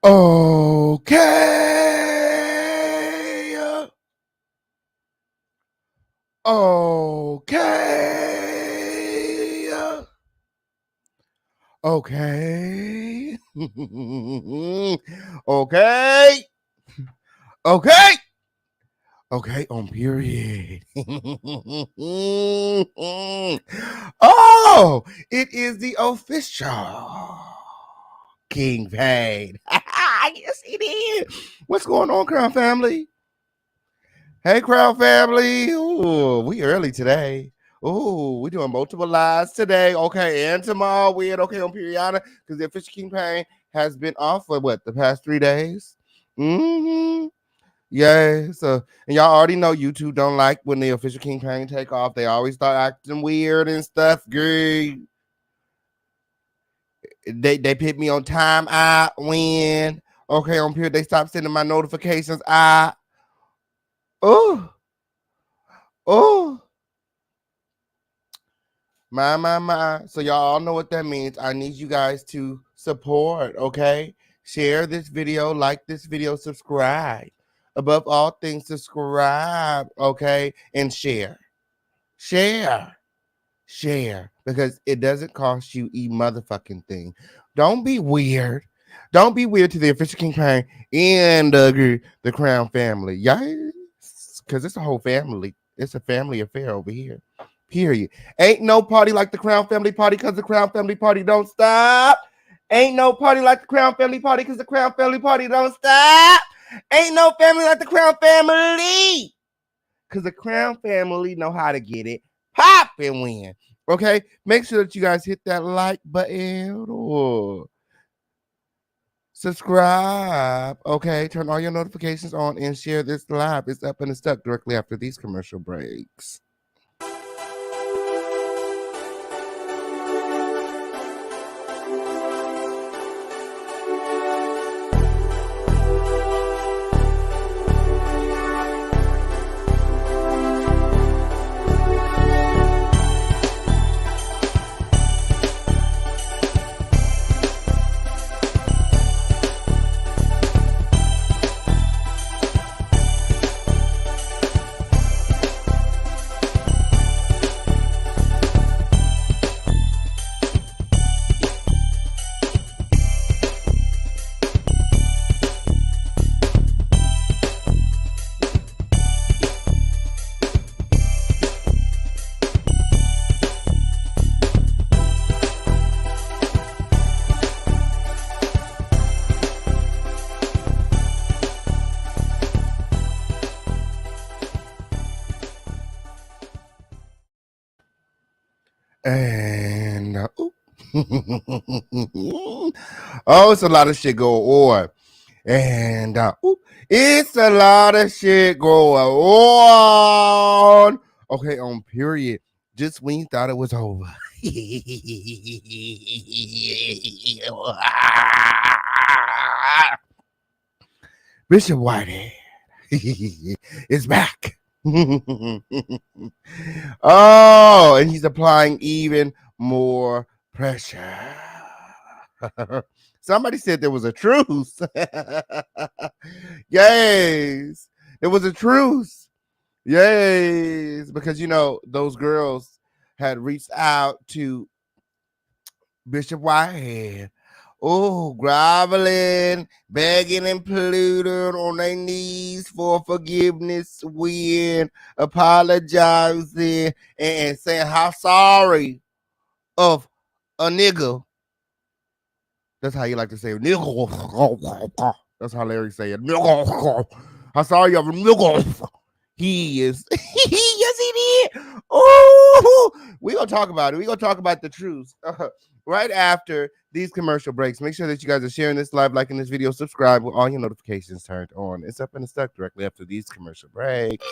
Okay. Okay. Okay. Okay. Okay. Okay, on period. Oh, it is the official King Pain. Yes, it is. What's going on, Crown family? Hey, Crown family. Ooh, we early today. Ooh, we doing multiple lives today. Okay, and tomorrow we're okay on Periana because the official campaign has been off for what, the past 3 days? Mm-hmm. Yeah. So, and y'all already know YouTube don't like when the official campaign take off. They always start acting weird and stuff. Girl. They put me on time out when okay on period. They stop sending my notifications out. Oh. Oh, my. So y'all all know what that means. I need you guys to support, okay? Share this video, like this video, subscribe. Above all things, subscribe, okay? And share. Share. Share. Because it doesn't cost you a motherfucking thing. Don't be weird. Don't be weird to the official campaign and the Crown family. Yes. Because it's a whole family. It's a family affair over here. Period. Ain't no party like the Crown family party because the Crown family party don't stop. Ain't no party like the Crown family party because the Crown family party don't stop. Ain't no family like the Crown family because the Crown family know how to get it pop and win. Okay, make sure that you guys hit that like button or subscribe. Okay, turn all your notifications on and share this live. It's up and stuck directly after these commercial breaks. And oh, it's a lot of shit going on. And it's a lot of shit going on. Okay, on period. Just when you thought it was over. Bishop Whitehead is back. Oh, and he's applying even more pressure. Somebody said there was a truce. Yes, there was a truce. Yes, because you know those girls had reached out to Bishop Whitehead. Oh, groveling, begging, and pleading on their knees for forgiveness, when apologizing and saying how sorry of a nigga. That's how you like to say it. Nigga. That's how Larry say it. Nigga. How sorry of a nigga he is. Yes, he did. Oh, we're going to talk about it. We're going to talk about the truth. Right after these commercial breaks. Make sure that you guys are sharing this live, liking this video, subscribe with all your notifications turned on. It's up and stuck directly after these commercial breaks.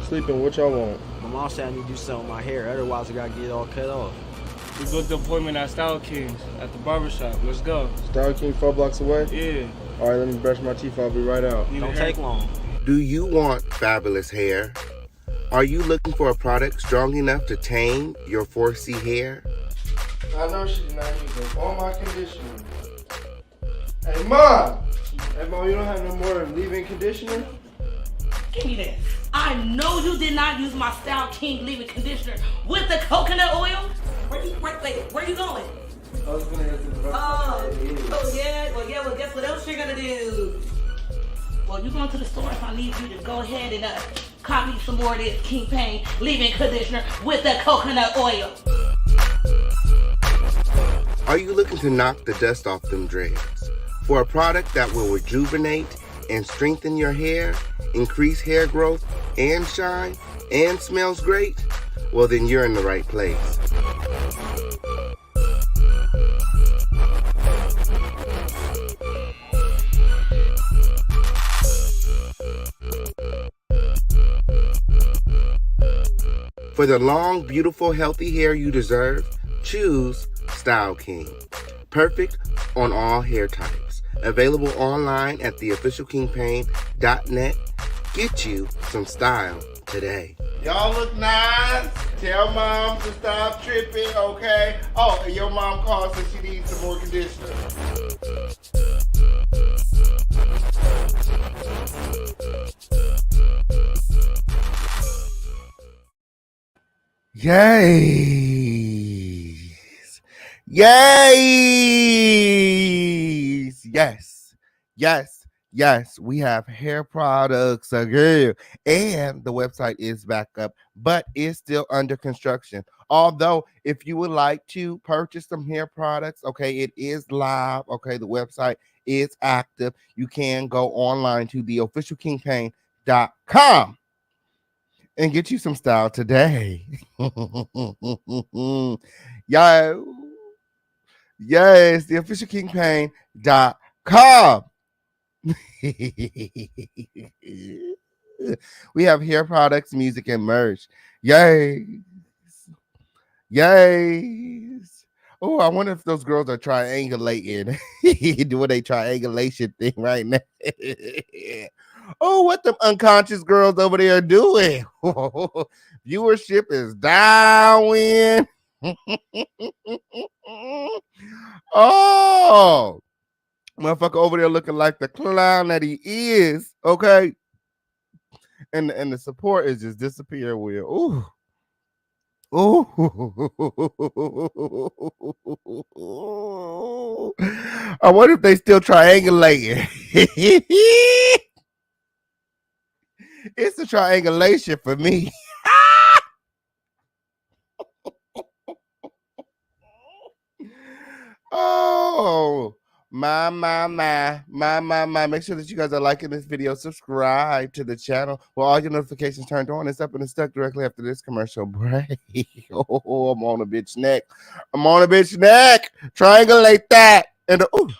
Sleeping, what y'all want? My mom said I need to do something with my hair, otherwise I gotta get it all cut off. We booked an appointment at Style Kings at the barbershop. Let's go. Style King 4 blocks away? Yeah. All right, let me brush my teeth. I'll be right out. Don't take long. Do you want fabulous hair? Are you looking for a product strong enough to tame your 4C hair? I know she's not using all my conditioner. Hey, Mom! Hey, Mom, you don't have no more leave-in conditioner? Give me that. I know you did not use my Style King leave-in conditioner with the coconut oil. Where you going? I was gonna go to the Well, guess what else you're gonna do? Well, you're going to the store if I need you to go ahead and copy some more of this King Pain leave-in conditioner with the coconut oil. Are you looking to knock the dust off them dreads? For a product that will rejuvenate and strengthen your hair, increase hair growth and shine, and smells great? Well, then you're in the right place. For the long, beautiful, healthy hair you deserve, choose Style King. Perfect on all hair types. Available online at theofficialkingpain.net. Get you some style today. Y'all look nice. Tell mom to stop tripping, okay? Oh, and your mom calls and she needs some more conditioner. Yes. Yes. Yes. Yes. Yes. We have hair products again. And the website is back up, but it's still under construction. Although, if you would like to purchase some hair products, okay, it is live. Okay, the website is active. You can go online to theofficialkingpain.com and get you some style today. Yo, yes, theofficialkingpain.com. We have hair products, music, and merch. Yay. Yes. Oh, I wonder if those girls are triangulating, doing a triangulation thing right now. Oh, what them unconscious girls over there doing? Viewership is down. Oh, motherfucker over there looking like the clown that he is. Okay, and the support is just disappearing. Will. Ooh. Ooh. I wonder if they still triangulating. It's a triangulation for me. Oh, my. Make sure that you guys are liking this video. Subscribe to the channel with all your notifications turned on. It's up and it's stuck directly after this commercial break. Oh, I'm on a bitch neck. I'm on a bitch neck. Triangulate that. And ooh.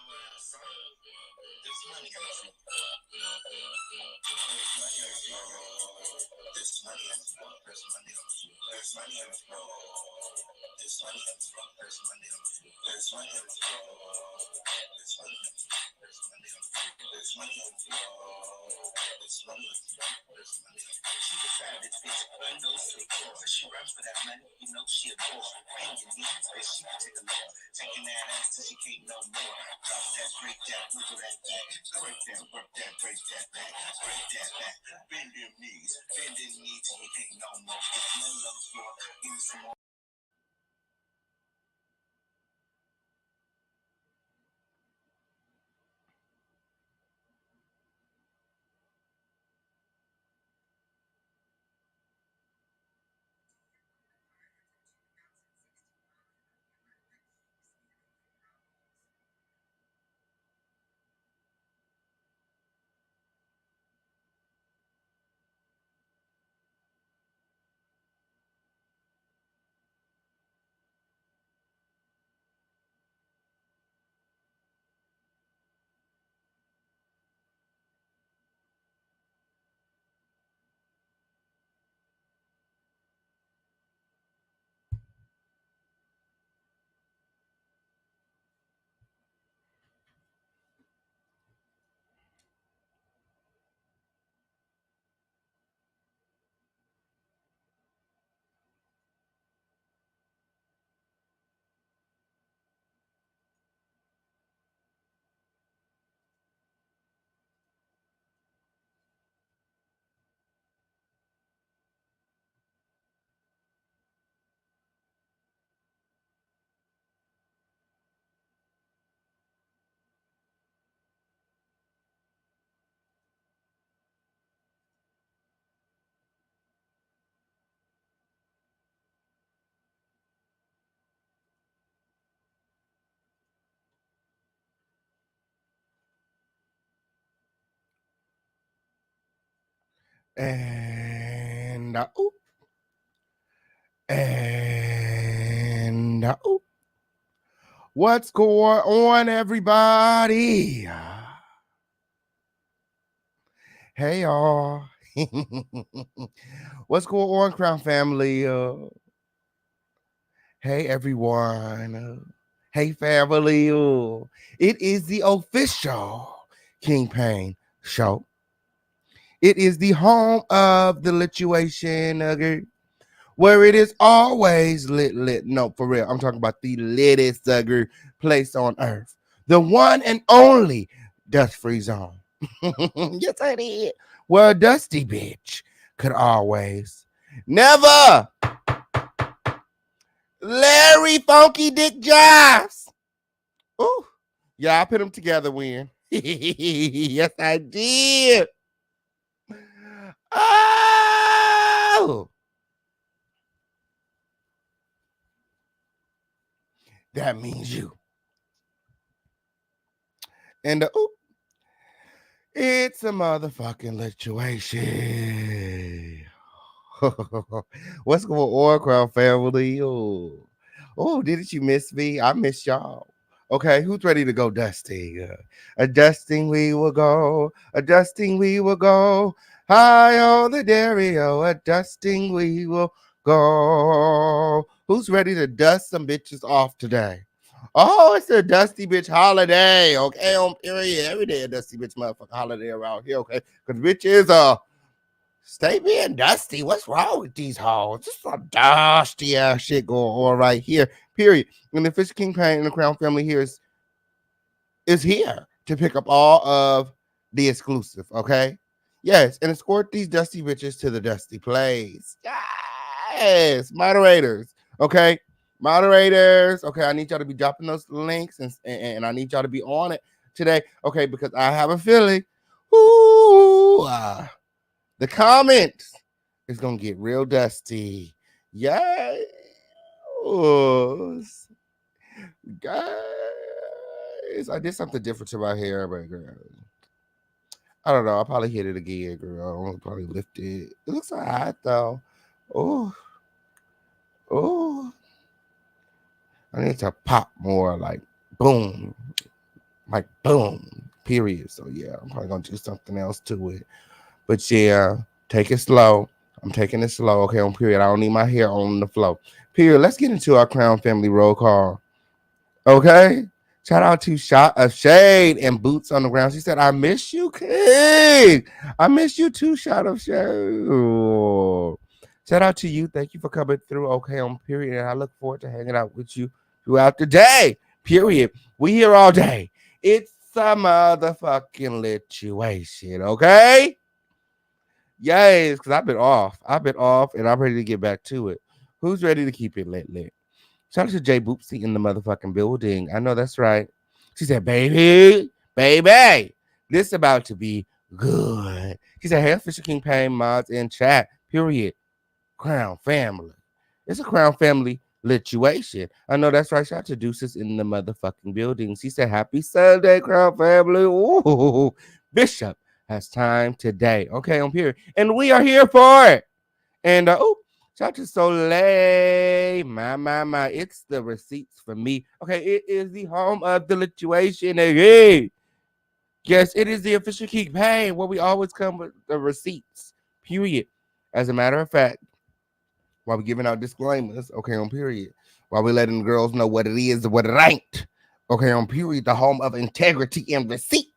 And ooh. And ooh. What's going on, everybody? Hey, y'all. What's going on, Crown family? Hey, everyone. Hey, family. It is the official King Pain show. It is the home of the lituation, where it is always lit. No, for real. I'm talking about the littest place on earth. The one and only dust-free zone. Yes, I did. Where a dusty bitch could always never Larry Funky Dick Jives. Ooh. Yeah, I put them together when. Yes, I did. Oh. That means you. And ooh, it's a motherfucking lituation. What's going on, Crown family? Oh, didn't you miss me? I miss y'all. Okay, who's ready to go dusting? A dusting we will go. A dusting we will go. High on the Dario. A dusting we will go. Who's ready to dust some bitches off today? Oh, it's a dusty bitch holiday. Okay, on period. Every day a dusty bitch motherfucker holiday around here. Okay, because bitches stay being dusty. What's wrong with these hoes? Just some dusty ass shit going on right here. Period. And the Fish King Pain and the Crown family here is here to pick up all of the exclusive. Okay. Yes, and escort these dusty bitches to the dusty place. Yes, moderators. Okay, moderators. Okay, I need y'all to be dropping those links and I need y'all to be on it today. Okay, because I have a feeling. Ooh, the comments is gonna get real dusty. Yes. Guys, I did something different to my hair, but girl, I don't know. I'll probably hit it again, girl. I'll probably lift it. It looks alright though. Oh, oh. I need to pop more, like boom, period. So yeah, I'm probably gonna do something else to it. But yeah, take it slow. I'm taking it slow. Okay, on period. I don't need my hair on the flow. Period. Let's get into our Crown family roll call. Okay. Shout out to Shot of Shade and Boots on the Ground. She said, I miss you, King. I miss you too, Shot of Shade. Shout out to you. Thank you for coming through. Okay, on period. And I look forward to hanging out with you throughout the day. Period. We here all day. It's a motherfucking lituation. Okay? Yes, because I've been off. And I'm ready to get back to it. Who's ready to keep it lit? Shout out to Jay Boopsy in the motherfucking building. I know that's right. She said, baby, this about to be good. She said, hey, Fisher King Pain mods in chat. Period. Crown family. It's a Crown family lituation. I know that's right. Shout out to Deuces in the motherfucking building. She said, happy Sunday, Crown family. Ooh, Bishop has time today. Okay, I'm here. And we are here for it. And shout out to Soleil. My. It's the receipts for me. Okay, it is the home of the lituation. Hey. Yes, it is the official Keep Pain where we always come with the receipts. Period. As a matter of fact, while we giving out disclaimers, okay, on period. While we letting the girls know what it is and what it ain't. Okay, on period, the home of integrity and receipt.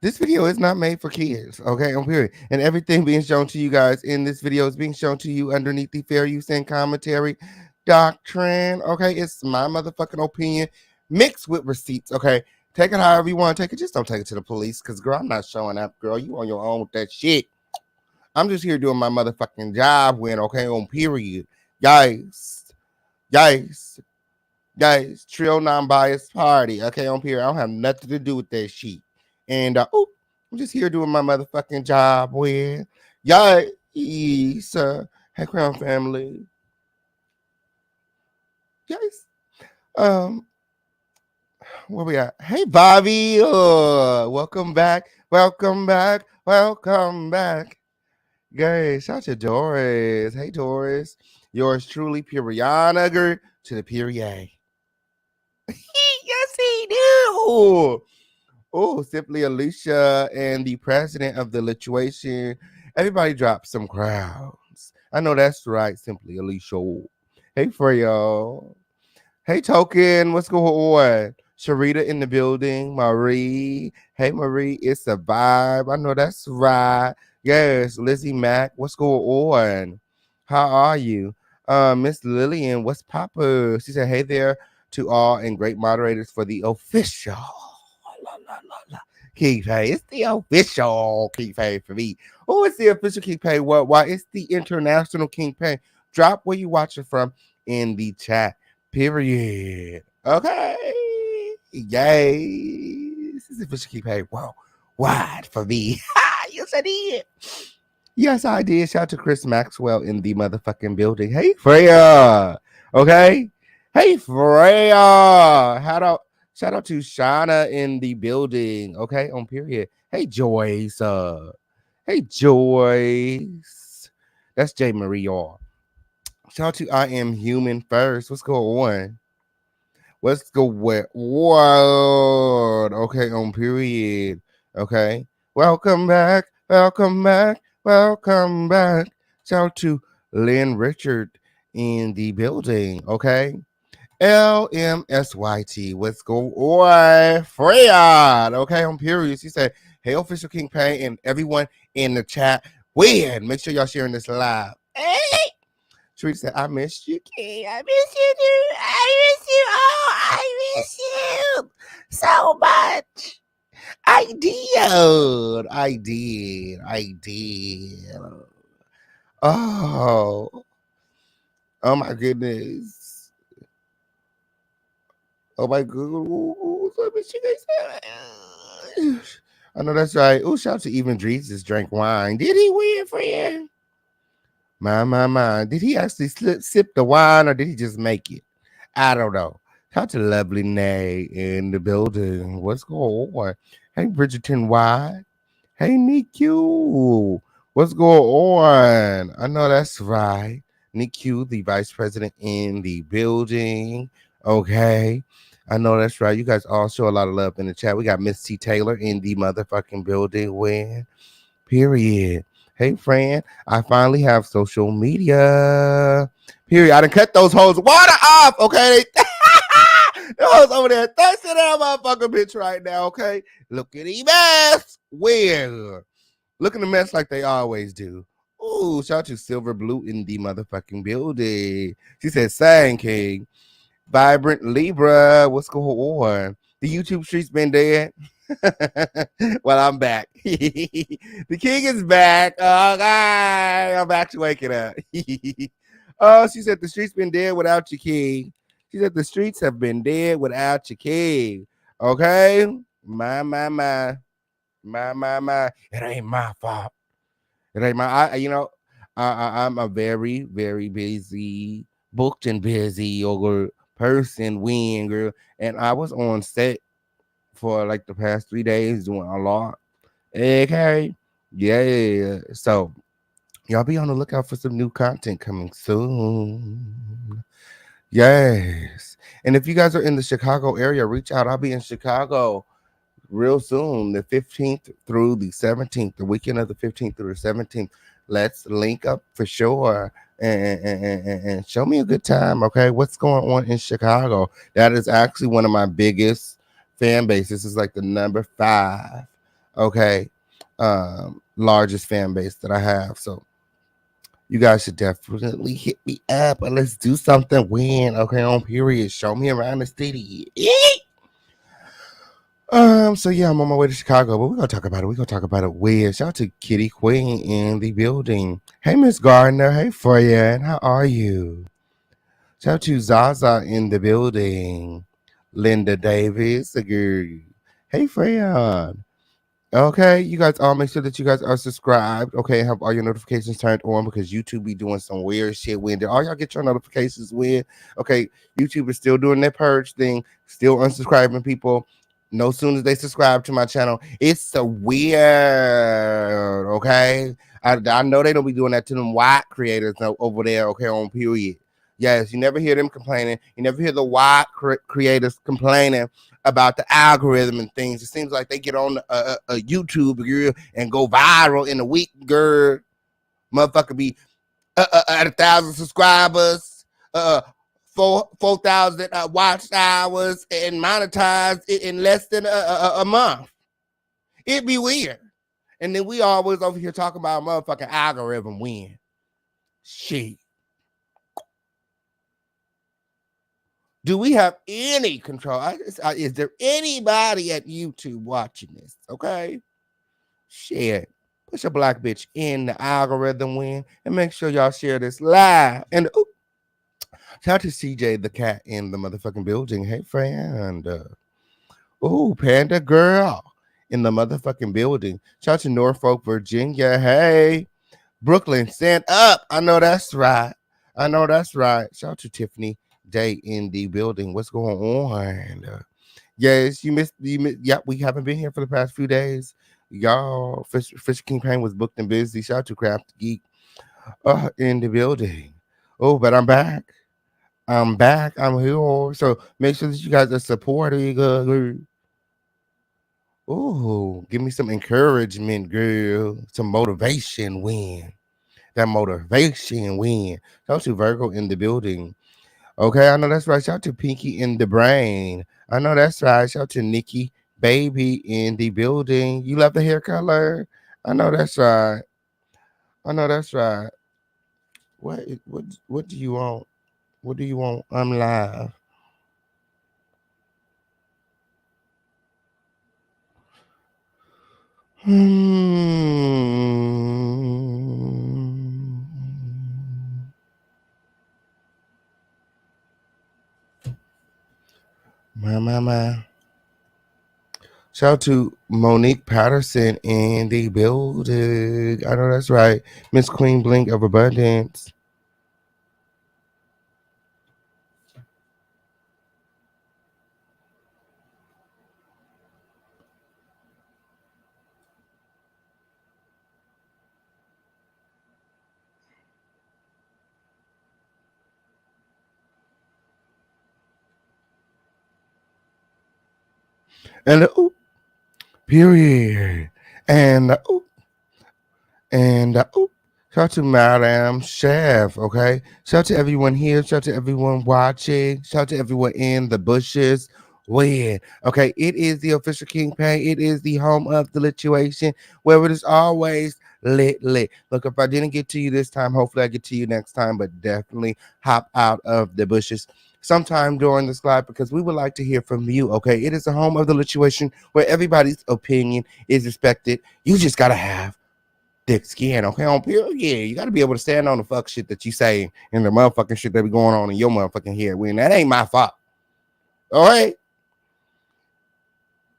This video is not made for kids, okay, on period. And everything being shown to you guys in this video is being shown to you underneath the fair use and commentary doctrine, okay? It's my motherfucking opinion mixed with receipts, okay? Take it however you want to take it. Just don't take it to the police because, girl, I'm not showing up, girl. You on your own with that shit. I'm just here doing my motherfucking job when, okay, on period. Guys, trio non-biased party, okay, on period. I don't have nothing to do with that shit. And I'm just here doing my motherfucking job with y'all. Hey, Crown family. Guys. Where we at? Hey, Bobby. Welcome back. Welcome back. Guys, shout out to Doris. Hey, Doris. Yours truly, Puriana, girl, to the period. Yes, he do. Oh, simply Alicia and the president of the Lituation. Everybody drop some crowds. I know that's right, simply Alicia. Hey, Freya. Hey, Token, what's going on? Sharita in the building. Marie. Hey, Marie, it's a vibe. I know that's right. Yes, Lizzie Mack, what's going on? How are you? Miss Lillian, what's Papa? She said, hey there to all and great moderators for the official. King Pay. It's the official King Pay for me. Oh, it's the official King Pay worldwide. It's the international King Pay. Drop where you watching from in the chat. Period. Okay. Yay. This is the official King Pay worldwide for me. Yes, I did. Yes, I did. Shout out to Chris Maxwell in the motherfucking building. Hey, Freya. Okay. Hey, Freya. Shout out to Shauna in the building. Okay, on period. Hey, Joyce. Hey, Joyce. That's J. Marie, y'all. Shout out to I Am Human first. What's going on? Let's go with what? Okay, on period. Okay. Welcome back. Welcome back. Welcome back. Shout out to Lynn Richard in the building. Okay. LMSYT. What's going on? Freya. Okay, on period. She said, hey, official King Pay and everyone in the chat. Win. Make sure y'all sharing this live. Hey. Sharita said, I missed you, King. I miss you, dude. I miss you. Oh, I miss you so much. I did. I did. I did. Oh. Oh, my goodness. Oh, my goodness. I miss you guys. I know that's right. Oh, shout out to Even Drees just drank wine. Did he win, friend? My. Did he actually sip the wine or did he just make it? I don't know. Shout out to Lovely Nay in the building. What's going on? Hey, Bridgerton Y. Hey, NICU. What's going on? I know that's right. NICU, the vice president in the building. Okay. I know that's right. You guys all show a lot of love in the chat. We got Miss T. Taylor in the motherfucking building. When? Period. Hey, friend, I finally have social media. Period. I done cut those hoes water off, okay? Those over there thirsting that motherfucking bitch right now, okay? Look at the mess. Where? Look at the mess like they always do. Ooh, shout out to Silver Blue in the motherfucking building. She said, sang King. Vibrant Libra, what's going on? The YouTube streets been dead. Well, I'm back. The king is back. Oh, God. I'm back to waking up. Oh, she said the streets been dead without your king. She said the streets have been dead without your king. Okay? My. It ain't my fault. It ain't I'm a very, very busy, booked and busy person, girl. And I was on set for like the past 3 days doing a lot. Okay. Yeah. So y'all be on the lookout for some new content coming soon. Yes. And if you guys are in the Chicago area, reach out. I'll be in Chicago real soon, the 15th through the 17th, the weekend of the 15th through the 17th. Let's link up for sure and show me a good time. Okay. What's going on in Chicago? That is actually one of my biggest fan bases. Is like the number 5, okay, largest fan base that I have. So you guys should definitely hit me up and let's do something. When okay, on period. Show me around the city. So yeah, I'm on my way to Chicago, but we're gonna talk about it. We're gonna talk about it weird. Shout out to Kitty Queen in the building. Hey, Miss Gardner. Hey, Freya. How are you? Shout out to Zaza in the building. Linda Davis, the girl. Hey, Freya. Okay, you guys all make sure that you guys are subscribed. Okay, have all your notifications turned on because YouTube be doing some weird shit. When did all y'all get your notifications? When? Okay, YouTube is still doing their purge thing, still unsubscribing people. No sooner as they subscribe to my channel, it's so weird. Okay, I know they don't be doing that to them white creators over there. Okay, on period. Yes, you never hear them complaining. You never hear the white creators complaining about the algorithm and things. It seems like they get on a YouTube girl and go viral in a week, girl. Motherfucker be at 1,000 subscribers, 4,000 watch hours, and monetized in less than a month. It'd be weird. And then we always over here talking about a motherfucking algorithm win. Shit. Do we have any control? Is there anybody at YouTube watching this? Okay. Shit. Push a black bitch in the algorithm win and make sure y'all share this live. And shout out to CJ the cat in the motherfucking building. Hey, friend. Panda girl in the motherfucking building. Shout out to Norfolk, Virginia. Hey. Brooklyn, stand up. I know that's right. Shout out to Tiffany Day in the building. What's going on? Yes, you missed. Yeah, we haven't been here for the past few days. Y'all, Fish King Pain was booked and busy. Shout out to Craft Geek in the building. Oh, but I'm back. I'm here. So make sure that you guys are supporting. Oh, give me some encouragement, girl. Some motivation win. That motivation win. Shout out to Virgo in the building. Okay, I know that's right. Shout out to Pinky in the brain. I know that's right. Shout out to Nikki Baby in the building. You love the hair color? I know that's right. What do you want? What do you want? I'm live. My. Shout out to Monique Patterson in the building. I know that's right. Miss Queen Blink of Abundance. And period. And shout out to Madam Chef, okay? Shout out to everyone here. Shout out to everyone watching. Shout out to everyone in the bushes. Win. Okay, it is the official King Pay. It is the home of the lituation where it is always lit. Look, if I didn't get to you this time, hopefully I get to you next time, but definitely hop out of the bushes sometime during this live because we would like to hear from you, okay? It is the home of the lituation where everybody's opinion is respected. You just got to have thick skin, okay? On period, yeah, you got to be able to stand on the fuck shit that you say and the motherfucking shit that be going on in your motherfucking head. When that ain't my fault, all right?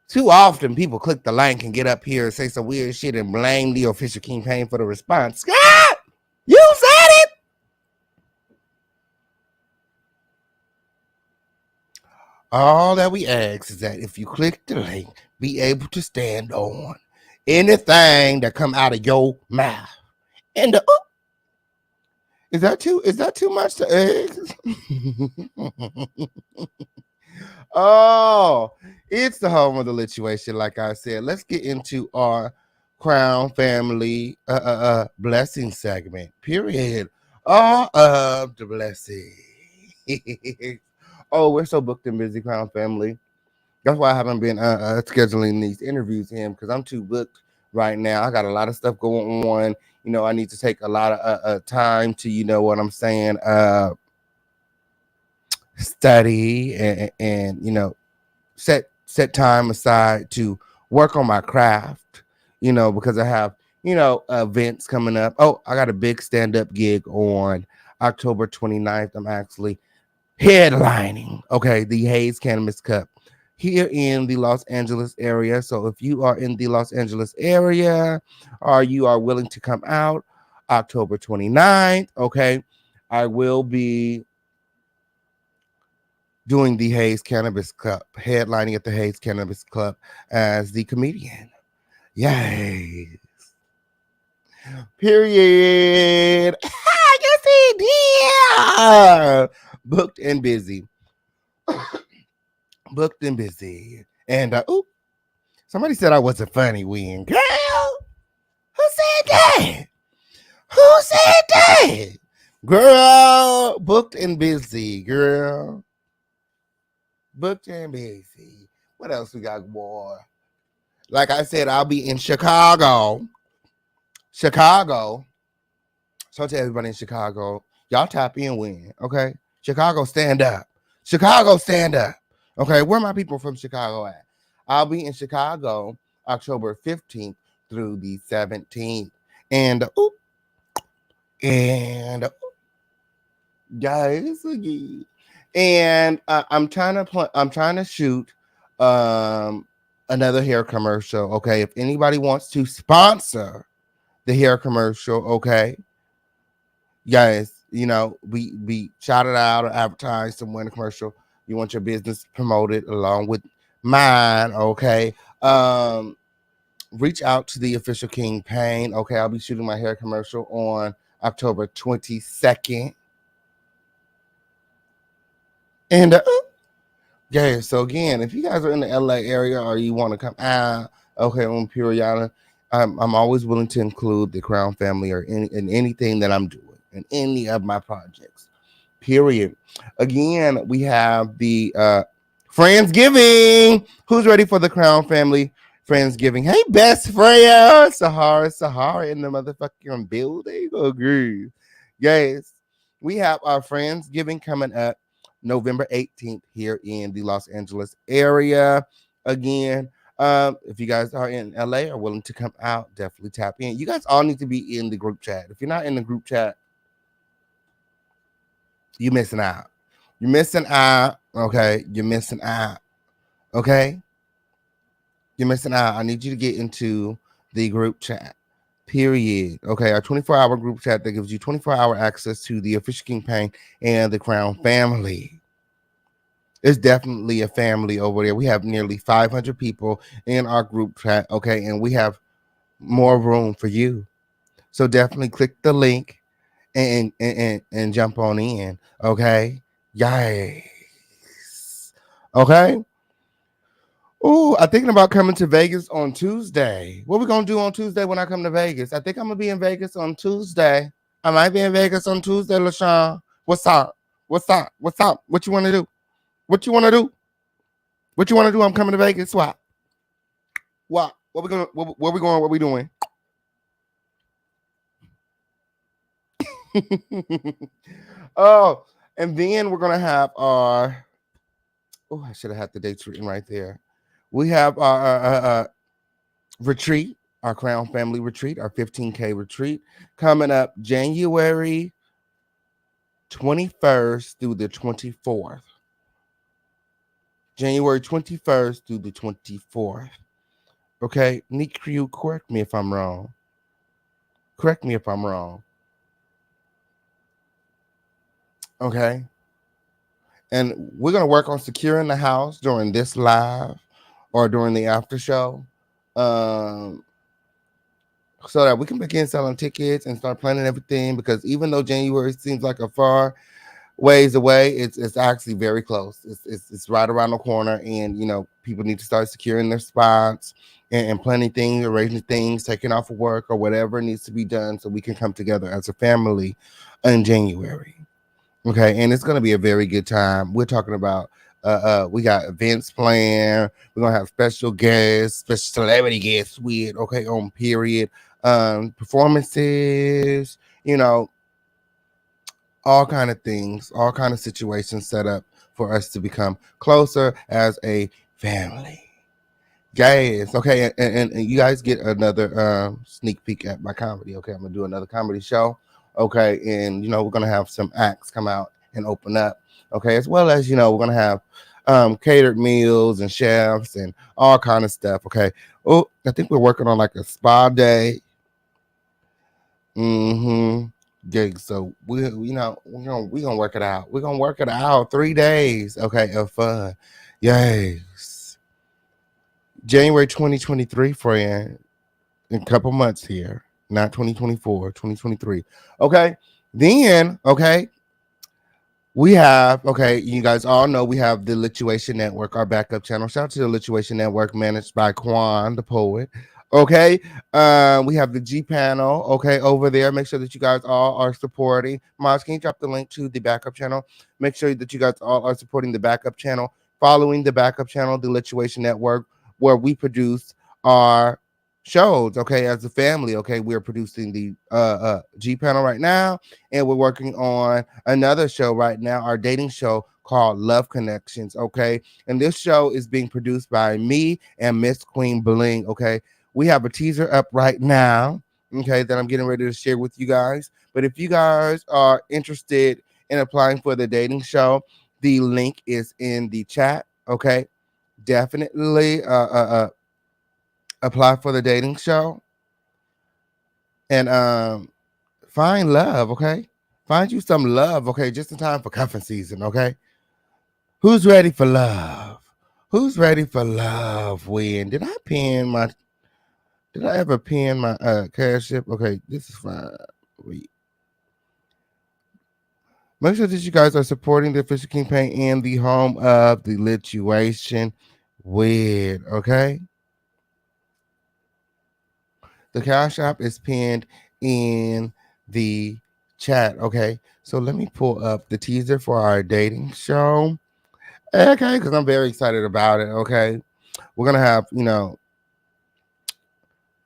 Too often people click the link and get up here and say some weird shit and blame the official King Payne for the response. Scott, you said it. All that we ask is that if you click the link, be able to stand on anything that come out of your mouth. And is that too much to ask? Oh, it's the home of the lituation, like I said. Let's get into our Crown Family blessing segment. Period. All of the blessings. Oh, we're so booked and busy, Crown Family. That's why I haven't been scheduling these interviews in because I'm too booked right now. I got a lot of stuff going on. You know, I need to take a lot of time to, you know what I'm saying, study and you know, set time aside to work on my craft, you know, because I have, you know, events coming up. Oh, I got a big stand-up gig on October 29th. I'm actually headlining, okay, the Hayes Cannabis Cup here in the Los Angeles area. So if you are in the Los Angeles area or you are willing to come out October 29th, okay, I will be doing the Hayes Cannabis Club, headlining at the Hayes Cannabis Club as the comedian. Yay. Period. Yes, he did. Booked and busy. Booked and busy. And ooh, somebody said I wasn't funny, Win. Girl, who said that? Who said that? Girl, booked and busy, girl. Booked and busy. What else we got more? Like I said, I'll be in Chicago. Chicago. So to everybody in Chicago, y'all tap in, win, okay? Chicago, stand up. Chicago, stand up. Okay, where are my people from Chicago at? I'll be in Chicago October 15th through the 17th. And guys, and I'm trying to shoot another hair commercial. Okay, if anybody wants to sponsor the hair commercial, okay, guys, you know, we shout it out or advertise somewhere in the commercial. You want your business promoted along with mine, okay? Reach out to the official King Payne. Okay, I'll be shooting my hair commercial on October 22nd. And yeah, so again, if you guys are in the LA area or you want to come out, okay, on Period, I'm always willing to include the Crown family or in anything that I'm doing in any of my projects. Period. Again, we have the Friendsgiving. Who's ready for the Crown family Friendsgiving? Hey, best friend, Sahara in the motherfucking building. Agree. Yes, we have our Friendsgiving coming up November 18th here in the Los Angeles area. Again, if you guys are in LA or willing to come out, definitely tap in. You guys all need to be in the group chat. If you're not in the group chat, you're missing out. You're missing out. Okay. You're missing out. Okay. You're missing out. I need you to get into the group chat. Period. Okay. Our 24-hour group chat that gives you 24-hour access to the official King Payne and the Crown family. It's definitely a family over there. We have nearly 500 people in our group chat. Okay. And we have more room for you. So definitely click the link and jump on in. Okay. Yikes. Okay. Oh, I'm thinking about coming to Vegas on Tuesday. What we gonna do on Tuesday when I come to Vegas? I think I'm gonna be in Vegas on Tuesday. I might be in Vegas on Tuesday, LaShawn. What's up? What's up? What's up? What you want to do? What you want to do? What you want to do? I'm coming to Vegas. What? What? What we gonna? Where we going? What we doing? Oh, and then we're gonna have our. Oh, I should have had the dates written right there. We have our retreat, our Crown Family Retreat, our 15K retreat coming up January 21st through the 24th. January 21st through the 24th. Okay, Nick Crew, correct me if I'm wrong. Correct me if I'm wrong. Okay. And we're going to work on securing the house during this live or during the after show, so that we can begin selling tickets and start planning everything. Because even though January seems like a far ways away, it's actually very close. It's right around the corner, and you know, people need to start securing their spots and planning things, arranging things, taking off of work or whatever needs to be done so we can come together as a family in January. Okay, and it's going to be a very good time. We're talking about we got events planned. We're gonna have special guests, special celebrity guests with on Period, performances, you know, all kind of things, all kind of situations set up for us to become closer as a family. Guys, okay, and you guys get another sneak peek at my comedy. Okay, I'm gonna do another comedy show. Okay, and you know, we're gonna have some acts come out and open up. Okay, as well as, you know, we're gonna have catered meals and chefs and all kind of stuff. Okay. I think we're working on like a spa day. gigs. So we're gonna work it out. We're gonna work it out. 3 days, okay, of fun. Yes. January 2023, friend. In a couple months here. Not 2024, 2023. Okay. Then, okay, we have, okay, you guys all know we have the Lituation Network, our backup channel. Shout out to the Lituation Network, managed by Quan, the poet. Okay, we have the G panel, okay, over there. Make sure that you guys all are supporting. Mars, can you drop the link to the backup channel? Make sure that you guys all are supporting the backup channel, following the backup channel, the Lituation Network, where we produce our shows, okay, as a family. Okay, we're producing the G panel right now, and we're working on another show right now, our dating show called Love Connections. Okay, and this show is being produced by me and Miss Queen Bling. Okay, we have a teaser up right now, okay, that I'm getting ready to share with you guys. But if you guys are interested in applying for the dating show, the link is in the chat. Okay, definitely apply for the dating show and find love. Okay, find you some love. Okay, just in time for cuffing season. Okay, who's ready for love? Who's ready for love? When did I pin my? Did I ever pin my cash ship? Okay, this is fine. Wait. Make sure that you guys are supporting the official campaign and the home of the Lituation WHITEHEAD. Okay. The cash app is pinned in the chat. Okay. So let me pull up the teaser for our dating show. Okay, because I'm very excited about it. Okay. We're gonna have,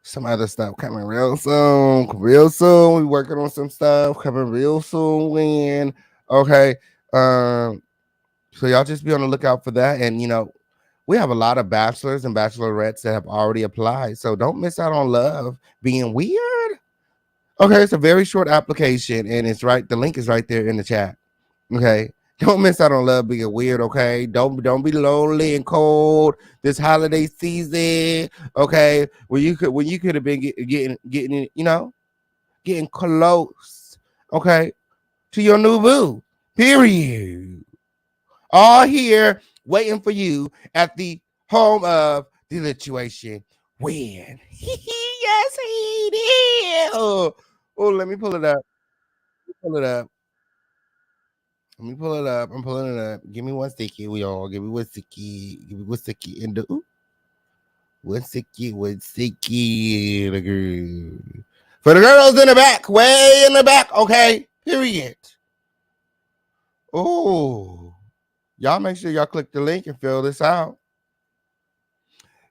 some other stuff coming real soon. Real soon. We're working on some stuff coming real soon. When okay. So y'all just be on the lookout for that. And we have a lot of bachelors and bachelorettes that have already applied. So don't miss out on love being weird. Okay, it's a very short application, and it's right. The link is right there in the chat. Okay, don't miss out on love being weird. Okay, don't be lonely and cold this holiday season. Okay, when you could have been getting getting close. Okay, to your new boo. Period. All here waiting for you at the home of the Lituation. When? Yes, he did. Oh, let me pull it up. Pull it up. Let me pull it up. I'm pulling it up. Give me one sticky. We all give me one sticky. Give me one sticky in the one sticky. The girl. For the girls in the back, way in the back. Okay. Period. Oh, y'all make sure y'all click the link and fill this out.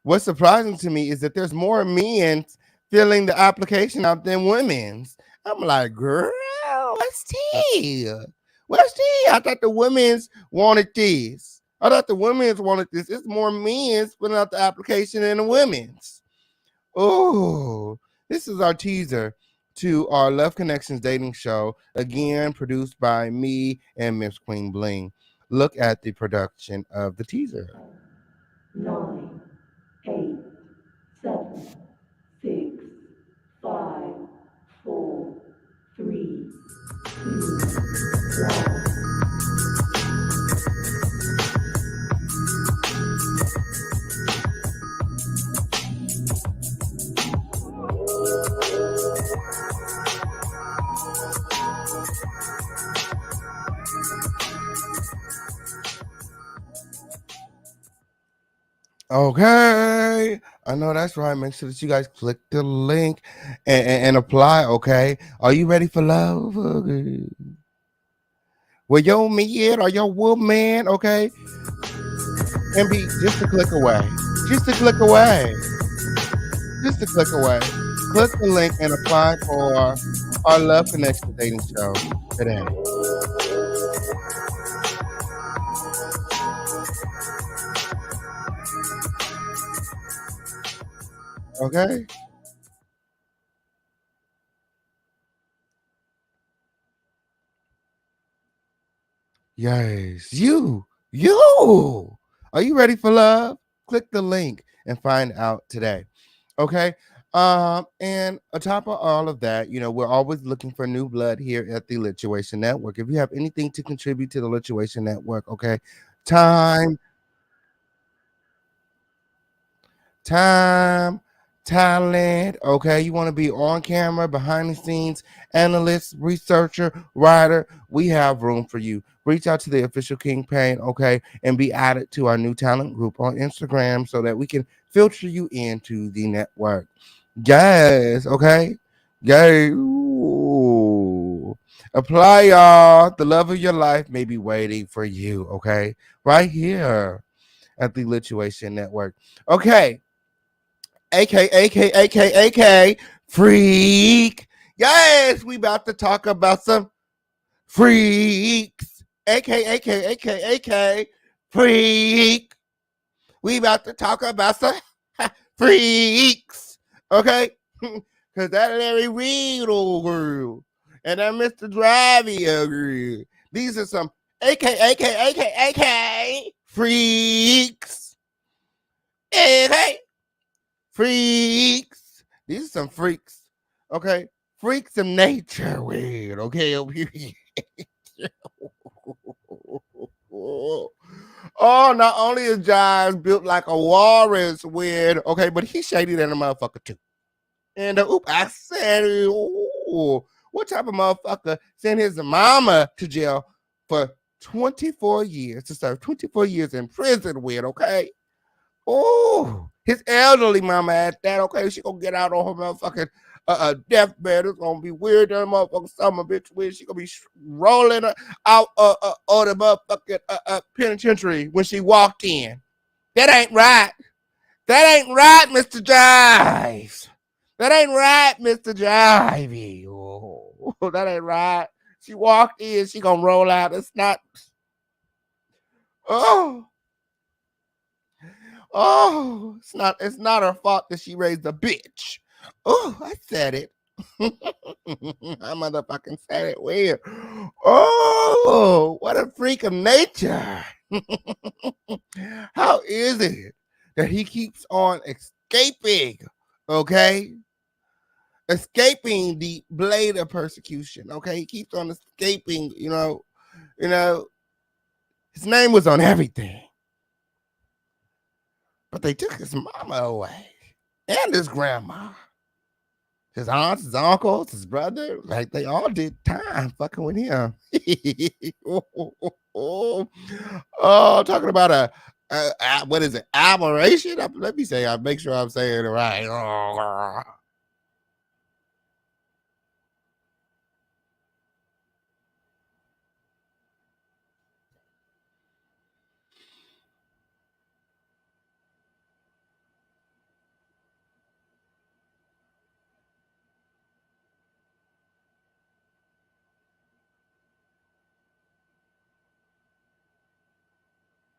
What's surprising to me is that there's more men filling the application out than women's. I'm like, girl, what's tea? What's tea? I thought the women's wanted this. I thought the women's wanted this. It's more men filling out the application than the women's. Oh, this is our teaser to our Love Connections dating show, again produced by me and Miss Queen Bling. Look at the production of the teaser. 9, 8, 7, 6, 5, 4, 3, 2, 1. Okay, I know that's right. Make sure that you guys click the link and apply. Okay, are you ready for love? Okay. Well, your man or your woman, okay, and be just a click away. Just a click away. Just a click away. Click the link and apply for our Love Connection dating show today. Okay. Yes, you. Are you ready for love? Click the link and find out today. Okay. And on top of all of that, we're always looking for new blood here at the Lituation Network. If you have anything to contribute to the Lituation Network, okay, time, time, talent, okay, you want to be on camera, behind the scenes, analyst, researcher, writer, we have room for you. Reach out to the official Kingpin, okay, and be added to our new talent group on Instagram so that we can filter you into the network. Yes, okay. Yay. Ooh. Apply, y'all. The love of your life may be waiting for you, okay? Right here at the Lituation Network. Okay. AK, freak. Yes, we about to talk about some freaks. AK, freak. We about to talk about some freaks. Okay? Because that Larry Reed old girl and that Mr. Drivey girl. These are some AK freaks. AK freaks. These are some freaks. Okay? Freaks of nature weird. Okay? Oh, not only is Jives built like a walrus weird, okay, but he's shady than a motherfucker too. And I said, ooh, what type of motherfucker sent his mama to jail for 24 years to serve 24 years in prison with, okay? Oh, his elderly mama at that, okay? She gonna get out on her motherfucking deathbed. It's gonna be weird. That motherfucking summer bitch weird. She gonna be rolling out on the motherfucking penitentiary when she walked in. That ain't right. That ain't right, Mr. Jives. That ain't right, Mr. Jivey. Oh, that ain't right. She walked in, she gonna roll out. It's not. Oh, it's not her fault that she raised a bitch. Oh, I said it. I motherfucking said it weird. Oh, what a freak of nature. How is it that he keeps on escaping? Okay? Escaping the blade of persecution. Okay, he keeps on escaping. His name was on everything, but they took his mama away and his grandma, his aunts, his uncles, his brother. Like they all did time fucking with him. Talking about a what is it? Aberration? Let me say. I make sure I'm saying it right.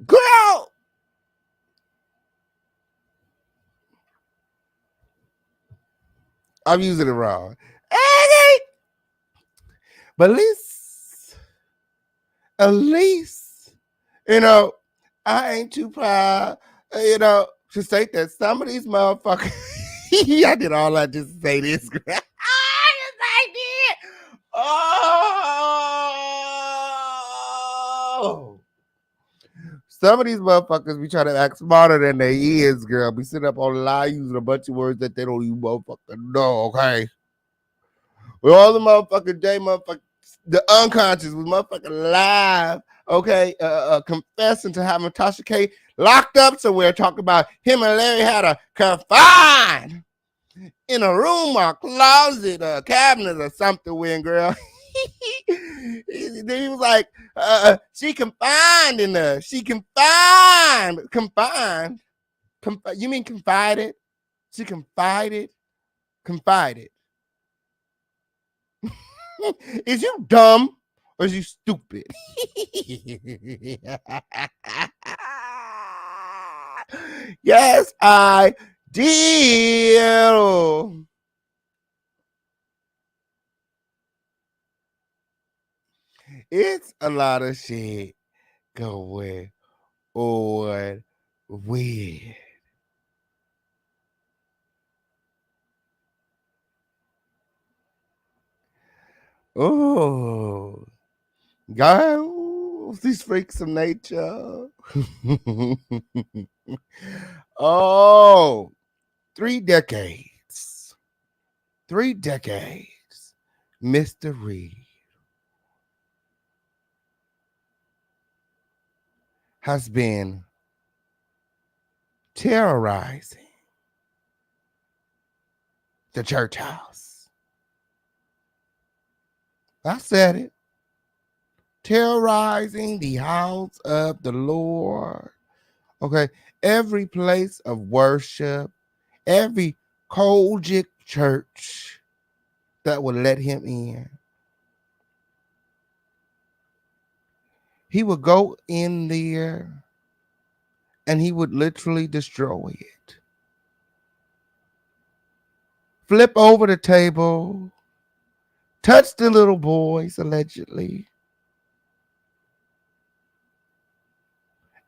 Girl, I'm using it wrong. But at least, I ain't too proud, to say that some of these motherfuckers, I did all that just to say this. Yes, I did. Oh. Some of these motherfuckers be trying to act smarter than they is, girl. Be sitting up on the line using a bunch of words that they don't even motherfucking know, okay? With all the motherfucking day, the unconscious was motherfucking live, okay, confessing to having Tasha K locked up somewhere, talking about him and Larry had a confined in a room or closet or cabinet or something when, girl. He was like, she confined in there. She confined. You mean confided? She confided. Is you dumb or is you stupid? Yes, I did. It's a lot of shit going on with. Oh, guys, these freaks of nature. Oh, 3 decades. 3 decades. Mr. Reed has been terrorizing the church house. I said it. Terrorizing the house of the Lord. Okay. Every place of worship, every Kojic church that would let him in. He would go in there and he would literally destroy it. Flip over the table, touch the little boys, allegedly,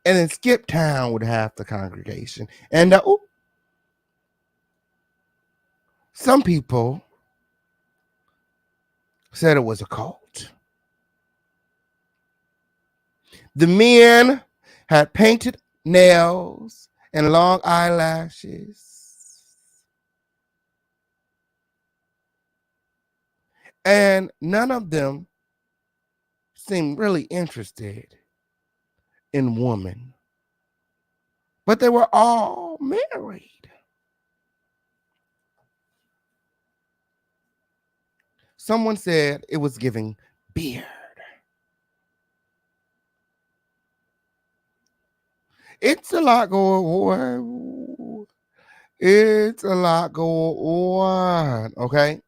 and then skip town with half the congregation. And some people said it was a cult. The men had painted nails and long eyelashes. And none of them seemed really interested in women. But they were all married. Someone said it was giving beard. It's a lot going on. It's a lot going on, okay?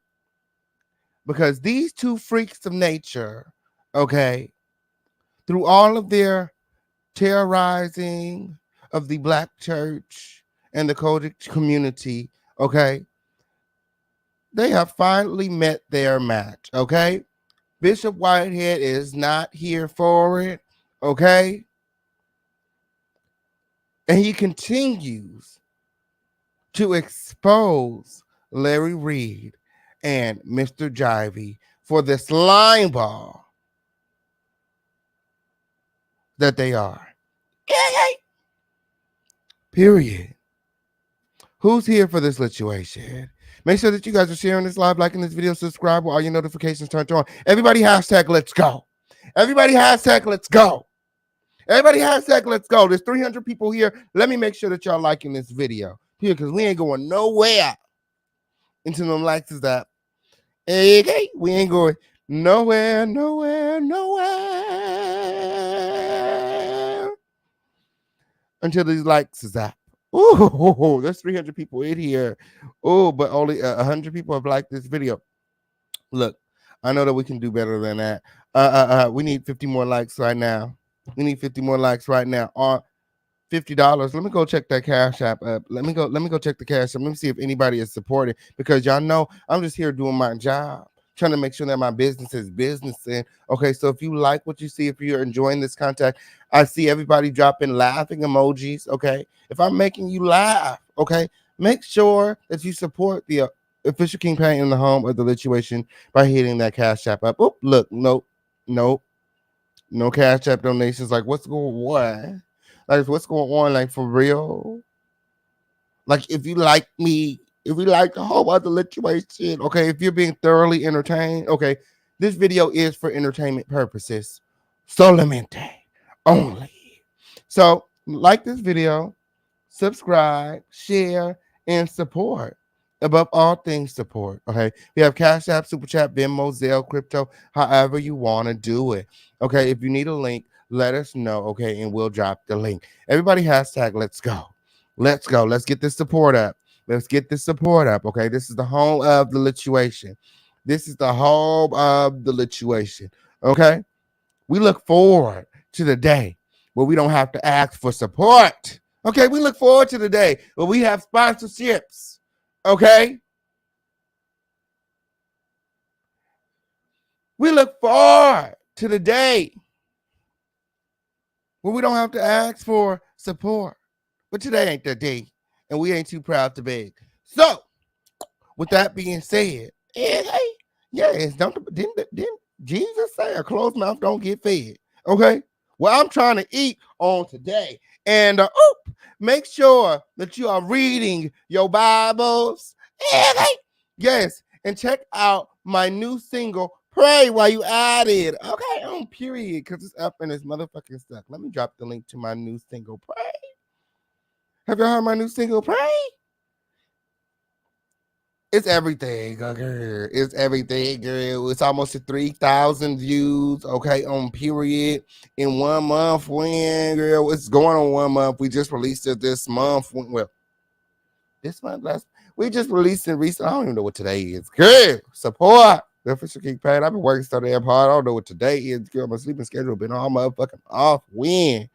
Because these two freaks of nature, okay, through all of their terrorizing of the Black church and the Kojic community, okay, they have finally met their match, okay? Bishop Whitehead is not here for it, okay? And he continues to expose Larry Reid and Mr. Jivey for the slime ball that they are. Period. Who's here for this situation? Make sure that you guys are sharing this live, liking this video, subscribe with all your notifications turned on. Everybody hashtag let's go. Everybody hashtag let's go. Everybody hashtag let's go. There's 300 people here. Let me make sure that y'all liking this video here because we ain't going nowhere until them likes is up. Okay, we ain't going nowhere, nowhere, nowhere until these likes is up. Ooh, there's 300 people in here. Oh, but only 100 people have liked this video. Look, I know that we can do better than that. We need 50 more likes right now. We need 50 more likes right now. On $50. Let me go check that Cash App up. Let me go check the Cash App. Let me see if anybody is supporting because y'all know I'm just here doing my job, trying to make sure that my business is businessing. Okay, so if you like what you see, if you're enjoying this content, I see everybody dropping laughing emojis. Okay, if I'm making you laugh, okay, make sure that you support the official campaign in the home of the lituation by hitting that Cash App up. Oh, look, nope, no Cash App donations. Like, what's going on? Like, what's going on? Like, for real? Like, if you like me, if you like the whole other lituation, okay, if you're being thoroughly entertained, okay, this video is for entertainment purposes. Solamente only. So, like this video, subscribe, share, and support. Above all things, support. Okay, we have Cash App, Super Chat, Venmo, Zelle, crypto, however you want to do it. Okay, if you need a link, let us know. Okay, and we'll drop the link. Everybody hashtag let's go. Let's go. Let's get this support up. Let's get this support up. Okay, this is the home of the lituation. This is the home of the lituation. Okay, we look forward to the day where we don't have to ask for support. Okay, we look forward to the day where we have sponsorships. Okay? We look forward to the day where we don't have to ask for support. But today ain't the day, and we ain't too proud to beg. So, with that being said, hey, Yes, didn't Jesus say a closed mouth don't get fed? Okay. Well, I'm trying to eat on today. And make sure that you are reading your Bibles. Okay? Yes. And check out my new single, Pray While You At It. Okay, on period. Because it's up and it's motherfucking stuck. Let me drop the link to my new single, Pray. Have you heard my new single, Pray? It's everything, girl. It's everything, girl. It's almost to 3,000 views, okay, on period in 1 month. When, girl, it's going on 1 month. We just released it this month. Well, this month, we just released it recently. I don't even know what today is. Girl, support the official King Pain. I've been working so damn hard. I don't know what today is, girl. My sleeping schedule been all motherfucking off. When?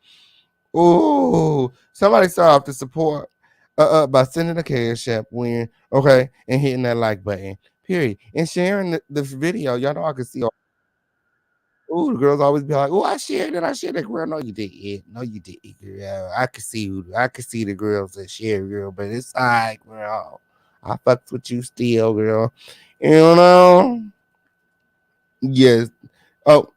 Ooh, somebody start off the support by sending a cash app when, okay, and hitting that like button, period, and sharing the video. Y'all know I can see. Ooh, the girls always be like, "Oh, I shared it. I shared it, girl." No, you didn't. No, you didn't, girl. I can see the girls that share, girl. But it's like, girl, I fucks with you still, girl. You know. Yes. Oh,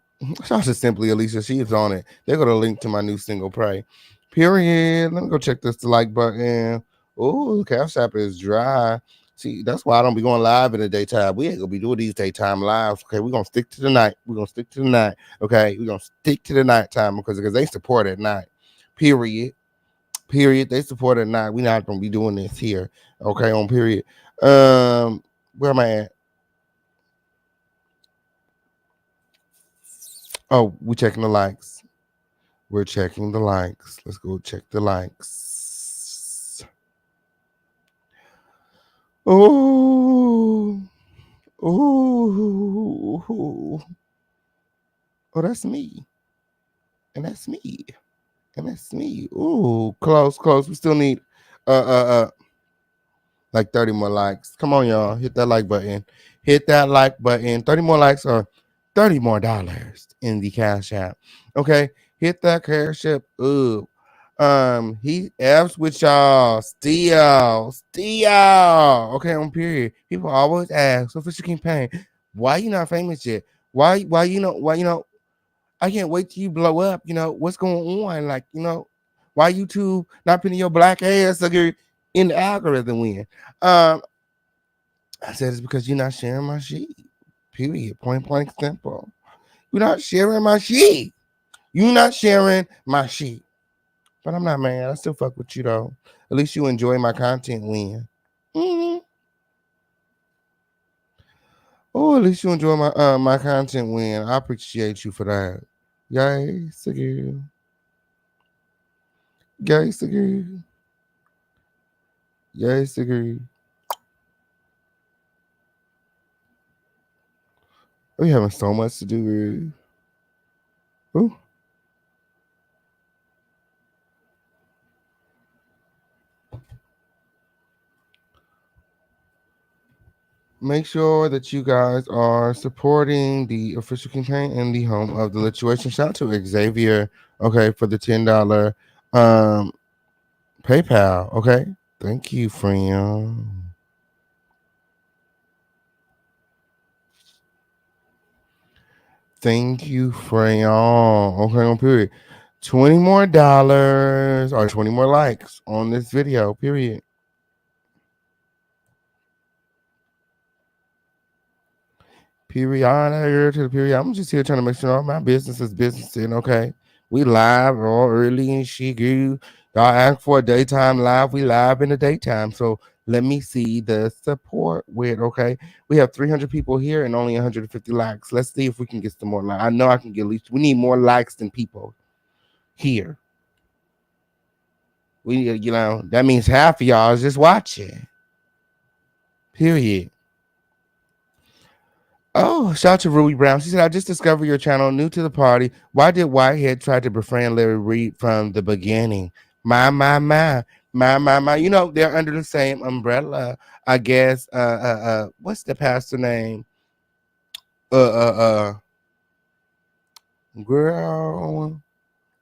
shout out Simply Alicia. She is on it. They're gonna link to my new single, Pray. Period. Let me go check the like button. Oh, Cash App is dry. See, that's why I don't be going live in the daytime. We ain't gonna be doing these daytime lives. Okay, we're gonna stick to the night. We're gonna stick to the night. Okay, we're gonna stick to the nighttime because they support at night. Period. Period. They support at night. We're not gonna be doing this here. Okay, on period. Where am I at? Oh, we checking the likes. We're checking the likes. Let's go check the likes. Oh, oh, oh, that's me. And that's me. And that's me. Ooh, close, close. We still need like 30 more likes. Come on, y'all. Hit that like button. Hit that like button. 30 more likes or $30 more in the Cash App. Okay. Hit that Cash App. Ooh. He F's with y'all. Still. Okay, on period. People always ask, so Fisher King Payne, why you not famous yet? Why I can't wait till you blow up. What's going on? Like, why YouTube not putting your black ass sucker in the algorithm when? I said it's because you're not sharing my shit. Period. Point blank simple. You're not sharing my shit. You're not sharing my shit. But I'm not mad. I still fuck with you though. At least you enjoy my content when. Mm-hmm. Oh, at least you enjoy my content when. I appreciate you for that. Yes, girl. Yes, girl. Yes, girl. We having so much to do, girl. Ooh. Make sure that you guys are supporting the official campaign in the home of the lituation. Shout out to Xavier, okay, for the $10 PayPal. Okay. Thank you, friend. Thank you, friend. Okay, on period. $20 more or 20 more likes on this video, period. Period to the period. I'm just here trying to make sure all my business is businessing, okay? We live all early and shit, girl. Y'all ask for a daytime live. We live in the daytime. So let me see the support with, okay? We have 300 people here and only 150 likes. Let's see if we can get some more likes. I know I can get at least, we need more likes than people here. That means half of y'all is just watching. Period. Oh, shout out to Ruby Brown. She said, I just discovered your channel, new to the party. Why did Whitehead try to befriend Larry Reed from the beginning? My. They're under the same umbrella. I guess what's the pastor name? Girl.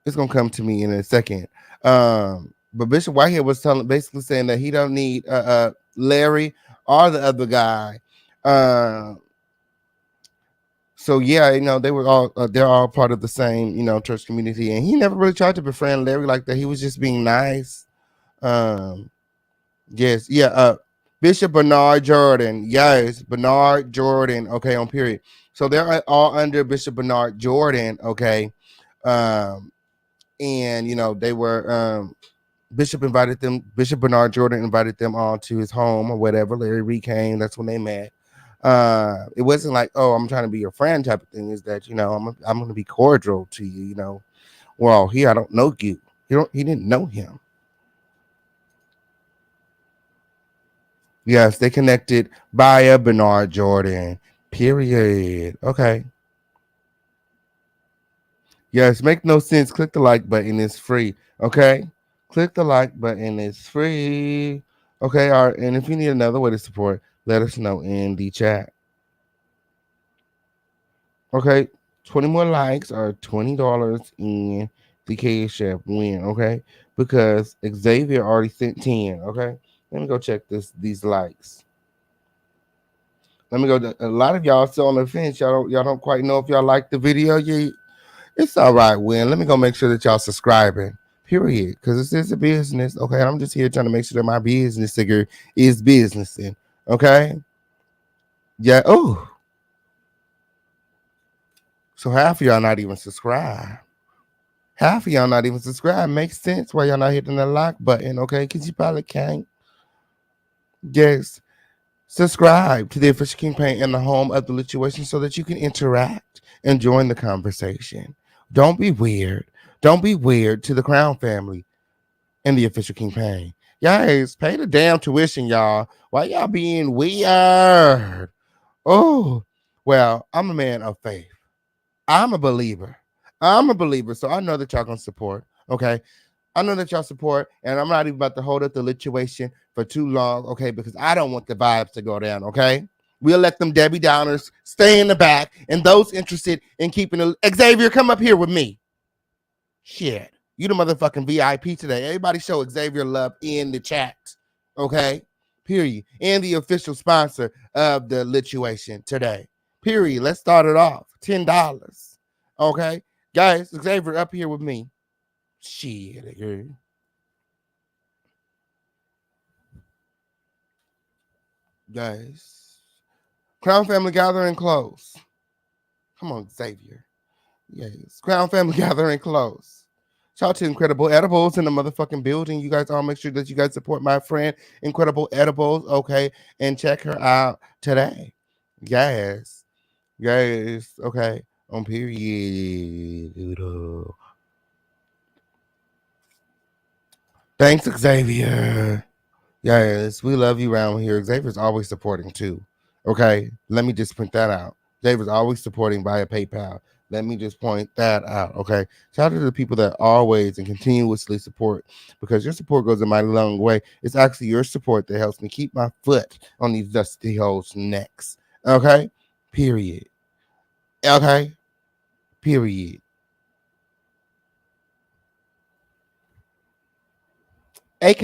It's gonna come to me in a second. But Bishop Whitehead was basically saying that he don't need Larry or the other guy. So yeah, they were all they're all part of the same church community, and he never really tried to befriend Larry like that. He was just being nice. Um, yes, yeah. Bishop Bernard Jordan, yes, Bernard Jordan. Okay, on period. So they're all under Bishop Bernard Jordan. Okay, um, and they were Bishop Bernard Jordan invited them all to his home or whatever. Larry Reid came. That's when they met. It wasn't like, oh, I'm trying to be your friend type of thing. Is that I'm going to be cordial to you. Well, here I don't know you. He didn't know him. Yes, they connected via Bernard Jordan. Period. Okay. Yes, make no sense. Click the like button. It's free. Okay. Click the like button. It's free. Okay. All right. And if you need another way to support, let us know in the chat. Okay. 20 more likes are $20 in the Cash App win. Okay. Because Xavier already sent 10. Okay. Let me go check these likes. Let me go. A lot of y'all still on the fence. Y'all don't quite know if y'all like the video. It's all right, Win. Let me go make sure that y'all subscribing. Period. Because this is a business. Okay. I'm just here trying to make sure that my business figure is businessing. Okay. Yeah. Oh. So half of y'all not even subscribed. Half of y'all not even subscribed. Makes sense why y'all not hitting the like button. Okay. Because you probably can't. Yes. Subscribe to the Official Kingpin and the Home of the Lituation so that you can interact and join the conversation. Don't be weird. Don't be weird to the Crown family and the Official Kingpin. Guys, pay the damn tuition, y'all. Why y'all being weird? Oh, well, I'm a man of faith. I'm a believer. So I know that y'all gonna support. Okay. I know that y'all support, and I'm not even about to hold up the lituation for too long, okay? Because I don't want the vibes to go down, okay? We'll let them Debbie Downers stay in the back, and those interested in keeping Xavier, come up here with me. Shit, you the motherfucking VIP today. Everybody show Xavier love in the chat, okay? Period. And the official sponsor of the lituation today. Period. Let's start it off. $10, okay? Guys, Xavier up here with me. Shit, girl. Guys. Crown Family Gathering close. Come on, Xavier. Yes. Crown Family Gathering close. Shout out to Incredible Edibles in the motherfucking building. You guys all make sure that you guys support my friend Incredible Edibles, okay? And check her out today. Yes. Yes. Okay. On period. Thanks, Xavier. Yes, we love you around here. Xavier's always supporting too. Okay, let me just point that out. Xavier's always supporting via PayPal. Let me just point that out. Okay, shout out to the people that always and continuously support, because your support goes a mighty long way. It's actually your support that helps me keep my foot on these dusty hoes' necks. Okay, period. Okay, period. AK.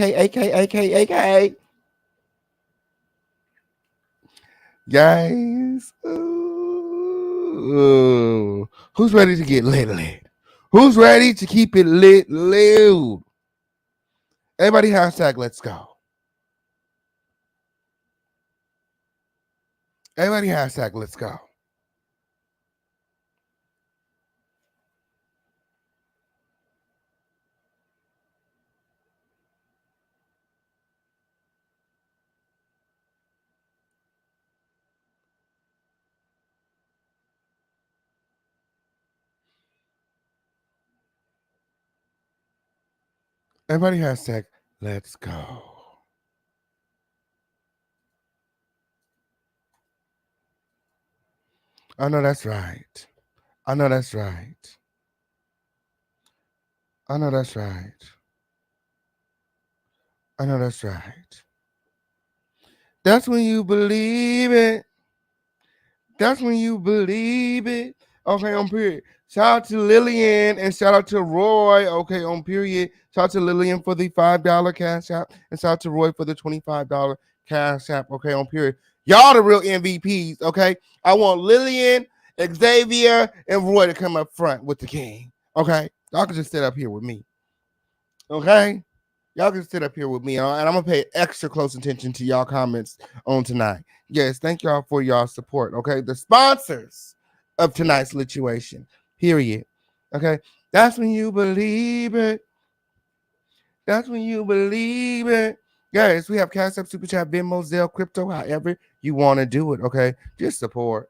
Guys, ooh. Who's ready to get lit? Who's ready to keep it lit? Everybody hashtag let's go. Everybody hashtag let's go. Everybody hashtag let's go. I know that's right. I know that's right. I know that's right. I know that's right. That's when you believe it. That's when you believe it. Okay, on period. Shout out to Lillian and shout out to Roy. Okay, on period. Shout out to Lillian for the $5 cash app and shout out to Roy for the $25 cash app. Okay, on period. Y'all the real MVPs. Okay, I want Lillian Xavier and Roy to come up front with the king. Okay, y'all can just sit up here with me. Okay, y'all can sit up here with me, and I'm gonna pay extra close attention to y'all comments on tonight. Yes, thank y'all for y'all support. Okay, the sponsors of tonight's situation. Period. Okay, that's when you believe it. That's when you believe it. Guys, we have Cash App, Super Chat, Venmo, Zelle, Crypto, however you want to do it. Okay, just support.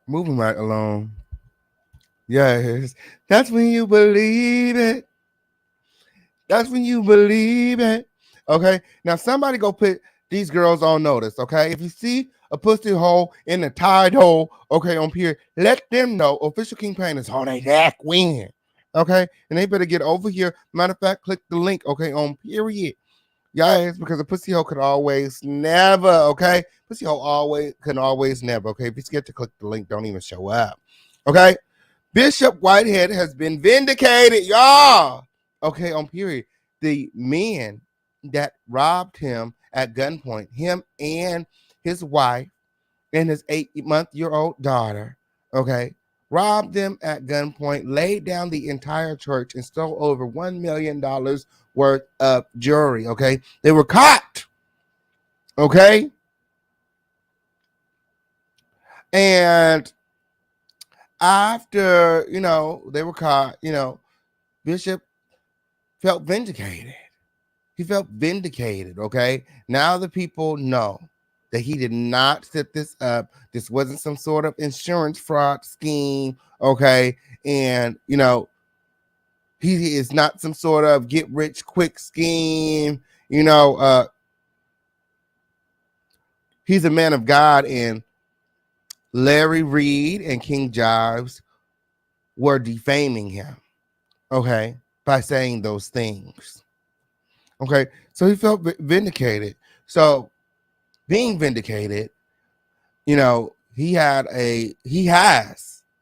Moving right along. Yes, that's when you believe it. That's when you believe it. Okay, now somebody go put these girls on notice. Okay, if you see a pussy hole in the tide hole, okay, on period, let them know Official King Pain is on their neck win. Okay, and they better get over here. Matter of fact, click the link. Okay, on period. Yes, because a pussy hole could always never. Okay, pussy hole always can always never. Okay, if you're scared to click the link, don't even show up. Okay, Bishop Whitehead has been vindicated, y'all. Okay, on period. The men that robbed him at gunpoint, him and his wife and his 8-month-old daughter, okay, robbed them at gunpoint, laid down the entire church, and stole over $1 million worth of jewelry, okay? They were caught, okay? And after, they were caught, Bishop felt vindicated. He felt vindicated, okay? Now the people know that he did not set this up. This wasn't some sort of insurance fraud scheme, okay? And, he is not some sort of get rich quick scheme, he's a man of God, and Larry Reed and King Jives were defaming him, okay, by saying those things. Okay, so he felt vindicated. So being vindicated, he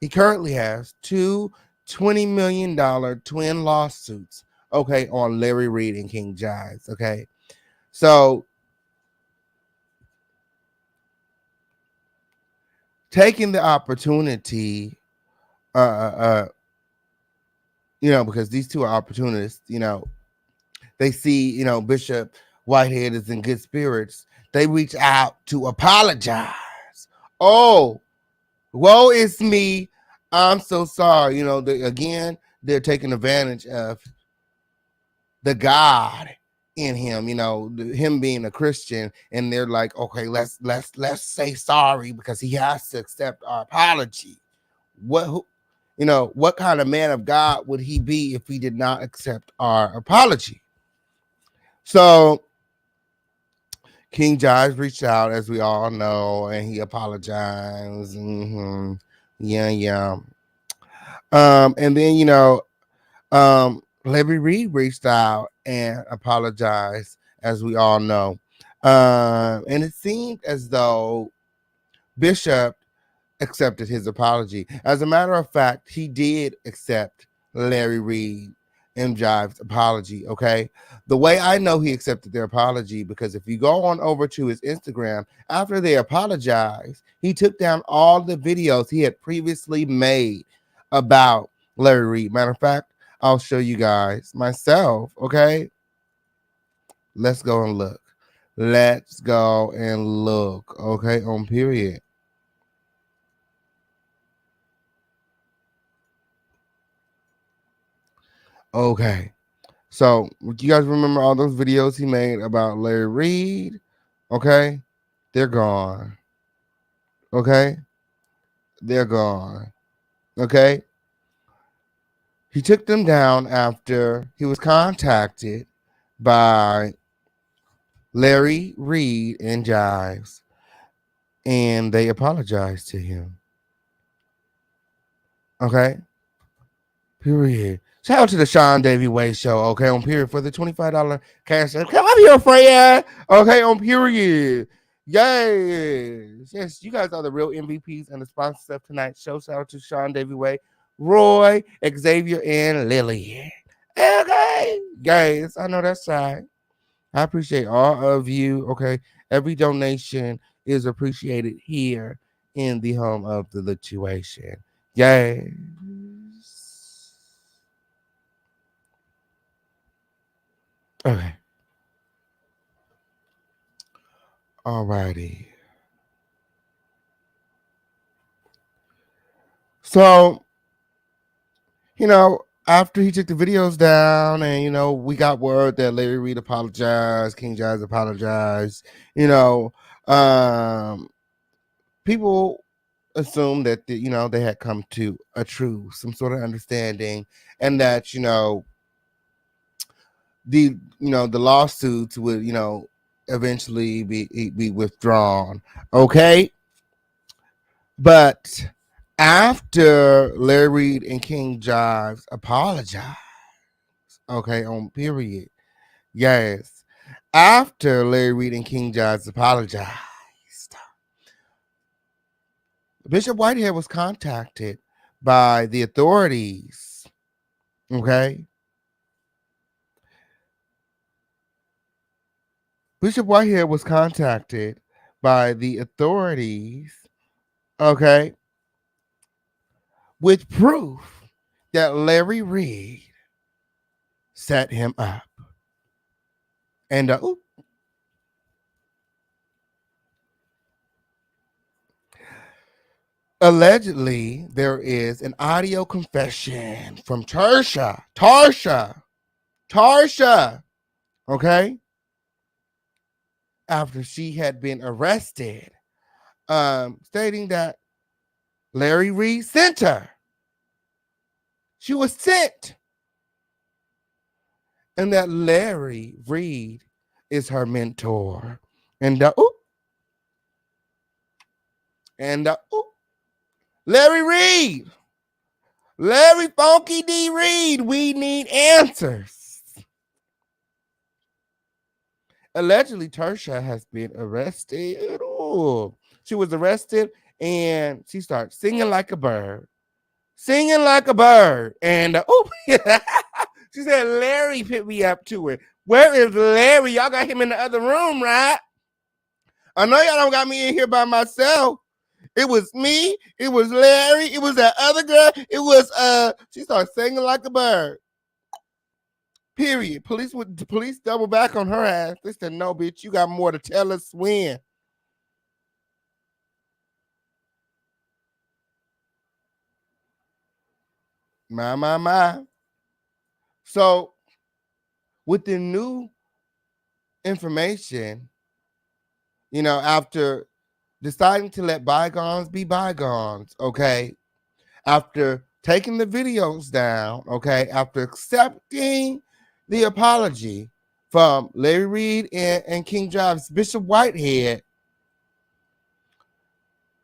currently has two $20 million twin lawsuits, okay, on Larry Reed and King Jives, okay? So taking the opportunity, because these two are opportunists, they see, Bishop Whitehead is in good spirits. They reach out to apologize. Oh, woe is me. I'm so sorry. They're taking advantage of the God in him, him being a Christian, and they're like, okay, let's say sorry because he has to accept our apology. What kind of man of God would he be if he did not accept our apology? So King Jives reached out, as we all know, and he apologized. Yeah. And then, Larry Reed reached out and apologized, as we all know. And it seemed as though Bishop accepted his apology. As a matter of fact, he did accept Larry Reed and Jive's apology, okay? The way I know he accepted their apology, because if you go on over to his Instagram, after they apologized, he took down all the videos he had previously made about Larry Reed. Matter of fact, I'll show you guys myself, okay? Let's go and look. Okay, on period. Okay. So, do you guys remember all those videos he made about Larry Reed? Okay. They're gone. Okay. They're gone. Okay. He took them down after he was contacted by Larry Reed and Jives, and they apologized to him. Okay. Period. Shout out to the Sean Davy Way Show, okay, on period, for the $25 cash. Come up here, Freya. Okay, on period. Yes, you guys are the real MVPs and the sponsors of tonight's show. Shout out to Sean Davy Way, Roy, Xavier, and Lily. Okay, guys, I know that's right. I appreciate all of you. Okay, every donation is appreciated here in the home of the lituation. Yes. Okay. Alrighty. So, after he took the videos down and, we got word that Larry Reid apologized, King James apologized, um, people assumed that, they had come to a truth, some sort of understanding, and that, the lawsuits would, eventually be withdrawn. Okay. But after Larry Reid and King Jives apologized, okay, on period. Yes. After Larry Reid and King Jives apologized, Bishop Whitehead was contacted by the authorities. Okay. Bishop Whitehead was contacted by the authorities, okay, with proof that Larry Reid set him up. And allegedly, there is an audio confession from Tarsha, okay, after she had been arrested, stating that Larry Reid sent her. She was sent. And that Larry Reid is her mentor. And Larry Reid, Larry Funky D. Reid, we need answers. Allegedly, Tarsha has been arrested. Ooh. She was arrested and she started singing like a bird. Singing like a bird. And she said, Larry picked me up to it. Where is Larry? Y'all got him in the other room, right? I know y'all don't got me in here by myself. It was me. It was Larry. It was that other girl. It was she started singing like a bird. Period. Police double back on her ass. They said, no, bitch, you got more to tell us when. My. So with the new information, after deciding to let bygones be bygones, okay, after taking the videos down, okay, after accepting the apology from Larry Reid and King Jives, Bishop Whitehead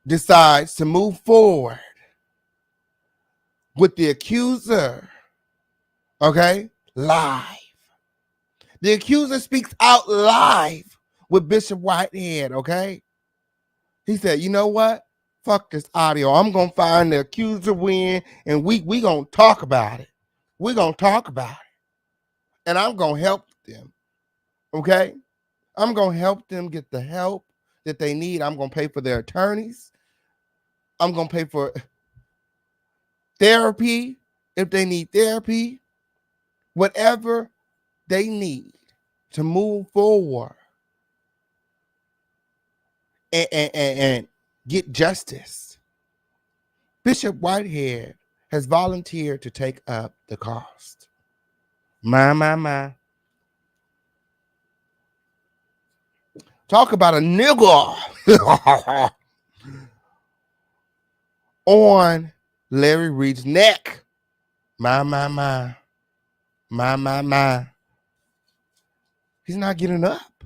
decides to move forward with the accuser, okay, live. The accuser speaks out live with Bishop Whitehead, okay? He said, you know what? Fuck this audio. I'm going to find the accuser win, and we going to talk about it. We're going to talk about it. And I'm going to help them, okay? I'm going to help them get the help that they need. I'm going to pay for their attorneys. I'm going to pay for therapy if they need therapy. Whatever they need to move forward and get justice. Bishop Whitehead has volunteered to take up the cost. My. Talk about a nigga on Larry Reid's neck. My. He's not getting up.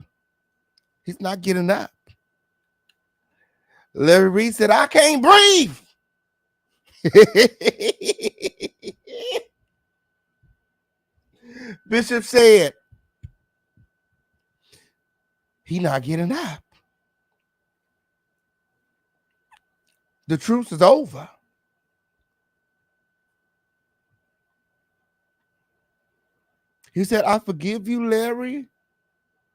He's not getting up. Larry Reid said, I can't breathe. Bishop said, he not getting up. The truth is over. He said, I forgive you, Larry,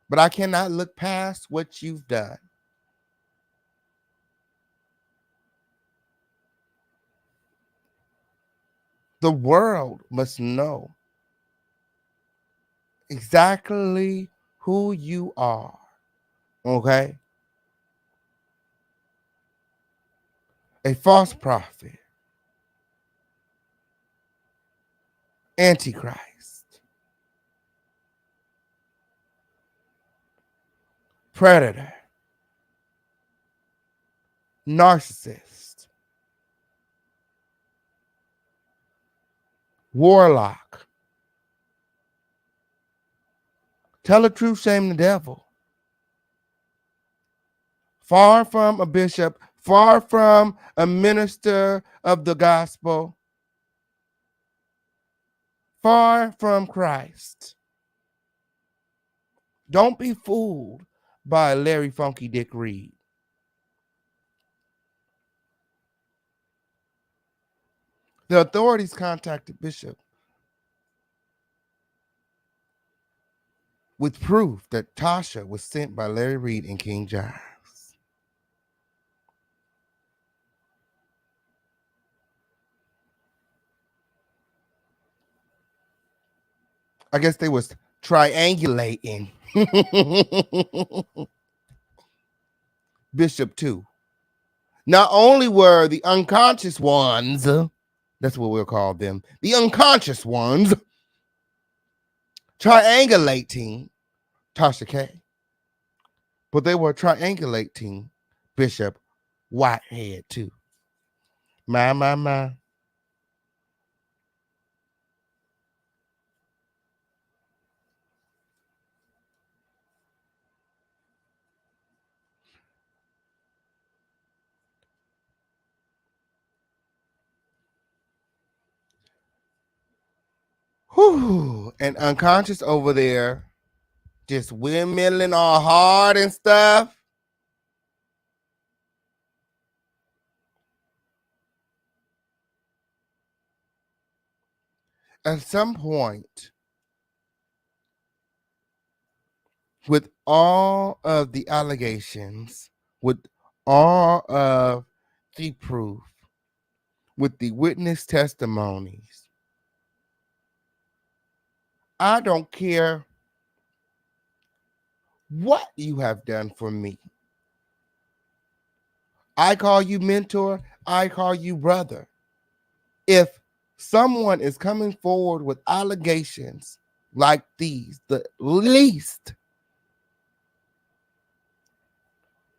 but I cannot look past what you've done. The world must know exactly who you are. Okay? A false prophet, antichrist, predator, narcissist, warlock. Tell the truth, shame the devil. Far from a bishop, far from a minister of the gospel, far from Christ. Don't be fooled by Larry Funky Dick Reed. The authorities contacted Bishop with proof that Tasha was sent by Larry Reed and King Jives. I guess they was triangulating Bishop too. Not only were the unconscious ones, that's what we'll call them, the unconscious ones, triangulating Tasha K, but they were triangulating Bishop Whitehead too. My. Whew. And unconscious over there, just windmilling all hard and stuff. At some point, with all of the allegations, with all of the proof, with the witness testimonies, I don't care what you have done for me. I call you mentor, I call you brother. If someone is coming forward with allegations like these, the least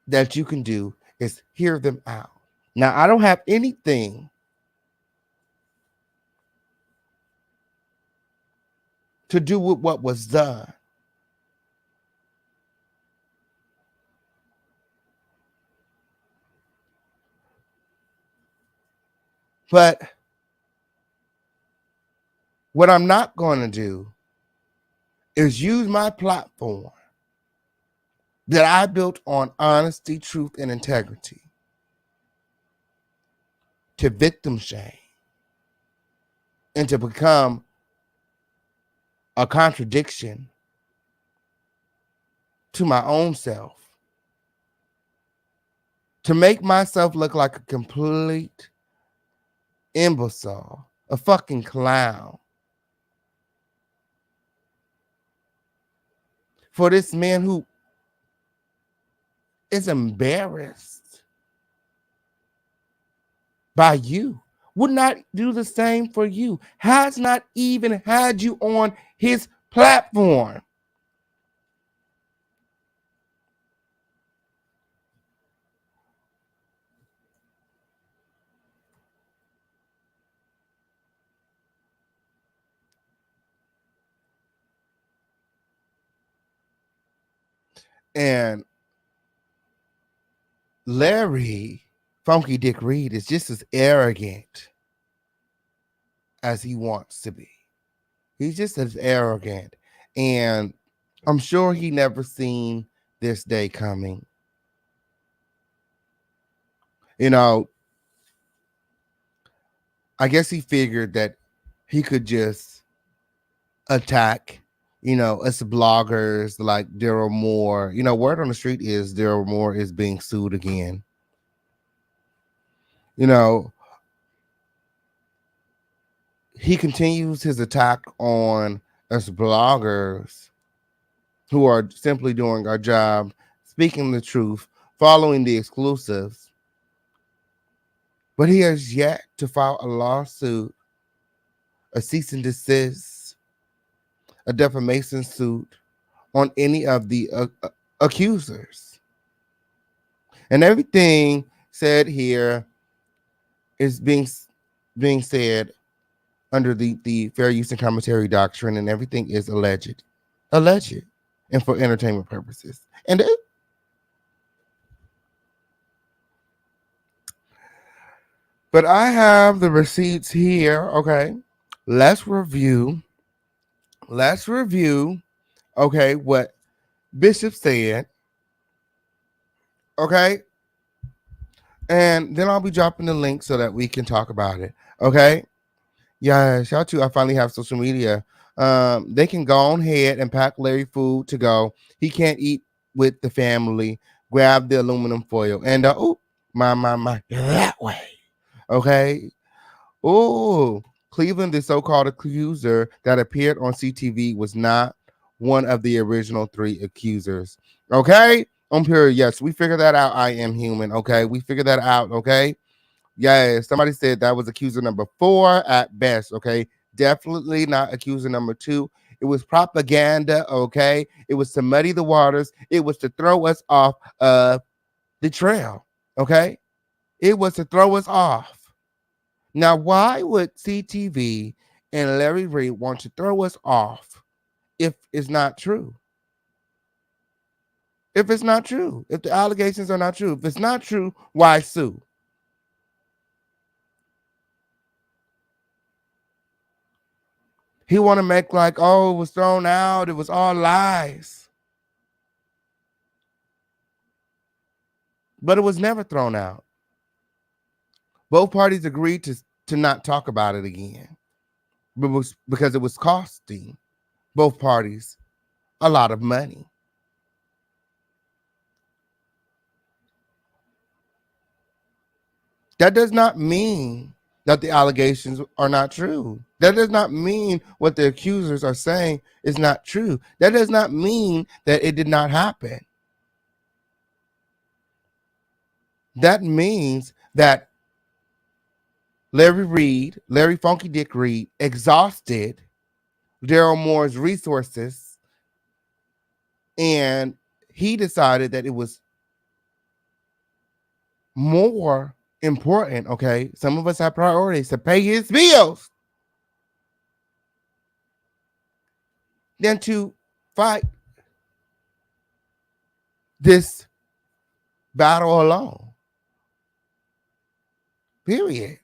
that you can do is hear them out. Now, I don't have anything to do with what was done. But what I'm not going to do is use my platform that I built on honesty, truth, and integrity to victim shame and to become a contradiction to my own self, to make myself look like a complete imbecile, a fucking clown. For this man who is embarrassed by you, would not do the same for you, has not even had you on his platform. And Larry Funky Dick Reed is just as arrogant as he wants to be. He's just as arrogant. And I'm sure he never seen this day coming. You know, I guess he figured that he could just attack, us bloggers like Daryl Moore. Word on the street is Daryl Moore is being sued again. he continues his attack on us bloggers who are simply doing our job, speaking the truth, following the exclusives. But he has yet to file a lawsuit, a cease and desist, a defamation suit on any of the accusers. And everything said here is being said under the fair use and commentary doctrine, and everything is alleged, and for entertainment purposes. And but I have the receipts here. Okay, let's review. Okay, what Bishop said. Okay, and then I'll be dropping the link so that we can talk about it. Okay. Yeah, shout out to I finally have social media. They can go on ahead and pack Larry food to go. He can't eat with the family. Grab the aluminum foil and my that way. Okay. Oh, Cleveland, the so-called accuser that appeared on CTV was not one of the original 3 accusers. Okay. On period. Yes, we figured that out. I am human. Okay, we figured that out. Okay. Yeah, somebody said that was accuser number 4 at best. Okay, definitely not accuser number 2. It was propaganda. Okay, it was to muddy the waters. It was to throw us off the trail. Okay, it was to throw us off. Now, why would CTV and Larry Reid want to throw us off if it's not true? If it's not true, if the allegations are not true, if it's not true, why sue? He want to make like, oh, it was thrown out. It was all lies. But it was never thrown out. Both parties agreed to not talk about it again. Because it was costing both parties a lot of money. That does not mean that the allegations are not true. That does not mean what the accusers are saying is not true. That does not mean that it did not happen. That means that Larry Funky Dick Reid, exhausted Daryl Moore's resources, and he decided that it was more important, okay? Some of us have priorities to pay his bills than to fight this battle alone. Period.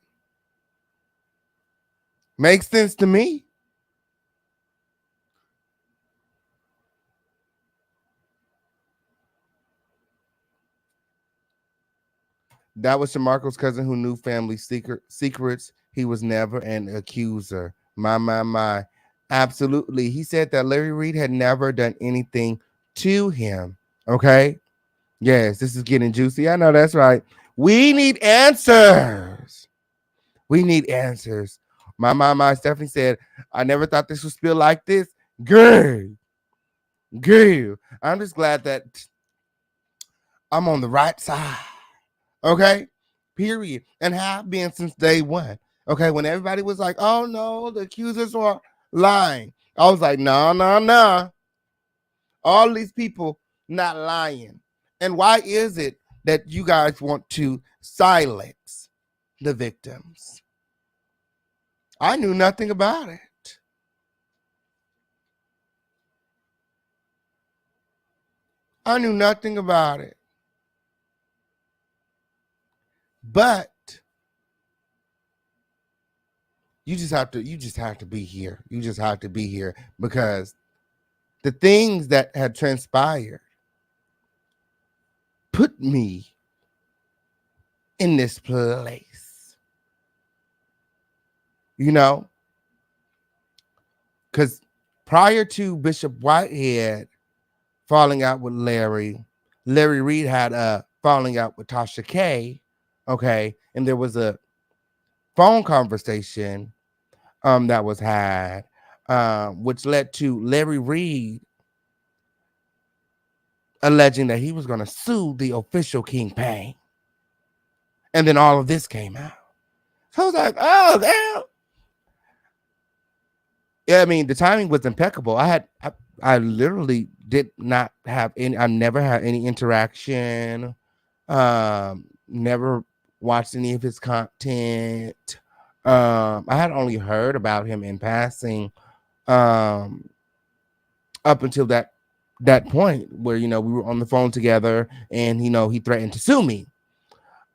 Makes sense to me. That was Shamarco's cousin who knew family secrets. He was never an accuser. My. Absolutely. He said that Larry Reid had never done anything to him. Okay. Yes, this is getting juicy. I know that's right. We need answers. We need answers. My Stephanie said, I never thought this would spill like this. Girl. I'm just glad that I'm on the right side. Okay, period. And have been since day one. Okay, when everybody was like, oh no, the accusers are lying. I was like, no. All these people not lying. And why is it that you guys want to silence the victims? I knew nothing about it. I knew nothing about it. But you just have to be here. You just have to be here because the things that had transpired put me in this place. You know? Because prior to Bishop Whitehead falling out with Larry Reid had a falling out with Tasha K. Okay. And there was a phone conversation that was had, which led to Larry Reid alleging that he was going to sue the official Kingpin. And then all of this came out. So I was like, oh, damn. Yeah, I mean, the timing was impeccable. I literally did not have any, I never had any interaction, never watched any of his content. I had only heard about him in passing, up until that point where, we were on the phone together and, he threatened to sue me.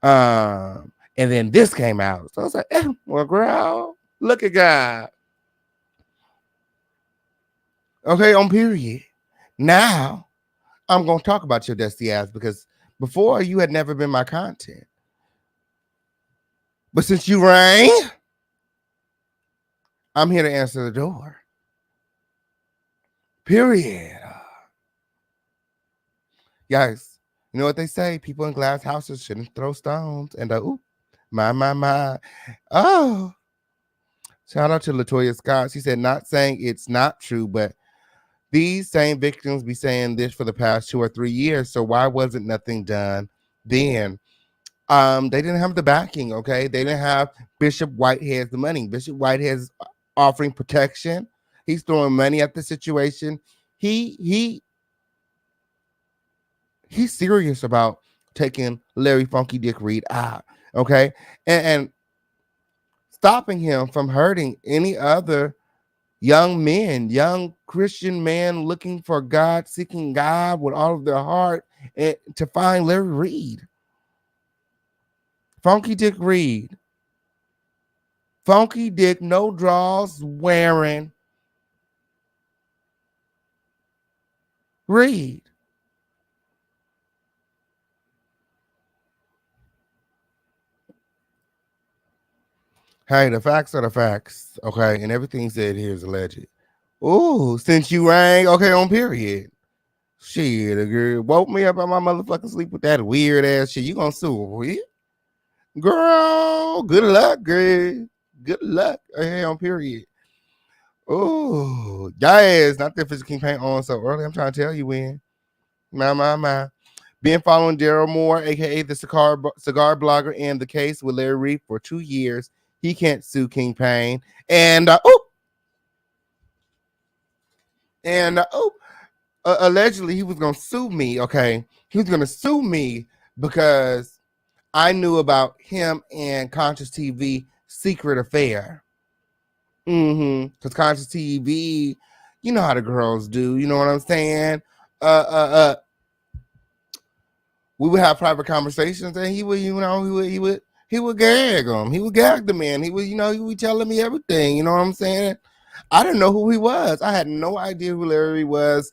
And then this came out. So I was like, well, girl, look at God. Okay, on period. Now I'm gonna talk about your dusty ass because before you had never been my content. But since you rang, I'm here to answer the door. Period. Guys, you know what they say? People in glass houses shouldn't throw stones. And my. Oh. Shout out to Latoya Scott. She said, not saying it's not true, but these same victims be saying this for the past 2 or 3 years. So why wasn't nothing done then? They didn't have the backing, okay? They didn't have Bishop Whitehead's the money. Bishop Whitehead's offering protection. He's throwing money at the situation. He's serious about taking Larry Funky Dick Reid out, okay? And stopping him from hurting any other young men, young Christian men looking for God, seeking God with all of their heart, and to find Larry Reid. Funky Dick Reid. Funky Dick, no draws wearing Reid. Hey, the facts are the facts, okay? And everything said here is alleged. Ooh, since you rang, okay, on period. Shit, a girl woke me up on my motherfucking sleep with that weird ass shit. You gonna sue her, girl? Good luck, girl. Good luck. Okay, on period. Ooh, guys, not the physical campaign on so early. I'm trying to tell you when. My. Been following Daryl Moore, aka the cigar blogger, and the case with Larry Reid for 2 years. He can't sue Kingpin. And allegedly he was gonna sue me. Okay, he was gonna sue me because I knew about him and Conscious TV secret affair. Because Conscious TV, you know how the girls do. You know what I'm saying? We would have private conversations, and he would gag him. He would gag the man. He would telling me everything. You know what I'm saying? I didn't know who he was. I had no idea who Larry was.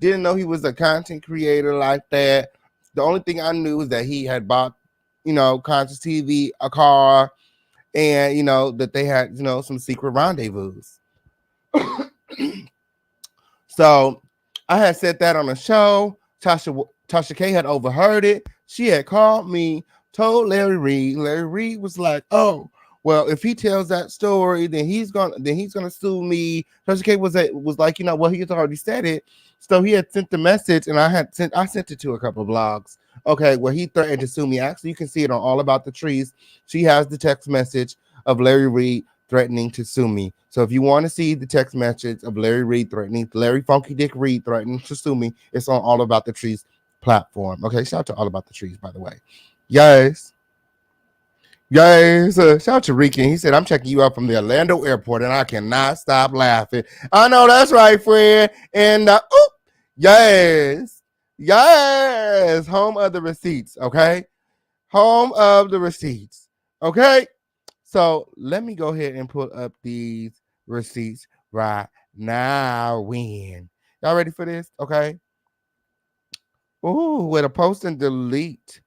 Didn't know he was a content creator like that. The only thing I knew was that he had bought, Conscious TV, a car, and, that they had, some secret rendezvous. So I had said that on a show. Tasha K had overheard it. She had called me, told Larry Reid. Larry Reid was like, "Oh, well, if he tells that story, then he's gonna sue me." Tasha K was like, well, he had already said it. So he had sent the message, and I sent it to a couple of blogs. Okay, where he threatened to sue me. Actually, you can see it on All About the Trees. She has the text message of Larry Reid threatening to sue me. So if you want to see the text message of Larry Funky Dick Reid threatening to sue me, it's on All About the Trees platform. Okay, shout out to All About the Trees, by the way. Guys, shout out to Rican. He said, I'm checking you out from the Orlando airport, and I cannot stop laughing. I know that's right, friend. And yes, home of the receipts. Okay, home of the receipts. Okay, so let me go ahead and pull up these receipts right now. Y'all ready for this? Okay. Ooh, with a post and delete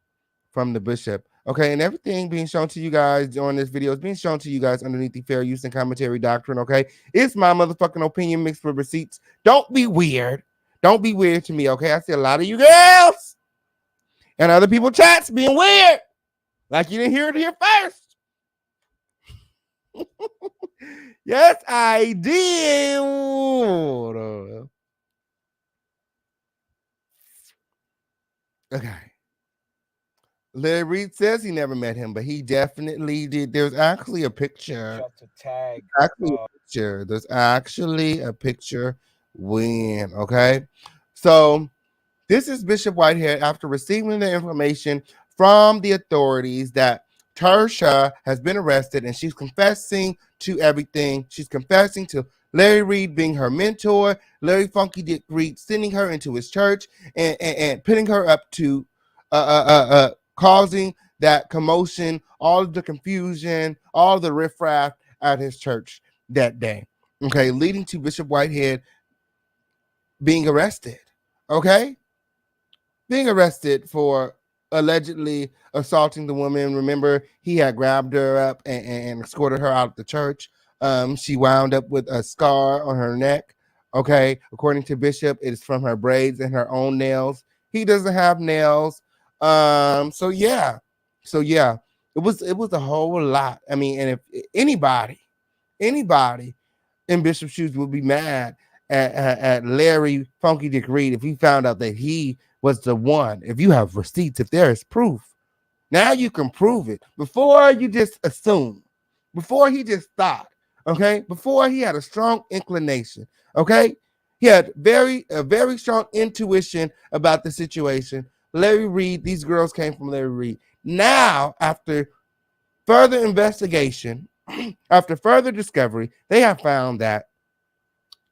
from the bishop. Okay, and everything being shown to you guys during this video is being shown to you guys underneath the fair use and commentary doctrine. Okay, it's my motherfucking opinion mixed with receipts. Don't be weird. Don't be weird to me. Okay, I see a lot of you girls and other people chats being weird, like you didn't hear it here first. Yes, I did. Hold on. Okay. Larry Reed says he never met him, but he definitely did. There's actually a picture. To tag. There's actually a picture when, okay? So this is Bishop Whitehead after receiving the information from the authorities that Tarsha has been arrested and she's confessing to everything. She's confessing to Larry Reed being her mentor, Larry Funky Dick Reed sending her into his church and putting her up to causing that commotion, all of the confusion, all of the riffraff at his church that day. Okay, leading to Bishop Whitehead being arrested. Okay? Being arrested for allegedly assaulting the woman. Remember, he had grabbed her up and escorted her out of the church. She wound up with a scar on her neck. Okay, according to Bishop, it is from her braids and her own nails. He doesn't have nails. So yeah, it was a whole lot. I mean, and if anybody in Bishop's shoes would be mad at Larry Funky Dick Reed if he found out that he was the one. If you have receipts, if there is proof, now you can prove it. Before you just assume, before he just thought, okay, before he had a strong inclination, okay, he had a very strong intuition about the situation. Larry Reed, these girls came from Larry Reed. Now, after further investigation, after further discovery, they have found that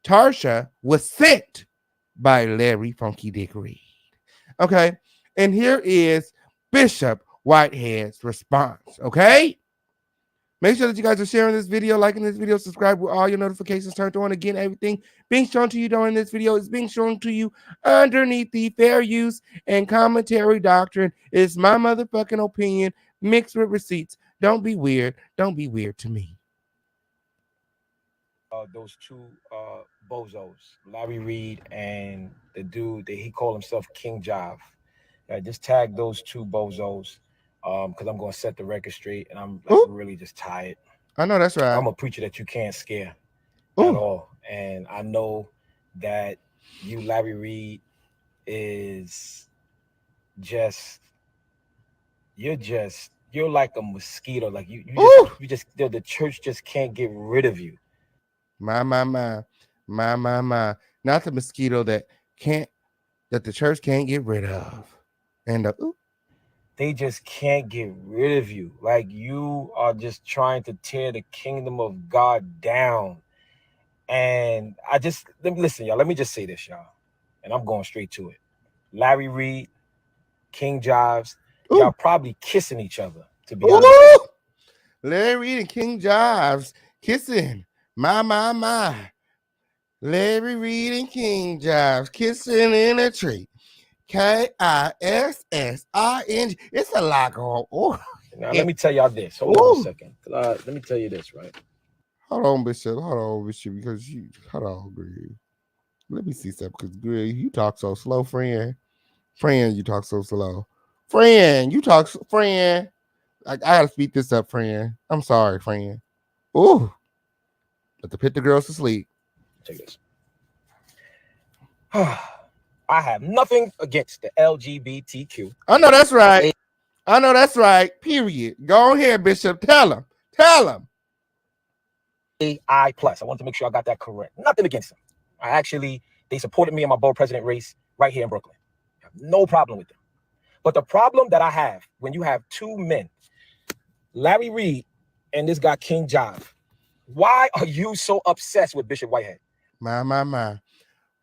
Tarsha was sent by Larry Funky Dick Reed. Okay, and here is Bishop Whitehead's response. Okay, make sure that you guys are sharing this video, liking this video, subscribe with all your notifications turned on. Again, everything being shown to you during this video is being shown to you underneath the fair use and commentary doctrine. It's my motherfucking opinion mixed with receipts. Don't be weird. Don't be weird to me. Those two bozos, Larry Reed and the dude that he called himself King Jive. Just tag those two bozos because I'm going to set the record straight and I'm like, really just tired. I know that's right. I'm a preacher that you can't scare at all. And I know that you, Larry Reed, is just, you're like a mosquito. Like the church just can't get rid of you. My. Not the mosquito that the church can't get rid of. And they just can't get rid of you. Like you are just trying to tear the kingdom of God down. And listen, y'all, let me just say this, y'all. And I'm going straight to it. Larry Reed, King Jives, y'all probably kissing each other, to be honest. Larry Reed and King Jives kissing. My. Larry Reed and King Jives kissing in a tree. KISSING. It's a lot going on. Now, let me tell y'all this. Hold on a second. Let me tell you this, right? Hold on, Bishop, because hold on, Greg. Let me see something, because Greg, you talk so slow, friend. Friend, you talk so slow. Friend. I gotta speed this up, friend. I'm sorry, friend. Ooh. But to put the girls to sleep. Take this. I have nothing against the LGBTQ. I know that's right. Period. Go ahead, Bishop. Tell them. AI plus. I want to make sure I got that correct. Nothing against them. They supported me in my board president race right here in Brooklyn. I have no problem with them. But the problem that I have when you have two men, Larry Reed and this guy King Jive, why are you so obsessed with Bishop Whitehead? My.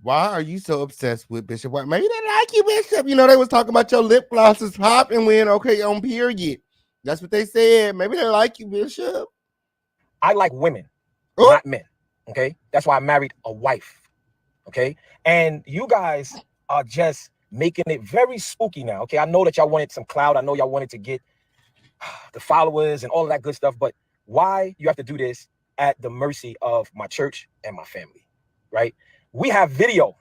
Why are you so obsessed with Bishop Whitehead? Maybe they like you, Bishop. You know, they was talking about your lip glosses popping when, on period. That's what they said. Maybe they like you, Bishop. I like women, not men. Okay? That's why I married a wife. Okay? And you guys are just making it very spooky now. Okay? I know that y'all wanted some clout. I know y'all wanted to get the followers and all of that good stuff. But why you have to do this at the mercy of my church and my family? Right? We have video,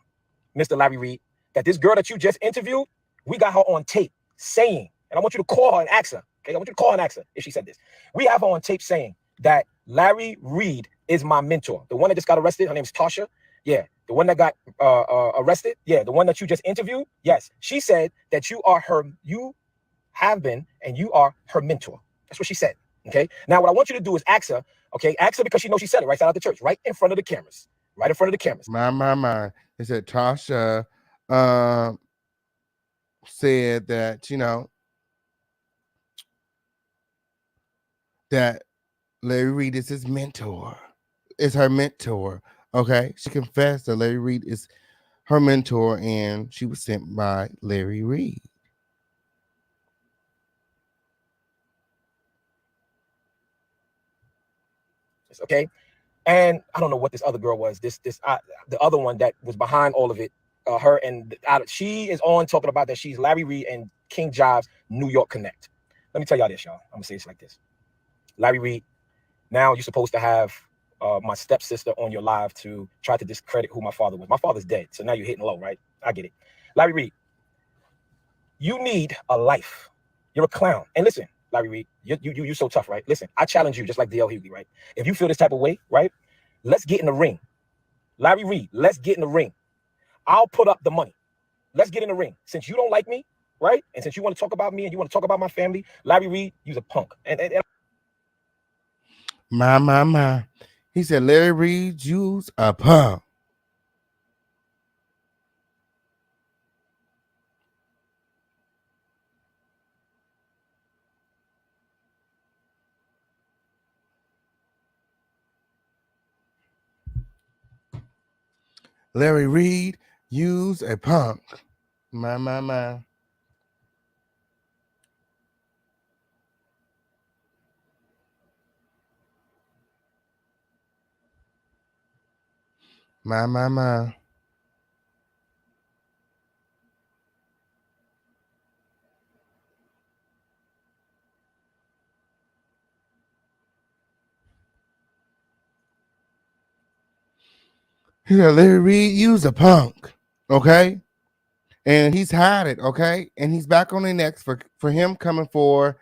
Mr. Larry Reed, that this girl that you just interviewed, we got her on tape saying, and I want you to call her and ask her. Okay, I want you to call her and ask her if she said this. We have her on tape saying that Larry Reed is my mentor. The one that just got arrested, her name is Tasha. Yeah, the one that got arrested. Yeah, the one that you just interviewed. Yes, she said that you have been, and you are her mentor. That's what she said. Okay. Now, what I want you to do is ask her. Okay, ask her because she knows she said it right out of the church, right in front of the cameras, right in front of the cameras. My. It said Tasha said that, you know, that Larry Reid is his mentor. Is her mentor. Okay. She confessed that Larry Reid is her mentor and she was sent by Larry Reid. Okay. And I don't know what this other girl was. The other one that was behind all of it. Her and she is on talking about that she's Larry Reid and King Jives New York Connect. Let me tell y'all this, y'all. I'm gonna say this like this. Larry Reid, now you're supposed to have my stepsister on your live to try to discredit who my father was. My father's dead, so now you're hitting low, right? I get it. Larry Reid, you need a life. You're a clown. And listen, Larry Reid, you're so tough, right? Listen, I challenge you just like DL Hughley, right? If you feel this type of way, right? Let's get in the ring. Larry Reid, let's get in the ring. I'll put up the money. Let's get in the ring. Since you don't like me, right? And since you want to talk about me and you want to talk about my family, Larry Reid, you're a punk. And My. He said Larry Reid, you's a punk. Larry Reid, you's a punk. My. My. He said Larry Reid, you's a punk. Okay. And he's had it, okay? And he's back on the next for him coming for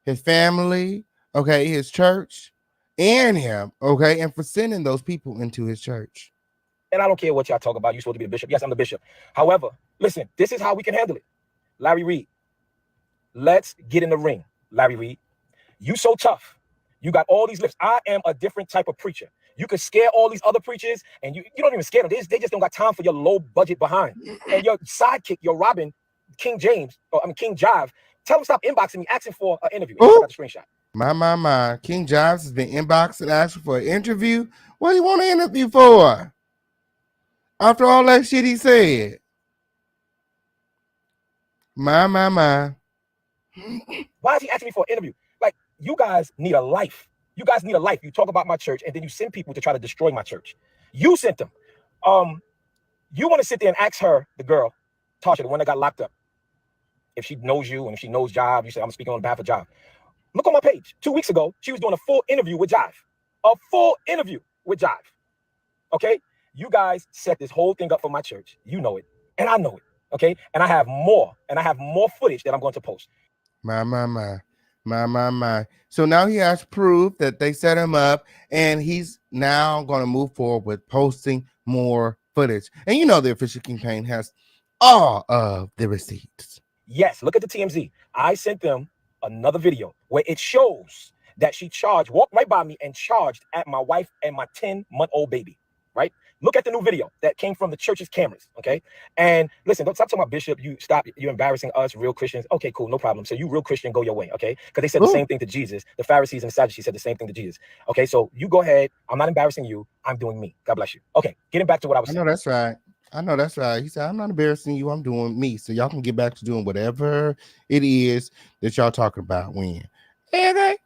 his family, okay, his church, and him, okay, and for sending those people into his church. And I don't care what y'all talk about. You're supposed to be the bishop. Yes, I'm the bishop. However, listen, this is how we can handle it. Larry Reid, let's get in the ring. Larry Reid, you so tough. You got all these lips. I am a different type of preacher. You can scare all these other preachers, and you don't even scare them. They just don't got time for your low budget behind. And your sidekick, your Robin, King James, King Jive, tell him stop inboxing me, asking for an interview. I got the screenshot. My. King Jives has been inboxed and asking for an interview. What do you want to interview for? After all that shit he said. My. Why is he asking me for an interview? Like, you guys need a life. You guys need a life. You talk about my church, and then you send people to try to destroy my church. You sent them. You want to sit there and ask her, the girl, Tasha, the one that got locked up, if she knows you and if she knows Jive. You say, I'm speaking on behalf of Jive. Look on my page. 2 weeks ago, she was doing a full interview with Jive. A full interview with Jive. Okay? You guys set this whole thing up for my church. You know it. And I know it. Okay? And I have more. And I have more footage that I'm going to post. My. So now he has proof that they set him up, and he's now going to move forward with posting more footage. And you know the official campaign has all of the receipts. Yes, look at the TMZ. I sent them another video where it shows that she walked right by me and charged at my wife and my 10-month-old baby, right? Look at the new video that came from the church's cameras, okay? And listen, don't stop talking about Bishop. You're embarrassing us, real Christians. Okay, cool, no problem. So you real Christian, go your way, okay? Because they said the same thing to Jesus. The Pharisees and the Sadducees said the same thing to Jesus. Okay, so you go ahead. I'm not embarrassing you. I'm doing me. God bless you. Okay, getting back to what I was saying. I know that's right. He said, I'm not embarrassing you. I'm doing me. So y'all can get back to doing whatever it is that y'all talking about when. Okay.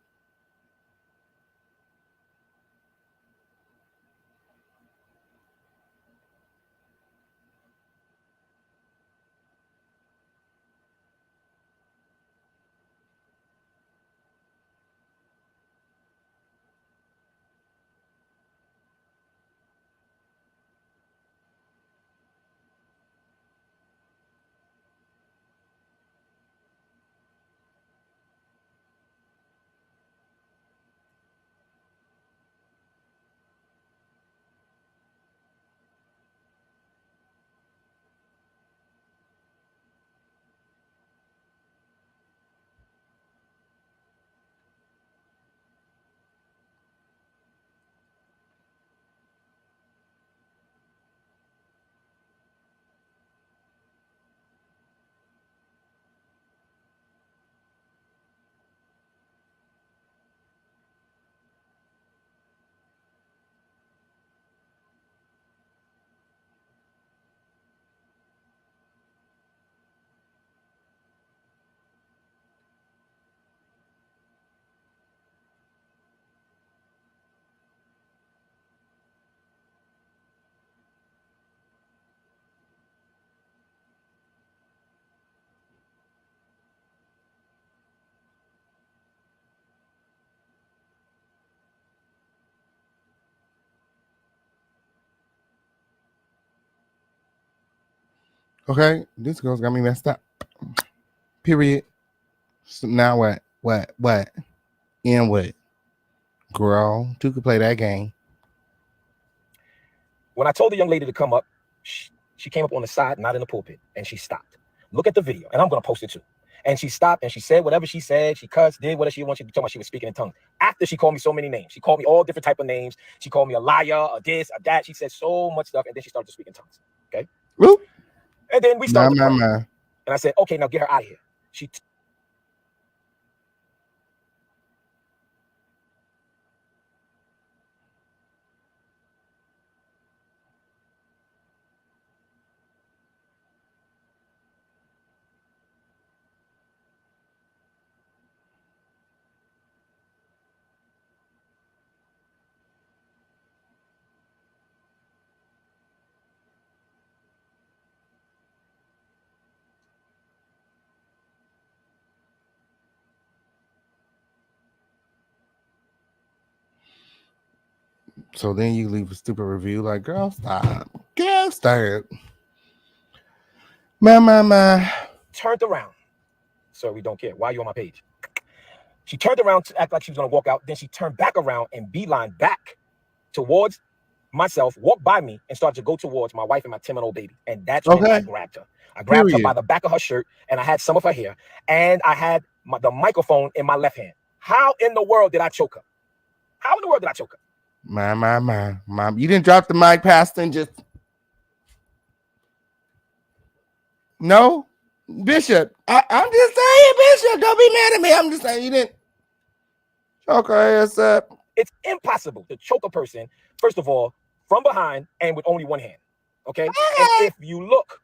Okay, this girl's got me messed up. Period. So now what? What? And what? Girl, you could play that game. When I told the young lady to come up, she came up on the side, not in the pulpit, and she stopped. Look at the video, and I'm going to post it too. And she stopped and she said whatever she said. She cussed, did whatever she wanted to talk about. She was speaking in tongues. After she called me so many names, she called me all different type of names. She called me a liar, a this, a that. She said so much stuff, and then she started to speak in tongues. Okay. Woo. And then we started to pray. Nah. And I said, okay, now get her out of here. She So then you leave a stupid review like, girl, stop. Girl, stop. My. turned around. Sir, we don't care. Why are you on my page? She turned around to act like she was going to walk out. Then she turned back around and beeline back towards myself, walked by me, and started to go towards my wife and my 10-month-old baby. And that's when I grabbed her. I grabbed her by the back of her shirt, and I had some of her hair, and I had the microphone in my left hand. How in the world did I choke her? How in the world did I choke her? My. You didn't drop the mic, Pastor, and just... No? Bishop, I'm just saying, Bishop, don't be mad at me. I'm just saying you didn't choke her ass up. It's impossible to choke a person, first of all, from behind and with only one hand. Okay? And if you look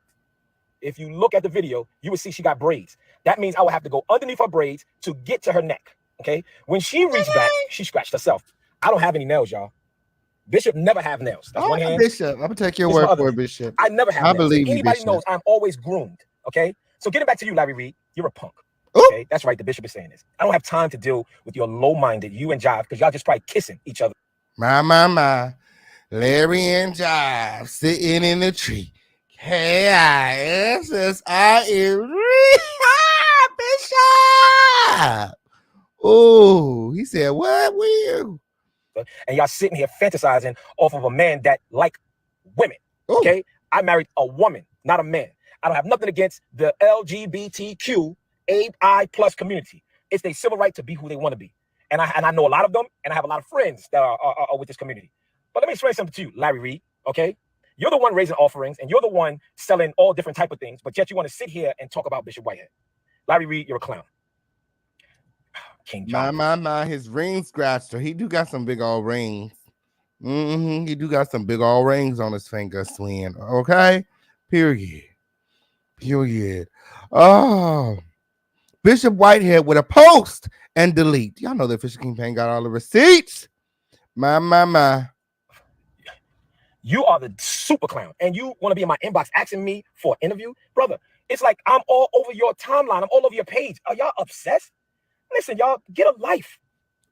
at the video, you will see she got braids. That means I will have to go underneath her braids to get to her neck. Okay? When she reached back, she scratched herself. I don't have any nails, y'all. Bishop never have nails. That's one hand. Bishop, I'm gonna take your word for it, Bishop. I never have I nails. believe you, anybody Bishop. knows I'm always groomed. Okay? So getting back to you, Larry Reid, you're a punk. Okay? That's right. The bishop is saying this. I don't have time to deal with your low-minded, you and Jive, because y'all just probably kissing each other. My. Larry and Jive sitting in the tree. K-I-S-S-I-N Bishop. Oh, he said, what were you? And y'all sitting here fantasizing off of a man that like women. Okay? I married a woman, not a man. I don't have nothing against the LGBTQ AI plus community. It's their civil right to be who they want to be. And I know a lot of them, and I have a lot of friends that are with this community. But let me explain something to you, Larry Reid, okay? You're the one raising offerings, and you're the one selling all different type of things, but yet you want to sit here and talk about Bishop Whitehead. Larry Reid, you're a clown. King John. My, his ring scratched her. He do got some big old rings. He do got some big old rings on his finger, Swin. Okay? Period. Oh, Bishop Whitehead with a post and delete. Y'all know that Fisher King Payne got all the receipts. My. You are the super clown, and you want to be in my inbox asking me for an interview? Brother, it's like I'm all over your timeline. I'm all over your page. Are y'all obsessed? Listen, y'all, get a life.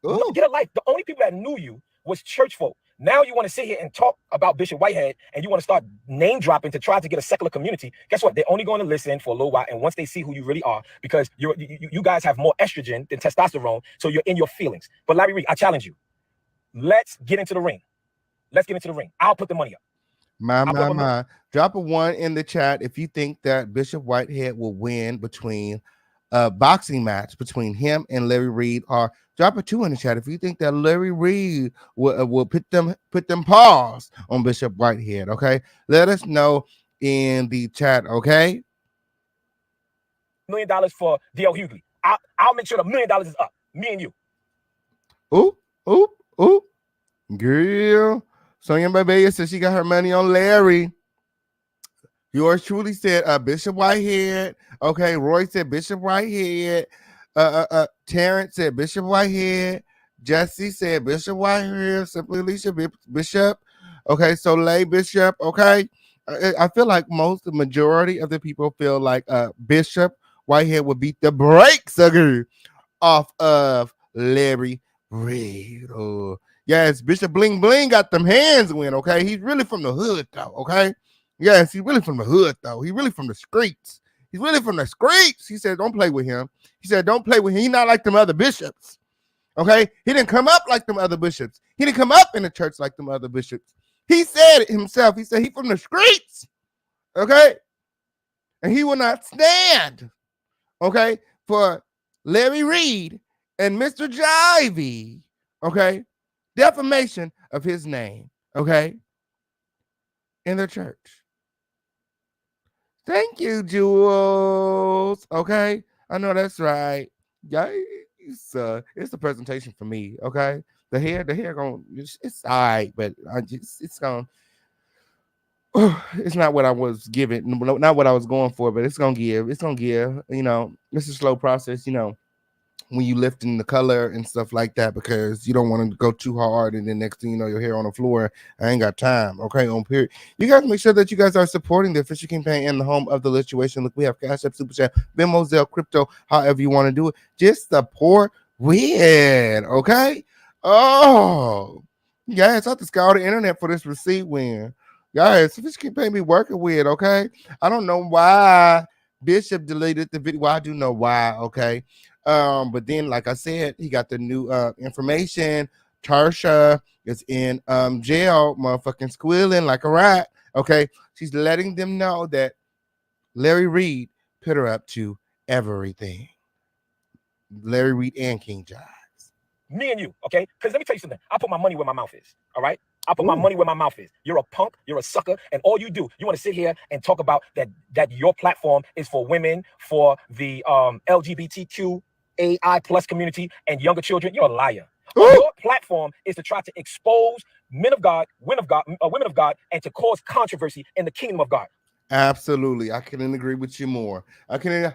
Ooh. Get a life. The only people that knew you was church folk. Now you want to sit here and talk about Bishop Whitehead, and you want to start name dropping to try to get a secular community. Guess what? They're only going to listen for a little while, and once they see who you really are, because you guys have more estrogen than testosterone, so you're in your feelings. But Larry Reid, I challenge you. Let's get into the ring. I'll put the money up. My. Drop a 1 in the chat if you think that Bishop Whitehead will win between a boxing match between him and Larry Reid, or drop a 2 in the chat if you think that Larry Reid will put them paws on Bishop Whitehead. Okay, let us know in the chat. Okay, $1 million for D.L. Hughley. I'll make sure the $1 million is up. Me and you. Ooh, girl. Sonia Babea says she got her money on Larry. Yours truly said Bishop Whitehead. Okay, Roy said Bishop Whitehead. Terrence said Bishop Whitehead. Jesse said Bishop Whitehead. Simply Alicia Bishop. Okay, so Lay Bishop. Okay, I feel like the majority of the people feel like Bishop Whitehead would beat the brakes off of Larry Reid. Oh, yes, Bishop Bling Bling got them hands win. Okay, he's really from the hood though. Okay. Yes, he's really from the hood, though. He's really from the streets. He's really from the streets. He said, don't play with him. He said, don't play with him. He's not like them other bishops. Okay? He didn't come up like them other bishops. He didn't come up in the church like them other bishops. He said it himself. He said, he's from the streets. Okay? And he will not stand, okay, for Larry Reid and Mr. Jivey, okay, defamation of his name, okay, in their church. Thank you, Jules. Okay, I know that's right. Yeah, it's a presentation for me. Okay, the hair going it's all right, but it's going. It's not what I was giving, not what I was going for, but it's gonna give. It's gonna give. You know, it's a slow process. You know, when you lifting the color and stuff like that, because you don't want to go too hard, and then next thing you know, your hair on the floor. I ain't got time. Okay, on period. You guys make sure that you guys are supporting the official campaign and the home of the lituation. Look, we have Cash App, Super Chat, Venmo, Zelle, crypto, however you want to do it. Just support win. Okay. Oh, yes, I have to scour the internet for this receipt win. Guys, this campaign be working with, okay? I don't know why Bishop deleted the video. Well, I do know why, okay? But then, like I said, he got the new information. Tarsha is in jail, motherfucking squealing like a rat, okay? She's letting them know that Larry Reid put her up to everything. Larry Reid and King Jives. Me and you, okay? Because let me tell you something. I put my money where my mouth is, all right? I put my money where my mouth is. You're a punk, you're a sucker, and all you do, you want to sit here and talk about that your platform is for women, for the LGBTQAI plus community and younger children. You're a liar. Your platform is to try to expose men of God, women of God, and to cause controversy in the kingdom of God. Absolutely. I couldn't agree with you more.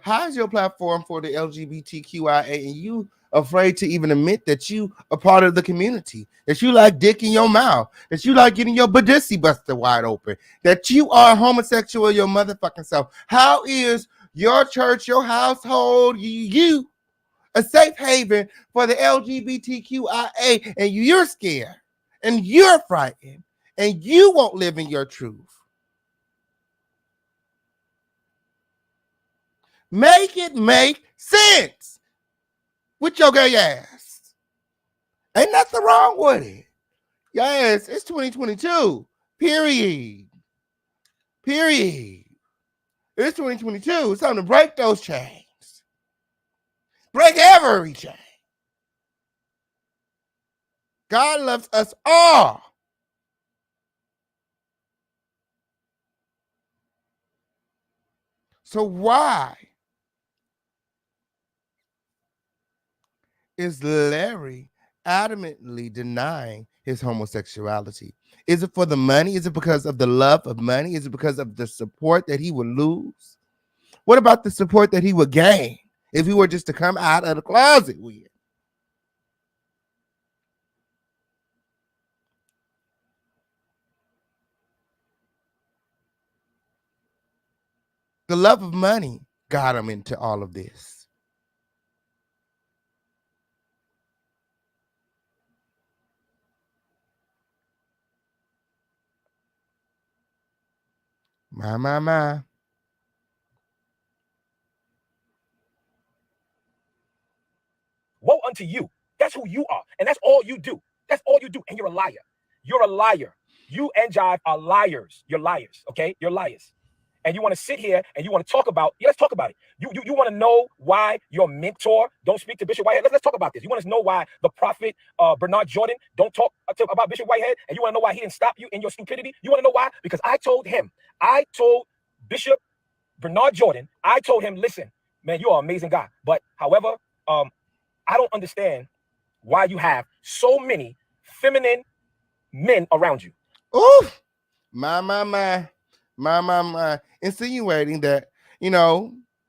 How's your platform for the LGBTQIA and you afraid to even admit that you are part of the community, that you like dick in your mouth, that you like getting your badissy busted wide open, that you are homosexual your motherfucking self? How is your church, your household, you a safe haven for the LGBTQIA, and you're scared and you're frightened and you won't live in your truth? Make it make sense with your gay ass. Ain't nothing wrong with it. Yes, it's 2022. Period. It's 2022. It's time to break those chains. Break every chain. God loves us all. So why is Larry adamantly denying his homosexuality? Is it for the money? Is it because of the love of money? Is it because of the support that he would lose? What about the support that he would gain if he were just to come out of the closet with? The love of money got him into all of this. My. Woe unto you. That's who you are. And that's all you do. That's all you do. And you're a liar. You're a liar. You and Jive are liars. You're liars. Okay? You're liars. And you want to sit here and you want to talk about, let's talk about it. You want to know why your mentor don't speak to Bishop Whitehead? Let's talk about this. You want to know why the prophet Bernard Jordan don't talk about Bishop Whitehead? And you want to know why he didn't stop you in your stupidity? You want to know why? Because I told Bishop Bernard Jordan, I told him, listen, man, you're an amazing guy. But however, I don't understand why you have so many feminine men around you. Ooh, my. Insinuating that,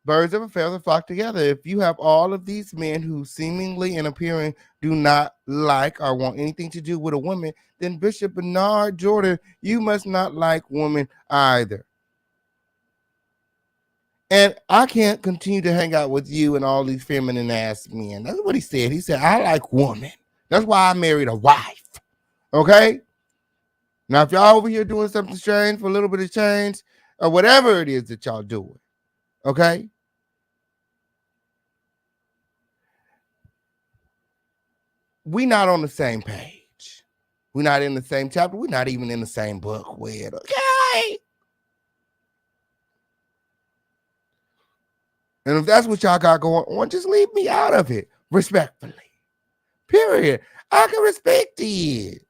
birds of a feather flock together. If you have all of these men who seemingly and appearing do not like or want anything to do with a woman, then Bishop Bernard Jordan, you must not like women either. And I can't continue to hang out with you and all these feminine ass men. That's what he said. He said, I like women. That's why I married a wife. Okay? Now, if y'all over here doing something strange for a little bit of change or whatever it is that y'all doing, okay? We not on the same page. We're not in the same chapter. We're not even in the same book with, okay? And if that's what y'all got going on, just leave me out of it, respectfully. Period. I can respect it.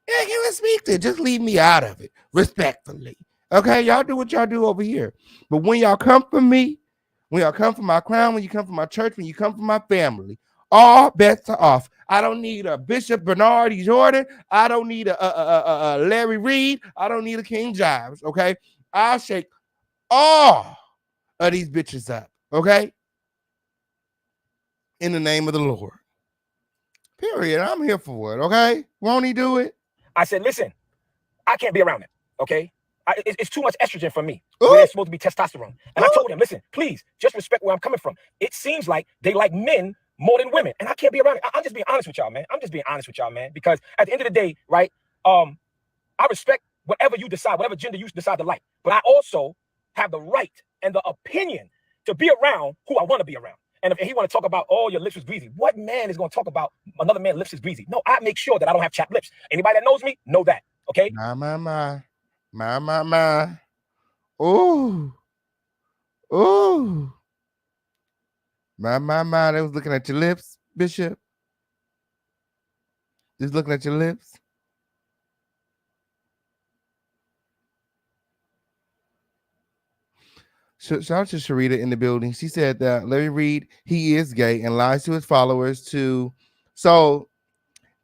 I can respect it. Just leave me out of it, respectfully. Okay, y'all do what y'all do over here. But when y'all come for me, when y'all come for my crown, when you come for my church, when you come for my family, all bets are off. I don't need a Bishop Bernard Jordan. I don't need a Larry Reed. I don't need a King Jives. Okay, I'll shake all of these bitches up. Okay, in the name of the Lord. Period. I'm here for it. Okay, won't he do it? I said, listen, I can't be around it. Okay, it's too much estrogen for me. Ooh. Where it's supposed to be testosterone. And Ooh. I told them, listen, please just respect where I'm coming from. It seems like they like men more than women, and I can't be around it. I'm just being honest with y'all, man. I'm just being honest with y'all, man. Because at the end of the day, right? I respect whatever you decide, whatever gender you decide to like. But I also have the right and the opinion to be around who I want to be around. And if he want to talk about, oh, your lips was greasy, what man is going to talk about another man's lips is greasy? No, I make sure that I don't have chapped lips. Anybody that knows me, know that. Okay? My. Ooh. Ooh. My. They was looking at your lips, Bishop. Just looking at your lips. Shout out to Sharita in the building. She said that Larry Reid, he is gay and lies to his followers so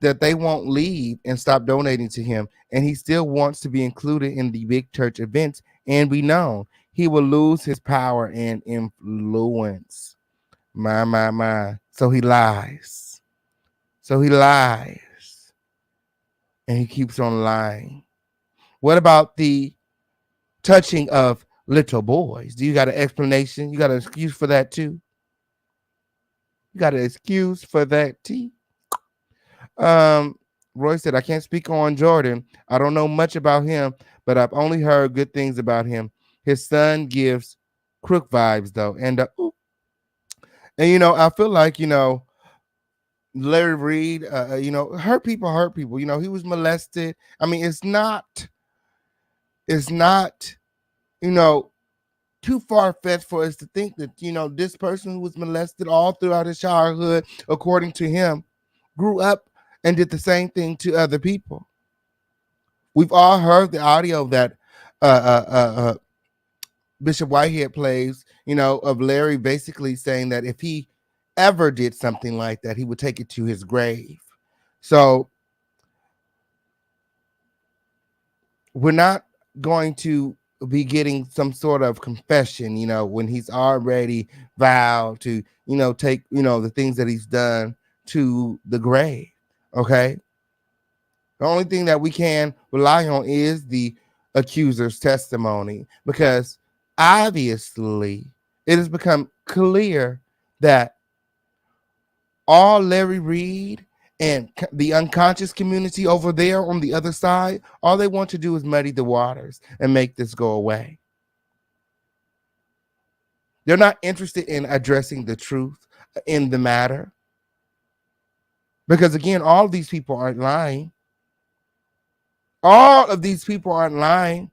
that they won't leave and stop donating to him. And he still wants to be included in the big church events and be known. He will lose his power and influence. My. So he lies. And he keeps on lying. What about the touching of little boys? Do you got an explanation? You got an excuse for that too? You got an excuse for that too? Roy said, I can't speak on Jordan. I don't know much about him, but I've only heard good things about him. His son gives crook vibes though. And I feel like, Larry Reid, hurt people. He was molested. I mean, it's not, too far-fetched for us to think that, this person who was molested all throughout his childhood, according to him, grew up and did the same thing to other people. We've all heard the audio that Bishop Whitehead plays, of Larry basically saying that if he ever did something like that, he would take it to his grave. So we're not going to be getting some sort of confession, when he's already vowed to, take, the things that he's done to the grave. Okay. The only thing that we can rely on is the accuser's testimony, because obviously it has become clear that all Larry Reid and the unconscious community over there on the other side, all they want to do is muddy the waters and make this go away. They're not interested in addressing the truth in the matter. Because again, all of these people aren't lying. All of these people aren't lying.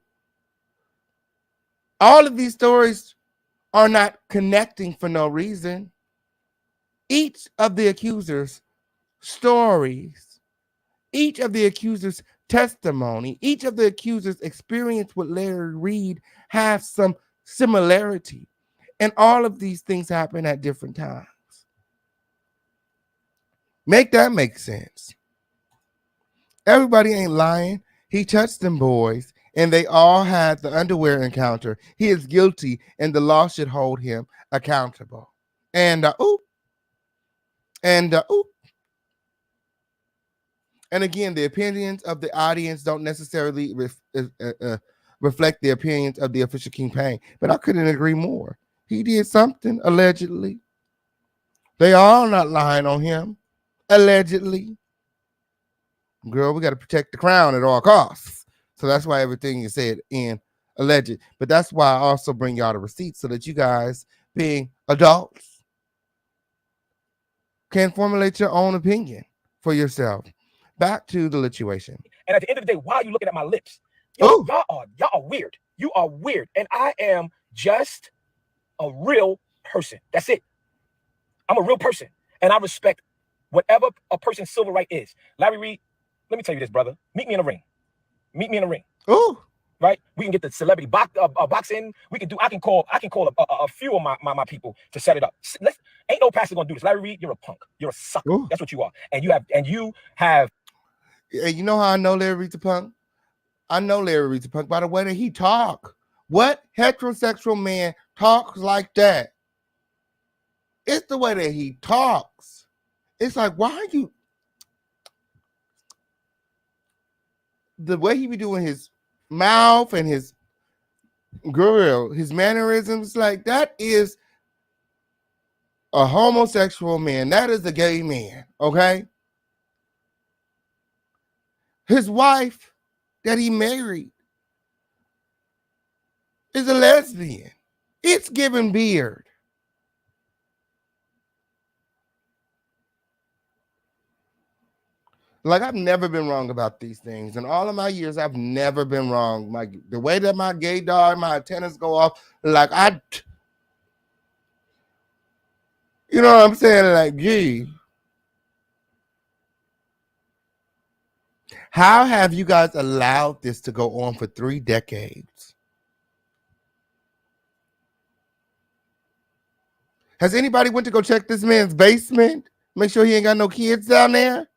All of these stories are not connecting for no reason. Each of the accusers' stories, each of the accusers' testimony, each of the accusers' experience with Larry Reid have some similarity. And all of these things happen at different times. Make that make sense. Everybody ain't lying. He touched them boys, and they all had the underwear encounter. He is guilty, and the law should hold him accountable. And And again, the opinions of the audience don't necessarily reflect the opinions of the official campaign. But I couldn't agree more. He did something, allegedly. They all not lying on him, allegedly. Girl, we got to protect the crown at all costs. So that's why everything is said in alleged. But that's why I also bring y'all the receipts so that you guys, being adults, can formulate your own opinion for yourself. Back to the situation. And at the end of the day, why are you looking at my lips? Yo, Ooh. y'all are weird. You are weird. And I am just a real person. That's it. I'm a real person. And I respect whatever a person's civil right is. Larry Reid, let me tell you this, brother. Meet me in the ring. Meet me in the ring. Ooh. Right? We can get the celebrity boxing. We can do. I can call a few of my people to set it up. Ain't no pastor gonna do this. Larry Reid, you're a punk. You're a sucker. Ooh. That's what you are. And you have. And you know how I know Larry Reid's a punk? I know Larry Reid's a punk by the way that he talk. What heterosexual man talks like that? It's the way that he talks. It's like, why are you? The way he be doing his mouth and his girl, his mannerisms, like that is a homosexual man. That is a gay man, okay? His wife that he married is a lesbian. It's giving beard. Like, I've never been wrong about these things. In all of my years, I've never been wrong. The way that my gay dog, my antennas go off, like you know what I'm saying? Like, gee. How have you guys allowed this to go on for 3 decades? Has anybody went to go check this man's basement? Make sure he ain't got no kids down there?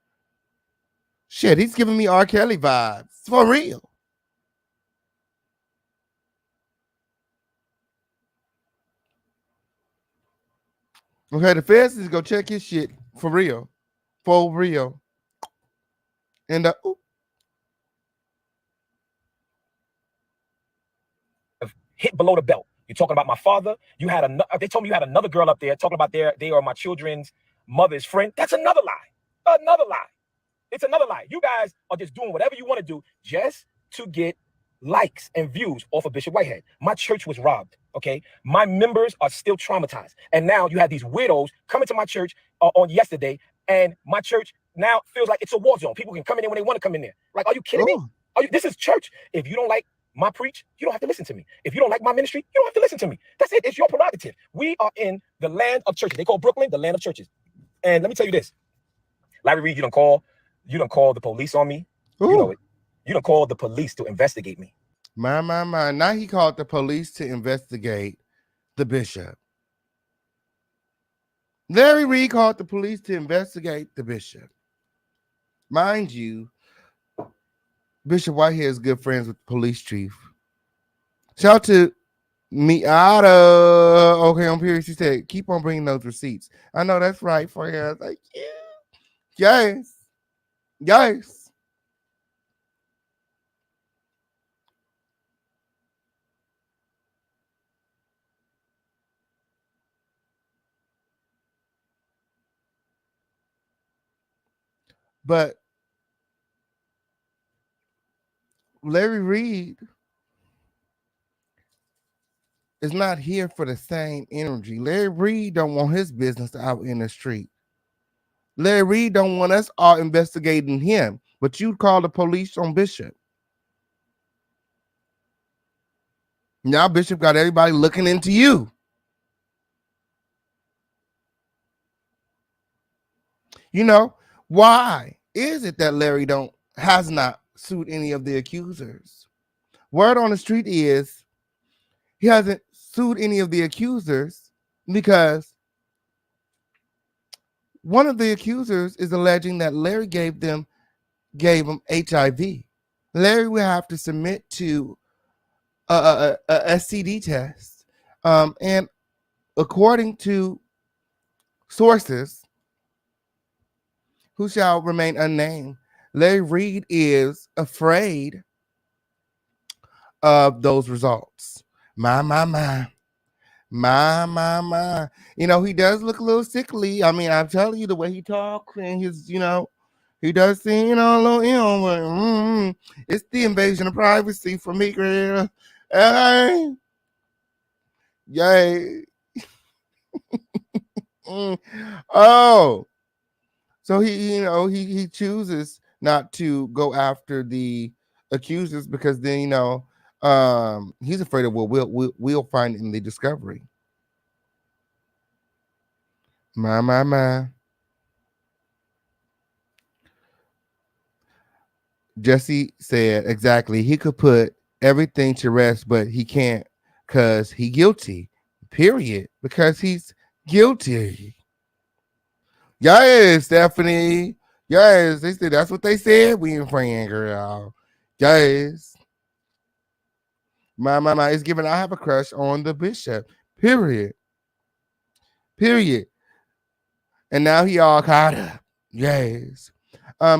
Shit, he's giving me R. Kelly vibes. For real. Okay, the feds is go check his shit. For real. For real. And hit below the belt. You're talking about my father. You had they told me you had another girl up there talking about they are my children's mother's friend. That's another lie. Another lie. It's another lie. You guys are just doing whatever you want to do just to get likes and views off of Bishop Whitehead. My church was robbed. Okay. My members are still traumatized. And now you have these widows coming to my church on yesterday, and my church now feels like it's a war zone. People can come in there when they want to come in there. Like, are you kidding me? This is church. If you don't like my preach, you don't have to listen to me. If you don't like my ministry, you don't have to listen to me. That's it. It's your prerogative. We are in the land of churches. They call Brooklyn the land of churches. And let me tell you this, Larry Reid, you don't call the police on me. Ooh. You know it. You don't call the police to investigate me. My. Now he called the police to investigate the bishop. Larry Reid called the police to investigate the bishop. Mind you, Bishop Whitehead is good friends with the police chief. Shout out to Miata. Okay, on period. She said, keep on bringing those receipts. I know that's right for you. I was like, yeah. Yes. Yes. But Larry Reid is not here for the same energy. Larry Reid don't want his business out in the street. Larry Reid don't want us all investigating him, but you call the police on Bishop. Now Bishop got everybody looking into you. You know, why is it that Larry has not sued any of the accusers? Word on the street is he hasn't sued any of the accusers because one of the accusers is alleging that Larry gave him HIV. Larry will have to submit to a STD test. And according to sources who shall remain unnamed, Larry Reid is afraid of those results. My. You know, he does look a little sickly. I mean, I'm telling you, the way he talks and his, you know, He does see, you know, a little, you know, but, it's the invasion of privacy for me, girl. Hey, yay. Oh, so he, you know, he chooses not to go after the accusers because then, you know, he's afraid of what we'll find in the discovery. My. Jesse said exactly. He could put everything to rest, but he can't because he guilty. Period. Because he's guilty. Yes, Stephanie. Yes, they said that's what they said. We ain't praying, girl. Yes. My is giving. I have a crush on the bishop. Period. Period. And now he all caught up. Yes.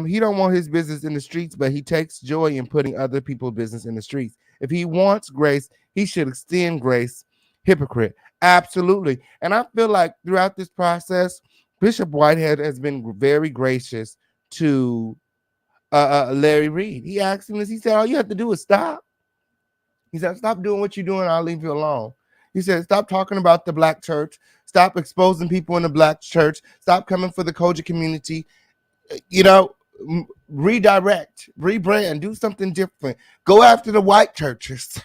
He don't want his business in the streets, but he takes joy in putting other people's business in the streets. If he wants grace, he should extend grace. Hypocrite. Absolutely. And I feel like throughout this process, Bishop Whitehead has been very gracious to Larry Reed. He asked him this. He said, all you have to do is stop. He said, stop doing what you're doing. I'll leave you alone. He said, stop talking about the black church. Stop exposing people in the black church. Stop coming for the Koja community. You know, redirect, rebrand, do something different. Go after the white churches.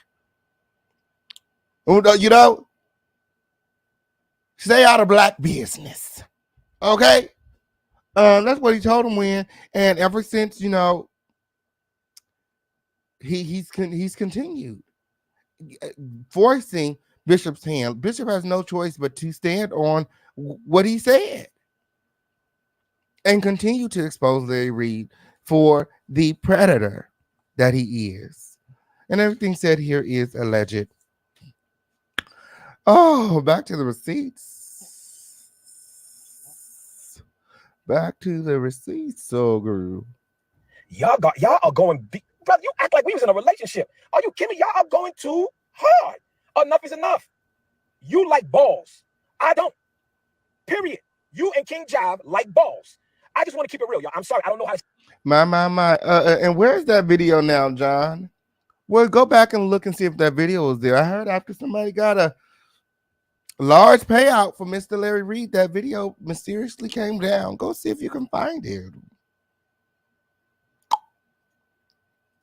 You know, stay out of black business. Okay? That's what he told him when. And ever since, you know, he's continued forcing Bishop's hand. Bishop has no choice but to stand on what he said and continue to expose Larry Reed for the predator that he is. And everything said here is alleged. Oh, back to the receipts. Back to the receipts, so girl. Y'all are going, brother. You act like we was in a relationship. Are you kidding me? Y'all are going too hard. Enough is enough. You like balls. I don't. Period. You and King Jive like balls. I just want to keep it real, y'all. I'm sorry. I don't know how to. My. And where's that video now, John? Well, go back and look and see if that video is there. I heard after somebody got a large payout for Mr. Larry Reed, that video mysteriously came down. Go see if you can find it.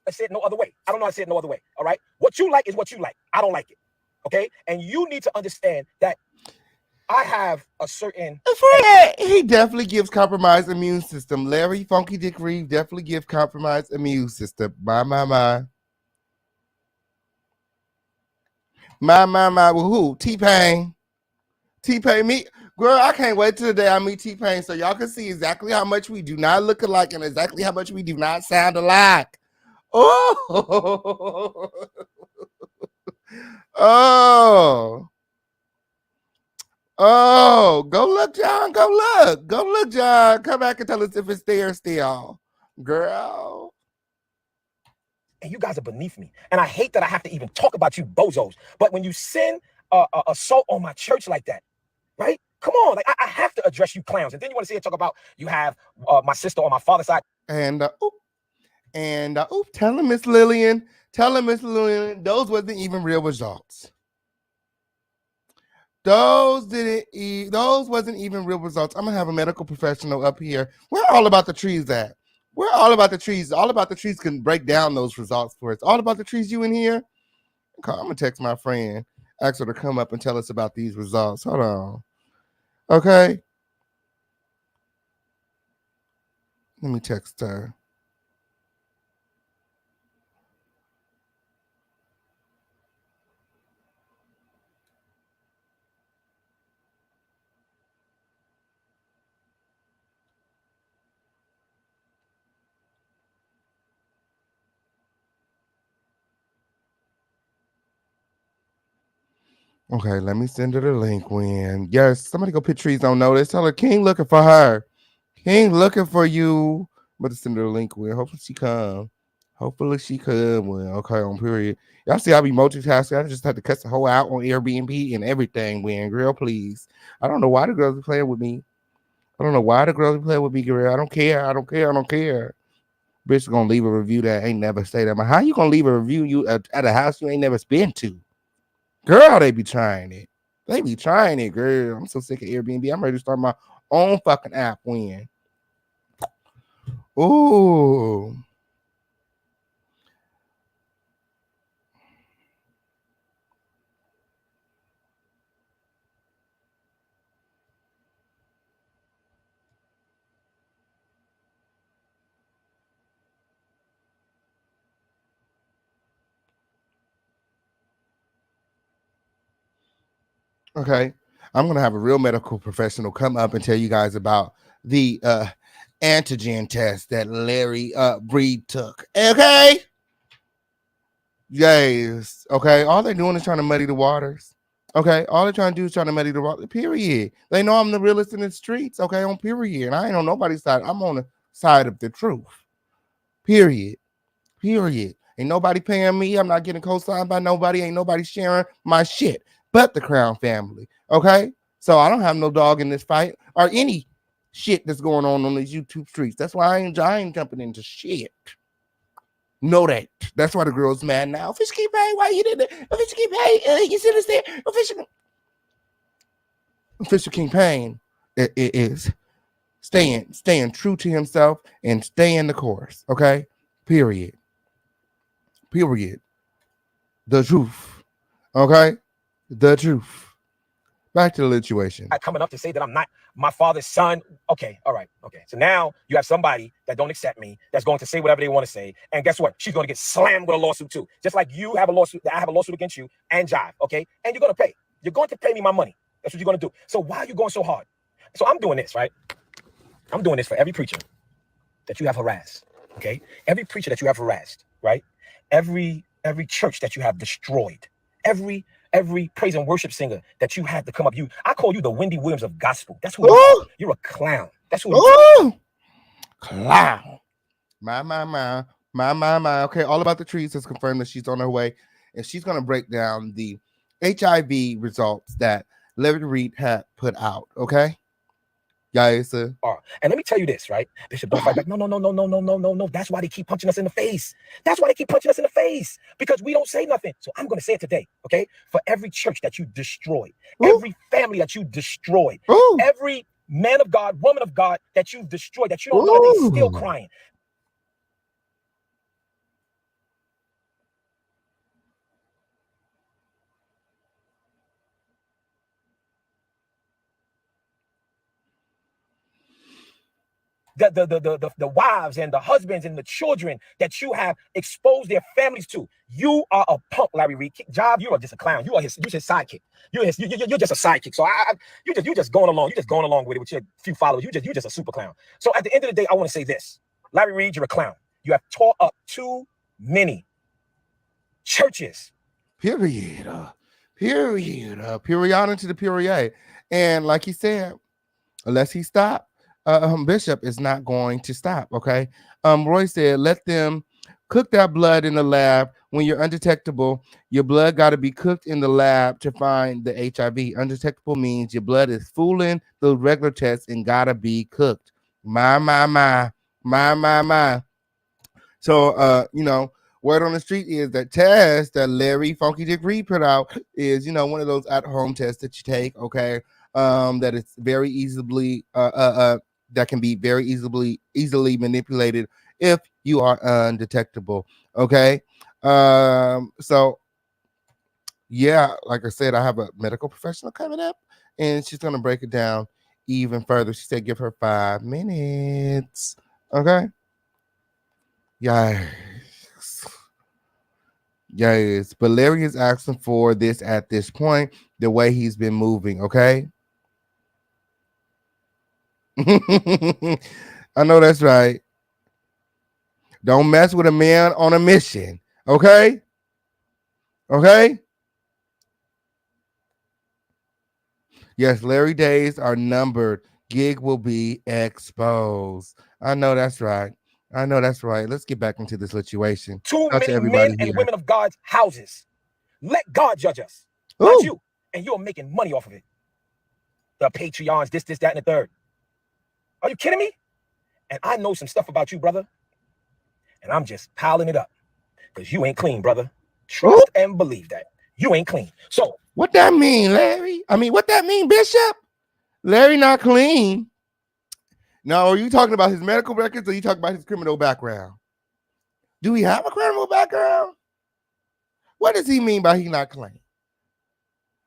I said no other way. I don't know how to say it no other way. All right. What you like is what you like. I don't like it. Okay. And you need to understand that I have a certain. He definitely gives compromised immune system. Larry Funky Dick Reed definitely gives compromised immune system. My. With who? T-Pain. T-Pain, me. Girl, I can't wait till the day I meet T-Pain so y'all can see exactly how much we do not look alike and exactly how much we do not sound alike. Oh. Oh, go look, John. Go look, John. Come back and tell us if it's there still. Girl. And you guys are beneath me. And I hate that I have to even talk about you bozos. But when you send assault on my church like that, right? Come on. Like I have to address you clowns. And then you want to say talk about you have my sister on my father's side. And tell him, Miss Lillian, those wasn't even real results. Those wasn't even real results. I'm gonna have a medical professional up here. Where all about the trees at? Where all about the trees? All about the trees can break down those results for us. All about the trees, you in here? I'm gonna text my friend, ask her to come up and tell us about these results. Hold on. Okay. Let me text her. Okay, let me send her the link when. Yes, somebody go put trees on notice. Tell her King looking for her. King looking for you. I'm going to send her the link when. Hopefully she come. When. Okay, on period. Y'all see I be multitasking. I just had to cut the whole out on Airbnb and everything when. Girl, please. I don't know why the girls are playing with me. I don't know why the girls play with me, girl. I don't care. I don't care. I don't care. Bitch gonna leave a review that ain't never stayed at my. How you gonna leave a review you at a house you ain't never been to? Girl, they be trying it. They be trying it, girl. I'm so sick of Airbnb. I'm ready to start my own fucking app. When? Ooh. Okay. I'm gonna have a real medical professional come up and tell you guys about the antigen test that Larry Reid took. Okay. Yes. Okay. All they're doing is trying to muddy the waters. Okay. All they're trying to do is trying to muddy the water. Period. They know I'm the realest in the streets. Okay. On period. And I ain't on nobody's side. I'm on the side of the truth. Period. Period. Ain't nobody paying me. I'm not getting co-signed by nobody. Ain't nobody sharing my shit but the Crown family. Okay. So I don't have no dog in this fight or any shit that's going on these YouTube streets. That's why I ain't jumping into shit. Know that. That's why the girl's mad now. Fish keep paying. Why you did it? Fish keep paying. You sit there. Official King Payne is staying true to himself and staying the course. Okay. Period. Period. The truth. Okay. The truth. Back to the situation. Coming up to say that I'm not my father's son. Okay, all right, okay. So now you have somebody that don't accept me, that's going to say whatever they want to say, and guess what? She's going to get slammed with a lawsuit too. Just like you have a lawsuit, I have a lawsuit against you and Jive. Okay, and you're going to pay. You're going to pay me my money. That's what you're going to do. So why are you going so hard? So I'm doing this, right? I'm doing this for every preacher that you have harassed. Okay, every preacher that you have harassed, right? Every church that you have destroyed. Every praise and worship singer that you had to come up. I call you the Wendy Williams of gospel. That's who you are. You're a clown. That's who you are. Clown. My. Okay, all about the trees has confirmed that she's on her way, and she's gonna break down the HIV results that Larry Reid had put out. Okay. Yes, sir. And let me tell you this, right? Bishop, don't fight back. No. That's why they keep punching us in the face. That's why they keep punching us in the face, because we don't say nothing. So I'm going to say it today, okay? For every church that you destroyed, every family that you destroyed, every man of God, woman of God that you've destroyed, that you don't know that they're still crying. The wives and the husbands and the children that you have exposed their families to. You are a punk, Larry Reid. Job, you are just a clown. You're his sidekick. You're just a sidekick. So you're just going along. You're just going along with it with your few followers. You're just a super clown. So at the end of the day, I want to say this, Larry Reid, you're a clown. You have tore up too many churches. Period. Period into the period. And like he said, unless he stopped, Bishop is not going to stop. Okay. Roy said, let them cook that blood in the lab. When you're undetectable, your blood got to be cooked in the lab to find the HIV. Undetectable means your blood is fooling the regular tests and gotta be cooked. My. So, word on the street is that test that Larry Funky Dick Reid put out is, one of those at-home tests that you take. Okay. That it's very easily that can be very easily manipulated if you are undetectable. Okay. So yeah, like I said, I have a medical professional coming up and she's gonna break it down even further. She said give her 5 minutes. Okay. Yes. But Larry is asking for this at this point, the way he's been moving. Okay. I know that's right. Don't mess with a man on a mission. Okay. Yes, Larry days are numbered. Gig will be exposed. I know that's right. Let's get back into the situation. Too many men and women of God's houses. Let God judge us, not you. And you're making money off of it. The Patreons, this, that, and the third. Are you kidding me? And I know some stuff about you, brother. And I'm just piling it up. Because you ain't clean, brother. Trust and believe that. You ain't clean. So what that mean, Larry? I mean, what that mean, Bishop? Larry not clean. Now, are you talking about his medical records or are you talking about his criminal background? Do he have a criminal background? What does he mean by he not clean?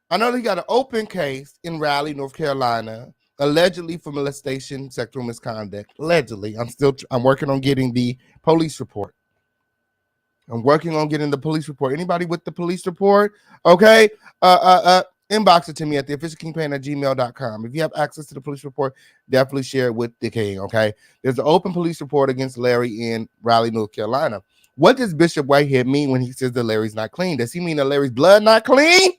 I know he got an open case in Raleigh, North Carolina, allegedly for molestation, sexual misconduct. Allegedly. I'm working on getting the police report. Anybody with the police report? Okay. Inbox it to me at theofficialkingpayne@gmail.com. If you have access to the police report, definitely share it with the king. Okay. There's an open police report against Larry in Raleigh, North Carolina. What does Bishop Whitehead mean when he says that Larry's not clean? Does he mean that Larry's blood not clean?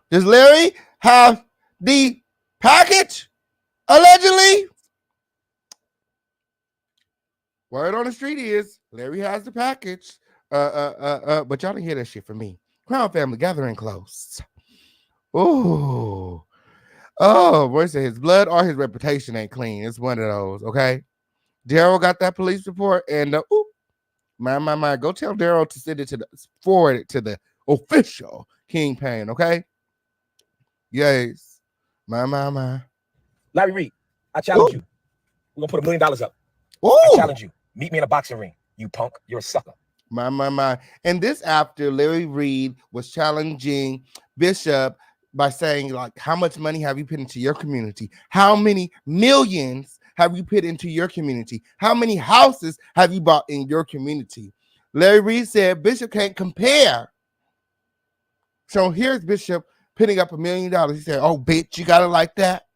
Does Larry have the package? Allegedly? Word on the street is Larry has the package. But y'all didn't hear that shit from me. Crown family gathering close. Oh, boy, say his blood or his reputation ain't clean. It's one of those, okay? Daryl got that police report, and my, go tell Daryl to send it forward it to the official King Payne, okay? Yes. My. Larry Reid, I challenge you. We're gonna put $1 million up. Ooh. I challenge you. Meet me in a boxing ring. You punk. You're a sucker. My. And this after Larry Reid was challenging Bishop by saying, like, how much money have you put into your community? How many millions have you put into your community? How many houses have you bought in your community? Larry Reid said Bishop can't compare. So here's Bishop putting up $1 million. He said, oh, bitch, you got it like that?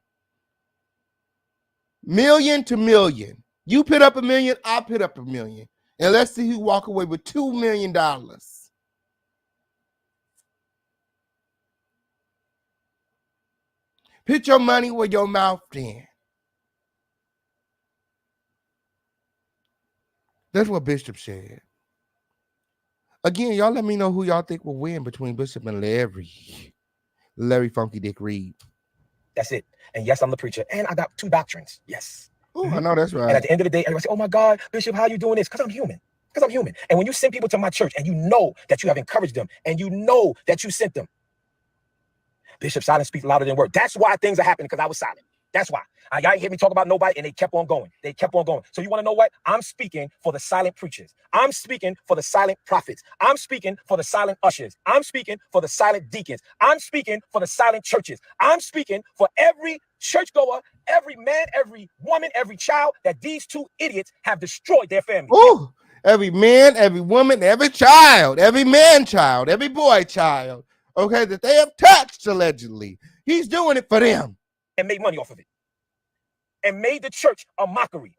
Million to million. You put up $1 million, I put up $1 million. And let's see who walk away with $2 million. Put your money where your mouth in. That's what Bishop said. Again, y'all let me know who y'all think will win between Bishop and Larry. Larry Funky Dick Reid. That's it. And yes, I'm the preacher. And I got 2 doctrines. Yes. Oh, I know that's right. And at the end of the day, everybody say, oh my God, Bishop, how are you doing this? Because I'm human. Because I'm human. And when you send people to my church and you know that you have encouraged them and you know that you sent them, Bishop, silence speaks louder than word. That's why things are happening, because I was silent. That's why. Y'all ain't hear me talk about nobody, and they kept on going. They kept on going. So you want to know what? I'm speaking for the silent preachers. I'm speaking for the silent prophets. I'm speaking for the silent ushers. I'm speaking for the silent deacons. I'm speaking for the silent churches. I'm speaking for every churchgoer, every man, every woman, every child that these 2 idiots have destroyed their family. Ooh, every man, every woman, every child, every man child, every boy child, okay, that they have touched allegedly. He's doing it for them. And made money off of it. And made the church a mockery.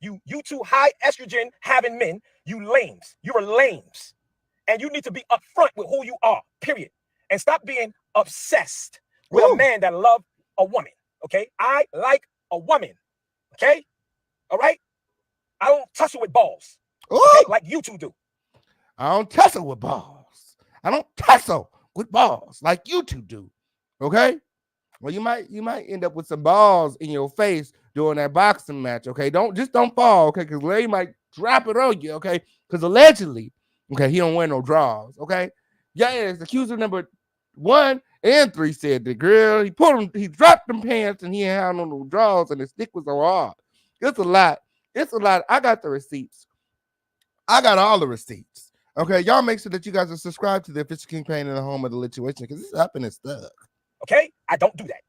You 2 high estrogen having men, you lames. You're lames. And you need to be upfront with who you are, period. And stop being obsessed with a man that loves a woman. Okay? I like a woman. Okay? All right? I don't tussle with balls. Okay? Like you 2 do. I don't tussle with balls. I don't tussle with balls like you 2 do. Okay? Well, you might end up with some balls in your face during that boxing match, okay? Don't fall, okay? Because Larry might drop it on you, okay? Because allegedly, okay, he don't wear no draws, okay? Yes, accuser number 1 and 3 said the girl, he dropped them pants and he ain't had no draws and his stick was so hard. It's a lot. I got the receipts. I got all the receipts. Okay, y'all make sure that you guys are subscribed to the Official King Payne in the home of the lituation, because it's up and it's stuck. Okay? I don't do that.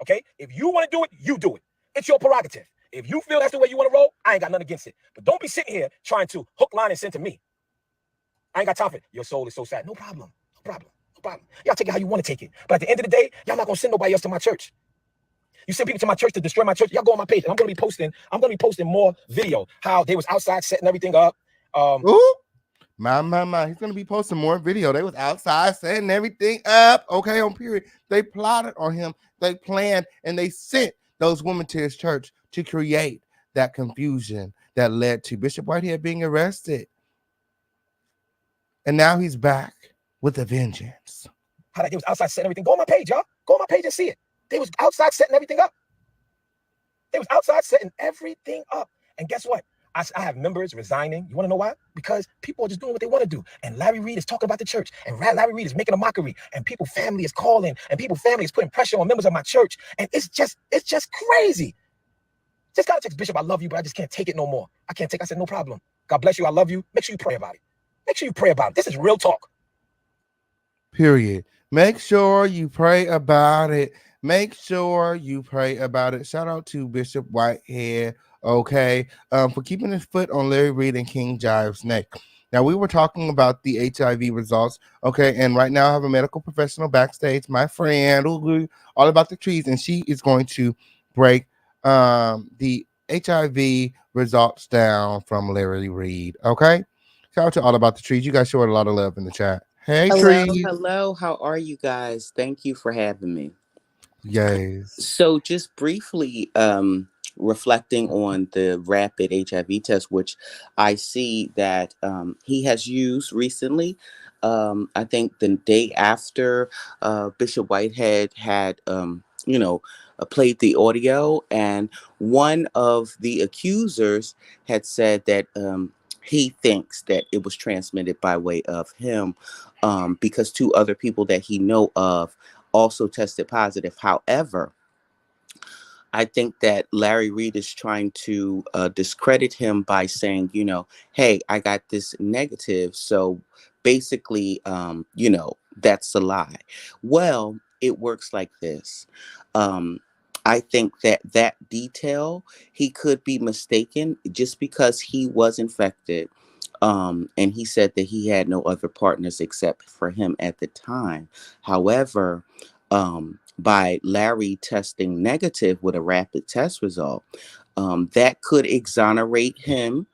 Okay? If you want to do it, you do it. It's your prerogative. If you feel that's the way you want to roll, I ain't got nothing against it. But don't be sitting here trying to hook, line, and send to me. I ain't got time for it. Your soul is so sad. No problem. Y'all take it how you want to take it. But at the end of the day, y'all not going to send nobody else to my church. You send people to my church to destroy my church. Y'all go on my page. And I'm going to be posting more video, how they was outside setting everything up. Ooh. My. He's going to be posting more video. They was outside setting everything up. Okay, on period. They plotted on him. They planned and they sent those women to his church to create that confusion that led to Bishop Whitehead being arrested. And now he's back with a vengeance. How they was outside setting everything. Go on my page, y'all. Go on my page and see it. They was outside setting everything up. They was outside setting everything up. And guess what? I have members resigning. You want to know why? Because people are just doing what they want to do. And Larry Reid is talking about the church. And Larry Reid is making a mockery. And people family is calling. And people family is putting pressure on members of my church. And it's just crazy. Just gotta text Bishop, I love you, but I just can't take it no more. I can't take it. I said, no problem. God bless you. I love you. Make sure you pray about it. Make sure you pray about it. This is real talk. Period. Make sure you pray about it. Make sure you pray about it. Shout out to Bishop Whitehead, okay, for keeping his foot on Larry Reid and King Jive's neck. Now, we were talking about the HIV results, okay, and right now I have a medical professional backstage, my friend, all about the trees, and she is going to break the HIV results down from Larry Reid, okay? Shout out to All About the Trees. You guys showed a lot of love in the chat. Hey, Hello, trees. hello. How are you guys? Thank you for having me. Yes. So just briefly reflecting on the rapid HIV test, which I see that he has used recently. I think the day after Bishop Whitehead had, played the audio, and one of the accusers had said that he thinks that it was transmitted by way of him because two other people that he know of also tested positive. However, I think that Larry Reid is trying to discredit him by saying, hey, I got this negative. So basically, that's a lie. Well, it works like this. I think that detail, he could be mistaken just because he was infected. And he said that he had no other partners except for him at the time. However, by Larry testing negative with a rapid test result, that could exonerate him,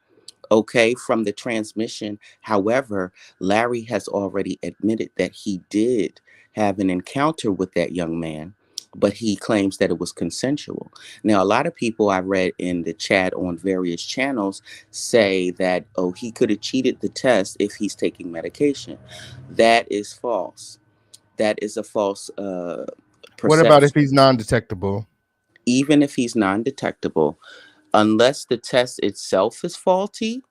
okay, from the transmission. However, Larry has already admitted that he did have an encounter with that young man, but he claims that it was consensual. Now, a lot of people I read in the chat on various channels say that, oh, he could have cheated the test if he's taking medication. That is false. That is a false What about if perception. he's non-detectable? Even if he's non-detectable, unless the test itself is faulty,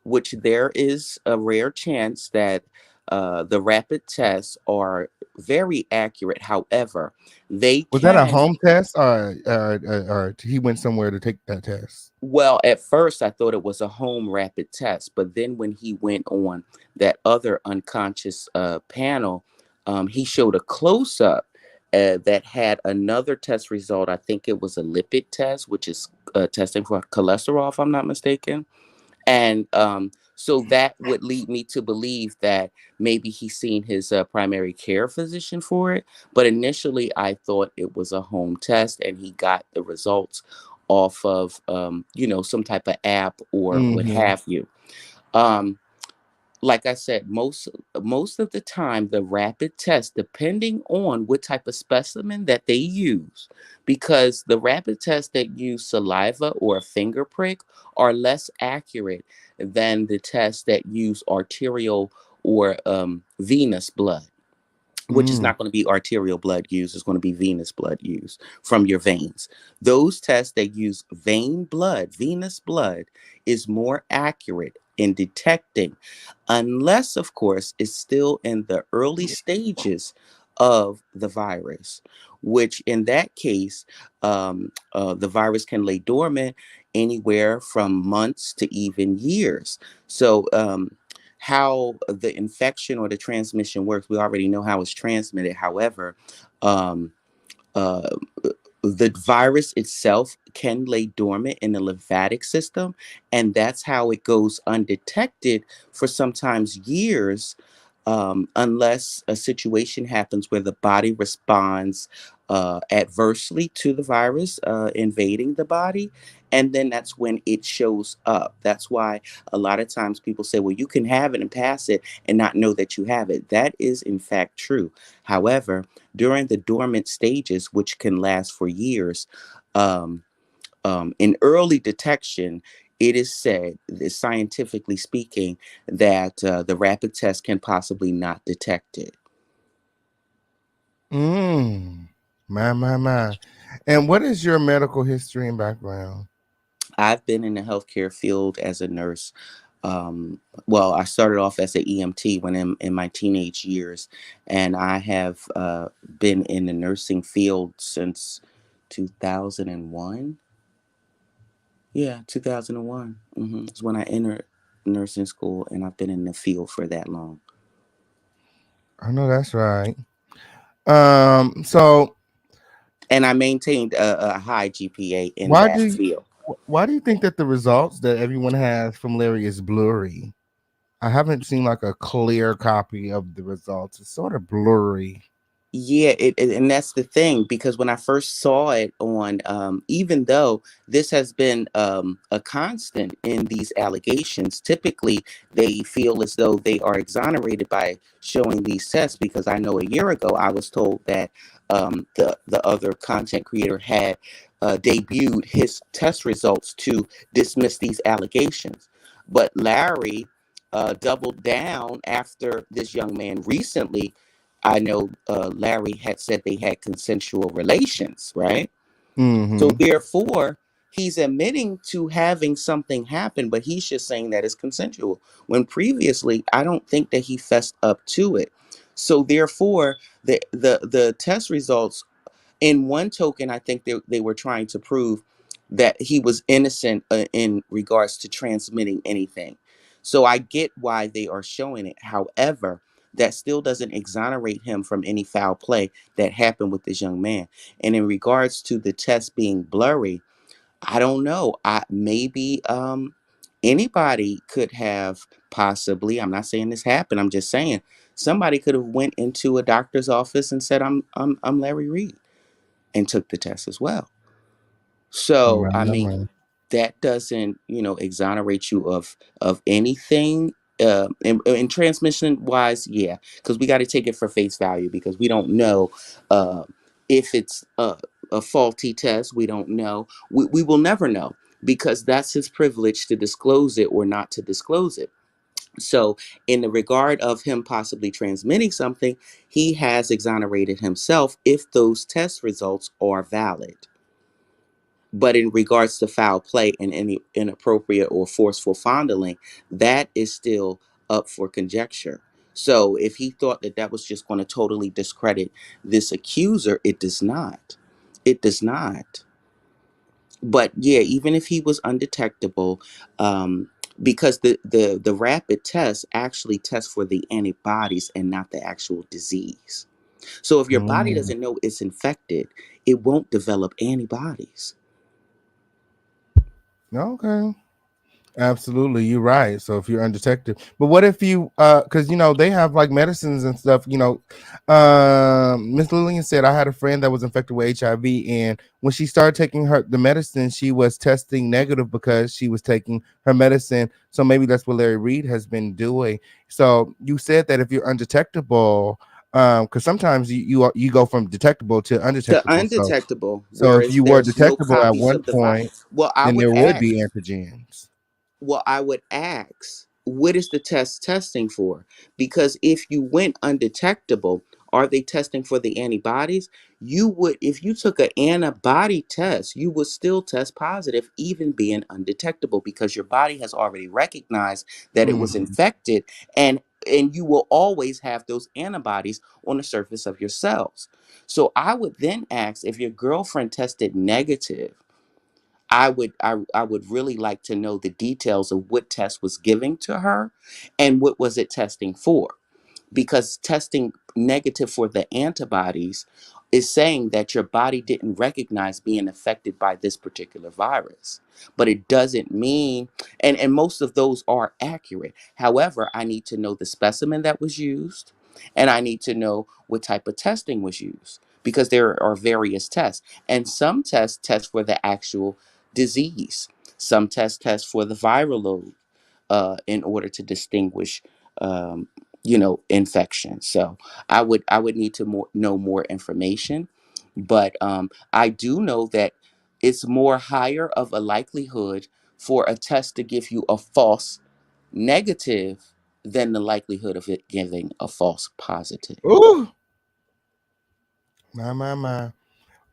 which there is a rare chance that the rapid tests are very accurate. However, they Was that a can. home test, or he went somewhere to take that test? Well, at first I thought it was a home rapid test, but then when he went on that other unconscious panel, he showed a close-up that had another test result. I think it was a lipid test, which is testing for cholesterol, if I'm not mistaken. And so that would lead me to believe that maybe he's seen his primary care physician for it. But initially, I thought it was a home test, and he got the results off of, some type of app or what have you. Like I said, most of the time, the rapid test, depending on what type of specimen that they use, because the rapid tests that use saliva or a finger prick are less accurate than the tests that use arterial or venous blood, which is not going to be arterial blood used. It's going to be venous blood used from your veins. Those tests that use venous blood, is more accurate in detecting, unless, of course, it's still in the early stages of the virus, which in that case, the virus can lay dormant anywhere from months to even years. So, how the infection or the transmission works, we already know how it's transmitted. However, um, uh, the virus itself can lay dormant in the lymphatic system, and that's how it goes undetected for sometimes years, unless a situation happens where the body responds adversely to the virus invading the body. And then that's when it shows up. That's why a lot of times people say, well, you can have it and pass it and not know that you have it. That is, in fact, true. However, during the dormant stages, which can last for years, in early detection, it is said, scientifically speaking, that the rapid test can possibly not detect it. My. And what is your medical history and background? I've been in the healthcare field as a nurse. Well, I started off as an EMT when in my teenage years, and I have been in the nursing field since 2001. Yeah, 2001 is when I entered nursing school, and I've been in the field for that long. I know that's right. So And I maintained a high GPA in why do that you, field. why do you think that the results that everyone has from Larry is blurry? I haven't seen like a clear copy of the results. It's sort of blurry. Yeah, and that's the thing, because when I first saw it on, even though this has been a constant in these allegations, typically they feel as though they are exonerated by showing these tests. Because I know a year ago I was told that the other content creator had debuted his test results to dismiss these allegations, but Larry doubled down after this young man recently. I know Larry had said they had consensual relations, right? So Mm-hmm. therefore, he's admitting to having something happen, but he's just saying that it's consensual. When previously, I don't think that he fessed up to it. So therefore, the test results, in one token, I think they were trying to prove that he was innocent in regards to transmitting anything. So I get why they are showing it. However, that still doesn't exonerate him from any foul play that happened with this young man. And in regards to the test being blurry, I don't know. I maybe anybody could have possibly. I'm not saying this happened. I'm just saying somebody could have went into a doctor's office and said, I'm Larry Reed," and took the test as well. So, I mean, that doesn't, exonerate you of anything. And transmission wise, yeah, because we got to take it for face value, because we don't know uh, if it's a faulty test. We don't know. We will never know, because that's his privilege to disclose it or not to disclose it. So, in the regard of him possibly transmitting something, he has exonerated himself if those test results are valid. But in regards to foul play and any inappropriate or forceful fondling, that is still up for conjecture. So, if he thought that that was just going to totally discredit this accuser, it does not. It does not. But yeah, even if he was undetectable, because the rapid test actually tests for the antibodies and not the actual disease. So if your body Mm. doesn't know it's infected, it won't develop antibodies. Okay. Absolutely, you're right. So if you're undetected, but what if you because they have like medicines and stuff, Miss Lillian said I had a friend that was infected with HIV, and when she started taking the medicine, she was testing negative because she was taking her medicine. So maybe that's what Larry Reed has been doing. So you said that if you're undetectable, because sometimes you go from detectable to To undetectable. undetectable, So if whereas you were there's no detectable at copies one of the virus. point, Well, I then would there would ask. be antigens. Well, I would ask, what is the test testing for? Because if you went undetectable, are they testing for the antibodies? You would, if you took an antibody test, you would still test positive, even being undetectable, because your body has already recognized that it was Mhm. infected, and you will always have those antibodies on the surface of your cells. So I would then ask, if your girlfriend tested negative, I would really like to know the details of what test was giving to her and what was it testing for, because testing negative for the antibodies is saying that your body didn't recognize being affected by this particular virus. But it doesn't mean, and most of those are accurate. However, I need to know the specimen that was used, and I need to know what type of testing was used, because there are various tests, and some tests test for the actual disease. Some tests test for the viral load in order to distinguish infection. So I would need to know more information, but I do know that it's more higher of a likelihood for a test to give you a false negative than the likelihood of it giving a false positive. Ooh, my.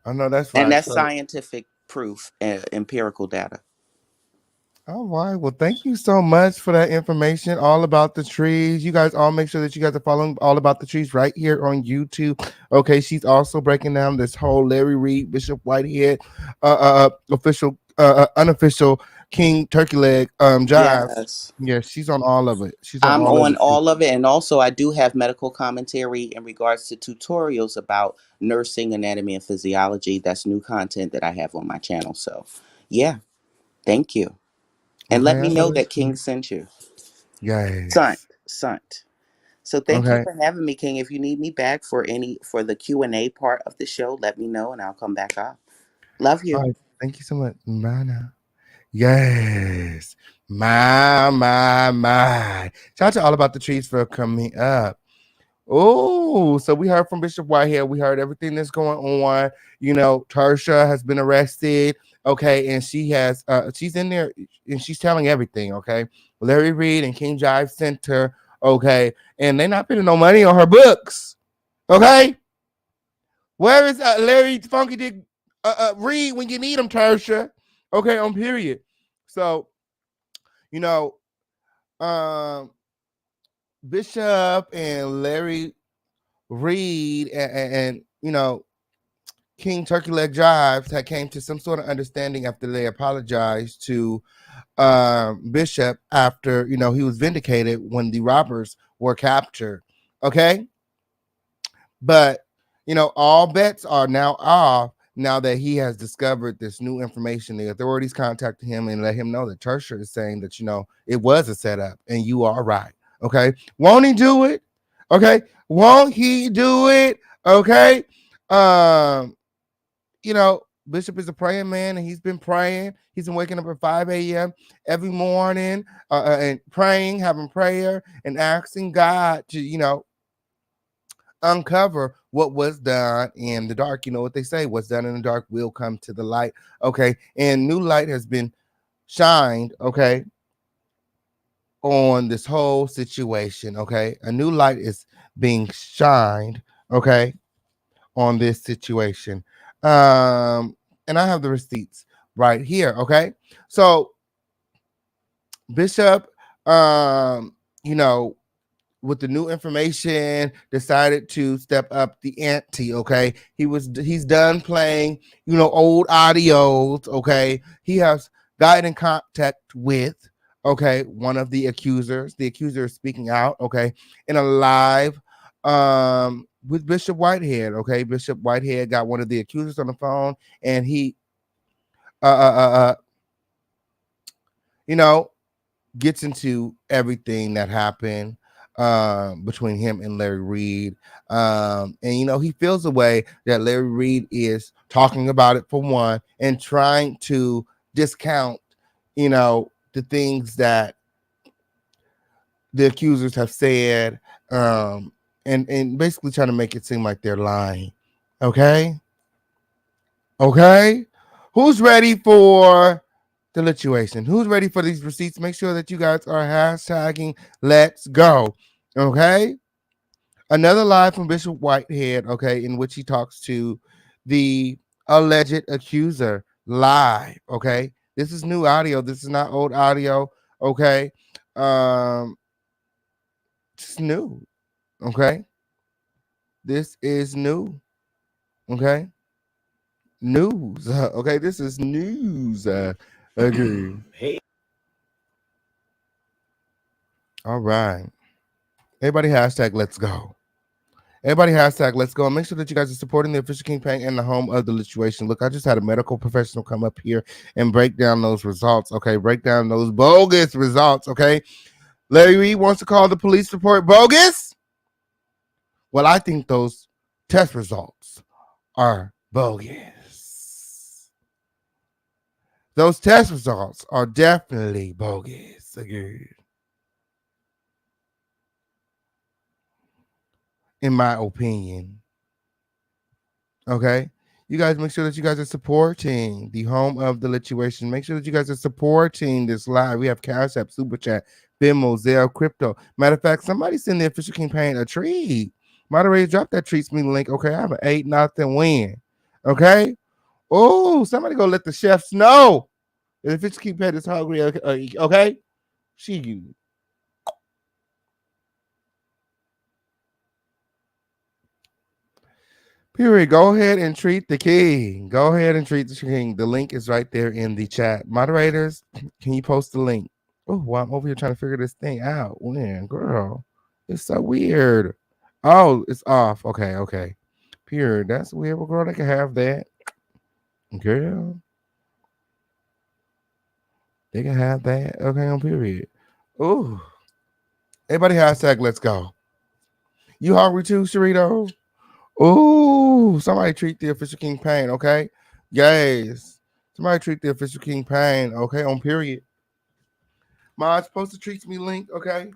I know that's And right. that's So, scientific proof, empirical data. all right. Well, thank you so much for that information all about the trees. You guys all make sure that you guys are following all about the trees right here on YouTube. Okay. She's also breaking down this whole Larry Reed, Bishop Whitehead, official, unofficial King Turkey Leg, Jives. Yes. Yeah, she's on all of it. She's on I'm all of on it. all of it. And also, I do have medical commentary in regards to tutorials about nursing, anatomy, and physiology. That's new content that I have on my channel. So, yeah, thank you. And let Okay. me I know know that's that King true. sent you. Sunt, Yes. sunt. So thank you Okay. for having me, King. If you need me back for the Q&A part of the show, let me know and I'll come back up. Love All you. right. Thank you so much. Bye now. Yes. My. Shout out to all about the trees for coming up. Oh, so we heard from Bishop Whitehead. We heard everything that's going on. You know, Tersha has been arrested. Okay, and she's in there and she's telling everything. Okay, Larry Reed and King Jive sent her. Okay, and they're not putting no money on her books. Okay, where is Larry Funky Dick Reed when you need him, Tersha? Okay, on period. So you know, um, Bishop and Larry Reed and you know King Turkey Leg Jives had came to some sort of understanding after they apologized to Bishop after he was vindicated when the robbers were captured. Okay, but all bets are now off now that he has discovered this new information. The authorities contacted him and let him know that Tersha is saying that it was a setup and you are right. Okay, won't he do it? Okay, won't he do it? Okay, um, Bishop is a praying man, and he's been praying. He's been waking up at 5 a.m. every morning and praying, having prayer, and asking God to, uncover what was done in the dark. You know what they say, what's done in the dark will come to the light. Okay, and new light has been shined, okay, on this whole situation. Okay, a new light is being shined, okay, on this situation. And I have the receipts right here. Okay, so Bishop, you know, with the new information, decided to step up the ante. Okay, he's done playing, old audios. Okay, he has gotten in contact with one of the accusers. The accuser is speaking out. Okay, in a live with Bishop Whitehead. Okay, Bishop Whitehead got one of the accusers on the phone, and he uh uh uh, uh you know gets into everything that happened between him and Larry Reed. And he feels a way that Larry Reed is talking about it for one and trying to discount, the things that the accusers have said, and basically trying to make it seem like they're lying. Okay. Okay. Who's ready for the situation? Who's ready for these receipts? Make sure that you guys are hashtagging let's go. Okay. Another live from Bishop Whitehead, okay, in which he talks to the alleged accuser live. Okay. This is new audio. This is not old audio. Okay. Um, it's new. Okay. This is new. Okay. News. Okay. This is news. Okay. Hey. All right. Everybody hashtag let's go. Everybody hashtag let's go. And make sure that you guys are supporting the official King Pang and the home of the situation. Look, I just had a medical professional come up here and break down those results. Okay, break down those bogus results. Okay, Larry Reed wants to call the police report bogus. Well, I think those test results are bogus. Those test results are definitely bogus. Agreed. In my opinion. Okay. You guys make sure that you guys are supporting the home of the lituation. Make sure that you guys are supporting this live. We have Cash App, Super Chat, Venmo, Zelle, Crypto. Matter of fact, somebody send the official campaign a treat. Moderator, drop that treats me link. Okay, I have an 8-0 win. Okay. Oh, somebody go let the chefs know that the Fisher King Pan is hungry. Okay. She. Period. Go ahead and treat the king. Go ahead and treat the king. The link is right there in the chat. Moderators, can you post the link? Oh, well, I'm over here trying to figure this thing out. When, girl, it's so weird. Oh, it's off. Okay, okay. Period. That's weird. Well, girl, they can have that. Girl, they can have that. Okay, on period. Oh, everybody hashtag let's go. You hungry too, Sharito? Oh, somebody treat the official King Pain, okay? Yes. Somebody treat the official King Pain, okay? On period. Mod's supposed to treat me link, okay?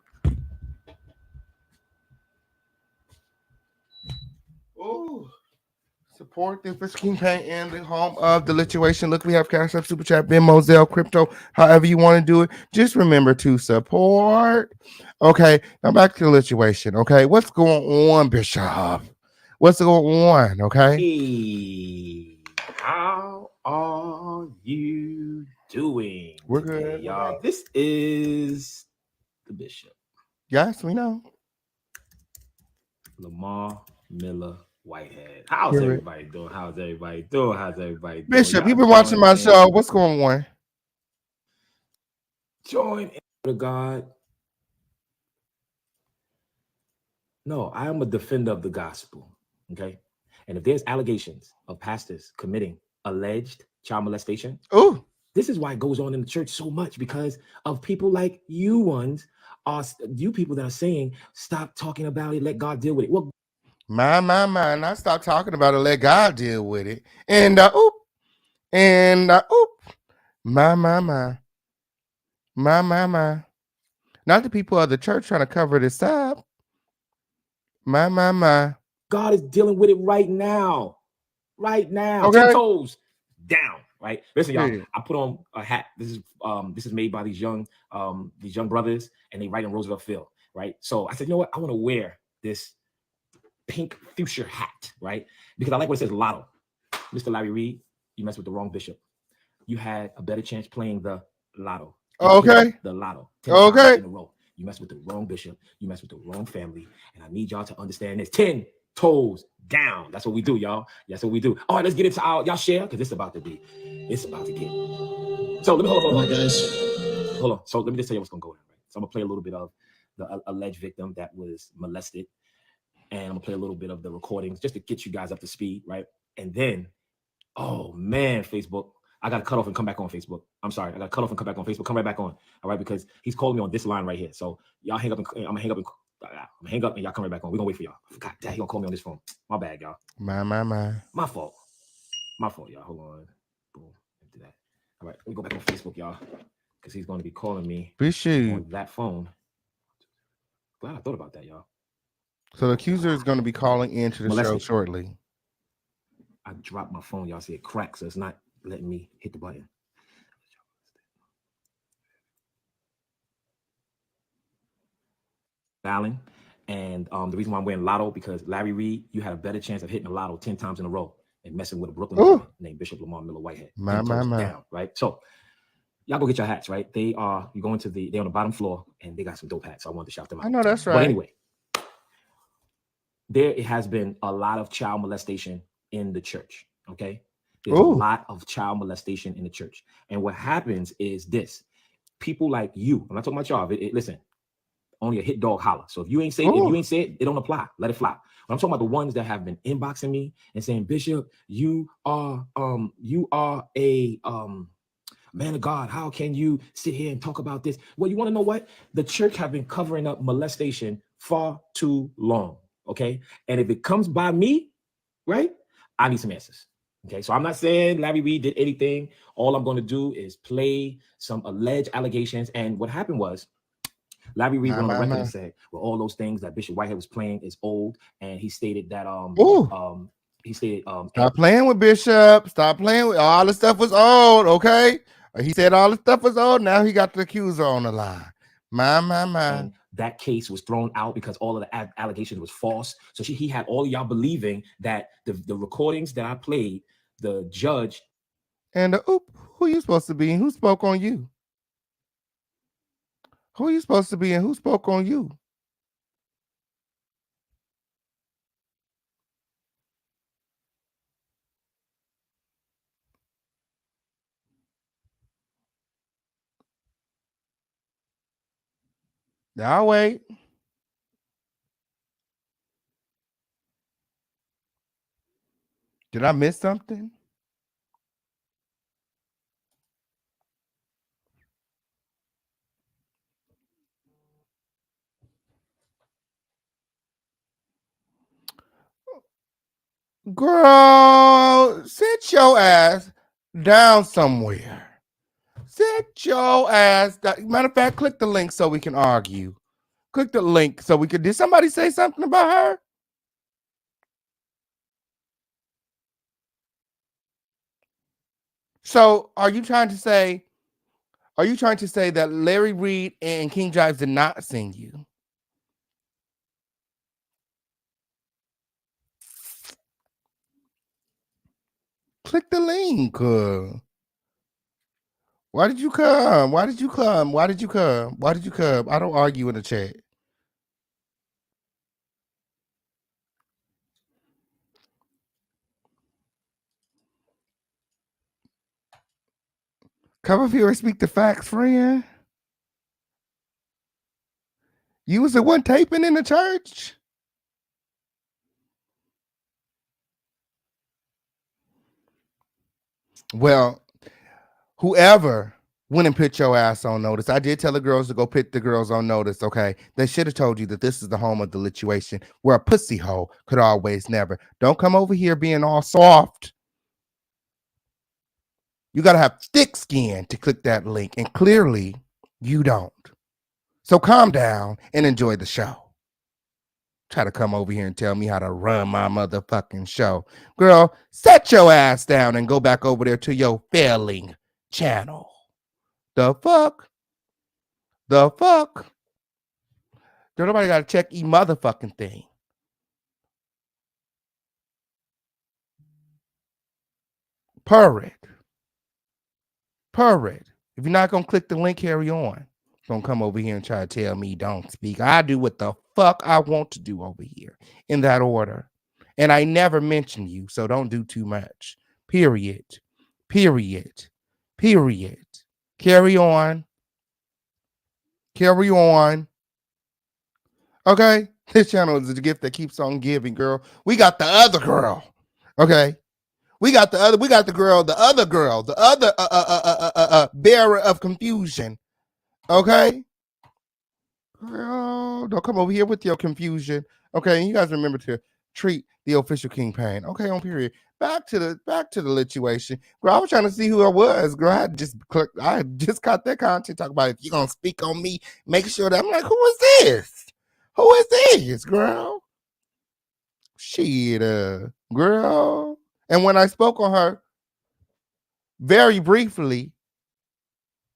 Oh. Support the official King Pain and the home of the lituation. Look, we have Cash App, Super Chat, Venmo, Zelle, Crypto, however you want to do it. Just remember to support. Okay, now back to the lituation, okay? What's going on, Bishop? What's going on, okay? Hey, how are you doing? We're today, good, y'all. This is the Bishop. Yes, we know. Lamar Miller Whitehead. How's Period. everybody doing? How's everybody doing? How's everybody doing? Bishop, Y'all you've been watching my join in. show. What's going on? Join in with God. No, I am a defender of the gospel. Okay. And if there's allegations of pastors committing alleged child molestation, Oh, this is why it goes on in the church so much, because of people like you ones, are you people that are saying, stop talking about it, let God deal with it. Well, my. Now stop talking about it. Let God deal with it. And oop. My. My. Not the people of the church trying to cover this up. My. God is dealing with it right now. Right now. Okay. 10 toes down. Right. Listen, y'all. Yeah. I put on a hat. This is made by these young brothers, and they write in Roosevelt Field. Right. So I said, you know what? I want to wear this pink fuchsia hat, right? Because I like what it says lotto. Mr. Larry Reid, you messed with the wrong bishop. You had a better chance playing the lotto. Okay. The lotto. 10 Okay. times in a row. You messed with the wrong bishop. You messed with the wrong family. And I need y'all to understand this. 10 toes down. That's what we do, y'all. That's what we do. All right, let's get into y'all share, because it's about to get. So let me hold on, guys. Hold on. So let me just tell you what's gonna go down, right? So I'm gonna play a little bit of the alleged victim that was molested. And I'm gonna play a little bit of the recordings just to get you guys up to speed, right? And then, oh man, Facebook, I gotta cut off and come back on Facebook. I'm sorry, I gotta cut off and come back on Facebook. Come right back on, all right? Because he's calling me on this line right here. So y'all hang up, and I'm gonna hang up, and y'all come right back on. We're gonna wait for y'all. God damn, he gonna call me on this phone. My bad, y'all. My. My fault, y'all. Hold on. Boom. Do that. All right, let me go back on Facebook, y'all, because he's gonna be calling me on that phone. Glad I thought about that, y'all. So the accuser is going to be calling into the show shortly. I dropped my phone. Y'all see it crack, so it's not letting me hit the button. Allen, and the reason why I'm wearing lotto, because Larry Reid, you had a better chance of hitting a lotto 10 times in a row and messing with a Brooklyn boy named Bishop Lamar Miller Whitehead. My. Down, right? So y'all go get your hats, right? They're on the bottom floor, and they got some dope hats. So I wanted to shout them out. I know that's right. But anyway, there has been a lot of child molestation in the church. Okay. There's a lot of child molestation in the church. And what happens is this: people like you, I'm not talking about y'all. Listen, only a hit dog holler. So if you ain't say it, it don't apply. Let it fly. But I'm talking about the ones that have been inboxing me and saying, Bishop, you are a man of God. How can you sit here and talk about this? Well, you want to know what? The church have been covering up molestation far too long. Okay. And if it comes by me, right, I need some answers. Okay. So I'm not saying Larry Reid did anything. All I'm going to do is play some alleged allegations. And what happened was Larry Reid went on the record and said, well, all those things that Bishop Whitehead was playing is old. And he stated that stop playing with Bishop. Stop playing with all the stuff was old. Okay. He said all the stuff was old. Now he got the accuser on the line. My. And that case was thrown out because all of the allegations was false. So he had all of y'all believing that the recordings that I played, the judge. And who you supposed to be and who spoke on you? Who you supposed to be and who spoke on you? I'll wait. Did I miss something? Girl, sit your ass down somewhere. Sit your ass down. Matter of fact, click the link so we can argue. Click the link so we could. Did somebody say something about her? So are you trying to say that Larry Reid and King Jives did not sing you? Click the link. Why did you come? Why did you come? Why did you come? Why did you come? I don't argue in the chat. Come up here and speak the facts, friend. You was the one taping in the church? Well, whoever went and put your ass on notice. I did tell the girls to go put the girls on notice, okay? They should have told you that this is the home of the lituation where a pussy hole could always never. Don't come over here being all soft. You got to have thick skin to click that link, and clearly you don't. So calm down and enjoy the show. Try to come over here and tell me how to run my motherfucking show. Girl, set your ass down and go back over there to your failing channel. The fuck? The fuck? Girl, nobody got to check e motherfucking thing. Purr it. Purr it. If you're not going to click the link, carry on. Don't come over here and try to tell me don't speak. I do what the fuck I want to do over here in that order. And I never mention you, so don't do too much. Period. Period. Period. Carry on. Carry on. Okay? This channel is a gift that keeps on giving, girl. We got the other girl. Okay? We got the other girl, the other bearer of confusion. Okay? Girl, don't come over here with your confusion. Okay, and you guys remember to treat the official kingpin. Okay, on period. Back to the lituation. Girl, I was trying to see who I was. Girl, I just caught that content talk about if you're gonna speak on me, make sure that I'm like, who is this? Who is this, girl? Shit, girl. And when I spoke on her very briefly,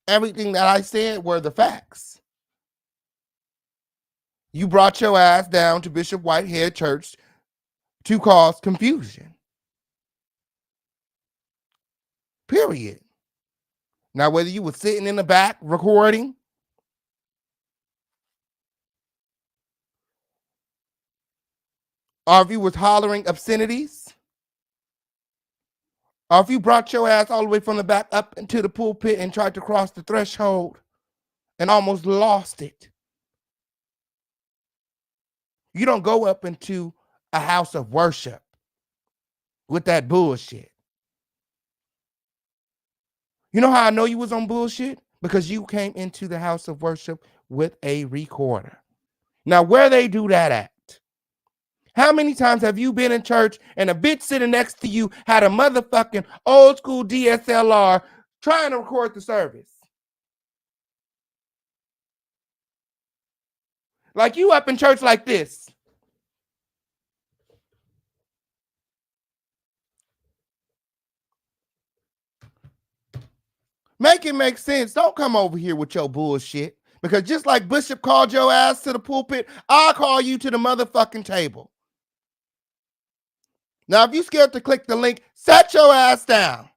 everything that I said were the facts. You brought your ass down to Bishop Whitehead Church to cause confusion. Period. Now, whether you were sitting in the back recording, or if you was hollering obscenities, or if you brought your ass all the way from the back up into the pulpit and tried to cross the threshold and almost lost it. You don't go up into a house of worship with that bullshit. You know how I know you was on bullshit? Because you came into the house of worship with a recorder. Now, where they do that at? How many times have you been in church and a bitch sitting next to you had a motherfucking old school DSLR trying to record the service? Like you up in church like this. Make it make sense. Don't come over here with your bullshit. Because just like Bishop called your ass to the pulpit, I'll call you to the motherfucking table. Now, if you scared to click the link, set your ass down.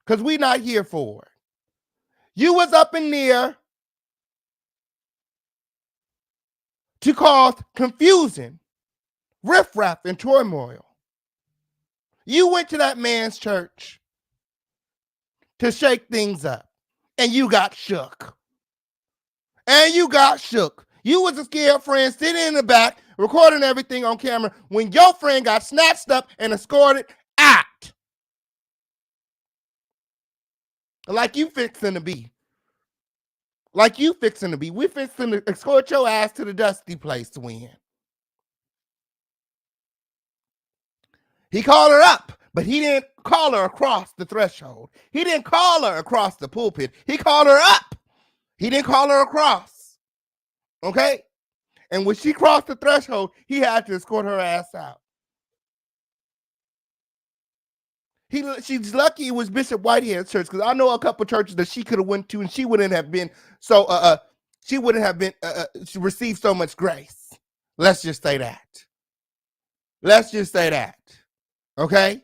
Because we not here for it. You was up in there to cause confusion, riffraff, and turmoil. You went to that man's church to shake things up, and you got shook. And you got shook. You was a scared friend sitting in the back, recording everything on camera when your friend got snatched up and escorted out. Like you fixing to be. Like you fixing to be. We fixing to escort your ass to the dusty place to win. He called her up, but he didn't call her across the threshold. He didn't call her across the pulpit. He called her up. He didn't call her across. Okay? And when she crossed the threshold, he had to escort her ass out. She's lucky it was Bishop Whitehead's church, because I know a couple churches that she could have went to, and she wouldn't have been so she wouldn't have been she received so much grace. Let's just say that. Let's just say that. Okay?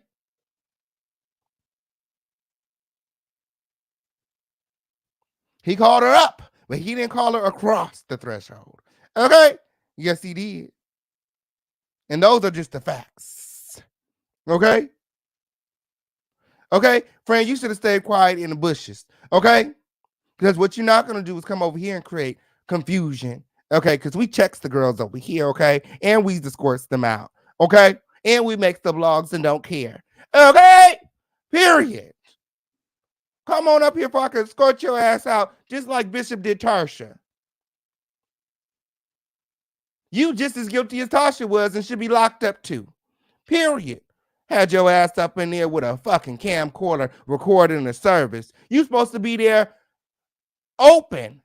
He called her up, but he didn't call her across the threshold. Okay? Yes, he did. And those are just the facts. Okay? Okay? Friend, you should have stayed quiet in the bushes. Okay? Because what you're not going to do is come over here and create confusion. Okay? Because we checks the girls over here. Okay? And we escorts them out. Okay? And we make the vlogs and don't care. Okay? Period. Come on up here if I can escort your ass out, just like Bishop did Tarsha. You just as guilty as Tasha was and should be locked up too. Period. Had your ass up in there with a fucking camcorder recording the service. You supposed to be there open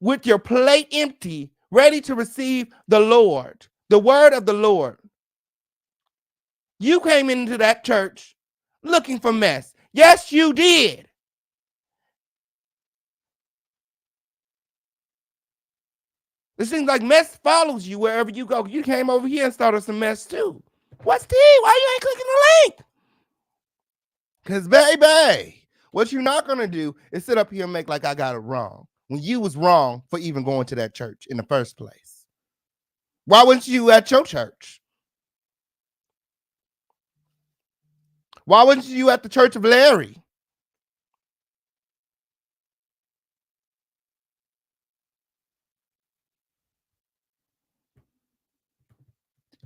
with your plate empty, ready to receive the Lord, the word of the Lord. You came into that church looking for mess. Yes, you did. It seems like mess follows you wherever you go. You came over here and started some mess too. What's T? Why you ain't clicking the link? Because, baby, what you're not going to do is sit up here and make like I got it wrong when you was wrong for even going to that church in the first place. Why wasn't you at your church? Why wasn't you at the church of Larry?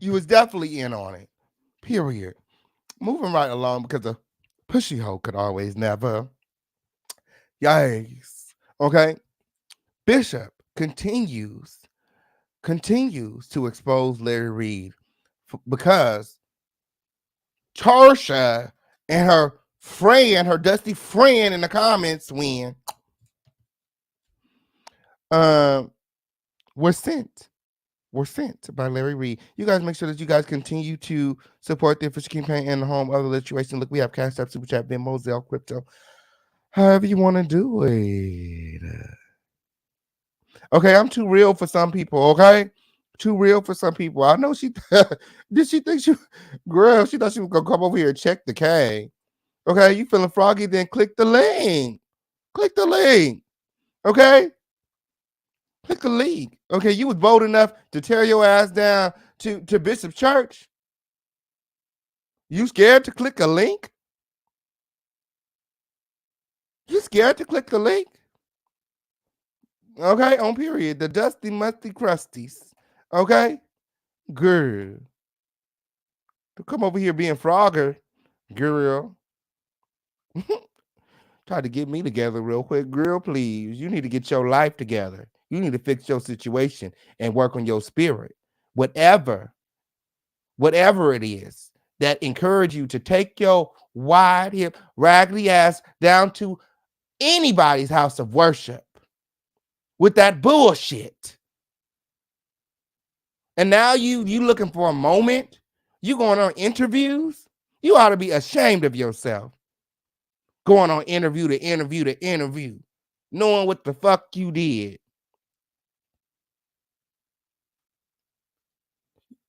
You was definitely in on it. Period. Moving right along because a pushy hoe could always never. Yikes. Okay. Bishop continues to expose Larry Reid because Tarsha and her friend, her dusty friend in the comments were sent by Larry Reid. You guys make sure that you guys continue to support the official campaign and the home of the lituation. Look, we have Cash App, Super Chat, Venmo, Zelle, Crypto. However you want to do it. Okay, I'm too real for some people, okay? Too real for some people. I know she did she think she girl, she thought she was gonna come over here and check the K. Okay, you feeling froggy, then click the link. Click the link. Okay? Click the link. Okay, you was bold enough to tear your ass down to Bishop Church. You scared to click a link? You scared to click the link? Okay, on period. The dusty, musty crusties. Okay? Girl. Don't come over here being Frogger. Girl. Try to get me together real quick. Girl, please. You need to get your life together. You need to fix your situation and work on your spirit. Whatever it is that encourage you to take your wide hip, raggedy ass down to anybody's house of worship with that bullshit. And now you looking for a moment? You going on interviews? You ought to be ashamed of yourself. Going on interview to interview to interview. knowing what the fuck you did.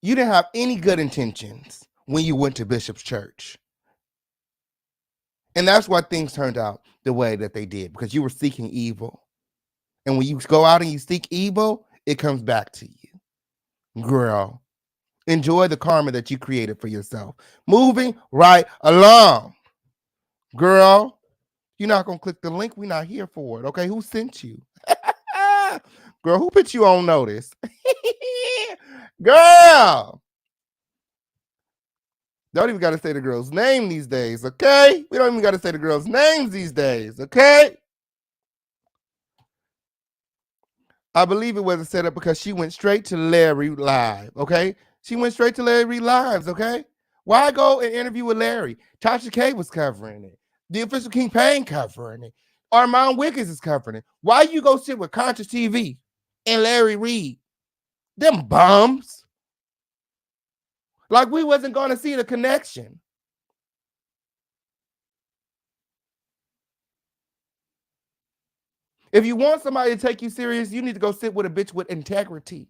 You didn't have any good intentions when you went to Bishop's church. And that's why things turned out the way that they did, because you were seeking evil. And when you go out and you seek evil, it comes back to you. Girl, enjoy the karma that you created for yourself. Moving right along. Girl, you're not going to click the link. We're not here for it. Okay, who sent you? Girl, who put you on notice? Girl. Don't even got to say the girl's name these days, okay? We don't even got to say the girl's names these days, okay? I believe it wasn't set up because she went straight to Larry Live, okay? She went straight to Larry Lives, okay? Why go and interview with Larry? Tasha K was covering it. The official King Payne covering it. Armand Wiggins is covering it. Why you go sit with Conscious TV and Larry Reid? Them bums. Like we wasn't going to see the connection. If you want somebody to take you serious, you need to go sit with a bitch with integrity.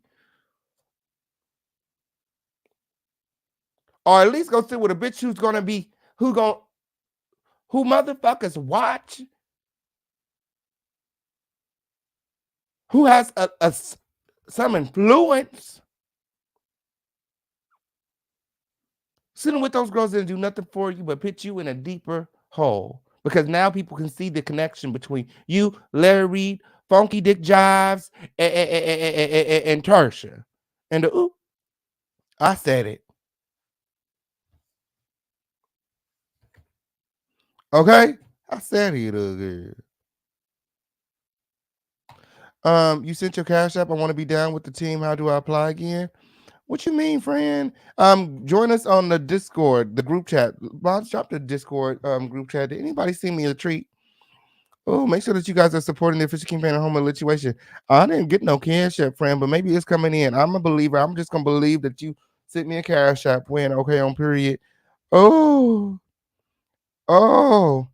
Or at least go sit with a bitch who's gonna be, who motherfuckers watch, who has some influence. Sitting with those girls didn't do nothing for you but put you in a deeper hole. Because now people can see the connection between you, Larry Reid, Funky Dick Jives, and Tarsha. And ooh, I said it. Okay? I said it again. You sent your cash app. I want to be down with the team. How do I apply again? What you mean, friend? Join us on the Discord, the group chat. Bob, drop the Discord group chat. Did anybody send me a treat? Oh, make sure that you guys are supporting the official campaign of home situation. I didn't get no cash app, friend, but maybe it's coming in. I'm a believer. I'm just gonna believe that you sent me a cash app when okay on period. Oh, oh.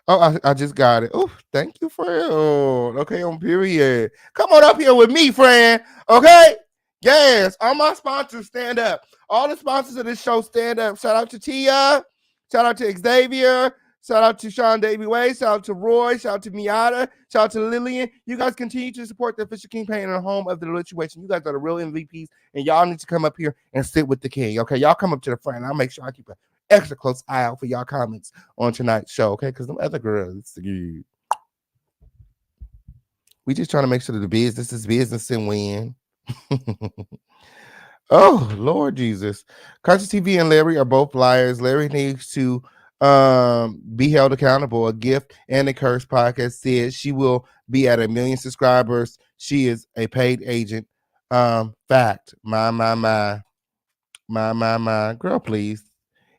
Oh, I just got it. Oh, thank you, friend. Okay, on period. Come on up here with me, friend. Okay? Yes, all my sponsors stand up. All the sponsors of this show stand up. Shout out to Tia. Shout out to Xavier. Shout out to Sean Davy Way. Shout out to Roy. Shout out to Miata. Shout out to Lillian. You guys continue to support the official campaign in the home of the situation. You guys are the real MVPs, and y'all need to come up here and sit with the king. Okay, y'all come up to the front. I'll make sure I keep an extra close eye out for y'all comments on tonight's show. Okay, because them other girls, we just trying to make sure that the business is business and win. Oh, Lord Jesus. Conscious TV and Larry are both liars. Larry needs to be held accountable. A Gift and a Curse podcast said she will be at 1 million subscribers. She is a paid agent. Fact. My. Girl, please.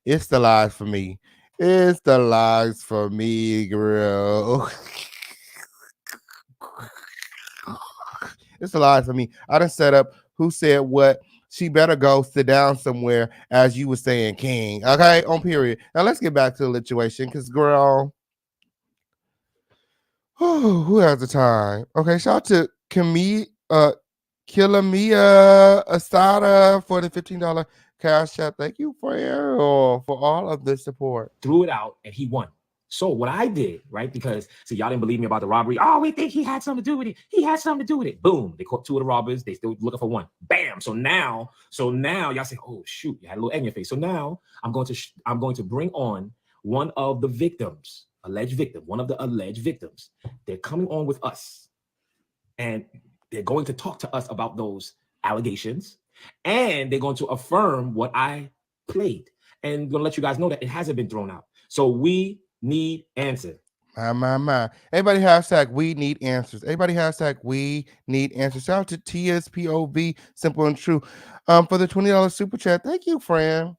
It's the lies for me. It's the lies for me, girl. It's the lies for me. I done set up who said what. She better go sit down somewhere, as you were saying, King. Okay, on period. Now let's get back to the situation, because girl, who has the time? Okay, shout out to Kilamia Asada for the $15 cash app. Thank you for all of the support. Threw it out, and he won. So what I did, right? Because see, y'all didn't believe me about the robbery. Oh, we think he had something to do with it. He had something to do with it. Boom. They caught 2 of the robbers. They still looking for 1. Bam. So now y'all say, oh shoot, you had a little egg in your face. So now I'm going to bring on one of the victims, one of the alleged victims. They're coming on with us, and they're going to talk to us about those allegations, and they're going to affirm what I played. And I'm going to let you guys know that it hasn't been thrown out. So we need answer. My. Everybody hashtag we need answers. Everybody hashtag we need answers. Shout out to TSPOV, simple and true. For the $20 super chat. Thank you, friend.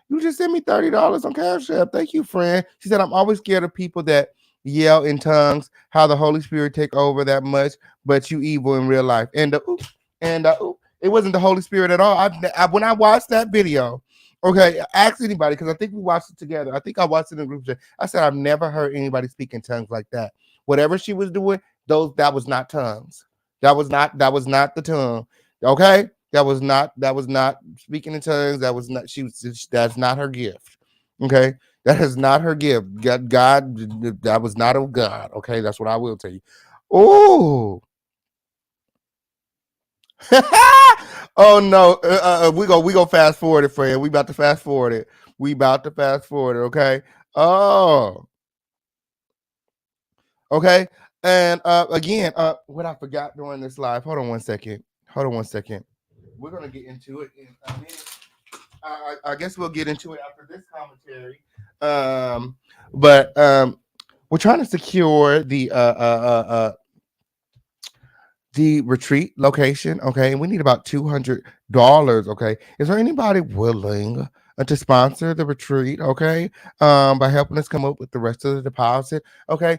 You just sent me $30 on Cash App. Thank you, friend. She said, I'm always scared of people that yell in tongues, how the Holy Spirit take over that much, but you evil in real life. And it wasn't the Holy Spirit at all. When I watched that video, okay, ask anybody, because I think we watched it together. I think I watched it in a group chat. I said, I've never heard anybody speak in tongues like that. Whatever she was doing, That was not tongues. That was not the tongue. Okay? That was not speaking in tongues. That was not that's not her gift. Okay? That is not her gift. God, that was not of God. Okay, that's what I will tell you. Oh, oh no, we go fast forward it, friend. We about to fast forward it. We about to fast forward it. Okay. Oh, okay. And again, what I forgot during this live. Hold on one second. Hold on one second. We're gonna get into it in a minute. I guess we'll get into it after this commentary. But we're trying to secure the retreat location. Okay, and we need about $200. Okay, is there anybody willing to sponsor the retreat? Okay, by helping us come up with the rest of the deposit. Okay,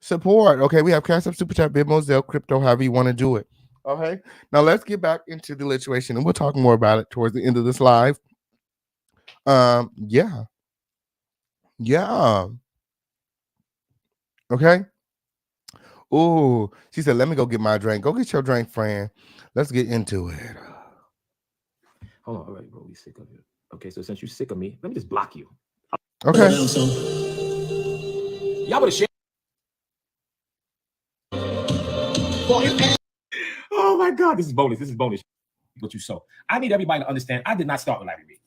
support. Okay, we have Cash App, Super Chat, Venmo, Zelle, crypto, however you want to do it. Okay, now let's get back into the situation, and we'll talk more about it towards the end of this live. Yeah, yeah. Okay. Oh, she said, "Let me go get my drink. Go get your drink, friend. Let's get into it." Hold on, all right, bro. We sick of it. Okay, so since you're sick of me, let me just block you. Okay. Y'all would have shared. Oh my God, this is bonus. This is bonus. What you saw. I need everybody to understand. I did not start with Larry Reid.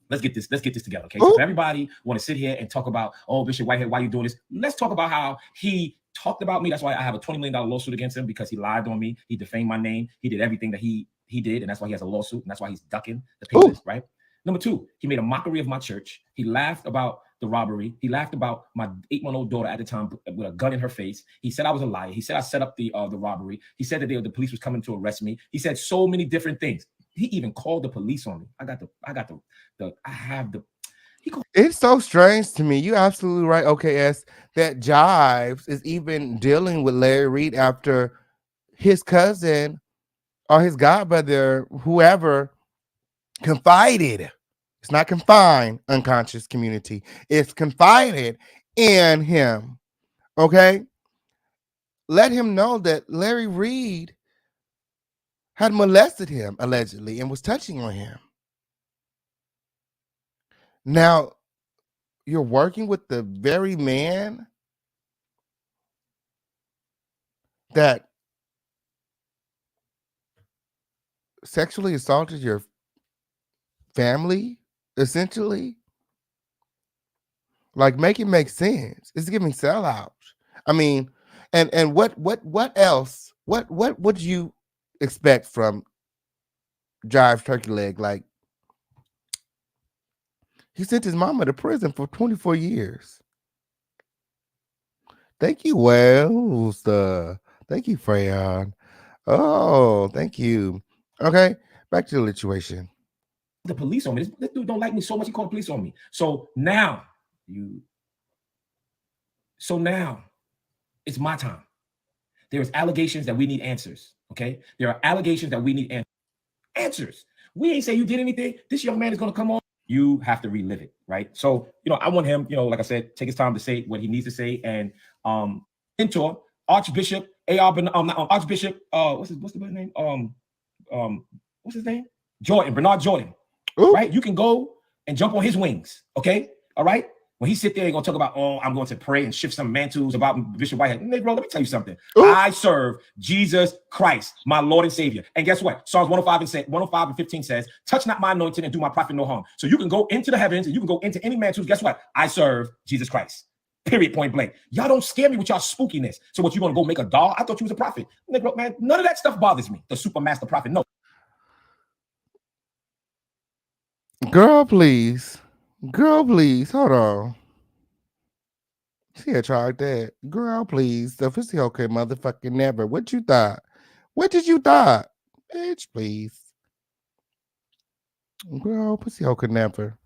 Let's get this together. Okay. Ooh. So for everybody want to sit here and talk about, oh, Bishop Whitehead, why are you doing this? Let's talk about how he talked about me. That's why I have a $20 million lawsuit against him, because he lied on me. He defamed my name. He did everything that he did, and that's why he has a lawsuit, and that's why he's ducking the payments, right? Number two, he made a mockery of my church. He laughed about the robbery. He laughed about my 8-month-old daughter at the time with a gun in her face. He said I was a liar. He said I set up the robbery. He said that the police was coming to arrest me. He said so many different things. He even called the police on me. It's so strange to me. You absolutely right, OKS, that Jives is even dealing with Larry Reid after his cousin or his godbrother, whoever, confided. It's not confined, unconscious community. It's confided in him. Okay? Let him know that Larry Reid had molested him, allegedly, and was touching on him. Now, you're working with the very man that sexually assaulted your family, essentially. Like, make it make sense. It's giving sellouts. I mean, and what else? What would you expect from Jive Turkey Leg? Like, he sent his mama to prison for 24 years. Thank you, Wells. Thank you, Freyon. Oh, thank you. Okay, back to the situation. The police on me. This dude don't like me so much. He called the police on me. So now it's my time. There's allegations that we need answers. Okay, there are allegations that we need answers. We ain't say you did anything. This young man is gonna come on. You have to relive it, right? So I want him. Like I said, take his time to say what he needs to say. And mentor Archbishop Archbishop. What's the name? What's his name? Bernard Jordan. Ooh. Right? You can go and jump on his wings. Okay. All right. When he sit there, he's gonna talk about, oh, I'm going to pray and shift some mantles about Bishop Whitehead. Bro, let me tell you something. Ooh. I serve Jesus Christ, my Lord and Savior. And guess what? Psalms 105 and 15 says, touch not my anointing and do my prophet no harm. So you can go into the heavens and you can go into any mantles. Guess what? I serve Jesus Christ. Period, point blank. Y'all don't scare me with y'all spookiness. So what, you gonna go make a doll? I thought you was a prophet. Bro, man, none of that stuff bothers me. The super master prophet. No. Girl, please. Hold on. She had tried that. Girl, please. The pussy okay, motherfucking never. What you thought? What did you thought? Bitch, please. Girl, pussy okay never.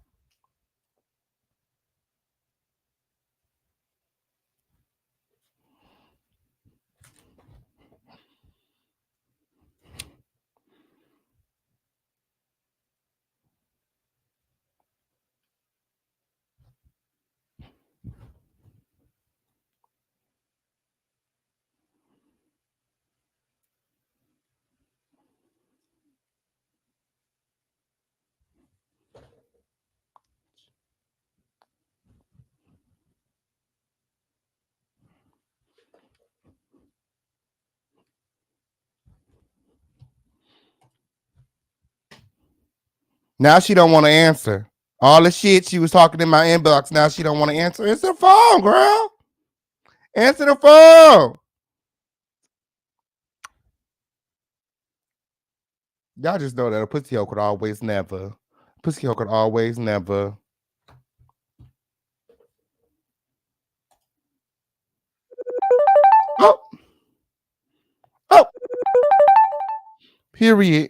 Now she don't want to answer. All the shit she was talking in my inbox, now she don't want to answer. Answer the phone, girl. Answer the phone. Y'all just know that a pussy hole could always never. Pussy hole could always never. Oh. Oh. Period.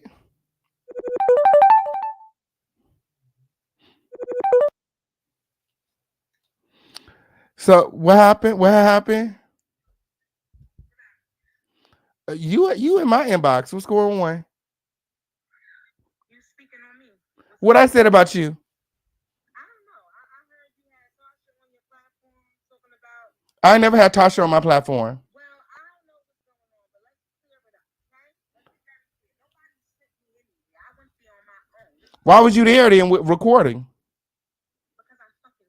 So what happened? What happened? You in my inbox. What's going on? You speaking on me? What I said about you? I don't know. I heard you had Tasha on your platform talking about. I never had Tasha on my platform. Well, I don't know what's going on, but let's clear it up, okay? Let's be very clear. Nobody sent me anywhere. I went there on my own. Why was you there then recording? Because I'm fucking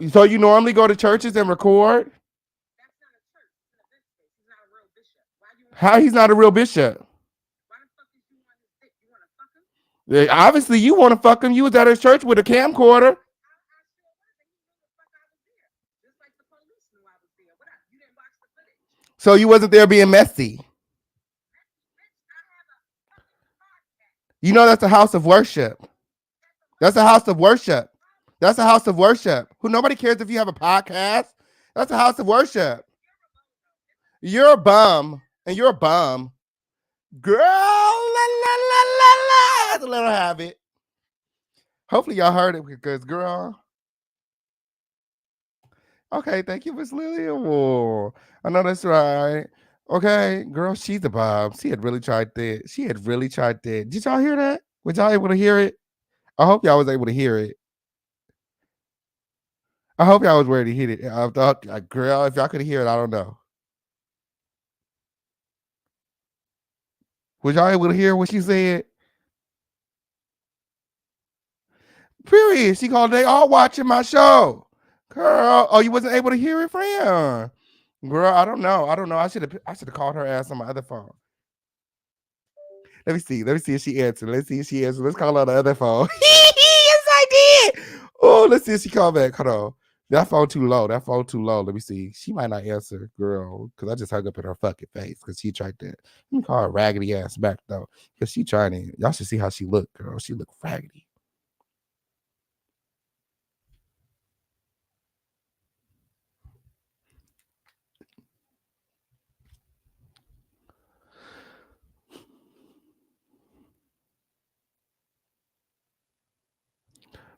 king. So you normally go to churches and record? That's not a church. It's an event space. He's not a real bishop. Why you? How he's not a real bishop? Why the fuck is you on his dick? You want to fuck him? Obviously, you want to fuck him. You was at his church with a camcorder. I sure was, and he knew the fuck I was there. Just like the police knew I was there. What up? You didn't watch the footage. So you wasn't there being messy. Bitch, I have a fucking podcast. You know that's a house of worship. That's a house of worship. That's a house of worship. Who nobody cares if you have a podcast. That's a house of worship. You're a bum, and you're a bum. Girl, la, la, la, la, la. Let her have it. Hopefully y'all heard it because, girl. Okay, thank you, Miss Lillian. Whoa. I know that's right. Okay, girl, she's a bum. She had really tried that. She had really tried that. Did y'all hear that? Was y'all able to hear it? I hope y'all was able to hear it. I hope y'all was ready to hit it. Girl, if y'all could hear it, I don't know. Was y'all able to hear what she said? Period. She called, they all watching my show. Girl, oh, you wasn't able to hear it, friend? Girl, I don't know. I should have called her ass on my other phone. Let me see if she answered. Let's see if she answered. Let's call her on the other phone. Yes, I did. Oh, let's see if she called back. Hold on. That phone too low. Let me see. She might not answer, girl, because I just hung up in her fucking face because she tried that. Let me call her raggedy ass back, though, because she trying to. Y'all should see how she look, girl. She look raggedy.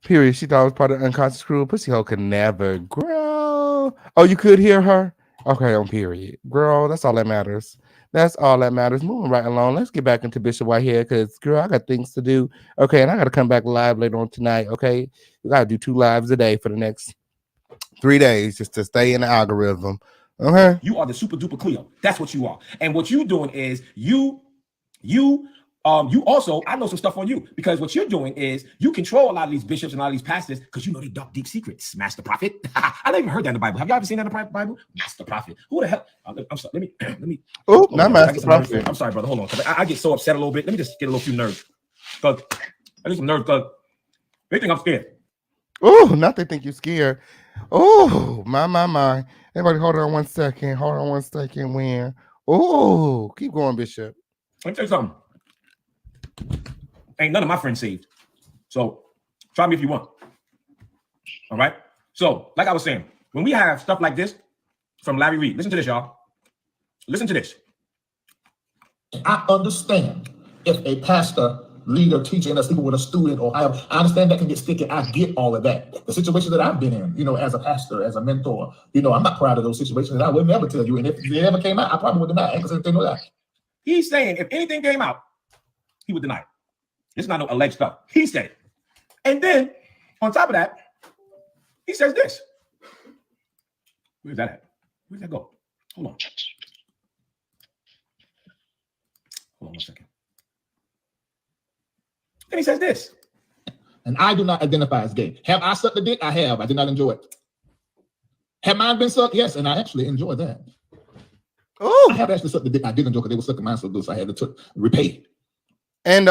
Period. She thought it was part of the unconscious crew. Pussy hole could never. Girl. Oh, you could hear her? Okay, on period. Girl, that's all that matters. That's all that matters. Moving right along. Let's get back into Bishop Whitehead because, girl, I got things to do. Okay, and I got to come back live later on tonight. Okay, we got to do 2 lives a day for the next 3 days just to stay in the algorithm. Okay. You are the super duper Cleo. That's what you are. And what you doing is you also, I know some stuff on you because what you're doing is you control a lot of these bishops and a lot of these pastors because you know they dark, deep secrets. Master prophet. I never even heard that in the Bible. Have y'all ever seen that in the Bible? Master prophet. Who the hell? I'm sorry. Let me. Oh, not Master prophet. I'm sorry, brother. Hold on. I get so upset a little bit. Let me just get a little few nerves. Cause I need some nerves because they think I'm scared. Oh, not they think you're scared. Oh, my. Everybody hold on one second. When? Oh, keep going, Bishop. Let me tell you something. Ain't none of my friends saved. So try me if you want. All right. So, like I was saying, when we have stuff like this from Larry Reid, listen to this, y'all. Listen to this. I understand if a pastor, leader, teacher, and a speaker with a student, or I understand that can get sticky. I get all of that. The situation that I've been in, as a pastor, as a mentor, I'm not proud of those situations, and I would never tell you. And if it ever came out, I probably would deny it because they know that. He's saying if anything came out, he would deny it. It's not no alleged stuff. He said it. And then on top of that, he says this. Where's that at? Where'd that go? Hold on. Hold on 1 second. Then he says this. And I do not identify as gay. Have I sucked the dick? I have. I did not enjoy it. Have mine been sucked? Yes, and I actually enjoyed that. Oh, I have actually sucked the dick. I did enjoy because they were sucking mine so good, so I had to repay. And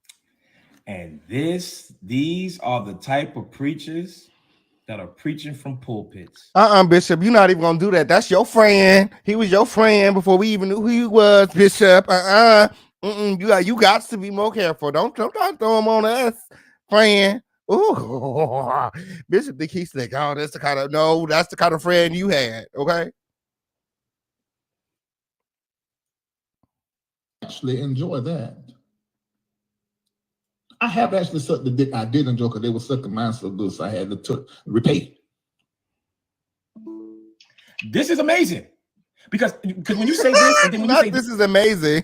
And these are the type of preachers that are preaching from pulpits. Bishop, you're not even gonna do that. That's your friend. He was your friend before we even knew who he was, Bishop. You got to be more careful. Don't try to throw him on us, friend. Ooh, Bishop think he's like, oh, that's the kind of friend you had. Okay. Actually enjoy that. I have actually sucked the dick I did enjoy because they were sucking mine so good, so I had to repay. This is amazing. Because when you say this, and then when you say this is amazing.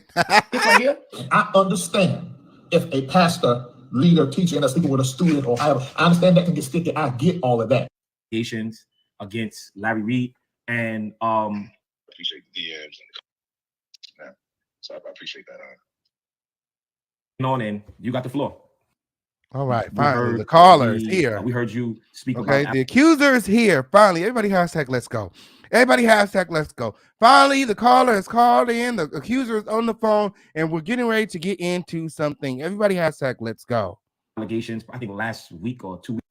This right here. I understand if a pastor, leader, teacher, and a speaker with a student, or I understand that can get sticky. I get all of that. Against Larry Reid and appreciate the DMs and so I appreciate that. On in, you got the floor. All right, finally, the caller is here. We heard you speak. Okay, about the accuser is here. Finally, everybody hashtag let's go. Everybody hashtag let's go. Finally, the caller has called in. The accuser is on the phone, and we're getting ready to get into something. Everybody hashtag let's go. Allegations, I think last week or 2 weeks.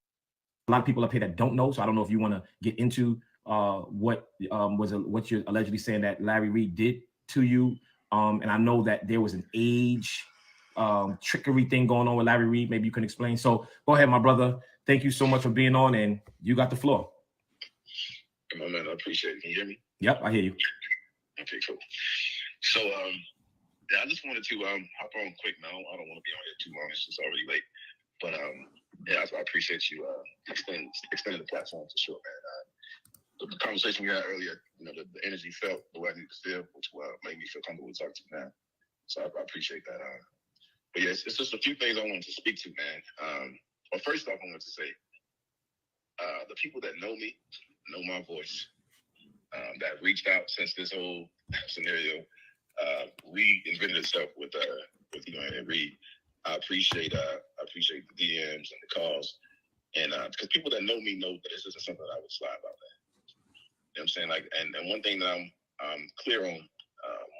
A lot of people up here that don't know, so I don't know if you want to get into what you're allegedly saying that Larry Reid did to you. And I know that there was an age trickery thing going on with Larry Reid. Maybe you can explain. So go ahead, my brother. Thank you so much for being on, and you got the floor. Come on, man. I appreciate it. Can you hear me? Yep, I hear you. Okay, cool. So, yeah, I just wanted to hop on quick now. I don't want to be on here too long. It's just already late. But yeah, I appreciate you extending the platform for sure, man. The conversation we had earlier, you know, the energy felt the way I need to feel, which made me feel comfortable to talk to you now. So I appreciate that. But yeah, it's just a few things I wanted to speak to, man. Well, first off, I wanted to say the people that know me know my voice. That reached out since this whole scenario reinvented itself with and REID. I appreciate the DMs and the calls, and because people that know me know that this isn't something that I would slide about that. You know what I'm saying? Like, and one thing that I'm clear on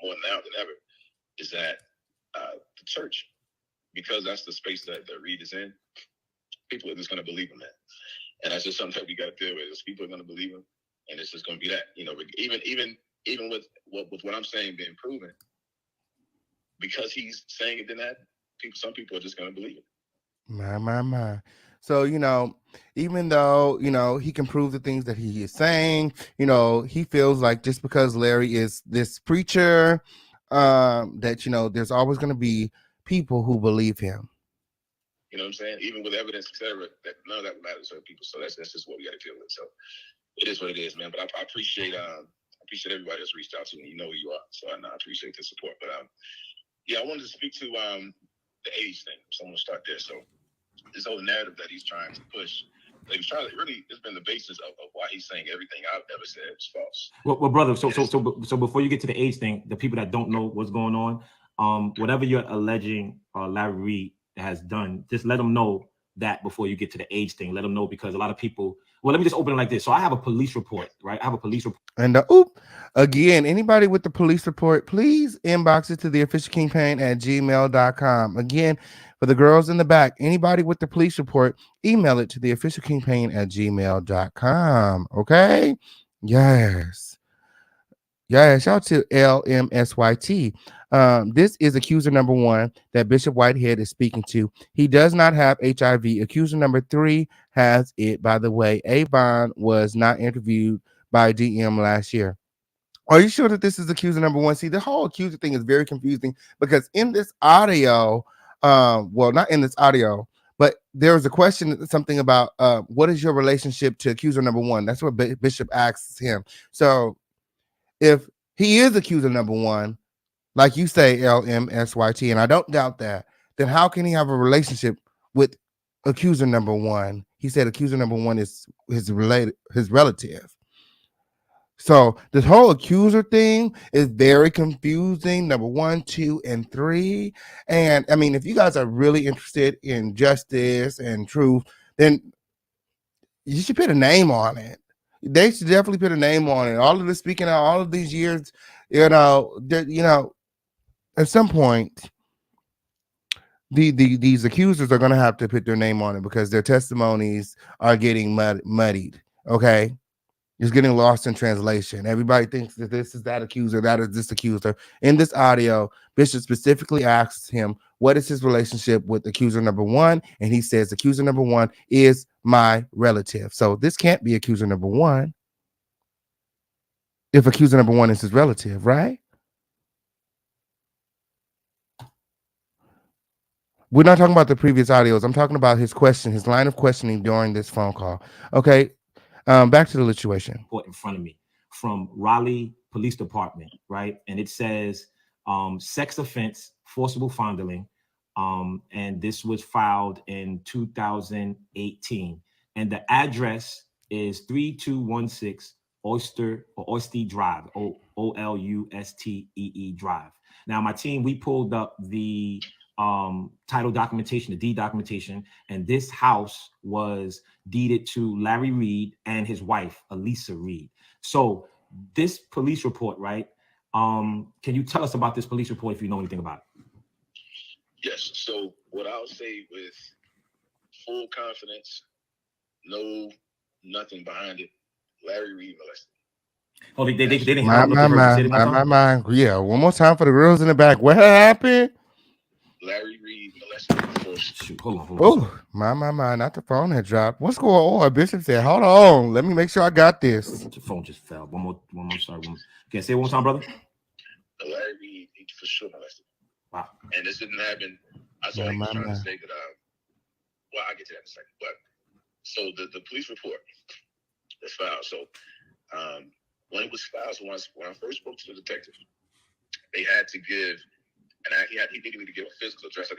more now than ever is that the church, because that's the space that REID is in, people are just going to believe in that, and that's just something that we got to deal with. Is people are going to believe him, and it's just going to be that. You know, even with what I'm saying being proven, because he's saying it didn't happen. Some people are just going to believe it. My. So, you know, even though, you know, he can prove the things that he is saying, you know, he feels like just because Larry is this preacher, that, you know, there's always going to be people who believe him. You know what I'm saying? Even with evidence, etc., that none of that matters to people. So that's just what we got to deal with. So it is what it is, man. But I appreciate everybody that's reached out to me. You know who you are. So I appreciate the support. But yeah, I wanted to speak to the age thing. So I'm gonna start there. So this whole narrative that he's trying to push, it's been the basis of why he's saying everything I've ever said is false. Well, brother. So before you get to the age thing, the people that don't know what's going on, whatever you're alleging Larry Reid has done, just let them know that before you get to the age thing. Let them know, because a lot of people. Well, let me just open it like this. So I have a police report, right? I have a police report. And again, anybody with the police report, please inbox it to the official campaign at gmail.com. Again, for the girls in the back, anybody with the police report, email it to the official campaign at gmail.com. Okay? Yes. Yeah, shout out to LMSYT. This is accuser number 1 that Bishop Whitehead is speaking to. He does not have HIV. Accuser number 3 has it. By the way, Avon was not interviewed by DM last year. Are you sure that this is accuser number 1? See, the whole accuser thing is very confusing, because in this audio, well, not in this audio, but there was a question, something about what is your relationship to accuser number 1? That's what Bishop asks him. So if he is accuser number 1, like you say, LMSYT, and I don't doubt that, then how can he have a relationship with accuser number 1? He said accuser number 1 is his relative. So this whole accuser thing is very confusing. Number 1, 2, and 3. And I mean, if you guys are really interested in justice and truth, then you should put a name on it. They should definitely put a name on it. All of this speaking out, all of these years, at some point, these accusers are going to have to put their name on it because their testimonies are getting muddied. Okay, it's getting lost in translation. Everybody thinks that this is that accuser, that is this accuser. In this audio, Bishop specifically asks him what is his relationship with accuser number one, and he says accuser number one is my relative. So this can't be accuser number one if accuser number one is his relative, right? We're not talking about the previous audios. I'm talking about his question, his line of questioning during this phone call. Okay, back to the situation. In front of me from Raleigh Police Department, right? And it says sex offense, forcible fondling. And this was filed in 2018. And the address is 3216 Oyster Drive, Olustee Drive. Now, my team, we pulled up the title documentation, the deed documentation, and this house was deeded to Larry Reed and his wife, Elisa Reed. So this police report, right? Can you tell us about this police report if you know anything about it? Yes. So what I'll say with full confidence, nothing behind it. Larry Reed molested. Oh, they didn't my. Yeah, one more time for the girls in the back. What happened? Larry Reed molested first. Shoot, hold on. Oh, my, not the phone had dropped. What's going on? Bishop said, hold on. Let me make sure I got this. The phone just fell. One more, sorry. Okay, say it one more time, brother. Larry Reed, he for sure molested. Wow. And this didn't happen. I saw him trying to say that, well, I'll get to that in a second. But so the police report was filed. So when it was filed, when I first spoke to the detective, they had to give, and he needed me to give a physical address.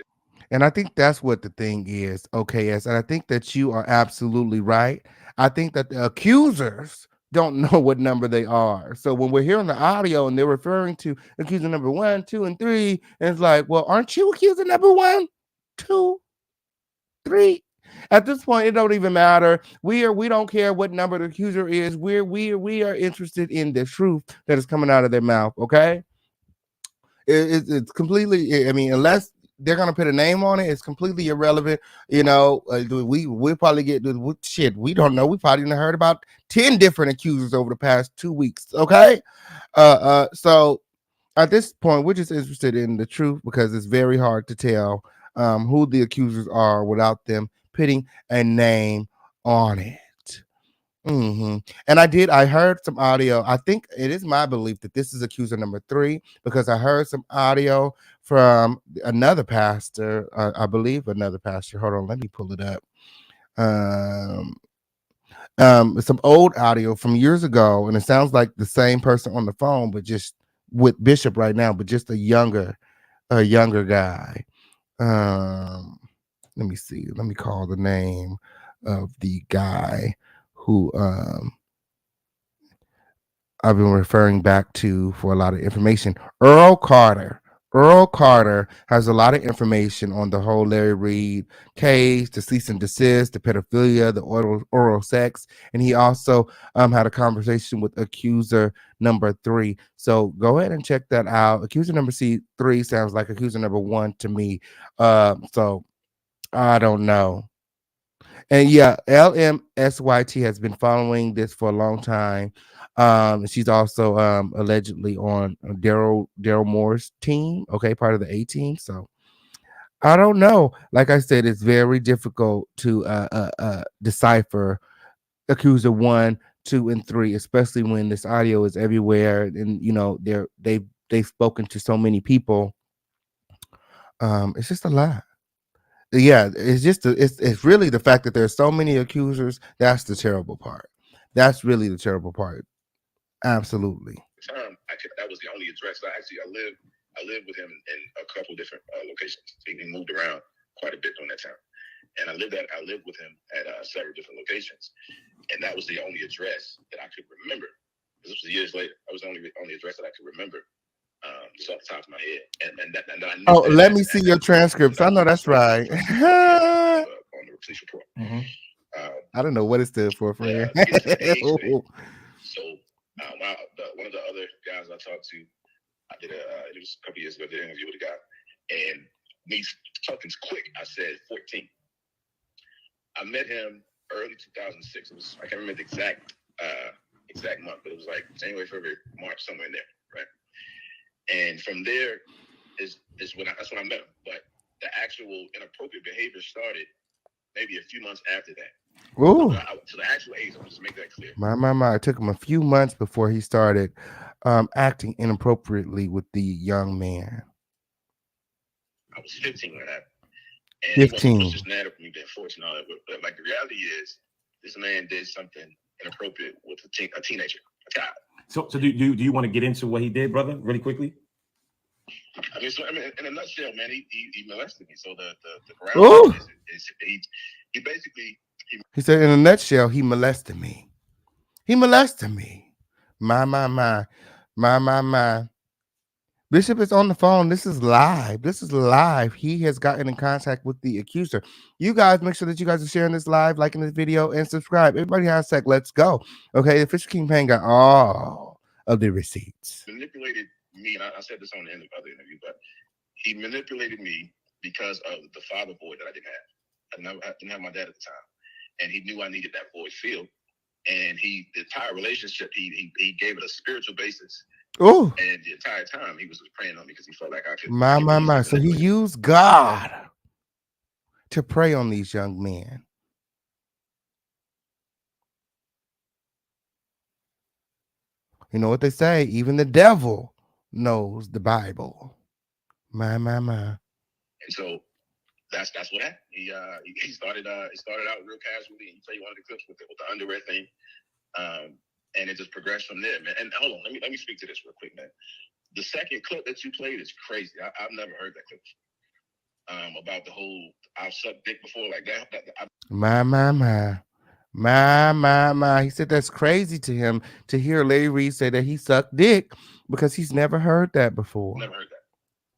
And I think that's what the thing is, OKS. And I think that you are absolutely right. I think that the accusers don't know what number they are. So when we're hearing the audio and they're referring to accuser number 1, 2, and 3, and it's like, well, aren't you accuser number 1, 2, 3? At this point, it don't even matter. We don't care what number the accuser is. We are interested in the truth that is coming out of their mouth. Okay, it's completely. I mean, unless they're gonna put a name on it, it's completely irrelevant. You know, we probably get shit. We don't know. We probably heard about 10 different accusers over the past 2 weeks. Okay, so at this point, we're just interested in the truth because it's very hard to tell who the accusers are without them putting a name on it. And I heard some audio. I think it is my belief that this is accuser number 3 because I heard some audio from another pastor. I believe another pastor. Hold on, let me pull it up. Some old audio from years ago, and it sounds like the same person on the phone, but just with Bishop right now, but just a younger guy. Let me see. Let me call the name of the guy who I've been referring back to for a lot of information. Earl Carter. Earl Carter has a lot of information on the whole Larry Reed case, the cease and desist, the pedophilia, the oral sex, and he also had a conversation with accuser number 3. So go ahead and check that out. Accuser number 3 sounds like accuser number 1 to me. So I don't know. And yeah, LMSYT has been following this for a long time. She's also allegedly on Daryl Moore's team, okay, part of the A team. So I don't know. Like I said, it's very difficult to decipher accuser 1, 2, and 3, especially when this audio is everywhere, and you know they've spoken to so many people. It's just a lot. Yeah, it's just it's really the fact that there's so many accusers. That's the terrible part. That's really the terrible part. Absolutely. That was the only address. I lived with him in a couple different locations. He moved around quite a bit during that time, and I lived with him at several different locations, and that was the only address that I could remember. This was years later. That was the only address that I could remember. Just off the top of my head, and I knew let me see your transcripts. I know that's right. On the police report. I don't know what it stood for, friend. So one of the other guys I talked to, it was a couple years ago, I did an interview with a guy, and me talking quick, I said 14. I met him early 2006. It was, I can't remember the exact month, but it was like January, February, March, somewhere in there, right? And from there that's when I met him. But the actual inappropriate behavior started maybe a few months after that. Ooh. So the actual age, I want to make that clear. My. It took him a few months before he started acting inappropriately with the young man. I was 15 when that happened. And 15. He was just mad at me being forced and all that. But like the reality is, this man did something inappropriate with a teenager, a child. So do you want to get into what he did, brother, really quickly? I mean, in a nutshell, man, he molested me. So the ground is he basically. He said, in a nutshell, he molested me. He molested me. My. Bishop is on the phone. This is live. He has gotten in contact with the accuser. You guys, make sure that you guys are sharing this live, liking this video, and subscribe. Everybody has a sec. Let's go. Okay, the Fisher King Payne got all of the receipts. Manipulated me, and I said this on the end of the other interview, but he manipulated me because of the father void that I didn't have. I didn't have my dad at the time, and he knew I needed that void filled. And the entire relationship, he gave it a spiritual basis. Oh, and the entire time he was praying on me because he felt like I could. My. So he used God to pray on these young men. You know what they say? Even the devil knows the Bible. My. And so that's what happened. He started out real casually. He played one of the clips with the underwear thing, and it just progressed from there, man. And hold on, let me speak to this real quick, man. The second clip that you played is crazy. I've never heard that clip about the whole I've sucked dick before like that. My. He said that's crazy to him to hear Larry Reid say that he sucked dick because he's never heard that before. Never heard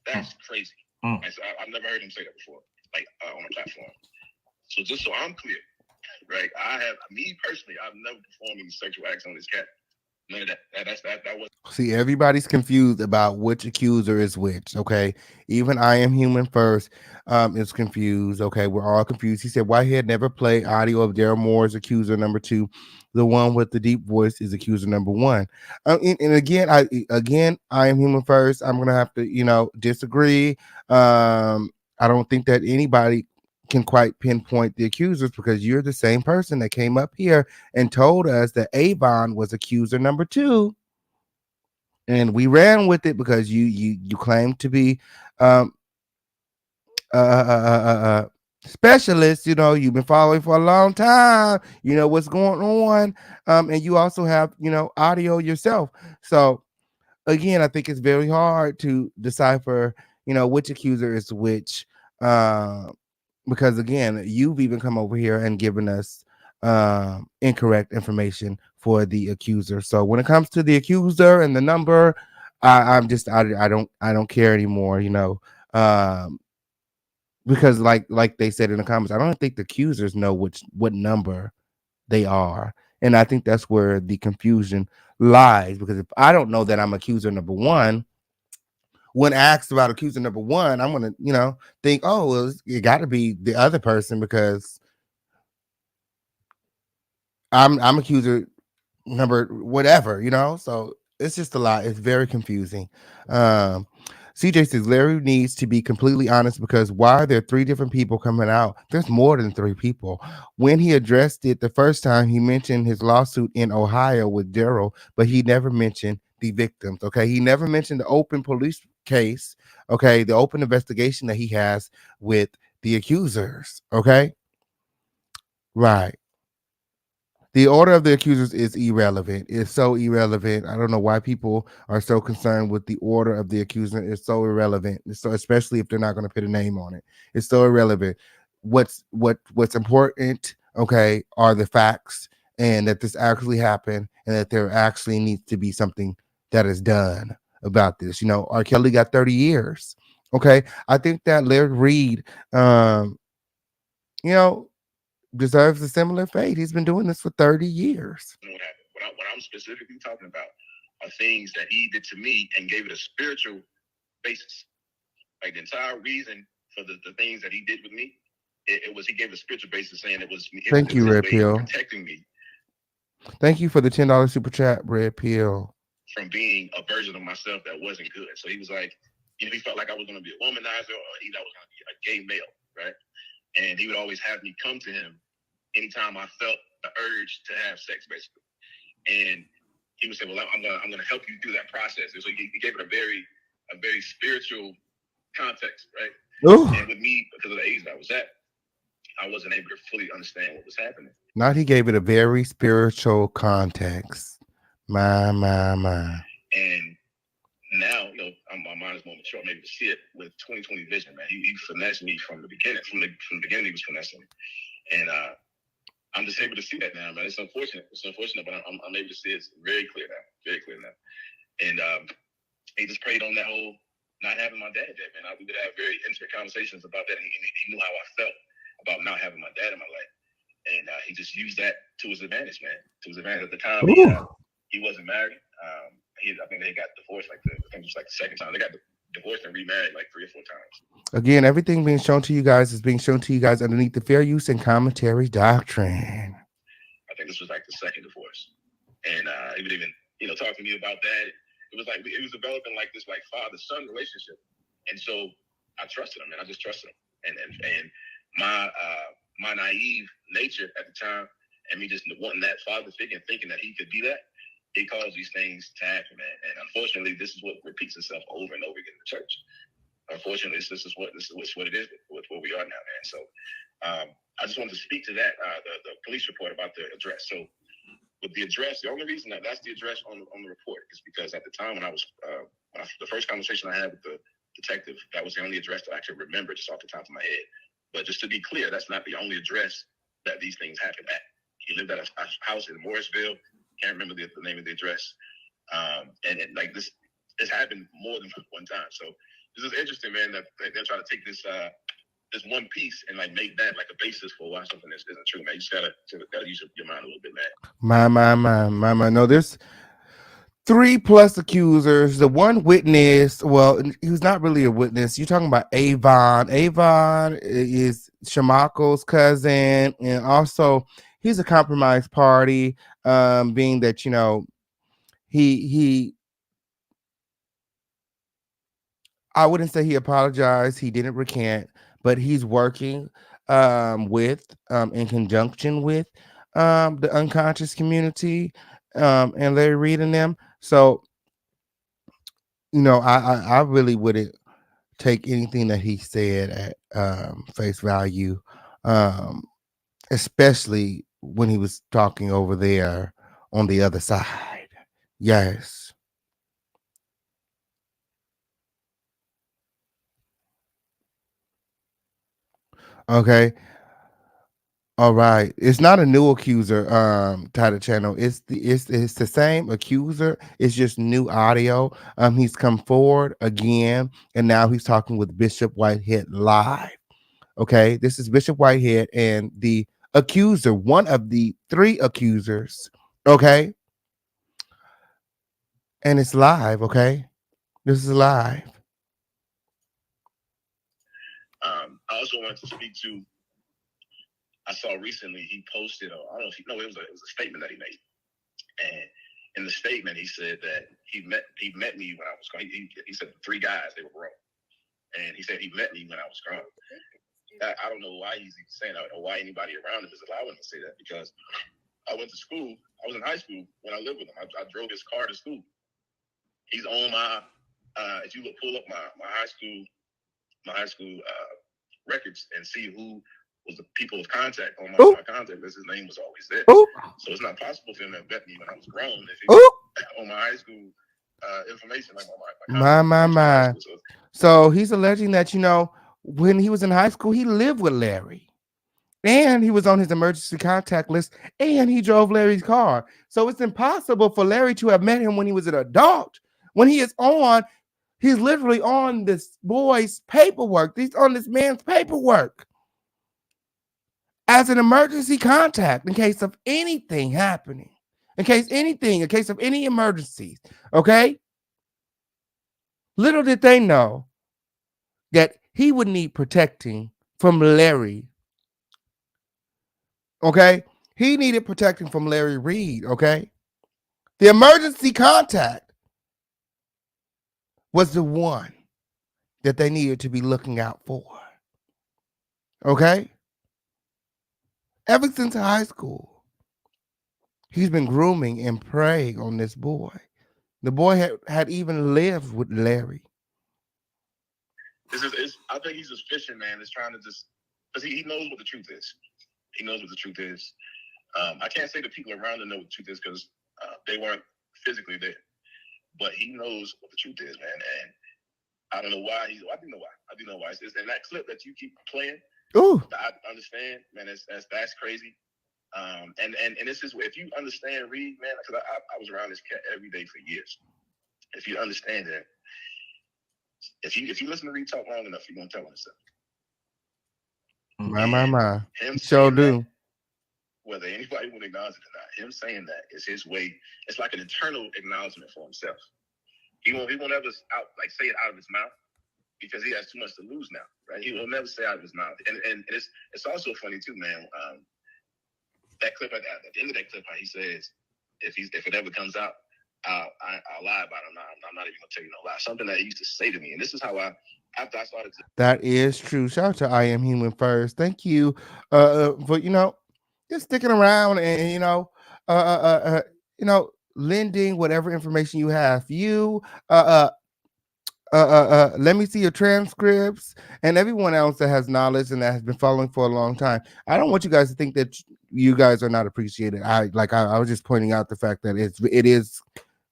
that. That's crazy. And so I've never heard him say that before, like on a platform. So just so I'm clear, right? Me personally, I've never performed any sexual acts on this cat. None of that. That was. See, everybody's confused about which accuser is which. Okay, even I Am Human First is confused. Okay, we're all confused. He said Whitehead never played audio of Daryl Moore's accuser number 2. The one with the deep voice is accuser number 1. And again, I Am Human First. I'm gonna have to disagree. I don't think that anybody can quite pinpoint the accusers because you're the same person that came up here and told us that Avon was accuser number 2, and we ran with it because you claim to be specialist. You've been following for a long time. You know what's going on, and you also have audio yourself. So again, I think it's very hard to decipher which accuser is which. Because again, you've even come over here and given us incorrect information for the accuser. So when it comes to the accuser and the number, I don't care anymore, because like they said in the comments, I don't think the accusers know what number they are. And I think that's where the confusion lies, because if I don't know that I'm accuser number 1, when asked about accuser number 1, I'm gonna, think, oh, well, it got to be the other person because I'm accuser number whatever, So it's just a lot. It's very confusing. CJ says Larry needs to be completely honest, because why are there 3 different people coming out? There's more than 3 people. When he addressed it the first time, he mentioned his lawsuit in Ohio with Daryl, but he never mentioned the victims. Okay, he never mentioned the open police case. Okay, the open investigation that he has with the accusers. Okay, right. The order of the accusers is irrelevant. It's so irrelevant. I don't know why people are so concerned with the order of the accuser. It's so irrelevant. So especially if they're not going to put a name on it. It's so irrelevant. What's important, okay, are the facts, and that this actually happened, and that there actually needs to be something that is done about this. R. Kelly got 30 years. Okay. I think that Larry Reid, deserves a similar fate. He's been doing this for 30 years. What I'm specifically talking about are things that he did to me and gave it a spiritual basis. Like the entire reason for the things that he did with me, it was, he gave a spiritual basis saying it was Thank you, his Red way Pill. of protecting me Thank you for the $10 super chat, Red Pill. from being a version of myself that wasn't good. So he was like, you know, he felt like I was going to be a womanizer, or he thought I was going to be a gay male, right? And he would always have me come to him anytime I felt the urge to have sex, basically. And he would say, well, I'm gonna help you through that process. And so he gave it a very spiritual context, right? Ooh. And with me, because of the age that I was at, I wasn't able to fully understand what was happening. Now he gave it a very spiritual context. My. And now, you know, my mind is more mature. I'm able to see it with 20/20 vision, man. He finessed me from the beginning. From the beginning, he was finessing me. And I'm just able to see that now, man. It's unfortunate. But I'm able to see it very clear now. And he just prayed on that whole not having my dad there, man. We would have very intimate conversations about that. And he knew how I felt about not having my dad in my life. And he just used that to his advantage, man. To his advantage. At the time, he wasn't married. I think they got divorced I think it was like the second time. They got divorced and remarried like 3 or 4 times. Again, everything being shown to you guys is being shown to you guys underneath the fair use and commentary doctrine. I think this was like the second divorce. And he would even, you know, talk to me about that. It was like, it was developing like this like father-son relationship. And so I trusted him, and I just trusted him. And my naive nature at the time, and me just wanting that father figure and thinking that he could be that, it caused these things to happen, man. And unfortunately, this is what repeats itself over and over again in the church. Unfortunately, this is what it is with where we are now, man. So I just wanted to speak to that, the police report about the address. So with the address, the only reason that's the address on the report is because at the time when I was the first conversation I had with the detective, that was the only address that I could remember just off the top of my head. But just to be clear, that's not the only address that these things happened at. He lived at a house in Morrisville. Can't remember the name of the address. And like this happened more than one time. So this is interesting, man, that they're trying to take this one piece and like make that like a basis for why something isn't true, man. You just gotta use your mind a little bit, man. My. No, there's 3+ accusers. The one witness, well, he was not really a witness. You're talking about Avon. Avon is Shamako's cousin, and also he's a compromised party, being that, you know, he I wouldn't say he apologized. He didn't recant, but he's working in conjunction with the unconscious community and Larry Reid and them. So, you know, I really wouldn't take anything that he said at face value, especially when he was talking over there on the other side. Yes. Okay. All right. It's not a new accuser title channel. It's the same accuser. It's just new audio. He's come forward again, and now he's talking with Bishop Whitehead live. Okay, this is Bishop Whitehead and the accuser, one of the 3 accusers. Okay. And it's live, okay? This is live. I also wanted to speak to, I saw recently he posted, I don't know if you know, it was a statement that he made. And in the statement, he said that he met me when I was grown. He said the 3 guys, they were grown. And he said he met me when I was grown. I don't know why he's even saying that, or why anybody around him is allowing him to say that, because I went to school. I was in high school when I lived with him. I drove his car to school. He's on my, if you pull up my high school records and see who was the people of contact on my contact list, his name was always there. Ooh. So it's not possible for him to have met me when I was grown if he was on my high school information, like on my. So he's alleging that, you know, when he was in high school, he lived with Larry, and he was on his emergency contact list, and he drove Larry's car. So it's impossible for Larry to have met him when he was an adult. When he's literally on this boy's paperwork. He's on this man's paperwork as an emergency contact in case of anything happening, in case of any emergencies. Okay. Little did they know that he would need protecting from Larry. Okay? He needed protecting from Larry Reid, okay? The emergency contact was the one that they needed to be looking out for. Okay? Ever since high school, he's been grooming and preying on this boy. The boy had even lived with Larry. I think he's just fishing, man. Is trying to just, because he knows what the truth is. He knows what the truth is. I can't say the people around him know what the truth is because they weren't physically there. But he knows what the truth is, man. And I don't know why. I do know why. I do know why. It's in that clip that you keep playing. Ooh. I understand, man. That's crazy. And this is, if you understand Reid, man, because I was around this cat every day for years. If you understand that, if you listen to Reid talk long enough, you're gonna tell him stuff. My. Him Sure do. That, whether anybody will acknowledge it or not, him saying that is his way. It's like an internal acknowledgement for himself. He won't ever say it out of his mouth because he has too much to lose now, right? He will never say out of his mouth. And it's also funny too, man. That clip at the end of that clip, how he says, if it ever comes out, I'll lie about it. I'm not even gonna tell you no lie. Something that he used to say to me, and this is how after I started to. That is true. Shout out to I Am Human First. Thank you for just sticking around and lending whatever information you have. Let me see your transcripts and everyone else that has knowledge and that has been following for a long time. I don't want you guys to think that you guys are not appreciated. I was just pointing out the fact that it is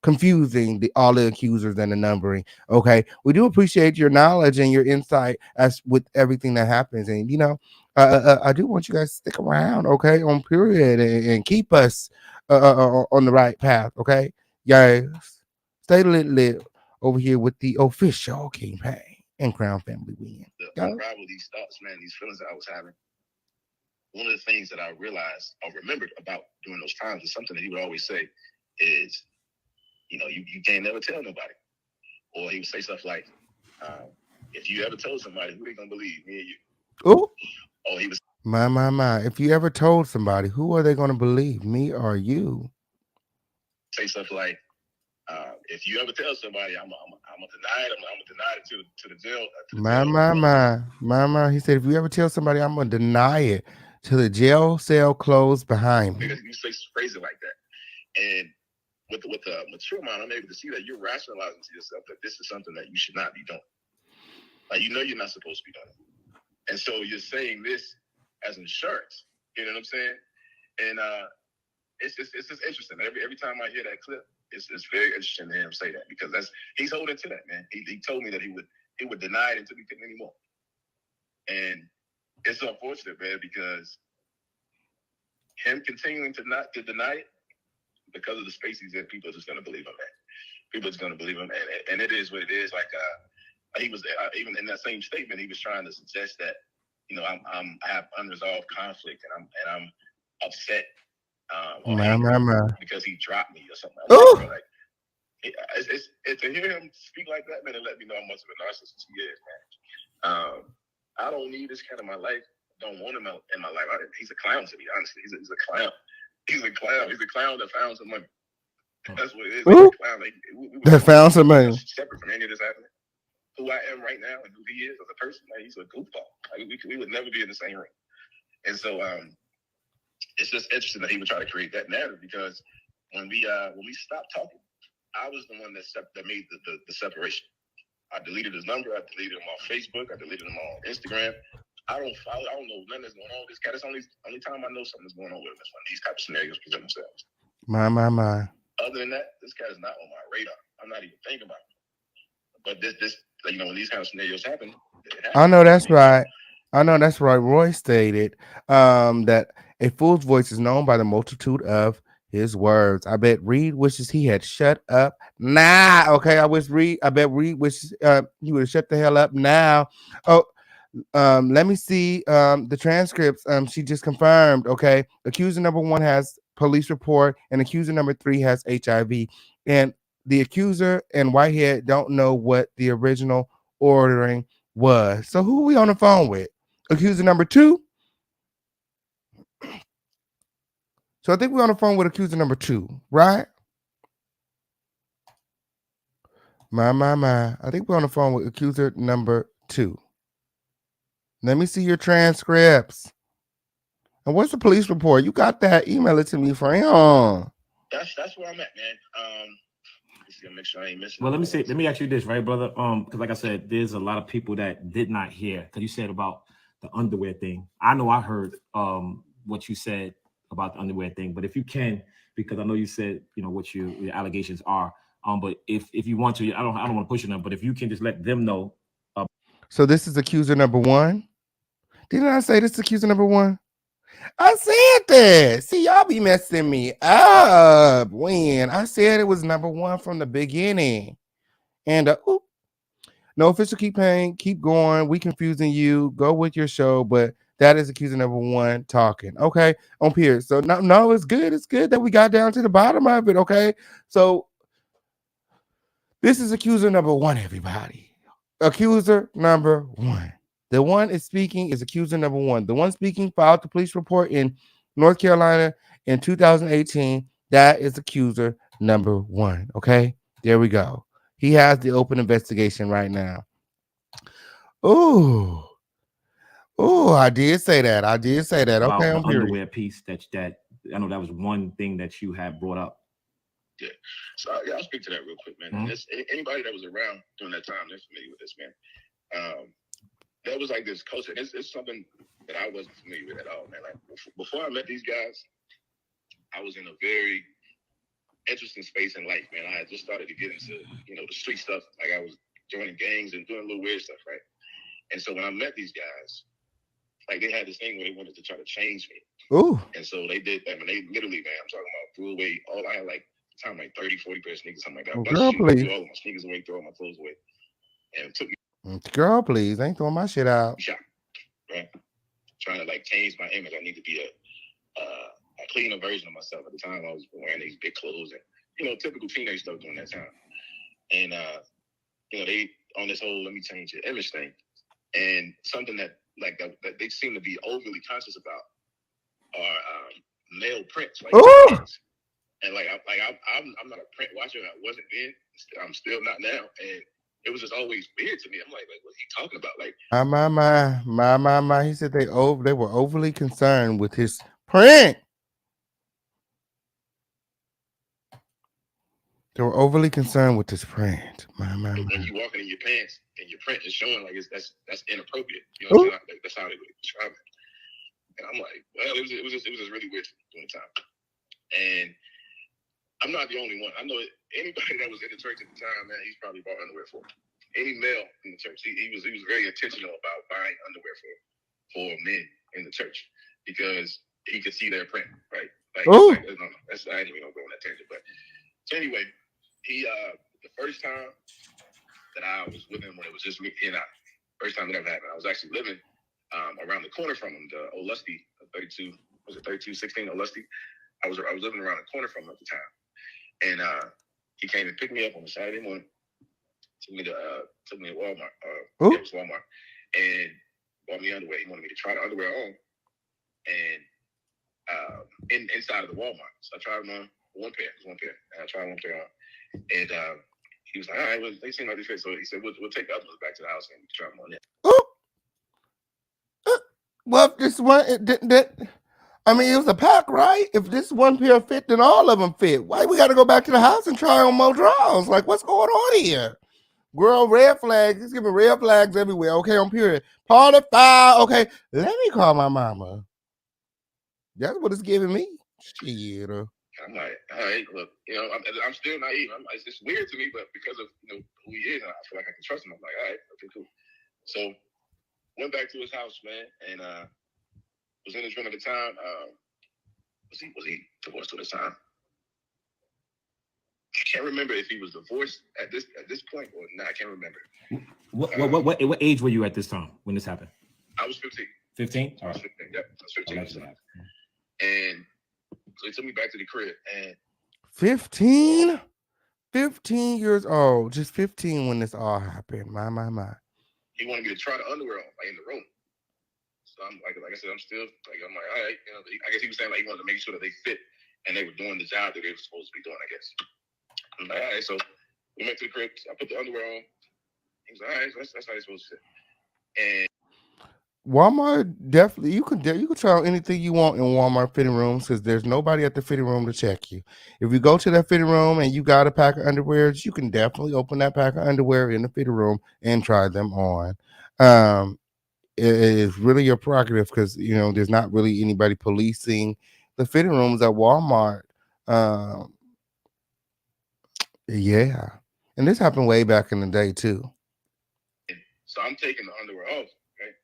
confusing all the accusers and the numbering. Okay, we do appreciate your knowledge and your insight as with everything that happens, and I do want you guys to stick around, okay, on period, and keep us on the right path, okay, guys. Stay lit over here with the official campaign and Crown Family Win. Unravel these thoughts, man, these feelings that I was having. One of the things that I realized or remembered about during those times is something that he would always say is, you can't never tell nobody. Or he would say stuff like, if you ever told somebody, who they gonna believe, me or you? Oh, he was my. If you ever told somebody, who are they gonna believe, me or you? Say stuff like, if you ever tell somebody, I'm gonna deny it. I'm gonna deny it to the jail. My. He said, if you ever tell somebody, I'm gonna deny it till the jail cell closed behind me. Because you say crazy like that, and with a mature mind, I'm able to see that you're rationalizing to yourself that this is something that you should not be doing. Like, you're not supposed to be doing it, and so you're saying this as insurance. You know what I'm saying? And it's just interesting. Every time I hear that clip, it's very interesting to hear him say that because he's holding to that, man. He told me that he would deny it until he couldn't anymore, and it's unfortunate, man, because him continuing to deny it because of the space he's in, people are just going to believe him, man. People are just going to believe him, and it is what it is. Like he was even in that same statement, he was trying to suggest that I have unresolved conflict and I'm upset. Because he dropped me or something. Like, it's to hear him speak like that, man, it let me know how much of a narcissist he is, man. I don't need this cat in my life. Don't want him in my life. He's a clown to me, honestly. He's a clown. He's a clown. He's a clown that found some money. That's what it is. He's a clown. Like, that found some money. Separate from any of this happening. Who I am right now and who he is as a person, like, he's a goofball. Like, we would never be in the same room. And so it's just interesting that he would try to create that narrative because when we stopped talking, I was the one that made the separation. I deleted his number. I deleted him on Facebook. I deleted him on Instagram. I don't know nothing that's going on with this cat. It's only time I know something's going on with him is when these type of scenarios present themselves. My. Other than that, this cat is not on my radar. I'm not even thinking about it. But this when these kind of scenarios happen, I know that's right. Roy stated that a fool's voice is known by the multitude of his words. I bet Reid wishes he had shut up. Okay. I bet Reid wishes he would have shut the hell up now. Oh, let me see the transcripts. She just confirmed. Okay, accuser number 1 has police report, and accuser number 3 has HIV. And the accuser and Whitehead don't know what the original ordering was. So who are we on the phone with? Accuser number 2? So I think we're on the phone with accuser number 2, right? My. I think we're on the phone with accuser number 2. Let me see your transcripts. And what's the police report? You got that? Email it to me, friend. That's where I'm at, man. Just gonna make sure I ain't missing. Well, let me ask you this, right, brother? Because like I said, there's a lot of people that did not hear, because you said about the underwear thing. I know I heard what you said about the underwear thing, but if you can, because I know you said, you know, what your allegations are. But if you want to, I don't want to push it on, but if you can just let them know. So this is accuser number 1. Didn't I say this is accuser number 1? I said that. See, y'all be messing me up when I said it was number 1 from the beginning. And no official keep paying, keep going. We confusing you. Go with your show, but that is accuser number 1 talking. Okay, on Pierce. So no, it's good. It's good that we got down to the bottom of it. Okay, so this is accuser number 1, everybody. Accuser number 1. The one is speaking is accuser number 1. The one speaking filed the police report in North Carolina in 2018. That is accuser number 1. Okay, there we go. He has the open investigation right now. Oh, I did say that. Okay, about the underwear piece that I know that was one thing that you had brought up. Yeah, so I'll speak to that real quick, man. Mm-hmm. Anybody that was around during that time, they're familiar with this, man. That was like this culture. It's something that I wasn't familiar with at all, man. Like before I met these guys, I was in a very interesting space in life, man. I had just started to get into, you know, the street stuff. Like I was joining gangs and doing little weird stuff, right? And so when I met these guys, like they had this thing where they wanted to try to change me. Ooh. And so they did that. I mean, they literally, man, I'm talking about threw away all I had, like time like 30, 40 pairs of sneakers, something like that. Girl, please. Threw all of my sneakers away, threw all my clothes away, and took me. Girl, please, I ain't throwing my shit out. Shot, right? Trying to like change my image. I need to be a cleaner version of myself. At the time, I was wearing these big clothes and, you know, typical teenage stuff during that time. And you know, they on this whole let me change your image thing, and something that they seem to be overly conscious about are male prints, like prints. And like I'm not a print watcher. I wasn't then. I'm still not now. And it was just always weird to me. I'm like, what's he talking about? Like, my. He said they were overly concerned with his print. They were overly concerned with his print. My. And you walking in your pants and your print is showing like that's inappropriate. You know what I'm saying? Like, that's how they would describe it. And I'm like, well, it was just really weird during the time. And I'm not the only one. I know anybody that was in the church at the time, man, he's probably bought underwear for. Any male in the church, he was very intentional about buying underwear for men in the church because he could see their print, right? Like, I ain't even gonna go on that tangent. But so anyway, he the first time that I was with him when it was just me and I, first time it ever happened, I was actually living around the corner from him, the Old Lusty, 3216 Old Lusty. I was living around the corner from him at the time. And he came and picked me up on a Saturday morning. Took me to Walmart. It was Walmart, and bought me underwear. He wanted me to try the underwear on, and inside of the Walmart. So I tried them on one pair, and I tried one pair on, and he was like, "All right, well, they seem like they fit." So he said, "We'll take the other ones back to the house and try them on there." Well, this one I mean, it was a pack, right? If this one pair fit, then all of them fit. Why we got to go back to the house and try on more drawers? Like, what's going on here? Girl, red flags. He's giving red flags everywhere. Okay, on period. Party foul. Okay, let me call my mama. That's what it's giving me. Shit. I'm like, all right, look, you know, I'm still naive. It's just weird to me, but because of, you know, who he is, I feel like I can trust him. I'm like, all right, okay, cool. So went back to his house, man, and was in his room at the time. Was he divorced at the time? I can't remember if he was divorced at this point or not. I can't remember. What age were you at this time when this happened? I was 15. 15? All right. 15, yep, I was 15. And so he took me back to the crib. And 15 years old, just 15 when this all happened. My. he wanted me to try the underwear on, like in the room. So I'm like I said, I'm like, all right, you know, I guess he was saying like he wanted to make sure that they fit and they were doing the job that they were supposed to be doing, I guess. I'm like, all right, so we went to the crib, I put the underwear on. He was like, all right, so that's how they're supposed to fit. And Walmart definitely you can try on anything you want in Walmart fitting rooms because there's nobody at the fitting room to check you. If you go to that fitting room and you got a pack of underwears, you can definitely open that pack of underwear in the fitting room and try them on. It is really your prerogative because you know there's not really anybody policing the fitting rooms at Walmart. Um, yeah, and this happened way back in the day too. so I'm taking the underwear off, right?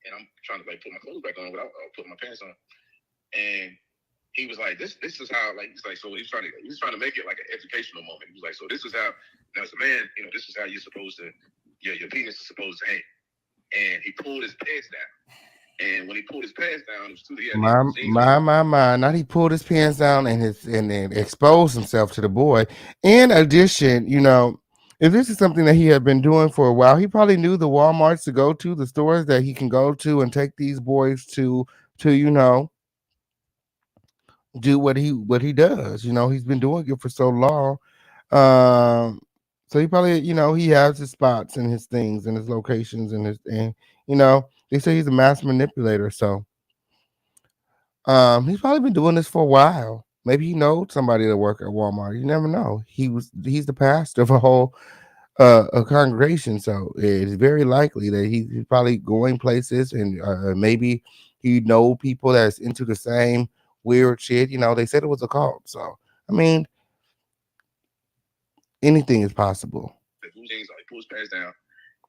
And I'm trying to like put my clothes back on without putting my pants on. And he was like, "This is how like he's like so he's trying to make it like an educational moment." He was like, "So this is how now as a man, you know, this is how you're supposed to your penis is supposed to hang." And he pulled his pants down. And when he pulled his pants down, it was too the My. Not he pulled his pants down and then exposed himself to the boy. In addition, you know, if this is something that he had been doing for a while, he probably knew the Walmarts to go to, the stores that he can go to and take these boys to you know do what he does. You know, he's been doing it for so long. So he probably, you know, he has his spots and his things and his locations and you know, they say he's a master manipulator, so he's probably been doing this for a while. Maybe he knows somebody that work at Walmart. You never know. He's the pastor of a whole a congregation, so it's very likely that he's probably going places and maybe he know people that's into the same weird shit. You know, they said it was a cult, so I mean, anything is possible. He pulled his pants down,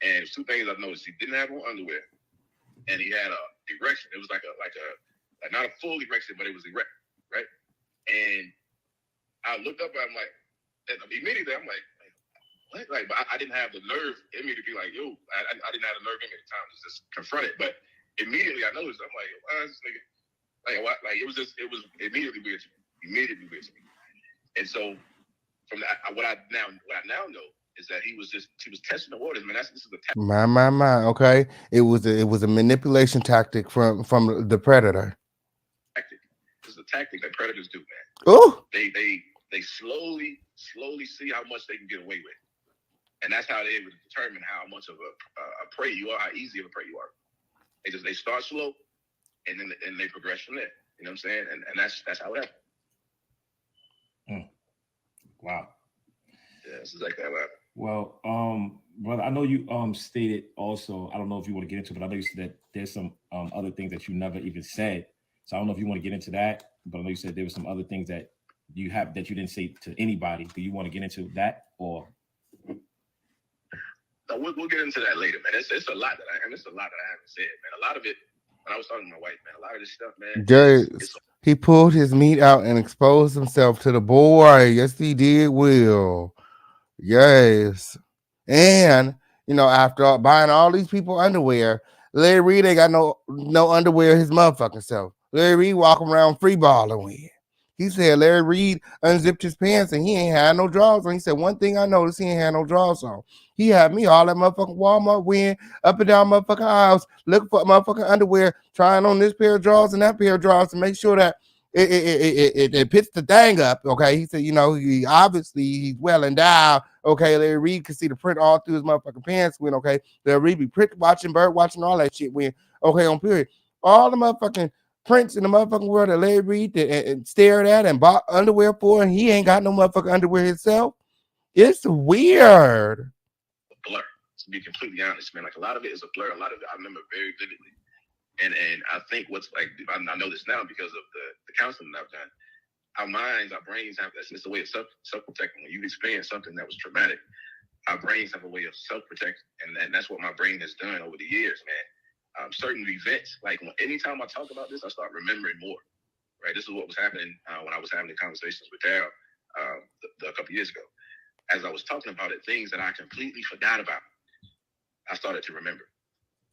and there's two things I've noticed: he didn't have on underwear, and he had a erection. It was like not a full erection, but it was erect, right? And I looked up and I'm like, and immediately I'm like, what? Like, but I didn't have the nerve in me to be like, yo, I didn't have the nerve in me at the time to just confront it. But immediately I noticed, I'm like, why is this nigga? Like, what? Like, it was immediately weird to me. Immediately weird to me. And so from that, what I now know is that he was testing the waters, man. This is a tactic. My. Okay, it was a manipulation tactic from the predator. This is a tactic that predators do, man. Oh, they slowly see how much they can get away with, and that's how they would determine how much of a prey you are, how easy of a prey you are. They start slow, and then they progress from there. You know what I'm saying? And that's how it happens. Wow. Yeah, it's exactly how it happens. Well, brother, I know you stated also, I don't know if you want to get into it, but I know you said that there's some other things that you never even said. So I don't know if you want to get into that, but I know you said there were some other things that you have that you didn't say to anybody. Do you want to get into that or? No, we'll get into that later, man. It's a lot that I haven't said, man. A lot of it, when I was talking to my wife, man, a lot of this stuff, man. He pulled his meat out and exposed himself to the boy. Yes, he did. Will. Yes. And, you know, after buying all these people underwear, Larry Reid ain't got no underwear his motherfucking self. Larry Reid walking around free balling with. He said Larry Reid unzipped his pants and he ain't had no drawers on. He said, one thing I noticed, he ain't had no drawers on. He had me all at motherfucking Walmart win up and down motherfucking aisles looking for motherfucking underwear, trying on this pair of drawers and that pair of drawers to make sure that it picks the thing up. Okay. He said, you know, he's well endowed. Okay. Larry Reid could see the print all through his motherfucking pants when, okay. Larry Reid be print watching, bird watching, all that shit when, okay, on period. All the motherfucking prints in the motherfucking world that Larry Reid and stared at and bought underwear for, and he ain't got no motherfucking underwear himself. It's weird. A blur. To be completely honest, man, like a lot of it is a blur. A lot of it I remember very vividly. And I think what's like, I know this now because of the counseling that I've done. Our minds, our brains have this. It's a way of self-protecting. When you experience something that was traumatic, our brains have a way of self-protecting, and that's what my brain has done over the years, man. Certain events, like anytime I talk about this, I start remembering more. Right, this is what was happening when I was having the conversations with Daryl a couple years ago. As I was talking about it, things that I completely forgot about, I started to remember.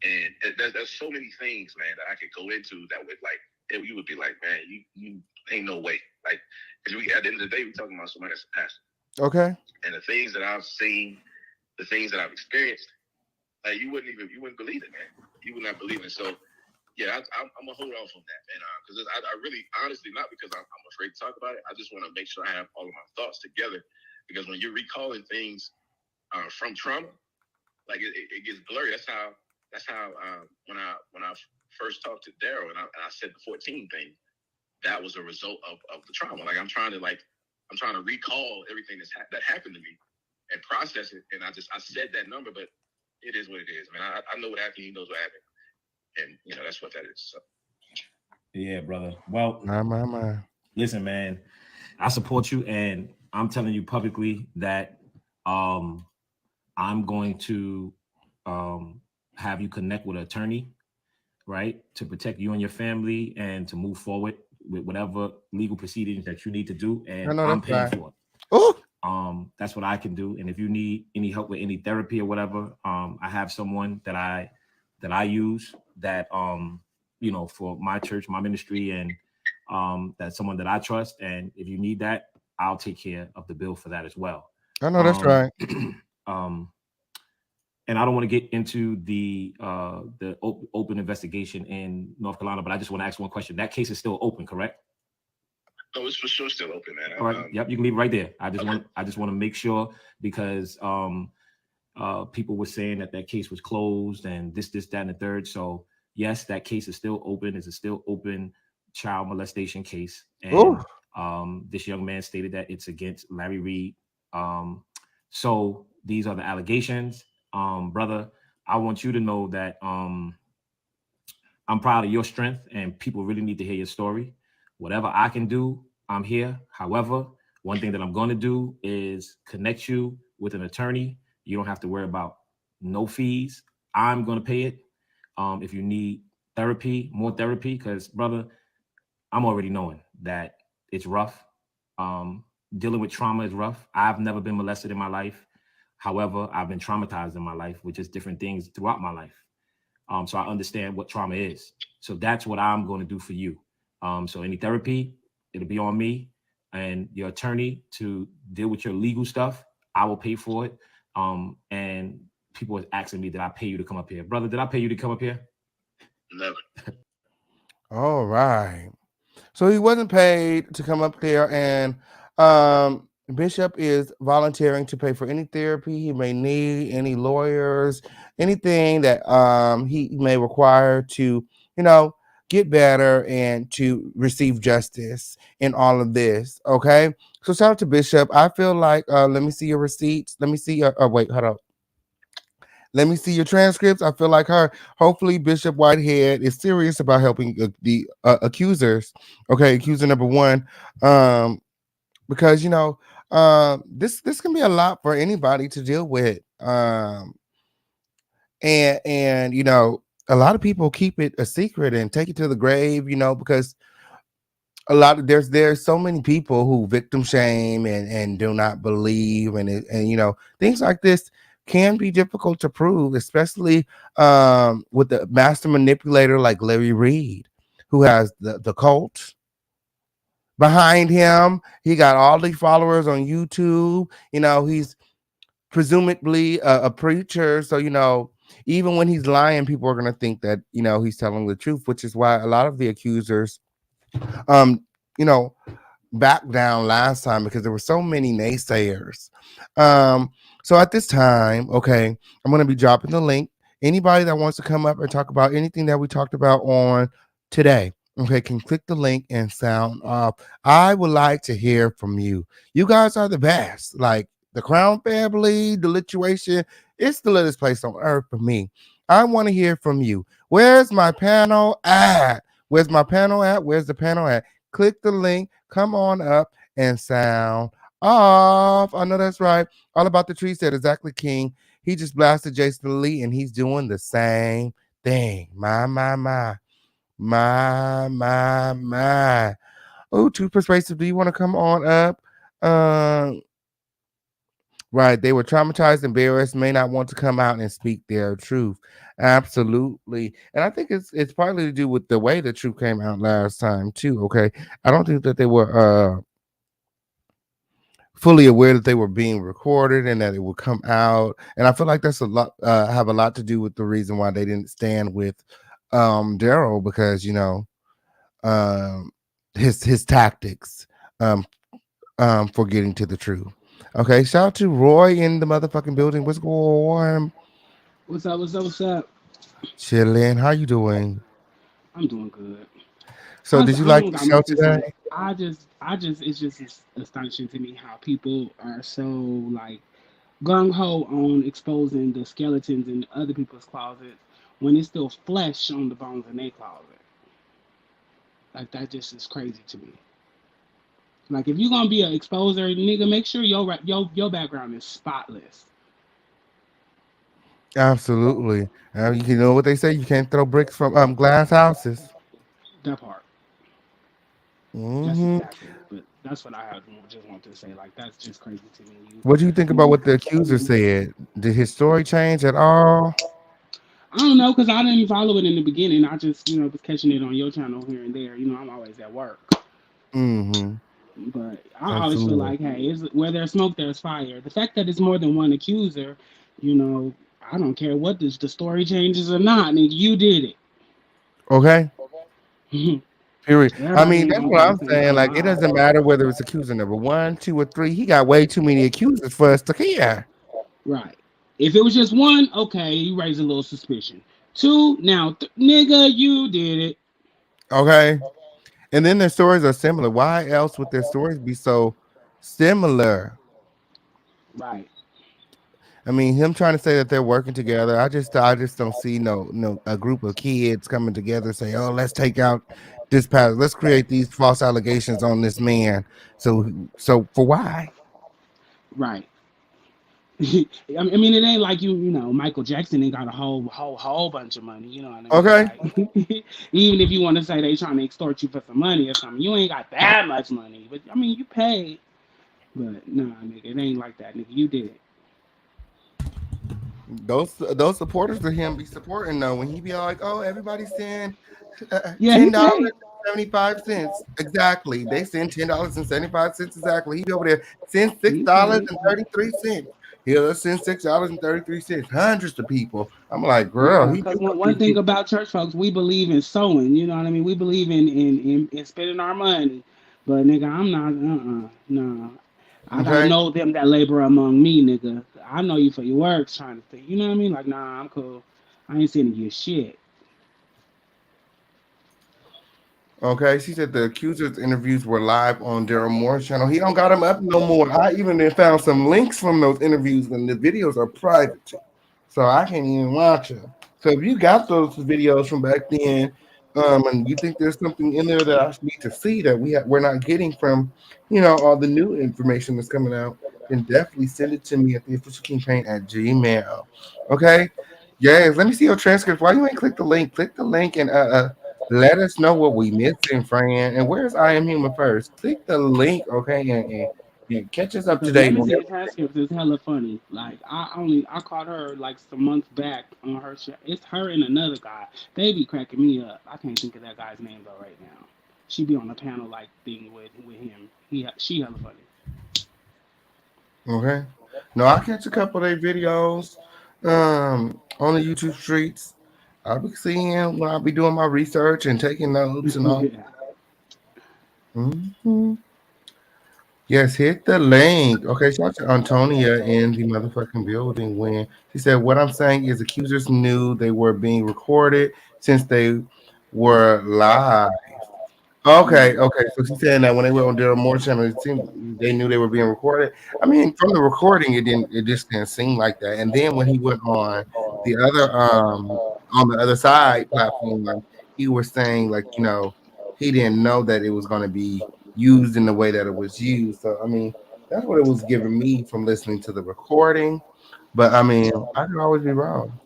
And there's so many things, man, that I could go into that would like, you would be like, man, you ain't no way. Like, because at the end of the day, we're talking about somebody that's a pastor. Okay. And the things that I've seen, the things that I've experienced, Like you wouldn't believe it, man. You would not believe it. So yeah, I'm gonna hold off on that, man. Because I really, honestly, not because I'm afraid to talk about it. I just want to make sure I have all of my thoughts together. Because when you're recalling things from trauma, like it gets blurry. That's how when I first talked to Daryl and I said the 14 thing, that was a result of the trauma. Like I'm trying to recall everything that happened to me and process it. And I said that number, but it is what it is. I mean, I know what happened. He knows what happened, and that's what that is. So. Yeah, brother. Well, My. Listen, man, I support you, and I'm telling you publicly that I'm going to have you connect with an attorney, right, to protect you and your family and to move forward with whatever legal proceedings that you need to do, and I'm paying for it. Oh, that's what I can do. And if you need any help with any therapy or whatever, I have someone that I use that for my church, my ministry, and that's someone that I trust. And if you need that, I'll take care of the bill for that as well. I know that's right. And I don't want to get into the open investigation in North Carolina, but I just want to ask one question. That case is still open, correct? Oh, it's for sure still open, man. All right. Yep. You can leave it right there. I just want to make sure, because people were saying that case was closed and this, that, and the third. So yes, that case is still open. It's a still open child molestation case. And this young man stated that it's against Larry Reid. So these are the allegations. Brother, I want you to know that I'm proud of your strength, and people really need to hear your story. Whatever I can do, I'm here. However, one thing that I'm going to do is connect you with an attorney. You don't have to worry about no fees. I'm going to pay it. If you need therapy, more therapy, because, brother, I'm already knowing that it's rough. Dealing with trauma is rough. I've never been molested in my life. However, I've been traumatized in my life with just different things throughout my life. So I understand what trauma is. So that's what I'm going to do for you. So any therapy, it'll be on me and your attorney to deal with your legal stuff. I will pay for it. And people are asking me, did I pay you to come up here? Brother, did I pay you to come up here? Never. All right. So he wasn't paid to come up there, and Bishop is volunteering to pay for any therapy he may need, any lawyers, anything that he may require to, get better and to receive justice in all of this. Okay. So shout out to Bishop. I feel like let me see your receipts. Let me see wait, hold up. Let me see your transcripts. I feel like hopefully Bishop Whitehead is serious about helping the accusers. Okay, accuser number one. Because this can be a lot for anybody to deal with. And a lot of people keep it a secret and take it to the grave, because there's so many people who victim shame and do not believe, and things like this can be difficult to prove, especially with the master manipulator like Larry Reid, who has the cult behind him. He got all these followers on YouTube. He's presumably a preacher, so even when he's lying, people are going to think that he's telling the truth, which is why a lot of the accusers you know back down last time, because there were so many naysayers. So at this time, okay, I'm going to be dropping the link. Anybody that wants to come up and talk about anything that we talked about on today, okay, can click the link and sound off. I would like to hear from you. You guys are the best. Like the Crown family, the Lituation, it's the latest place on earth for me. I want to hear from you. Where's my panel at? Where's my panel at? Where's the panel at? Click the link, come on up and sound off. I know that's right. All About the Tree said exactly King. He just blasted Jason Lee and he's doing the same thing. My. Oh, Too Persuasive. Do you want to come on up? Right. They were traumatized, embarrassed, may not want to come out and speak their truth. Absolutely. And I think it's partly to do with the way the truth came out last time too. Okay. I don't think that they were fully aware that they were being recorded and that it would come out. And I feel like that's a lot have a lot to do with the reason why they didn't stand with Daryl, because um his tactics um for getting to the truth. Okay, shout out to Roy in the motherfucking building. What's going on? What's up? What's up? What's up? Chilling. How you doing? I'm doing good. So did you I like don't the got show much to today? say. It's just astonishing to me how people are so like gung ho on exposing the skeletons in other people's closets when it's still flesh on the bones in their closet. Like that just is crazy to me. Like if you're gonna be an exposer, nigga, make sure your background is spotless. Absolutely. You know what they say, you can't throw bricks from glass houses. That part. That's Hmm. exactly. But that's what I had just want to say. Like that's just crazy to me. What do you think about what the accuser You said? Did his story change at all? I don't know because I didn't follow it in the beginning. I just, was catching it on your channel here and there. I'm always at work. Mm-hmm. But I always feel Absolutely. like, hey, where there's smoke, there's fire. The fact that it's more than one accuser, you know, I don't care what the story changes or not, nigga, you did Okay. it. Period. I Everybody mean, ain't that's gonna what have the I'm same saying. color Like, it eyes. doesn't matter whether it's accuser number 1, 2, or 3. He got way too many accusers for us to care. Right. If it was just one, okay, you raise a little suspicion. Two, now, nigga, you did it. Okay. And then their stories are similar. Why else would their stories be so similar? Right. I mean, him trying to say that they're working together. I just don't see no a group of kids coming together say, "Oh, let's take out this past. Let's create these false allegations on this man." So for why? Right. I mean, it ain't like Michael Jackson ain't got a whole bunch of money. You know what I mean? Okay. Like, even if you want to say they trying to extort you for some money or something, you ain't got that much money. But I mean, you paid. But nah, nigga, it ain't like that, nigga. You did it. Those supporters of him be supporting though. When he be like, "Oh, everybody send Yeah, he $10 paid. 75 cents exactly." They send $10.75 exactly. He be over there send six He dollars paid. and 33 cents. He'll send $6.33. Hundreds of people. I'm like, girl, Yeah, he because do one thing appreciate. about church folks, we believe in sowing. You know what I mean? We believe in spending our money. But nigga, I'm not. No. I gotta Okay. know them that labor among me, nigga. I know you for your works, trying to think. You know what I mean? Like, nah, I'm cool. I ain't sending you shit. Okay, she said the accuser's interviews were live on Daryl Moore's channel. He don't got them up no more. I even then found some links from those interviews, and the videos are private too, so I can't even watch them. So if you got those videos from back then, and you think there's something in there that I need to see that we're not getting from, all the new information that's coming out, then definitely send it to me at the official campaign at Gmail. Okay. Yes, let me see your transcript. Why you ain't click the link? Click the link and let us know what we missing, friend. And where's I Am Human First? Click the link, okay, and catch us up to Cause let date me on see the everything. transcripts. It's hella funny. Like I caught her like some months back on her show. It's her and another guy. They be cracking me up. I can't think of that guy's name though right now. She be on a panel like thing with him. She hella funny. Okay. No, I catch a couple of their videos on the YouTube streets. I'll be seeing when I'll be doing my research and taking notes and all. Yeah. Mhm. Yes, hit the link. Okay, shout out to Antonia in the motherfucking building when she said, "What I'm saying is accusers knew they were being recorded since they were live." Okay, Mm. okay. So she's saying that when they were on Daryl Moore's channel, it seemed they knew they were being recorded. I mean, from the recording, it just didn't seem like that. And then when he went on the other on the other side platform, he was saying like, he didn't know that it was gonna be used in the way that it was used. So I mean, that's what it was giving me from listening to the recording. But I mean, I could always be wrong.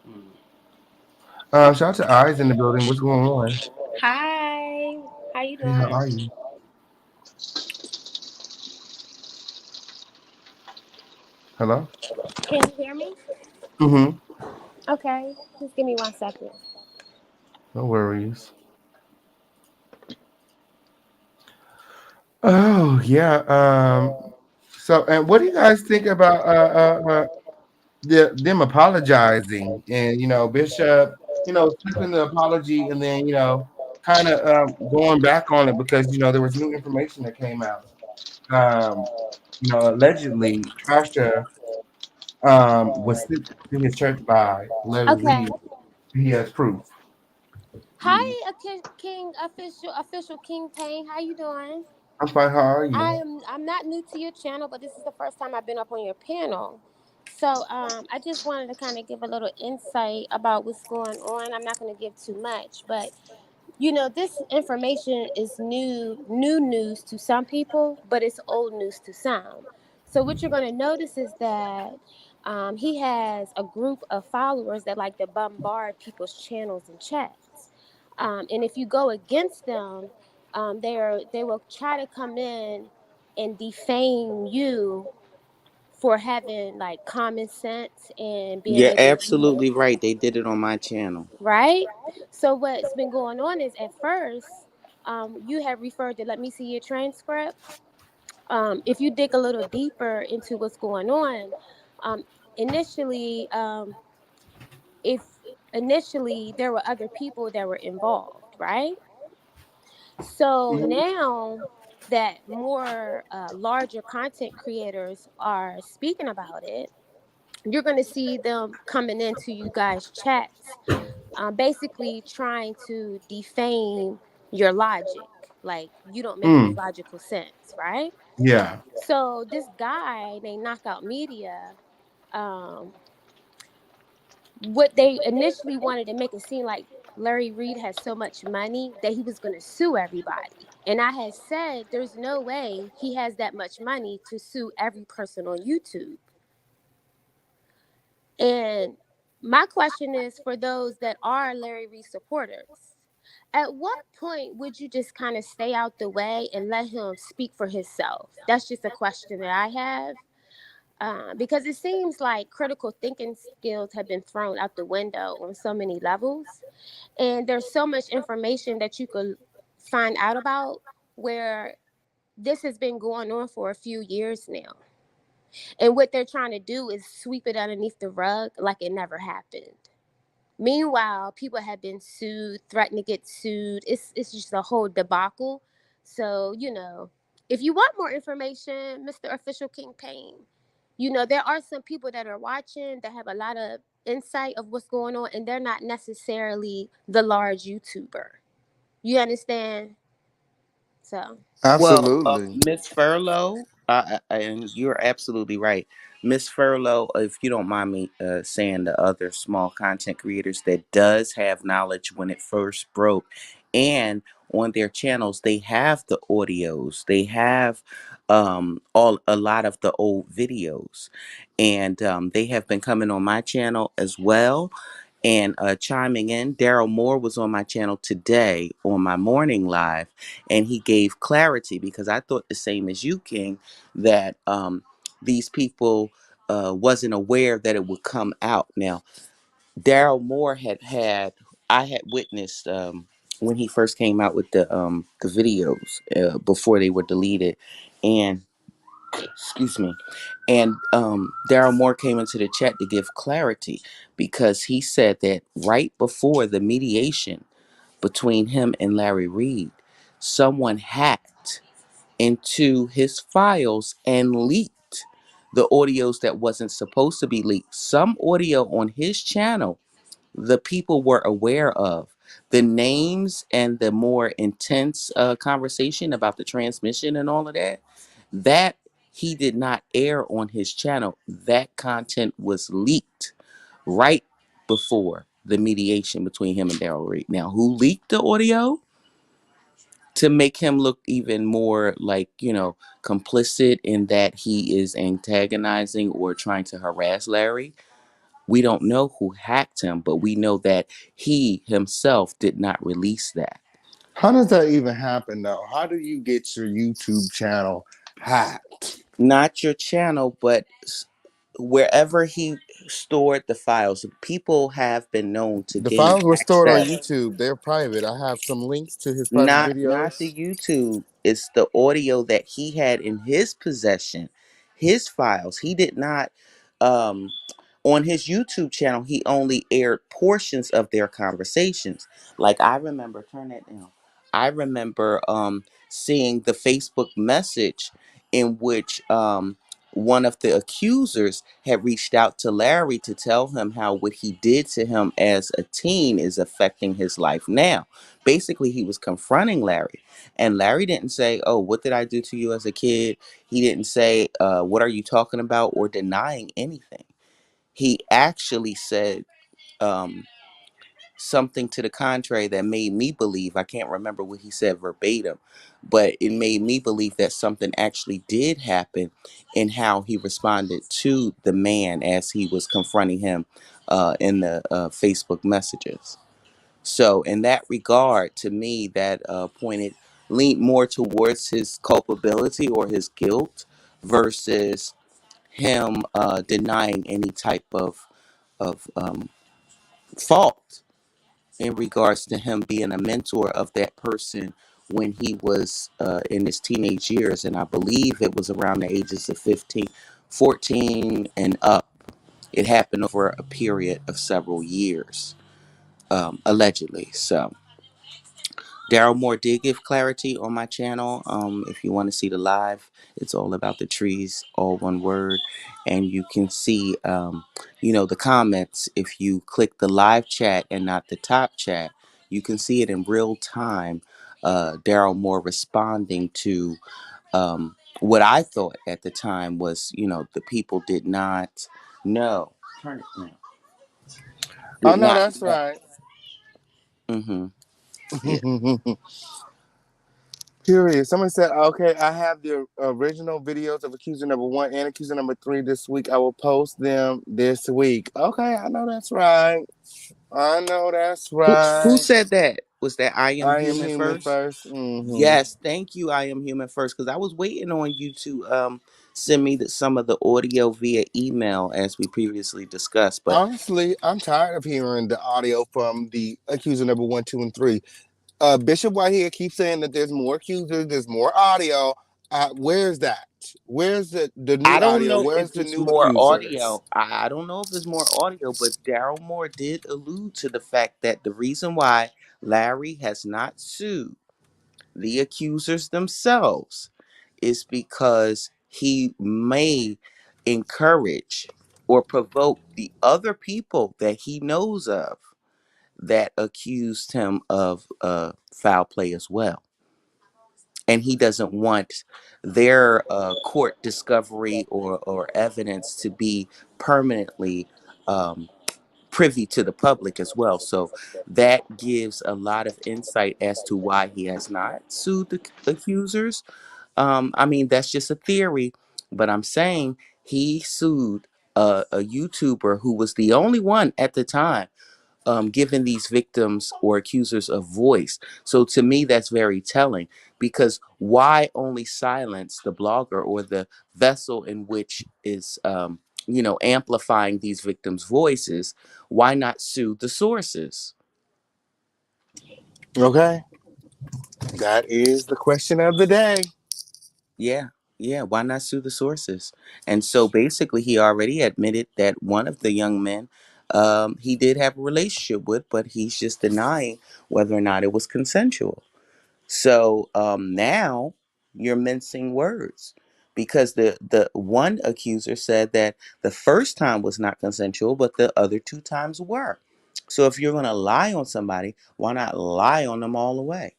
Mm. Shout out to Eyes in the building. What's going on? Hi, how you Hey, how doing? are you? Hello? Can you hear me? Mm-hmm. Okay, just give me 1 second. No worries. Oh Oh yeah. So, and what do you guys think about them apologizing and Bishop, accepting the apology and then kind of going back on it because there was new information that came out. Um, allegedly Pastor was sent to his church by Larry Okay. Reed. He has proof. Hi, King official King Payne. How you doing? I'm fine. How are you? I'm not new to your channel, but this is the first time I've been up on your panel. So I just wanted to kind of give a little insight about what's going on. I'm not going to give too much, but this information is new news to some people, but it's old news to some. So what you're going to notice is that he has a group of followers that like to bombard people's channels and chats. And if you go against them, they will try to come in and defame you for having like common sense and being You're able to read, absolutely right. They did it on my channel. right? So what's been going on is at first, you have referred to let me see your transcript. If you dig a little deeper into what's going on, um, initially, if initially there were other people that were involved, right? So now that more larger content creators are speaking about it, you're going to see them coming into you guys' chats, basically trying to defame your logic. Like, you don't make any Mm, logical sense, right? yeah. So this guy named Knockout Media, um, what they initially wanted to make it seem like Larry Reed has so much money that he was going to sue everybody. And I had said there's no way he has that much money to sue every person on YouTube. And my question is for those that are Larry Reed supporters, at what point would you just kind of stay out the way and let him speak for himself? That's just a question that I have. Because it seems like critical thinking skills have been thrown out the window on so many levels. And there's so much information that you could find out about where this has been going on for a few years now. And what they're trying to do is sweep it underneath the rug like it never happened. Meanwhile, people have been sued, threatened to get sued. It's just a whole debacle. So, if you want more information, Mr. Official King Payne, there are some people that are watching that have a lot of insight of what's going on, and they're not necessarily the large YouTuber. You understand? So, Well, Absolutely. Miss Furlow, and you're absolutely right. Miss Furlow, if you don't mind me saying, the other small content creators that does have knowledge when it first broke, and on their channels, they have the audios, they have all a lot of the old videos, and they have been coming on my channel as well and chiming in. Daryl Moore was on my channel today on my morning live, and he gave clarity because I thought the same as you, King, that these people wasn't aware that it would come out. Now, Daryl Moore I had witnessed when he first came out with the videos before they were deleted, and excuse me. And Daryl Moore came into the chat to give clarity because he said that right before the mediation between him and Larry Reed, someone hacked into his files and leaked the audios that wasn't supposed to be leaked. Some audio on his channel, the people were aware of. The names and the more intense conversation about the transmission and all of that, that he did not air on his channel. That content was leaked right before the mediation between him and Daryl Reed. Now, who leaked the audio to make him look even more like, complicit in that he is antagonizing or trying to harass Larry? We don't know who hacked him, but we know that he himself did not release that. How does that even happen though? How do you get your YouTube channel hacked? Not your channel, but wherever he stored the files. People have been known to The gain files were stored on access. YouTube. They're private. I have some links to his private Not the videos. YouTube. It's the audio that he had in his possession, his files. He did not, um, on his YouTube channel, he only aired portions of their conversations. Like I remember, turn that down. I remember seeing the Facebook message in which one of the accusers had reached out to Larry to tell him how what he did to him as a teen is affecting his life now. Basically, he was confronting Larry, and Larry didn't say, "Oh, what did I do to you as a kid?" He didn't say, "What are you talking about?" or denying anything. He actually said um, something to the contrary that made me believe, I can't remember what he said verbatim, but it made me believe that something actually did happen in how he responded to the man as he was confronting him in the Facebook messages. So in that regard, to me, that pointed leaned more towards his culpability or his guilt versus him denying any type of fault in regards to him being a mentor of that person when he was in his teenage years. And I believe it was around the ages of 15, 14 and up. It happened over a period of several years, allegedly. So Daryl Moore did give clarity on my channel. If you want to see the live, it's all about the trees, all one word. And you can see, the comments. If you click the live chat and not the top chat, you can see it in real time. Daryl Moore responding to what I thought at the time was, the people did not know. Turn it down. Oh Did no, not that's know. right. Mm-hmm. Yeah. Period. Someone said, okay, I have the original videos of accuser number 1 and accuser number 3 this week. I will post them this week. Okay, I know that's right. I know that's Who right. said that? Was that I Am I am Human human first? first. Mm-hmm. Yes, thank you. I Am Human first, because I was waiting on you to send me some of the audio via email as we previously discussed. But Honestly, I'm tired of hearing the audio from the accuser number 1, 2, and 3. Bishop Whitehead keeps saying that there's more accusers, there's more audio. Where's that? Where's the new I don't audio? know Where's if the it's new more accusers? audio. I don't know if it's more audio, but Daryl Moore did allude to the fact that the reason why Larry has not sued the accusers themselves is because he may encourage or provoke the other people that he knows of that accused him of foul play as well. And he doesn't want their court discovery or evidence to be permanently privy to the public as well. So that gives a lot of insight as to why he has not sued the accusers. I mean, that's just a theory, but I'm saying he sued a YouTuber who was the only one at the time giving these victims or accusers a voice. So to me, that's very telling, because why only silence the blogger or the vessel in which is, amplifying these victims' voices? Why not sue the sources? Okay, that is the question of the day. Yeah. Yeah, why not sue the sources? And so basically, he already admitted that one of the young men he did have a relationship with, but he's just denying whether or not it was consensual. So now you're mincing words, because the one accuser said that the first time was not consensual, but the other two times were. So if you're going to lie on somebody, why not lie on them all the way?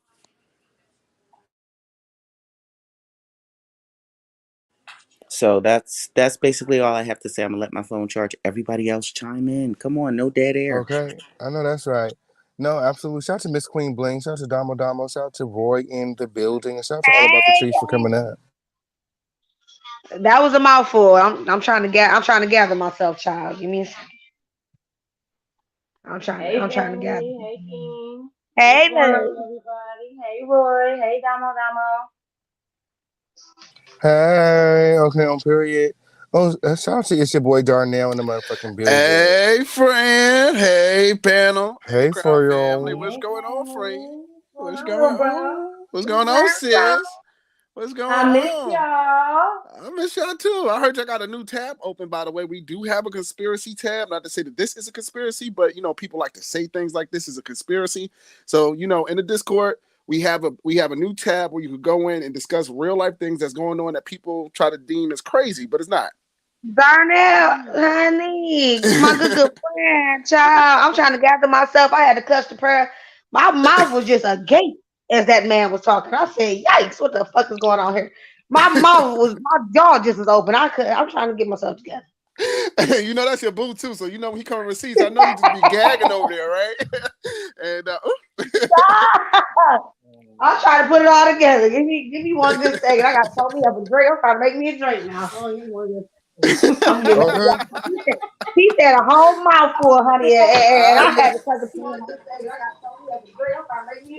So that's basically all I have to say. I'm gonna let my phone charge. Everybody else chime in. Come on, no dead air. Okay, I know that's right. No, absolutely. Shout out to Miss Queen Bling. Shout out to Damo Damo. Shout out to Roy in the building. And shout out to All About the Trees for coming up. That was a mouthful. I'm trying to gather myself, child. Give me a second. I'm trying to gather. Hey King. What's Hey, going on, love. everybody? Hey Roy. Hey Damo Damo. Hey, okay, on period. Oh, shout out to it's your boy Darnell in the motherfucking building. Hey, friend. Hey, panel. Hey, Hey, crowd for y'all. family. What's Hey going on, friend? family. What's What's going on, going little bro? on? What's What's going on, up, sis? What's going I miss on? y'all. I miss y'all too. I heard y'all got a new tab open, by the way. We do have a conspiracy tab. Not to say that this is a conspiracy, but people like to say things like this is a conspiracy. So, in the Discord, we have a new tab where you can go in and discuss real life things that's going on that people try to deem as crazy, but it's not. Darnell, honey, my good friend, child. I'm trying to gather myself. I had to cuss the prayer. My mouth was just agape as that man was talking. I said, "Yikes! What the fuck is going on here?" My jaw just was open. I'm trying to get myself together. That's your boo too. So when he come receipts, I know you just be gagging over there, right? And I'm trying to put it all together. Give me one good second. I got to told me up a drink. I'm trying to make me a drink now. Oh, you want this? I'm getting Okay. he said a whole mouthful, honey, and I had to cut the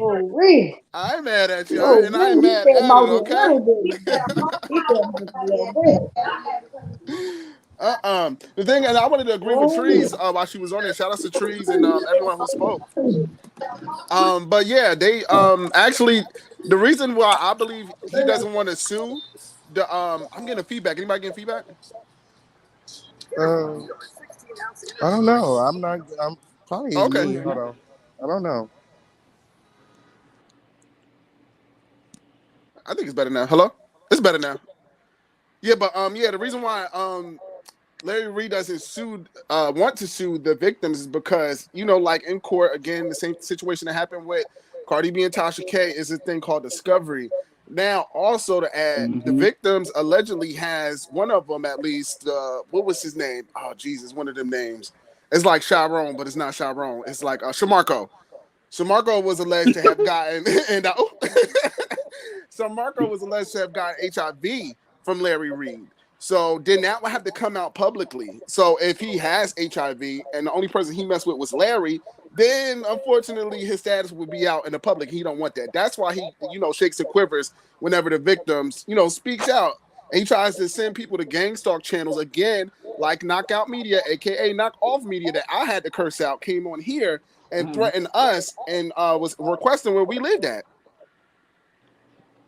oh, really? I ain't mad at you, Oh, and I ain't really? He mad said at it. more than Okay. really did. He said more than a little The thing, and I wanted to agree with bit. Trees while she was on there. Shout out to Trees and everyone who spoke. But yeah, they actually the reason why I believe he doesn't want to sue the I'm getting feedback. Anybody getting feedback? I don't know. I'm probably Okay. me. Hold on. I don't know. I think it's better now. Hello? It's better now. Yeah, but yeah, the reason why Larry Reid doesn't want to sue the victims is because, like in court, again, the same situation that happened with Cardi B and Tasha K is a thing called discovery. Now, also to add, the victims allegedly has one of them at least. What was his name? Oh, Jesus, one of them names. It's like Sharon, but it's not Sharon. It's like Shamarko. Shamarko was alleged to have gotten, and Shamarko was alleged to have gotten HIV from Larry Reid. So then that would have to come out publicly. So if he has HIV and the only person he messed with was Larry, then unfortunately his status would be out in the public. He don't want that. That's why he, shakes and quivers whenever the victims, speaks out. And he tries to send people to gang stalk channels again, like Knockout Media, aka Knock Off Media, that I had to curse out, came on here and threatened us and was requesting where we lived at.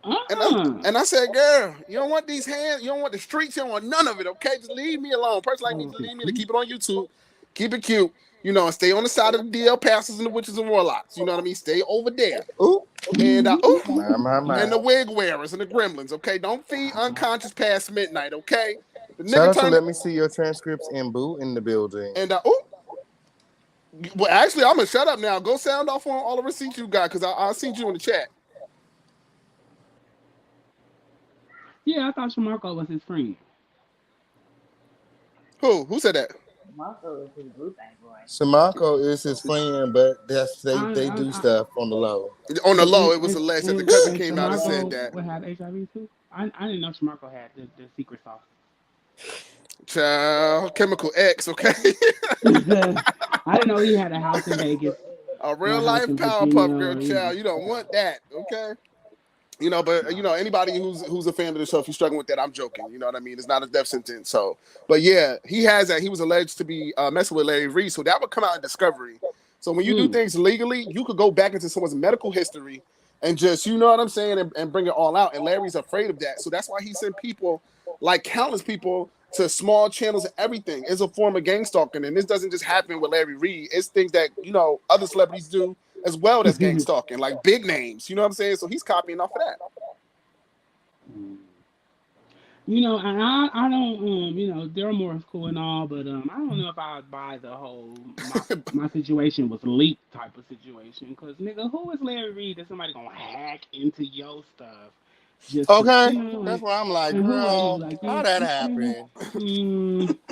And I said, girl, you don't want these hands, you don't want the streets, you don't want none of it, okay? Just leave me alone. Person like me, just leave me to keep it on YouTube, keep it cute, and stay on the side of the DL pastors and the witches and warlocks. You know what I mean? Stay over there. Ooh. And My. and the wig wearers and the gremlins, okay? Don't feed unconscious past midnight, okay? The Shout nigga out to let me see your transcripts and Boo in the building. And well, actually, I'm gonna shut up now. Go sound off on all the receipts you got, because I seen you in the chat. Yeah, I thought Shamarko was his friend. Who said that? Shamarko is his friend, but they do stuff on the low. On the low, it was alleged that the cousin And came out and said Shamarko that. would have HIV too. I didn't know Shamarko had the secret sauce. Child, Chemical X, okay? I didn't know he had a house in Vegas. A real life Powerpuff Girl, child. You don't want that, okay? But anybody who's a fan of the show, if you're struggling with that, I'm joking. You know what I mean? It's not a death sentence. So, but yeah, he has that. He was alleged to be messing with Larry Reid, so that would come out in discovery. So when you do things legally, you could go back into someone's medical history and just, you know what I'm saying, and bring it all out. And Larry's afraid of that, so that's why he sent people, like countless people, to small channels and everything. It's a form of gang stalking, and this doesn't just happen with Larry Reid. It's things that other celebrities do as well as gang stalking, like big names. You know what I'm saying? So he's copying off of that. And I don't, Daryl Moore is cool and all, but I don't know if I would buy the whole my situation was leaked type of situation. Because nigga, who is Larry Reid that somebody gonna hack into your stuff? Okay, that's why I'm like, girl, how that happened?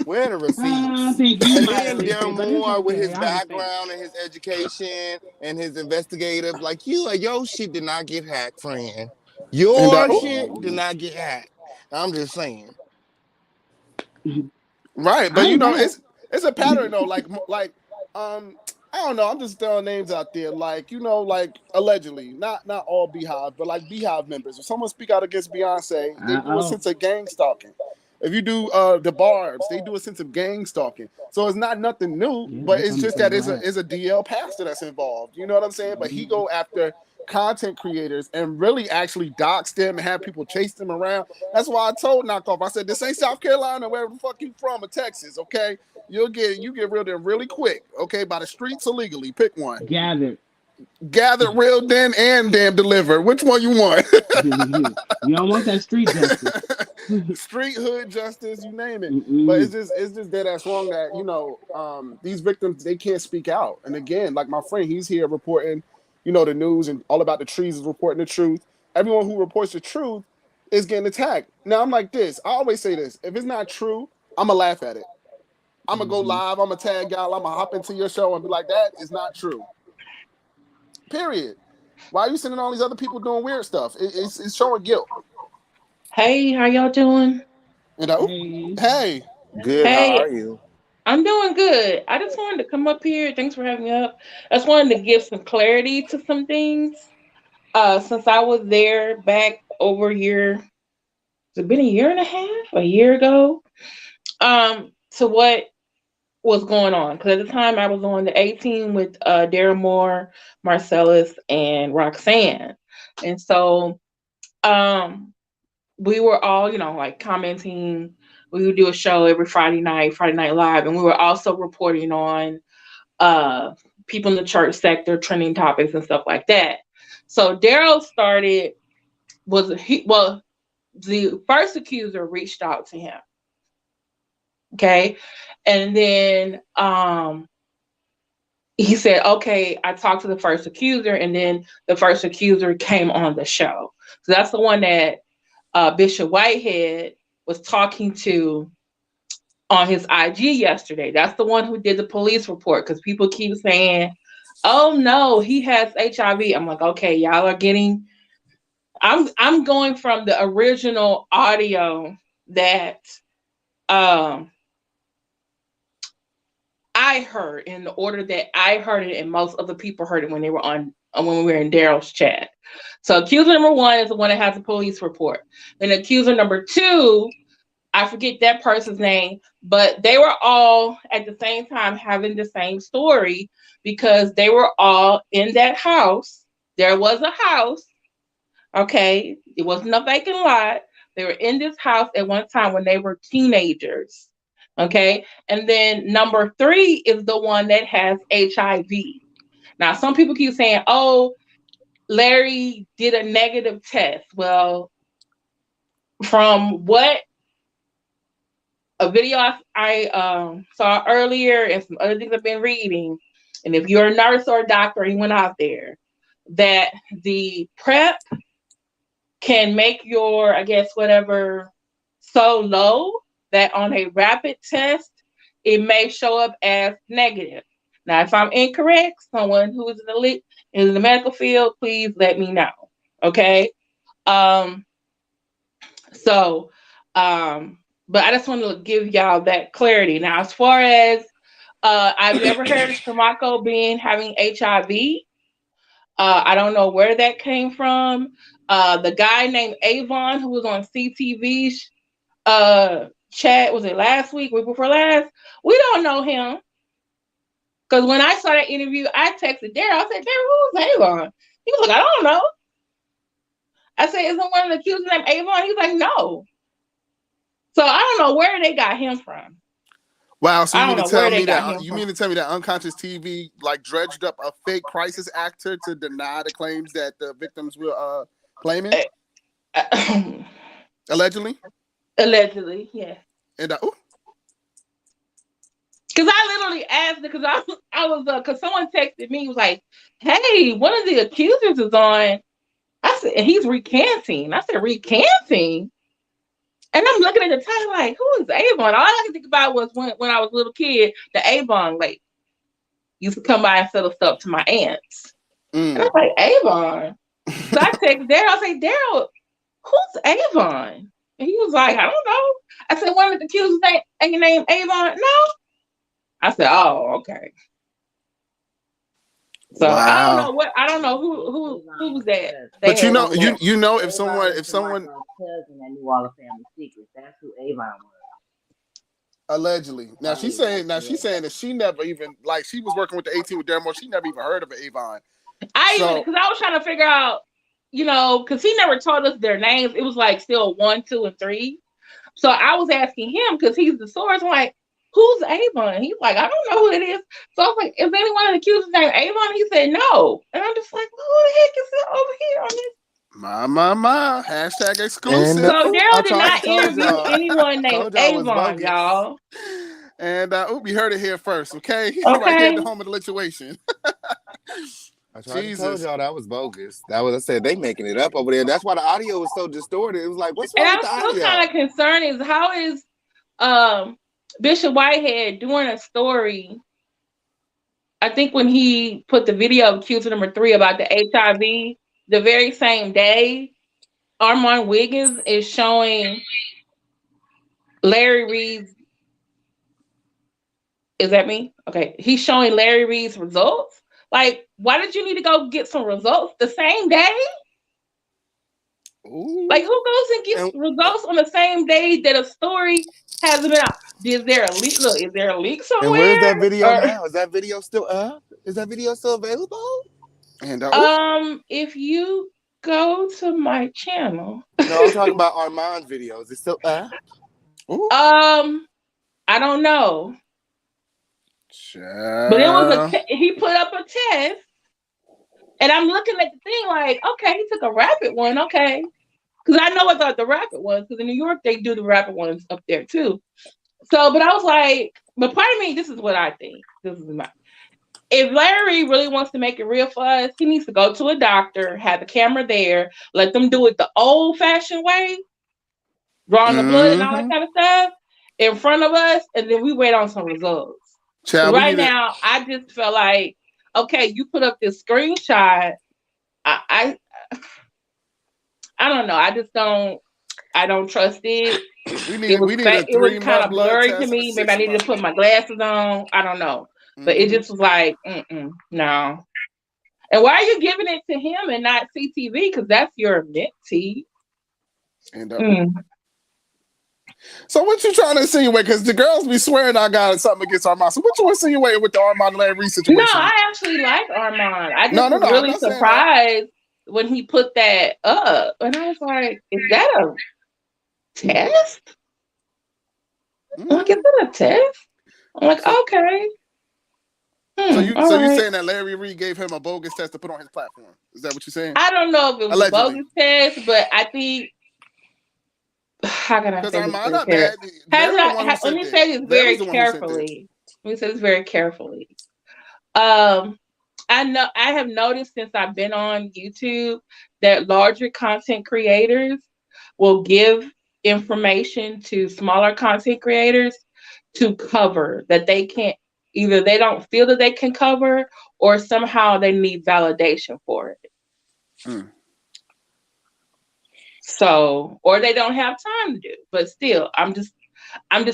Where the receipts? I think you and might then have Daryl but Moore with his okay, background and his education and his investigative, like your shit did not get hacked, friend. Your shit did not get hacked. I'm just saying. Right, but it's a pattern though. Like I don't know. I'm just throwing names out there. Like like allegedly, not all Beehive, but like Beehive members. If someone speak out against Beyonce, they do a sense of gang stalking. If you do the Barbs, they do a sense of gang stalking. So it's not nothing new, but it's just that it's a DL pastor that's involved. You know what I'm saying? But he go after content creators and really actually dox them and have people chase them around. That's why I told Knockoff, I said, this ain't South Carolina, wherever the fuck you from, or Texas, okay? You get rid of them really quick, okay? By the streets or legally, pick one. Gather, real, then, and damn deliver. Which one you want? You don't want that street justice. Street hood justice, you name it. But it's just dead ass wrong that, you know, these victims, they can't speak out. And again, like my friend, he's here reporting, you know, the news and all about the trees is reporting the truth. Everyone who reports the truth is getting attacked. Now I'm like this. I always say this. If it's not true, I'm gonna laugh at it. I'm gonna go live. I'm gonna tag y'all. I'm gonna hop into your show and be like, that is not true. Period. Why are you sending all these other people doing weird stuff? It's showing guilt. Hey, how y'all doing? You know? Hey. Good. Hey, How are you? I'm doing good. I just wanted to come up here. Thanks for having me up. I just wanted to give some clarity to some things. Since I was there back over a year, has it been a year and a half? A year ago? To what was going on. Because at the time I was on the A team with Daryl Moore, Marcellus, and Roxanne. And so we were all, you know, like commenting. We would do a show every Friday Night Live, and we were also reporting on people in the church sector, trending topics and stuff like that. So Daryl the first accuser reached out to him. Okay. And then he said, okay, I talked to the first accuser, and then the first accuser came on the show. So that's the one that Bishop Whitehead was talking to on his IG yesterday. That's the one who did the police report, because people keep saying, oh no, he has HIV. I'm like, okay, y'all are getting, I'm going from the original audio that I heard, in the order that I heard it, and most other people heard it when they were when we were in Daryl's chat. So accuser number 1 is the one that has a police report. Then accuser number 2, I forget that person's name, but they were all at the same time having the same story, because they were all in that house. There was a house, okay? It wasn't a vacant lot. They were in this house at one time when they were teenagers, okay? And then number 3 is the one that has HIV. Now, some people keep saying, oh, Larry did a negative test. Well, from what a video I saw earlier and some other things I've been reading, and if you're a nurse or a doctor and you went out there, that the PrEP can make your, I guess, whatever, so low that on a rapid test, it may show up as negative. Now, if I'm incorrect, someone who is in the medical field, please let me know. Okay. But I just want to give y'all that clarity. Now, as far as I've never heard of Shamako having HIV. I don't know where that came from. The guy named Avon, who was on CTV's chat, was it last week before last? We don't know him. Because when I saw that interview, I texted Daryl. I said, Daryl, who's Avon? He was like, I don't know. I said, isn't one of the accusers named Avon? He was like, no. So I don't know where they got him from. Wow, so you mean to tell me that Unconscious TV like dredged up a fake crisis actor to deny the claims that the victims were claiming? Allegedly? Allegedly, yeah. And because I literally asked, because I was because someone texted me, was like, hey, one of the accusers is on. I said, and he's recanting. I said, recanting? And I'm looking at the title like, who is Avon? All I could think about was when I was a little kid, the Avon lady used to come by and sell stuff to my aunts. And I was like, Avon? So I texted Daryl. I said, Daryl, who's Avon? And he was like, I don't know. I said, one of the accusers ain't named Avon? No. I said, oh, okay. So wow. I don't know who was that. But you know if someone cousin that knew all the family secrets, that's who Avon was. Allegedly. Now she's saying that she never even, like, she was working with the 18 with Darren Moore. She never even heard of an Avon. Because I was trying to figure out, because he never told us their names. It was like still 1, 2, and 3. So I was asking him because he's the source. I'm like, who's Avon? He's like, I don't know who it is. So I was like, is anyone in the accusers named Avon? He said no. And I'm just like, who the heck is it over here on this? My. Hashtag exclusive. So Daryl did not interview anyone named Avon, y'all. And we heard it here first, okay? Okay. Right here at the home of the lituation. I told y'all that was bogus. That was, I said, they making it up over there. That's why the audio was so distorted. It was like, what's wrong with the audio? And I'm still kind of concerned is how is Bishop Whitehead doing a story? I think when he put the video of accuser number 3 about the HIV, the very same day, Armand Wiggins is showing Larry Reed's. Is that me? Okay. He's showing Larry Reed's results. Like, why did you need to go get some results the same day? Ooh. Like, who goes and gets results on the same day that a story hasn't been out? Is there a leak? Look, is there a leak somewhere? And where's that video now? Is that video still up? Is that video still available? And if you go to my channel. No, I'm talking about Armand's video. Is it still up? Ooh. I don't know. But it was he put up a test, and I'm looking at the thing like, okay, he took a rapid one, okay, because I know about the rapid ones, because in New York they do the rapid ones up there too. So, but I was like, but part of me, this is what I think. This is my. If Larry really wants to make it real for us, he needs to go to a doctor, have the camera there, let them do it the old-fashioned way, drawing the blood and all that kind of stuff in front of us, and then we wait on some results. Child, right now, I just felt like, okay, you put up this screenshot. I don't know. I don't trust it. We need a 3-month it was kind of blood blurry test to me. and Maybe I needed to put my glasses on. I don't know. But it just was like, no. And why are you giving it to him and not CTV? Because that's your mentee. And so what you trying to insinuate? Because the girls be swearing I got something against Armand. So what you insinuating with the Armand and Larry Reed situation? No, I actually like Armand. I just was really surprised when he put that up. And I was like, is that a test? Like, is it a test? I'm like, okay. So you saying that Larry Reed gave him a bogus test to put on his platform? Is that what you're saying? I don't know if it was a bogus test, but I think how can I say this? Let me say this very carefully. I have noticed since I've been on YouTube that larger content creators will give information to smaller content creators to cover that they can't, either they don't feel that they can cover or somehow they need validation for it. So, or they don't have time to do, but still, I'm just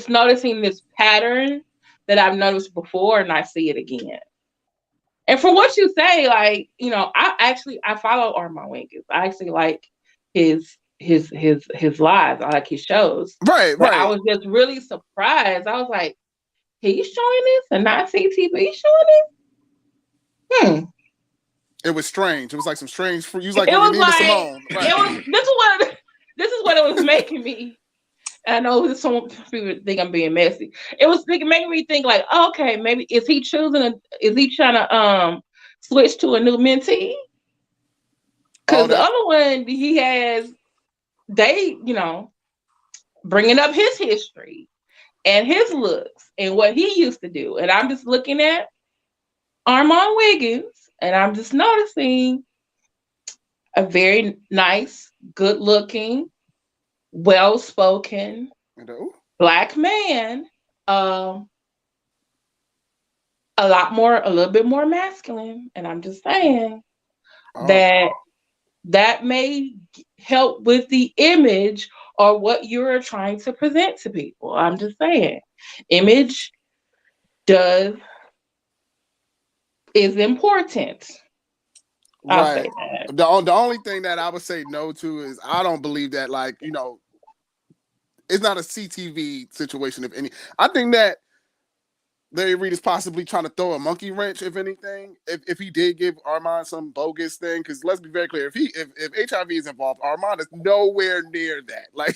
noticing this pattern that I've noticed before, and I see it again. And from what you say, like, I follow Armand Wiggins. I actually like his lives. I like his shows. Right. I was just really surprised. I was like, he's showing this and not CTV showing it? It was strange. It was like some strange fruit. You was like Nina Simone. Right. This is what it was making me. I know some people think I'm being messy. It was making me think like, okay, maybe is he trying to switch to a new mentee? Because the other one he has, bringing up his history and his looks and what he used to do. And I'm just looking at Armand Wiggins and I'm just noticing a very nice, good-looking, well-spoken Black man, a little bit more masculine. And I'm just saying that may help with the image or what you're trying to present to people. I'm just saying, image is important. Right. The only thing that I would say no to is I don't believe that, like, it's not a CTV situation, if any. I think that Larry Reid is possibly trying to throw a monkey wrench, if anything, if he did give Armand some bogus thing. Because let's be very clear, if HIV is involved, Armand is nowhere near that. Like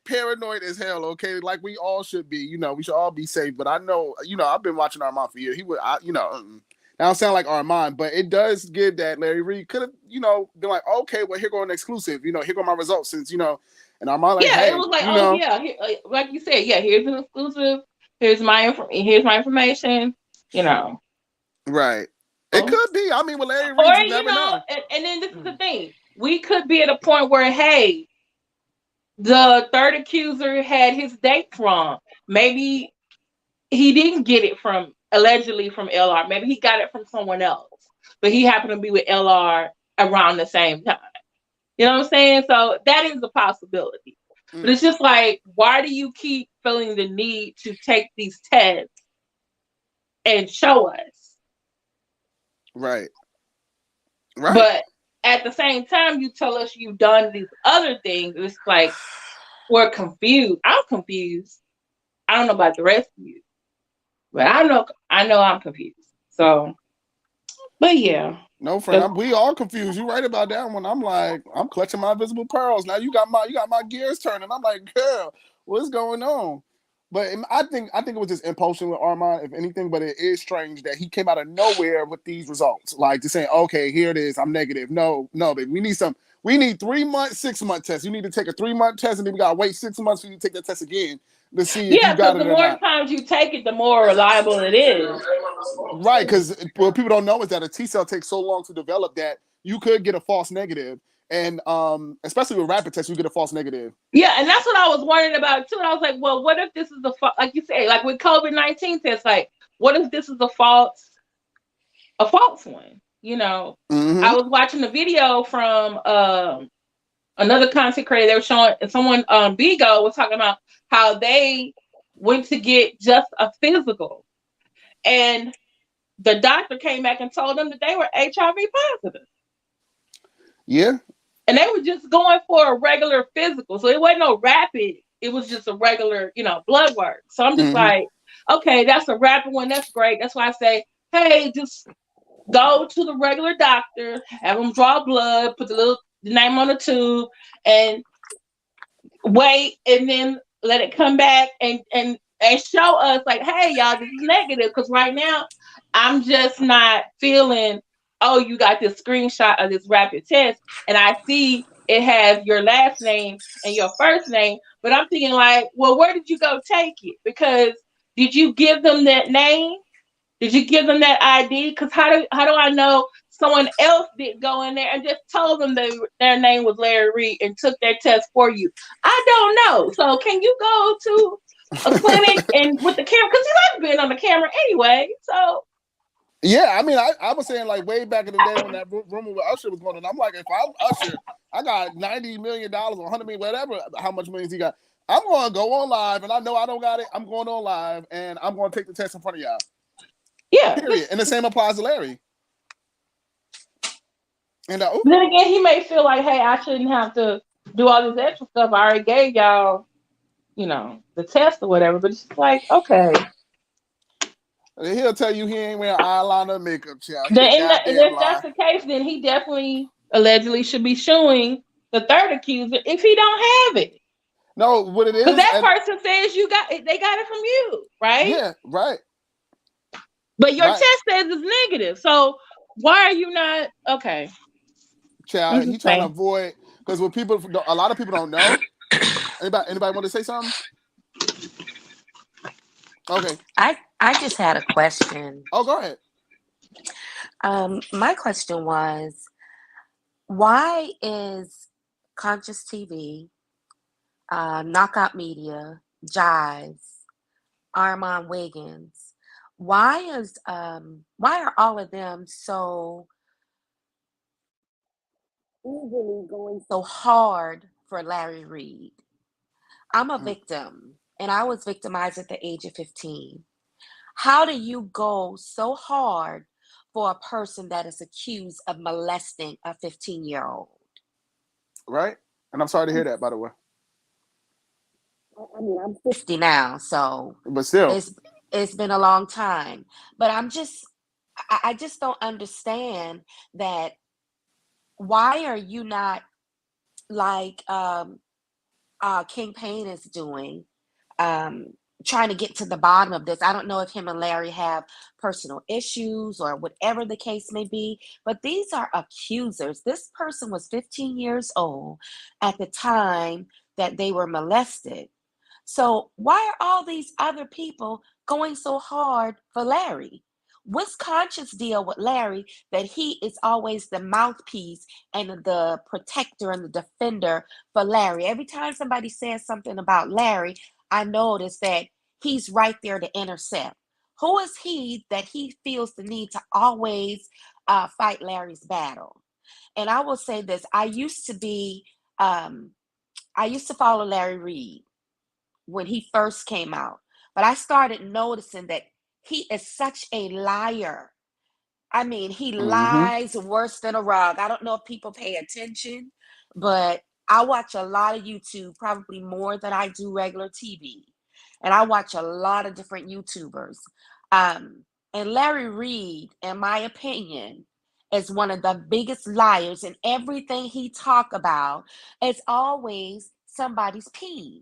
paranoid as hell. Okay, like we all should be. You know, we should all be safe. But I know, you know, I've been watching Armand for years. He would, you know, I don't sound like Armand, but it does give that Larry Reid could have, you know, been like, okay, well, here go an exclusive. You know, here go my results, since, you know, and Armand like, Yeah, hey, it was like, you oh know, yeah, like you said, yeah, here's an exclusive. Here's my information. You know, right. It could be. I mean, with Larry or Reid, you you never know, know. and then this is the thing: we could be at a point where, hey, the third accuser had his dates wrong. Maybe he didn't get it allegedly from LR. Maybe he got it from someone else, but he happened to be with LR around the same time. You know what I'm saying? So that is a possibility. But it's just like, why do you keep feeling the need to take these tests and show us? Right. Right. But at the same time, you tell us you've done these other things. It's like, we're confused. I'm confused. I don't know about the rest of you, but I know I'm confused. So, but yeah. No, friend, we all confused. You right about that one. I'm like, I'm clutching my invisible pearls. Now you got my gears turning. I'm like, girl, what's going on? But I think it was just impulsion with Armand, if anything. But it is strange that he came out of nowhere with these results, like just saying, okay, here it is. I'm negative. No, baby, we need 3 month, 6 month tests. You need to take a 3 month test, and then we gotta wait 6 months for you to take that test again to see if you got it the or more not. times you take it, the more reliable it is. Right, because what people don't know is that a T cell takes so long to develop that you could get a false negative, and especially with rapid tests, you get a false negative. Yeah, and that's what I was wondering about too. And I was like, well, what if this is like you say, like with COVID-19 tests, like what if this is a false one? You know, I was watching a video from another content creator. They were showing someone Bigo was talking about how they went to get just a physical, and the doctor came back and told them that they were HIV positive. Yeah. And they were just going for a regular physical. So it wasn't no rapid. It was just a regular, you know, blood work. So I'm just like, okay, that's a rapid one. That's great. That's why I say, hey, just go to the regular doctor, have them draw blood, put the name on the tube, and wait, and then let it come back and show us like, hey, y'all, this is negative. Because right now, I'm just not feeling, oh, you got this screenshot of this rapid test, and I see it has your last name and your first name, but I'm thinking like, well, where did you go take it? Because did you give them that name? Did you give them that ID? Because how do I know someone else did go in there and just told them their name was Larry Reid and took their test for you? I don't know. So can you go to a clinic and with the camera? Because you like being on the camera anyway. So yeah, I mean, I was saying like way back in the day when that rumor with Usher was going on. I'm like, if I'm Usher, I got $90 million or $100 million, whatever, how much millions he got. I'm going to go on live, and I know I don't got it. I'm going on live, and I'm going to take the test in front of y'all. Yeah. Period. And the same applies to Larry. And then again, he may feel like, hey, I shouldn't have to do all this extra stuff. I already gave y'all, you know, the test or whatever. But it's just like, okay. He'll tell you he ain't wearing eyeliner, makeup, child. And if that's the case, then he definitely allegedly should be suing the third accuser if he don't have it. No, what it is, because that person says they got it from you, right? Yeah, right. But your test says it's negative. So why are you not okay? Child, he trying to avoid, because what a lot of people don't know. Anybody want to say something? Okay. I just had a question. Oh, go ahead. My question was, why is Conscious TV, Knockout Media, JIVES, Armand Wiggins, why are all of them so eagerly going so hard for Larry Reid? I'm a victim, and I was victimized at the age of 15. How do you go so hard for a person that is accused of molesting a 15-year-old? Right. And I'm sorry to hear that, by the way. I mean, I'm 50 now, so but still, It's been a long time. But I just don't understand that. Why are you not like King Payne is doing, um, trying to get to the bottom of this? I don't know if him and Larry have personal issues or whatever the case may be, but these are accusers. This person was 15 years old at the time that they were molested. So why are all these other people going so hard for Larry? What's Conscious deal with Larry that he is always the mouthpiece and the protector and the defender for Larry? Every time somebody says something about Larry, I notice that he's right there to intercept. Who is he that he feels the need to always fight Larry's battle? And I will say this: I used to follow Larry Reed when he first came out. But I started noticing that he is such a liar. I mean, he Mm-hmm. lies worse than a rug. I don't know if people pay attention, but I watch a lot of YouTube, probably more than I do regular TV. And I watch a lot of different YouTubers. Um, and Larry Reed, in my opinion, is one of the biggest liars, and everything he talk about is always somebody's pee.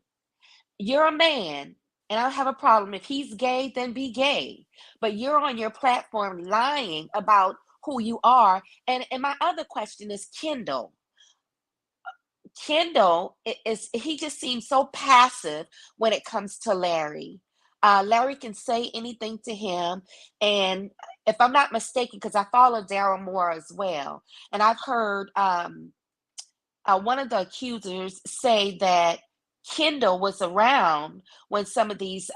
You're a man, and I don't have a problem. If he's gay, then be gay. But you're on your platform lying about who you are. And my other question is Kendall. Kendall is he just seems so passive when it comes to Larry. Larry can say anything to him, and if I'm not mistaken, because I follow Daryl Moore as well, and I've heard one of the accusers say that Kendall was around when some of these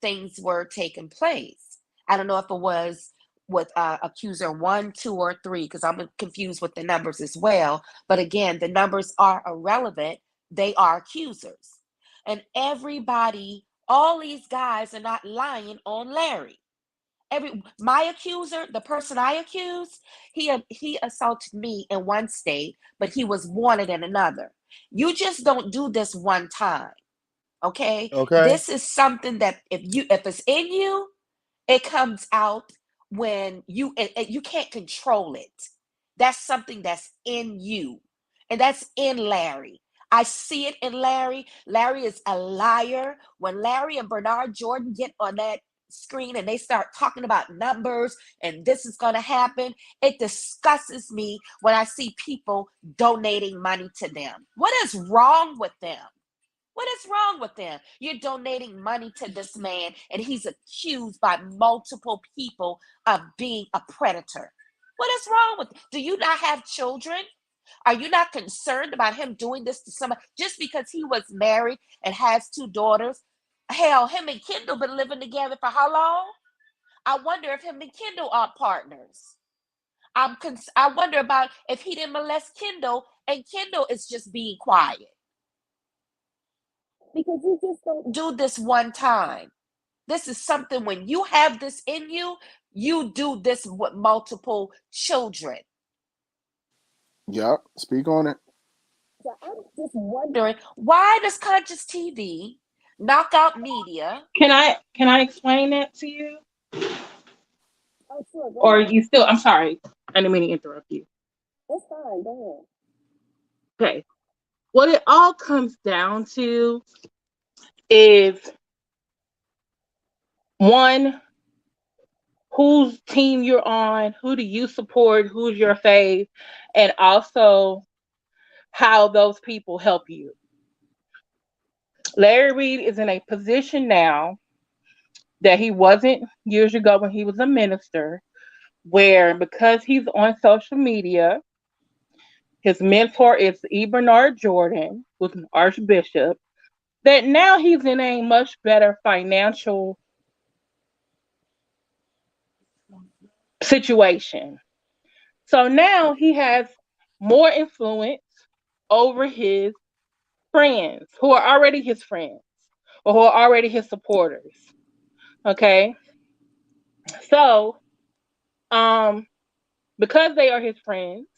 things were taking place. I don't know if it was with accuser one, two, or three, because I'm confused with the numbers as well. But again, the numbers are irrelevant. They are accusers. And everybody, all these guys are not lying on Larry. My accuser, the person I accused, he assaulted me in one state, but he was wanted in another. You just don't do this one time, okay? Okay. This is something that if it's in you, it comes out when you can't control it. That's something that's in you, and that's in Larry. I see it in Larry. Larry is a liar. When Larry and Bernard Jordan get on that screen and they start talking about numbers and this is going to happen, it disgusts me when I see people donating money to them. What is wrong with them? What is wrong with them? You're donating money to this man, and he's accused by multiple people of being a predator. What is wrong with? Do you not have children? Are you not concerned about him doing this to somebody just because he was married and has two daughters? Hell, him and Kendall been living together for how long? I wonder if him and Kendall are partners. I wonder about if he didn't molest Kendall and Kendall is just being quiet. Because you just don't do this one time. This is something when you have this in you, you do this with multiple children. Yep. Speak on it. So I'm just wondering, why does Conscious TV, Knockout Media? Can I explain that to you? Oh, sure, go Or ahead. you still? I'm sorry, I didn't mean to interrupt you. It's fine, go Okay. What it all comes down to is one, whose team you're on, who do you support, who's your fave, and also how those people help you. Larry Reed is in a position now that he wasn't years ago when he was a minister, where because he's on social media, his mentor is E. Bernard Jordan, who's an archbishop, that now he's in a much better financial situation. So now he has more influence over his friends who are already his friends or who are already his supporters. Okay. So, um, because they are his friends,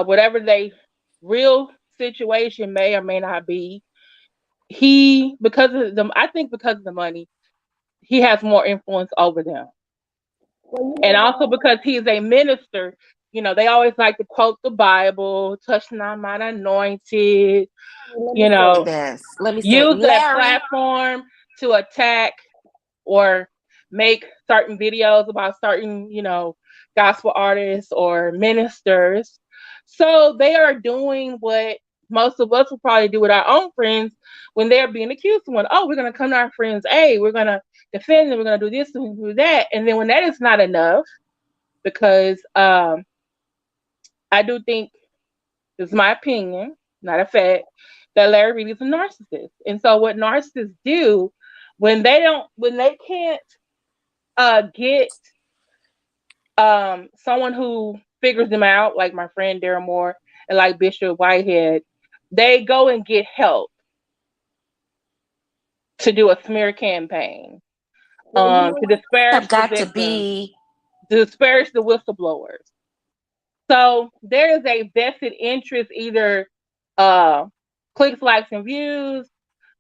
whatever they real situation may or may not be, he because of the I think because of the money, he has more influence over them. And also because he's a minister, you know, they always like to quote the Bible, touch not mine anointed, Let me you say know, this. Let me say, use that Larry. platform to attack or make certain videos about certain, you know, gospel artists or ministers. So they are doing what most of us will probably do with our own friends when they're being accused of one. Oh, we're going to come to our friends. Hey, we're going to defend them. We're going to do this and do that. And then when that is not enough, because I do think, this is my opinion, not a fact, that Larry Reid is a narcissist. And so what narcissists do when they can't get someone who figures them out, like my friend Daryl Moore and like Bishop Whitehead, they go and get to do a smear campaign, to disparage Have the got to victims, be. to disparage the whistleblowers. So there is a vested interest, either clicks, likes, and views,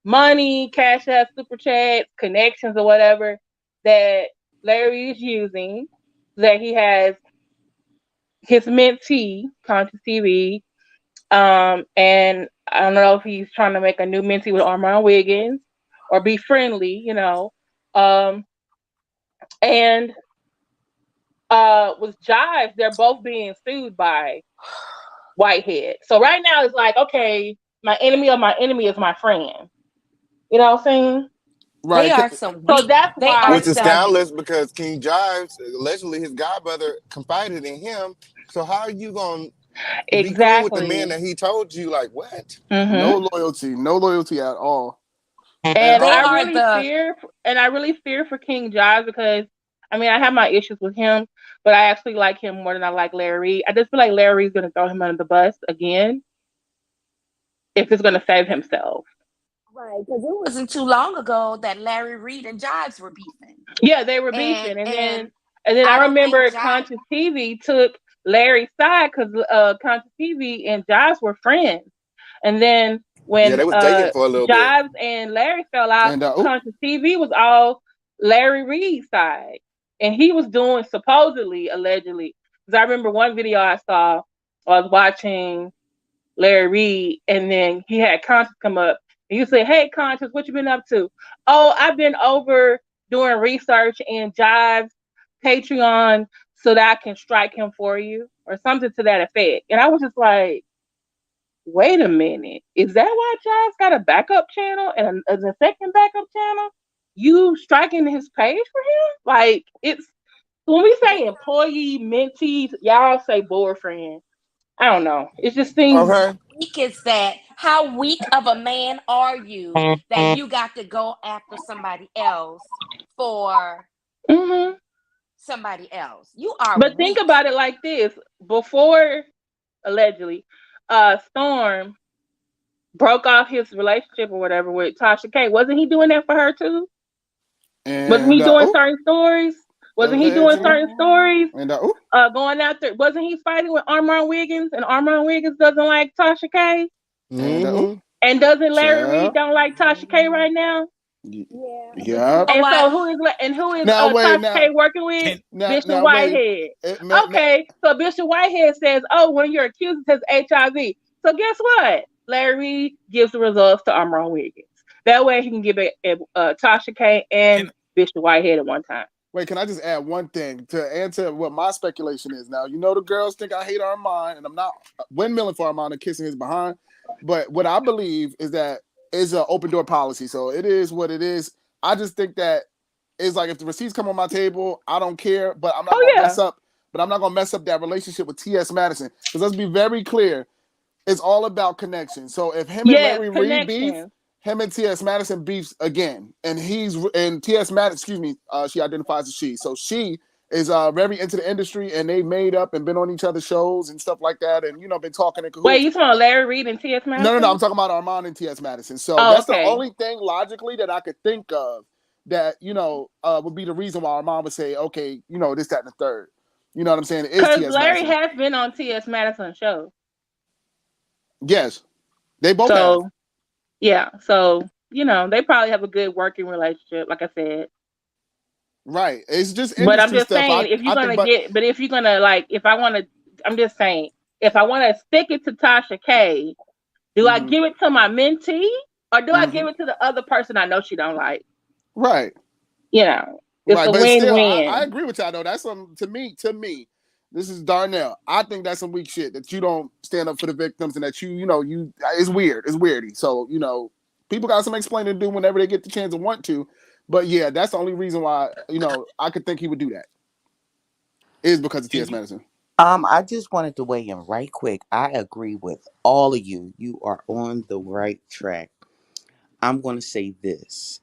money, cash app, super chats, connections, or whatever that Larry is using, that he has his mentee, Conscious TV, and I don't know if he's trying to make a new mentee with Armand Wiggins or be friendly, you know, and with Jives, they're both being sued by Whitehead. So right now it's like, okay, my enemy of my enemy is my friend. You know what I'm saying? Right. They are some So weak. that's They are why Which is some. scandalous because King Jives, allegedly his godbrother, confided in him. So how are you going to be cool with the man exactly. that he told you, like, what? Mm-hmm. No loyalty at all. And They I are really the. fear for King Jives because I mean I have my issues with him, but I actually like him more than I like Larry Reid. I just feel like Larry Reid's gonna throw him under the bus again if it's gonna save himself. Right, because it wasn't too long ago that Larry Reid and Jives were beefing, Yeah, they were and beefing, and and then I I don't think remember Jives. Conscious TV took Larry's side because Conscious TV and Jives were friends, and then Yeah, when they was dating for a little bit. Jives and Larry fell out, And Conscious TV was all Larry Reid's side, and he was doing supposedly, allegedly, because I remember one video I saw, I was watching Larry Reid, and then he had Conscious come up, and you say, "Hey, Conscious, what you been up to?" "Oh, I've been over doing research in Jive's Patreon so that I can strike him for you," or something to that effect. And I was just like, "Wait a minute, is that why Jive's got a backup channel and a second backup channel? You striking his page for him? Like it's when we say employee, mentees, y'all say boyfriend. I don't know. It just seems Okay. Weak is that? How weak of a man are you that you got to go after somebody else for mm-hmm. somebody else? You are But think weak. about it like this: before allegedly, Storm broke off his relationship or whatever with Tasha K. Wasn't he doing that for her too? Wasn't he and doing certain stories? Wasn't he doing allegedly. certain stories? And Going after. Wasn't he fighting with Armand Wiggins? And Armand Wiggins doesn't like Tasha K. Mm-hmm. And doesn't Larry Reid child. don't like Tasha K right now? Yeah, but you Yep. know And what? so who is Now wait. Tasha K working with? Bishop Now wait. Whitehead. It, Okay, so Bishop Whitehead says, "Oh, one of your accusers has HIV." So guess what? Larry Reid gives the results to Armand Wiggins. That way he can give it Tasha K and Bishop Whitehead at one time. Wait, can I just add one thing to answer what my speculation is? Now, you know the girls think I hate Armand, and I'm not windmilling for Armand and kissing his behind. But what I believe is that it's an open door policy. So it is what it is. I just think that it's like if the receipts come on my table, I don't care, but I'm not gonna mess up. But I'm not gonna mess up that relationship with T.S. Madison. Because let's be very clear, it's all about connection. So if him and Larry Reid beef, him and T.S. Madison beefs again, and T.S. Madison, excuse me, she identifies as she. So she is very into the industry, and they made up and been on each other's shows and stuff like that, and been talking in cahoots. Wait, you talking about Larry Reid and T.S. Madison? No, I'm talking about Armand and T.S. Madison. So that's the only thing logically that I could think of that would be the reason why Armand would say, okay, this, that, and the third. You know what I'm saying? It is Because T.S. Larry Madison. has been on T.S. Madison's show. Yes, they both have. Yeah, so they probably have a good working relationship, like I said. Right. It's just But I'm industry just stuff. saying, if you're I think, gonna but get, but if you're gonna like, if I want to, I'm just saying, if I want to stick it to Tasha K, do I mm-hmm, give it to my mentee or do I mm-hmm, give it to the other person I know she don't like? right. You know, it's Right, a but still, I win-win. agree with y'all though. That's some to me. This is Darnell. I think that's some weak shit that you don't stand up for the victims and that you it's weird. It's weirdy. So people got some explaining to do whenever they get the chance and want to. But yeah, that's the only reason why I could think he would do that is because of T.S. Madison. I just wanted to weigh in right quick. I agree with all of you. You are on the right track. I'm going to say this.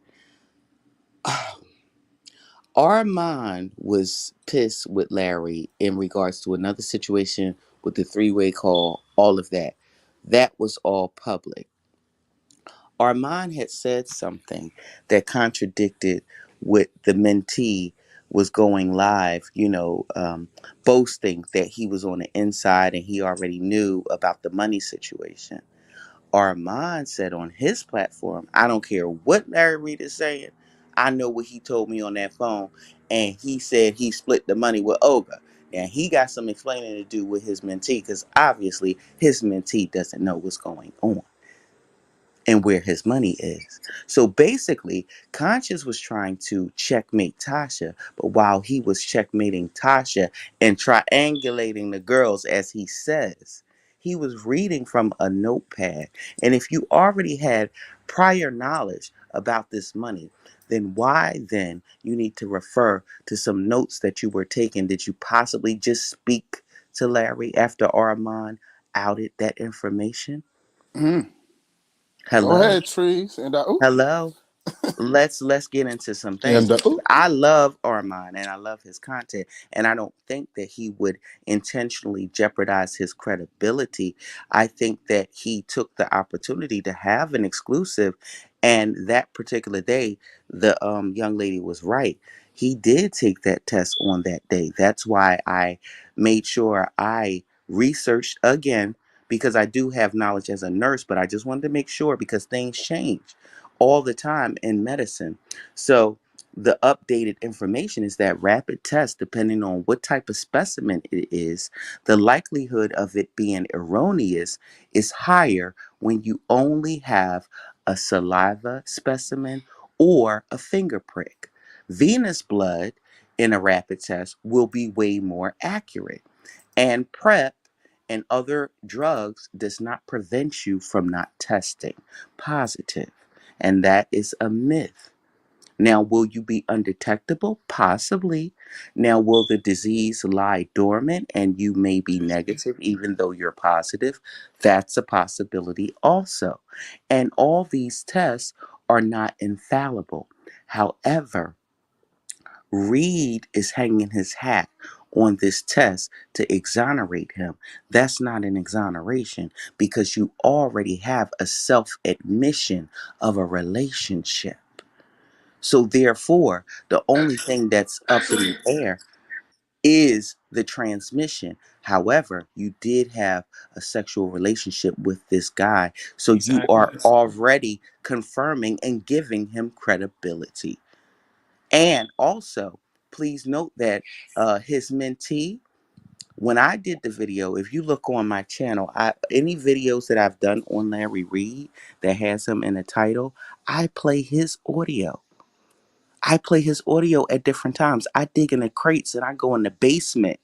Armand was pissed with Larry in regards to another situation with the three-way call, all of that. That was all public. Armand had said something that contradicted what the mentee was going live, boasting that he was on the inside and he already knew about the money situation. Armand said on his platform, I don't care what Larry Reid is saying. I know what he told me on that phone. And he said he split the money with Olga. And he got some explaining to do with his mentee because obviously his mentee doesn't know what's going on and where his money is. So basically, Conscious was trying to checkmate Tasha, but while he was checkmating Tasha and triangulating the girls, as he says, he was reading from a notepad. And if you already had prior knowledge about this money, then why then you need to refer to some notes that you were taking? Did you possibly just speak to Larry after Armand outed that information? Mm-hmm. Go Hello? ahead, Trees. And Hello. Let's get into some things and because I love Armand and I love his content, and I don't think that he would intentionally jeopardize his credibility. I think that he took the opportunity to have an exclusive, and that particular day the young lady was right. He did take that test on that day. That's why I made sure I researched again, because I do have knowledge as a nurse, but I just wanted to make sure because things change all the time in medicine. So the updated information is that rapid test, depending on what type of specimen it is, the likelihood of it being erroneous is higher when you only have a saliva specimen or a finger prick. Venous blood in a rapid test will be way more accurate. And PrEP and other drugs does not prevent you from not testing positive. And that is a myth. Now, will you be undetectable? Possibly. Now, will the disease lie dormant and you may be negative even though you're positive? That's a possibility also. And all these tests are not infallible. However, Reed is hanging his hat on this test to exonerate him. That's not an exoneration because you already have a self admission of a relationship. So, therefore, the only thing that's up in the air is the transmission. However, you did have a sexual relationship with this guy. So, you Exactly. are already confirming and giving him credibility. And also, please note that his mentee, when I did the video, if you look on my channel, any videos that I've done on Larry Reed that has him in the title, I play his audio. I play his audio at different times. I dig in the crates and I go in the basement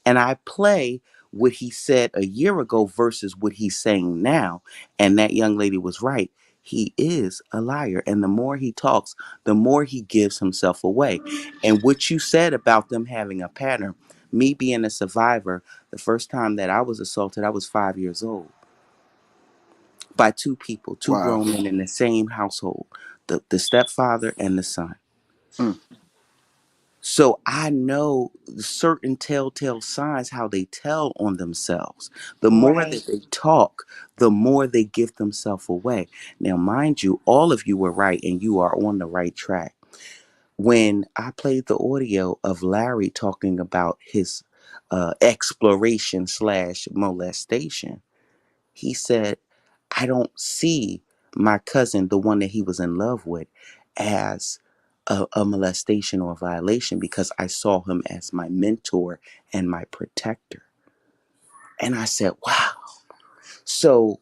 and I play what he said a year ago versus what he's saying now. And that young lady was right. He is a liar. And the more he talks, the more he gives himself away. And what you said about them having a pattern, me being a survivor, the first time that I was assaulted, I was 5 years old by two people, two wow. grown men in the same household, the stepfather and the son. Mm. So I know certain telltale signs how they tell on themselves. The more Right. that they talk, the more they give themselves away. Now, mind you, all of you were right and you are on the right track. When I played the audio of Larry talking about his exploration slash molestation, he said, I don't see my cousin, the one that he was in love with, as a molestation or a violation because I saw him as my mentor and my protector. And I said, wow. So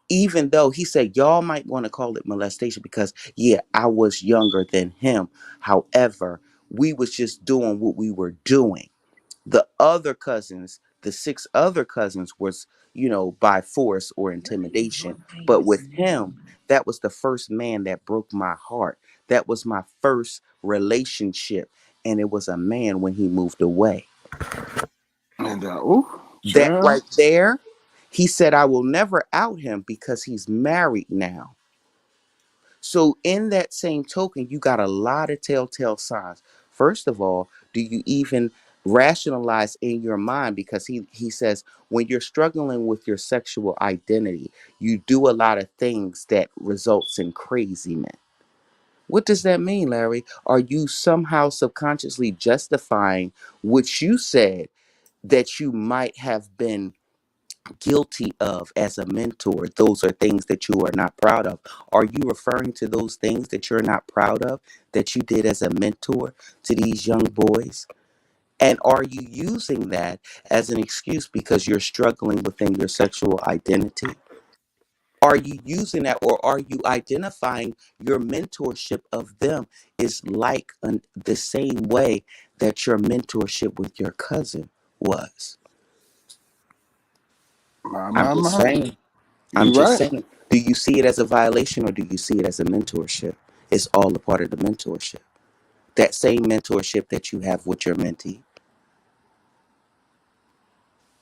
even though he said, y'all might want to call it molestation because, yeah, I was younger than him. However, we was just doing what we were doing. The other cousins, the 6 other cousins was, by force or intimidation. But with him, that was the first man that broke my heart. That was my first relationship. And it was a man when he moved away. And That child. right there, he said, I will never out him because he's married now. So in that same token, you got a lot of telltale signs. First of all, do you even rationalize in your mind? Because he says when you're struggling with your sexual identity, you do a lot of things that results in craziness. What does that mean, Larry? Are you somehow subconsciously justifying what you said that you might have been guilty of as a mentor? Those are things that you are not proud of. Are you referring to those things that you're not proud of that you did as a mentor to these young boys? And are you using that as an excuse because you're struggling within your sexual identity? Are you using that, or are you identifying your mentorship of them is like the same way that your mentorship with your cousin was? I'm just My. saying. I'm You just right. saying, do you see it as a violation or do you see it as a mentorship? It's all a part of the mentorship. That same mentorship that you have with your mentee.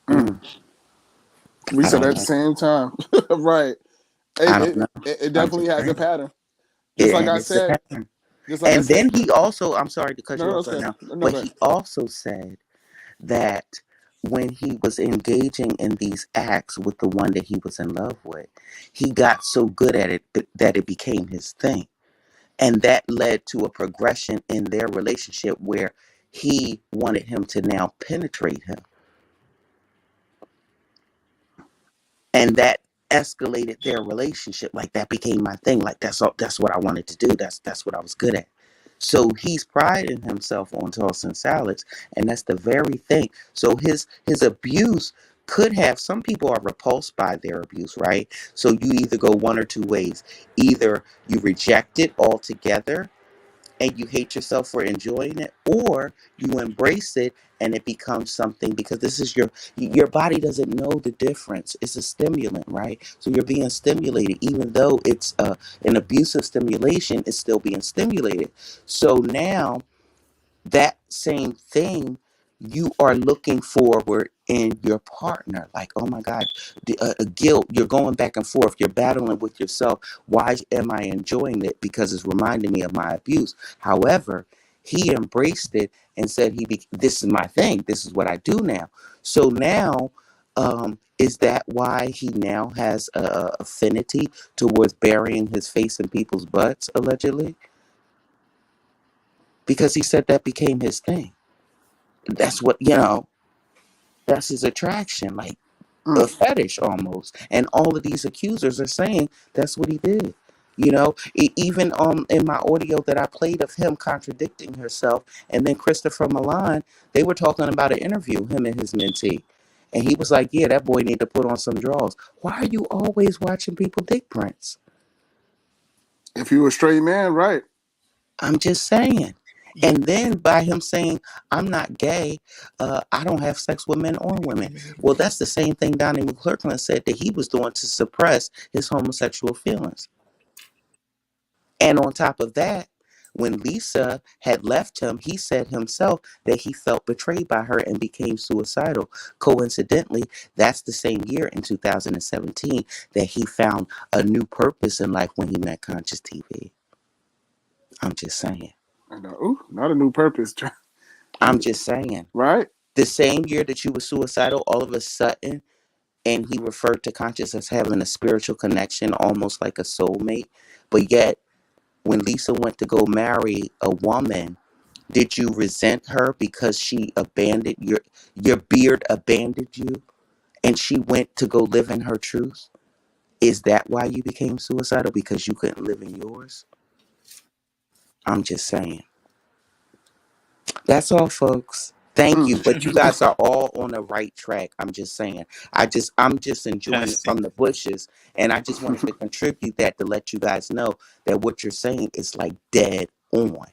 Mm. We I said don't at the know. same time. Right. I It, don't it know. it I'm definitely just has a saying. pattern. Just It, like and I it's a said. pattern. Just like I And said. then he also, I'm sorry to cut No, you no, off it's right good. now, No, but go ahead. he also said that when he was engaging in these acts with the one that he was in love with, he got so good at it that it became his thing. And that led to a progression in their relationship where he wanted him to now penetrate him. And that escalated their relationship. Like that became my thing. Like that's what I wanted to do. That's what I was good at. So he's priding himself on tossing salads, and that's the very thing. So his abuse could have, some people are repulsed by their abuse, right? So you either go one or two ways. Either you reject it altogether and you hate yourself for enjoying it, or you embrace it and it becomes something, because this is your body doesn't know the difference. It's a stimulant, right? So you're being stimulated, even though it's an abusive stimulation, it's still being stimulated. So now that same thing you are looking forward in your partner, like, oh my god, guilt, you're going back and forth, you're battling with yourself. Why am I enjoying it? Because it's reminding me of my abuse. However, he embraced it and said, this is my thing, this is what I do now. So now, is that why he now has a affinity towards burying his face in people's butts, allegedly? Because he said that became his thing. That's what, that's his attraction, like a Mm. fetish almost. And all of these accusers are saying that's what he did. Even in my audio that I played of him contradicting herself, and then Christopher Milan, they were talking about an interview, him and his mentee. And he was like, yeah, that boy need to put on some drawers. Why are you always watching people dick prints? If you a straight man, right. I'm just saying. And then by him saying, I'm not gay, I don't have sex with men or women. Well, that's the same thing Donnie McClurkin said that he was doing to suppress his homosexual feelings. And on top of that, when Lisa had left him, he said himself that he felt betrayed by her and became suicidal. Coincidentally, that's the same year in 2017 that he found a new purpose in life when he met Conscious TV. I'm just saying. Not a new purpose. I'm just saying. Right. The same year that you were suicidal, all of a sudden, and he referred to Conscious as having a spiritual connection, almost like a soulmate. But yet, when Lisa went to go marry a woman, did you resent her because she abandoned your beard abandoned you, and she went to go live in her truth? Is that why you became suicidal? Because you couldn't live in yours? I'm just saying. That's all, folks. Thank you. But you Mm. guys are all on the right track. I'm just saying. I'm just enjoying it Testing. from the bushes. And I just wanted to contribute that to let you guys know that what you're saying is like dead on.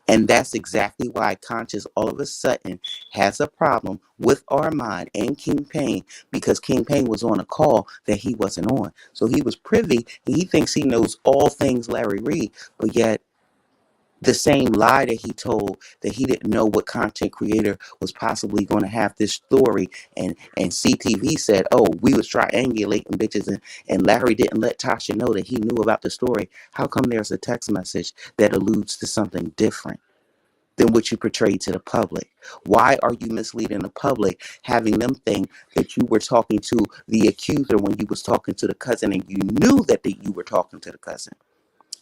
And that's exactly why Conscious all of a sudden has a problem with Armand and King Payne, because King Payne was on a call that he wasn't on. So he was privy. He thinks he knows all things Larry Reed, but yet the same lie that he told, that he didn't know what content creator was possibly going to have this story, and CTV said, oh, we was triangulating bitches, and Larry didn't let Tasha know that he knew about the story. How come there's a text message that alludes to something different than what you portrayed to the public? Why are you misleading the public, having them think that you were talking to the accuser when you was talking to the cousin, and you knew that you were talking to the cousin?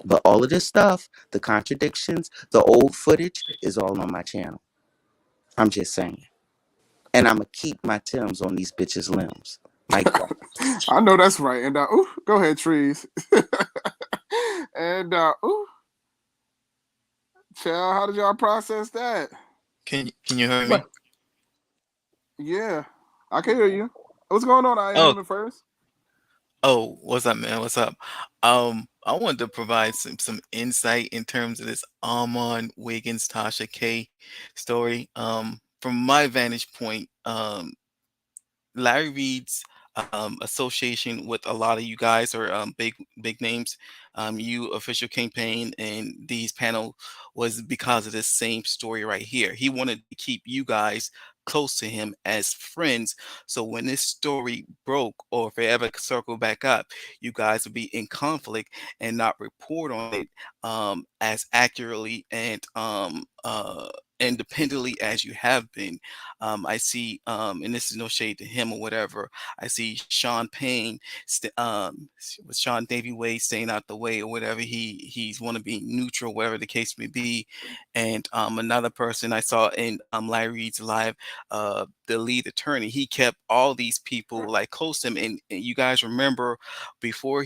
But all of this stuff, the contradictions, the old footage is all on my channel. I'm just saying. And I'm going to keep my Timbs on these bitches' limbs. Mic drop. I know that's right. And ooh, go ahead, Trees. And ooh, child, how did y'all process that? Can you hear me? What? Yeah, I can hear you. What's going on? I Oh, am at first. oh, what's up, man? What's up? I wanted to provide some insight in terms of this Armand Wiggins Tasha K story. From my vantage point, Larry Reed's association with a lot of you guys, or big names, you official campaign and these panel, was because of this same story right here. He wanted to keep you guys close to him as friends, so when this story broke, or if it ever circled back up, you guys would be in conflict and not report on it as accurately and independently as you have been. I see, and this is no shade to him or whatever, I see Sean Payne, with Sean Davy Wade staying out the way or whatever. He's want to be neutral, whatever the case may be. And another person I saw in Larry Reed's live, the lead attorney, he kept all these people like close to him. And you guys remember before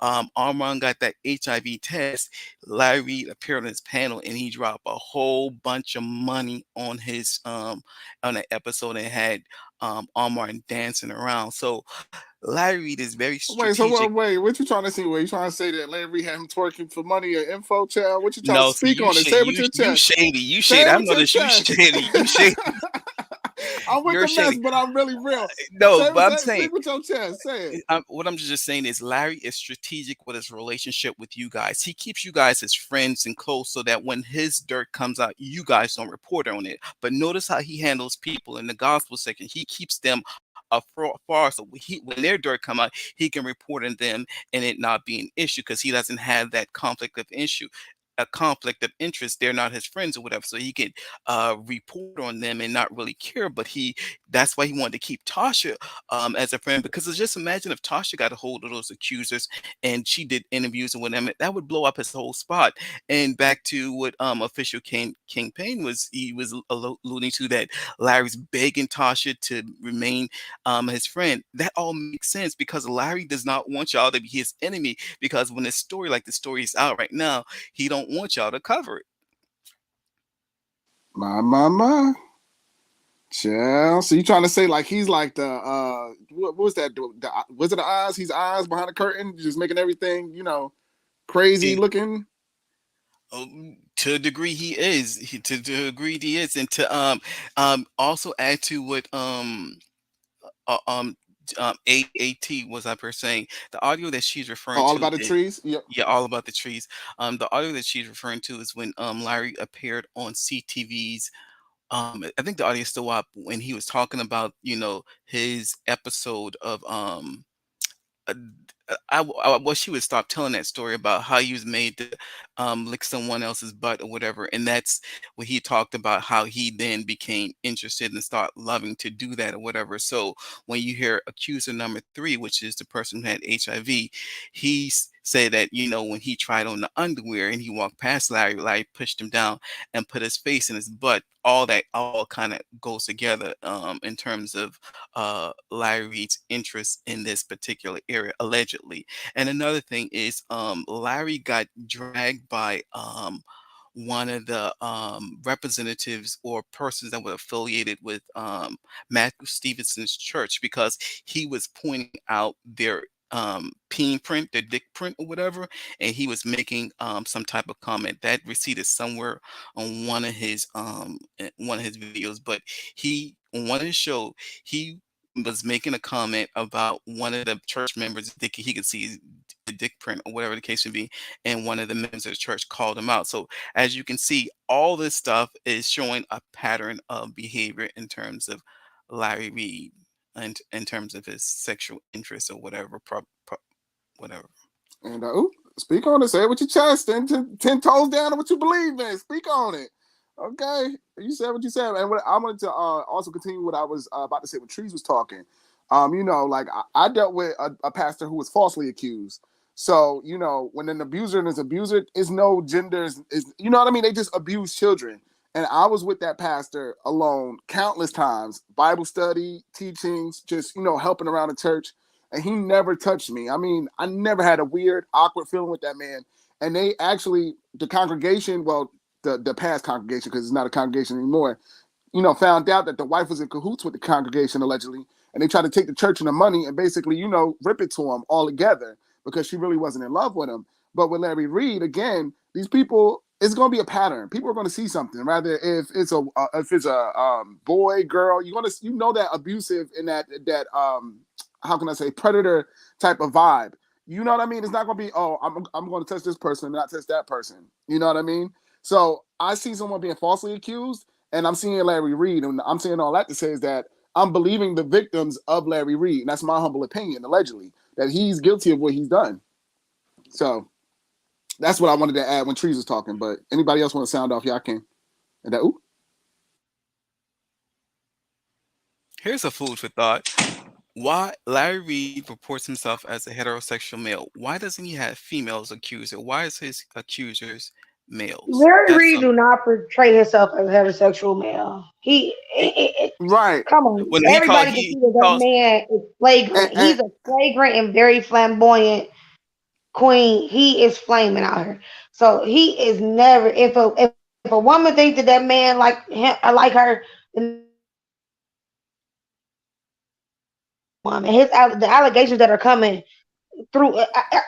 Armand got that HIV test, Larry Reed appeared on his panel and he dropped a whole bunch of money on an episode and had Armand dancing around. So Larry Reed is very Wait, so strategic. wait, what you trying to see? What you trying to say that Larry had him twerking for money or info, child? What you trying to No, see, speak on it? Say it with your you chest. shady, you Say shady. it I with your noticed you chest. shady, you shady. I'm with You're the mess, shady. but I'm really real. No, but I'm saying, Speak with your chest. Say it. what I'm just saying is Larry is strategic with his relationship with you guys. He keeps you guys as friends and close so that when his dirt comes out, you guys don't report on it. But notice how he handles people in the gospel section. He keeps them far, so when their dirt come out, he can report on them and it not be an issue, because he doesn't have that conflict of interest. They're not his friends or whatever, so he could report on them and not really care. But that's why he wanted to keep Tasha as a friend, because just imagine if Tasha got a hold of those accusers and she did interviews and whatever, that would blow up his whole spot. And back to what official King Payne was alluding to, that Larry's begging Tasha to remain his friend. That all makes sense, because Larry does not want y'all to be his enemy, because when a story like the story is out right now, he don't want y'all to cover it. My. Child. So you trying to say like he's like the what was that? The Wizard of Oz? He's eyes behind the curtain, just making everything, crazy It, looking. to a degree he is. To a degree he is, and to also add to what uh, um AAT was up here saying, the audio that she's referring All to about the is, trees. Yep. yeah, all about the trees. The audio that she's referring to is when Larry appeared on CTV's, I think the audio is still up, when he was talking about, his episode of uh, I wish he would stop telling that story about how he was made to lick someone else's butt or whatever. And that's when he talked about how he then became interested and start loving to do that or whatever. So when you hear accuser number 3, which is the person who had HIV, he said that, when he tried on the underwear and he walked past Larry pushed him down and put his face in his butt. All that all kind of goes together in terms of Larry Reed's interest in this particular area, allegedly. And another thing is, Larry got dragged by one of the representatives or persons that were affiliated with Matthew Stevenson's church, because he was pointing out their peen print, their dick print or whatever, and he was making some type of comment. That receipt is somewhere on one of his videos, but he on one of his show, he was making a comment about one of the church members thinking he could see the dick print or whatever the case may be, and one of the members of the church called him out. So as you can see, all this stuff is showing a pattern of behavior in terms of Larry Reed and in terms of his sexual interests or whatever, whatever. And speak on it. Say it with your chest and 10 toes down on what you believe in. Speak on it. Okay, you said what you said, and I wanted to also continue what I was about to say when Trees was talking. Like I dealt with a pastor who was falsely accused. So when an abuser is abuser, is no gender, is you know what I mean? They just abuse children, and I was with that pastor alone countless times, Bible study, teachings, just helping around the church, and he never touched me. I mean, I never had a weird, awkward feeling with that man. And they actually, the congregation, well, the past congregation, because it's not a congregation anymore, found out that the wife was in cahoots with the congregation allegedly, and they tried to take the church and the money and basically, rip it to him all together because she really wasn't in love with him. But with Larry Reed, again, these people, it's going to be a pattern. People are going to see something, rather if it's a boy, girl, that abusive and that how can I say, predator type of vibe. You know what I mean? It's not going to be, oh, I'm going to touch this person and not touch that person. You know what I mean? So I see someone being falsely accused, and I'm seeing Larry Reed, and I'm saying all that to say is that I'm believing the victims of Larry Reed, and that's my humble opinion, allegedly, that he's guilty of what he's done. So that's what I wanted to add when Trees was talking, but anybody else want to sound off? Y'all can. And that, ooh. Here's a food for thought. Why Larry Reed reports himself as a heterosexual male? Why doesn't he have females accuser? Why is his accusers males? Larry That's Reed do not portray himself as a heterosexual male. Right. Come on. when Everybody can see that man is flagrant. He's a flagrant and very flamboyant queen. He is flaming out here. So he is never, if a woman thinks that man like him, like her, then the allegations that are coming through,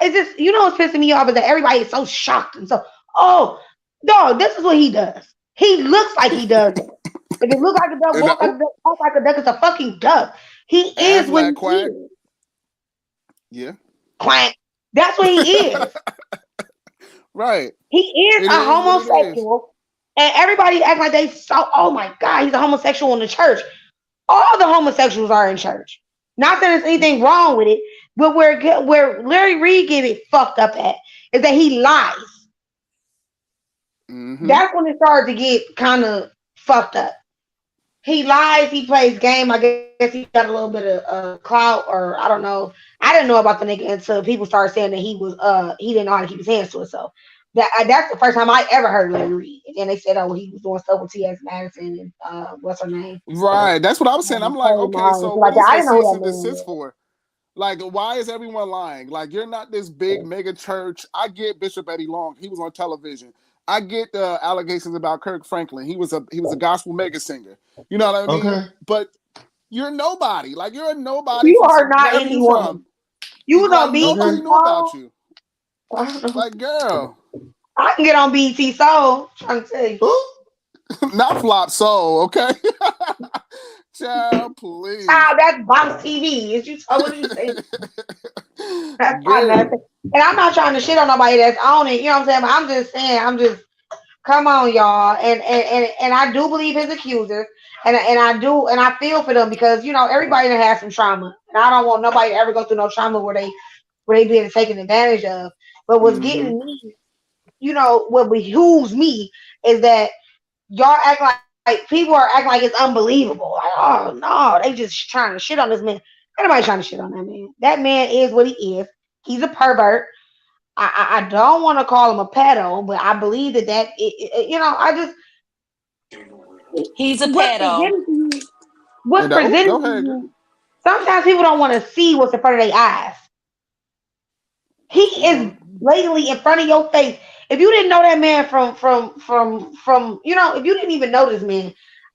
it's just, what's pissing me off is that everybody is so shocked and so, oh, dog, this is what he does. He looks like he does it. If it looks like a duck, walk like a duck, talk like a duck, it's a fucking duck. He is what he is. Yeah. Quack. That's what he is. Right. He is a homosexual. And everybody act like they so, oh my God, he's a homosexual in the church. All the homosexuals are in church. Not that there's anything wrong with it, but where Larry Reed get it fucked up at is that he lies. Mm-hmm. That's when it started to get kind of fucked up. He lies, he plays game. I guess he got a little bit of clout, or I don't know. I didn't know about the nigga until people started saying that he didn't know how to keep his hands to himself. That's the first time I ever heard Larry Reed. And then they said, oh, he was doing stuff with T.S. Madison and what's her name? Right. That's what I was saying. I'm like, okay, so what is the cease and desist for? Like, why is everyone lying? Like, you're not this big mega church. I get Bishop Eddie Long. He was on television. I get the allegations about Kirk Franklin. He was a gospel mega singer. You know what I mean? Okay. But you're nobody. Like, you're a nobody. You are not anyone. You was on BET. Nobody knew about you. Like, girl. I can get on BET Soul. I'm trying to tell you. Not Flop Soul, okay? Child, please. That's Box TV. What did you say? That's fine. And I'm not trying to shit on nobody that's on it. You know what I'm saying? But I'm just saying, come on, y'all. And I do believe his accusers. And I feel for them because, everybody that has some trauma. And I don't want nobody to ever go through no trauma where they being taken advantage of. But what's getting me, what behooves me is that y'all act like people are acting like it's unbelievable. Like, oh no, they just trying to shit on this man. Anybody trying to shit on that man? That man is what he is. He's a pervert. I don't want to call him a pedo, but I believe that he's a pedo. What's presented to you? Sometimes people don't want to see what's in front of their eyes. He is blatantly in front of your face. If you didn't know that man from if you didn't even know this man,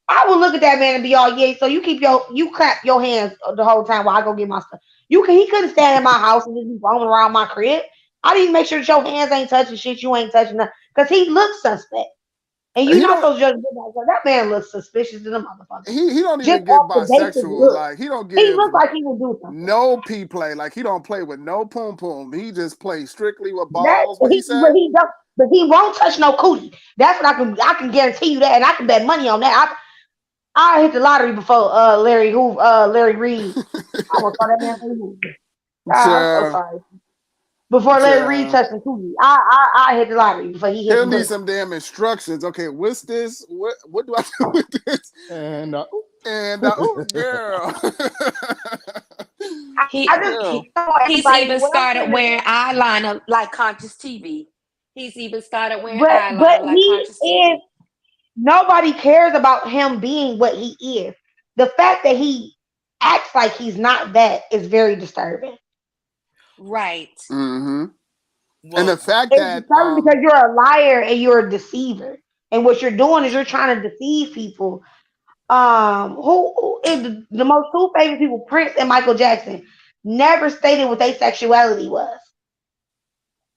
I would look at that man and be all, yeah. So you clap your hands the whole time while I go get my stuff. He couldn't stand in my house and just be roaming around my crib. I didn't make sure that your hands ain't touching shit. You ain't touching nothing because he looks suspect. And He you're not don't. supposed to judge that man looks suspicious to the motherfucker. He don't Just even get off the basic bisexual. look. Like he don't He give looks like he would do something. no P play. Like he don't play with no poom poom. He just plays strictly with That balls. What he said? but he won't touch no cootie. That's what I can guarantee you that, and I can bet money on that. I hit the lottery before Larry Reed. I almost call that man for I'm so Child, sorry. Before Larry Reed child. touched the cootie, I hit the lottery before he hit He'll the need button. some damn instructions. Okay, what's this? What do I do with this? And Oh, girl, He I just girl. don't want he's anybody. even What I'm started saying is, wearing eyeliner like Conscious TV. He's even started wearing but eyeliner like he Conscious is. TV. Nobody cares about him being what he is. The fact that he acts like he's not that is very disturbing. Right. Mm-hmm. And Well, the fact It's that disturbing because you're a liar and you're a deceiver. And what you're doing is you're trying to deceive people. Who is the most two famous people, Prince and Michael Jackson, never stated what their sexuality was.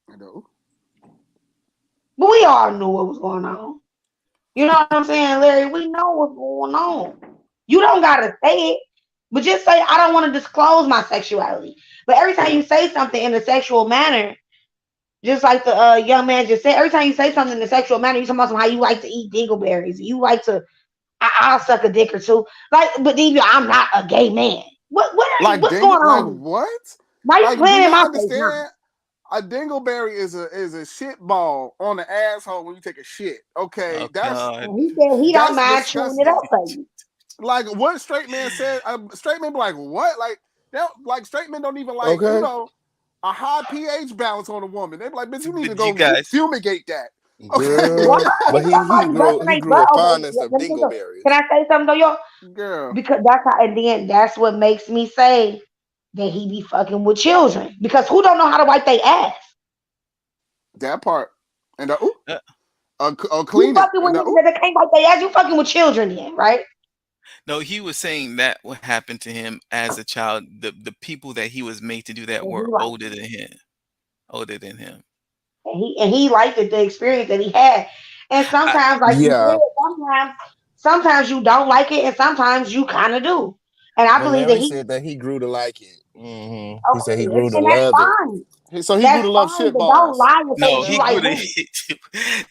you know, But we all knew what was going on. You know what I'm saying, Larry? We know what's going on. You don't gotta say it, but just say I don't want to disclose my sexuality. But every time you say something in a sexual manner, just like the young man just said, every time you say something in a sexual manner, you talking about how you like to eat dingleberries. You like to, I'll suck a dick or two. Like, but then I'm not a gay man. What's going like on? what? Why you Like, do playing in y'all my face now? understand? A dingleberry is a shit ball on the asshole when you take a shit. Okay, oh God. And he said he don't that's mind chewing it up disgusting. for you. Like what straight man said, straight men be like, what? Like that, like straight men don't even like, okay. a high pH balance on a woman. They be like, bitch, you need to But you go guys, fumigate that. Okay. Why Girl, but is somebody busting he their grew butt a over? fondness of Let me go. Can dingleberries. I say something though, y'all? Girl, Because that's how, and then that's what makes me say that he be fucking with children. Because who don't know how to wipe their ass? that part. And uh, You clean it. fucking with And niggas that can't wipe their ass. You fucking with children, then, right? no, he was saying that what happened to him as a child. The people that he was made to do that And he were like older than him. Older than him. and he liked it, the experience that he had. And I, sometimes, like you Yeah, said, sometimes you don't like it, and sometimes you kind of do. And I but believe that Larry he said that he grew to like it. He said he okay, grew to and that's love it. fine. so he grew That's to love fine, shit but don't balls. lie and say no, that you he like grew to women. hate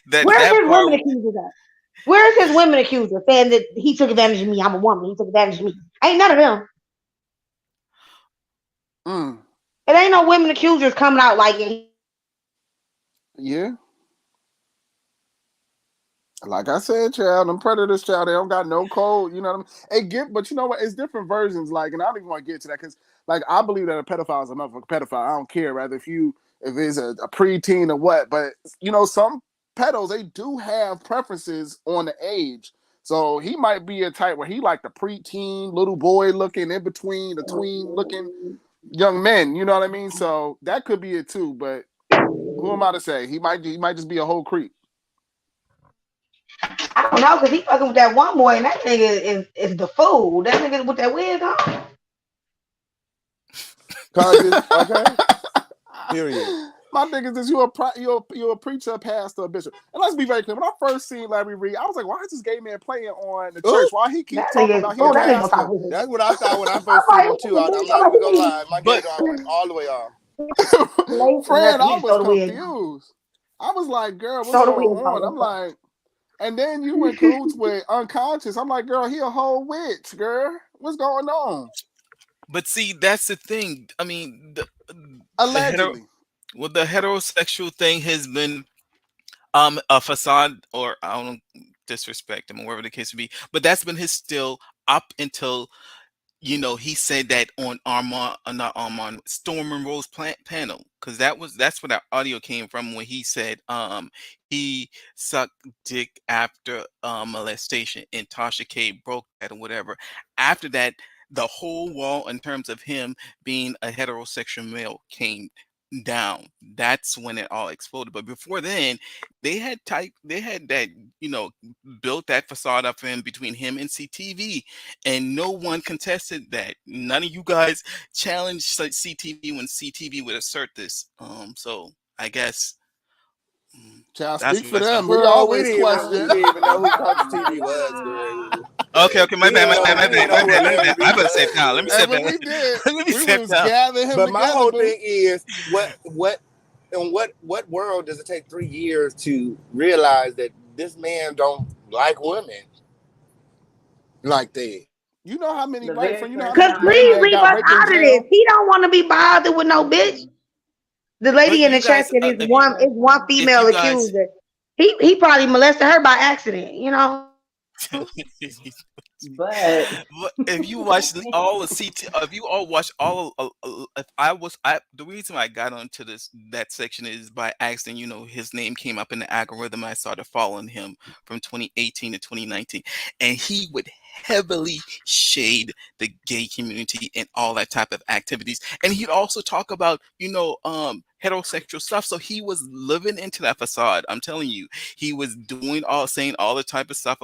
that Where's that his part. women accusers at? Where's his women accuser saying that he took advantage of me? I'm a woman. He took advantage of me. Ain't none of them. Mm, It ain't no women accusers coming out like it. yeah. Like I said, child, them predators, child, they don't got no code. You know what I mean? But you know what? It's different versions. Like, and I don't even want to get to that because, like, I believe that a pedophile is a motherfucking pedophile. I don't care, rather if it's a preteen or what. But some pedos they do have preferences on the age. So he might be a type where he like the preteen little boy looking in between the tween looking young men. You know what I mean? So that could be it too. But who am I to say? He might just be a whole creep. I don't know because he fucking with that one boy and that nigga is the fool. That nigga with that wig on. Conscious, okay. Period. My niggas is you a preacher, pastor, a bishop. And let's be very clear. When I first seen Larry Reed, I was like, why is this gay man playing on the church? Ooh, Why he keep That talking nigga is a about he a fool. That nigga gonna pastor? talk his that's what I thought when I I'm first seen him like, too. I'm not even gonna lie. My But gator went all the way off. lace or Friend, nothing. He I just was throw the wig on. confused. I was like, girl, what's Throw the going wig on? I'm on. like, and then you in cahoots with unconscious. I'm like, girl, he a whole witch, girl. What's going on? see, that's the thing. I mean, the hetero Allegedly. well, the heterosexual thing has been a facade, or I don't disrespect him or whatever the case may be, but that's been his still up until he said that on not Armand, Storm and Rose panel, because that's where that audio came from when he said he sucked dick after molestation, and Tasha K broke that or whatever. After that, the whole wall in terms of him being a heterosexual male came down. That's when it all exploded. But before then, they had that, built that facade up in between him and CTV, and no one contested that. None of you guys challenged CTV when CTV would assert this. So I guess Child, that's speak what for I saw. them. We Girl, we always didn't even question. we didn't even know who Coach TV was, girl. Okay, my We bad, didn't my know bad, my we didn't bad, know my who bad. Let me Larry back. I Reed better was, save time. Let me Hey, sit but back. we did. Let me We sit was down. gathering him but my whole together, thing is in what world does it take 3 years to realize that this man don't like women like that? You know how many The very you know how first many Cause time men please that leave got us raped in out of this. jail? He don't want to be bothered with no bitch. The But lady in you the chat guys, said if you is one if female you guys accuser. He probably molested her by accident, you know. but But if you watch all of CT, if you all watch all of, the reason I got onto that section is by accident. His name came up in the algorithm. I started following him from 2018 to 2019, and he would heavily shade the gay community and all that type of activities. And he'd also talk about, heterosexual stuff. So he was living into that facade. I'm telling you, he was saying all the type of stuff.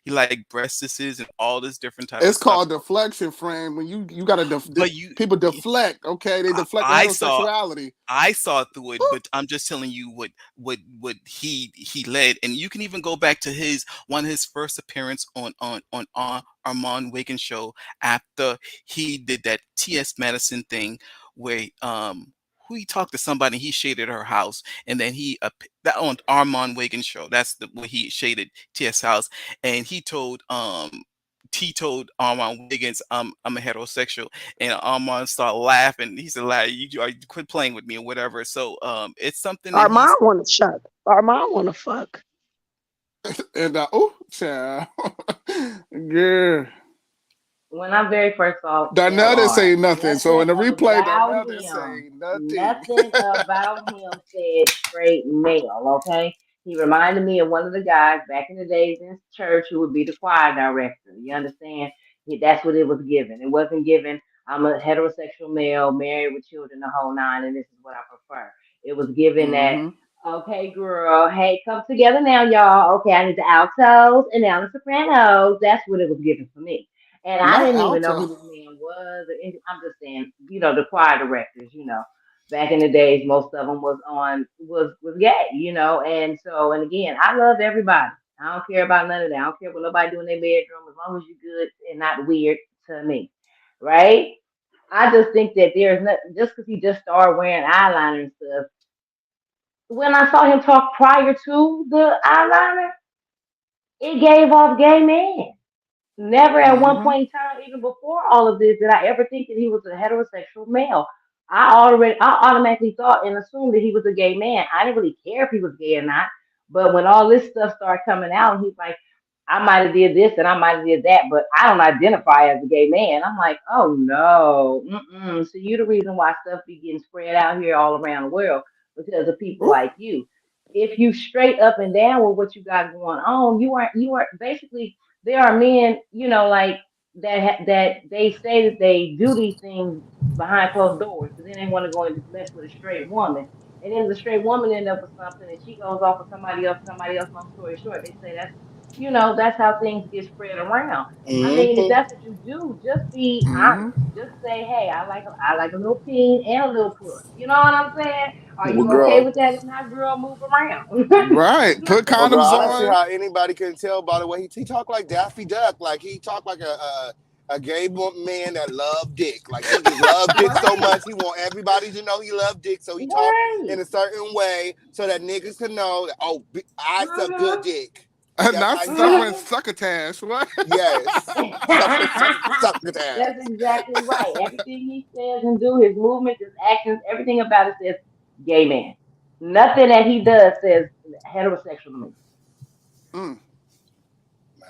He like breastises and all this different type of It's stuff. called deflection, friend. When you gotta But people deflect. Okay, they deflect the I saw heterosexuality. I saw through it, but I'm just telling you what he led, and you can even go back to one of his first appearance on Armand Wiggins show after he did that T.S. Madison thing where who he talked to somebody, he shaded her house, and then that on Armand Wiggins show. That's where he shaded T.S. house, and he told Armand Wiggins, I'm a heterosexual, and Armand started laughing. He said, "Like, you quit playing with me or whatever." So it's something that Our mom he's. wanna shut. Our mom wanna fuck. And child, yeah. when I very first saw Darnell didn't LR, say nothing. So in nothing the replay, about Darnell didn't him, say nothing. nothing about him said straight male, okay? He reminded me of one of the guys back in the days in church who would be the choir director. You understand? That's what it was given. It wasn't given, I'm a heterosexual male, married with children, the whole nine, and this is what I prefer. It was given that, Mm-hmm. okay, girl, hey, come together now, y'all. Okay, I need the altos and now the sopranos. That's what it was given for me. And I Not didn't even know who alto. this man was. I'm just saying, the choir directors, back in the days, most of them was gay, And so, and again, I love everybody. I don't care about none of that. I don't care what nobody do in their bedroom as long as you're good and not weird to me, right? I just think that there's not just because he just started wearing eyeliner and stuff. When I saw him talk prior to the eyeliner, it gave off gay man. Never at one Mm-hmm. point in time, even before all of this, did I ever think that he was a heterosexual male. I automatically thought and assumed that he was a gay man. I didn't really care if he was gay or not. But when all this stuff started coming out, he's like, I might have did this and I might have did that, but I don't identify as a gay man. I'm like, oh no, mm-mm. So you the reason why stuff be getting spread out here all around the world because of people Ooh. like you. If you straight up and down with what you got going on, you are basically there are men, like that they say that they do these things behind closed doors, but then they want to go and mess with a straight woman. And then the straight woman end up with something and she goes off with somebody else, long story short. They say that's how things get spread around. I mean, if Mm-hmm. that's what you do, just be Mm-hmm. honest. Just say, hey, I like a little peen and a little puss. You know what I'm saying? Are Well, you okay girl, with that? If not, girl, move around. Right. Put well, girl, condoms I don't see on. how anybody can tell by the way he talk like Daffy Duck. Like he talk like a gay man that love dick. Like he just love dick so Right, much he want everybody to know he love dick. So he talk right. in a certain way so that niggas can know that, oh, I suck good Mhm, dick. That's Not how he talk. suffering mhm. succotash. What? Yes, suck it ass. That's exactly right. Everything he says and do, his movements, his actions, everything about it says gay man. Nothing that he does says heterosexual to me. Mm.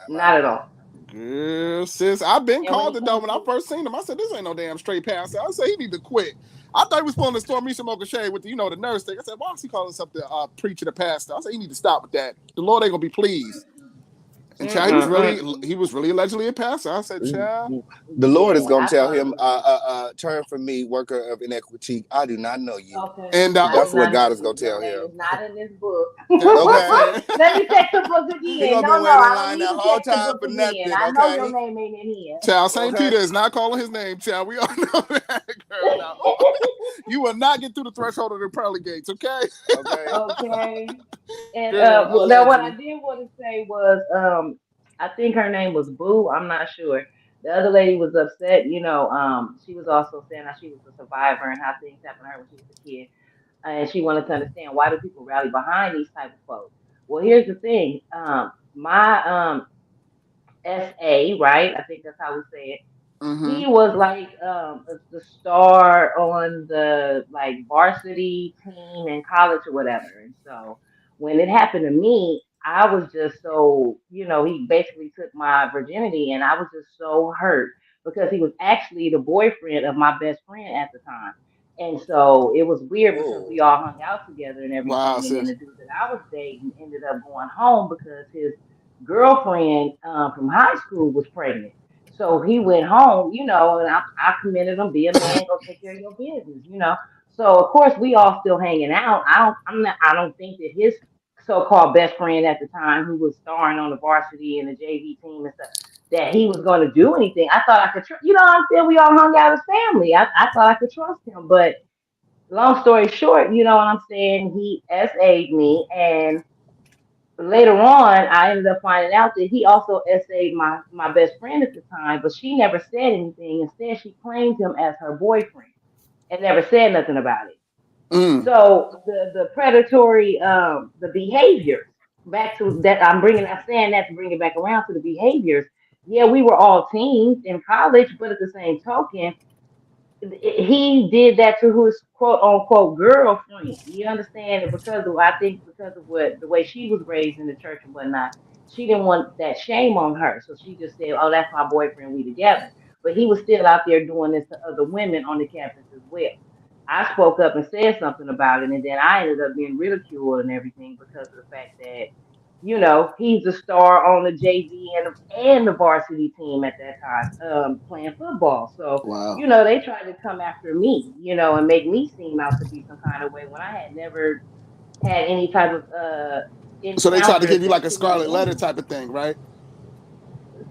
Not at all. Girl, sis, I've been And when called it the dog comes when I to first seen him. I said, "This ain't no damn straight pastor." I said, "He need to quit." I thought he was pulling the Storm Misha Mocha shade with the nurse thing. I said, "Why is he calling himself the preacher, the pastor?" I said, "He need to stop with that. The Lord ain't gonna be pleased." And child, he was really allegedly a pastor. I said, child, The Lord is Yeah, gonna I tell thought him, it was. turn from me, worker of iniquity. I do not know you. Okay, and I do That's what not God know is you. gonna Your tell name him. is not in this book. that's what I'm Okay, saying. Let me check the book he again. gonna be No, waiting in I don't line need that to whole check the time book for again. nothing. I know your Okay, name ain't in here. Child, St. okay. Peter is not calling his name, child. We all know that, girl. Now, you will not get through the threshold of the pearly gates, okay? Okay. Okay. And Girl, well, now what I allegedly. did want to say was, I think her name was Boo. I'm not sure. The other lady was upset. She was also saying how she was a survivor and how things happened to her when she was a kid, and she wanted to understand why do people rally behind these type of folks. Well, here's the thing. My SA, right? I think that's how we say it. Mm-hmm. He was like the star on the like varsity team in college or whatever. And so when it happened to me, I was just so, he basically took my virginity and I was just so hurt because he was actually the boyfriend of my best friend at the time. And so it was weird because we Oh, all hung out together and Wow, everything. And then sis. the dude that I was dating ended up going home because his girlfriend from high school was pregnant. So he went home, and I commended him, be a man, go take care of your business. So of course we all still hanging out. I don't think that his so-called best friend at the time, who was starring on the varsity and the JV team and stuff, that he was going to do anything. I thought I could, I'm saying, we all hung out as family. I thought I could trust him, but long story short, you know what I'm saying? He SA'd me, and later on, I ended up finding out that he also essayed my best friend at the time, but she never said anything. Instead, she claimed him as her boyfriend and never said nothing about it. Mm. So the predatory the behaviors, back to that, I'm saying that to bring it back around to the behaviors. Yeah, we were all teens in college, but at the same token, he did that to his quote unquote girlfriend. You understand? And I think because of what the way she was raised in the church and whatnot, she didn't want that shame on her. So she just said, "Oh, that's my boyfriend. We together." But he was still out there doing this to other women on the campus as well. I spoke up and said something about it, and then I ended up being ridiculed and everything because of the fact that he's a star on the JV and the varsity team at that time, playing football. So, Wow. they tried to come after me, and make me seem out to be some kind of way when I had never had any type of So they tried to encounter give you like a sexually with scarlet letter women. type of thing, right?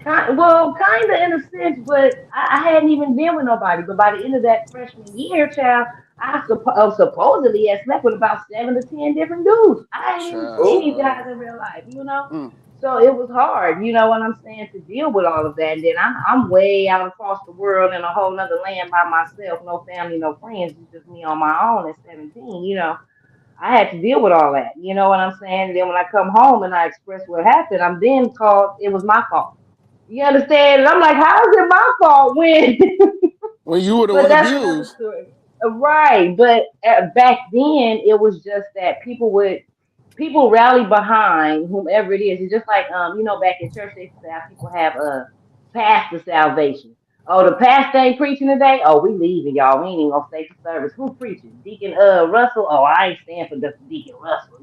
Kind of in a sense, but I hadn't even been with nobody. But by the end of that freshman year, child, supposedly had slept with about 7 to 10 different dudes. I ain't even Child, seen these guys child. in real life. Mm. So it was hard, you know what I'm saying, to deal with all of that. And then I'm way out across the world in a whole nother land by myself, no family, no friends, it's just me on my own at 17. I had to deal with all that. You know what I'm saying? And then when I come home and I express what happened, I'm then called it was my fault. You understand? And I'm like, how is it my fault when? When you were the But one that's another abused. story. Right. But back then, it was just that people rally behind whomever it is. It's just like back in church they used to say how people have pastor salvation. Oh, the pastor ain't preaching today. Oh, we leaving, y'all. We ain't even gonna stay for service. Who preaching? Deacon Russell. Oh, I ain't staying for Deacon Russell.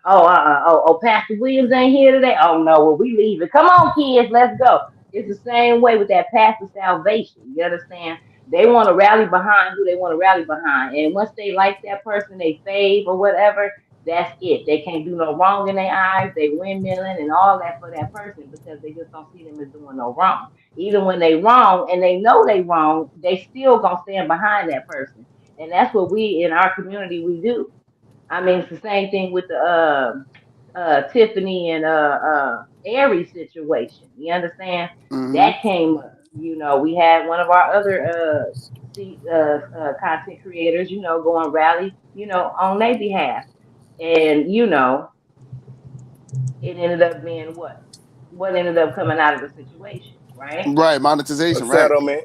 Oh, Pastor Williams ain't here today. Oh no, well we leaving. Come on, kids, let's go. It's the same way with that pastor salvation. You understand? They want to rally behind who they want to rally behind, and once they like that person, they fave or whatever, that's it. They can't do no wrong in their eyes. They windmilling and all that for that person because they just don't see them as doing no wrong. Even when they wrong and they know they wrong, they still gonna stand behind that person. And that's what we in our community we do. I mean, it's the same thing with the Tiffany and Aries situation. You understand? Mm-hmm. That came up. We had one of our other content creators, go on rally, on their behalf. And, it ended up being what? What ended up coming out of the situation, right? Right, a monetization, right. settlement,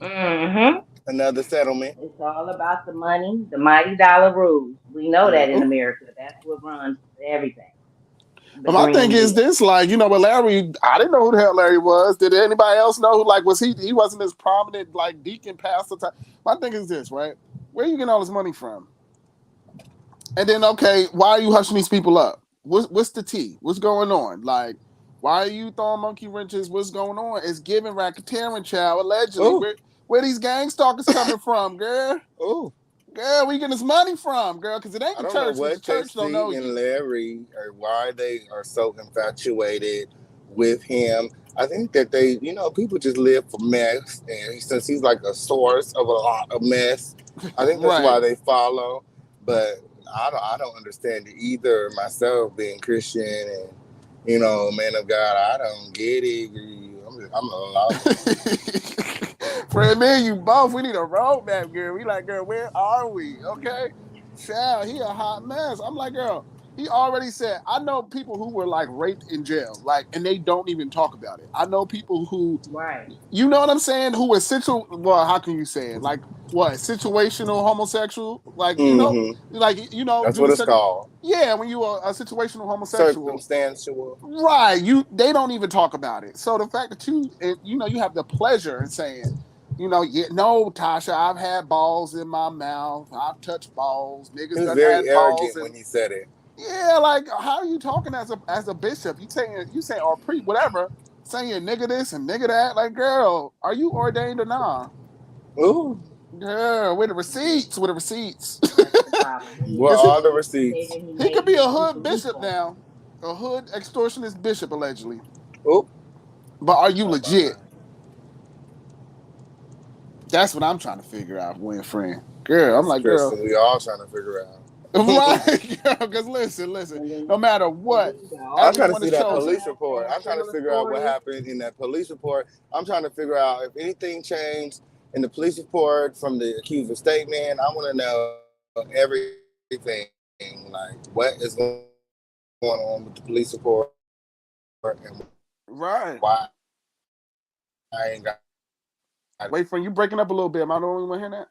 Mm-hmm. another settlement. It's all about the money, the mighty dollar rules. We know that in Mm-hmm. America. That's what runs everything. The But my thing green is bill. this, like, but Larry, I didn't know who the hell Larry was. Did anybody else know who, like, was he wasn't this prominent, like, deacon pastor type? My thing is this, right? Where are you getting all this money from? And then, okay, why are you hushing these people up? What's the tea? What's going on? Like, why are you throwing monkey wrenches? What's going on? It's giving racketeering, child. Allegedly, Oh, where these gang stalkers coming from, girl? oh. Girl, where you getting this money from, girl? Because it ain't I the don't know church. Because the what they church don't know see in you. Larry or why they are so infatuated with him. I think that they, people just live for mess, and since he's like a source of a lot of mess, I think that's Right. why they follow. But I don't understand it either myself, being Christian and man of God. I don't get it. I'm lost. Fred, me and you both, we need a roadmap, girl. We like, girl, where are we? Okay. Child, he a hot mess. I'm like, girl, he already said, I know people who were like raped in jail, like, and they don't even talk about it. I know people who, Right. you know what I'm saying, who were well, how can you say it? Like, what, situational homosexual? Like, That's due what to it's called. yeah, when you are a situational homosexual, Circumstantial. right? They don't even talk about it. So the fact that you have the pleasure in saying, yeah, no, Tasha, I've had balls in my mouth. I've touched balls. He Niggas was done very had balls, arrogant when and he said it. yeah, like how are you talking as a bishop? You saying or pre whatever, saying nigga this and nigga that. Like, girl, are you ordained or nah? Ooh. Girl, with the receipts, with the receipts. That's the problem. What Because are the He said receipts? that he he could made be a his use hood of bishop loopholes. now, a hood extortionist bishop allegedly. Oh, But are you Oh my legit? God. That's what I'm trying to figure out, Winfriend. Girl, I'm that's like, girl, Kristen. We all trying to figure out. right, girl, because listen, And no then matter and what, then you got I'm all these trying to everyone see is that chosen. police psychopaths report. saying I'm trying to similar figure out what stories. happened in that police report. I'm trying to figure out if anything changed in the police report from the accuser statement. I want to know everything. Like, what is going on with the police report and why I ain't got Right. it. Wait for you breaking up a little bit. Am I the only one hearing that?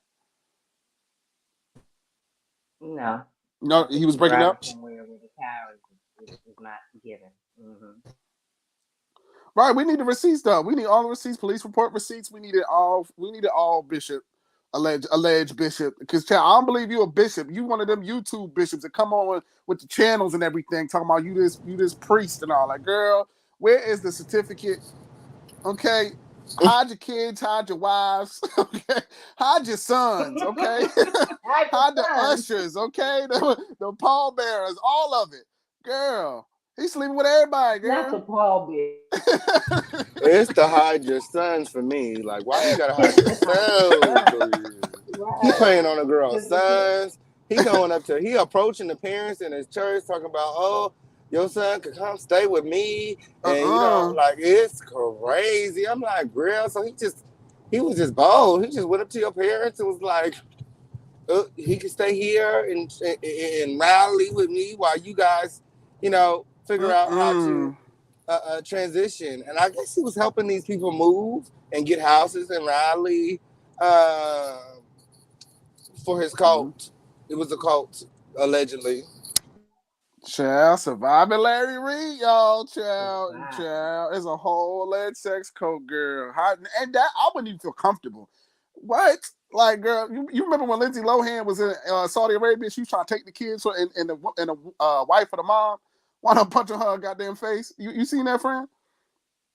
No, No, I think he was you're breaking driving up. somewhere where the power is not given. Hmm. Right. We need the receipts though. We need all the receipts, police report receipts. We need it all. We need it all, Bishop. Alleged bishop. Because I don't believe you a bishop. You one of them YouTube bishops that come on with the channels and everything, talking about you this priest and all. Like, girl, where is the certificate? Okay. Hide your kids, hide your wives, okay? Hide your sons, okay? Hide your Hide the son. ushers, okay? The pallbearers, all of it. Girl, he's sleeping with everybody, Not the girl. Paul bit. It's to hide your sons for me. Like, why you gotta hide your sons? He Right. playing on a girl's Because the sons. He approaching the parents in his church talking about, oh, your son could come stay with me. And, Uh-uh. like, it's crazy. I'm like, girl, so he was just bold. He just went up to your parents and was like, he could stay here and rally with me while you guys, figure out how to Mm-mm. transition. And I guess he was helping these people move and get houses in Raleigh uh, for his cult. It was a cult, allegedly. Child, surviving Larry Reed, y'all. Child, surviving. child. It's a whole alleged sex code, girl. And that I wouldn't even feel comfortable. What? Like, girl, you remember when Lindsay Lohan was in Saudi Arabia? She was trying to take the kids and the wife of the mom. Why not punching her goddamn face? You seen that, friend?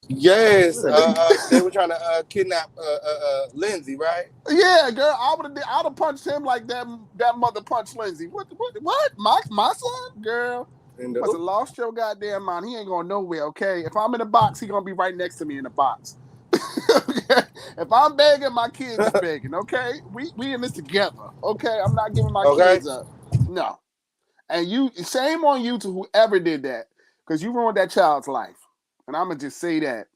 Yes, Really? they were trying to kidnap Lindsay, right? Yeah, girl, I'd have punched him like that mother punched Lindsay. What? My son? Girl, And you must have lost your goddamn mind. He ain't going nowhere, okay? If I'm in the box, he gonna be right next to me in the box. Okay? If I'm begging, my kids is begging, okay? We in this together, okay? I'm not giving my okay. kids up. No. And shame on you to whoever did that, because you ruined that child's life. And I'm gonna just say that.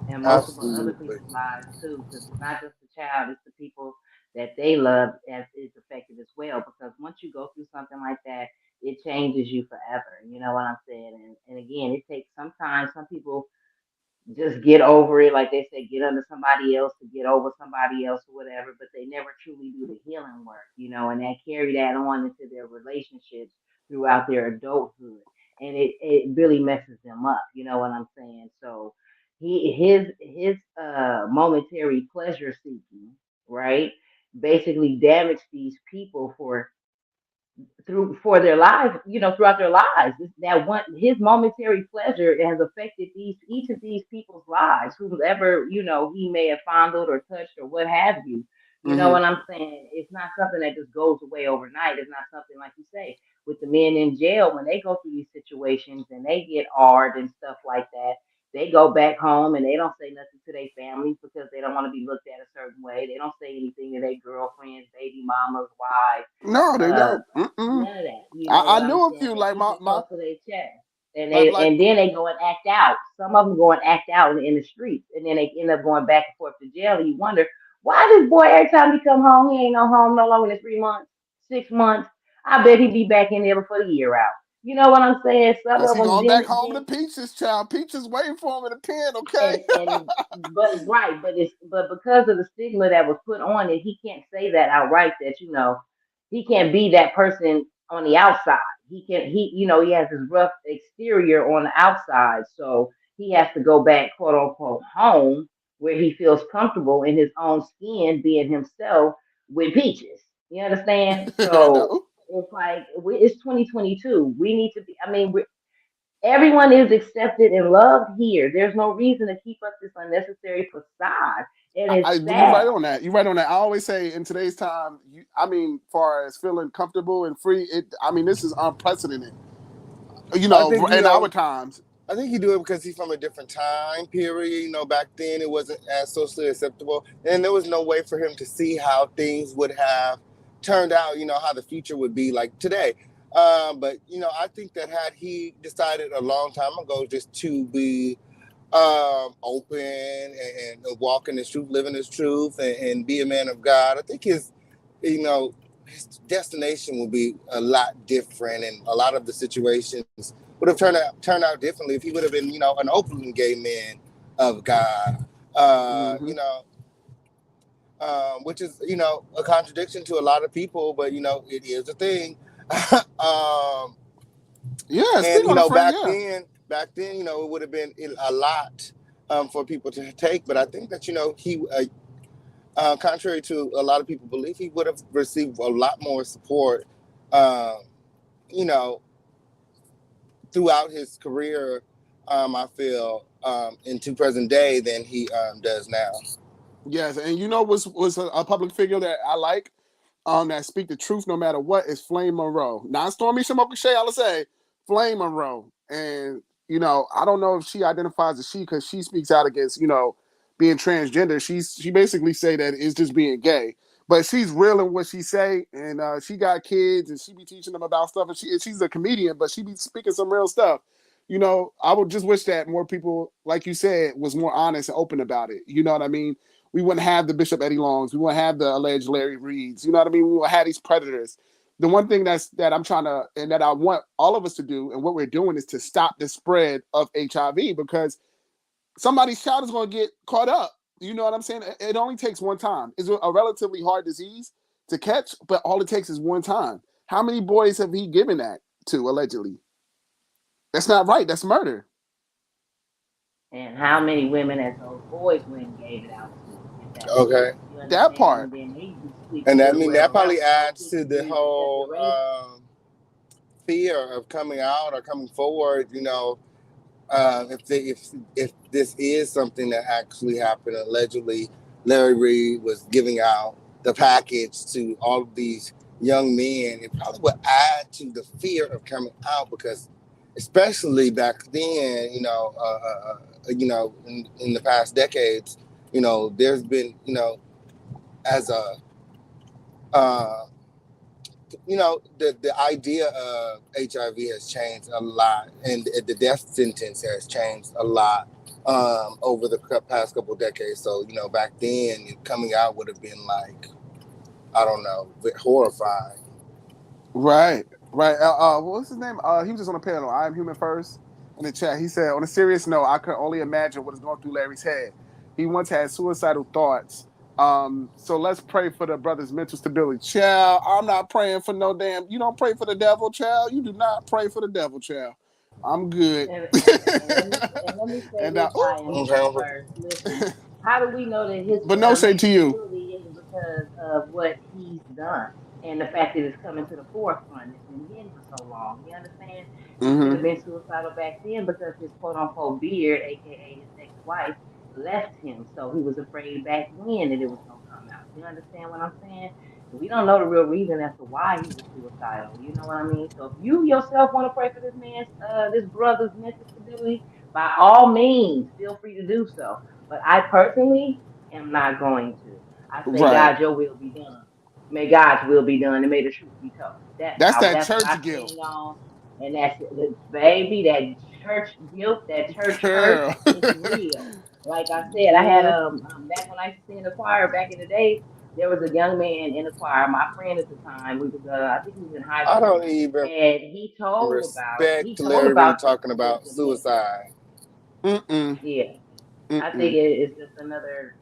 And multiple other Absolutely. people's lives too, because it's not just the child; it's the people that they love as is affected as well. Because once you go through something like that, it changes you forever. You know what I'm saying? And again, it takes sometimes some people just get over it, like they say, get under somebody else to get over somebody else or whatever, but they never truly do the healing work, and they carry that on into their relationships throughout their adulthood. And it really messes them up, you know what I'm saying? So his momentary pleasure seeking, right, basically damaged these people for through for their lives, throughout their lives. That one, his momentary pleasure has affected each of these people's lives, whoever he may have fondled or touched or what have you. You know Mm-hmm. what I'm saying? It's not something that just goes away overnight. It's not something like you say with the men in jail when they go through these situations and they get hard and stuff like that. They go back home and they don't say nothing to their families because they don't want to be looked at a certain way. They don't say anything to their girlfriends, baby mamas, wives, No, they uh, don't. Mm-mm. none of that. You know I what I'm knew a saying? few They like keep my it my close to their chest. And like they like and then they go and act out. Some of them go and act out in the streets, and then they end up going back and forth to jail. And you wonder why this boy every time he come home, he ain't no home no longer than 3 months, 6 months. I bet he be back in there before the year out. You know what I'm saying? Some cause of he them going back then home to Peaches, child. Peaches waiting for him in the pen, okay? and but right, but because of the stigma that was put on it, he can't say that outright that he can't be that person on the outside. He has this rough exterior on the outside, so he has to go back quote unquote home where he feels comfortable in his own skin being himself with Peaches. You understand? I So know. it's like it's 2022. We need to be. I mean, everyone is accepted and loved here. There's no reason to keep up this unnecessary facade. And it's You're right sad. on that. You're right on that. I always say in today's time, I mean, far as feeling comfortable and free, I mean, this is unprecedented. I think In our times. I think he do it because he's from a different time period. Back then it wasn't as socially acceptable, and there was no way for him to see how things would have turned out. How the future would be like today. But I think that had he decided a long time ago just to be open and walk in his truth, live in his truth, and be a man of God, I think his destination would be a lot different, and a lot of the situations would have turned out differently if he would have been, an openly gay man of God. Mm-hmm. Which is, a contradiction to a lot of people, but it is a thing. um, Yeah, and speak on the friend. Yeah. back then, it would have been a lot for people to take. But I think that he, contrary to a lot of people believe, he would have received a lot more support, um, you know, throughout his career. I feel into present day than he does now. Yes, and was a public figure that I like, that speak the truth no matter what is Flame Monroe. Not Stormy Shamoka Shea, I'll say Flame Monroe. And, I don't know if she identifies as she because she speaks out against, being transgender. She basically say that it's just being gay. But she's real in what she say, and she got kids, and she be teaching them about stuff. And she's a comedian, but she be speaking some real stuff. I would just wish that more people, like you said, was more honest and open about it. You know what I mean? We wouldn't have the Bishop Eddie Longs. We wouldn't have the alleged Larry Reeds. You know what I mean? We wouldn't have these predators. The one thing that I'm trying to, and that I want all of us to do, and what we're doing is to stop the spread of HIV, because somebody's child is going to get caught up. You know what I'm saying? It only takes one time. It's a relatively hard disease to catch, but all it takes is one time. How many boys have he given that to, allegedly? That's not right. That's murder. And how many women as those boys went and gave it out to at that point. Okay. You That understand? part. And then they be sleeping And I with mean, that whoever else. probably So adds to people the believe it's just a whole race. fear of coming out or coming forward. If this is something that actually happened, allegedly, Larry Reid was giving out the package to all of these young men. It probably would add to the fear of coming out because, especially back then, in the past decades, there's been, as a uh, the idea of HIV has changed a lot, and the death sentence has changed a lot over the past couple of decades. So, back then, coming out would have been like, I don't know, horrifying. Right, right. What's his name? He was just on the panel. I am human first in the chat. He said, on a serious note, I could only imagine what is going through Larry's head. He once had suicidal thoughts. So let's pray for the brother's mental stability. Child, I'm not praying for no damn. You don't pray for the devil, child. You do not pray for the devil, child. I'm good. And let me say and this, I am human Okay. first. Listen, how do we know that his but no shade to mental you. stability isn't because of what he's done? And the fact that it's coming to the forefront, it's been hidden for so long. You understand? He could have Mm-hmm. been suicidal back then because his quote unquote beard, aka his ex wife, left him. So he was afraid back then that it was gonna come out. You understand what I'm saying? We don't know the real reason as to why he was suicidal. You know what I mean? So if you yourself want to pray for this man's this brother's mental stability, by all means, feel free to do so. But I personally am not going to. I say, Right. God, your will be done. May God's will be done and may the truth be told. That's that That's what I church guilt. stand on. And that's baby, that church guilt, that church hurt Girl. is real. Like I said, I had Girl. back when I used to sing in the choir back in the day, there was a young man in the choir, my friend at the time. We was I think he was in high I school. don't even And he respect told Larry Reed about talking about the mental. suicide. Mm-mm. Yeah. I think Mm-mm. it's just another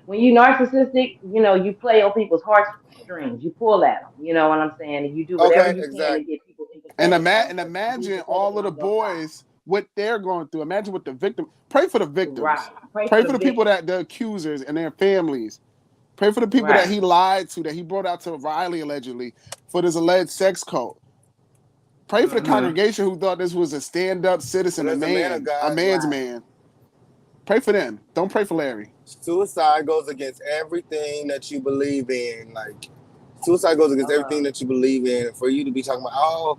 when you narcissistic, you play on people's heartstrings, you pull at them, you know what I'm saying, and you do whatever Okay, you can to exactly. get people empathetic And to be imagine empathetic all of the on your side. boys what they're going through. Imagine what the victim. Pray for the Right. victims. Pray for Pray the for the people victims. that the accusers and their families. Pray for the people that Right. he lied to, that he brought out to Riley allegedly for this alleged sex cult. Pray for the Mhm. congregation who thought this was a stand-up citizen, But as a man of a God, man's Right. man. Pray for them. Don't pray for Larry. suicide goes against everything that you believe in. Like suicide goes against everything Hello. that you believe in. For you to be talking about, oh,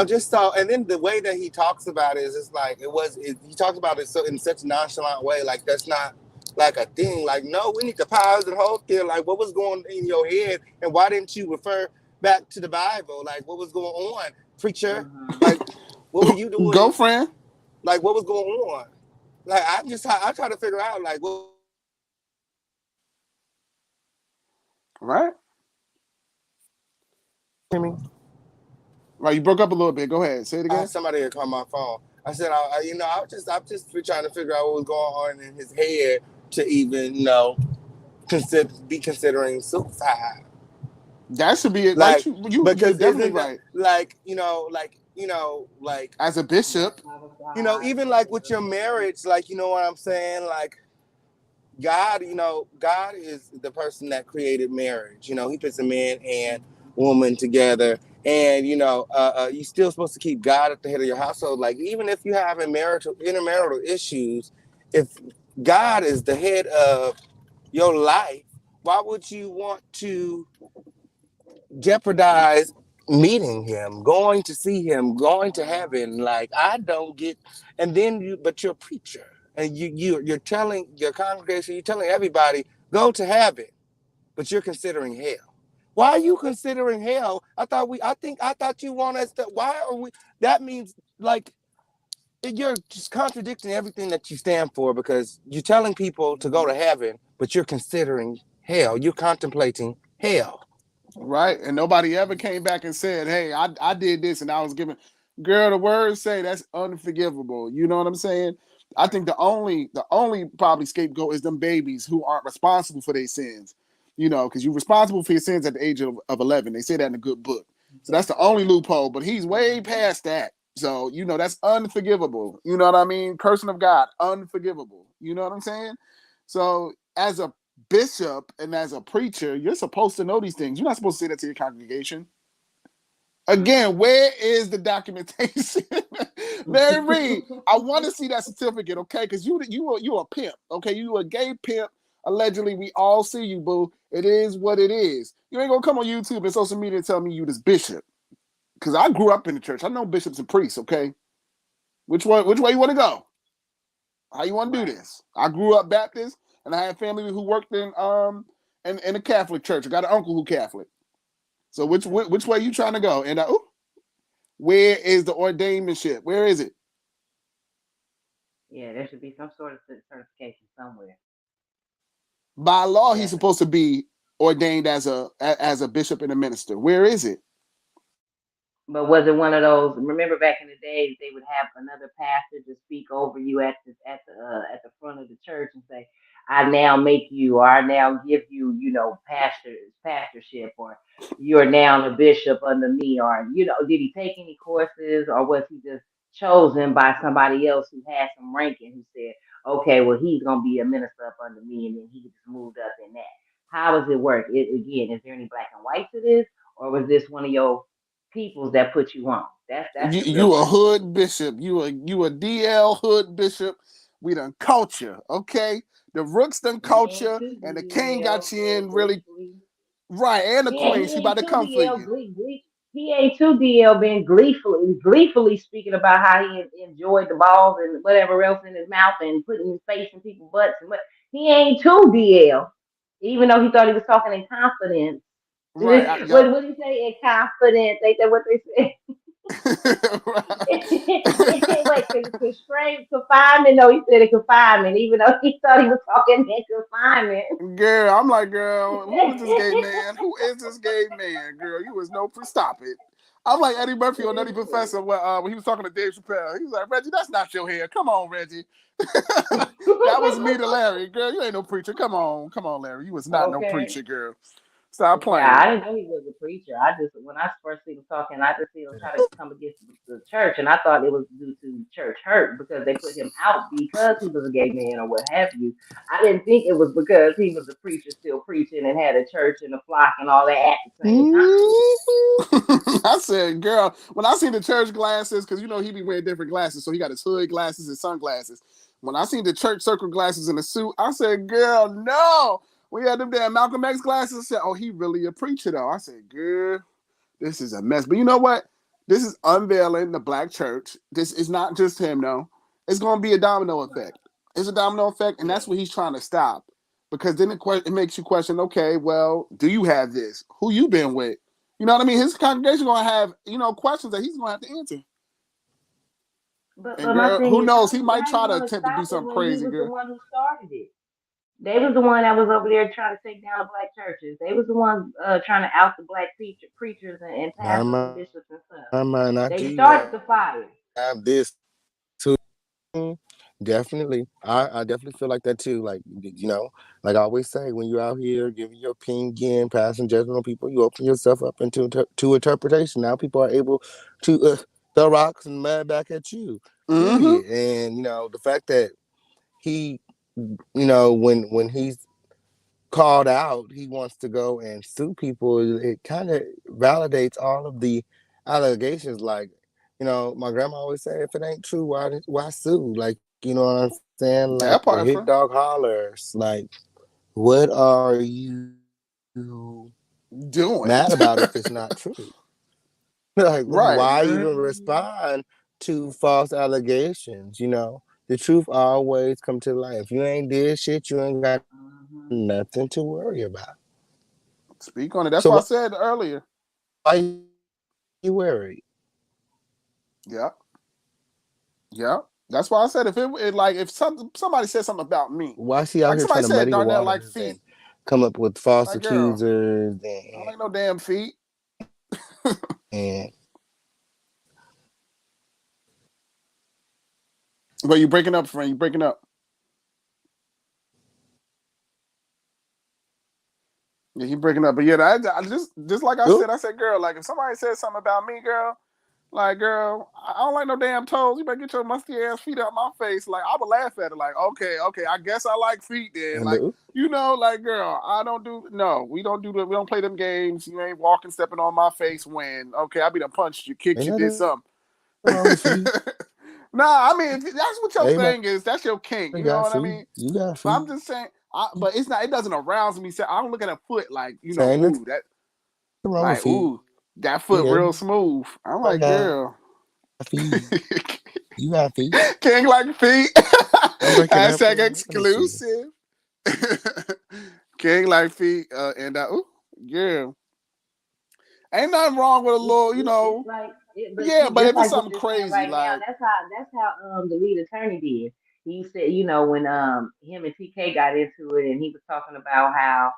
just so, and then the way that he talks about it is just like he talks about it so in such a nonchalant way, like that's not like a thing. Like, no, we need to pause and hold here. Like, what was going in your head, and why didn't you refer back to the Bible? Like, what was going on, preacher? Mhm. Like, what were you doing? Girlfriend. Like, what was going on? Like, I try to figure out like what. Right? Hear me? Right. You broke up a little bit. Go ahead. Say it again. Somebody had called my phone. I said, I'm just trying to figure out what was going on in his head to even, be considering suicide. That should be it. Right. Like, You're because definitely isn't that right. like, As a bishop. That's Father God. even like with your marriage, like, you know what I'm saying? Like, God is the person that created marriage. He puts a man and woman together, and you're still supposed to keep God at the head of your household. Like, even if you have intermarital issues, if God is the head of your life, why would you want to jeopardize meeting him, going to see him, going to heaven? Like, I don't get. And then but you're a preacher, and you're telling your congregation, you're telling everybody, go to heaven, but you're considering hell. Why are you considering hell? I thought you want us to. Why are we? That means, like, you're just contradicting everything that you stand for, because you're telling people to go to heaven, but you're considering hell. You're contemplating hell. Right. And nobody ever came back and said, hey, I did this and I was given. Girl, the words say that's unforgivable. You know what I'm saying? I think the only probably scapegoat is them babies who aren't responsible for their sins. Because you're responsible for your sins at the age of 11. They say that in a good book. So that's That's the only right. loophole. But he's way past that. So, that's unforgivable. You know what I mean? Cursing of God, unforgivable. You know what I'm saying? So as a bishop and as a preacher, you're supposed to know these things. You're not supposed to say that to your congregation. Again, Mhm. where is the documentation? Larry Reed, I want to see that certificate, okay? Because you a pimp, okay? You a gay pimp. Allegedly, we all see you, boo. It is what it is. You ain't gonna come on YouTube and social media and tell me you this bishop. Because I grew up in the church. I know bishops and priests, okay? Which way you want to go? How you want to do Right. this? I grew up Baptist, and I had family who worked in a Catholic church. I got an uncle who Catholic. So Okay. which way you trying to go? And where is the ordainmentship? Where is it? Yeah, there should be some sort of certification somewhere. By law, he's Definitely. supposed to be ordained as a bishop and a minister. Where is it? But was it one of those? Remember back in the days, they would have another pastor to speak over you at the front of the church and say, "I now make you, or I now give you, pastorship, or you are now a bishop under me." Or did he take any courses, or was he just chosen by somebody else who had some ranking who said, "Okay, well he's gonna be a minister up under me," and then he just moved up in that. How does it work? Again, is there any black and white to this, or was this one of your peoples that put you on? That's You the real a question. hood bishop. You a DL hood bishop. We done culture, okay? The rooks done He ain't culture, too and the king got DL, you but in really gleefully. right, and the queen. He She about ain't to too come for DL you. he ain't too DL being gleefully speaking about how he enjoyed the balls and whatever else in his mouth and putting his face in people's butts and what he ain't too DL. Even though he thought he was talking in confidence. Right, What yup. what did he say in confidence? Ain't that what they said? Wait, confinement? No, he said in confinement, even though he thought he was talking in confinement. Girl, I'm like, girl, who is this gay man? Who is this gay man? Girl, you was no stop it. I'm like Eddie Murphy on Nutty Professor when he was talking to Dave Chappelle. He was like, Reggie, that's not your hair. Come on, Reggie. That was me to Larry. Girl, you ain't no preacher. Come on, Larry. You was not no Okay. preacher, girl. Stop Yeah, playing. I didn't know he was a preacher. I just when I first see him talking, I just see him try to come against the church, and I thought it was due to church hurt because they put him out because he was a gay man or what have you. I didn't think it was because he was a preacher still preaching and had a church and a flock and all that at the same time. I said, girl, when I seen the church glasses, because you know he be wearing different glasses, so he got his hood glasses and sunglasses. When I seen the church circle glasses in the suit, I said, girl, no. We had them damn Malcolm X glasses. I said, oh, he really a preacher though. I said, girl, this is a mess. But you know what? This is unveiling the black church. This is not just him though. It's gonna be a domino effect. It's a domino effect, and Yeah. that's what he's trying to stop. Because then it makes you question, okay, well, do you have this? Who you been with? You know what I mean? His congregation gonna have, questions that he's gonna have to answer. But And my girl, thing who is, knows? He might how you try to gonna attempt to do stop it something when he crazy, was the girl. one who started it? They was the one that was over there trying to take down the black churches. They was the ones trying to out the black preachers and pastors and bishops and stuff. Not They you started the fire. have this too. Definitely. I definitely feel like that too. Like, like I always say, when you're out here giving your opinion, passing judgment on people, you open yourself up to interpretation. Now people are able to throw rocks and mud back at you. Mm-hmm. Period. And the fact that he, when he's called out, he wants to go and sue people. It kind of validates all of the allegations. Like, my grandma always say, if it ain't true, why sue? Like, you know what I'm saying? Like, That the hit part, dog hollers. Like, what are you doing. mad about if it's not true? Like, Right. why even respond to false allegations? The truth always come to light. If you ain't did shit, you ain't got Mhm. nothing to worry about. Speak on it. So That's what I said earlier. why you worried? Yeah. Yeah. That's why I said if somebody said something about me, Why is he out like here somebody trying to said muddy the Darnell like waters and feet. come up with false Like girl, accusers I don't like no damn feet. and But you breaking up, friend. You breaking up. Yeah, he breaking up. But yeah, I just like oh, I said, girl, like if somebody said something about me, girl, like girl, I don't like no damn toes. You better get your musty ass feet out my face. Like I would laugh at it. Like okay, I guess I like feet then. and Like like girl, I don't do no. We don't play them games. You ain't walking, stepping on my face when I be done punched you, kicked ain't you, did nothing something. wrong with feet. Nah, I mean if that's what your Everybody thing is. That's your kink. You know got what I feet. mean? You got But I'm feet. just saying. But it's not. It doesn't arouse me. So I don't look at a foot like Saying nothing ooh that wrong with like feet. ooh that foot real Everybody smooth. I'm like girl, got feet. You got feet. king like feet. I'm breaking up. Hashtag Let me see. exclusive. King like feet. And ooh yeah, ain't nothing wrong with a little. It's like but Yeah, see, but just if it's like what something you're saying crazy right now, like that's how the lead attorney did. He said, when him and TK got into it and he was talking about how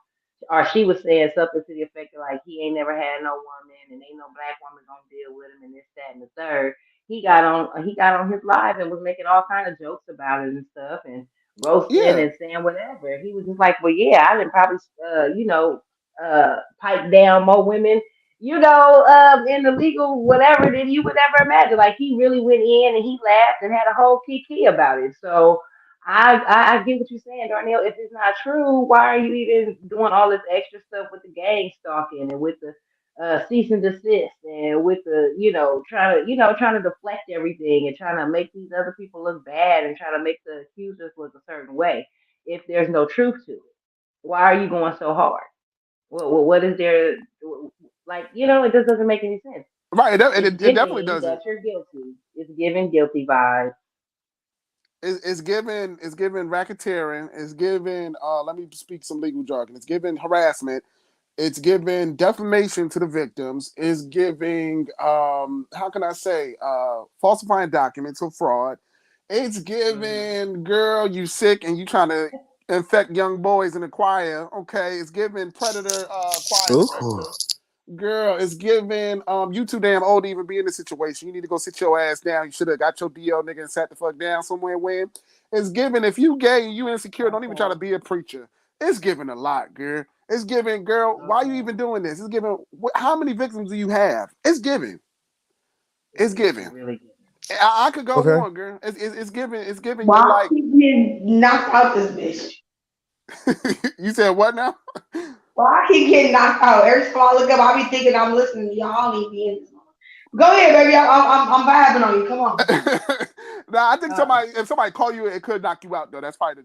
or she was saying something to the effect of like he ain't never had no woman and ain't no black woman gonna deal with him and this, that, and the third. He got on his live and was making all kind of jokes about it and stuff and roasting yeah. and saying whatever. He was just like, well, yeah, I didn't probably pipe down more women in the legal whatever than you would ever imagine. Like he really went in and he laughed and had a whole kiki about it. So I get what you're saying, Darnell. If it's not true, why are you even doing all this extra stuff with the gang stalking and with the cease and desist and with the trying to deflect everything and trying to make these other people look bad and trying to make the accusers look a certain way if there's no truth to it? Why are you going so hard? What is there? Like, it just doesn't make any sense. Right, It's it definitely giving that doesn't. you're guilty. It's giving guilty vibes. It's given racketeering. It's given let me speak some legal jargon. It's given harassment. It's giving defamation to the victims. It's giving how can I say falsifying documents or fraud. It's giving girl, you sick and you trying to infect young boys in the choir. Okay, it's giving predator choir Ooh. director. Girl, it's giving you too damn old to even be in this situation. You need to go sit your ass down. You should have got your DL nigga and sat the fuck down somewhere when. It's giving if you gay and you insecure, don't even try to be a preacher. It's giving a lot, girl. It's giving, girl, why are you even doing this? It's giving how many victims do you have? It's giving. It's giving. Really good. I could go Okay. on, girl. It's giving you Why like keep getting knocked out this bitch? you said what now? Why I keep getting knocked out? Every time I look up, I be thinking I'm listening to y'all. Need to be in this. Go ahead, baby. I'm vibing on you. Come on. Nah, I think if somebody call you, it could knock you out though. That's probably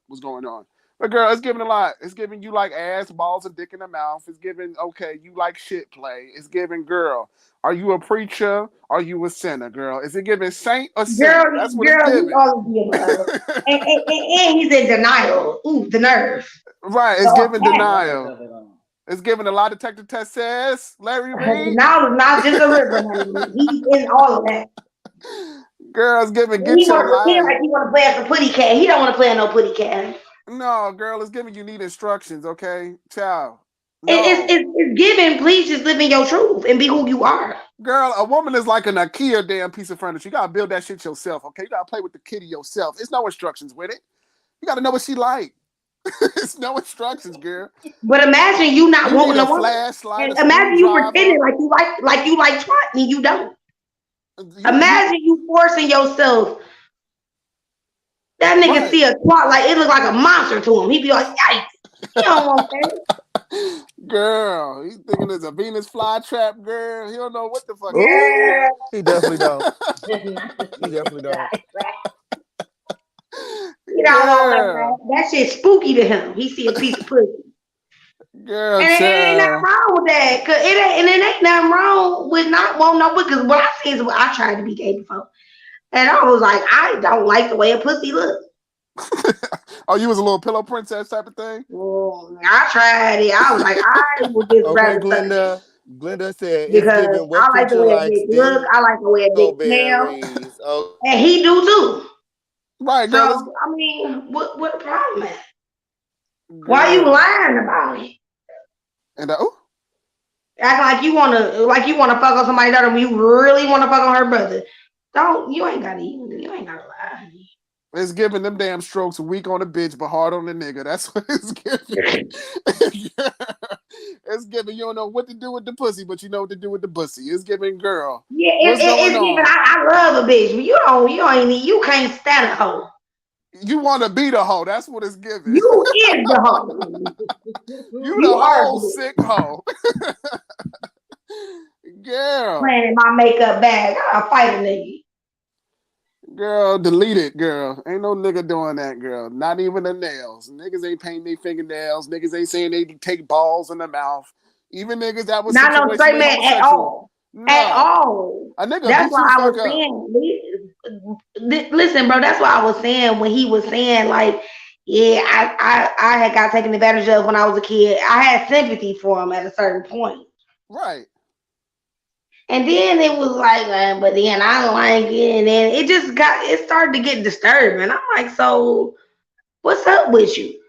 what's going on. But girl, it's giving a lot. It's giving you like ass, balls, and dick in the mouth. It's giving okay, you like shit play. It's giving girl. Are you a preacher? Are you a sinner, girl? Is it giving saint or sinner? That's what it's He's giving. all of the above. And he's in denial. Ooh, the nerve. Right, it's The giving audacity. denial. It's giving a lie detector test says Larry Reed. Denial is not just a river, honey. He's in all of that. Girl, it's giving He get your want to pretend life. like he want to play as a putty cat. He don't want to play as no putty cat. No, girl, it's giving you need instructions, okay? Child. No. It's given. Please just live in your truth and be who you are. Girl, a woman is like an IKEA damn piece of furniture. You gotta build that shit yourself, okay? You gotta play with the kitty yourself. It's no instructions with it. You gotta know what she like. It's no instructions, girl. But imagine you not You need wanting a a woman. flashlight, And a imagine you screwdriver. pretending like you like twat and you don't. Imagine you forcing yourself. That nigga Right. see a twat like it look like a monster to him. He be like, yikes. He don't want that. Girl, he's thinking it's a Venus flytrap, girl. He don't know what the fuck. Yeah. He definitely don't. He definitely don't. He don't want that. That shit spooky to him. He see a piece of pussy. Girl, And it ain't nothing wrong with that. Cause it ain't nothing wrong with not wanting no pussy. Because what I see is I tried to be gay before. And I was like, I don't like the way a pussy looks. Oh, you was a little pillow princess type of thing? I tried it. I was like, I would just Okay, rather Glenda. Glenda said it's because giving I what like the preacher way a likes dick look. I like the way a dick smell. dingleberries. Oh, And he do too. Right, So, girl. I mean, what the problem is? Why you lying about it? And Acting like you wanna fuck on somebody's daughter when you really wanna fuck on her brother. You ain't gotta lie. it's giving them damn strokes weak on the bitch but hard on the nigga. That's what it's giving. It's giving you don't know what to do with the pussy, but you know what to do with the pussy. It's giving girl. Yeah, What's going it's on? giving. I love a bitch, but you can't stand a hoe. You want to be the hoe. That's what it's giving. You is the hoe. You the whole sick hoe. Girl. Playing in my makeup bag. I'll fight a nigga. Girl, delete it, girl. Ain't no nigga doing that, girl. Not even the nails. Niggas ain't painting their fingernails. Niggas ain't saying they take balls in the mouth. Even niggas that was Not no straight man at all. No. At all. A nigga That's beat why you I fuck was up. saying. Listen, bro. That's why I was saying when he was saying like, yeah, I had got taken advantage of when I was a kid. I had sympathy for him at a certain point. Right. And then it was like, but then I don't like it, and then it started to get disturbing. I'm like, so what's up with you?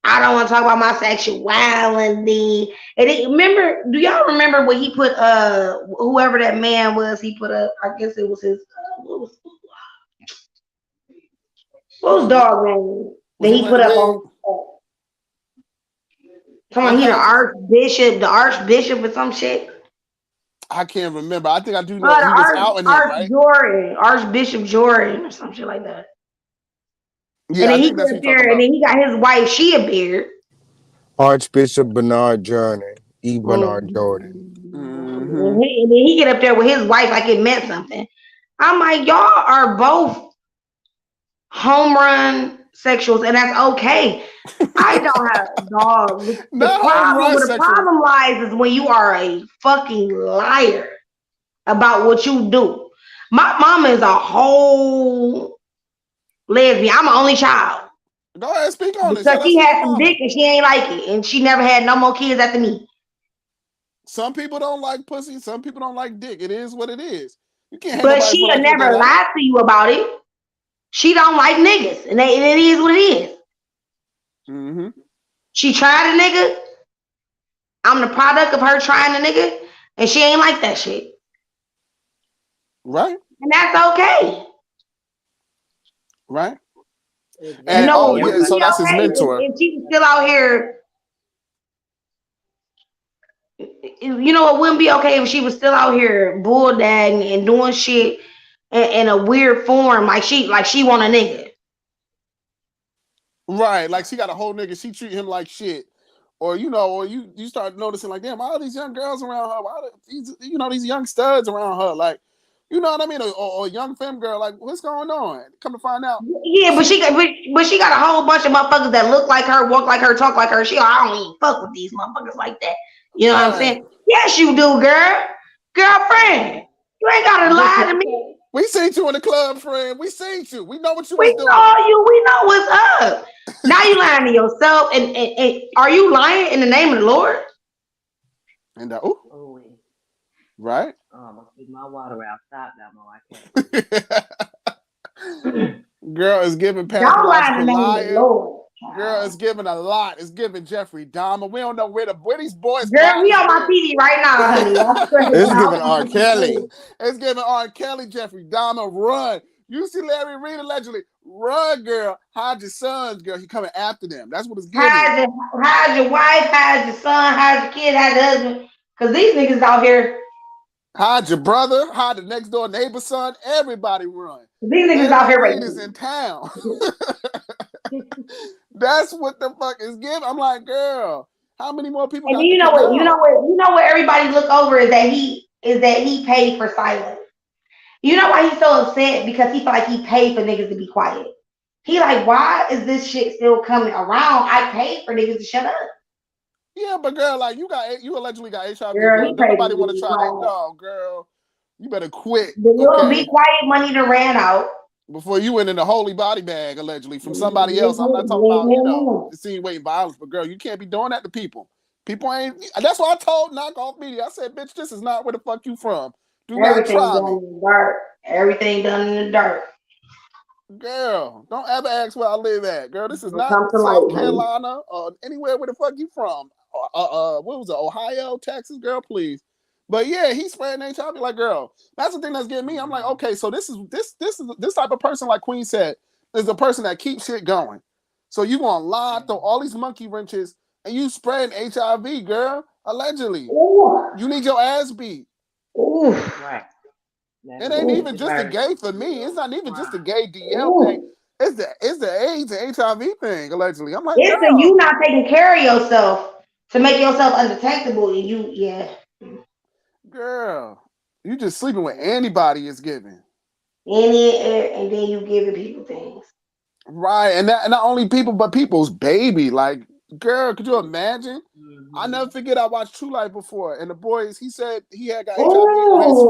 I don't want to talk about my sexuality. And do y'all remember when he put whoever that man was, he put up, I guess it was his what was dog name that he put up on come on, he the archbishop or some shit. I can't remember. I think I do know he was out in him, right? Archbishop Jordan or some shit like that. Yeah, And I then he think get that's up what you're there, talking and about. then he got his wife, she a beard. Archbishop Bernard Jordan, E. Bernard Jordan. Mm-hmm. And then he get up there with his wife like it meant something. I'm like, y'all are both home run sexuals, and that's okay. I don't have dog. Not home run Where the sexual. problem lies is when you are a fucking liar about what you do. My mama is a whole lesbian. I'm an only child Go ahead, speak on it. because Tell us she who's your had some mama. dick and she ain't like it, and she never had no more kids after me. Some people don't like pussy. Some people don't like dick. It is what it is. You can't hate But nobody for she'll liking what they never like. lie to you about it. She don't like niggas, and it is what it is. Mm-hmm. She tried a nigga. I'm the product of her trying a nigga, and she ain't like that shit. Right. And that's okay. Right. You And know oh what yeah, wouldn't so be that's his okay mentor. if she was still out here. You know what wouldn't be okay if she was still out here bulldagging and doing shit in a weird form, like she want a nigga. Right. Like she got a whole nigga. She treat him like shit. Or or you start noticing like, damn, all these young girls around her, why these these young studs around her, like, you know what I mean? Or a young femme girl, like, what's going on? Come to find out, Yeah, but she got a whole bunch of motherfuckers that look like her, walk like her, talk like her. I don't even fuck with these motherfuckers like that. You know what I'm right? saying? Yes, you do, girlfriend. You ain't gotta lie to me. We seen you in the club, friend. We seen you. We know what you We was doing. saw you. We know what's up. Now you lying to yourself. And are you lying in the name of the Lord? And Oh, wait. right? I'm gonna take my water out. Stop that, Mo. I can't. Girl is giving Don't lie in pathological the name of the liar. Lord. Girl is giving a lot. It's giving Jeffrey Dahmer. We don't know where these boys' Girl, plot he has on my been. TV right now, honey. I swear to It's God. giving R. Kelly. It's giving R. Kelly, Jeffrey Dahmer, run. You see Larry Reid allegedly, run, girl. Hide your sons, girl. He coming after them. That's what it's giving. Hide your wife, hide your son, hide your kid, hide the husband. Because these niggas out here, Hide your brother, hide the next door neighbor's son. Everybody run. these niggas out Larry here right Reid is now. in town. That's what the fuck is giving. I'm like, girl, how many more people And then got to come out? you know what everybody look over is that he paid for silence. You know why he's so upset? Because he felt like he paid for niggas to be quiet. He like, why is this shit still coming around? I paid for niggas to shut up. Yeah, but girl, like you allegedly got HIV, Girl, girl. he Don't paid for nobody niggas want to to be try that. quiet. No, girl, you better quit, The little be okay? quiet money that ran out. Before you went in the holy body bag, allegedly, from somebody else. I'm not talking about, insinuating violence, but girl, you can't be doing that to people. People ain't. That's why I told Knock Off Media. I said, bitch, this is not where the fuck you from. Do not Everything try done me. in the dirt. Everything done in the dirt. Girl, don't ever ask where I live at. Girl, this is It'll not come to South light, honey. Carolina or anywhere where the fuck you from. What was it? Ohio, Texas, girl, please. But yeah, he's spreading HIV. Like, girl, that's the thing that's getting me. I'm like, okay, so this is this type of person, like Queen said, is the person that keeps shit going. So you gonna lie, throw all these monkey wrenches, and you spreading HIV, girl, allegedly. Ooh. You need your ass beat. Ooh. Right. It ain't That's even just a right. gay for me. It's not even just a gay DL thing. Ooh. It's the AIDS and HIV thing, allegedly. I'm like, It's the girl, you not taking care of yourself to make yourself undetectable, and girl, you just sleeping with anybody is giving. and then you giving people things. Right. And not only people, but people's baby. Like, girl, could you imagine? I never forget I watched True Life before, and the boys, he said he had got HIV on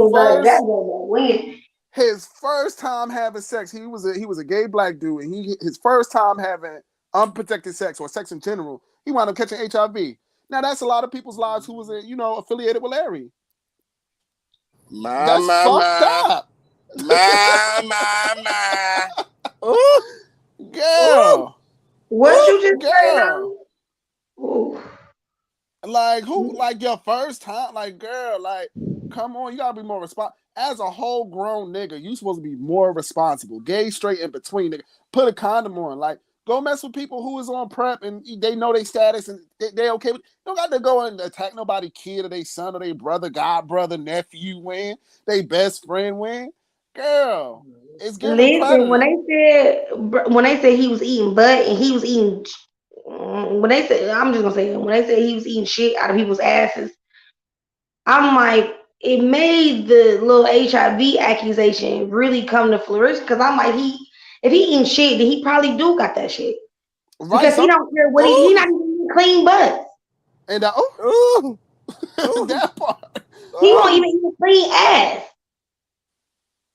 Ooh, that win. his first time having sex. He was a gay black dude, and his first time having unprotected sex or sex in general, he wound up catching HIV. Now that's a lot of people's lives who was affiliated with Larry. My, That's my, fucked my. up. My. Ooh. Ooh. Girl. What you just say Girl. now? Ooh. Like who? Like your first time? Like, girl, like, come on, you gotta be more responsible. As a whole grown nigga, you supposed to be more responsible. Gay, straight, in between, nigga. Put a condom on. Like, go mess with people who is on prep and they know their status and they okay with. You don't got to go and attack nobody kid or their son or their brother, god brother, nephew win. They best friend win. Girl, It's giving Listen, predator. when they said he was eating butt and he was eating, when they said, I'm just gonna say it, when they said he was eating shit out of people's asses, I'm like, it made the little HIV accusation really come to flourish because I'm like, if he eating shit, then he probably do got that shit Right. because he don't care what he not even eating clean butt. And Ooh. that part. He won't even eat a clean ass.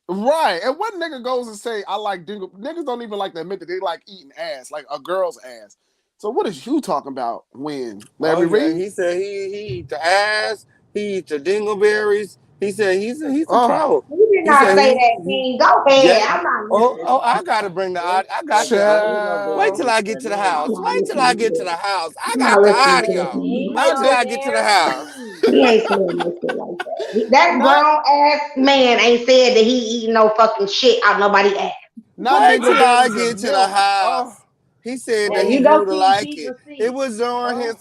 Right. And what nigga goes and say, I like dingle? Niggas don't even like to admit that they like eating ass, like a girl's ass. So what is you talking about when? Larry Reid? He said he eat the ass, he eat the dingleberries. He said he's a troll. He did He not said say that, King. Go ahead. I'm not listening. I gotta bring the audio. I got the wait till I get to the house. Wait till I get to the house. I I'm got not the listening to audio. this. Wait till I get to the house. He ain't saying no shit like that. That Not grown ass man ain't said that he eating no fucking shit out nobody ass. not Wait till I dingleberries get and to the milk. house. Oh, He said Now that he you grew don't to see like it. Jesus It see. was during his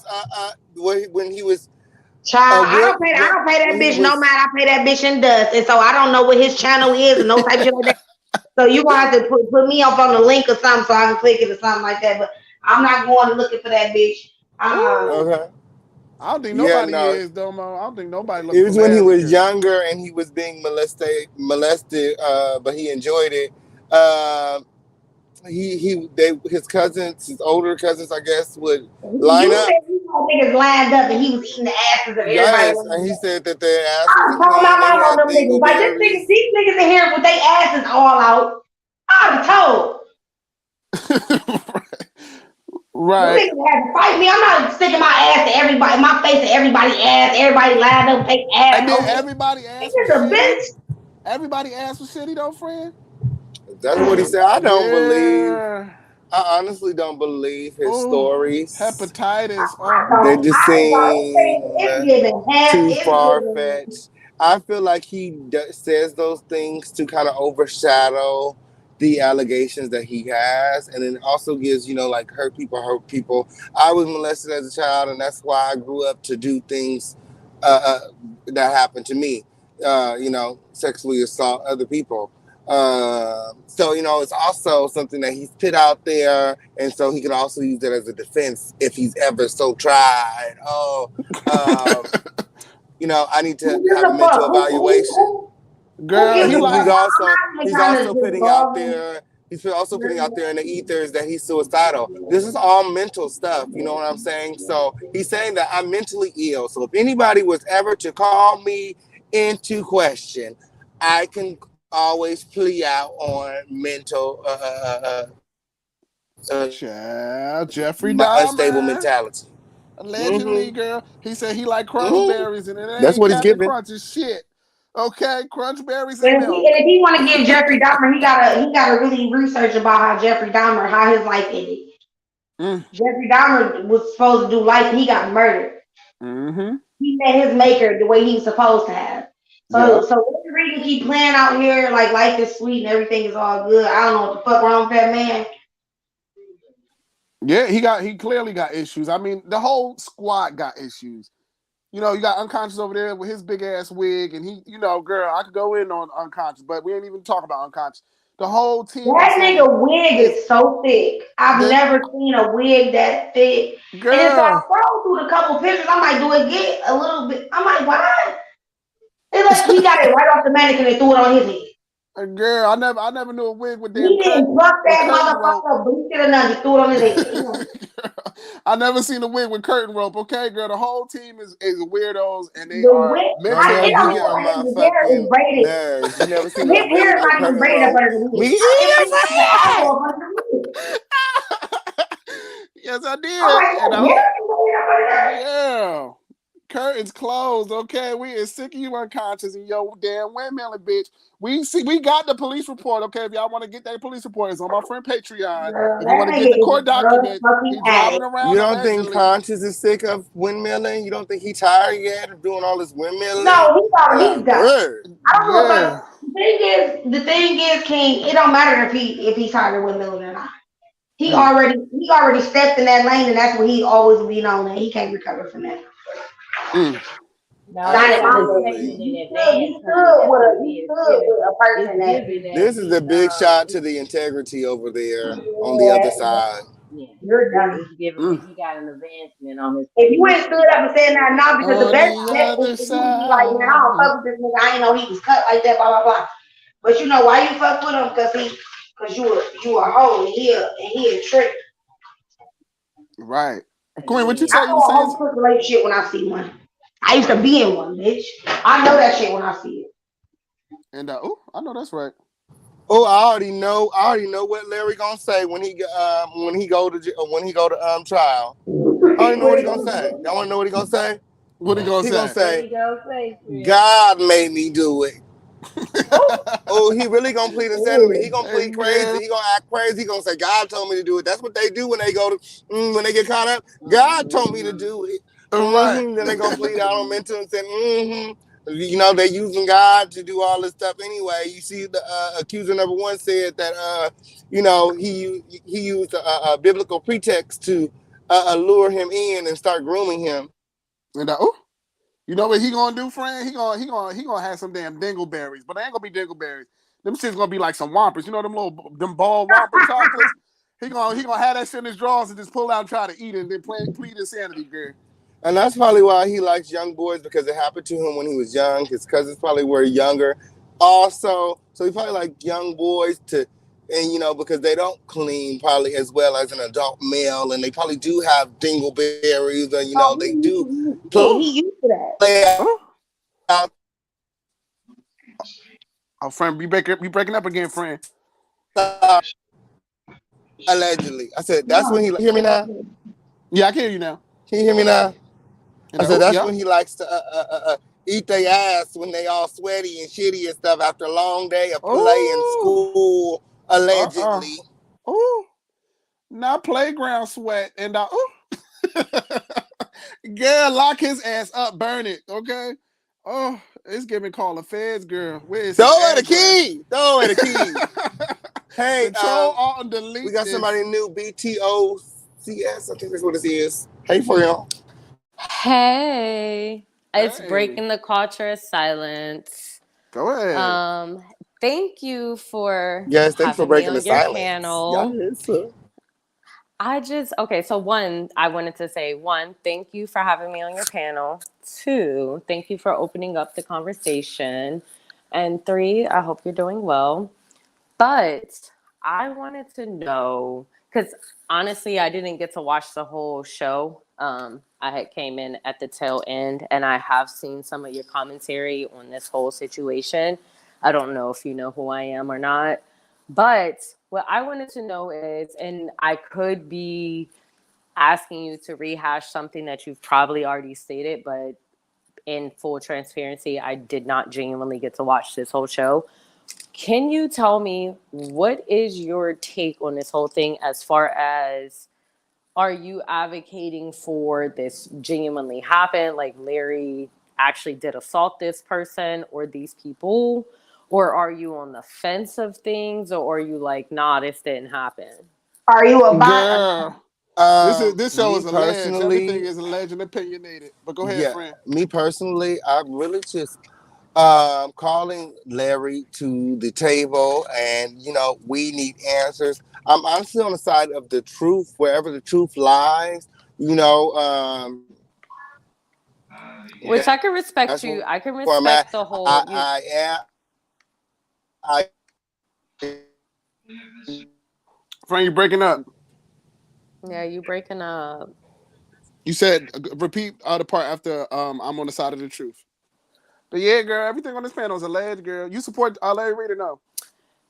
when he was Child, what I don't pay that when he bitch no was man. I pay that bitch in dust, and so I don't know what his channel is and no type of shit like that. So you gonna have to put me up on the link or something so I can click it or something like that. But I'm not going looking for that bitch. okay. I don't think Yeah, nobody no. is though, Mo. I don't think nobody It looking for was when he Larry, was cause younger and he was being molested, but he enjoyed it. Uh, his cousins, his older cousins, I guess, would line You up. said you know niggas lined up and he was eating the asses of everybody. Yes, and he said that their ass I wasn't told my clean. They mom on had them niggas. Like dingleberries. these niggas in here with their asses all out. I was told. You right. niggas had to fight me. I'm not sticking my ass to everybody, my face to everybody's ass. Everybody lined up, take ass And then open. everybody ass was Niggas a shitty. bitch. Everybody ass was shitty though, friend. That's what he said. I don't believe. Yeah. I honestly don't believe his Oh, stories. hepatitis. I Oh, They don't. just seem It's giving head. too It's far giving. fetched. I feel like he says those things to kind of overshadow the allegations that he has, and then also gives like hurt people. I was molested as a child, and that's why I grew up to do things that happened to me. Sexually assault other people. So it's also something that he's put out there, and so he can also use that as a defense if he's ever so tried. I need to Who gives have a a fuck? mental evaluation. Who girl, gives he a And fuck? like. I'm not even he's trying to also get putting out involved in. there he's also putting out there in the ethers that he's suicidal. This is all mental stuff, you know what I'm saying? So he's saying that I'm mentally ill. So if anybody was ever to call me into question, I can always plea out on mental Child, Jeffrey my unstable Dahmer. mentality. Allegedly, girl. He said he like crunch berries, and it That's ain't what he's Captain giving. Crunch's shit. Okay, crunch berries and And milk. if he want to give Jeffrey Dahmer, he gotta really research about how Jeffrey Dahmer, how his life ended. Jeffrey Dahmer was supposed to do life, and he got murdered. Mm-hmm. He met his maker the way he was supposed to have. Yeah. So Larry Reid can keep playing out here like life is sweet and everything is all good. I don't know what the fuck wrong with that man. Yeah, he clearly got issues. I mean, the whole squad got issues. You got Unconscious over there with his big ass wig, and he, girl, I could go in on Unconscious, but we ain't even talk about Unconscious. The whole team That nigga wig is is so thick. I've the never seen a wig that thick. And if I girl. scroll through the couple pictures, I might do it get a little bit. I'm like, why? It's like he got it right off the mannequin and threw it on his head. Girl, I never knew a wig with damn He didn't pluck with that curtain rope. motherfucker, bleached it or nothing. He threw it on his head. I never seen a wig with curtain rope. Okay, girl, the whole team is weirdos, and they The are wig, mentally it You don't get look ill. on like my his hair is fucking braided. nerves. You never seen a His hair wig is with not even curtain braided up rope? under the wig. Me It either, brings the friend. afro up under the wig. Yes, I did. I'm like, And your hair is braided up under there. yeah, curtains closed. Okay, we is sick of you Unconscious and yo damn windmilling bitch. We got the police report. Okay, if y'all want to get that police report, it's on my friend Patreon. Girl, If you that want to get nigga the is court a drug documents, fucking he driving addict. You around don't think allegedly. Conscious is sick of windmilling? You don't think he tired yet of doing all this windmilling? No, he's done. Word. I don't know Yeah. if the thing is, King, it don't matter if he's tired of windmilling or not. He already stepped in that lane, and that's what he always be known, and he can't recover from that. No, he Signing got my his book. statement in Absolutely. advance, He honey. stood That's with what a it he is. stood with a It's person that given that This is a big shot to the integrity over there on the other yeah, side. yeah. you're dummy. It's given that he got an advancement on his If you statement ain't that stood he up and said nothing now, because the On best the bet is other for you to be like, man, I don't side. fuck with this nigga. I ain't know he was cut like that, blah blah blah. But you know why you fuck with him? Cause you a hoe and he a trick. Right. Queen, what you again. I say? You know was a saying whole quick relationship when I see one. I used to be in one, bitch. I know that shit when I see it. and oh, I know that's right. Oh, I already know. I already know what Larry gonna say when he go to trial. I already know what he gonna say. Y'all wanna know what he gonna say? What he gonna He gonna say? What say, he gonna say, Chris? God made me do it. Oh, Oh, he really gonna plead insanity. He gonna Hey, plead crazy. girl. He gonna act crazy. He gonna say, God told me to do it. That's what they do when they go to when they get caught up. God told me to do it. Right. Then they gonna plead out on mental and say, You know, they using God to do all this stuff anyway. You see, the accuser number one said that you know he used a biblical pretext to lure him in and start grooming him. And oh, you know what he gonna do, friend? He gonna have some damn dingleberries, but they ain't gonna be dingleberries. Them shit's gonna be like some Whompers. You know them ball Whopper chocolates. He gonna have that shit in his drawers and just pull out and try to eat it and then plead insanity, girl. And that's probably why he likes young boys, because it happened to him when he was young. His cousins probably were younger also. So he probably like young boys and you know, because they don't clean probably as well as an adult male, and they probably do have dingleberries, and you know, they do Oh, He used to that. play oh, out oh, friend, you breaking up again, friend. allegedly. I said that's when he hear me now? Yeah, I can hear you now. Can you hear me now? And I said that's yeah. when he likes to eat their ass when they all sweaty and shitty and stuff after a long day of play in Oh, school, allegedly. oh, not playground sweat and oh, girl, lock his ass up, burn it, okay? Oh, it's giving call the feds, girl. Where is his Throw away the address? key. Throw away the key. Hey, Control Alt and we delete got this. somebody new, BTOCS. I think that's what it is. Hey, friend. Hey, it's Hey, breaking the culture of silence. go ahead. Thank you for Yes, thanks for having me breaking the on your silence. panel. Yes. Okay, so one, I wanted to say one, thank you for having me on your panel. Two, thank you for opening up the conversation. And three, I hope you're doing well. But I wanted to know, because honestly, I didn't get to watch the whole show. I had came in at the tail end, and I have seen some of your commentary on this whole situation. I don't know if you know who I am or not. But what I wanted to know is, and I could be asking you to rehash something that you've probably already stated, but in full transparency, I did not genuinely get to watch this whole show. Can you tell me what is your take on this whole thing, as far as, are you advocating for this genuinely happen, like Larry actually did assault this person or these people, or are you on the fence of things, or are you like, nah, this didn't happen? Are you a bot? Girl, this show Me is alleged. Everything personally, is alleged and opinionated. But go ahead, yeah, friend. me personally, I really just calling Larry to the table, and you know, we need answers. I'm honestly on the side of the truth, wherever the truth lies. You know, Which I can that's respect where you. I'm I at. can respect the whole you. I Friend, you breaking up. Yeah, you breaking up. You said repeat the part after I'm on the side of the truth. But yeah, girl, everything on this panel is alleged, girl. You support Larry Reid or no?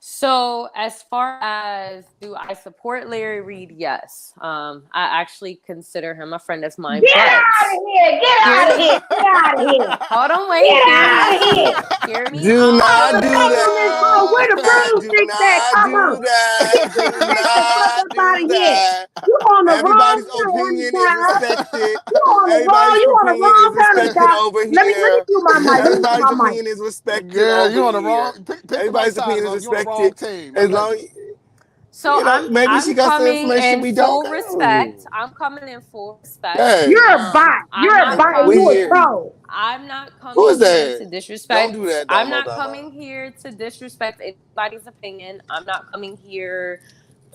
So, as far as, do I support Larry Reid? Yes. I actually consider him a friend of mine, Get but out of here! Get hear out of me. here! Get out of here! Hold on, wait. Get Hear me out of here! out. Hear me do Oh, not out. do let's go on this phone. Where the do broomstick at? not Come on. do that. Do Get the fuck not up out do of here. that. You on the wrong Everybody's opinion is child. respected. You Everybody's on the opinion wrong is panel, respected child. over Let me here. do my mic. Let me do Everybody's my mic. opinion is respected Girl, over you on the here. wrong. Pick the right Everybody's side. opinion is You on the wrong respected team. I as love long. it. So You know, maybe she I'm got some coming information in we don't full know. respect. I'm coming in full respect. Hey, You're a bot. I'm You're a not bot and we you a coming. hear you. troll. I'm not Who is coming here that? to Don't do disrespect. that, I'm Damo not Damo. coming here to disrespect anybody's opinion. I'm not coming here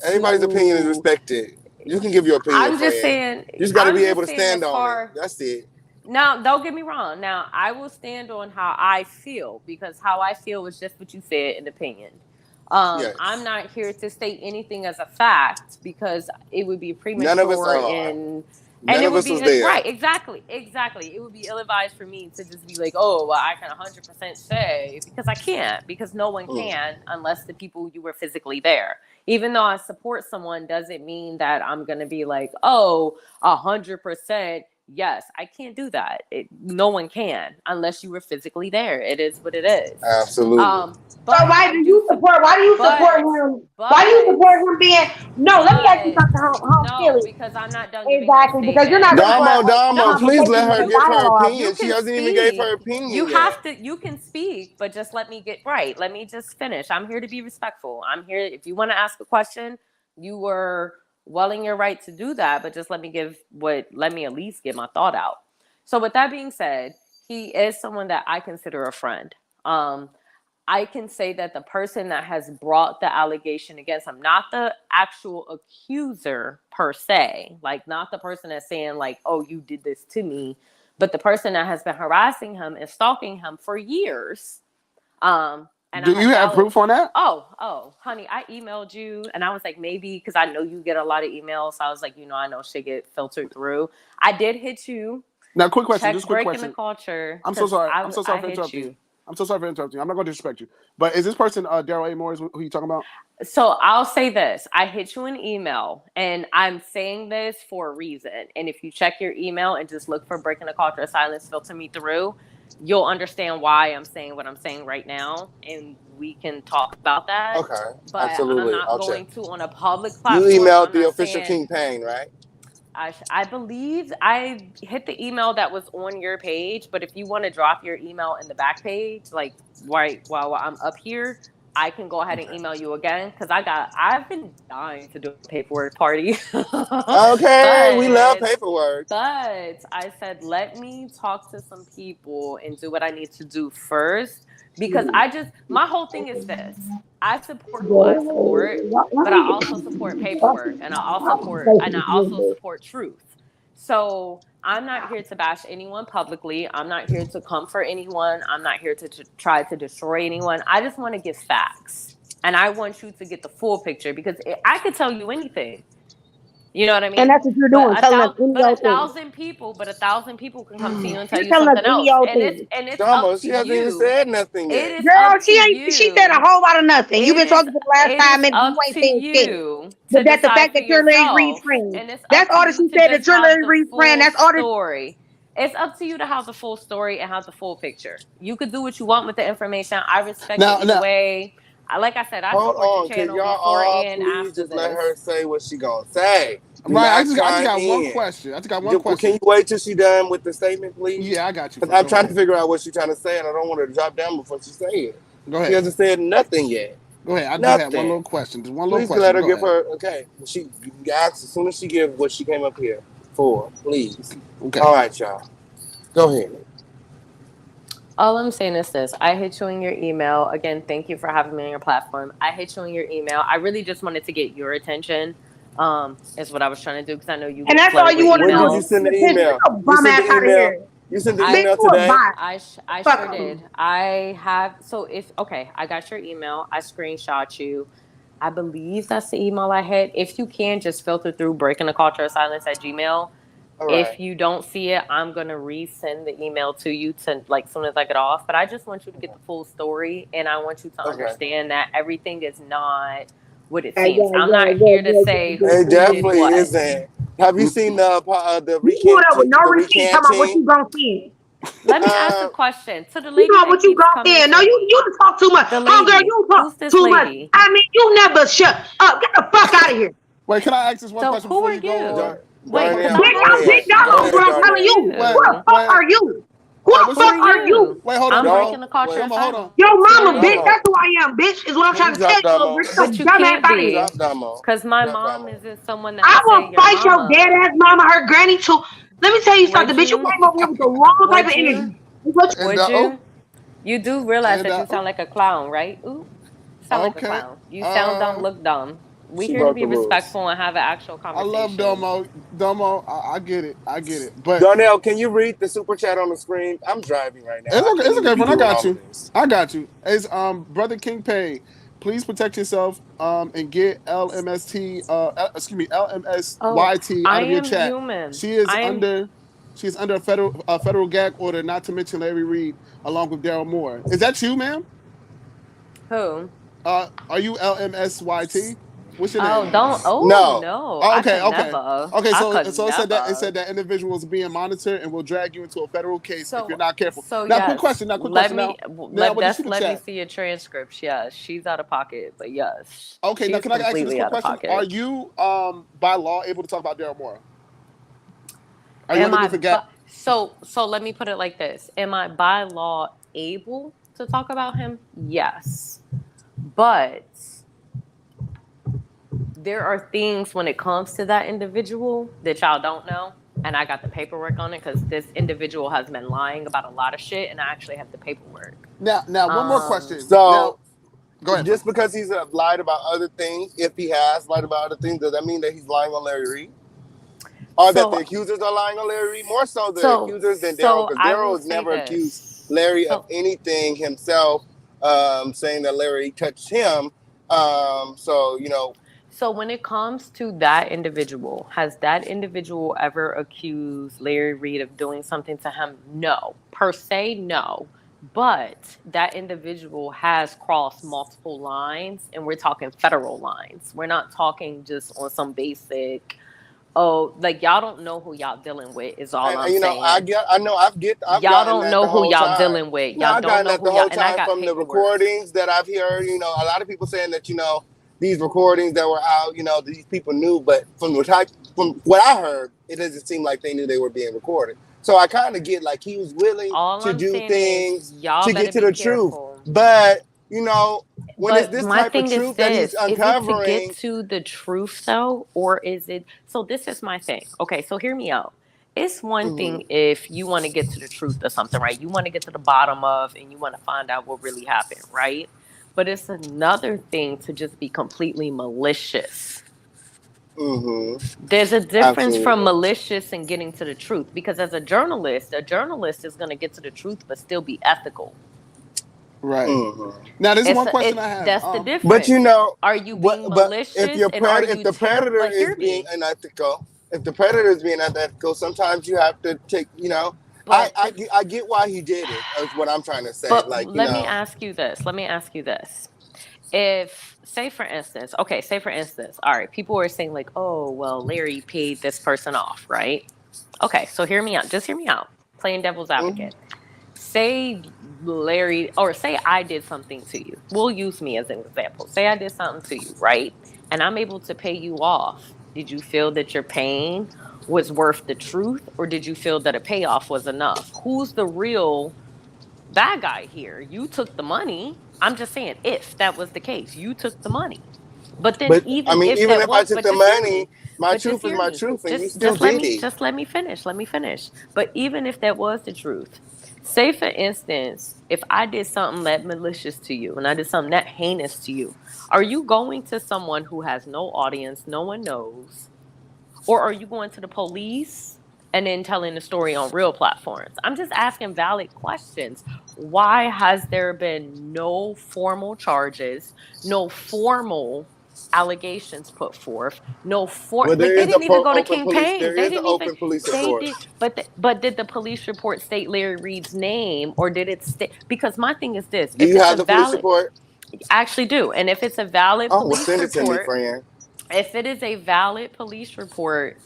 Anybody's opinion is to. respected. You can give your opinion, I'm just friend. saying. You just got to I'm be able just to saying stand as on it. far. That's it. Now, don't get me wrong. Now, I will stand on how I feel because how I feel is just what you said, an opinion. Yes. I'm not here to state anything as a fact because it would be None of us premature are. and None it of would us was be there. right, exactly. It would be ill-advised for me to just be like, oh, well, I can 100% say because I can't because no one can unless the people you were physically there. Even though I support someone doesn't mean that I'm gonna be like, oh, 100%. Yes, I can't do that. No one can unless you were physically there. It is what it is. Absolutely. So But why I do do you support? Why do you support him? Why do you support him being? No, let me ask you something, home no, Philly. because I'm not done giving my Exactly, because you're statement. not here for Damo a Damo, No, please let conversation her and a give her dialogue. you opinion. She can hasn't even gave her speak. opinion yet. You can speak, but just let me get right. Let me just finish. I'm here to be respectful. I'm here. If you want to ask a question, you were well in your right to do that, but just let me at least get my thought out. So with that being said, he is someone that I consider a friend. I can say that the person that has brought the allegation against him, not the actual accuser per se, like not the person that's saying like, oh, you did this to me, but the person that has been harassing him and stalking him for years. And Do you have proof on that? Oh, honey, I emailed you and I was like, maybe because I know you get a lot of emails. So I was like, I know shit get filtered through. I did hit you. Now, quick question. Check Just quick breaking question. the culture. I'm so sorry. I'm so sorry I for hit interrupting you. you. I'm so sorry for interrupting you. I'm not going to disrespect you. But is this person Daryl A. Moore? Who you talking about? So I'll say this. I hit you an email and I'm saying this for a reason. And if you check your email and just look for breaking the culture of silence, filter me through, you'll understand why I'm saying what I'm saying right now. And we can talk about that. Okay, But I'm absolutely. not I'll check. going to on a public You platform. emailed I'm the not official saying King Payne, right? I believe I hit the email that was on your page, but if you want to drop your email in the back page, like right while I'm up here, I can go ahead and email you again because I've been dying to do a paperwork party. Okay, we love but paperwork. I said let me talk to some people and do what I need to do first because my whole thing is this. I support who I support, but I also support paperwork and I also support truth. So I'm not here to bash anyone publicly. I'm not here to comfort anyone. I'm not here to try to destroy anyone. I just want to give facts. And I want you to get the full picture because I could tell you anything. You know what I And mean? that's what you're doing, telling us any But a old thing. thousand people can come to you and tell You're you telling us something any else. old And thing. it's up Damo, to she hasn't even you. said nothing It yet. is Girl, up to she said a you. whole lot of nothing. You've been talking for the last It 5 is minutes. You up ain't to saying shit. you But to that's the decide fact for that you're Larry Reed's yourself. friend. And it's That's up to all that you she to said, that just you're have Larry the Reed's friend. full That's all that. story. It's up to you to have the full story and have the full picture. You could do what you want with the information. I respect it either way. Like I said, I Hold support your on. Can channel y'all before all and please after just let this. her say what she gonna say? Do Right. not I just chime got one in. question. I just got one Can question. you wait till she done with the statement, please? Yeah, I got you. Because I'm Go trying ahead. to figure out what she's trying to say, and I don't want her to drop down before she say it. Go She ahead. hasn't said nothing yet. Go ahead. I just had one Nothing. little question. Just one little Please question. let her Go give ahead. her. Okay, you can ask as soon as she gives what she came up here for. Please. Okay. All right, y'all. Go ahead. All I'm saying is this. I hit you in your email. Again, thank you for having me on your platform. I hit you in your email. I really just wanted to get your attention. Is what I was trying to do because I know you And get that's all flooded you with want to When do did is you emails. send see the the picture. Get email? your You bum sent ass the out of email. here. You sent the I Bitch, email you a today. bot. I Fuck sure you. did. I have. So I got your email. I screenshot you. I believe that's the email I had. If you can, just filter through breaking the culture of silence at Gmail. All If right. you don't see it, I'm gonna resend the email to you to like soon as I get off. But I just want you to get the full story, and I want you to Okay. understand that everything is not what it Yeah, seems. I'm yeah, not yeah, here to yeah, say yeah, It who yeah, did yeah. definitely what. isn't. Have you seen the You pulled up with no receipt talking about what recanting? you gonna send. Let me ask a question to the You lady know that what you keeps gonna coming send. No, for me. you talk too much. The Homegirl, lady. you Who's talk this too much. lady? I mean, you never shut up. Get the fuck out of here. Wait, can I ask this one So question who before are you go? you? One Wait, quick because Darnell, I question. Bitch, have go a I'm ahead. Big question. Go Damo, is ahead, what I'm Who are telling Darnell. you. Who you? the fuck are you? Who All right, the what's Who fuck are are you? you? Wait, hold on, I'm Domo. breaking the culture Wait, of Domo, hold on. silence. Your Who are mama, bitch. you? Domo. That's who I am, bitch. Is what I'm Can trying you to tell drop you. Domo? Bring But your you dumb ass can't out of here. be. Drop Domo. Because my Drop mom Domo. isn't someone that I would say will your fight your dead mama. ass mama, her granny too. Let me tell you something, Would bitch. You you? came over here with the wrong type of Would you? energy. Is what And Would oh, you? You do realize and that you sound like a clown, right? Ooh, sound like a okay. clown. You sound dumb, look dumb. We She here to broke be the rules. respectful and have an actual I love conversation. Domo. Domo, I get it. I get it. But Darnell, can you read the super chat on the screen? I'm driving right now. it's I okay. can't It's even okay, be friend. I doing got all of you. this. I got you. It's brother King Pay. Please protect yourself. And get excuse me, Oh, LMSYT I out of your am chat. human. She is I am. under. She's under a federal gag order, not to mention Larry Reed, along with Daryl Moore. Is that you, ma'am? Who? Are you LMSYT? What's your Oh, name? don't. Oh No. no, Oh, I okay, could okay, never. okay. I So, could so it never. said that individual is being monitored and will drag you into a federal case if you're So, not careful. so Now, quick yes. question. Now, quick Let question. me Now, with the that's super let me chat. see your transcripts. Yes, she's out of pocket, but yes, Okay, now she's can I ask you this completely quick out of question? Are pocket. you by law able to talk about Daryl Moore? Are you Am I? underneath a gap? So let me put it like this: Am I by law able to talk about him? Yes, but there are things when it comes to that individual that y'all don't know. And I got the paperwork on it because this individual has been lying about a lot of shit, and I actually have the paperwork. Now, one more Um, question. Now, So go ahead, friend. just because he's lied about other things, if he has lied about other things, does that mean that he's lying on Larry Reed? Or that the so accusers are lying on Larry Reed? More so the so accusers than Daryl, so because I Daryl will has say never accused this. Larry of So anything himself, saying that Larry touched him. So, So when it comes to that individual, has that individual ever accused Larry Reed of doing something to him? No. Per se, no. But that individual has crossed multiple lines, and we're talking federal lines. We're not talking just on some basic, oh, like y'all don't know who y'all dealing with, is all I'm saying. I've Y'all gotten don't that know the who whole y'all time. dealing with. No, Y'all I've don't gotten know that who the y'all, whole and I time got from the paperwork. recordings that I've heard. A lot of people saying that these recordings that were out, these people knew, but from what I heard, it doesn't seem like they knew they were being recorded. So I kind of get like he was willing All to I'm do saying is things y'all to get better to be the truth, careful. but when it's But this my type of thing is truth that he's this: is it to get uncovering. to the truth though, or is it? So this is my thing. Okay, so hear me out. It's one Mhm. thing if you want to get to the truth of something, right? You want to get to the bottom of, and you want to find out what really happened, right? But it's another thing to just be completely malicious. There's a difference from Absolutely. malicious and getting to the truth, because as a journalist is going to get to the truth but still be ethical. Right. Mhm. Now, this is It's one a, question it I have. that's the But difference. Are you what? being But if malicious, and are if you the predator but is hear being me. unethical, if the predator is being unethical, sometimes you have to take. But the I get why he did it. Is what I'm trying to say. but Like let me ask you this. Let me ask you this. If say for instance, all right, people are saying like, "Oh, well, Larry paid this person off," right? Okay, so hear me out. Just hear me out. Playing devil's Mhm. advocate. Say Larry, or say I did something to you. We'll use me as an example. Say I did something to you, right? And I'm able to pay you off. Did you feel that your pain was worth the truth, or did you feel that a payoff was enough? Who's the real bad guy here? You took the money. I'm just saying, if that was the case, you took the money. But then But I even mean, if even that if I was, took but the just hear money, me. my But just truth is hear my me. truth, and you Just still just let did me it. just let me finish. Let me finish. But even if that was the truth, say for instance, if I did something that malicious to you and I did something that heinous to you, are you going to someone who has no audience, no one knows? Or are you going to the police and then telling the story on real platforms? I'm just asking valid questions. Why has there been no formal charges, no formal allegations put forth, Well, like there they is a didn't even go to open King police. Payne. There They is an didn't even open police they report. did but did the police report state Larry Reed's name, or did it state, because my thing is this, Do if you it's a have the police valid, report? I actually do, and if it's a valid Oh, well, police send it to me, report, friend. if it is a valid police report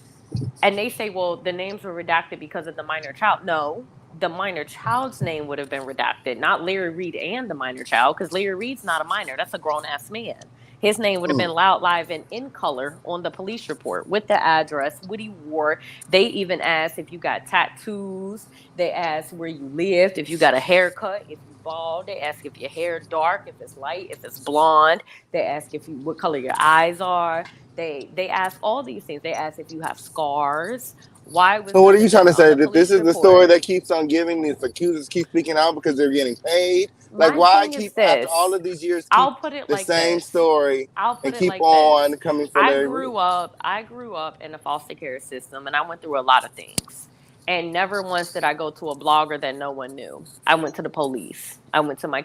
and they say, well, the names were redacted because of the minor child. No, the minor child's name would have been redacted, not Larry Reed and the minor child, because Larry Reed's not a minor. That's a grown ass man. His name would have been loud, live, and in color on the police report with the address, what he wore. They even asked if you got tattoos. They asked where you lived, if you got a haircut, if you bald. They ask if your hair dark, if it's light, if it's blonde. They ask if you what color your eyes are. They ask all these things. They ask if you have scars. Why was So what are you nothing trying to written on say? the That this police is the story report? that keeps on giving? These accusers keep speaking out because they're getting paid? Like, My why thing is keep, after all this. of these years, keep I'll put it the like same this. story I'll and put it keep like on this. coming for I Larry Reid? grew up I grew up in a foster care system and I went through a lot of things. And never once did I go to a blogger that no one knew. I went to the police. I went to my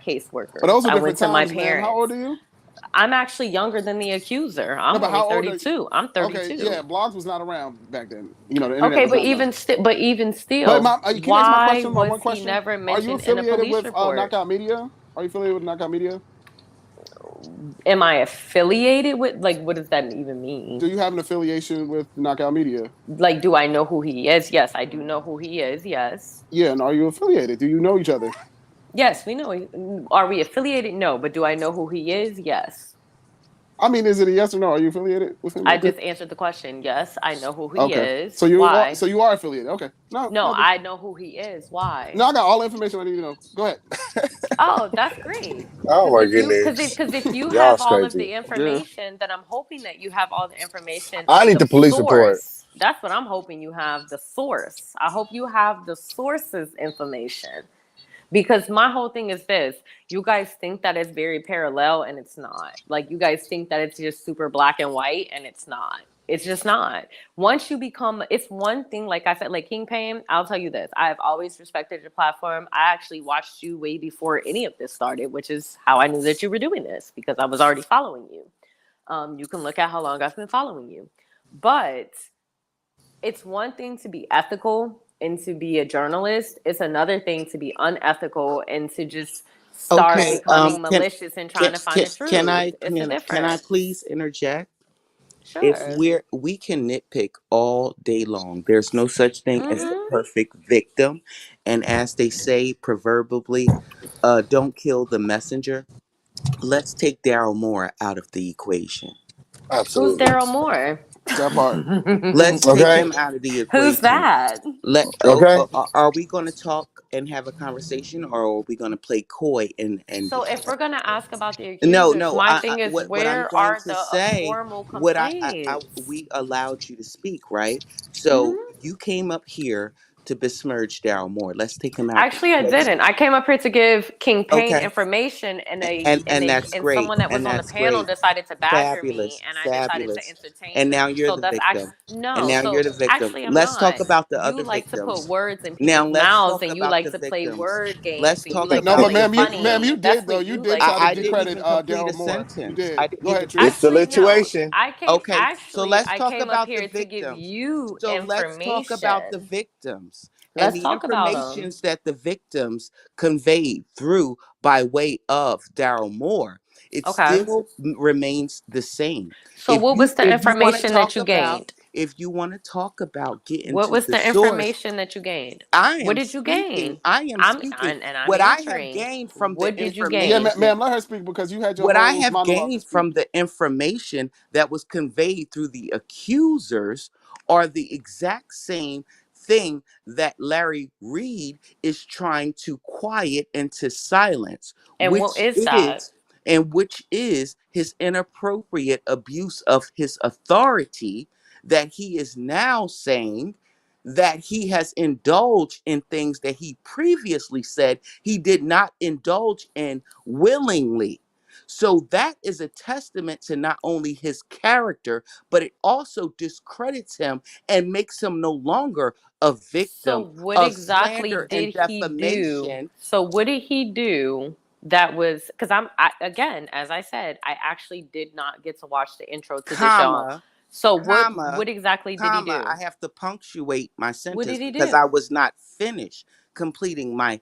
But caseworkers. those were I went different to my times, ma'am. How old parents. are you? I'm actually younger than the accuser. No, I'm but only how old are you? 32. I'm Okay, yeah, 32. blogs was not around back then. You know, the internet Okay, was not around. but even But still, mom, can you answer my why question? My was one he question: never Are you mentioned in a affiliated police with report? Knockout Media? Are you affiliated with Knockout Media? Am I affiliated with, like, what does that even mean? Do you have an affiliation with Knockout Media? Like, do I know who he is? Yes, I do know who he is. Yes. Yeah, and are you affiliated? Do you know each other? Yes, we know. Are we affiliated? No, but do I know who he is? Yes. I mean, is it a yes or no? Are you affiliated with him? I just answered the question. Yes, I know who he Okay, is. so Why? you are affiliated. Okay, no, No, nothing. I know who he is. No, Why? I got all the information I need to know. Go ahead. Oh, that's great. Oh Because my if you, goodness, because if you y'all's have all of crazy. the Yeah. information, then I'm hoping that you have all the information I of need the the police report. source. That's what I'm hoping you have. The source. I hope you have the source's information. Because my whole thing is this: you guys think that it's very parallel, and it's not. Like, you guys think that it's just super black and white, and it's not. It's just not. Once you become, it's one thing, like I said, like King Payne, I'll tell you this: I have always respected your platform. I actually watched you way before any of this started, which is how I knew that you were doing this, because I was already following you. You can look at how long I've been following you. But it's one thing to be ethical and to be a journalist. It's another thing to be unethical and to just start Okay. becoming malicious and trying to find the Can truth. I It's a can I difference. please interject? If Sure. we can nitpick all day long, there's no such thing as the Mm-hmm. perfect victim, and as they say proverbially, don't kill the messenger. Let's take Daryl Moore out of the equation. Who's Absolutely. Daryl Moore? That part. Let's take Okay. him out of the Who's equation. that? Okay. Are we going to talk and have a conversation, or are we going to play coy and So if we're gonna ask about the no, accusers, no. my thing is, What I'm where going are to the say, formal what complaints? we allowed you to speak, right? So Mm-hmm. you came up here to besmirch Daryl Moore. Let's take him out the Actually, I equation. didn't. I came up here to give King Payne Okay, information, and that's and great, someone that was and on the that's panel great, decided to badger me, fabulous, and I decided to fabulous. entertain And now them. you're So the that's victim. actually And no. now So you're the victim. actually, I'm Let's talk not. about the You other like to put victims. words in Now people's let's mouths, talk and you about like the to play victims. word games, Let's and you talk like No, to but about play the ma'am, funny. you victims. That's did though. what You you did like try to to I didn't discredit even do. complete a Daryl Moore. You sentence. did. I didn't Go even ahead, complete Tree. It's the a Actually, no. sentence. lituation. I came. Okay, so Actually, let's I talk came up about the here to give victims. you So let's talk about the information. victims and Let's the talk about them. informations that the victims conveyed through by way of Daryl Moore. It Okay. still remains the same. So what was the If you want to information that talk you about gained? if you want to talk about getting What to was the the source, information that you gained? I What am did you speaking. gain? I am speaking. I'm What I have answering. gained from the What did you Yeah, gain? information ma'am, let her speak because you had your what I whole have monologue to gained speak. from the information that was conveyed through the accusers are the exact same thing that Larry Reed is trying to quiet into silence, And what which is that? is which is his inappropriate abuse of his authority that he is now saying that he has indulged in things that he previously said he did not indulge in willingly. So that is a testament to not only his character, but it also discredits him and makes him no longer a So victim what of exactly slander did and he do? defamation, So what did he do that was, because again, as I said, I actually did not get to watch the intro to the show. comma, So comma, what exactly did he comma. do? I have to punctuate my What did sentence he because do? I was not finished completing my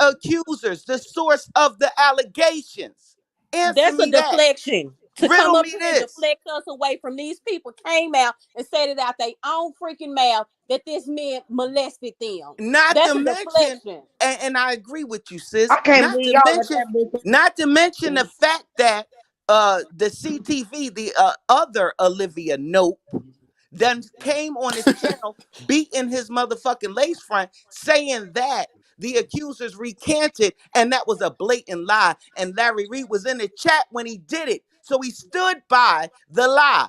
accusers, the source of the allegations? Answer That's a me that. deflection. To come Riddle up me here and this. deflect us away from these people came out and said it out their own freaking mouth that this man molested them. Not That's to a mention, deflection. and I agree with you, sis. I can't believe y'all let that bitch. Not to mention the fact that the CTV, the other Olivia Nope, then came on his channel beating his motherfucking lace front, saying that the accusers recanted and that was a blatant lie. And Larry Reed was in the chat when he did it. So he stood by the lie.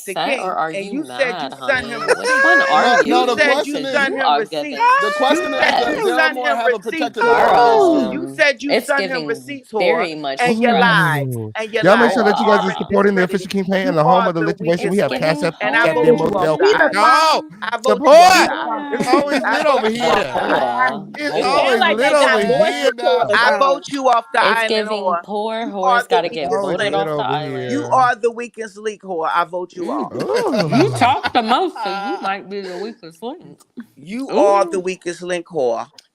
upset or king, are and you you said you mad, sent him honey? Which receipts. one are No, no. You you? The said you question Because is, sent you him are receipts. giving the You question is, said you stress. sent Delmore him have a receipts, protected whore. ground. You Girl, said you it's sent him giving receipts, whore, very much and you stress. lied. Ooh. And you Y'all make lied. sure You that you guys are already supporting the discredited. official campaign and You the home are of the the lituation. We weakest have link, Cash Giving App, and I Cash vote Venmo, you off horrible. Zelle. the island. No I vote you off support. the It's island. always I lit vote over you off A here. the island. whore. It's It Okay. always sounds like lit they over got voice here now. recorders I on. vote you off the It's island, giving whore. poor You are whores the got to It's get weakest always voted link. lit off the over You island. here. are the weakest link, whore. I vote you off. You Ooh. talk the most, so you might be the weakest link. You are the Ooh. weakest link, whore.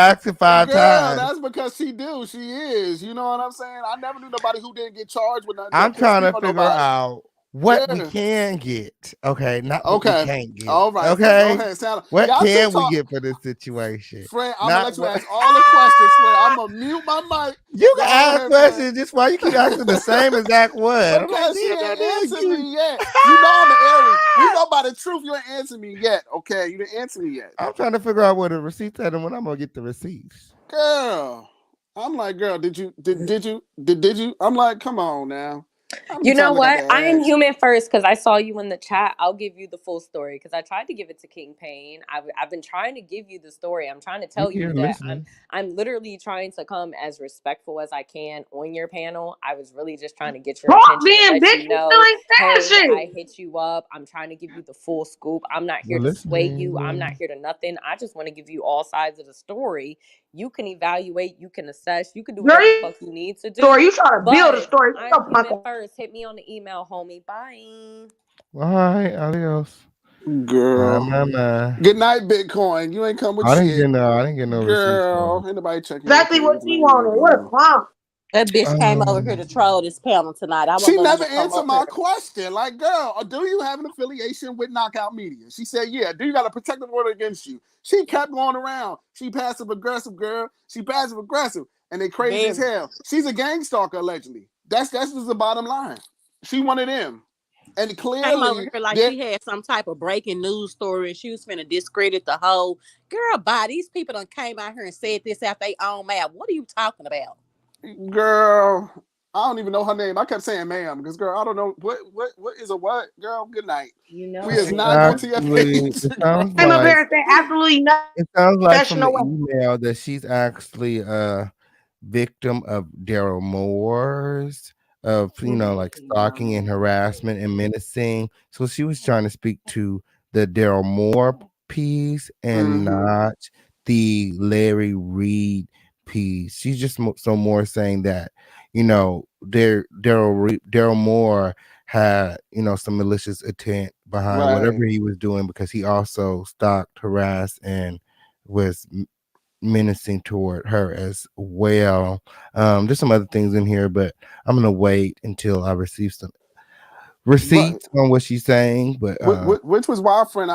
asking 5 Girl, times. that's because she do. She is. You know what I'm saying? I never knew nobody who didn't get charged with nothing. I'm Couldn't trying speak to on figure nobody. out what we Yeah. can get. Okay, not what we Okay. can't get. All right, friend. Go Okay, ahead. Sound. what Y'all two can we talk. get for this situation? Friend, I'm gonna Not let you what. ask all the questions, friend. I'm gonna mute my mic. You Go can ask ahead, questions. friend. Just why you keep asking the same exact one? I'm like, Because you didn't answer you. me yet. You know I'm an Aries. We know by the truth. You ain't answer me yet. Okay, you didn't answer me yet. I'm trying to figure out where the receipts at and when I'm gonna get the receipts. Girl, I'm like, girl, did you? I'm like, come on now. You know times I got what? to I am ask? human first because I saw you in the chat. I'll give you the full story because I tried to give it to King Payne. I've been trying to give you the story. I'm trying to We tell here you that I'm listening. I'm literally trying to come as respectful as I can on your panel. I was really just trying to get your Talk attention and then, let bitch. you You still know, ain't saying hey, I shit. hit you up. I'm trying to give you the full scoop. I'm not here We're to sway you. I'm not listening. here to nothing. I just want to give you all sides of the story. You can evaluate, you can assess, you can do Girl, whatever the you fuck you need to story. do. You trying to build a But story. Shut I'm the fuck human up. first. Hit me on the email, homie. Bye. All right, adios. Girl. My. Good night, Bitcoin. You ain't come with shit. I didn't get no receipts for Girl, it. ain't nobody checking your Exactly what page she neither, wanted. What a girl. clown. That bitch came over here to Um, troll this panel tonight. I She wasn't gonna let never her come answered up my here. question. Like, girl, do you have an affiliation with Knockout Media? She said, yeah. Do you got a protective order against you? She kept going around. She passive aggressive, girl. She passive aggressive. And they crazy as Very. hell. She's a gang stalker, allegedly. That's just the bottom line. She one of them. And Came over clearly, here like she had some type of breaking news story and she was finna discredit the whole girl. Bye. These people done came out here and said this out their own mouth. What are you talking about? girl, I don't even know her name. I kept saying ma'am because, girl, I don't know. What is a what? Girl, good night. You know We her is she not name going is to your actually, page. it sounds Came up like here and said absolutely no it sounds like from the professional way. email that she's actually victim of Daryl Moore's of like stalking and harassment and menacing. So she was trying to speak to the Daryl Moore piece and Mm-hmm. not the Larry Reed piece. She's just so more saying that Daryl Moore had some malicious intent behind Right. whatever he was doing because he also stalked, harassed, and was menacing toward her as well. There's some other things in here, but I'm gonna wait until I receive some Right. receipts on what she's saying. But Which was why, friend,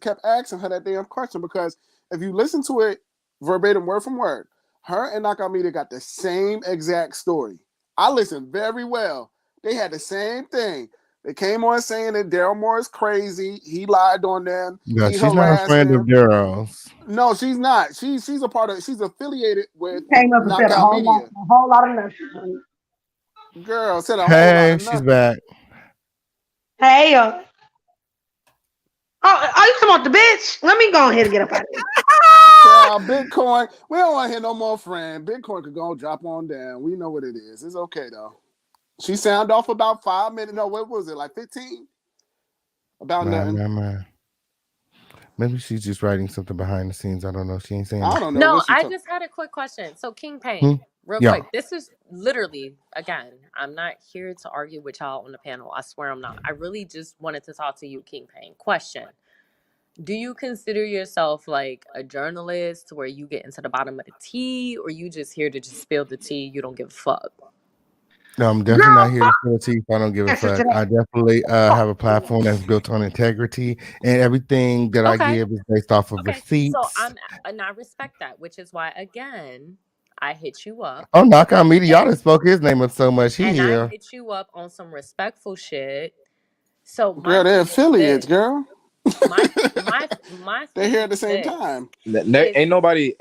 kept asking her that damn question because if you listen to it verbatim, word from word, her and Knockout Media got the same exact story. I listened very well. They had the same thing. They came on saying that Daryl Moore is crazy. He lied on them. yeah, He she's not a harassed friend of them. Daryl's. No, she's not. She's a part of. She's affiliated with Came up and said Knockout Media. a whole lot of nothing. Girl said a whole lot Hey, of she's nothing. back. Hey, oh, you talking about the bitch? Let me go ahead and get up out of here. Child, Bitcoin. We don't want to hear no more, friend. Bitcoin could go drop on down. We know what it is. It's okay though. She sound off about 5 minutes. No, what was it? Like 15? About nothing. My. Maybe she's just writing something behind the scenes. I don't know. She ain't saying I that. don't know No, what she I talking. just had a quick question. So, King Hmm? Payne, real Yeah. quick. This is literally, again, I'm not here to argue with y'all on the panel. I swear I'm not. I really just wanted to talk to you, King Payne. Question. Do you consider yourself like a journalist where you get into the bottom of the tea, or you just here to just spill the tea? You don't give a fuck. No, I'm definitely not here to spill tea if I don't give a Answer to fuck. I that. definitely have a platform that's built on integrity, and everything that I Okay. give is based off of Okay. So receipts. and I respect that, which is why again I hit you up Oh, Knockout Media, y'all and done spoke his name up so much. He and I here. hit you up on some respectful shit. So my Girl, they're thing is affiliates, this. girl. My They're thing here at is the same this. time. If Ain't nobody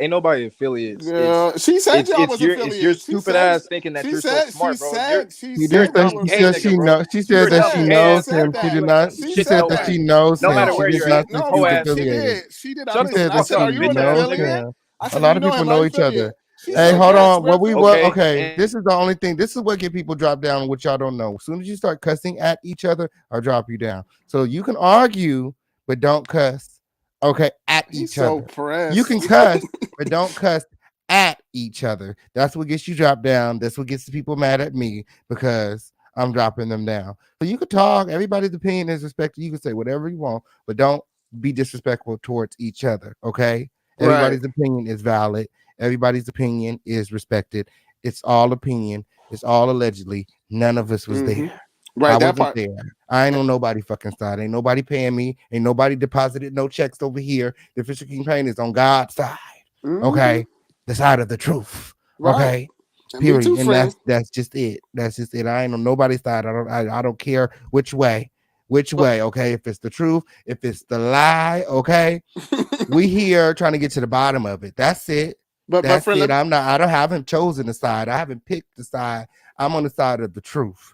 affiliates. Girl, she said y'all was It's your affiliates. stupid ass thinking that you're so She smart, bro. said she He You're did a said say y'all dumb were she gay said nigga, she affiliates. bro. know she You're said a that dumb she gay She knows ass said him. nigga, She bro. that. did You not. ain't She She shit to said said that that. she nobody. knows No him. matter She where did you're She at, not did say no. she's hoe She ass she nigga. affiliated. did. She did. I Shut She the listen. said I that fuck said, she "Are up, you bitch an ass knows nigga. affiliate?" him. I A said, "Do lot you of know people him? Are know you each other. affiliate?" She Hey, said, hold "Yes, on. we're What we affiliate." what? Okay, Okay, and this is the only thing. This is what get people drop down. What y'all don't know. As soon as you start cussing at each other, I'll drop you down. So you can argue, but don't cuss. Okay, at He's each so other. You can pressed. cuss, but don't cuss at each other. That's what gets you dropped down. That's what gets the people mad at me because I'm dropping them down. So you could talk. Everybody's opinion is respected. You can say whatever you want, but don't be disrespectful towards each other. Okay. Right. Everybody's opinion is valid. Everybody's opinion is respected. It's all opinion. It's all allegedly. None of us was Mm-hmm. there. I Right. That wasn't part. there. I ain't on nobody fucking side. Ain't nobody paying me. Ain't nobody deposited no checks over here. The official campaign is on God's side. Mm-hmm. Okay. The side of the truth. Right. Okay. And me too, Period. And friend. that's just it. That's just it. I ain't on nobody's side. I don't care which way. Which But way, okay? If it's the truth, if it's the lie, okay? We here trying to get to the bottom of it. That's it. but That's friend, it. I haven't chosen the side. I haven't picked the side. I'm on the side of the truth.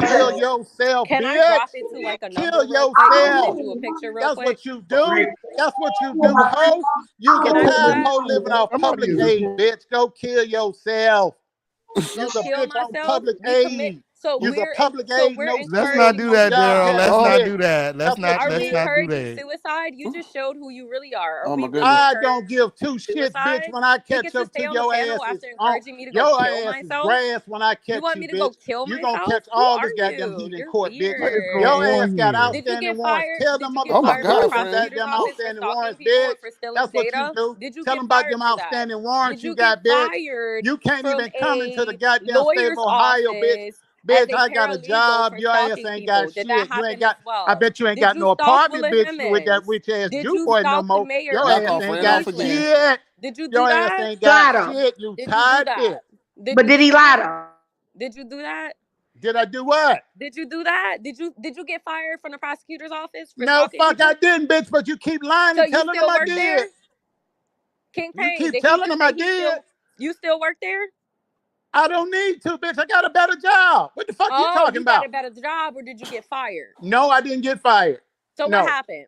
kill yourself, Can I bitch. drop it to like a Kill number real quick? I'll yourself. send you a picture real That's quick. what you do. That's what you do, hoe. You's a Can I do that? tadpole living off public aid, bitch. Go kill yourself. Go You's a kill bitch on myself. public We commit. aid. So You's a we're in. public So aid, we're no Let's not skills, do encouraging. no that, job Daryl. having Let's not bitch. do that. That's what Are you we is. encouraging suicide? You just showed who you really are. Are Oh we my really goodness. I don't encouraging give two shits, bitch. suicide? When I He catch gets to up stay to on the your panel ass is after on. encouraging me to go Your kill ass is myself. grass when I You catch want you, me to go bitch. kill You gonna myself? catch Who all this are goddamn you? heat in You're court, bitch. What is Your going weird. ass on got here? Did you outstanding get warrants. fired? Tell Did them you get Oh my fired motherfuckers from the God, about them friend. prosecutor's goddamn office for outstanding stalking warrants, people bitch. and for stealing That's what you data? do. Did you Tell get them about fired them for that? outstanding Did warrants you you get got, bitch. fired You can't from even come into the a goddamn state of lawyer's Ohio, bitch. office as Bitch, a I got a paralegal job. for Your ass stalking ain't got people? Did that shit. You ain't happen got. as I well? bet you ain't Did got you no stalk apartment, Willie bitch, with that Hemmings? rich ass Did Jew you boy no stalk the more. mayor Your of Knock ass off, ain't friend. Don't got forget. Cleveland? shit. Did you do Your ass that? ain't got Slide him. shit. You Did you do tired that? bitch. Did But you did do he that? lie to? Did you do that? Did I do what? Did you do that? Did you get fired from the prosecutor's office for No, stalking fuck, I people? didn't, bitch. But you keep lying So and you telling them still I work did. there? King You Payne, keep telling them I did he did. still you still work there? I don't need to, bitch. I got a better job. What the fuck you Oh, talking you got a about? better job or did you get fired? No, I didn't get fired. So what No. happened?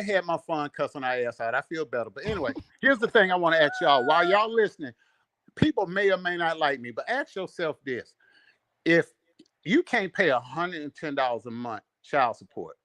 done had my fun cussing our ass out. I feel better. But anyway, here's the thing I want to ask y'all. While y'all listening, people may or may not like me, but ask yourself this. If you can't pay $110 a month child support,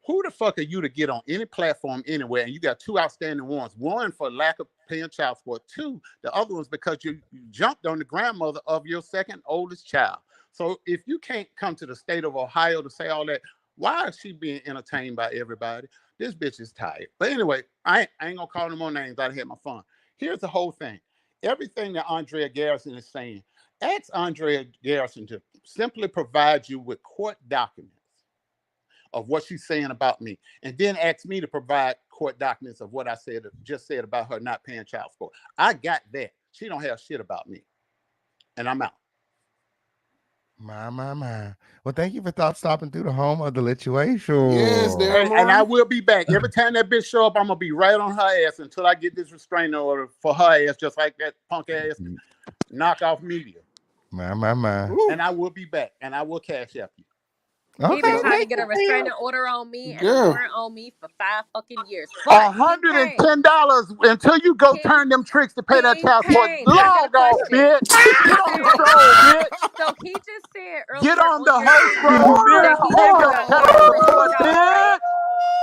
who the fuck are you to get on any platform anywhere? And you got two outstanding warrants. One for lack of paying child support. Two, the other one's because you jumped on the grandmother of your second oldest child. So if you can't come to the state of Ohio to say all that, why is she being entertained by everybody? This bitch is tired. But anyway, I ain't gonna call no more names. I had my fun. Here's the whole thing. Everything that Andrea Garrison is saying, ask Andrea Garrison to simply provide you with court documents of what she's saying about me, and then ask me to provide court documents of what I just said about her not paying child support. I got that. She don't have shit about me, and I'm out. My. Well, thank you for stopping through the home of the lituation. Yes, Darren And I Moore. will be back. Every time that bitch show up, I'm gonna be right on her ass until I get this restraining order for her ass, just like that punk ass knockoff media. My. And I will be back, and I will cash app you. He been Okay, trying to thank get a you. restraining order on me and a Girl. warrant on me for 5 fucking years. But he came. $110 until you go He, turn them tricks to pay that he child support. came. But I got a Log off, question. bitch. Get on the stroll, bitch. So he just said Get earlier on on the your whole shit stroll, bitch. that he Pay never your got child fired from his support, job, right? bitch.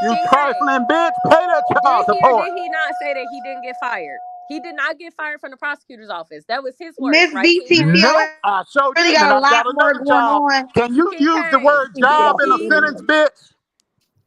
You King trifling bitch. Pay that child Did he or support. did he not say that he didn't get fired? He did not get fired from the prosecutor's office. That was his words, Miss right, King Kane? Nope, BTPO I sure really didn't, and got a I lot got more another going job. on. Can you King use the Kane, word job in a he sentence, bitch?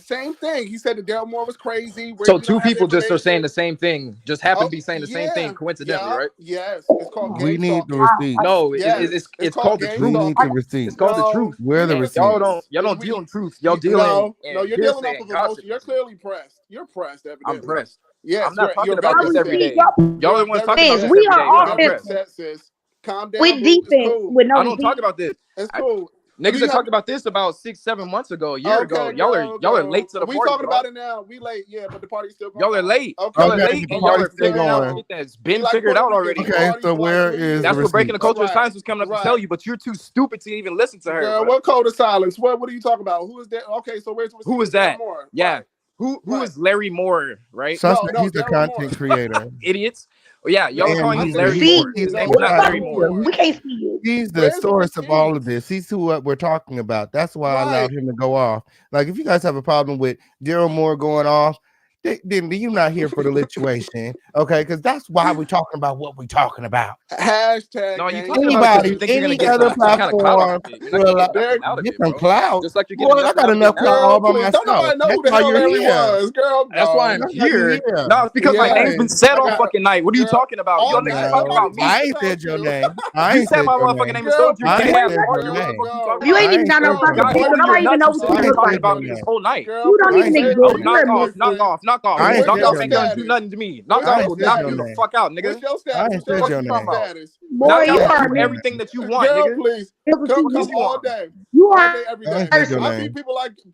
same thing. He said that Daryl Moore was crazy. So two people just are saying the same thing, just happen to be saying the same thing coincidentally, right? Yes, it's called We game need the stalking. receipt. No, Yes, it's called the game We truth. need the stalking. receipt. It's called the truth. Where the No, receipt? Y'all don't deal in truth. Y'all deal in you're dealing hearsay off and of emotion. gossip. You're clearly pressed. You're pressed, I'm evidently. pressed. Yes, I'm not talking you're about very this every upset. day. Y'all are the ones talking about this we every are day, but You're I'm very pressed. upset, sis. Calm down, with boo. It's defense cool. with no I don't talk defense. about this. It's cool. Niggas that talked about this about 6-7 months ago, a year ago. Okay, Y'all are girl. late to the We party, talking bro. about it now. We late, yeah, but the party's still going Y'all are on. late. Okay, Y'all are Okay, late, the and y'all party's are still figuring out going. shit that's been figured out already. Okay, so where is That's the what Breaking receipt? the Culture's Times was coming up to tell you, but you're too stupid to even listen to her. Girl, Bro. what code of silence? What are you talking about? Who is that? Okay, so where's the receipt? Who is that? More. Yeah. Right. Who is Larry Moore, right? Suspect, he's a content creator. Idiots. Yeah, y'all are And calling him he's Larry he's, Moore. he's, His name he's is not not- Larry Moore. We can't see you. He's the Where's the source of all of receipts? this. He's who we're talking about. That's why I allowed him to go off. Like, if you guys have a problem with Daryl Moore going off, then you're not here for the situation, okay? Because that's why we're talking about what we're talking about. Hashtag. No, you gang. talking about it because Anybody, you think you're gonna any get other some kind of clout off platform of it. You're not will gonna get nothing out of get it, some bro. clout. Just like you're Boy, getting I nothing got out of it enough clout now. all by Please, don't myself. nobody know That's who the why hell you're Larry here. was. Girl, That's why I'm That's why you're here. here. No, it's because my name's Yes. been said I all got- fucking night. What are you Girl, talking about? You all don't niggas night. talking No, about me. I ain't said your name. I You ain't said said my your motherfucking name. name and so did your I gay ain't ass said partner. your What the name. fuck you talking You about? ain't I even ain't got no said your fucking God, name. picture. boy, you Nobody hear even nothing know you what said. you I You've been ain't look talking said like. about your me this name. whole night. Girl, You don't please I ain't even say said it. your Oh, exist. name. You're knock a off, knock mystery. off, knock off, I nigga. ain't What's Knock said your off your ain't gonna name. do status? nothing to me. Knock What's I off your ain't will said not your do the status? name. fuck out, What's nigga. your I status? ain't What's your said Fuck your you talking receipted name. about? status? What's Boy, your Knock you out can are a do status? mystery. everything that you want, Girl, nigga. please. See, Come Yes, you all are. day. you All are day, every I day. ain't said your mercy. I beat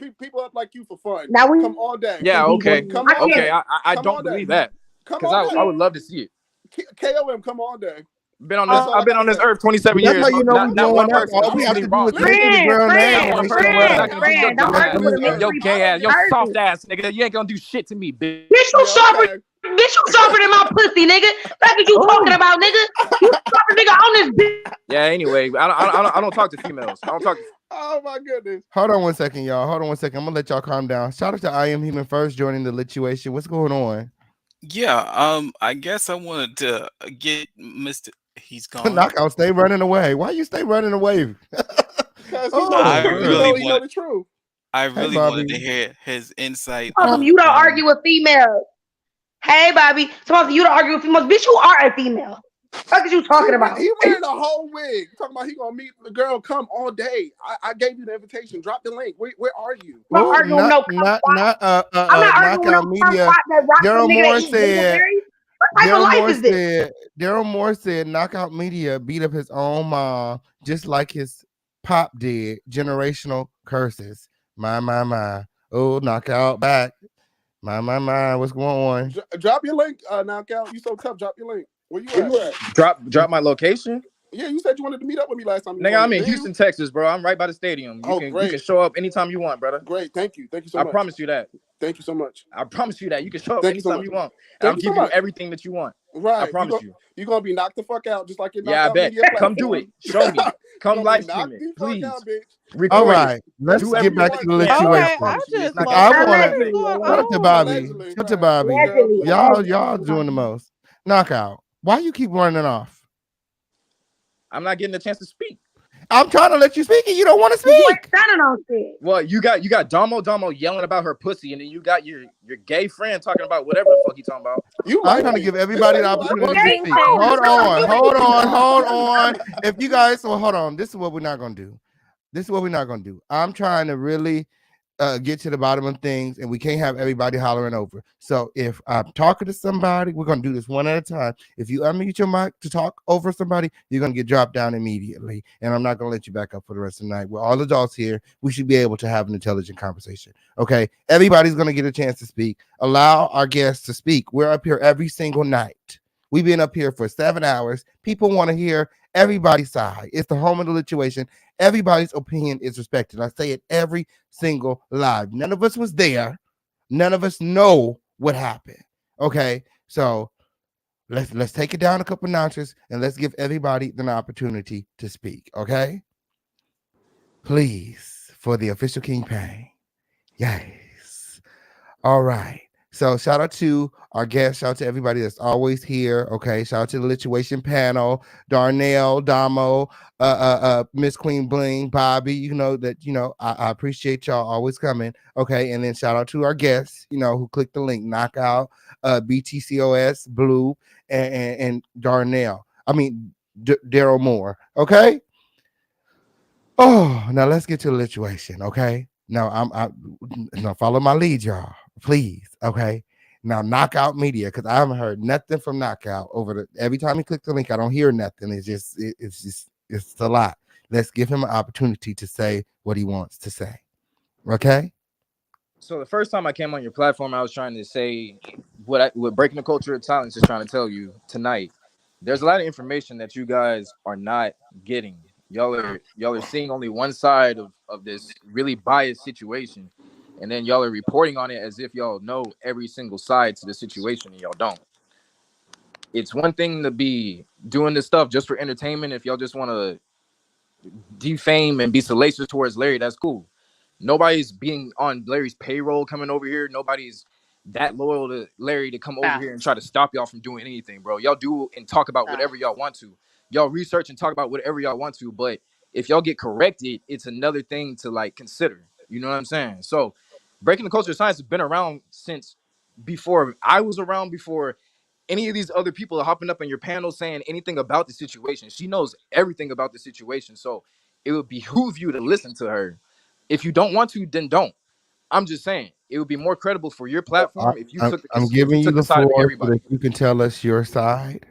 name. people up like you for fun. Now we Come all day. Yeah, people. okay, Come I all can't. okay. day. I Come all don't day. believe that Come because all I day. would love to see it. KOM, come all day. Been on this. That's all I've I been gotta on this say. earth 27 That's how years. you know Not we not blowing one up. person All has we proved have me to do is wrong, nigga. mention the girl name Not and one they person show has up. not gonna do your Don't dumb argue ass, with a Hey, yo mystery gay ass, yo person. soft ass, nigga. You ain't gonna do shit to me, bitch. Bitch, you yeah, sharper. okay. Bitch, you sharper than my pussy, nigga. That's what you talking Oh, about, nigga. You sharper nigga on this bitch. Yeah. Anyway, I don't talk to females. I don't talk to. Oh my goodness. hold on one second, y'all. Hold on one second. I'm gonna let y'all calm down. Shout out to I Am Human First joining the lituation. What's going on? Yeah, I guess I wanted to get Mr. He's gone. Knockout, stay running away. Why you stay running away? Because he know the Oh, I truth. girl. really He know want the truth. I Hey, really wanted to Bobby. hear his insight Awesome, on you don't argue with females. Hey, Bobby. Awesome, you don't argue with females. Bitch, you are a female. What are you talking about? He wearing a whole wig. Talking about he gonna meet the girl. Come all day. I gave you the invitation. Drop the link. Where are you? I'm not Oh, arguing with no kumquat. I'm not arguing with no knockout media. kumquat that rocks some Daryl nigga that Moore eat said. dingleberries. What type of life is this? Daryl Moore said Knockout Media beat up his own mom just like his pop did. Generational curses. My. Oh, Knockout back. My. What's going on? Drop your link, Knockout. You so tough. Drop your link. Where you at? Drop my location. Yeah, you said you wanted to meet up with me last time. Nigga, I'm in Houston, Texas, bro. I'm right by the stadium. You can show up anytime you want, brother. Great, thank you so I much. promise you that. Thank you so much. I promise you that you can show up Thank you so anytime much. you want, and Thank I'll you so give you much. everything that you want. Right, I promise you. You're gonna be knocked the fuck out, just like your Yeah, I knockout bet. media Come platform. do it. Show me. Come You're live gonna stream be it, knocked the fuck please. out, bitch. All Record right, it. let's Do get whatever back you to the want. situation. I promise you, it's not Like, gonna I happen want today. to shout out to Bobby. Allegedly. Shout out to Bobby. Allegedly. Y'all doing the most. Knockout. Why you keep running off? I'm not getting a chance to speak. I'm trying to let you speak and you don't want to You ain't speak. standing on shit. Well, you got Domo yelling about her pussy, and then you got your gay friend talking about whatever the fuck he talking about. You I'm like trying to me. give everybody the You like opportunity me. to Okay, speak. cool. Hold on. If you guys, so hold on. This is what we're not gonna do. I'm trying to really get to the bottom of things, and we can't have everybody hollering over. So if I'm talking to somebody, we're gonna do this one at a time. If you unmute your mic to talk over somebody, you're gonna get dropped down immediately, and I'm not gonna let you back up for the rest of the night. We're all adults here. We should be able to have an intelligent conversation. Okay, everybody's gonna get a chance to speak. Allow our guests to speak. We're up here every single night. We've been up here for 7 hours. People want to hear everybody's side. It's the home of the situation. Everybody's opinion is respected. I say it every single live. None of us was there. None of us know what happened. Okay, so let's take it down a couple notches and let's give everybody an opportunity to speak. Okay, please, for the official King Pain. Yes. All right. So shout out to our guests. Shout out to everybody that's always here. Okay. Shout out to the lituation panel, Darnell, Damo, Miss Queen Bling, Bobby. You know that, I appreciate y'all always coming. Okay. And then shout out to our guests, who clicked the link, Knockout, BTCOS, Blue, and Darnell. I mean Daryl Moore. Okay. Oh, now let's get to the lituation. Okay. Now now follow my lead, y'all. Please, okay. Now, Knockout Media, because I haven't heard nothing from Knockout every time he clicks the link, I don't hear nothing. It's a lot. Let's give him an opportunity to say what he wants to say. Okay. So the first time I came on your platform, I was trying to say what Breaking the Culture of Silence is trying to tell you tonight. There's a lot of information that you guys are not getting. Y'all are seeing only one side of this really biased situation. and then y'all are reporting on it as if y'all know every single side to the situation, and y'all don't. It's one thing to be doing this stuff just for entertainment. If y'all just want to defame and be salacious towards Larry, that's cool. Nobody's being on Larry's payroll coming over here. Nobody's that loyal to Larry to come over Stop. here and try to stop y'all from doing anything, bro. Y'all do and talk about Stop. whatever y'all want to. Y'all research and talk about whatever y'all want to. But if y'all get corrected, it's another thing to like consider. You know what I'm saying? So breaking the culture of science has been around since before I was around, before any of these other people are hopping up on your panel saying anything about the situation. She knows everything about the situation. So it would behoove you to listen to her. If you don't want to, then don't. I'm just saying it would be more credible for your I, platform if you took I'm if you giving you took the the side of floor so everybody. that you can tell us your side.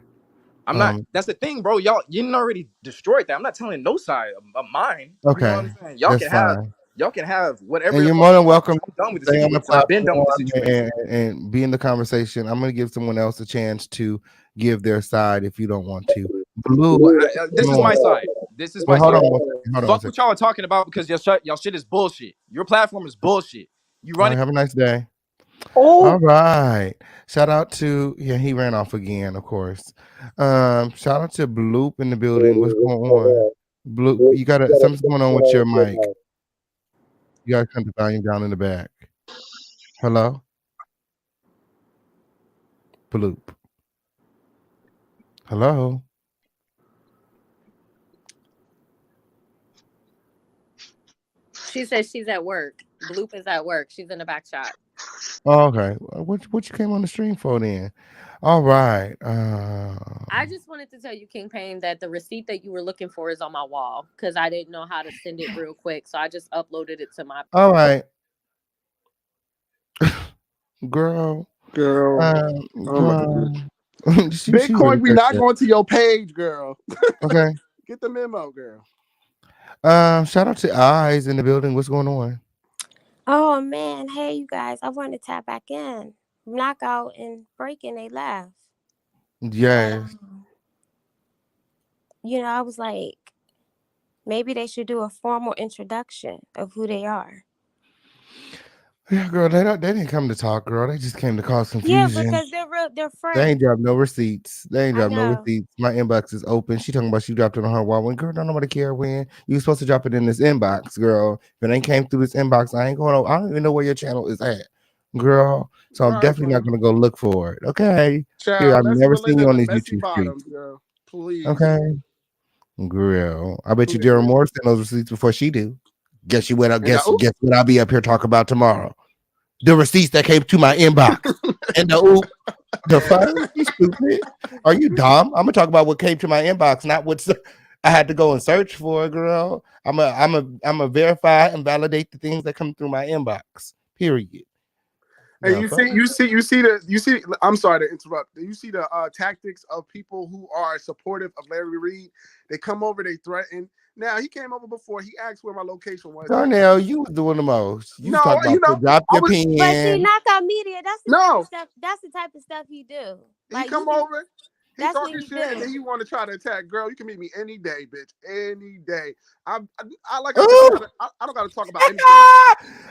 I'm not. That's the thing, bro. Y'all, you didn't already destroyed that. I'm not telling no side of mine. You know what Okay, I'm saying? that's fine. Y'all can have whatever And the you're fuck more you than want. welcome I'm done to with the stay on the situation. I've been done with the platform situation. and be in the conversation. I'm going to give someone else a chance to give their side if you don't want to. Blue, Well, this come is my on. side. This is Well, my hold on side. one second. Hold on one Fuck what second. y'all are talking about because y'all shit is bullshit. Your platform is bullshit. You All run right, it. have a nice day. Oh, All right. Shout out to he ran off again, of course. Shout out to Bloop in the building. What's going on? Bloop, you gotta something's going on with your mic. You gotta turn the volume down in the back. Hello? Bloop. Hello? She says she's at work. Bloop is at work. She's in the back shop. Oh, okay. What you came on the stream for then? All right. I just wanted to tell you, King Payne, that the receipt that you were looking for is on my wall because I didn't know how to send it real quick. So I just uploaded it to my. All right. Girl. Girl. Oh my Girl. goodness. she really Bitcoin, we said not that. going to your page, girl. Okay. Get the memo, girl. Shout out to Eyes in the building. What's going on? Oh man, hey you guys, I wanted to tap back in. Knockout and breaking, they left. But Yes. I was like, maybe they should do a formal introduction of who they are. Yeah, girl, they didn't come to talk, girl. They just came to cause Yeah, confusion. because they're They ain't friends. dropped no receipts. They ain't I dropped no know. receipts. My inbox is open. She talking about she dropped it on her wall. When girl, don't nobody care when. You supposed to drop it in this inbox, girl. If it ain't came through this inbox, I ain't going to, I don't even know where your channel is at, girl. So I'm All right, definitely not fine. gonna go look for it. Okay. Here, Child, I've let's never live seen you in on the these messy YouTube streets. bottoms, girl. Please. Okay. Girl. I bet you Please. Daryl Moore sent those receipts before she do. Guess you what I And guess what I'll be up here talking about tomorrow. The receipts that came to my inbox. And the fuck? You stupid? Are you dumb? I'm gonna talk about what came to my inbox, not what's I had to go and search for, girl. I'm a verify and validate the things that come through my inbox. Period. And The fuck? you see. I'm sorry to interrupt. You see the tactics of people who are supportive of Larry Reid. They come over, they threaten. Now he came over before. He asked where my location was. Darnell, you was doing the most. You was No, talking about drop I your was. But see, pen. knockout media, that's the type of No, stuff. That's the type of stuff he do. he Like you come can. over. He That's what talking he shit, and do. then he want to try to attack. Girl, you can meet me any day, bitch. Any day. I like I said, Ooh. I don't got to talk about anything.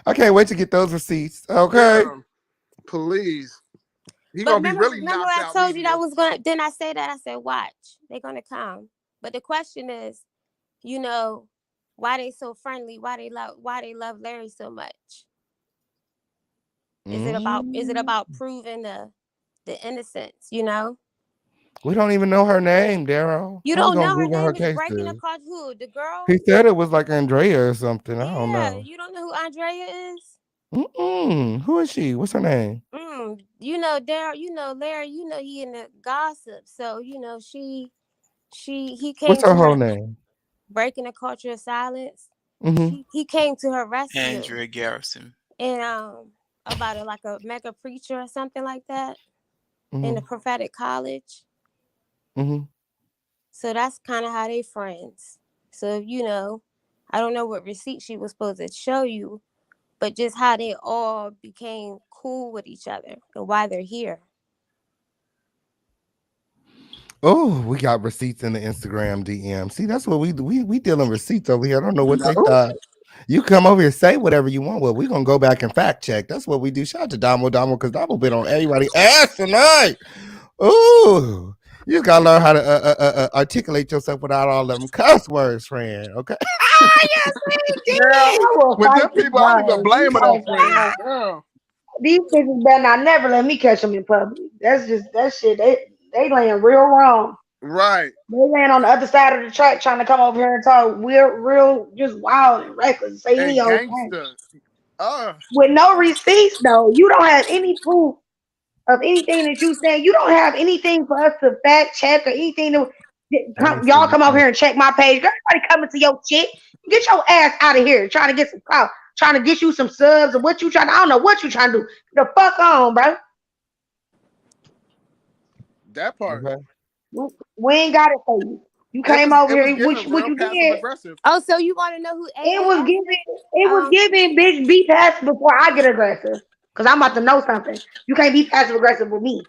I can't wait to get those receipts. Okay. Girl, please. He But gonna be remember, really remember knocked I out told you that media. I was gonna. Then I say that I said, watch, they're gonna come. But the question is, why they so friendly? Why they love Larry so much? Is it about proving the innocence? We don't even know her name, Daryl. You How we don't gonna know her Google her name is breaking a cases? card. Who the girl? He said it was like Andrea or something. I don't Yeah, know. you don't know who Andrea is. Who is she? What's her name? Daryl. Larry. He in the gossip. So he What's came her to whole her, name? breaking a culture of silence. Mm-hmm. He came to her rescue Andrea Garrison. and about like a mega preacher or something like that in the Mm-hmm. prophetic college. Mm-hmm. So that's kind of how they friends. So I don't know what receipt she was supposed to show you, but just how they all became cool with each other and why they're here. Oh, we got receipts in the Instagram DM. See, that's what we do. We dealing receipts over here. I don't know what they thought. You come over here, say whatever you want. Well, we're gonna go back and fact check. That's what we do. Shout out to Damo because Damo been on everybody's ass tonight. Ooh, you gotta learn how to articulate yourself without all them cuss words, friend. Okay. Yes, we Girl, did. I will With fight them you people, I don't even guys. blame You her though, guys are friend. not. Girl. These bitches better not never let me catch them in public. That's just that shit. They laying real wrong. Right. They laying on the other side of the track trying to come over here and talk real, just wild and reckless. Say any And old thing gangster. with no receipts though. You don't have any proof of anything that you saying. You don't have anything for us to fact check or anything to Let me see. y'all come over here and check my page. Everybody coming to your shit. Get your ass out of here. Trying to get some clout. Trying to get you some subs or what you trying to, I don't know what you trying to do. The fuck on, bro. That part. Okay. We ain't got it for you. You It came was over it was here, giving which real you passive did. aggressive. Oh, so you want to know who It was AAF giving, is? it was giving, bitch, be passive before I get aggressive. Cause I'm about to know something. You can't be passive aggressive with me.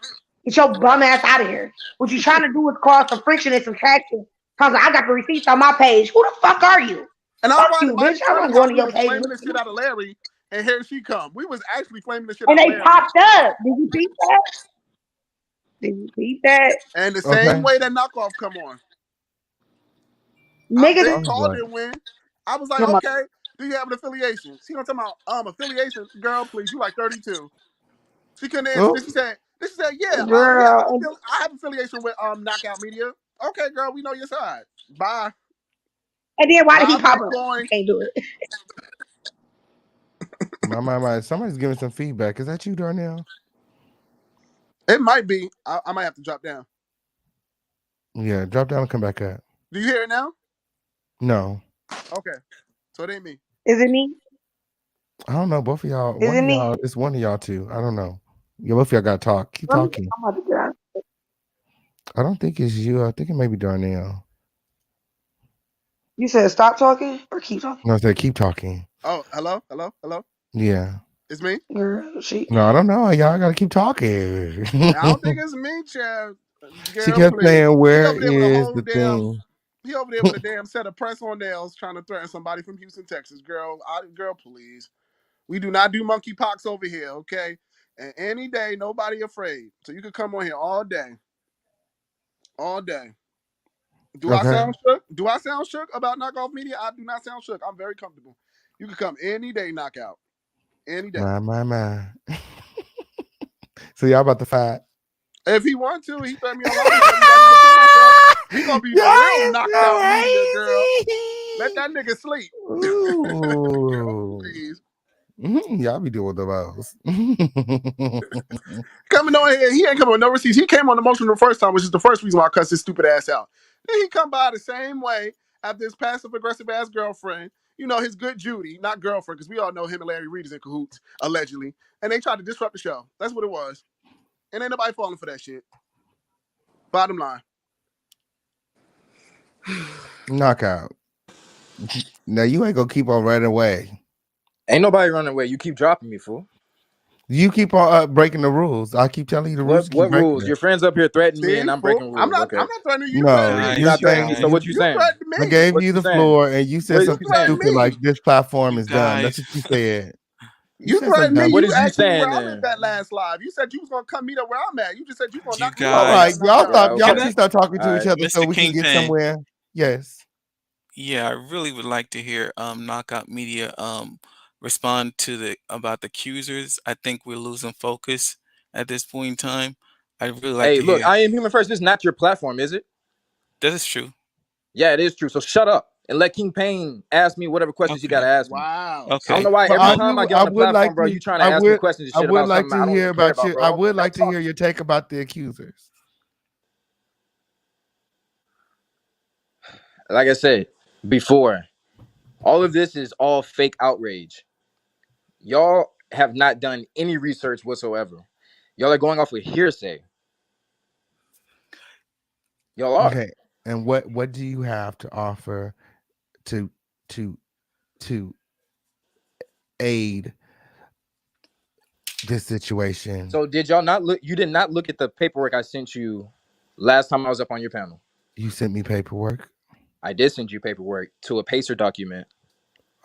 Get your bum Right. ass out of here. What you trying to do is cause some friction and some traction. Cause I got the receipts on my page. Who the fuck are you? And I'm Fuck finding you, bitch. mighty I funny wasn't how going to we your was page. flaming the shit out of Larry, and here she come. We was actually flaming the shit And out of they Larry. popped up. Did you see that? Did you see that? And the same Okay. way that knockoff come on. Niggas, They I was called like, it win. I was like, come on, okay, do you have an affiliation? She gonna talk about affiliation. Girl, please, you like 32. She couldn't answer. oh, Then she said, yeah, girl. I have affiliation with Knockout Media. Okay, girl, we know your side. Bye. And then why did he Bye, pop up? Bitcoin. I can't do it. my. Somebody's giving some feedback. Is that you, Darnell? It might be. I might have to drop down. Yeah, drop down and come back up. Do you hear it now? No. Okay. So it ain't me. Is it me? I don't know. Both of y'all, Is one it of me? y'all, it's one of y'all two. I don't know. Yeah, both of y'all got to talk. Keep I'm talking. about to get out. I don't think it's you. I think it may be Darnell. You said stop talking or keep talking? No, I said keep talking. Oh, hello. Yeah. It's me. Girl, No, I don't know. Y'all got to keep talking. I don't think it's me, Chad. She Girl, kept please. saying, He "Where over there with a is whole the damn. thing?" He over there with a damn set of press on nails, trying to threaten somebody from Houston, Texas. Girl, please. We do not do monkeypox over here, okay? And any day, nobody afraid. So you can come on here all day. All day. Do I Okay. sound shook? Do I sound shook about knockoff media? I do not sound shook. I'm very comfortable. You can come any day, knockout. Any day. My. So y'all about to fight? If he want to, he threatened me online. He said I'm ready to defend myself. We gonna be the Y'all real is knocked out media, girl. Let crazy. that nigga sleep. Girl, Ooh. please. Y'all be doing the most. Coming on here, he ain't coming with no receipts. He came on emotional the first time, which is the first reason why I cussed his stupid ass out. Then he come by the same way after his passive aggressive ass girlfriend. You know, his good Judy, not girlfriend, because we all know him and Larry Reid is in cahoots, allegedly. And they tried to disrupt the show. That's what it was. And ain't nobody falling for that shit. Bottom line. Knockout. Now you ain't gonna keep on running away. Ain't nobody running away. You keep dropping me, fool. You keep on breaking the rules. I keep telling you the rules. You keep What breaking rules? it. Your friends up here ththreatening me, See, and I'm fool? breaking I'm rules. not Okay. threatening you. You No, threatened So me. you're you're not threatening saying me. So what you You saying? threatened I me. gave What you you the saying? floor, and you said What You is something you saying? threatened stupid like me. this platform you is done. That's guys, what you said. You You said something threatened me. dumb. What You is you asked me saying where I'm then? at that last live. You said you was gonna come meet up where I'm at. You just said you was gonna you knock me All out. You got right, guys. y'all knocked Yeah. out. stop. Y'all Can Okay. I, two start talking All to each right. other so Mr. we can get Kingpin? somewhere. Yes. Yeah, I really would like to hear Knockout Media respond to the about the accusers. I think we're losing focus at this point in time. I'd really like Hey, to look, hear. I am human first. This is not your platform, is it? That is true. Yeah, it is true. So shut up and let King Payne ask me whatever questions you got to Okay. ask me. Wow. I don't Okay. know why But every time I get I on the would platform, like bro, to you trying to ask me questions and I shit would about like something to I don't hear even care about about, your I bro. would Never like to talk. hear your take about the accusers. Like I said before, all of this is all fake outrage. Y'all have not done any research whatsoever. Y'all are going off with hearsay. Y'all are. Okay. And what do you have to offer to to to aid this situation? So did y'all not look? You did not look at the paperwork I sent you last time I was up on your panel. You sent me paperwork. I did send you paperwork to a Pacer document.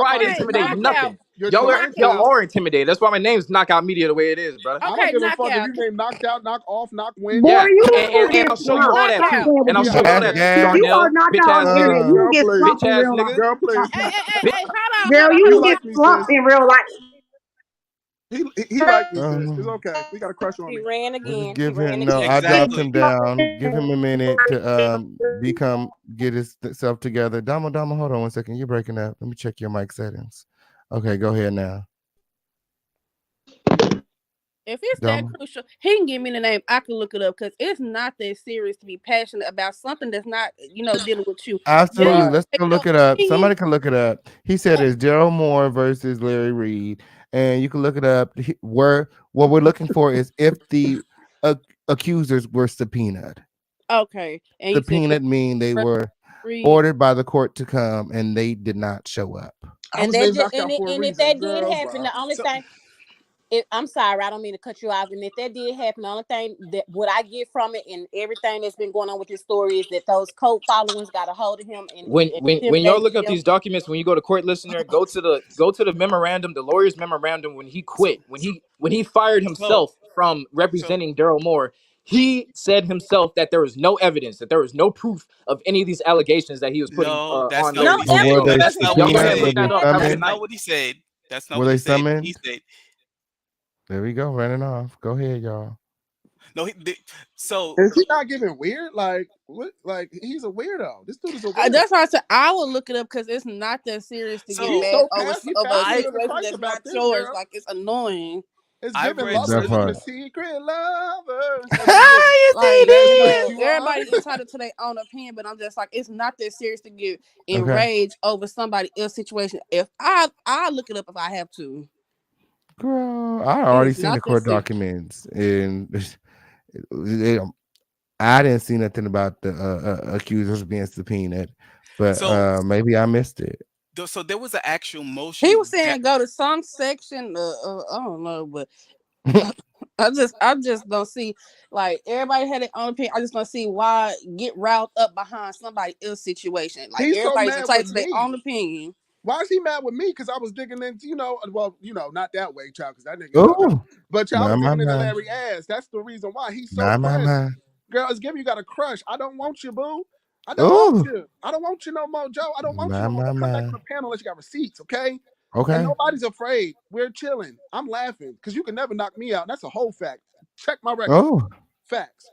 try to Okay, intimidate knockout. nothing. You're Y'all trying Knockout. are intimidated. That's why my name's Knockout Media the way it is, brother. I Okay, don't give a fuck if knockout. you name knocked out, knock off, knock win. Boy, Yeah, you and get I'll show you slumped. all that I'm too. Yeah, glad And with I'll you, show you boy. all I that don't too, care. If you are Darnell, knocked bitch out on ass the nigga, internet, you Girl, get please. slumped bitch in ass real nigga. life. Girl, please. Hey, hold on, Girl, hold on, you He hold will on. get like me, slumped sis. in real life. He like me, sis. It's okay. He got a crush on He me. ran We'll just again. He give ran him no. again. I dropped Exactly. him down. Give him a minute to get himself together. Damo, hold on one second. You're breaking up. Let me check your mic settings. Okay, go ahead now. If it's that Dumb. crucial, he can give me the name. I can look it up because it's not that serious to be passionate about something that's not, dealing with you. Just Absolutely. Right. Let's take go your look it up. opinion. Somebody can look it up. He said it's Daryl Moore versus Larry Reed, and you can look it up. Where what we're looking for is if the accusers were subpoenaed. Okay, and you said Subpoenaed mean they were Reed, ordered by the court to come, and they did not show up. I and was that named just knockout for a and if reason. that did Girl, happen, bye. the only So thing. I'm sorry, I don't mean to cut you off. And if that did happen, the only thing that what I get from it and everything that's been going on with this story is that those cult followers got a hold of him and When y'all intimidated look up him. these documents, when you go to court listener, go to the memorandum, the lawyer's memorandum when he so quit, when he fired so himself from so representing Daryl Moore, he said himself that there was no evidence, that there was no proof of any of these allegations that he was putting no, that's on not what Larry he No But Reed. were said. So they evidence That's was not what y'all he go ahead subpoenaed? and Were look said. they that up. That was That's summoned? not tonight. what he said. That's not Were what he they said. He summoned? said There we go, running off. Go ahead, y'all. no. So Is he not giving weird? Like what? Like he's a weirdo. This dude is a weirdo. That's why I said I will look it up because it's not that serious to get He's so mad so over he over a I passionate of situation Christ that's about not this yours. girl. Like it's annoying. It's I giving read lover. That I'm certain a part. secret lover. That's what it's giving. You see Like, That's that? what you are. everybody entitled to their own opinion, but I'm just like, it's not that serious to get Okay. enraged over somebody else's situation. If I look it up if I have to. Girl, I It already is seen not the that court serious. documents, and I didn't see nothing about the accusers being subpoenaed, but so maybe I missed it. so there was an actual He was motion. saying go to some section. I don't know, but I just don't see like everybody had their own opinion. I just don't see why get riled up behind somebody else's situation. Like He's so everybody's mad with entitled to their me. own opinion. Why is he mad with me? Because I was digging into, well, not that way, child, because that nigga, no. Oh, But child, I my was my digging into my Larry ass. That's the reason why he's so my my pressed. my. Girl, it's giving you got a crush. I don't want you, boo. I don't want Oh, you. I don't want you no more, Joe. I don't want you my no more. my Don't come back my. on the panel unless you got receipts, okay? And Okay. nobody's afraid. We're chilling. I'm laughing because you can never knock me out. That's a whole fact. Check my record. Oh, Facts.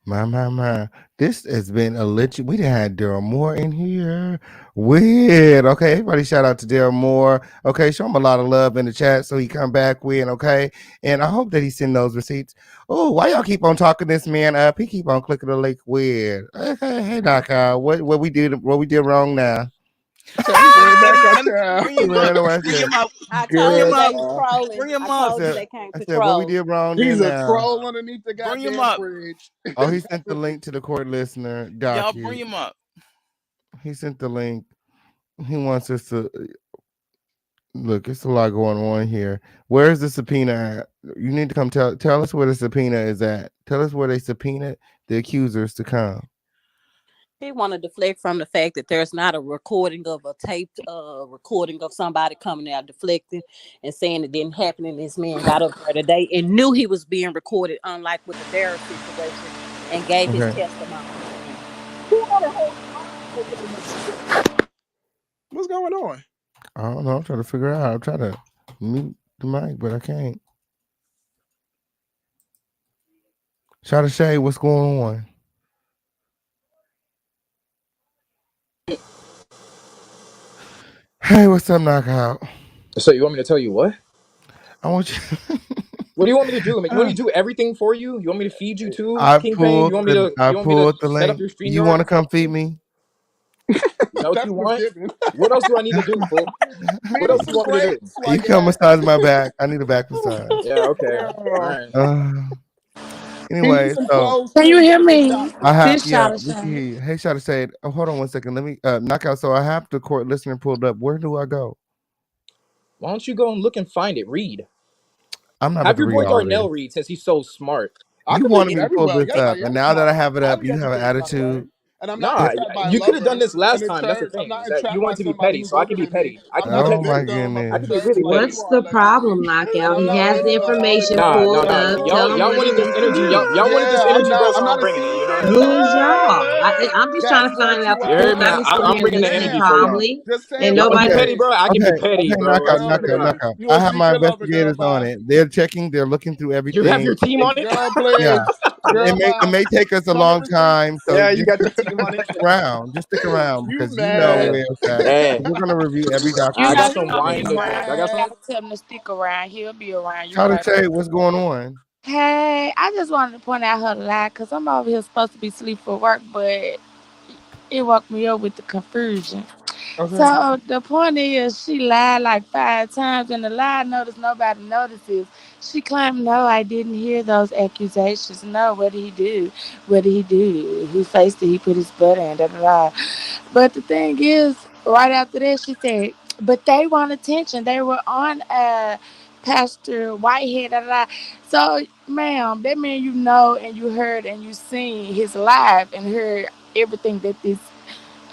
my. This has been a legit. We done had Daryl Moore in here. Weird. Okay, everybody shout out to Daryl Moore. Okay, show him a lot of love in the chat so he come back with. Okay, and I hope that he send those receipts. Oh, why y'all keep on talking this man up? He keep on clicking the link. Weird. Okay, hey Knockout, what we did wrong now? Child, he ran back Honey, up honey, there. bring He him up. ran away. I Bring said, him up. I Bring told him you Good. up. they was trolling. Bring him I I up. told you said, they came I to said, what we troll. did wrong there He's a now? troll underneath the Bring him goddamn up. bridge. Oh, he sent the link to the court listener Y'all bring docket. him up. He sent the link. He wants us to look. It's a lot going on here. Where's the subpoena at? You need to come tell us where the subpoena is at. Tell us where they subpoenaed the accusers to come. He want to deflect from the fact that there's not a recording of a taped recording of somebody coming out deflecting and saying it didn't happen. And this man got up there today and knew he was being recorded, unlike with the Daryl situation, and gave his Okay. testimony. What's going on? I don't know. I'm trying to figure out. I'm trying to mute the mic, but I can't. Shout out Shay, what's going on? Hey, what's up, Knockout? So you want me to tell you what? I want you. What do you want me to do? You want me to do everything for you? You want me to feed you too, I Kingpin? pulled You want me to the set up link. your You want StreamYard to and talk come to feed you? me? Is that what That's you what's want? given. What else do I need to do, fool? Meet What him else do some you want me to do? grapes while You you come at it. massage my back. I need a back massage. Yeah, okay. All Girl. right. He needs Anyway, some so clothes Can too. you He hear gotta get me? shopped I for. have, This yeah, shot of we can shade. hear you. Hey, Shada Shade. Oh, hold on one second. Let me Knockout. So I have the court listener pulled up. Where do I go? Why don't you go and look and find it? Read. I'm not about Have to your read boy all of this. Darnell read since he's so smart. I You can read wanted me to pull everywhere. this up, Everybody and else now that I talk. have it I up, don't you get have to an think, by the way. attitude. And I'm not Nah, entrapped by a you could have done lover this in last the time. That's the church. I'm thing, not is that you entrapped by wanted to be somebody petty, who's so I can older be than me. petty. I I'm can be not a Oh petty. my victim of I the goodness. can be church really like petty. you What's are, the Lady problem, D. And Knockout? I'm He not a has the victim of all the information Nah, drama. pulled nah, nah. up. So Tell him Y'all what it wanted this is to energy. do. Y'all wanted this yeah, energy, bro. So I'm I'm not a bringing it. You know what Who is y'all? I'm just trying to That's find what out you the You are. truth. heard me? I've been sitting I'm here bringing the listening energy for Damn. y'all. calmly, Just say and Y'all can be love nobody. petty, it. bro. I can be petty, Okay, bro. knockout, It's Love knockout, it. whatever. knockout. You I want to have speak my your love again, investigators on bye. it. They're checking, they're looking through You have everything. your team on it. Girl, Yeah. please. Girl, It bye. may take us a Show me long receipts. time, so Yeah, you just got your team on it. stick around. Just stick around You because you know mad. Hey, where it's at. hey, We're gonna review every You I document know, got that you some you don't wine need send. to to drink. I got worry. some. I can tell him to stick around. He'll be around. You right. Shout what's going on? Hey, I just wanted to point out her lie because I'm over here supposed to be asleep for work, but it woke me up with the confusion. Okay. So the point is, she lied like 5 times, and the lie notice nobody notices. She claimed, "No, I didn't hear those accusations. No, what did he do? What did he do? He faced it. He put his butt in. Da da da." But the thing is, right after that, she said, "But they want attention. They were on Pastor Whitehead. Da, da, da." So, ma'am, that means you know and you heard and you seen his live and heard everything that this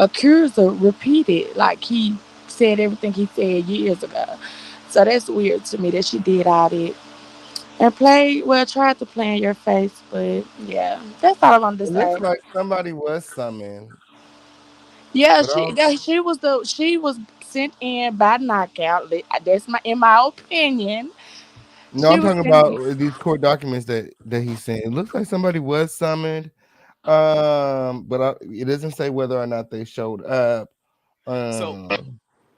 accuser repeated. Like he said everything he said years ago. So that's weird to me that she did all that. And tried to play in your face, but yeah, that's all I wanted to It looks say. like somebody was summoned, Yeah, but she was sent in by knockout. That's in my opinion. no, She I'm was talking sent in. about these court documents that he sent. It looks like somebody was summoned, but it doesn't say whether or not they showed up. So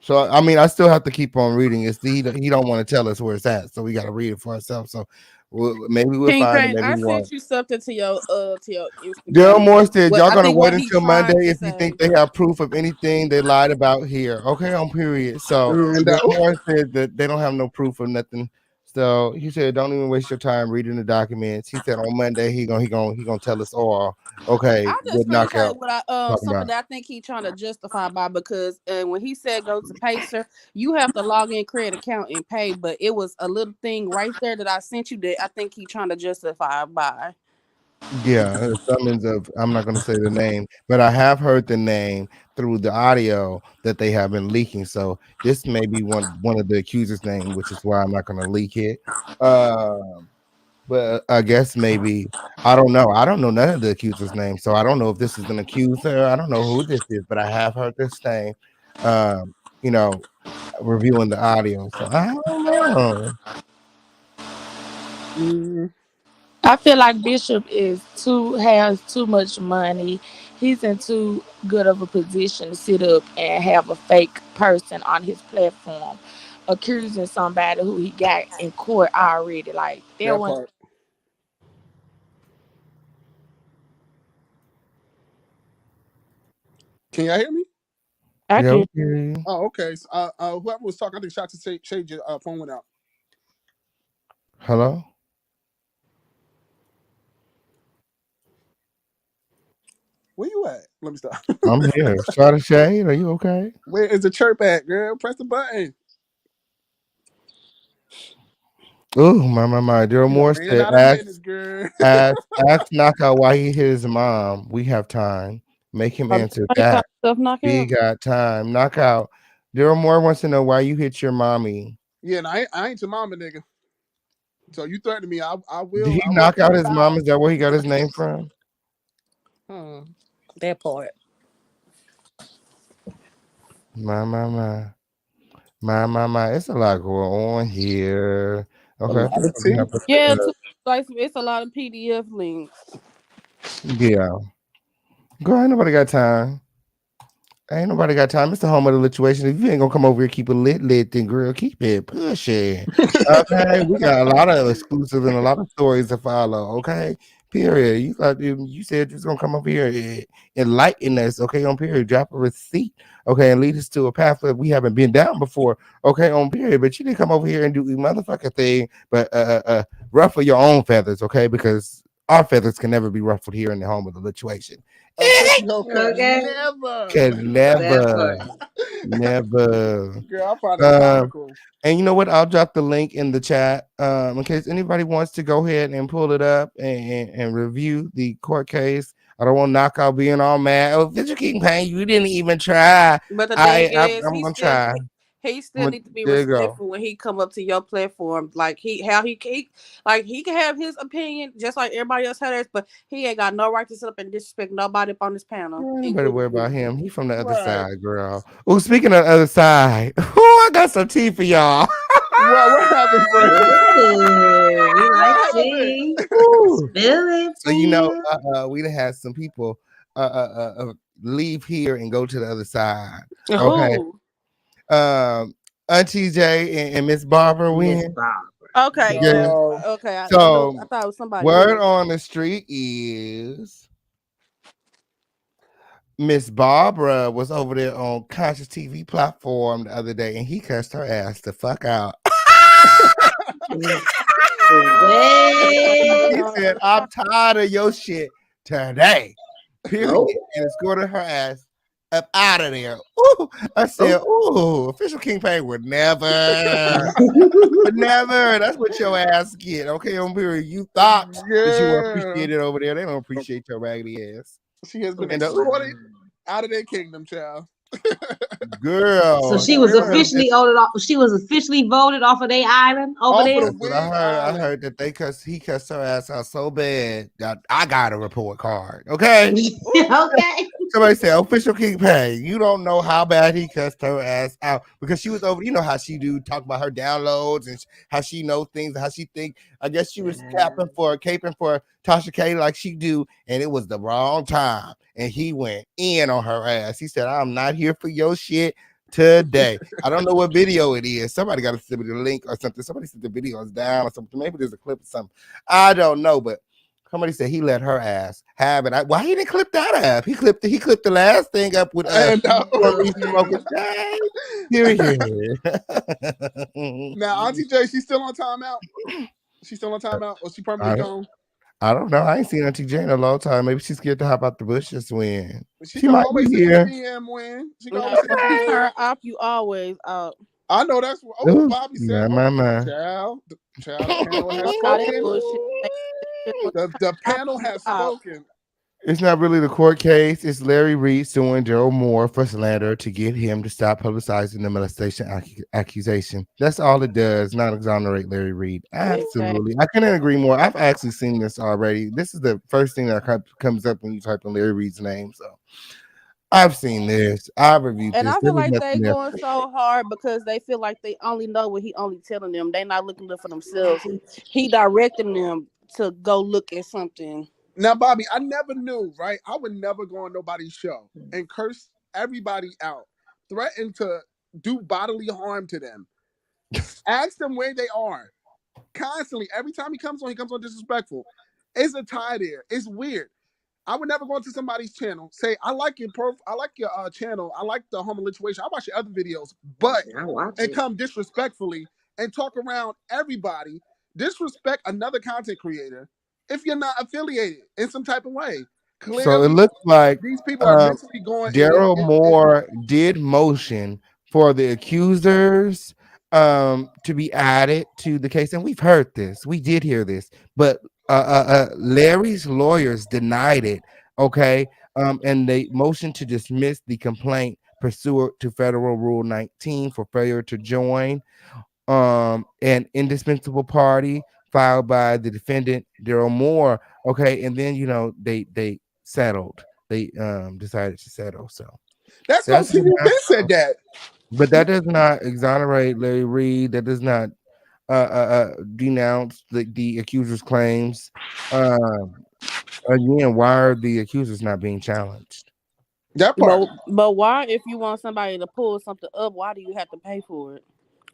So I mean, I still have to keep on reading. He don't want to tell us where it's at, so we got to read it for ourselves. So maybe we'll King find it. Kane, Maybe I we won't. sent you something to your Daryl Instagram. Moore said, What "Y'all I gonna think wait what he until trying Monday to if you think say. they have proof of anything they lied about here." Okay, on period. So And Daryl Moore said that they don't have no proof of nothing. So he said, "Don't even waste your time reading the documents." He said on Monday he gonna tell us all. Okay, I what just finna say knockout what I talking something about? that I think he trying to justify by because when he said go to Pacer, you have to log in, create account, and pay. But it was a little thing right there that I sent you that I think he trying to justify by. Yeah, a summons of I'm not gonna say the name, but I have heard the name through the audio that they have been leaking. So this may be one of the accusers' name, which is why I'm not gonna leak it. Um, but I guess maybe I don't know. I don't know none of the accusers' names, so I don't know if this is an accuser. I don't know who this is, but I have heard this name. Um, you know, reviewing the audio. So I don't know. I feel like Bishop has too much money. He's in too good of a position to sit up and have a fake person on his platform accusing somebody who he got in court already. Like there that one. part. Can y'all hear me? I Yeah, we can. hear you. Oh, okay. So, whoever was talking, I think shot to shade your phone went out. Hello, Where you at? Let me stop. I'm here. Shot of shade. Are you okay? Where is the chirp at, girl? Press the button. Oh my. Daryl You done Moore ran said, out of minutes, girl. ask Knockout why he hit his mom. We have time. Make him Oh, that's answer why he called that. himself We knockout. got time. Knockout. Daryl Moore wants to know why you hit your mommy. Yeah, and I ain't your mama, nigga. So you threatened me. Did he I will knock pay out the his mom? bow. Is that where he got his name from? Hmm. That part. My, my, my. My. It's a lot going on here. A Okay, I lot think of we're gonna tea. have to Yeah, too, like it's a lot of PDF links. yeah. Girl, ain't nobody got time. Ain't nobody got time. It's the home of the situation. If you ain't gonna come over here, keep it lit, then girl, keep it pushing. Okay, we got a lot of exclusive and a lot of stories to follow. Okay, period. You said you was gonna come over here and enlighten us. Okay, on period. Drop a receipt. Okay, and lead us to a path that we haven't been down before. Okay, on period. But you didn't come over here and do the motherfucking thing, but ruffle your own feathers. Okay, because our feathers can never be ruffled here in the home of the situation. A pussy hoe can Okay, never. Can that never. part. Never. Girl, I find that Um, comical. and you know what? I'll drop the link in the chat in case anybody wants to go ahead and pull it up and review the court case. I don't want knockout being all mad. Oh, Vigil King Payne, you didn't even try. But the thing is, I'm he gonna still try. He still need to be There you go. respectful when he come up to your platform. Like he can have his opinion just like everybody else has, but he ain't got no right to sit up and disrespect nobody up on this panel, You better worry including about you. him. He from the other Right. side, girl. Oh, speaking of the other side, oh, I got some tea for y'all. What happened, friend? Ooh, we like What happened? tea. Woo. Spill it, So you know, friend. we done had some people leave here and go to the other side. Okay. Who? Um, Auntie J and Miss Barbara Miss win. Barbara. Okay, Yeah. yeah. No. Okay, I know. I So thought it was somebody word else. on the street is Miss Barbara was over there on Conscious TV platform the other day, and he cussed her ass the fuck out. He Wait. said, "I'm tired of your shit today." Period, Oh, and escorted her ass up out of there. Ooh, I said, oh. "Ooh, official King Pay would never." But never. That's what your ass get. Okay, on period. You thought that you were Yeah. appreciated over there. They don't appreciate your raggedy ass. She has been And escorted out of their kingdom, child. So girl, she was girl, officially voted off. She was officially voted off of their island over Off of there. the that's what I Wig heard. I Island. heard that he cussed her ass out so bad that I got a report card. Okay. Okay. Somebody said, official King Pay, you don't know how bad he cussed her ass out because she was over. You know how she do talk about her downloads and how she knows things, how she think. I guess she was caping for Tasha K like she do, and it was the wrong time. And he went in on her ass. He said, I'm not here for your shit today. I don't know what video it is. Somebody got to send me the link or something. Somebody said the video is down or something. Maybe there's a clip or something. I don't know, but somebody said he let her ass have it. Why he didn't clip that up? He clipped the last thing up with And Maurice Smoking Shade. Period. now, Auntie J, she's still on timeout. She's still on timeout, or she I permanently don't, gone? I don't know. I ain't seen Auntie Jane in a long time. Maybe she's scared to hop out the bushes when She she can might be always send a here. DM when. She can Now, always send a you DM. turn up, you always up. I know that's what. Oh, Ooh, Bobby said, yeah, "Oh, my. child, the panel has All that spoken. bullshit. The Up, panel you has out. spoken." It's not really the court case. It's Larry Reid suing Daryl Moore for slander to get him to stop publicizing the molestation accusation. That's all it does, not exonerate Larry Reid. Exactly. Absolutely. I couldn't agree more. I've actually seen this already. This is the first thing that comes up when you type in Larry Reid's name. So I've seen this. I've reviewed And this. I There feel was like they nothing there. going so hard because they feel like they only know what he only telling them. They not looking for themselves. He directing them to go look at something. Now, Bobby, I never knew, right? I would never go on nobody's show and curse everybody out, threaten to do bodily harm to them, ask them where they are constantly. Every time he comes on disrespectful. It's a tie there. It's weird. I would never go into somebody's channel, say, I like your channel, I like the homo situation, I watch your other videos, but I watch and it. come disrespectfully and talk around everybody, disrespect another content creator if you're not affiliated in some type of way. So it Clearly, looks like these people are mentally going Daryl Moore did motion for the accusers to be added to the case, and we've heard this. We did hear this, but Larry's lawyers denied it. Okay, and they motioned to dismiss the complaint pursuant to Federal Rule 19 for failure to join an indispensable party filed by the defendant Daryl Moore. Okay, and then they settled. They decided to settle. So that's that's OT. what You been said happened. that. But that does not exonerate Larry Reid. That does not denounce the accuser's claims. Again, why are the accusers not being challenged? That part. But why, if you want somebody to pull something up, why do you have to pay for it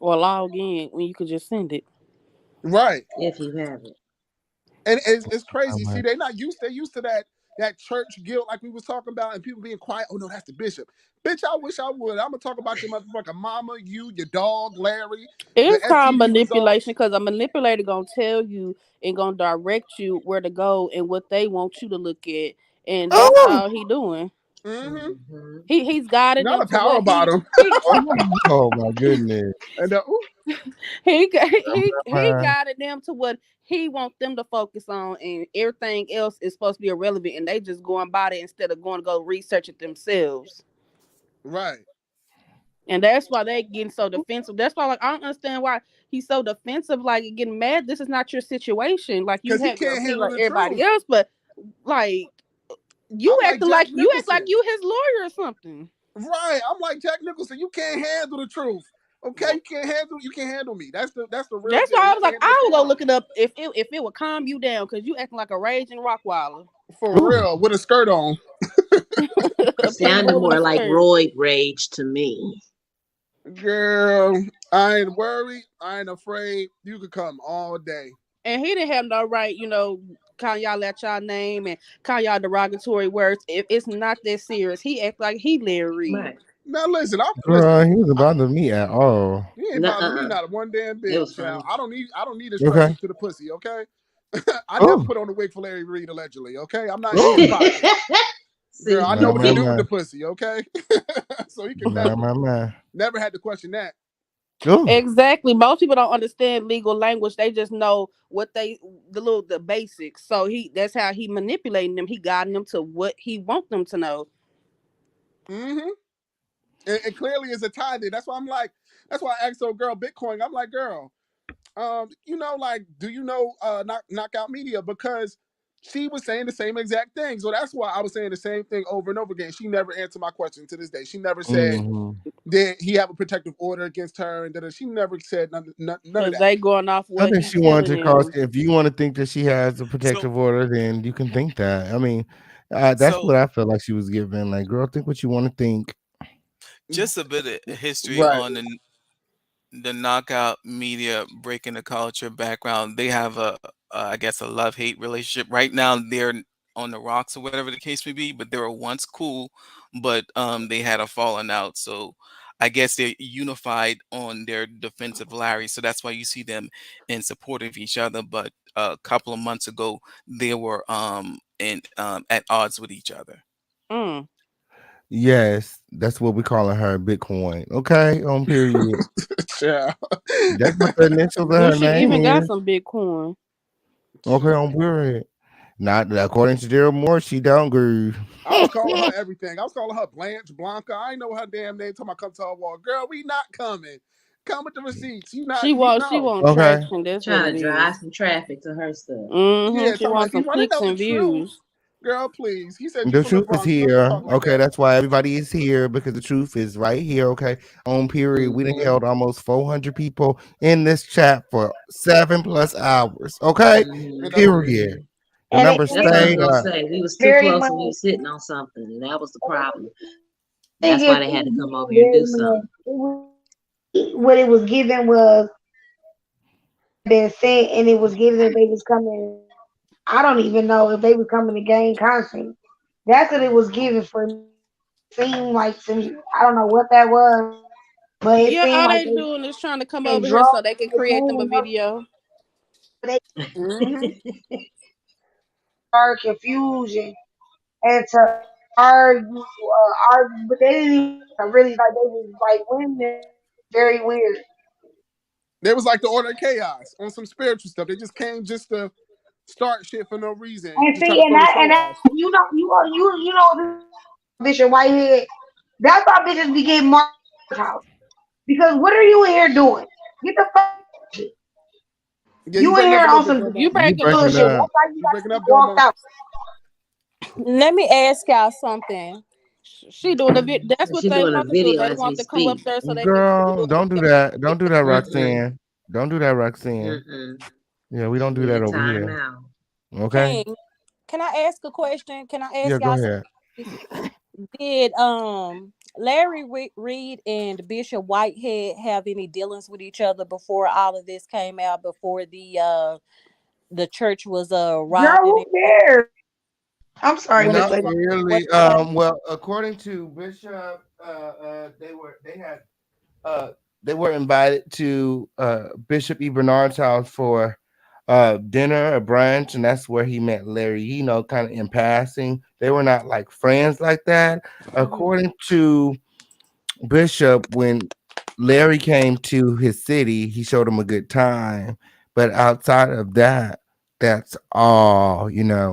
or log in when you could just send it? Right. If you have it. And it's crazy. See, they're used to that church guilt like we was talking about, and people being quiet. Oh no, that's the bishop. Bitch, I wish I would. I'm gonna talk about your motherfucking mama, you, your dog, Larry, the It's called STD manipulation results. because a manipulator gonna tell you and gonna direct you where to go and what they want you to look at, and that's Oh, all he doing. Mm-hmm. He's guiding Not them a to power what bottom. oh my goodness. And ooh, he guided them to what he wants them to focus on, and everything else is supposed to be irrelevant, and they just going about it instead of going to go research it themselves. right. And that's why they getting so defensive. That's why, like, I don't understand why he's so defensive, like getting mad. This is not your situation. Like, you Because he have your can't opinion handle like the everybody truth. else, but like you I'm like acting Jack like Nicholson. you his lawyer or something. Right. I'm like Jack Nicholson. You can't handle the truth. Okay, Well, you can't handle me. That's the real that's deal. why You I was can't like, handle the I will go truth. look it up if it would calm you down because you acting like a raging Rockwaller. For Ooh. real, with a skirt on. A It pit sounded bull with a more like skirt. roid rage to me. Girl, I ain't worried. I ain't afraid. You could come all day. And he didn't have no right, call y'all at y'all name and call y'all derogatory words. If it's not that serious, he act like he Larry Reed. Right. Now listen, Girl, he wasn't bothering me at all. he ain't bothering me Nuh-uh. not one damn It bit, was child. funny. I don't need Okay. instructions to the pussy, okay? I never Oh, put on the wig for Larry Reed allegedly, okay? I'm not in his oh. pocket. Girl, See, I know My, what to my, see, do with my. the pussy, okay? So he can My, never, my, my. never had to question that. Oh. Exactly. Most people don't understand legal language. They just know what the basics. So that's how he manipulating them. He guiding them to what he want them to know. Mm-hmm. And clearly is a tie there. That's why I asked old girl Bitcoin. I'm like, girl, like, do you know knockout media? Because she was saying the same exact thing. So that's why I was saying the same thing over and over again. She never answered my question to this day. She never said, Mm-hmm. did he have a protective order against her? And she never said none of Because that. they going off I what think he she wanted telling to cause. them. If you want to think that she has a So protective order, then you can think that. I mean, that's so what I felt like she was giving. Like, girl, think what you want to think. just a bit of history Right. on the knockout media breaking the culture background. They have I guess a love hate relationship right now. They're on the rocks or whatever the case may be, but they were once cool, but they had a falling out. So I guess they're unified on their defense of Larry. So that's why you see them in support of each other. But a couple of months ago, they were at odds with each other. Mm. Yes, that's what we calling her Bitcoin. Okay, on period. Yeah. That's what the initials of Do her she name even got is. some Bitcoin? Okay, on period. Not according to Daryl Moore, she don't groove. I was calling her everything. I was calling her Blanche Blanca. I ain't know her damn name. Talking about come to our wall. Girl, we not coming. Come with the receipts. You not, She you wants she know. want Okay. traction. That's what trying it to drive is. some traffic to her stuff. Mm-hmm. Yeah, She talking about wants if you some want to clicks know the and truth, views. girl, please. He said you The from the truth is Bronx. You don't need to here. talk like Okay, that. that's why everybody is here because the truth is right here. Okay, on period. We done Mm-hmm. held almost 400 people in this chat for 7+ hours. Okay, Mm-hmm. And that's period. Mm-hmm. The And number That's what I was stayed gonna up. say. We was too very close much, and we was sitting on something, and that was the problem. I think That's why it they had to come over here and very do much, something. what it was given was been sent, and it was given that they was coming. I don't even know if they were coming to gain conscience. That's what it was given for me. Seemed like some, I don't know what that was, but it Yeah, seemed all like they doing is trying to come they over here drove so they can the create them a game up. video. They mm-hmm. started confusion and to argue, but they didn't even really like they was like women. Very weird. They was like the order of chaos on some spiritual stuff. They just came just to start shit for no reason And to try see, to and throw the that show off. you know Bishop Whitehead. That's why bitches be getting marked house. Because what are you in here doing? Get the fuck shit. Yeah, you You in breaking up here a little on bit, some girl, You Mo. You breaking up. breaking bullshit. That's up. why you You got to breaking be up, girl, walked Mo. out. Let me ask y'all something. She doing a vid. That's And what she they doing a want to do. video They as we want to come up speak. there so they can Girl, do don't do it. that. Don't do that, Mm-mm. Roxanne. Don't do that, Roxanne. Mm-mm. Yeah, we don't She do need that a over here. timeout. Okay. King, can I ask a question? Can I Yeah, ask go y'all ahead. something? Did Larry Reed and Bishop Whitehead have any dealings with each other before all of this came out? Before the church was Girl, robbed and who everything? cares? I'm sorry, What Miss Not did Lady. what really. did they have? Well, according to Bishop, uh they were invited to Bishop E. Bernard's house for dinner, a brunch, and that's where he met Larry, kind of in passing. They were not like friends like that. Mhm. According to Bishop, when Larry came to his city, he showed him a good time. But outside of that, that's all,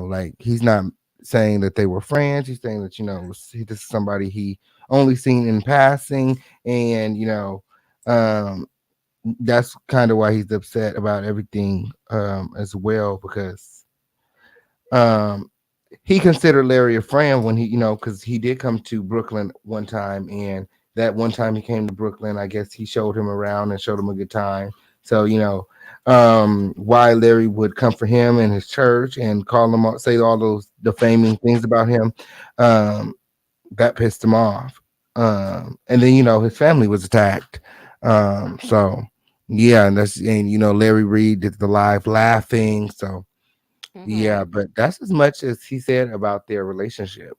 like he's not saying that they were friends. He's saying that, this is somebody he only seen in passing and um, that's kind of why he's upset about everything as well, because um he considered Larry a friend when he, because he did come to Brooklyn one time, and that one time he came to Brooklyn, I guess he showed him around and showed him a good time. So, why Larry would come for him and his church and call him out, say all those defaming things about him, um, that pissed him off. And then, his family was attacked. So yeah, and Larry Reed did the live laughing. So Hmm. yeah, but that's as much as he said about their relationship.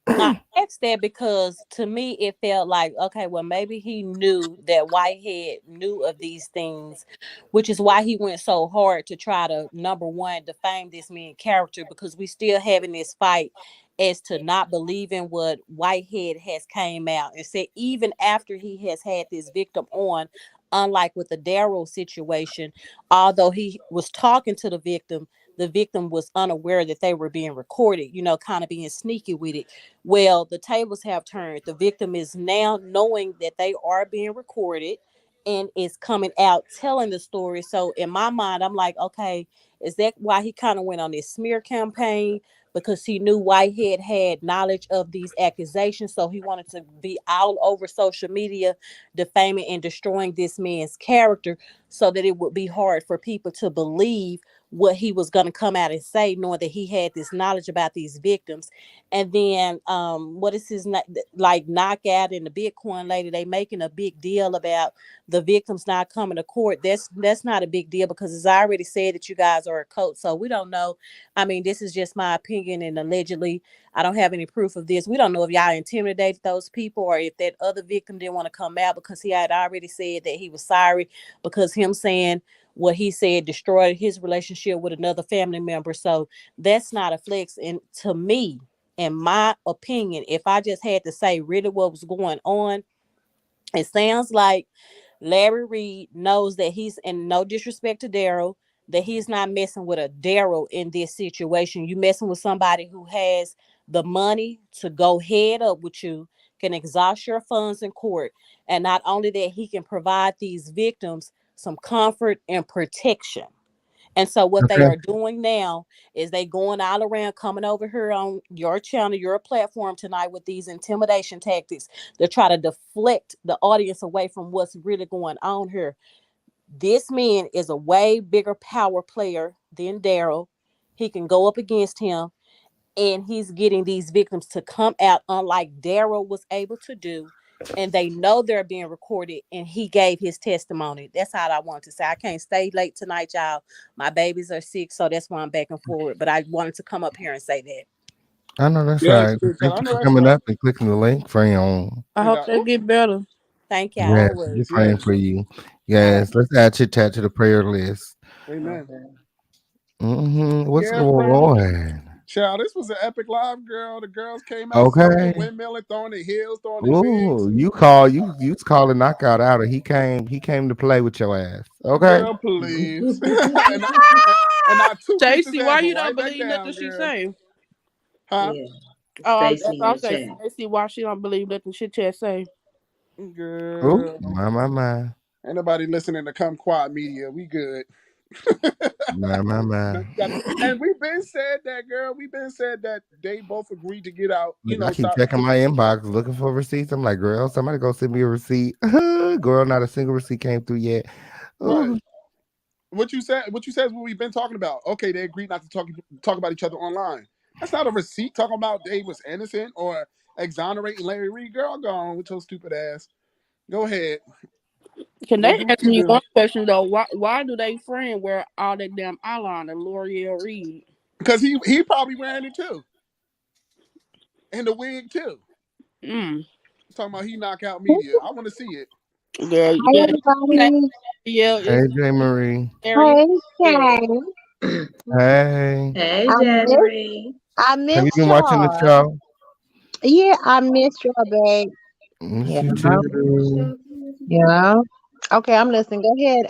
I asked that because to me it felt like, okay, well, maybe he knew that Whitehead knew of these things, which is why he went so hard to try to, number one, defame this man character, because we still having this fight as to not believing what Whitehead has came out and said, even after he has had this victim on, unlike with the Darrow situation, although he was talking to the victim was unaware that they were being recorded, kind of being sneaky with it. Well, the tables have turned. The victim is now knowing that they are being recorded and is coming out telling the story. So in my mind, I'm like, okay, is that why he kind of went on this smear campaign? Because he knew Whitehead had knowledge of these accusations. So he wanted to be all over social media, defaming and destroying this man's character so that it would be hard for people to believe what he was going to come out and say, knowing that he had this knowledge about these victims. And then what is his like Knockout and the Bitcoin lady, they making a big deal about the victims not coming to court. That's not a big deal, because as I already said that you guys are a cult, so we don't know. I mean, this is just my opinion, and allegedly I don't have any proof of this. We don't know if y'all intimidated those people or if that other victim didn't want to come out because he had already said that he was sorry, because him saying what he said destroyed his relationship with another family member. So that's not a flex. And to me, in my opinion, if I just had to say really what was going on, it sounds like Larry Reed knows that he's, and no disrespect to Daryl, that he's not messing with a Daryl in this situation. You messing with somebody who has the money to go head up with you, can exhaust your funds in court, and not only that, he can provide these victims some comfort and protection. And so what they Okay. are doing now is they going all around, coming over here on your channel, your platform tonight with these intimidation tactics to try to deflect the audience away from what's really going on here. This man is a way bigger power player than Daryl. He can go up against him, and he's getting these victims to come out, unlike Daryl was able to do. And they know they're being recorded, and he gave his testimony. That's all I want to say. I can't stay late tonight, y'all. My babies are sick, so that's why I'm back and forward. But I wanted to come up here and say that. I know that's Yeah, right. shit, Thank I you know for that's coming right. up and clicking the link, friend. I And hope they get better. Thank Yes, y'all. we're always, praying yes. for you. All right. Yes, let's add chit chat to the prayer list. Amen. Okay. What's Yeah, going friend. on? Child, this was an epic live, girl. The girls came out swinging, Okay. windmilling, throwing their heels, throwing their wigs. Ooh, you calling knockout out, or he came to play with your ass. Okay. Girl, please. and I two kicked his Stacy, ass, why but you don't right back believe nothing down, she girl. say? Huh? Yeah. Oh, Stacy in I the say chat. Stacy, why she don't believe nothing she just say? Ooh, Girl. my. Ain't nobody listening to Come Quiet Media. We good. My. No, you got and we've been said that, girl. We've been said that they both agreed to get out. Look, I keep Stop. checking my inbox looking for receipts. I'm like, girl, somebody go send me a receipt. Girl, not a single receipt came through yet. Right. Ooh. What you said is what we've been talking about. Okay, they agreed not to talk about each other online. That's not a receipt talking about they was innocent or exonerating Larry Reed. Girl, go on with your stupid ass. Go ahead. Can Go they do what ask you me do. one question though? Why do they friend wear all that damn eyeliner, L'Oreal Reed? Because he probably wearing it too. And the wig too. Mm. Talking about he knock out media. I want to see it. Yeah, Hi yeah. everybody. Yeah, Hey, it's J. Marie. very Hey, yeah. Kay. Hey. Hey, I miss Jasmine. I Have you missed been watching the y'all. show? Yeah, I missed y'all, babe. Miss Yeah. you I miss too. you. Yeah. Okay, I'm listening. Go ahead,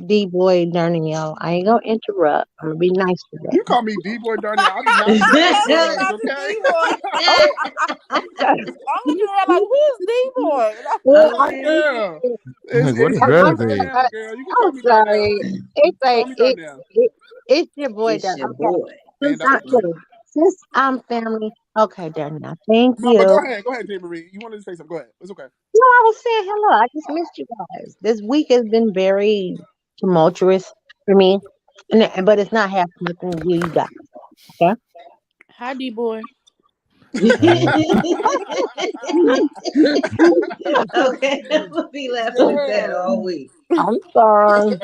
D-boy Darnell. I ain't gonna interrupt. I'm gonna be nice You today. call me D-boy Darnell. I did not say those She words, called you okay? D-boy. Oh, okay. I'm looking around like, who's D-boy? Well, Like, girl, What it's did your girl boy I'm say? Darnell, sorry. girl. You can call I'm me Darnell. sorry. It's Call like me Darnell. it's your boy It's Darnell. your Okay. boy. And that's what Look, since I'm family, okay, Darnell. Thank No, but you. go ahead, J. Marie. You wanted to say something. Go ahead. It's okay. No, I was saying hello. I just missed you guys. This week has been very tumultuous for me, but it's not having nothing to do with you guys. Okay. Hi, D-boy. Okay, I'm gonna be laughing at that Girl. all week. I'm sorry.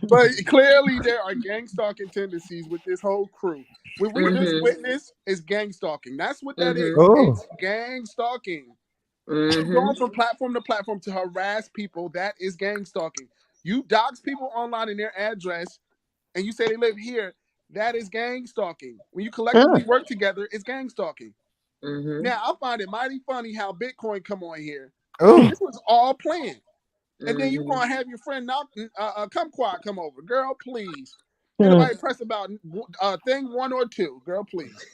But clearly there are gang stalking tendencies with this whole crew. What we just Mhm. witnessed is gang stalking. That's what that Mhm. is. Oh, It's gang stalking. Going Mhm. from platform to platform to harass people, that is gang stalking. You dox people online in their address and you say they live here, that is gang stalking. When you collectively work together, it's gang stalking. Mhm. Now, I find it mighty funny how Bitcoin come on here. oh, This was all planned. And then you Mhm. gonna have your friend Kumquat come over, girl. Please, ain't Hmm. nobody press about thing 1 or 2, girl. Please,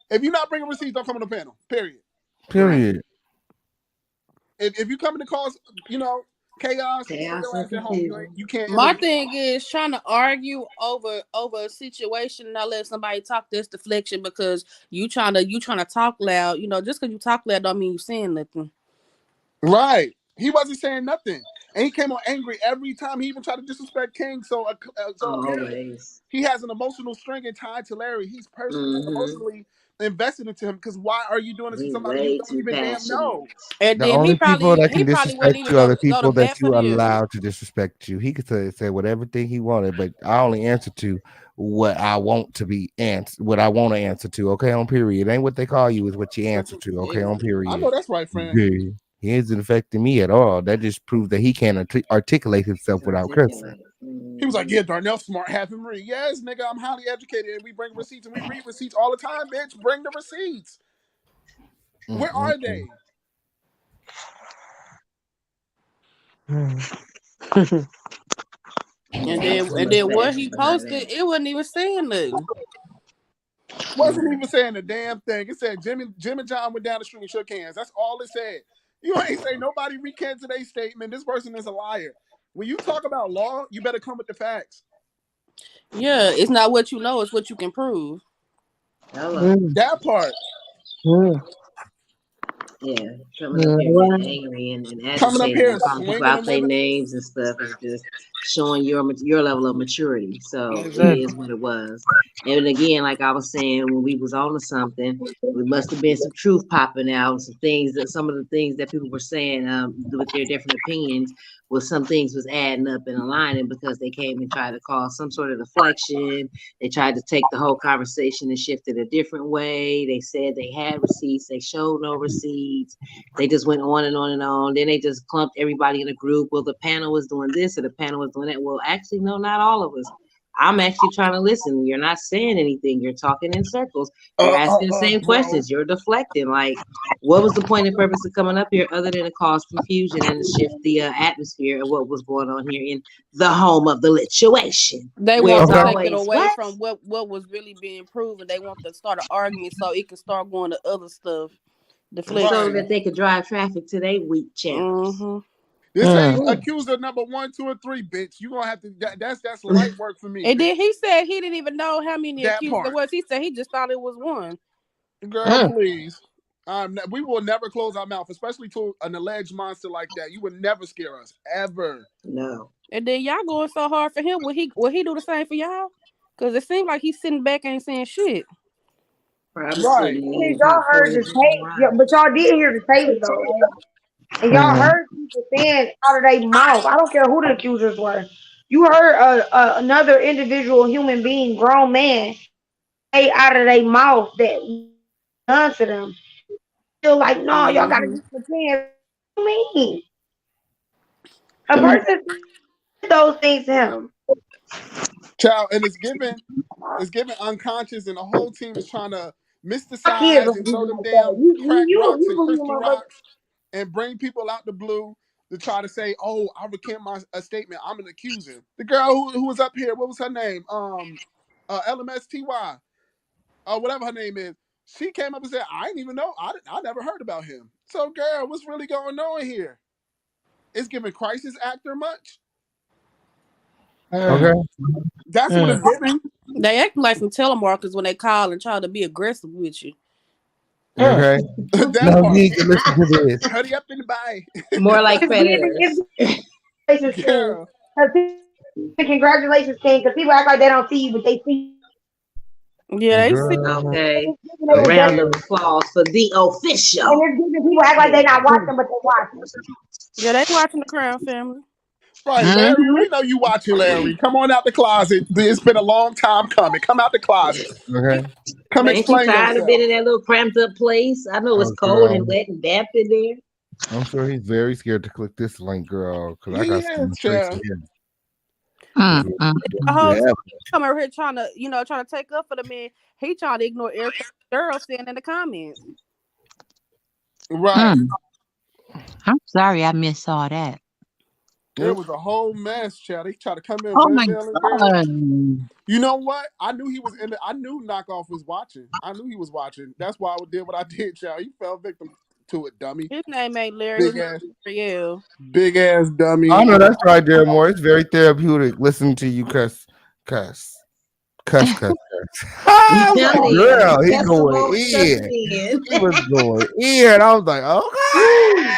if you're not bringing receipts, don't come on the panel. Period. Right. period. If you come to cause chaos, stay Chaos your and ass at home. confusion. You can't My intervene. thing is trying to argue over a situation and not let somebody talk this deflection because you trying to talk loud. Just because you talk loud don't mean you saying nothing. Right. He wasn't saying nothing, and he came on angry every time. He even tried to disrespect King. So apparently, Always. he has an emotional string tied to Larry. He's personally and Mhm. emotionally invested into him. Because why are you doing this to He somebody you way don't too even damn passionate. know? And The then only people that he can probably wouldn't disrespect even you are the go to people that bat for you them. allow to disrespect you. He could say whatever thing he wanted, but I only answer to what I want to be answered, what I want to answer to. Okay, on period. It ain't what they call you, is what you answer to. Okay, on I know period. that's right, friend. Yeah. He isn't affecting me at all. That just proves that he can't articulate himself without cursing. Articulate. He was like, Mhm. "Yeah, Darnell smart, have him read." Yes, nigga, I'm highly educated, and we bring receipts and we read receipts all the time, bitch. Bring the receipts. Where are Mm-mm-mm. they? And Yeah, then too and much then what passion he behind posted, that. it wasn't even saying nothing. Wasn't even saying a damn thing. It said Jim and John went down the street and shook hands. That's all it said. You ain't say nobody recanted their statement. This person is a liar. When you talk about law, you better come with the facts. Yeah, it's not what you know, it's what you can prove. Hello. That part. Yeah, coming up here getting angry and Coming up agitated here and and calling people swinging out and their waving. names and stuff is just showing your level of maturity. So it is Exactly. what it was. And again, like I was saying, when we was on to something, we must have been some truth popping out, some of the things that people were saying with their different opinions was some things was adding up and aligning because they came and tried to cause some sort of deflection. They tried to take the whole conversation and shift it a different way. They said they had receipts. They showed no receipts. They just went on and on and on. Then they just clumped everybody in a group. Well, the panel was doing this or the panel was doing that. Well, actually, no, not all of us. I'm actually trying to listen. You're not saying anything. You're talking in circles. You're asking the same Bro. questions. You're deflecting. Like, what was the point and purpose of coming up here other than to cause confusion and to shift the atmosphere of what was going on here in the home of the lituation? They Where want it's to Okay. take it always, away what? from what was really being proven. They want to start an argument so it can start going to other stuff, So Right. deflection. that they could drive traffic to their weak channels. Mm-hmm. This ain't accuser number 1, 2, or 3, bitch. You gonna have to. That's light work for me, And then bitch. he said he didn't even know how many That accused there part, was. He said he just thought it was one. girl. Please. We will never close our mouth, especially to an alleged monster like that. You would never scare us ever. No. And then y'all going so hard for him. Will he do the same for y'all? Because it seems like he's sitting back ain't saying shit. Probably Right. sitting I mean, eating y'all heard popcorn the and drinking tape, yeah, wine. but y'all did hear the tapes though, right? And y'all heard people saying out of their mouth. I don't care who the accusers were. You heard another individual, human being, grown man, say out of their mouth that done to them. Still like, no, y'all gotta Mm-hmm. give them a chance. What do you mean? A person said those things to him. Child, and it's given unconscious, and the whole team is trying to My kids mysticize don't and do throw them them like that. damn You crack you rocks you and believe in crystal motherfuckers? rocks and bring people out the blue. to try to say, "Oh, I recant my statement. I'm an accuser." The girl who was up here, what was her name? LMSTY, whatever her name is. She came up and said, "I didn't even know. I never heard about him." So, girl, what's really going on here? It's giving crisis actor much. Okay. That's what it's giving. They act like some telemarketers when they call and try to be aggressive with you. Okay. That Now part. you need to listen to this. Hurry up and buy. More like It's giving, predators. congratulations, King. Girl. Congratulations, King. Because people act like they don't see you, but they see Yeah, they see. Girl. Okay. they A just, round of applause for the official. and it's giving people act like they not watching, but they watching. Yeah, they watching the Crown Family. Right, Larry. We know you watching, Larry. Come on out the closet. It's been a long time coming. Come out the closet. Okay. Come They, Ain't you explain tired of being yourself. in that little cramped up place? I know it's Oh, cold and girl. wet and damp in there. I'm sure he's very scared to click this link, girl, because I got Yeah, something straight to child. him. the whole Yeah. time come over here trying to take up for the man. He trying to ignore everything girl saying in the comments. Right. I'm sorry I missed all that. It was a whole mess, child. They tried to come in Oh my windmilling, girl. God. You know what? I knew he was in it. I knew Knockoff was watching. I knew he was watching. That's why I did what I did, child. You fell victim to it, dummy. His name ain't Larry. His Big name ass, is Ariel. big ass I dummy. know that's right, there, Moore. It's very therapeutic listening to you cuss, cuss, cuss, cuss, cuss. I was like, Then girl, he cussing going won't in. cussing in. He was going in. I was like, okay.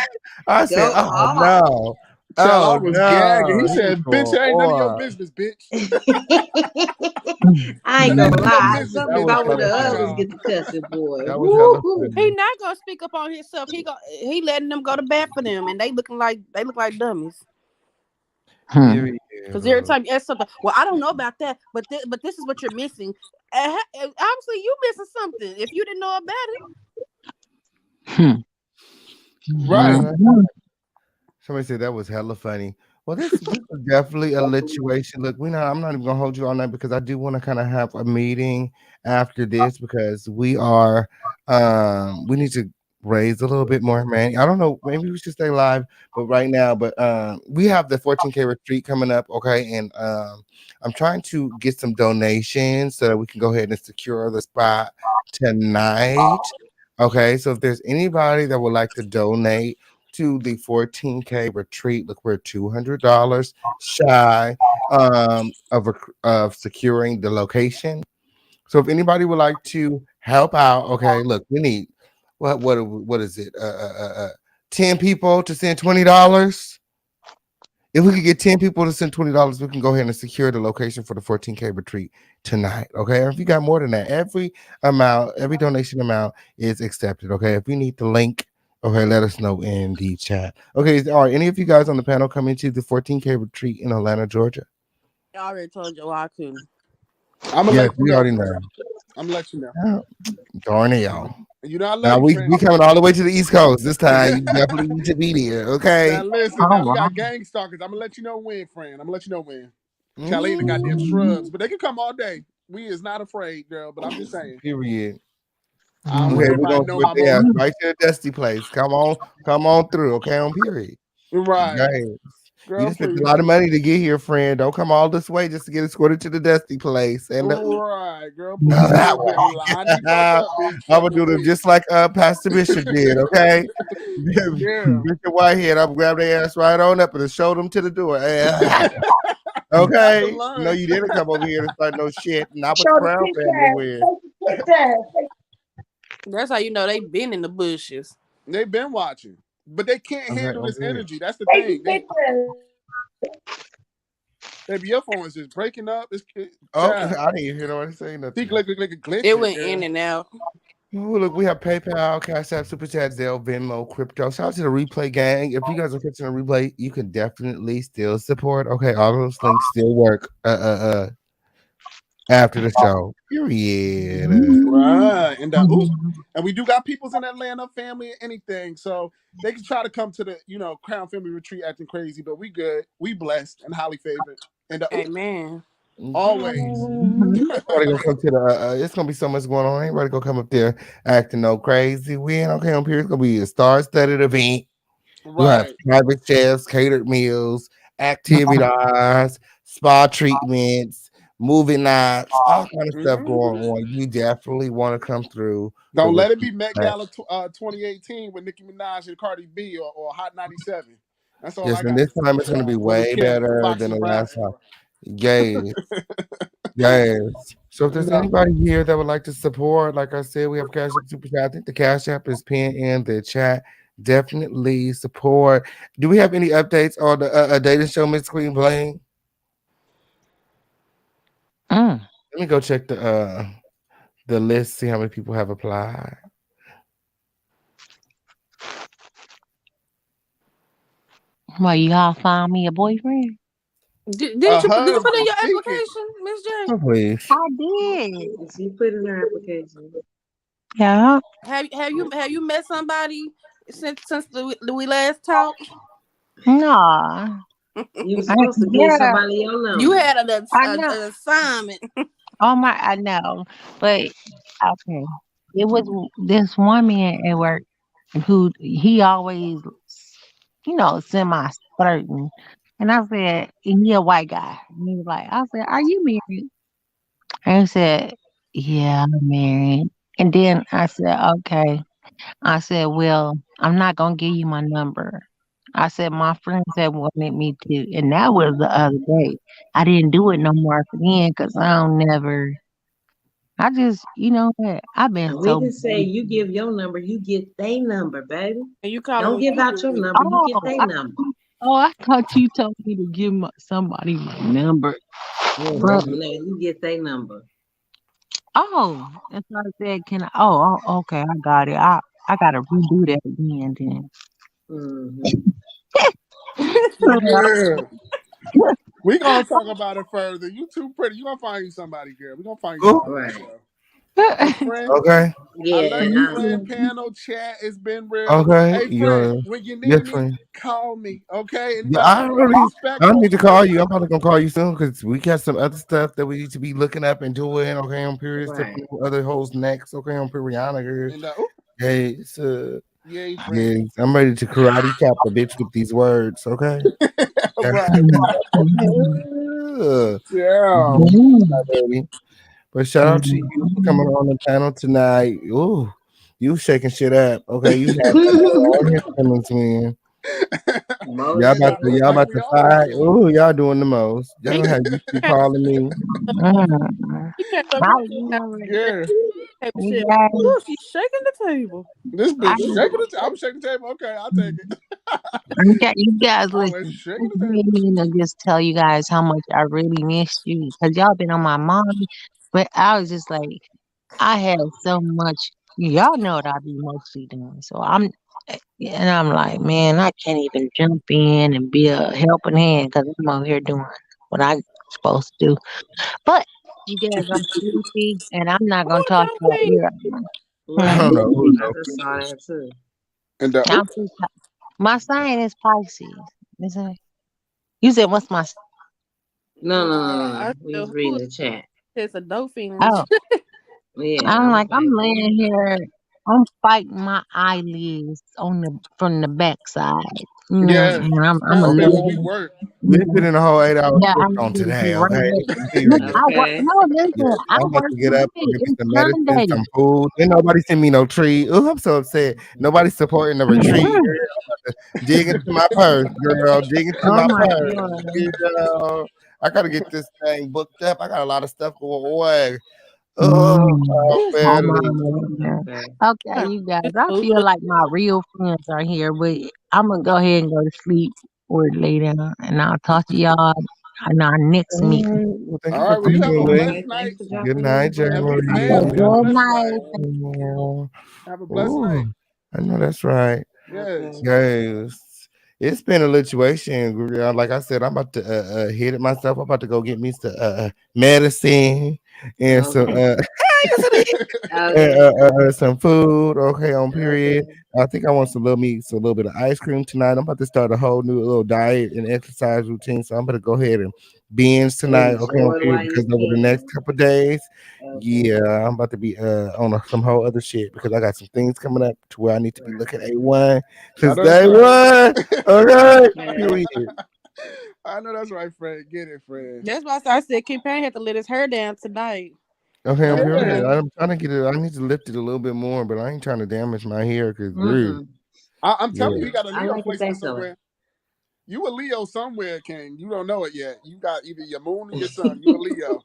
I said, Go oh off. no. Child, I Oh was gagging. no. He He was said, "Bitch, going it ain't none of your on. business, bitch." I ain't Said, "Ain't gonna none of your lie. business, Something That bitch. was I about ain't when worried the hella about others funny. y'all." get to cussing, boy. That was hella Woo. He funny. not gonna speak up on himself. He letting them go to bat for them, and they look like dummies. Period. Because every time you ask something, well, I don't know about that, but this is what you're missing. Obviously, you missing something if you didn't know about it. Right. Somebody said that was hella funny. Well, this is definitely a lituation. Look, I'm not even gonna hold you all night because I do want to kind of have a meeting after this because we need to raise a little bit more, man. I don't know, maybe we should stay live, but right now, we have the 14K retreat coming up, okay, and I'm trying to get some donations so that we can go ahead and secure the spot tonight. Okay, so if there's anybody that would like to donate to the 14K retreat, look, we're $200 shy of securing the location. So if anybody would like to help out, okay, look, we need what is it? 10 people to send $20. If we could get 10 people to send $20, we can go ahead and secure the location for the 14K retreat tonight. Okay. Or if you got more than that, every donation amount is accepted. Okay. If you need the link, okay, let us know in the chat. Okay. Are any of you guys on the panel coming to the 14K retreat in Atlanta, Georgia? I already told you I couldn't. I'm gonna Yes, let you we know, already friend. know. I'm gonna let you know. Oh, darn it, y'all. You know I love Now you, we friend. coming all the way to the East Coast this time. You definitely need to be there. Now Okay. listen, now we got gang stalkers. I'm gonna let you know when, friend. I'm gonna let you know when. Child, they the goddamn shrubs, but they can come all day. We is not afraid, girl. But I'm just saying, Period. I don't want Okay, we're everybody gonna to know switch my the ass motive. right to the dusty place. Come on through. Okay, on period. Right, Guys, you girl, just spent a please. lot of money to get here, friend. Don't come all this way just to get escorted to the dusty place. And Right, girl, no, please. that We'll get way. lined you fuck up, bitch. I'm Fuck gonna with do them me. just like Pastor Bishop did. Okay, Yeah. Bishop Whitehead. I'm gonna grab their ass right on up and show them to the door. Drop the Okay, no, line. you didn't come over here to start no shit. Not with Show the the Crown family picture. with. Take the picture. That's how you know they been in the bushes. They've been watching, but they can't Okay, handle on this period. energy. That's the Take the thing. picture. Your phone is just breaking up. Oh, Child. I didn't hear nobody say See, nothing. click, It glitching, went girl. in and out. Oh, look, we have PayPal, Cash App, Super Chat, Zelle, Venmo, Crypto. Shout out to the replay gang. If you guys are catching a replay, you can definitely still support. Okay, all those links still work. After the show. Period. Right. And we do got peoples in Atlanta, family, anything. So they can try to come to the, Crown Family Retreat acting crazy, but we good. We blessed and highly favored. And Amen. always. Everybody gonna come to the it's gonna be so much going on. Everybody gonna come up there acting no crazy. We ain't okay on period. It's gonna be a star-studded event. You have Right. private chefs, catered meals, activities, spa treatments, movie nights, all kind of stuff Mhm. going on. You definitely want to come through the Don't let it be retreat. Met Gala 2018 with Nicki Minaj and Cardi B or Hot 97. That's all Yes, I and got this to say. time it's going to be Lily way Kim, better than Foxy the Brown last time. era. Yes, yes. So if there's No. anybody here that would like to support, like I said, we have Cash App Super Chat. I think the Cash App is pinned in the chat. Definitely support. Do we have any updates on the dating show, Miss Queen Bling? Mm. Let me go check the list, see how many people have applied. Well, y'all find me a boyfriend? A Did you put in husband. your Speak it. application, Miss J? Oh, please. I did. She put in her application. Yeah. Have you met somebody since we last talked? No. You were I, supposed to give yeah. somebody your You number. had I know. an assignment. Oh my, I know. But okay. It was this one man at work who he always, semi certain. And I said, and he a white guy. And he was like, I said, are you married? And he said, yeah, I'm married. And then I said, okay. I said, well, I'm not gonna give you my number. I said my friends had wanted me to, and that was the other day. I didn't do it no more for then because I don't never. I just, you know what? I've been And we so didn't say busy. you give your number, you get their number, baby. And you call them Don't when give you out your free. number, you Oh, get their number. I thought you told me to give somebody my number. But No, you get their number. that's what I said. Can I? Okay, I got it. I gotta redo that again then. Mm-hmm. Yeah. We gonna talk about it further. You too pretty. You gonna find you somebody, girl. We gonna find you Oh, somebody for Right. sure. Hey friend. okay. I Yeah, love and you, I, friend. Panel chat. It's been real. Okay. Hey friend, You're when you yes, need me, friend. call me. Okay? Yeah, Anybody I want to be really I don't disrespectful? need to call you. I'm probably gonna call you soon because we got some other stuff that we need to be looking up and doing. Okay, on periods to right. other hoes next. Okay, on periodic. And ooh, Hey, yay, friend. yes, I'm ready to karate chop a bitch with these words. Okay. Right. Yeah. Baby. But shout out to you for coming on the panel tonight. Ooh, you shaking shit up. Okay, you have all his feelings, man. Most Y'all Like about we to always fight. do. Ooh, y'all doing the most. Y'all He gonna have you keep calling me. Mm. he came up I, here you and know, Yeah. said, you Michelle, guys, ooh, she's shaking the table. This I, bitch shaking the I'm shaking the table. Okay, I'll take it. you guys I went listen. I shaking just the table. didn't mean to just tell you guys how much I really missed you because y'all been on my mind. But I was just like, I had so much. Y'all know what I be mostly doing. And I'm like, man, I can't even jump in and be a helping hand because I'm over here doing what I'm supposed to do. But you guys, I'm sleepy and I'm not gonna Oh, talk about Josephine. ear. I right. don't Hmm. know who I knows. just saw that too. And I'm too my sign is Pisces. Isn't it? You said what's my? No, no, no, no, I no. We said, was who reading is the chat. there's a dolphin in the Oh, chat? Yeah, I'm I was like I'm like, laying here. I'm fighting my eyelids on the from the backside. yes, And I'm a panel Okay, baby, we little. work. we put in a whole 8 hour Yeah, shift I'm on gonna be today. right Okay, back. Look, period. I work. okay. No, Yeah, listen, I I'm about work to get up, go today. get me It's some medicine, Sunday. some food. Ain't nobody send me no tree. Oh, I'm so upset. Nobody supporting the retreat. Mm. Girl. I'm about to dig into my purse, girl. Dig into Oh my my purse. god. Girl. I gotta get this thing booked up. I got a lot of stuff going on. Oh, Mm. Ooh, Oh my family. god. Okay. Okay, you guys. I feel like my real friends are here, but I'm gonna go ahead and go to sleep or lay down, and I'll talk to y'all in our next All meeting. right. Well, thank you all for right, well, you coming have a in, Lee. Okay. blessed night Thanks for Good dropping in, night, and Jerry. be Okay, fast. Jamboree. Have a good blessed night. night. Have a blessed night. Ooh, I know that's right. Okay. Yes. Yes. It's been a situation. Like I said, I'm about to hit it myself. I'm about to go get me some medicine and some Okay. yes it is. Okay. Some food, okay, on period. Okay. I think I want some little meats, a little bit of ice cream tonight. I'm about to start a whole new little diet and exercise routine, so I'm gonna go ahead and binge tonight, okay, on Enjoy it period. while Because you over the next can. couple of days, Okay. yeah, I'm about to be on some whole other shit because I got some things coming up to where I need to be looking A1 I since know that's day right. one. Okay, Okay. period. I know that's right, Fred. Get it, Fred. That's why I said Kid Payne had to let his hair down tonight. Okay, on period. Okay. I'm trying to get it. I need to lift it a little bit more, but I ain't trying to damage my hair because, Mm-mm. I'm yeah. telling you, you got a I Leo like it that placement color. somewhere. You a Leo somewhere, King. You don't know it yet. You got either your moon or your sun. You a Leo.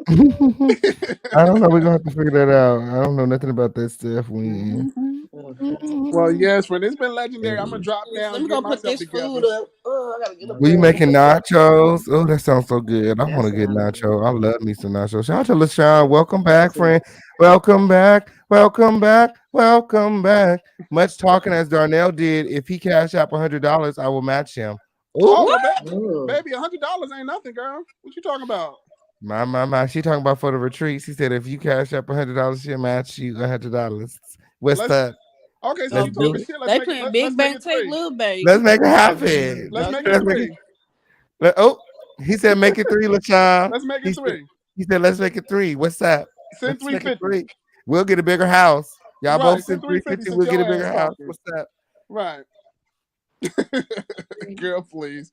I don't know. We're gonna have to figure that out. I don't know nothing about that stuff. We Okay. Well, yes, friend. It's been legendary. I'm gonna in. drop Let down, me get go put myself this food together. up. Oh, I gotta get up Were you there. Okay. making nachos? Oh, that sounds so good. I want That a good sounds nacho. I good. love me some nachos. Shout out to LaShawn. Welcome Me back, too. friend. Welcome back. Welcome back. Welcome back. Much talking as Darnell did. If he cash out $100, I will match him. Oh Oh, well, What? Ooh. baby, $100 ain't nothing, girl. What you talking about? my. She talking about for the retreat. She said if you cash up $100, she'll match you $100. What's Let's. that? Okay, since Oh, Let's you do talking it. big. shit, let's They make it. playing big Let's make bank it take three. little bank. Let's make it Okay. Let's happen. make it Okay. Let's make it. three. Oh, he said make it three, LaShawn. Let's make it three. He said let's make it three. What's that? Send Let's three make it fifty. three. We'll get a bigger house. Y'all Right, both send send 350 350. since We'll get your a bigger ass house. talking. What's that? Right, girl, please.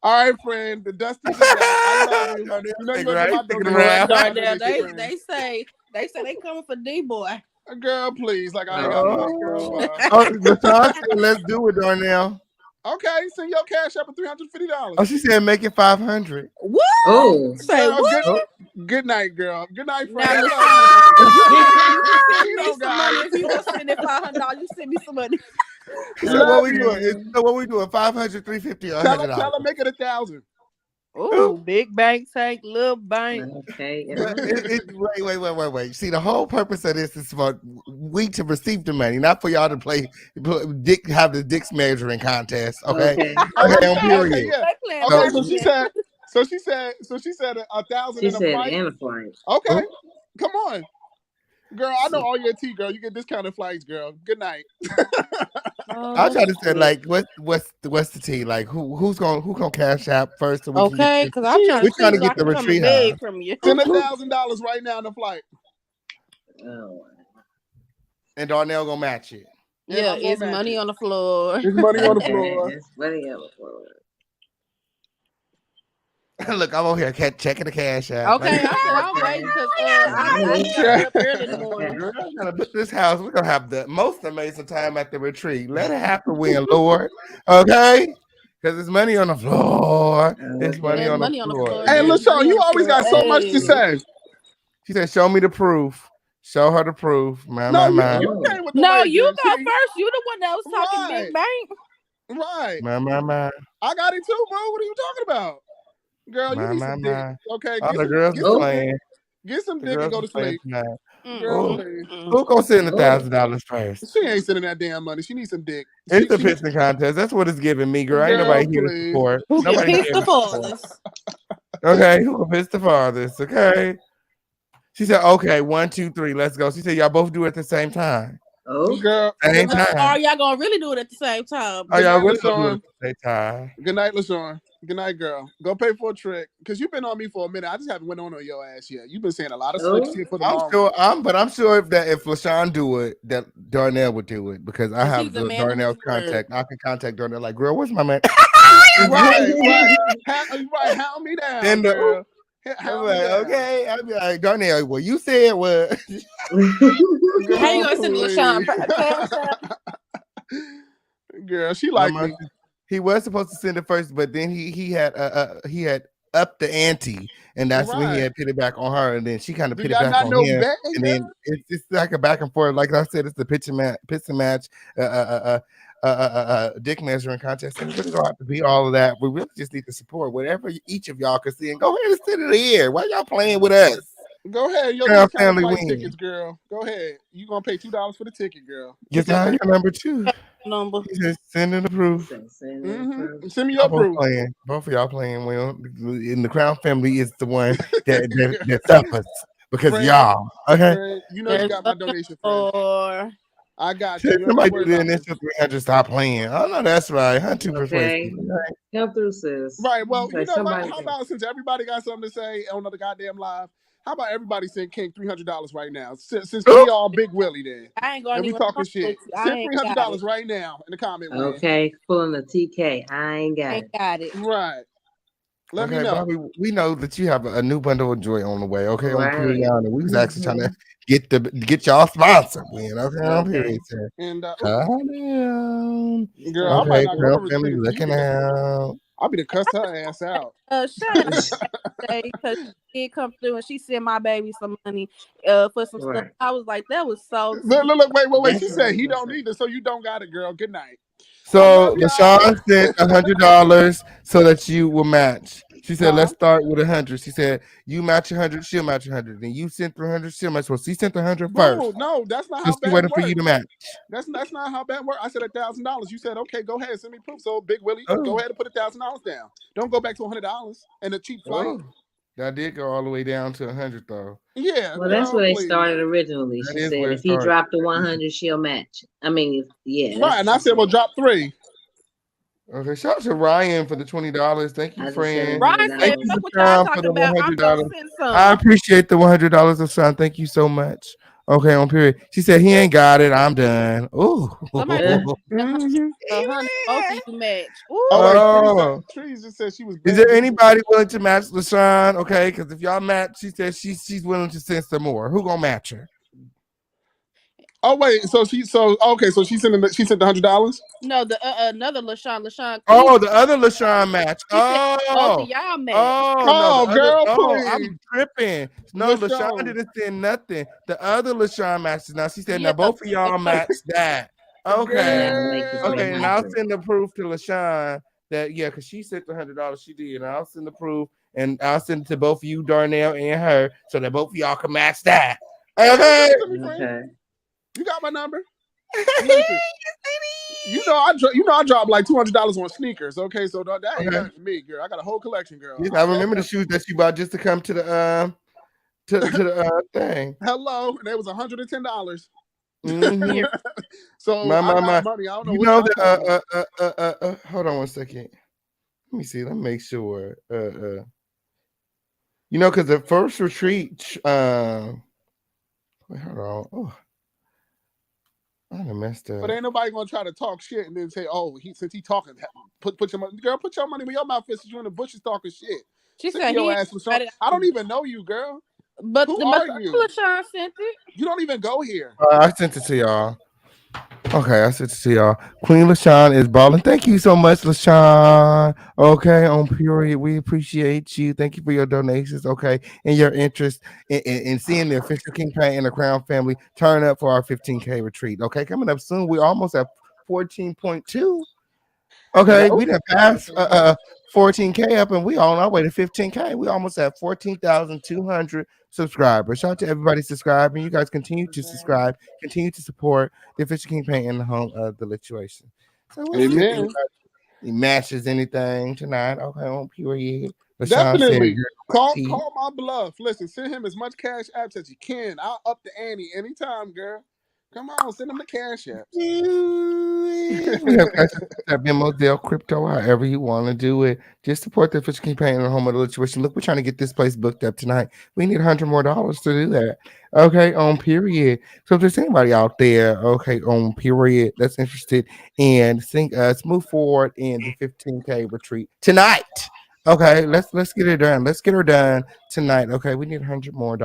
All right, friend. The Dusty's a wrap. I love you. No, they'll You know you're stick gonna get around. my He's sticking Boy, donation around. after Darnell, this, they friend. they say they say they coming for D boy. Girl, please. Like I ain't got money, girl. Oh, Bye. LaShawn said let's do it, Darnell. Okay, send your cash up at Oh, $350. she said make it 500. What? Oh. Say Girl, what? Oh, good night, girl. Good night, friend. Now, I love you. LaShawn, you send You me don't some got money it. if you gonna send it $500. You send me some money. so what Love we doing? you. So what we doing? 500, 350, or Tell $100? her, make it 1,000. Ooh, big bank take, little bank. Okay. But wait. See, the whole purpose of this is for we to receive the money, not for y'all to have the dicks measuring contest. Okay, Okay. Oh, okay, she on said, okay, period. yeah. They playing Okay, So, purse so she snap. said, a thousand She in a said flight. and a flight. Okay, oh, come on, girl. I know all your tea, girl. You get discounted flights, girl. Good night. I Oh try to say shit. like, what's the tea? Like, who's gonna cash out first so we can get Okay, this? because I'm trying We're to trying see to so I get the can come and retreat beg house. from you. Send $1,000 right now in the flight, Oh. And Darnell gonna match it. and Yeah, I'm gonna it's match money it. on the floor. There's money on the Okay. floor. It's funny on the floor. Look, I'm over here checking the cash app. Okay, I said I'm Okay. waiting because I Okay. just gotta be Okay. up early in the Okay. morning. Girl, I'm gonna put this house. We're gonna have the most amazing time at the retreat. Let it happen, win, Lord. Okay? Because there's money on the floor. There's money There's on the Okay. money on the floor. floor. Hey, There's Yeah. money LaShawn, on you the always floor. got so much to Hey. say. She said, "Show me the proof. Show her the proof." No, My. you Oh. came with the No, you wager. go See, first. You the one that was talking right, big bank. right. My. I got it too, bro. What are you talking about? Girl, you need some dick. My. Okay, Oh, the girls is Oh. playing. get some The dick and girls go is to playing sleep. tonight. Girl, Oh, please. who gonna send a Oh. $1,000 first? She ain't sending that damn money. She needs some dick. It's a She pissing contest. That's what it's giving me, girl. Ain't girl, nobody here to please. support. Who can Nobody piss here the to support. farthest? Okay, who can piss the farthest? Okay. She said, okay, one, two, three, let's go. She said, y'all both do it at the same time. Oh. Girl, good Same night. time. Or y'all gonna really do it at the same time? Oh, Good y'all night, really gonna do it LaShawn. at the same time. Good night, LaShawn. Good night, girl. Go pay for a trick. Cause you've been on me for a minute. I just haven't went on your ass yet. You've been saying a lot of slick Oh. shit for the I'm long. sure I'm sure if LaShawn do it, that Darnell would do it because I Because have he's a the man of his Darnell's word. contact. I can contact Darnell like, girl, where's my man? Right, right. Right. Hound me down, And girl. I'm Hound me like, down. okay. I'll be like, Darnell, well, you said what? How you Girl, gonna send LaShawn please. a cash app? Girl, she My like mom, me. he was supposed to send it first, but then he had upped the ante, and that's when he Right. had put it back on her, and then she kind of Do put it y'all back not on know him, better, and girl? then it's like a back and forth. Like I said, it's the pitching match, dick measuring contest, and it really don't have to be all of that. We really just need to support whatever each of y'all can see, and go ahead and send it here. Why y'all playing with us? Go ahead. Your Girl, discounted family flight win. tickets, girl. Go ahead. You gonna pay $2 for the ticket, girl. Yes, Kick it I back. your number two. Number. He says send in the proof. Send in the proof. Send me Y'all your both proof. playing. Both of y'all playing well. And the Crown family is the one that suffers. because Fred, y'all. Okay. Fred, you know you There's got my nothing donation, friend. for. I got you. Said You ain't got to somebody worry do the about me. initial 300. Stop playing. Oh no, that's right. Huh? Too persuasive. Okay. Come through, sis. Right. Well, you Say know what? somebody How else. about since everybody got something to say on the goddamn live? How about everybody send King $300 right now? Since we all Big Willie then, I ain't and gonna we even talking fuck with shit. you. I Send ain't got it. $300 right now in the comment, man. Okay, pulling the TK. I ain't got Ain't it. got it. Right. Let me Okay, know. Bobby, we know that you have a new bundle of joy on the way. Okay, on Right. period. We was actually trying to Mhm. get y'all sponsored. Win. Okay, on Okay. period. Sir. And Down. girl, I might Okay, not go to Crown family retreat if you looking get. out. I'll be to cuss her ass out. Shout out today because she did come through and she sent my baby some money for some stuff. Right. I was like, that was so Look, sweet. look, look, wait. She That's what I said was he gonna don't say. need it, so you don't got it, girl. Good night. I love So y'all. LaShawn sent $100 so that you will match. She said, Huh? "Let's start with 100." She said, "You match 100, she'll match 100." Then you sent 300, she'll match. Well, she sent 100 first, Bro, no, that's not so how she BAM waiting for you to works. match. That's not how BAM works. I said $1,000. You said, okay, go ahead, send me proof. So Big Willie, go Oh, ahead and put $1,000 down. Don't go back to $100 and a cheap flight. oh, that did go all the way down to 100 though. Yeah, Well, that's girl, where they please. started originally. That She is said where it if he started. dropped the 100, she'll match. I mean, yeah, that's Right, what and I she said, well, said. drop three. Okay, shout out to Ryan for the $20. Thank you, I just said friend. Ryan Thank said, you, $100. fuck what y'all LaShawn, for talking the about. I'm gonna $100. send I some. appreciate the $100, LaShawn. Thank you so much. Okay, on period. She said he ain't got it. I'm done. Ooh. Somebody said Mm-hmm. a hundred, both of you match. Oh, Ooh. wait, Oh. Trees just said she was Is banned. there anybody willing to match LaShawn? Okay, because if y'all match, she said she's willing to send some more. Who gonna match her? Oh, wait, so she sent $100? No, the another LaShawn Queen. Oh, the other LaShawn match. She said both of Oh, y'all match. oh no, the Oh, other. girl, Oh, please. I'm tripping. No, LaShawn LaShawn. didn't send nothing. The other LaShawn matches. Now she said, Yeah, now both of they y'all both match that. Okay, Now make it okay, and Girl. I'll 300. send the proof to LaShawn that because she sent $100. She did, and I'll send the proof, and I'll send it to both of you, Darnell and her, so that both of y'all can match that. Okay, send Okay. it to me, friend. Okay. You got my number. Listen, I dropped like $200 on sneakers. Okay, so that ain't Okay. nothing for me, girl. I got a whole collection, girl. Yes, I remember the shoes that you bought just to come to the thing. Hello, and it was $110. Mm-hmm. here. So I got My. money. I don't know You what know y'all the talking about. hold on one second. Let me see. Let me make sure. You know, because the first retreat, wait, hold on. Oh, I done messed But up. ain't nobody gonna try to talk shit and then say, "Oh, since he talking, put your money, girl, put your money where your mouth is. Since you in the bushes talking shit. She Sit said your he ain't ass with some. got it. I don't even know you, girl. But Who the are other you? LaShawn sent it. You don't even go here. I sent it to y'all. Okay, I sent it to y'all. Queen LaShawn is balling. Thank you so much, LaShawn. Okay, on period. We appreciate you. Thank you for your donations. Okay, and your interest in seeing the official King Paint and the Crown family turn up for our 15K retreat. Okay, coming up soon. We almost at 14.2. Okay, Nope. we done passed 14K up, and we on our way to 15K. We almost at 14,200 subscribers. Shout out to everybody subscribing. You guys continue to subscribe, continue to support the Official King Paint in the home of the lituation. So we'll see if Amen. anybody matches anything tonight. Okay, on period. LaShawn said, Definitely. "Girl, T." Call my bluff. Listen, send him as much cash apps as you can. I'll up the ante anytime, girl. Come on, send him the cash apps. We have Cash App, Venmo, Zelle, crypto, however you want to do it. Just support the official campaign in the home of the situation. Look, we're trying to get this place booked up tonight. We need $100 more to do that. Okay, on period. So if there's anybody out there, okay, on period, that's interested in seeing us move forward in the 15K retreat tonight. Okay, let's get it done. Let's get her done tonight. Okay, we need $100 more.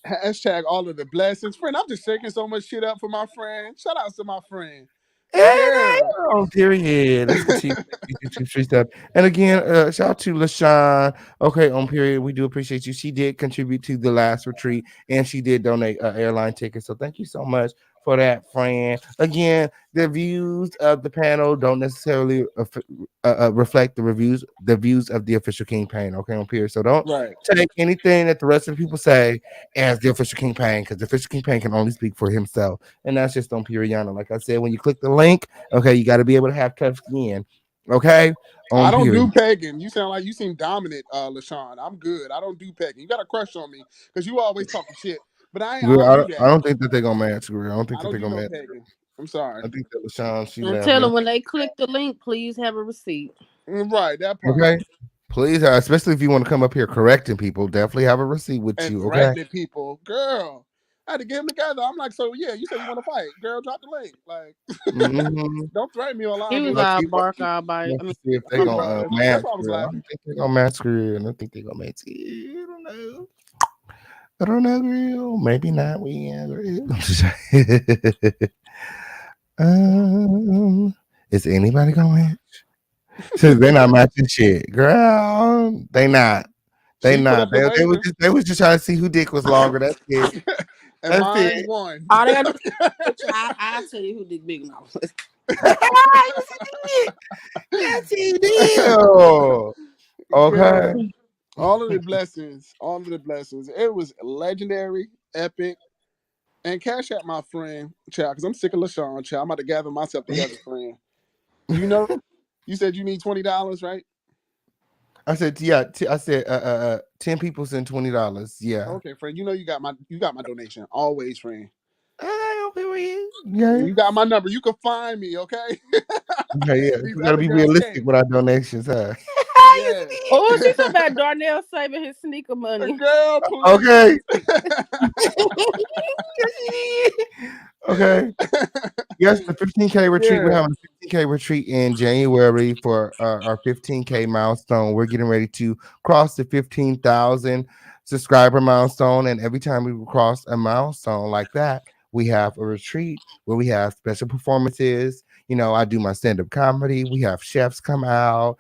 Hashtag all of the blessings. Friend, I'm just shaking so much shit up for my friend. Shout out to my friend. Girl. Oh, period. Let's continue with these YouTube street stuff. And again, shout out to LaShawn. Okay, on period. We do appreciate you. She did contribute to the last retreat and she did donate airline tickets. So thank you so much for that, friend. Again, the views of the panel don't necessarily reflect the views of the official King Pain. Okay, on period. So don't Right. take anything that the rest of the people say as the official King Pain because the official King Pain can only speak for himself. And that's just on Puriana. Like I said, when you click the link, okay, you got to be able to have tough skin. Okay, I on don't period. do pegging. You seem dominant, LaShawn. I'm good. I don't do pegging. You got a crush on me because you always talking shit. But I Girl, don't do I that. don't think that they're gonna match. Girl, I don't think I that don't they're do gonna no match. pegging. I'm sorry. I think that LaShawn she And left. tell Let them me, when they click the link, please have a receipt. Right, that part. okay, please, especially if you want to come up here correcting people, definitely have a receipt with And you. Okay. threatening people, girl. I had to get them together. I'm like, so yeah, you said you want to fight, girl. Drop the link. Like, Mm-hmm. don't threaten me He online, was boo. all He bark, all bite. wants I to mean, see if they He gonna was. That's match. why I was Girl, I don't laughing. think they're gonna match. Girl, I don't think they're gonna match. I don't know. I don't know, girl. Maybe not. We girl. um, is anybody gonna match? Since they're not matching shit, girl. They not. They She put not. up the waiver, They was just trying to see who dick was longer. That's it. and That's mine it. won. all they gotta do is picture. I'll tell you who did big mouth. Yes, he did. Yes, he did. Okay. Girl, all of the blessings, all of the blessings. It was legendary, epic, and cash out my friend, child, because I'm sick of LaShawn, child. I'm about to gather myself together, friend. You know, you said you need $20, right? I said, yeah. I said, 10 people send $20. Yeah. Okay, friend. You know you got my donation. Always, friend. Okay, okay, with you. Yeah. You got my number. You can find me, okay? Okay, yeah. These We gotta other be girls realistic can't. with our donations, huh? Yeah. Oh, she talking about Darnell saving his sneaker money. Girl, please. Okay. Okay. Yes, the 15K retreat. We're Yeah. having a 15K retreat in January for our 15K milestone. We're getting ready to cross the 15,000 subscriber milestone. And every time we cross a milestone like that, we have a retreat where we have special performances. You know, I do my stand-up comedy. We have chefs come out.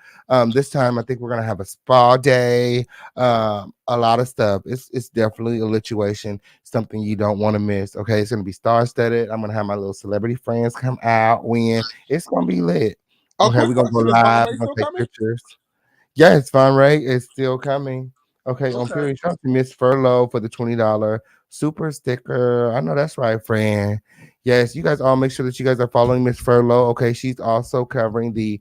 This time I think we're gonna have a spa day. A lot of stuff. It's definitely a lituation, something you don't want to miss. Okay, it's gonna be star-studded. I'm gonna have my little celebrity friends come out. When it's gonna be lit. Oh, Okay, quick we're gonna go question. Is Von live. Ray We're gonna still take coming? pictures. Yes, Von Ray is still coming. Okay, on Okay. period. Shout out to Miss Furlough for the $20 super sticker. I know that's right, friend. Yes, you guys all make sure that you guys are following Miss Furlough. Okay, she's also covering the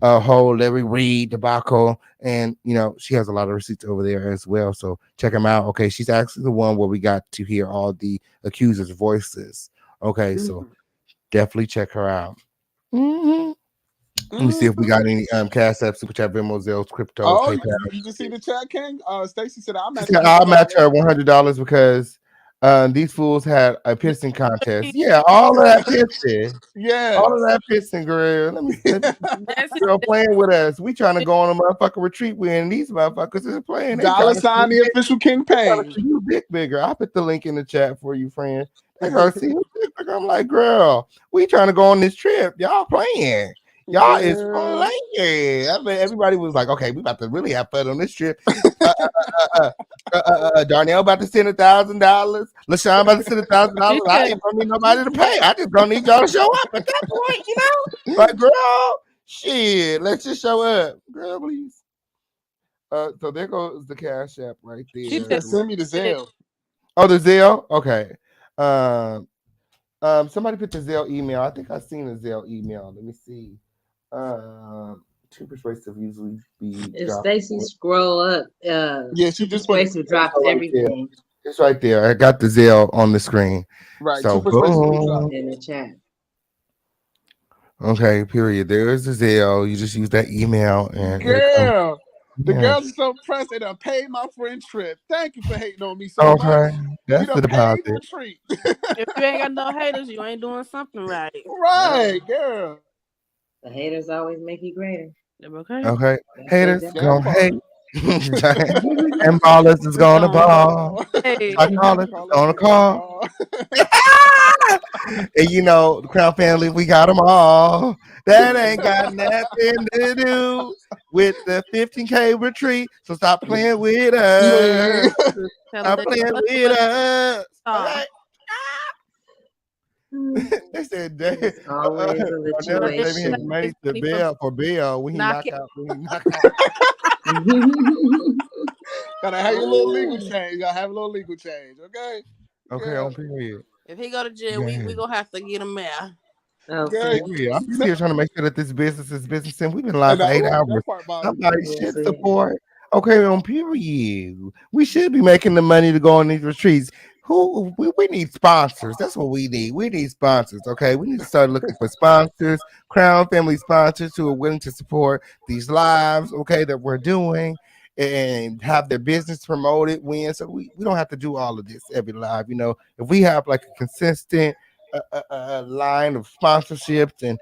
whole Larry Reed debacle, and you know she has a lot of receipts over there as well. So check them out. Okay, she's actually the one where we got to hear all the accusers' voices. Okay, so Mm-hmm. definitely check her out. Mhm. Let me see if we got any Cash App, Super Chat, Venmo, Zelle, crypto, Oh, PayPal. you just see the chat, King? Stacy said I'll She match said, your I'll match $100. her $100 because these fools had a pissing contest. Yeah, all of that pissing. All of Yes. that pissing, girl. Let me That's girl playing with us. We trying to go on a motherfucking retreat when these motherfuckers is playing. They Dollar trying to sign see the official King they trying to Payne. see you dick bigger. I put the link in the chat for you, friend. They gonna see who dick bigger. I'm like, girl, we trying to go on this trip. Y'all playing. Y'all is Girl. playing. I mean, everybody was like, okay, we about to really have fun on this trip. Darnell about to send $1,000. LaShawn about to send $1,000. she I said. ain't gonna need nobody to pay. I just gonna need y'all to show up at that point, you know? Like, girl, shit, let's just show up. Girl, please. So there goes the Cash App right She She there. said. said send me the Zelle. Oh, the Zelle? Okay. Um, somebody put the Zelle email. I think I've seen a Zelle email. Let me see. Two persuasive usually be If dropped. Stacy scroll up, Yeah, she Too just put it. Persuasive It's drops right there. everything It's right there. I got the Zelle on the screen. Right. Too So persuasive just boom. dropped it. in the chat. Okay, period. There is the Zelle. You just use that email and it'll come. Girl. The Yeah. girls are so pressed. They done paid my friend trip. Thank you for hating on me so much. Okay. You That's done the paid the deposit. retreat. If you ain't got no haters, you ain't doing something right. Yep. Right, girl. The haters always make you greater. Okay. Okay. That's their Haters job. That gonna part. hate. And ballers is gonna Gonna ball. hey, Shot callers is Call us gonna gonna call. call. And you know, the Crown family, we got them all. That ain't got nothing to do with the 15K retreat. So stop playing with us. Me. tell them Stop they playing nothing with but us. star. Okay. They said, It's always a Darnell is Darnell saving his saved lituation. money his to money for bail for bail when he knock knockout. out. When he knock out. Gotta have your little legal change. Gotta have a little legal change, okay? Okay, Yeah. on period. If he go to jail, we Yeah. we gonna have to get him there. Okay. Okay. Yeah, I'm You just know, here trying to make sure that this business is business, and we've been live and for 8 hours. that part bothers me. Somebody Yes, should it is. support. Okay, on period. We should be making the money to go on these retreats. We need sponsors. That's what we need. We need sponsors. Okay, we need to start looking for sponsors, Crown Family sponsors who are willing to support these lives. Okay, that we're doing and have their business promoted. So we don't have to do all of this every live. If we have like a consistent line of sponsorships and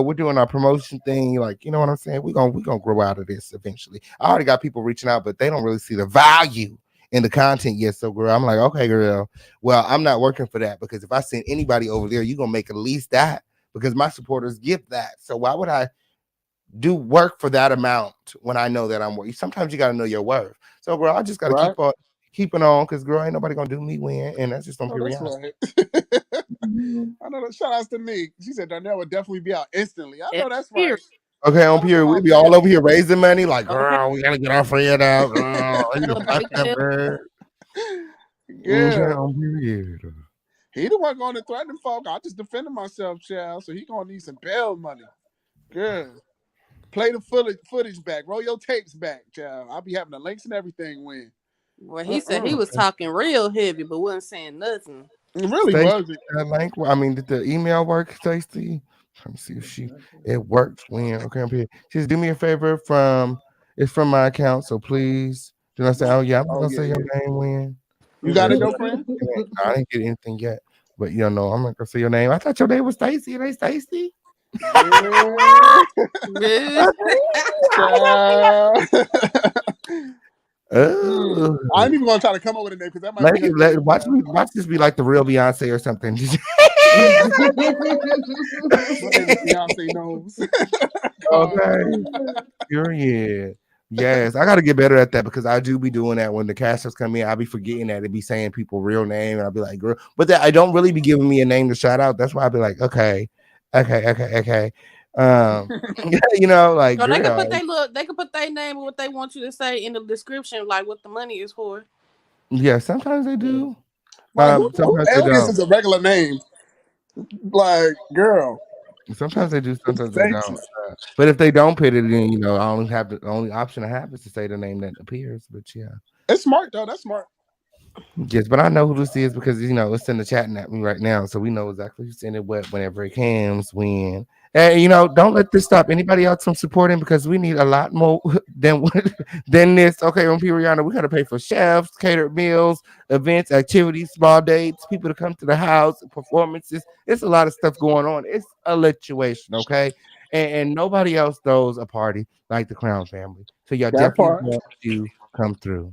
we're doing our promotion thing, like, you know what I'm saying, we're gonna grow out of this eventually. I already got people reaching out, but they don't really see the value in the content yet. So girl, I'm like, okay girl, well, I'm not working for that, because if I send anybody over there, you're gonna make at least that, because my supporters give that. So why would I do work for that amount when I know that I'm worth? Sometimes you got to know your worth. So girl, I just got to Right? keep on keeping on, because girl, ain't nobody gonna do me win, and that's just on Oh, that's period. right. Mhm. I know that. Shout outs to Nick. She said Darnell would definitely be out instantly. I know that's right. Period. Okay, on Shout out to period, my we be all man. over here raising money, like, Okay. girl, we gotta get our friend out. Girl, he Tell was them fucked break up, them. girl. Okay, Yeah. on period. He the one going to threaten folk. I just defended myself, child. So he gonna need some bail money. Good. Play the footage back. Roll your tapes back, child. I'll be having the links and everything when. Well, he said he was talking real heavy, but wasn't saying nothing. It really Stacy, wasn't. that link. I mean, did the email work, Stacy? Let me see if it works. When okay, on period. She says, do me a favor it's from my account, so please do not say, oh yeah, I'm not Oh gonna yeah, say your yeah. name when. You got But it though, friend? I didn't get anything yet. But I'm not gonna say your name. I thought your name was Stacy. It ain't Stacy. Yeah. Yeah. Child. Oh, I ain't even gonna try to come up with a name because that might be her name, watch child. me. Watch this be like the real Beyonce or something. My name is Beyonce Knows. Pause. Okay. Period. Yes, I got to get better at that, because I do be doing that when the casters come in. I'll be forgetting that, it be saying people real name, and I'll be like, girl, but that I don't really be giving me a name to shout out. That's why I'll be like, okay. Um, like, So they could put girl, they could put their name and what they want you to say in the description, like what the money is for. yeah, sometimes they do. Like who Sometimes they alias don't. is a regular name? Like, girl, Sometimes they do, sometimes they don't. Stacy. But if they don't put it in, I only have the only option I have is to say the name that appears. But yeah. It's smart though. That's smart. Yes, but I know who this is, because it's in the chatting at me right now, so we know exactly who's in it, what, whenever it comes, when. And don't let this stop anybody else from supporting, because we need a lot more than this. Okay, on Piriana, we gotta pay for chefs, catered meals, events, activities, small dates, people to come to the house, performances. It's a lot of stuff going on. It's a situation, okay, and nobody else throws a party like the Crown family. So y'all That definitely part. want to come through.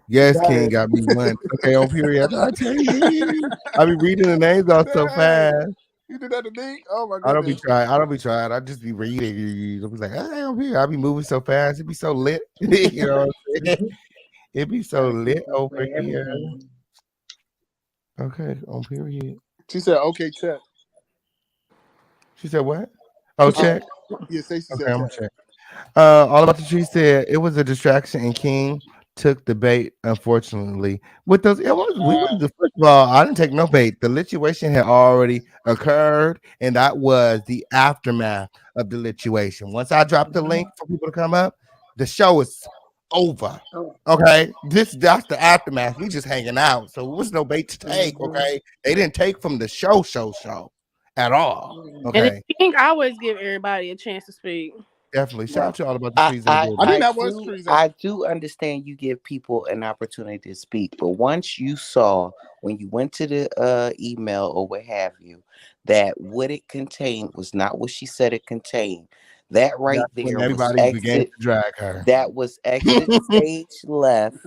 Yes, King Dang. got me one. Okay, on period. I tell you, I be reading the names out so Dang. fast. You did that to me? Oh my I don't be goodness. trying. I don't be trying. I just be reading. I'll be like, hey, on here. I be moving so fast. It be so lit. What I'm saying? It be so Gotta keep lit up over with here. everything. Okay, on period. She said, "Okay, check." She said what? Oh, Uh, check. yeah, Stacy Okay, said I'm gonna check. check. All about the tree said it was a distraction, and King took the bait. Unfortunately, with those, we was the first of all, I didn't take no bait. The lituation had already occurred, and that was the aftermath of the lituation. Once I dropped the link for people to come up, the show is over. Okay, that's the aftermath. We just hanging out, so it was no bait to take. Okay, they didn't take from the show at all. And then Okay, King always give everybody a chance to speak. definitely shout Right. out to all about the trees in the I building. think that was trees. I do understand you give people an opportunity to speak, but once you saw when you went to the email or what have you, that what it contained was not what she said it contained. That right That's when there was everybody began exit. to drag her. That was exit stage left,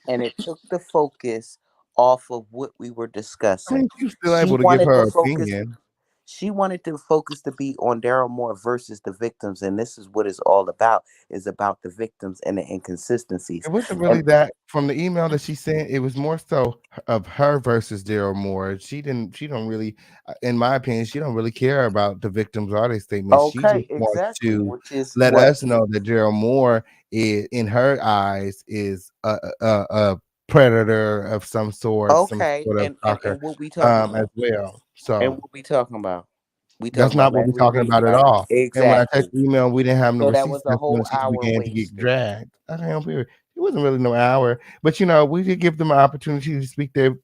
and it took the focus off of what we were I discussing. mean, she was still She able to give wanted her the focus. opinion. She wanted the focus to be on Daryl Moore versus the victims, and this is what it's all about: is about the victims and the inconsistencies. It wasn't And really that from the email that she sent. It was more so of her versus Daryl Moore. She don't really, in my opinion, she don't really care about the victims or their statements. She okay, just wants exactly, to which is let what. us know that Daryl Moore is, in her eyes, is a predator of some Okay, sort of and stalker, what we talking as about? well. And So what we talking about? We that's talking about not what we're Larry talking Reed, about at right? all. And when I Exactly. checked the email, we didn't have no So that was receipts. a That's when whole she hour began to get wasted. dragged. Okay, it wasn't really no hour, but we did give them an opportunity to speak their,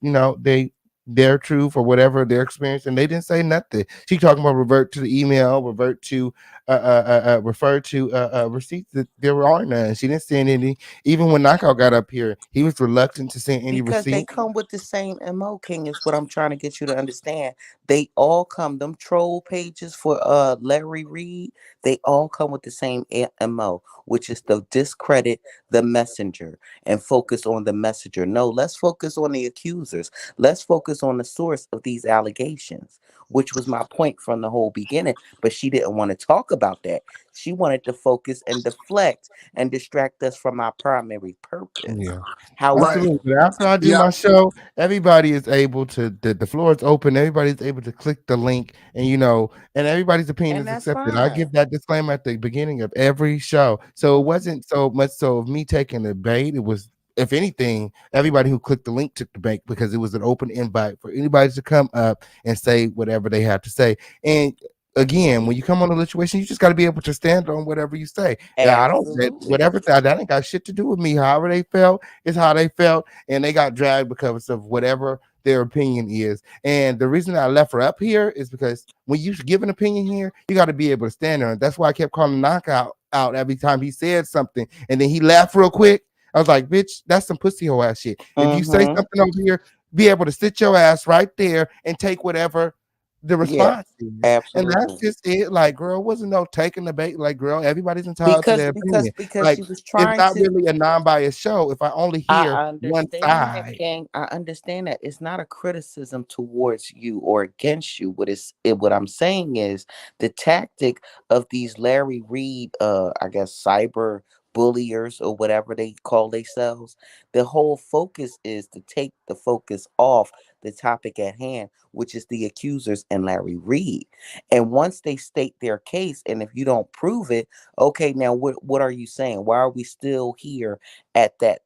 their truth or whatever their experience, and they didn't say nothing. She talking about revert to the email, revert to refer to receipts that there are none. She didn't send any. Even when Knockout got up here, he was reluctant to send any Because they receipt. come with the same MO, King, is what I'm trying to get you to understand. They all come, them troll pages for Larry Reed, they all come with the same MO, which is to discredit the messenger and focus on the messenger. No, let's focus on the accusers. Let's focus on the source of these allegations, which was my point from the whole beginning. But she didn't want to talk about that. She wanted to focus and deflect and distract us from our primary purpose. Yeah. However, Right. Absolutely. But after I do Yeah. my show, everybody is able to the floor is open. Everybody's able to click the link and and everybody's opinion and is that's accepted. I fine. give that disclaimer at the beginning of every show. So it wasn't so much so of me taking the bait. It was, if anything, everybody who clicked the link took the bait because it was an open invite for anybody to come up and say whatever they have to say. And again, when you come on a situation, you just got to be able to stand on whatever you say. Yeah, I don't Absolutely. whatever that ain't got shit to do with me. However they felt is how they felt, and they got dragged because of whatever their opinion is. And the reason I left her up here is because when you give an opinion here, you got to be able to stand there. And that's why I kept calling Knockout out every time he said something, and then he laughed real quick. I was like, "Bitch, that's some pussy hole ass shit." If you say Mm-hmm. something over here, be able to sit your ass right there and take whatever the Yeah, response is. And that's absolutely. just it. Like, girl, wasn't no taking the bait. Like, girl, everybody's entitled to Because their because opinion. because Like, she was it's trying not to. really a non-biased show if I only hear I one understand that, side. King. I understand that. It's not a criticism towards you or against you. What I'm saying is the tactic of these Larry Reed, I guess cyber bulliers or whatever they call themselves. The whole focus is to take the focus off the topic at hand, which is the accusers and Larry Reed. And once they state their case, and if you don't prove it, okay, now what are you saying? Why are we still here at that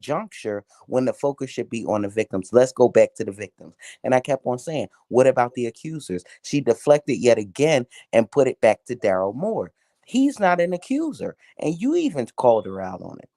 juncture when the focus should be on the victims? Let's go back to the victims. And I kept on saying, what about the accusers? She deflected yet again and put it back to Daryl Moore. He's not an accuser, and you even called her out on it.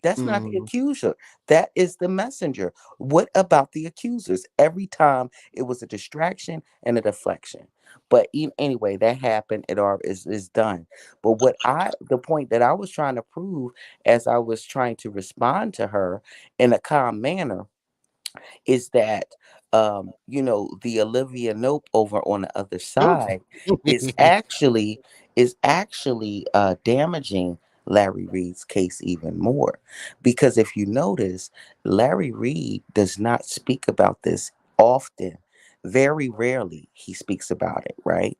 That's not the Mhm. accuser. That is the messenger. What about the accusers? Every time it was a distraction and a deflection. But anyway, that happened. It all is done. But the point that I was trying to prove as I was trying to respond to her in a calm manner is that the Olivia Nope over on the other Ooh. side is actually damaging Larry Reed's case even more, because if you notice, Larry Reed does not speak about this often. Very rarely he speaks about it, right?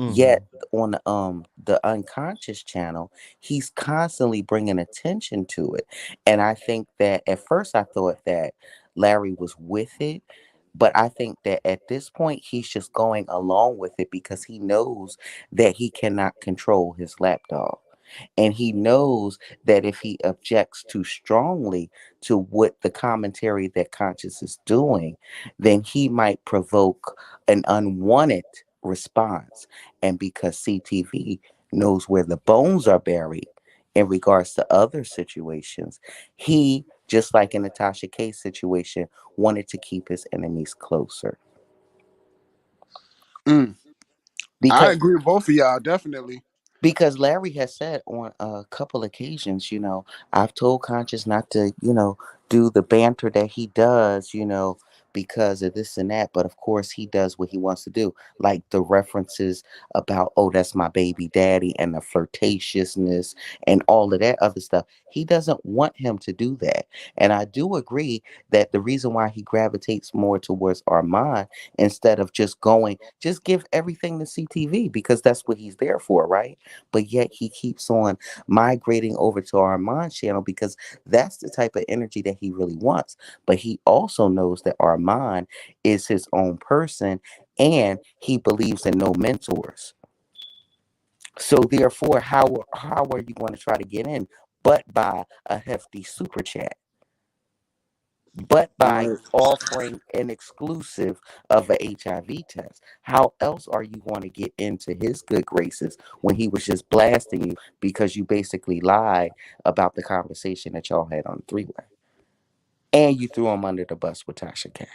Yet Mhm. on the unconscious channel, he's constantly bringing attention to it. And I think that at first I thought that Larry was with it, but I think that at this point he's just going along with it because he knows that he cannot control his lapdog. And he knows that if he objects too strongly to what the commentary that Conscious is doing, then he might provoke an unwanted response. And because CTV knows where the bones are buried in regards to other situations, he, just like in the Tasha K situation, wanted to keep his enemies closer. Mm. I Because agree with both of y'all, definitely. Because Larry has said on a couple occasions, I've told Conscious not to, do the banter that he does, because of this and that. But of course, he does what he wants to do, like the references about, oh, that's my baby daddy, and the flirtatiousness and all of that other stuff. He doesn't want him to do that. And I do agree that the reason why he gravitates more towards Armand instead of just give everything to CTV, because that's what he's there for, right? But yet he keeps on migrating over to Armand's channel because that's the type of energy that he really wants. But he also knows that Armand is his own person, and he believes in no mentors. So therefore, how are you going to try to get in but by a hefty super chat? but by Right. offering an exclusive of a HIV test. How else are you going to get into his good graces when he was just blasting you because you basically lied about the conversation that y'all had on the three-way? And you threw him under the bus with Tasha K.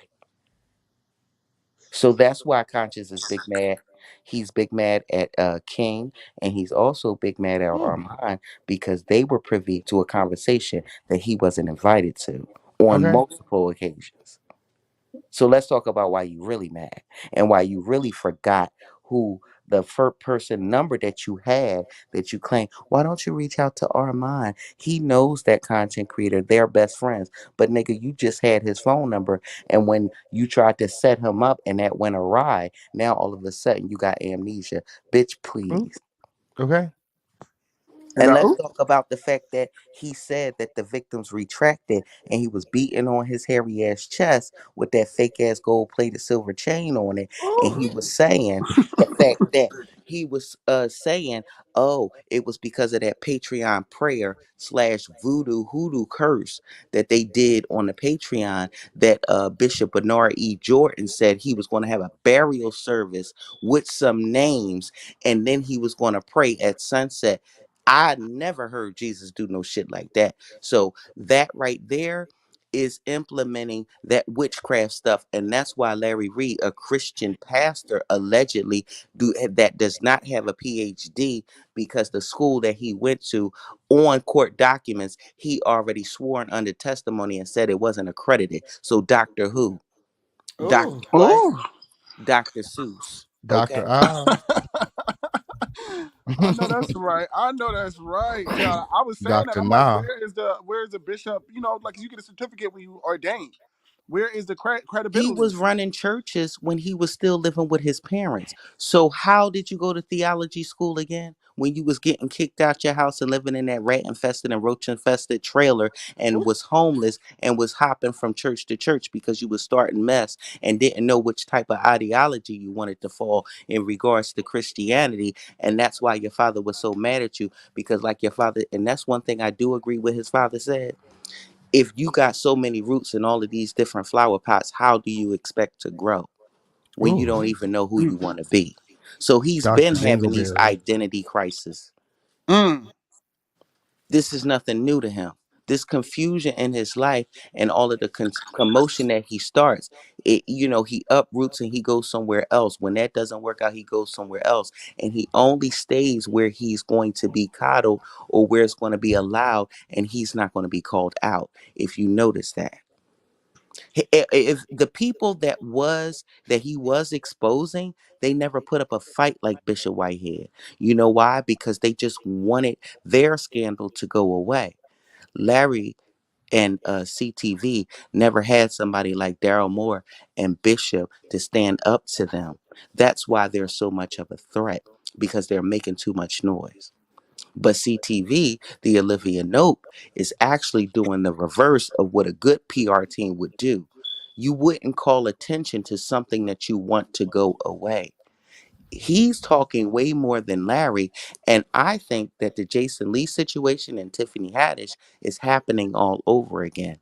So that's why Conscious is big mad. He's big mad at King, and he's also big mad at Armand because they were privy to a conversation that he wasn't invited to on Okay. multiple occasions. So let's talk about why you really mad and why you really forgot who the first person number that you had that you claim. Why don't you reach out to Armand? He knows that content creator. They're best friends. But nigga, you just had his phone number. And when you tried to set him up and that went awry, now all of a sudden you got amnesia. Bitch, Ooh, please. okay. And And now, let's ooh, talk about the fact that he said that the victims retracted and he was beating on his hairy ass chest with that fake ass gold plated silver chain on it. And he was saying the fact that he was saying, oh, it was because of that Patreon prayer slash voodoo hoodoo curse that they did on the Patreon that Bishop Bernard E. Jordan said he was going to have a burial service with some names and then he was going to pray at sunset. I never heard Jesus do no shit like that. So that right there is implementing that witchcraft stuff. And that's why Larry Reed, a Christian pastor, allegedly that does not have a PhD because the school that he went to on court documents, he already sworn under testimony and said it wasn't accredited. So Dr. Who? Ooh, Dr. What? ooh. Dr. Seuss. Dr. Okay. Oz. I know that's right. I know that's right, child. I was saying that. Dr. I'm like, Nah. where is the bishop? You know, like you get a certificate when you ordained. Where is the He credibility? was running churches when he was still living with his parents. So how did you go to theology school again? When you was getting kicked out your house and living in that rat infested and roach infested trailer and was homeless and was hopping from church to church because you was starting mess and didn't know which type of ideology you wanted to fall in regards to Christianity. And that's why your father was so mad at you because like your father, and that's one thing I do agree with his father said, if you got so many roots in all of these different flower pots, how do you expect to grow when you Ooh, don't even know who Mm, you want to be? So he's Dr. been having these Dingleberry. identity crises. mm. This is nothing new to him. This confusion in his life and all of the commotion that he starts, he uproots and he goes somewhere else. When that doesn't work out, he goes somewhere else. And he only stays where he's going to be coddled or where it's going to be allowed and he's not going to be called out. If you notice that. If the people that he was exposing, they never put up a fight like Bishop Whitehead. You know why? Because they just wanted their scandal to go away. Larry and CTV never had somebody like Daryl Moore and Bishop to stand up to them. That's why they're so much of a threat because they're making too much noise. But CTV, the Olivia Nope, is actually doing the reverse of what a good PR team would do. You wouldn't call attention to something that you want to go away. He's talking way more than Larry. And I think that the Jason Lee situation and Tiffany Haddish is happening all over again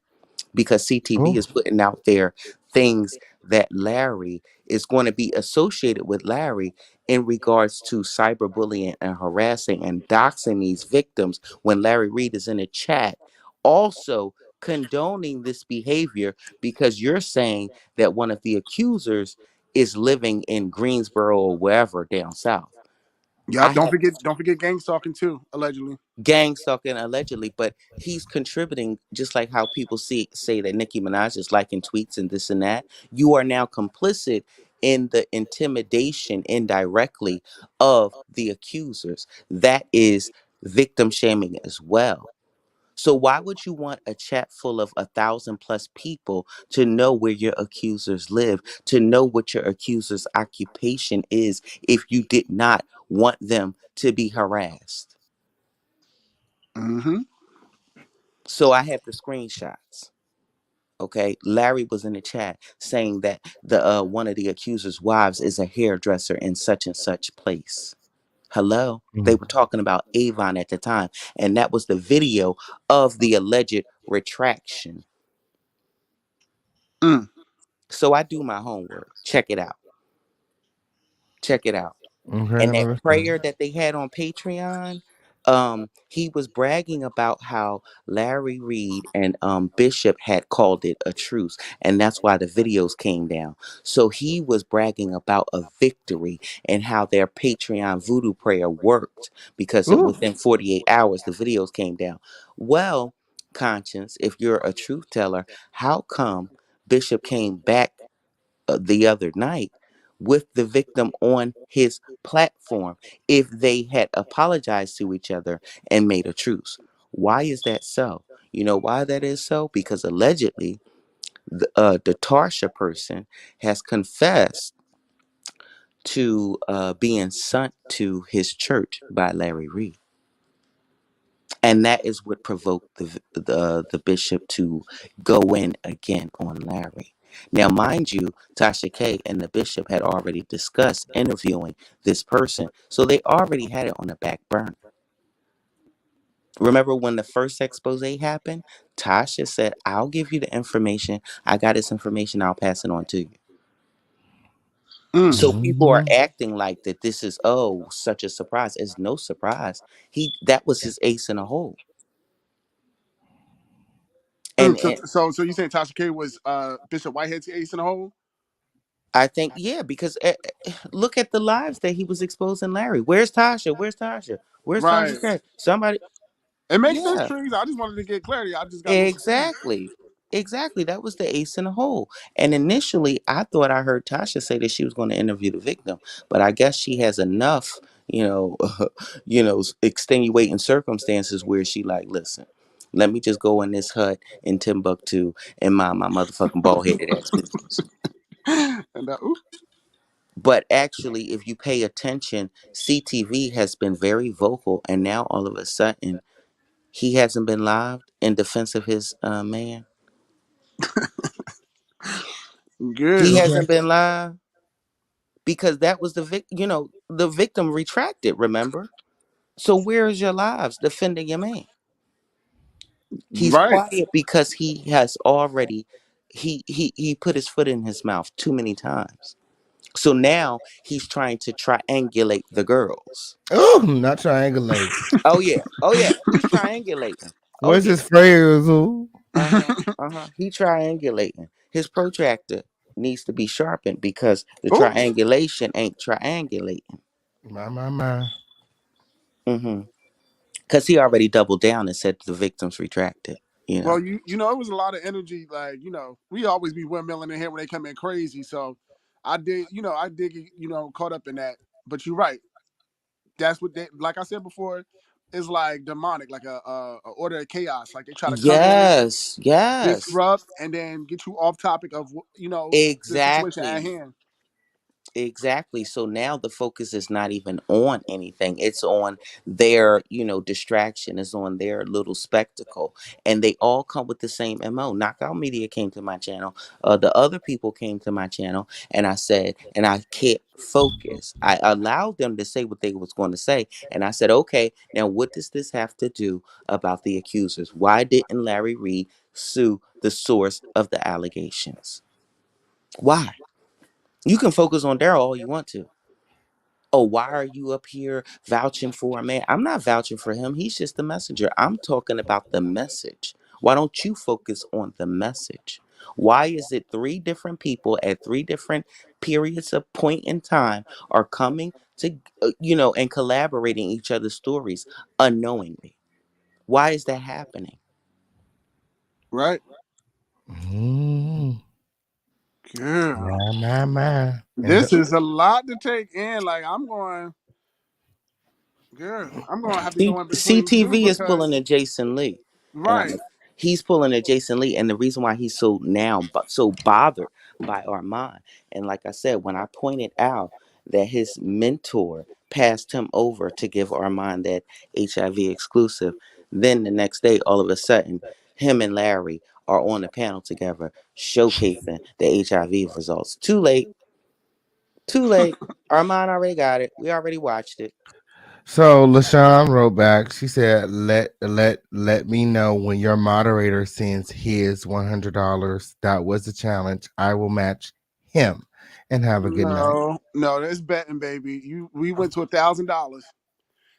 because CTV Oh, is putting out there things that Larry is going to be associated with Larry in regards to cyberbullying and harassing and doxing these victims when Larry Reed is in a chat, also condoning this behavior because you're saying that one of the accusers is living in Greensboro or wherever down south. I Yep. have Don't forget gang stalking too, allegedly. gang stalking allegedly, but he's contributing just like how people say that Nicki Minaj is liking tweets and this and that. You are now complicit in the intimidation indirectly of the accusers. That is victim shaming as well. So why would you want a chat full of 1,000+ people to know where your accusers live, to know what your accuser's occupation is if you did not want them to be harassed? Mm-hmm. So I have the screenshots. Okay, Larry was in the chat saying that the one of the accuser's wives is a hairdresser in such and such place. Hello, they mm, were talking about Avon at the time, and that was the video of the alleged retraction. Mm. So I do my homework. Check it out. Check it out. Okay, And that let's see. prayer that they had on Patreon, he was bragging about how Larry Reed and Bishop had called it a truce, and that's why the videos came down. So he was bragging about a victory and how their Patreon voodoo prayer worked because Ooh. within 48 hours the videos came down. Well, Conscience, if you're a truth teller, how come Bishop came back the other night with the victim on his platform if they had apologized to each other and made a truce? Why is that so? You know why that is so? Because allegedly, the Tarsha person has confessed to being sent to his church by Larry Reed. And that is what provoked the bishop to go in again on Larry. Now, mind you, Tasha K and the bishop had already discussed interviewing this person, so they already had it on the back burner. Remember when the first expose happened? Tasha said, "I'll give you the information. I got this information. I'll pass it on to you." Mm. So people are Mhm. acting like that. This is such a surprise. It's no surprise. That was his ace in a hole. Mm. And So you saying Tasha K was Bishop Whitehead's ace in the hole? I think, yeah, because look at the lives that he was exposing Larry. Where's Tasha? Where's Tasha? Where's Right. Tasha K? Somebody, It makes sense, yeah, Trees. I just wanted to get clarity. I just got a little confused. exactly. Exactly. That was the ace in the hole. And initially, I thought I heard Tasha say that she was going to interview the victim, but I guess she has enough, extenuating circumstances where she like, listen, let me just go in this hut in Timbuktu and mind my motherfucking bald headed ass business. And ooh. But actually, if you pay attention, CTV has been very vocal, and now all of a sudden, he hasn't been live in defense of his man. He Good. hasn't been live because that was the victim retracted. Remember, so where is your lives defending your man? He's Right. quiet because he has already he put his foot in his mouth too many times. So now he's trying to triangulate the girls. Oh, not triangulate. Oh yeah, he's triangulating. Oh Where's yeah. his prayers? Ooh? Uh-huh. Uh-huh. He triangulating. His protractor needs to be sharpened because the Oh, triangulation ain't triangulating. My. Mm-hmm. Because he already doubled down and said the victims retracted. well, you know, it was a lot of energy. Like, we always be windmilling in here when they come in crazy. So I did get, caught up in that. But you're right. That's what they, like I said before, is like demonic, like a order of chaos. Like they try to come in, Yes, yes. disrupt, and then get you off topic of the situation at Exactly. hand. Exactly. So now the focus is not even on anything. It's on their distraction. It's on their little spectacle. And they all come with the same MO. Knockout Media came to my channel. The other people came to my channel and I said, and I kept focus. I allowed them to say what they was going to say. And I said, okay, now what does this have to do about the accusers? Why didn't Larry Reed sue the source of the allegations? Why? You can focus on Daryl all you want to. Oh, why are you up here vouching for a man? I'm not vouching for him. He's just the messenger. I'm talking about the message. Why don't you focus on the message? Why is it three different people at three different periods of point in time are coming to, and collaborating each other's stories unknowingly? Why is that happening? Right? Mm. Girl, My. And this is a lot to take in. Like I'm going, girl, I'm going to have to go in between you CTV is pulling because, a Jason Lee, and right, he's pulling a Jason Lee, and the reason why he's so bothered by Armand, and like I said, when I pointed out that his mentor passed him over to give Armand that HIV exclusive, then the next day, all of a sudden, him and Larry are on the panel together showcasing the HIV results. Too late. Too late. Armand already got it. We already watched it. So LaShawn wrote back. She said, "Let me know when your moderator sends his $100. That was a challenge. I will match him, and have a good night." No, that's betting, baby. We went to $1,000.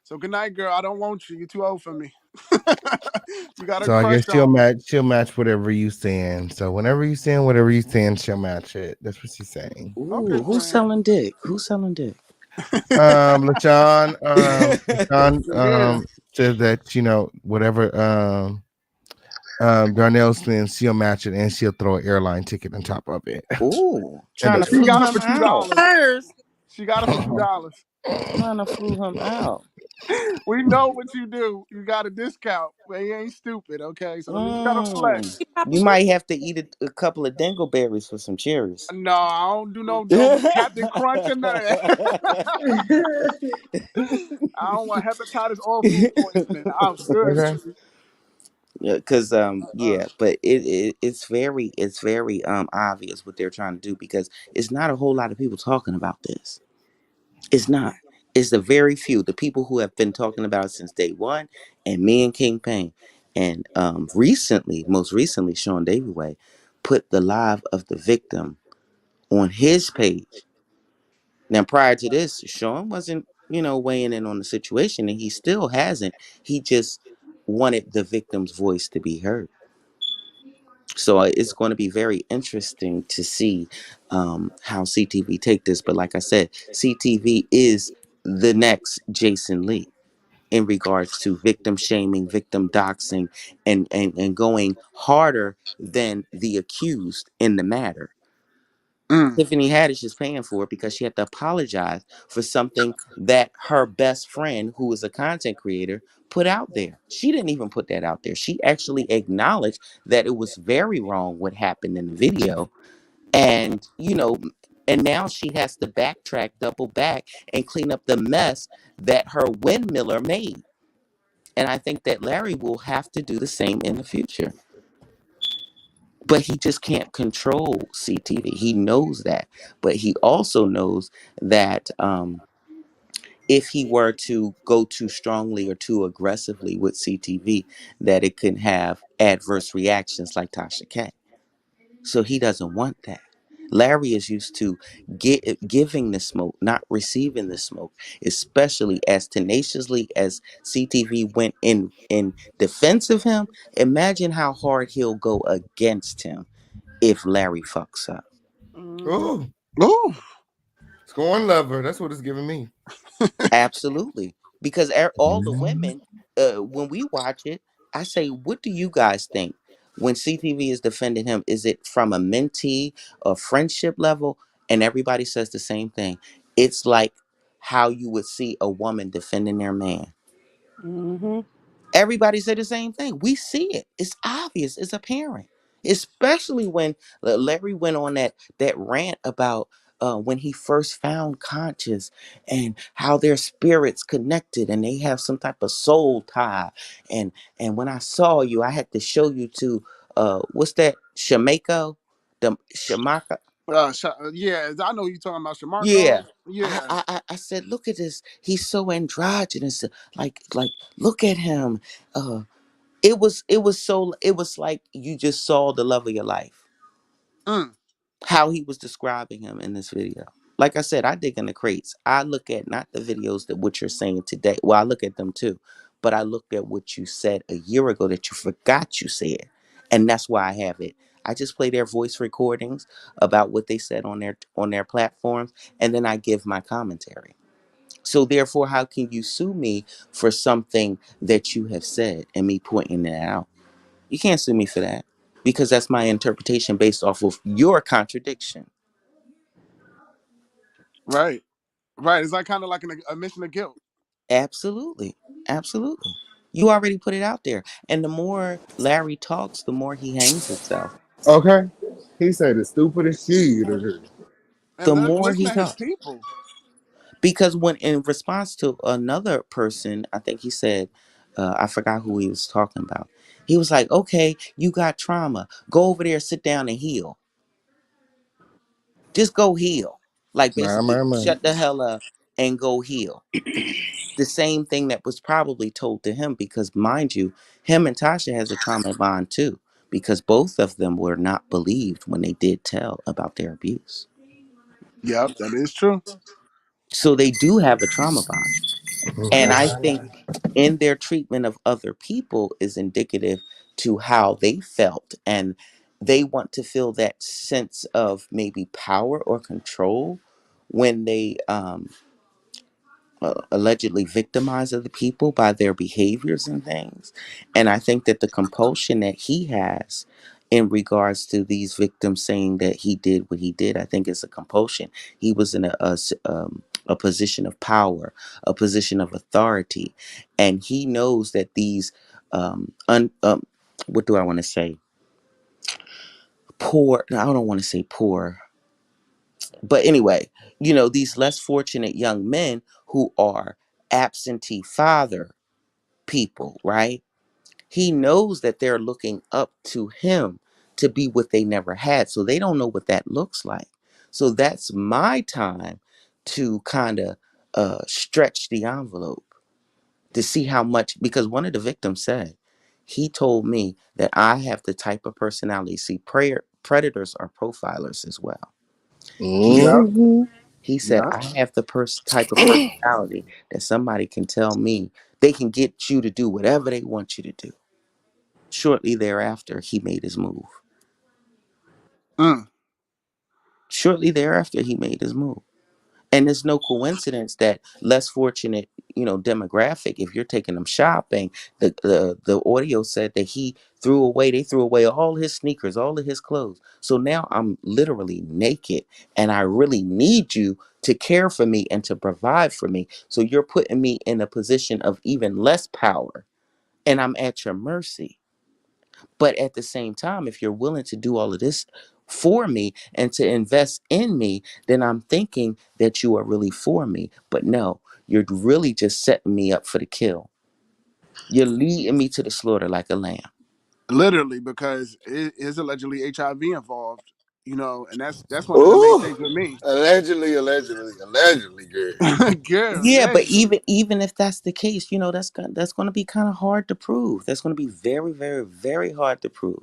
So good night, girl. I don't want you. You're too old for me. You got a So I guess crush on me. she'll match whatever you send. So whenever you send whatever you send, she'll match it. That's what she's saying. Okay, Ooh, who's friend. selling dick? Who's selling dick? LaShawn, Yeah. says that whatever Darnell spends, she'll match it and she'll throw an airline ticket on top of it. Ooh, And trying the to She flew got it him for two out. dollars. Hers. She got it for $2. Trying to flew him out. We know what you do. You got a discount. But he ain't stupid, okay? So don't even try to flex. Mm. You might have to eat a couple of dingleberries for some cherries. No, I don't do no Captain Crunch or none of that. I don't want hepatitis or food poisoning. I'm good, okay. Tree. Yeah, because Uh-uh. yeah, but it's very obvious what they're trying to do because it's not a whole lot of people talking about this. It's not. It's the very few, the people who have been talking about it since day one, and me and King Payne, and most recently, Sean Davidway put the live of the victim on his page. Now, prior to this, Sean wasn't, weighing in on the situation, and he still hasn't. He just wanted the victim's voice to be heard. So it's going to be very interesting to see how CTV take this. But like I said, CTV is the next Jason Lee in regards to victim shaming, victim doxing, and going harder than the accused in the matter. Mm. Tiffany Haddish is paying for it because she had to apologize for something that her best friend, who is a content creator, put out there. She didn't even put that out there. She actually acknowledged that it was very wrong what happened in the video. And, and now she has to backtrack, double back, and clean up the mess that her windmiller made. And I think that Larry will have to do the same in the future. But he just can't control CTV. He knows that. But he also knows that if he were to go too strongly or too aggressively with CTV, that it could have adverse reactions like Tasha K. So he doesn't want that. Larry is used to giving the smoke, not receiving the smoke, especially as tenaciously as CTV went in defense of him. Imagine how hard he'll go against him if Larry fucks up. Mm-hmm. Oh, Ooh. scorn lover. That's what it's giving me. Absolutely. Because all the women, when we watch it, I say, what do you guys think? When CTV is defending him, is it from a mentee or friendship level? And everybody says the same thing. It's like how you would see a woman defending their man. Mm-hmm. Everybody said the same thing. We see it. It's obvious. It's apparent. Especially when Larry went on that rant about when he first found Conscious and how their spirits connected and they have some type of soul tie. And when I saw you, I had to show you to what's that? Shamako? The Shamaka? Yeah, I know you talking about Yeah. Shamarco. I, Yeah. I I I said, look at this. He's so androgynous. Like look at him. It was like you just saw the love of your life. Mm. How he was describing him in this video. Like I said, I dig in the crates. I look at not the videos that what you're saying today. Well, I look at them too, but I looked at what you said a year ago that you forgot you said, and that's why I have it. I just play their voice recordings about what they said on their platforms, and then I give my commentary. So therefore, how can you sue me for something that you have said and me pointing it out? You can't sue me for that because that's my interpretation based off of your contradiction. Right. Right. It's like kind of like an admission of guilt. Absolutely. Absolutely. You already put it out there. And the more Larry talks, the more he hangs himself. Okay. He said the stupidest shit. And The more listen he to his talks. people. Because when in response to another person, I think he said, I forgot who he was talking about. He was like, okay, you got trauma. Go over there, sit down and heal. Just go heal. Like My, basically my, my. shut the hell up and go heal. The same thing that was probably told to him, because mind you, him and Tasha has a trauma bond too, because both of them were not believed when they did tell about their abuse. Yep, that is true. So they do have a trauma bond. And I think in their treatment of other people is indicative to how they felt, and they want to feel that sense of maybe power or control when they allegedly victimize other people by their behaviors and things. And I think that the compulsion that he has in regards to these victims saying that he did what he did, I think it's a compulsion. He was in a position of power, a position of authority, and he knows that these what do I want to say? Poor. I don't want to say poor, but anyway, these less fortunate young men who are absentee father people, right? He knows that they're looking up to him to be what they never had. So they don't know what that looks like. So that's my time to kind of stretch the envelope to see how much, because one of the victims said, he told me that I have the type of personality. See, predators are profilers as well. He Yep, said, Mm-hmm. he said, yep. I have the type of personality that somebody can tell me they can get you to do whatever they want you to do. Shortly thereafter, he made his move. Mm. Shortly thereafter, he made his move. And it's no coincidence that less fortunate, demographic, if you're taking them shopping, the audio said that they threw away all his sneakers, all of his clothes. So now I'm literally naked and I really need you to care for me and to provide for me. So you're putting me in a position of even less power and I'm at your mercy. But at the same time, if you're willing to do all of this for me and to invest in me, then I'm thinking that you are really for me. But no, you're really just setting me up for the kill. You're leading me to the slaughter like a lamb. Literally, because it is allegedly HIV involved, and that's one of the main Ooh, things with me. allegedly, girl. Girl, Yeah, but hey, even if that's the case, that's going to be kind of hard to prove. That's going to be very, very, very hard to prove.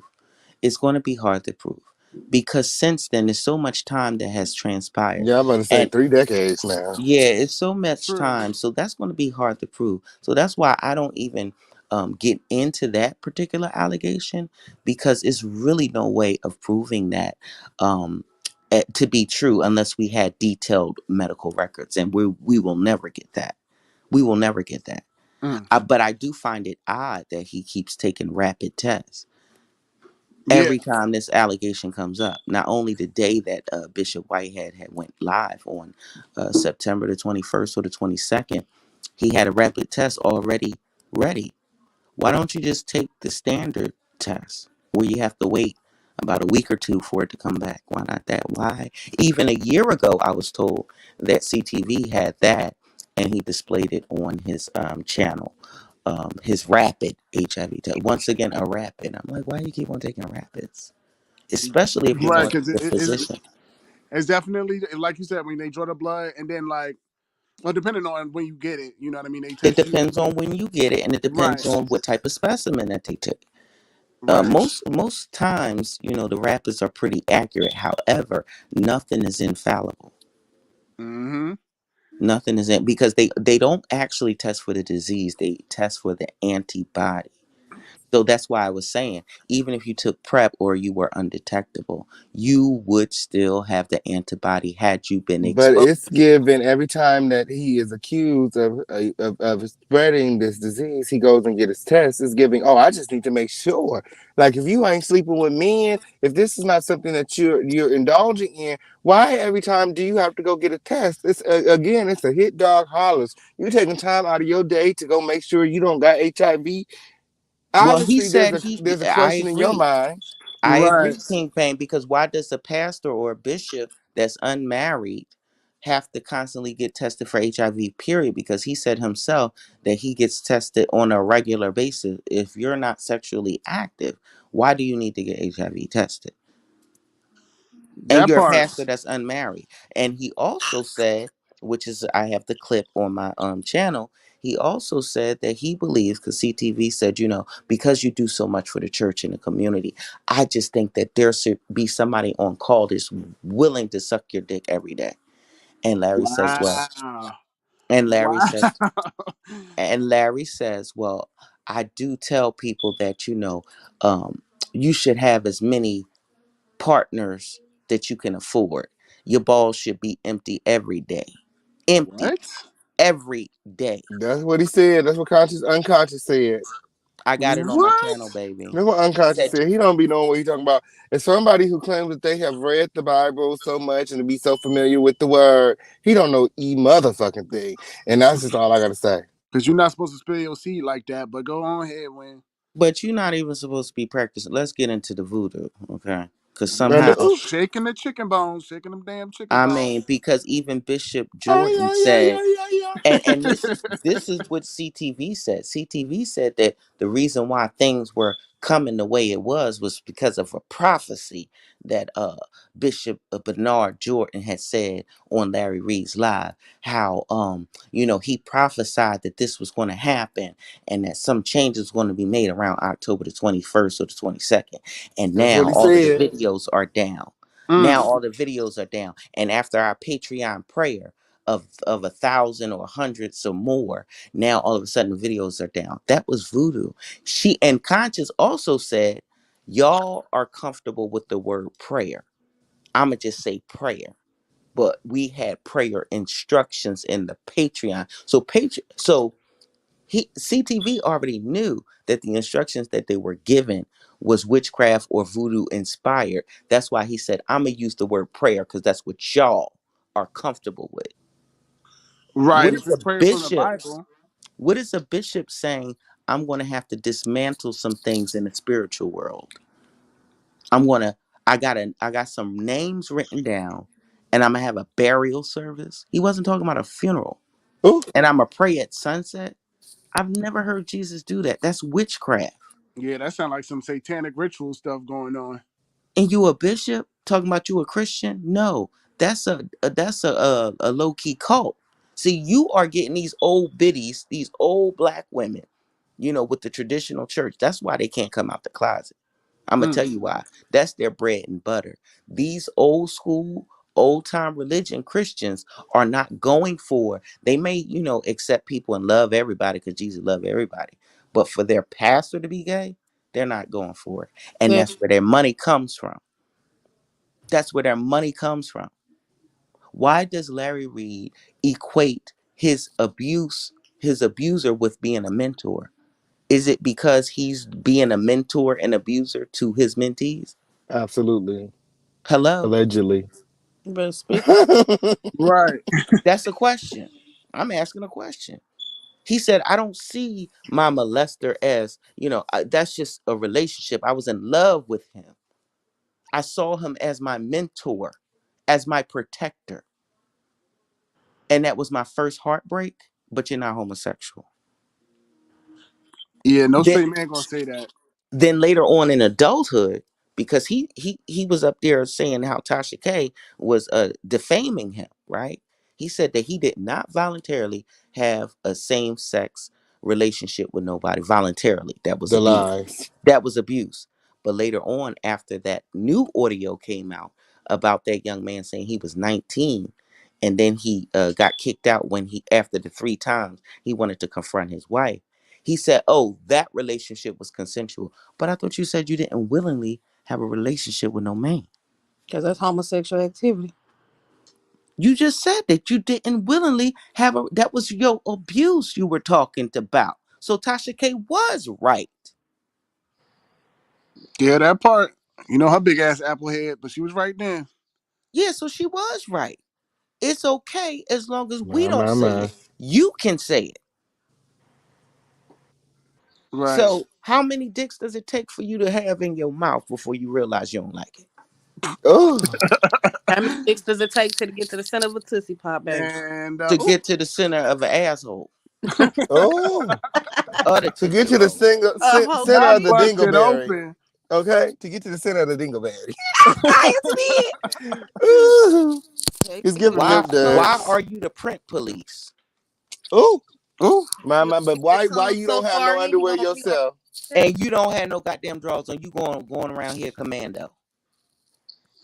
It's going to be hard to prove because since then, there's so much time that has transpired, Yeah, I'm about to say and 3 decades now. yeah, it's so much true. time. So that's going to be hard to prove. So that's why I don't even get into that particular allegation because it's really no way of proving that to be true unless we had detailed medical records, and we will never get that. We will never get that. Mm. But I do find it odd that he keeps taking rapid tests Yeah, every time this allegation comes up. Not only the day that Bishop Whitehead had went live on September the 21st or the 22nd, he had a rapid test already ready. Why don't you just take the standard test where you have to wait about a week or two for it to come back? Why not that? Why? Even a year ago, I was told that CTV had that and he displayed it on his channel. His rapid HIV test. Once again, a rapid. I'm like, why do you keep on taking rapids? Especially if you're right. going to Because the physician. it's definitely like you said when they draw the blood, and then well, depending on when you get it, you know what I mean. They It test you. depends on when you get it, and it depends Right, on what type of specimen that they took. right. Most times, the rapids are pretty accurate. However, nothing is infallible. Mm-hmm. Nothing is in because they don't actually test for the disease. They test for the antibody. So that's why I was saying, even if you took PrEP or you were undetectable, you would still have the antibody had you been But exposed. it's given every time that he is accused of spreading this disease, he goes and get his test. It's giving. Oh, I just need to make sure. Like if you ain't sleeping with men, if this is not something that you're indulging in, why every time do you have to go get a test? It's again, it's a hit dog hollers. You're taking time out of your day to go make sure you don't got HIV. Well, he Obviously, said there's a I question in your agree. mind. I Right. agree, King Payne, because why does a pastor or a bishop that's unmarried have to constantly get tested for HIV, period? Because he said himself that he gets tested on a regular basis. If you're not sexually active, why do you need to get HIV tested? And That you're a part. pastor that's unmarried. And he also said which is I have the clip on my channel. He also said that he believes, because CTV said, because you do so much for the church and the community, I just think that there should be somebody on call that's willing to suck your dick every day. And Larry says, well, Wow. and Larry Wow. says, and Larry says, well, I do tell people that, you should have as many partners that you can afford. Your balls should be empty every day. Empty What? every day. That's what he said. That's what conscious unconscious said. I got it on my What? channel, baby. That's what He unconscious said, said. He don't be knowing what he talking about. As somebody who claims that they have read the Bible so much and to be so familiar with the word, he don't know motherfucking thing. And that's just all I gotta say. Because you're not supposed to spill your seed like that, but go on ahead, Wayne. but you're not even supposed to be practicing. Let's get into the voodoo, okay? Because And somehow, Shaking the chicken bones, shaking them damn chicken I bones. mean, because even Bishop ay, Jordan ay, ay, said, ay, ay, ay. and this is what CTV said. CTV said that the reason why things were coming the way it was because of a prophecy that Bishop Bernard Jordan had said on Larry Reed's Live, how he prophesied that this was going to happen and that some changes going to be made around October the 21st or the 22nd, and That's what now he all of the said. videos are down. Mm. Now all the videos are down, and after our Patreon prayer of 1,000 or hundreds or more, now all of a sudden the videos are down. That was voodoo. She and Conscious also said, y'all are comfortable with the word prayer. I'ma just say prayer. But we had prayer instructions in the Patreon. So he CTV already knew that the instructions that they were given was witchcraft or voodoo inspired. That's why he said, I'm gonna use the word prayer because that's what y'all are comfortable with. Right. What If is a it's praying from the bishop? Bible. What is a bishop saying? I'm going to have to dismantle some things in the spiritual world. I got some names written down, and I'm gonna have a burial service. He wasn't talking about a funeral. Ooh. And I'm gonna pray at sunset. I've never heard Jesus do that. That's witchcraft. Yeah, that sounds like some satanic ritual stuff going on. And you a bishop talking about you a Christian? No, that's a low key cult. See, you are getting these old biddies, these old black women, with the traditional church. That's why they can't come out the closet. I'm gonna Mm. tell you why. That's their bread and butter. These old school, old time religion Christians are not going for. They may, accept people and love everybody because Jesus loved everybody. But for their pastor to be gay, they're not going for it. And Yeah. that's where their money comes from. That's where their money comes from. Why does Larry Reed equate his abuser with being a mentor? Is it because he's being a mentor and abuser to his mentees? Absolutely. Hello? Allegedly. You better speak. Right. That's a question. I'm asking a question. He said, I don't see my molester as, that's just a relationship. I was in love with him. I saw him as my mentor, as my protector. And that was my first heartbreak, but you're not homosexual. Yeah, no Then, straight man gonna say that. then later on in adulthood, because he was up there saying how Tasha K was defaming him, right? He said that he did not voluntarily have a same-sex relationship with nobody voluntarily. That was The abuse. lies. That was abuse. But later on, after that new audio came out about that young man saying he was 19, and then he got kicked out when after the 3 times he wanted to confront his wife. He said, "Oh, that relationship was consensual." But I thought you said you didn't willingly have a relationship with no man. Because that's homosexual activity. You just said that you didn't willingly that was your abuse you were talking about. So Tasha K was right. Yeah, that part. You know her big ass apple head, but she was right then. Yeah, so she was right. It's okay as long as we My, don't my, say my. it. You can say it. Right. So how many dicks does it take for you to have in your mouth before you realize you don't like it? Oh. How many dicks does it take to get to the center of a Tootsie Pop, baby? And To ooh, get to the center of an asshole Oh. or the To get Tootsie to the Roll. Whole center not of the coochie? bust it dingleberry. open. Okay? To get to the center of the dingleberry. Yes, it is. Ooh. They He's giving giving them Why? lip Why dubs. are you the print police? Ooh, Ooh. my, but why come you so don't have no far in. underwear He gonna yourself? And you don't have no goddamn drawers on. You going around here commando,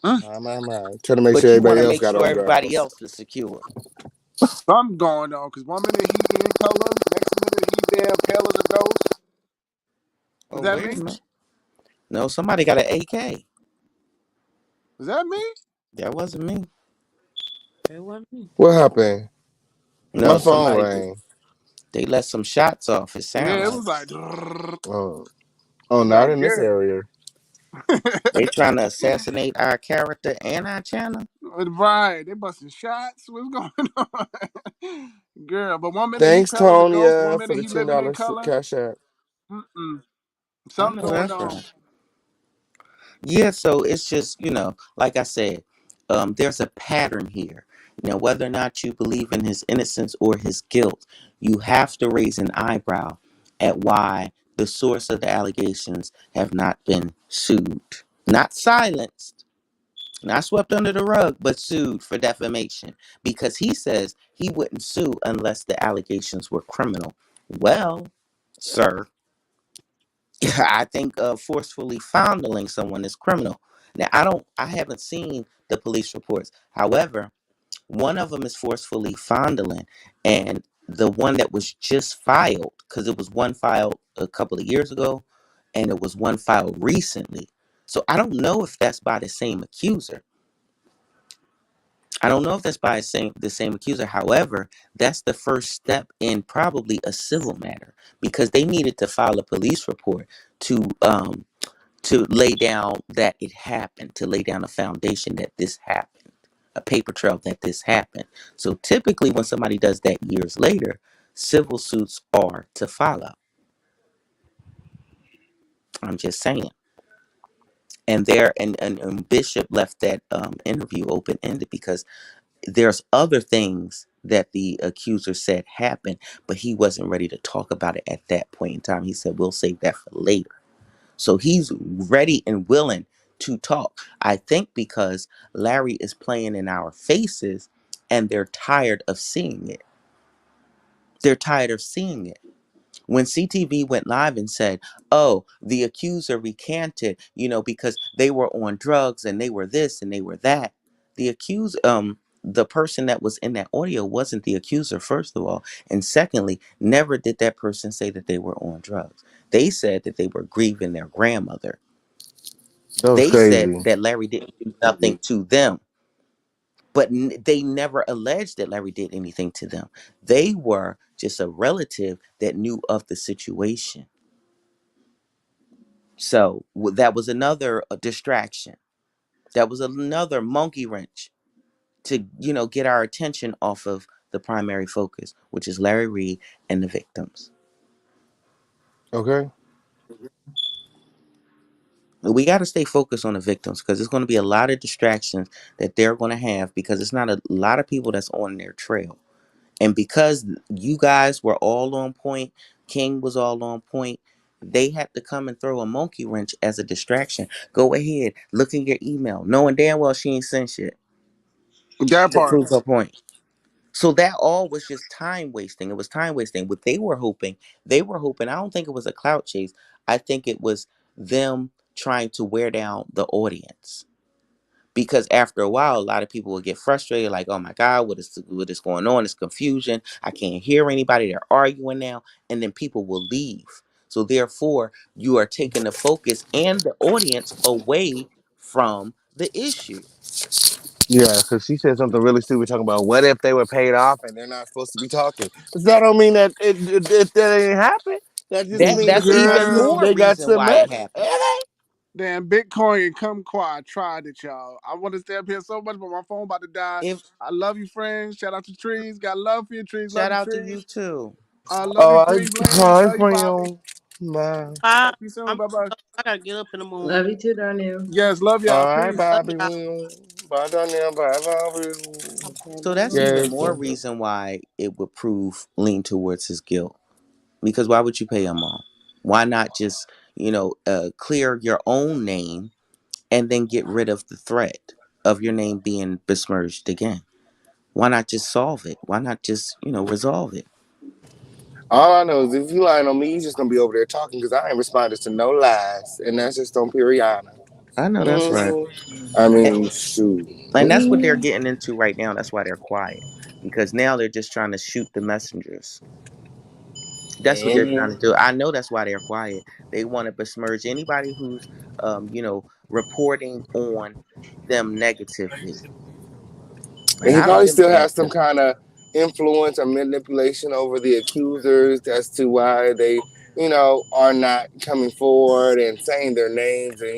My. Trying to make sure but you want everybody to else make got sure on everybody drawers. else is secure. Something going on, because 1 minute he in color, next minute he damn pale as a ghost. Was Oh that wait a me? minute. No, somebody got an AK. Was that me? That wasn't me. It wasn't me. What happened? No, My phone somebody rang. they let some shots off. It sound Yeah, it like was like, Oh, I oh, was not like, in this Garrett. area. they trying to assassinate our character and our channel. Right, they busting shots. What's going on? Girl, but 1 minute he Thanks, pale as a ghost, one Tonya, for minute the he $10 living in color. cash app. Mm-mm. I Something know going that's on. right. Yeah, so it's just, like I said, there's a pattern here. Now, whether or not you believe in his innocence or his guilt, you have to raise an eyebrow at why the source of the allegations have not been sued. Not silenced, not swept under the rug, but sued for defamation. Because he says he wouldn't sue unless the allegations were criminal. Well, sir, I think forcefully fondling someone is criminal. Now, I haven't seen the police reports. However, one of them is forcefully fondling, and the one that was just filed, because it was one filed a couple of years ago, and it was one filed recently. So I don't know if that's by the same accuser. I don't know if that's by the same accuser. However, that's the first step in probably a civil matter because they needed to file a police report to lay down that it happened, to lay down a foundation that this happened, a paper trail that this happened. So typically, when somebody does that years later, civil suits are to follow. I'm just saying. And Bishop left that interview open ended because there's other things that the accuser said happened, but he wasn't ready to talk about it at that point in time. He said, we'll save that for later. So he's ready and willing to talk. I think because Larry is playing in our faces and they're tired of seeing it. They're tired of seeing it. When CTV went live and said, oh, the accuser recanted, because they were on drugs and they were this and they were that. The person that was in that audio wasn't the accuser, first of all. And secondly, never did that person say that they were on drugs. They said that they were grieving their grandmother. That was They said crazy. that Larry didn't do nothing to them, but they never alleged that Larry did anything to them. They were just a relative that knew of the situation. So that was another distraction. That was another monkey wrench to, get our attention off of the primary focus, which is Larry Reed and the victims. Okay. We got to stay focused on the victims because there's going to be a lot of distractions that they're going to have because it's not a lot of people that's on their trail. And because you guys were all on point, King was all on point, they had to come and throw a monkey wrench as a distraction. Go ahead, look in your email, knowing damn well she ain't sent shit That to part. prove her point. So that all was just time wasting. It was time wasting. What they were hoping, I don't think it was a clout chase. I think it was them trying to wear down the audience. Because after a while, a lot of people will get frustrated, like, "Oh my God, what is going on? It's confusion. I can't hear anybody. They're arguing now," and then people will leave. So therefore, you are taking the focus and the audience away from the issue. Yeah, because she said something really stupid talking about what if they were paid off and they're not supposed to be talking. But that don't mean that it that ain't happen. That just means That's they got even some more Girl. they got reason some why it money. happened. Damn, Bitcoin and Kumquat. I tried it, y'all. I want to stay up here so much, but my phone about to die. If I love you, friends. Shout out to Trees. Got love for you, Trees. Love shout you, out to you Trees. too. Love All you, right, Bling Bling. hi Love you, Bobby. friend. Bye. I, Talk to you soon. I'm, Bye bye. I gotta get up in the morning. Love you too, Darnell. Yes, love All y'all. right, Peace. Love Bobby. y'all. Bye, Danielle. Bye, Bobby. Okay, So that's bye. even Yes. more reason why it would prove lean towards his guilt. Because why would you pay him off? Why not just, clear your own name and then get rid of the threat of your name being besmirched again? Why not just solve it? Why not just, resolve it? All I know is if you lying on me, you just gonna be over there talking because I ain't responding to no lies, and that's just on Periana. I know that's right. Hmm. I And, mean, shoot. and that's what they're Mm. getting into right now. That's why they're quiet. Because now they're just trying to shoot the messengers. That's what they're trying to do. I know that's why they're quiet. They want to besmirch anybody who's, reporting on them negatively. And And he I don't probably give a still damn has some because kind of influence or manipulation over the accusers as to why they, are not coming forward and saying their names and,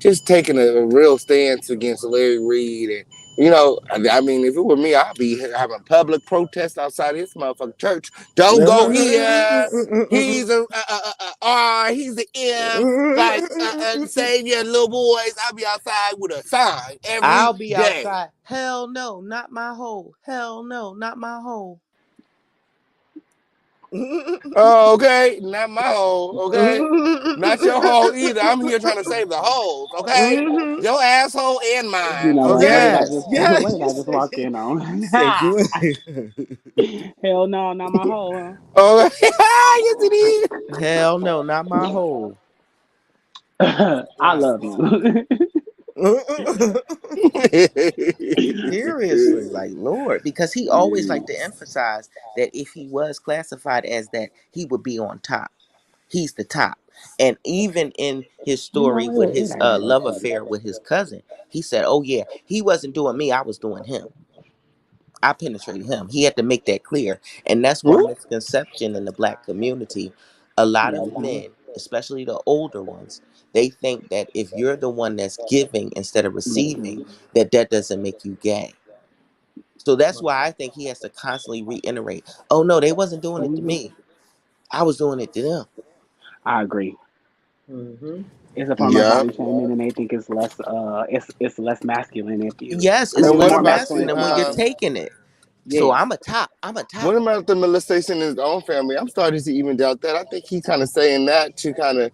just taking a real stance against Larry Reed. And, I mean, if it were me, I'd be having public protest outside his motherfucking church. Don't go here. He's he's the M, like Savior, little boys. I'll be outside with a sign every I'll be day. outside. Hell no, not my hole. Hell no, not my hole. Oh, okay, not my hole. Okay, not your hole either. I'm here trying to save the holes. Okay, your asshole and You mine. know what? What did Okay. I Yes, just yes. what did I just walk in You on? said you. Hell no, not my hoe, Oh, yes it is. Hell no, not my hole. huh? I Right. love you. Seriously, like Lord, because he always liked to emphasize that if he was classified as that, he would be on top. He's the top. And even in his You story know, with it his ain't that love funny. affair with his cousin, he said, "Oh yeah, he wasn't doing me, I was doing him. I penetrated him." He had to make that clear. And that's one Whoop. misconception in the black community. A lot of Mm-hmm. men, especially the older ones, they think that if you're the one that's giving instead of receiving, Mm-hmm. that doesn't make you gay. So that's why I think he has to constantly reiterate, "Oh no, they wasn't doing it to Mm-hmm. me. I was doing it to them." I agree. Hmm. It's a form of Yep. body shaming, and they think it's less it's less masculine if you. Yes, I it's mean, And it's what less more about masculine the masculine if when you're you. taking it. So Yes. I'm a top. I'm a what top. about the molestation in his own family? I'm starting to even doubt that. I think he's kind of saying that to kind of,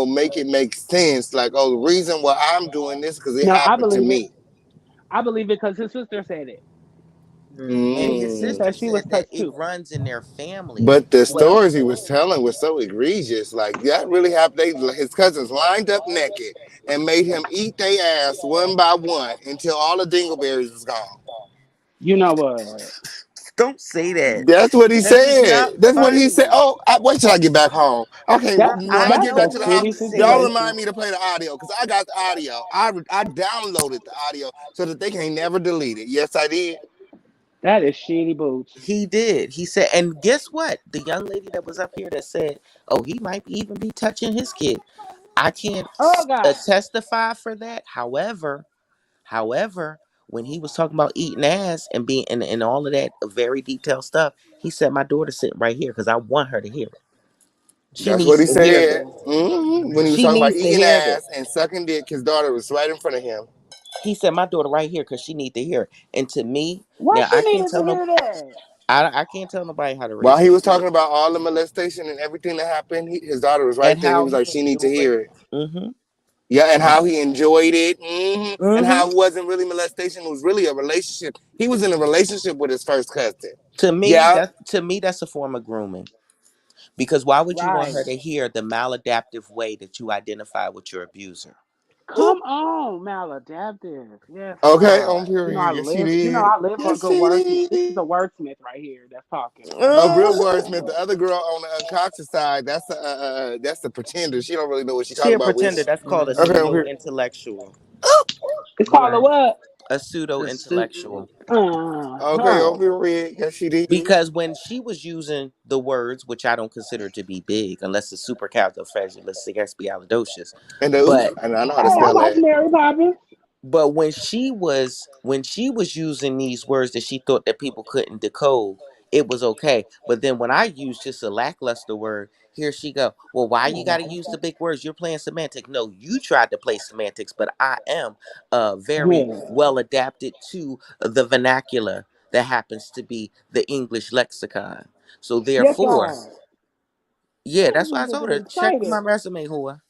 make it make sense. Like, oh, the reason why I'm doing this because it No, I happened to believe it. me. I believe it because his sister said it. And his She Mm. sister said she was said that touched it too. runs in their family. But the But stories he was telling was so egregious. Like that really happened. His cousins lined up naked and made him eat their ass one by one until all the dingleberries was gone. You know what? don't say that. That's what he That is said. not That's what he said. funny. Oh, wait till I get back home. Okay, That when I I get know back that's to a the what house, he shitty y'all said. remind situation. me to play the audio because I got the audio. I downloaded the audio so that they can't never delete it. Yes, I did. That is shitty boots. He did. He said, and guess what? The young lady that was up here that said, "Oh, he might even be touching his kid." I can't Oh God. testify for that. However, when he was talking about eating ass and being and all of that very detailed stuff, he said, "My daughter's sitting right here because I want her to hear it. She That's what needs he to hear said. this. When he was She talking about needs to eating hear this." ass and sucking dick, his daughter was right in front of him. He said, "My daughter right here because she need to hear it." And to me, Why now she I can't needed to tell no, hear that? I can't tell nobody how to While raise he their was kid talking about all the molestation and everything that happened, his daughter was right and there. He how was like, he she need to enjoyed hear it. it. Mm-hmm. Yeah, and And, how he enjoyed it, and mm-hmm. how it wasn't really molestation; it was really a relationship. He was in a relationship with his first cousin. Yeah, To me, that's a form of grooming. Because why would you want her Right. to hear the maladaptive way that you identify with your abuser? Come on, maladaptive. Yes, okay, God. on period. Yes, he You know did. I live for a Yes, good he wordsmith. This is did. a wordsmith right here that's talking. A real wordsmith. The other girl on the unconscious side, that's the pretender. She don't really know what she's She talking a about. pretender. Which That's called a okay, on pseudo period. intellectual. It's called a Right. what? A pseudo intellectual. Okay, Uh-huh. on period. Yes, she did. Because when she was using the words, which I don't consider to be big, unless it's supercalifragilisticexpialidocious, And the but and I know how to Hey, I spell watch that. Mary Poppins. when she was using these words that she thought that people couldn't decode, it was okay. But then when I use just a lackluster word, here she go. Well, why you got to use the big words? You're playing semantics. No, you tried to play semantics, but I am very Yeah. well adapted to the vernacular that happens to be the English lexicon. So Yes, therefore, God. yeah, Why that's these why I niggas told get her check excited? my resume, whore.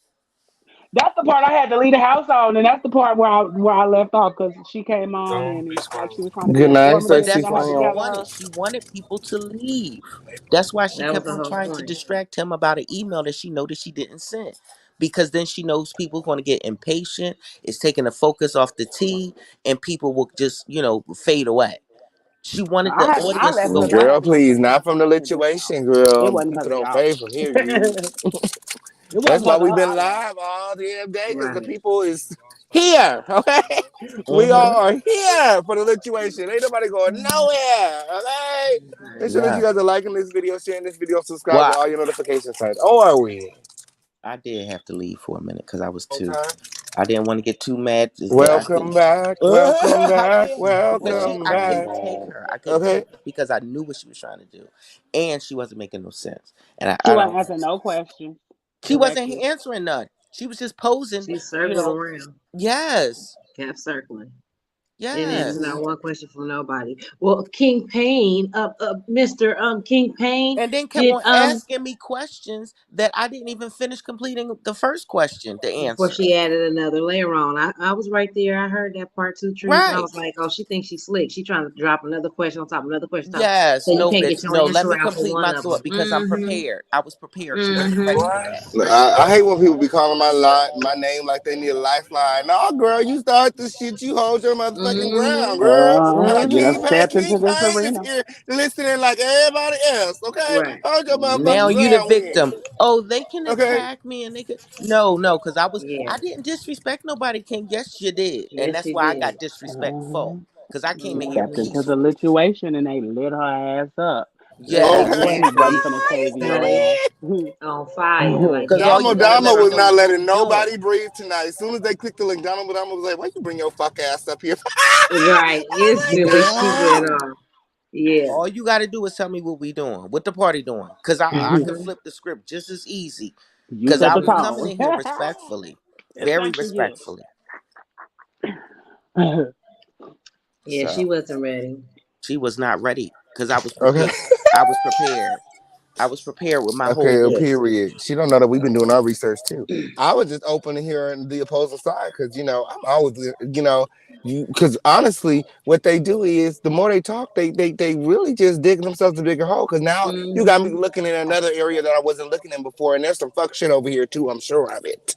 That's the part I had to leave the house on, and that's the part where I left off because she came on and it was like she was trying to be Good night, But informative and sexy that's y'all what she friend. together. wanted. She wanted people to leave. That's why she That was kept the on whole trying to point. distract him about an email that she know that she didn't send. Because then she knows people are going to get impatient. It's taking the focus off the tea, and people will just, fade away. She wanted the I audience to left go because I Girl, had watch. something to please, say. not from the It just lituation, it girl. wasn't People because of don't y'all. fade from here, you. It wasn't That's why because of we've her. been I left. live all damn day, because the Right. people is here, okay? We Hmm. are here for the lituation. Ain't nobody going nowhere, okay? Make Right. sure that you Yeah. guys are liking this video, sharing this video, subscribe with Well, all your notification signs. Oh, are we? I did have to leave for a minute because I was too. Okay. I didn't want to get too mad. I Welcome couldn't. back, welcome I back, did because welcome I back. couldn't take her. I couldn't Okay. take her because I knew what she was trying to do, and she wasn't making no sense. And She I wasn't don't. answering no questions She wasn't directly. answering none. She was just posing. She You circled know. around, Yes. kept circling. Didn't answer Yes. Hmm. not one question from nobody. Well, King Payne, Mr. King Payne, And then kept did on asking me questions that I didn't even finish completing the first question to before answer. she added another layer on. I was right there. I heard that part too, Trees, and I Right. was like, oh, she thinks she's slick. She trying to drop another question on top of another question on top. So Yes. you No, can't get bitch. your No. Let answer me out for complete one my of them. thought because I'm prepared. I was prepared. She wasn't ready Mm-hmm. for that. Look, I hate when people be calling my name like they need a lifeline. No, girl, you start this shit, you hold your motherfucking ground, Mm-hmm. girl. You done Mm-hmm. stepped into King this Payne is arena. here listening like everybody else, okay? Right. Hold your Now motherfucking you the ground with victim. Oh, they can okay? attack me and they could no, because Yeah. I didn't disrespect nobody, King. Yes, you did. And Yes, that's she why I did. got disrespectful. Uh-huh. Because I came She in here stepped Mm-hmm. into the peaceful. situation and they lit her ass up. Right. Yes. Okay. She wasn't Exactly. finna save your Honey, ass. on fire. Like, Because all yes, you you Damo gotta better Damo let her was stop. know not what letting we doing. nobody breathe tonight. As soon as they clicked the link, Damo was like, why you bring your fuck ass up here? Right. Instantly she went off. Yeah. All you gotta do is tell me what we doing, what the party doing. Cause I could Mm-hmm. flip the script just as easy. You Cause set I the was Mm-hmm. coming tone. in here respectfully. Very Thank you. respectfully. Yeah, she So wasn't ready. she was not ready. Cause I was Okay. prepared. I was prepared. I was prepared with my whole Okay, list. period. She don't know that we've been doing our research too. I was just open to hearing the opposing side because I'm always because honestly, what they do is the more they talk, they really just dig themselves a bigger hole. Because now you got me Mm-hmm. looking in another area that I wasn't looking in before, and there's some fuck shit over here too. I'm sure of it.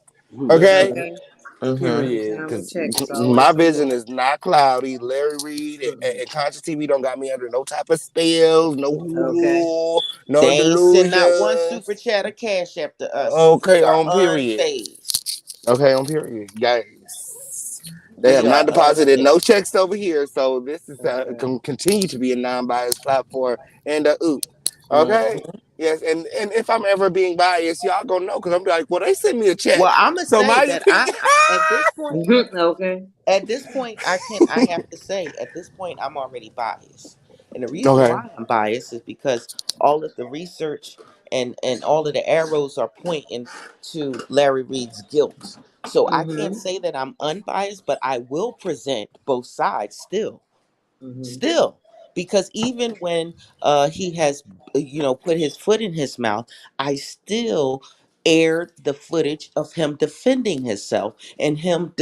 Okay, Okay. Mm-hmm. Every period. time we Because check, it's my always some vision more. is not cloudy. Larry Reed Mm-mm. and Conscious TV don't got me under no type of spells, no Okay. voodoo, no They ain't send out one delusions. super chat or cash after us. So we Okay, are on period. unfazed. Okay, on period. Guys, they We have are not deposited no unfazed. checks over here, so this is Okay. continue to be a non-biased platform. And oop, okay, Mhm. yes, and if I'm ever being biased, y'all gonna know because I'm like, well, they sent me a check, Well, I'm gonna so say my that opinion. I at this point. Okay. At this point, I have to say at this point I'm already biased. And the reason Okay, why I'm biased is because all of the research and all of the arrows are pointing to Larry Reed's guilt. So I can't Mm-hmm. say that I'm unbiased, but I will present both sides still. Mm-hmm. Still. Because even when he has put his foot in his mouth, I still aired the footage of him defending himself and him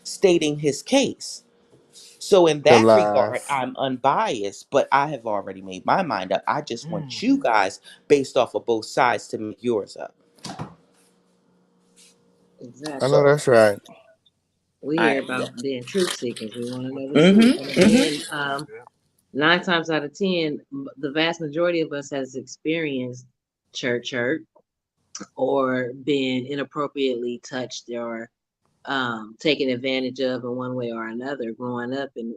stating his case. So in the that regard, lies. I'm unbiased, but I have already made my mind up. I just want you guys, based off of both sides, to make yours up. I know Exactly. that's right. We I here yeah. about being truth seekers. We want to know the truth. And Mm-hmm. Mm-hmm. again, 9 times out of 10, the vast majority of us has experienced church hurt or been inappropriately touched or taken advantage of in one way or another growing up in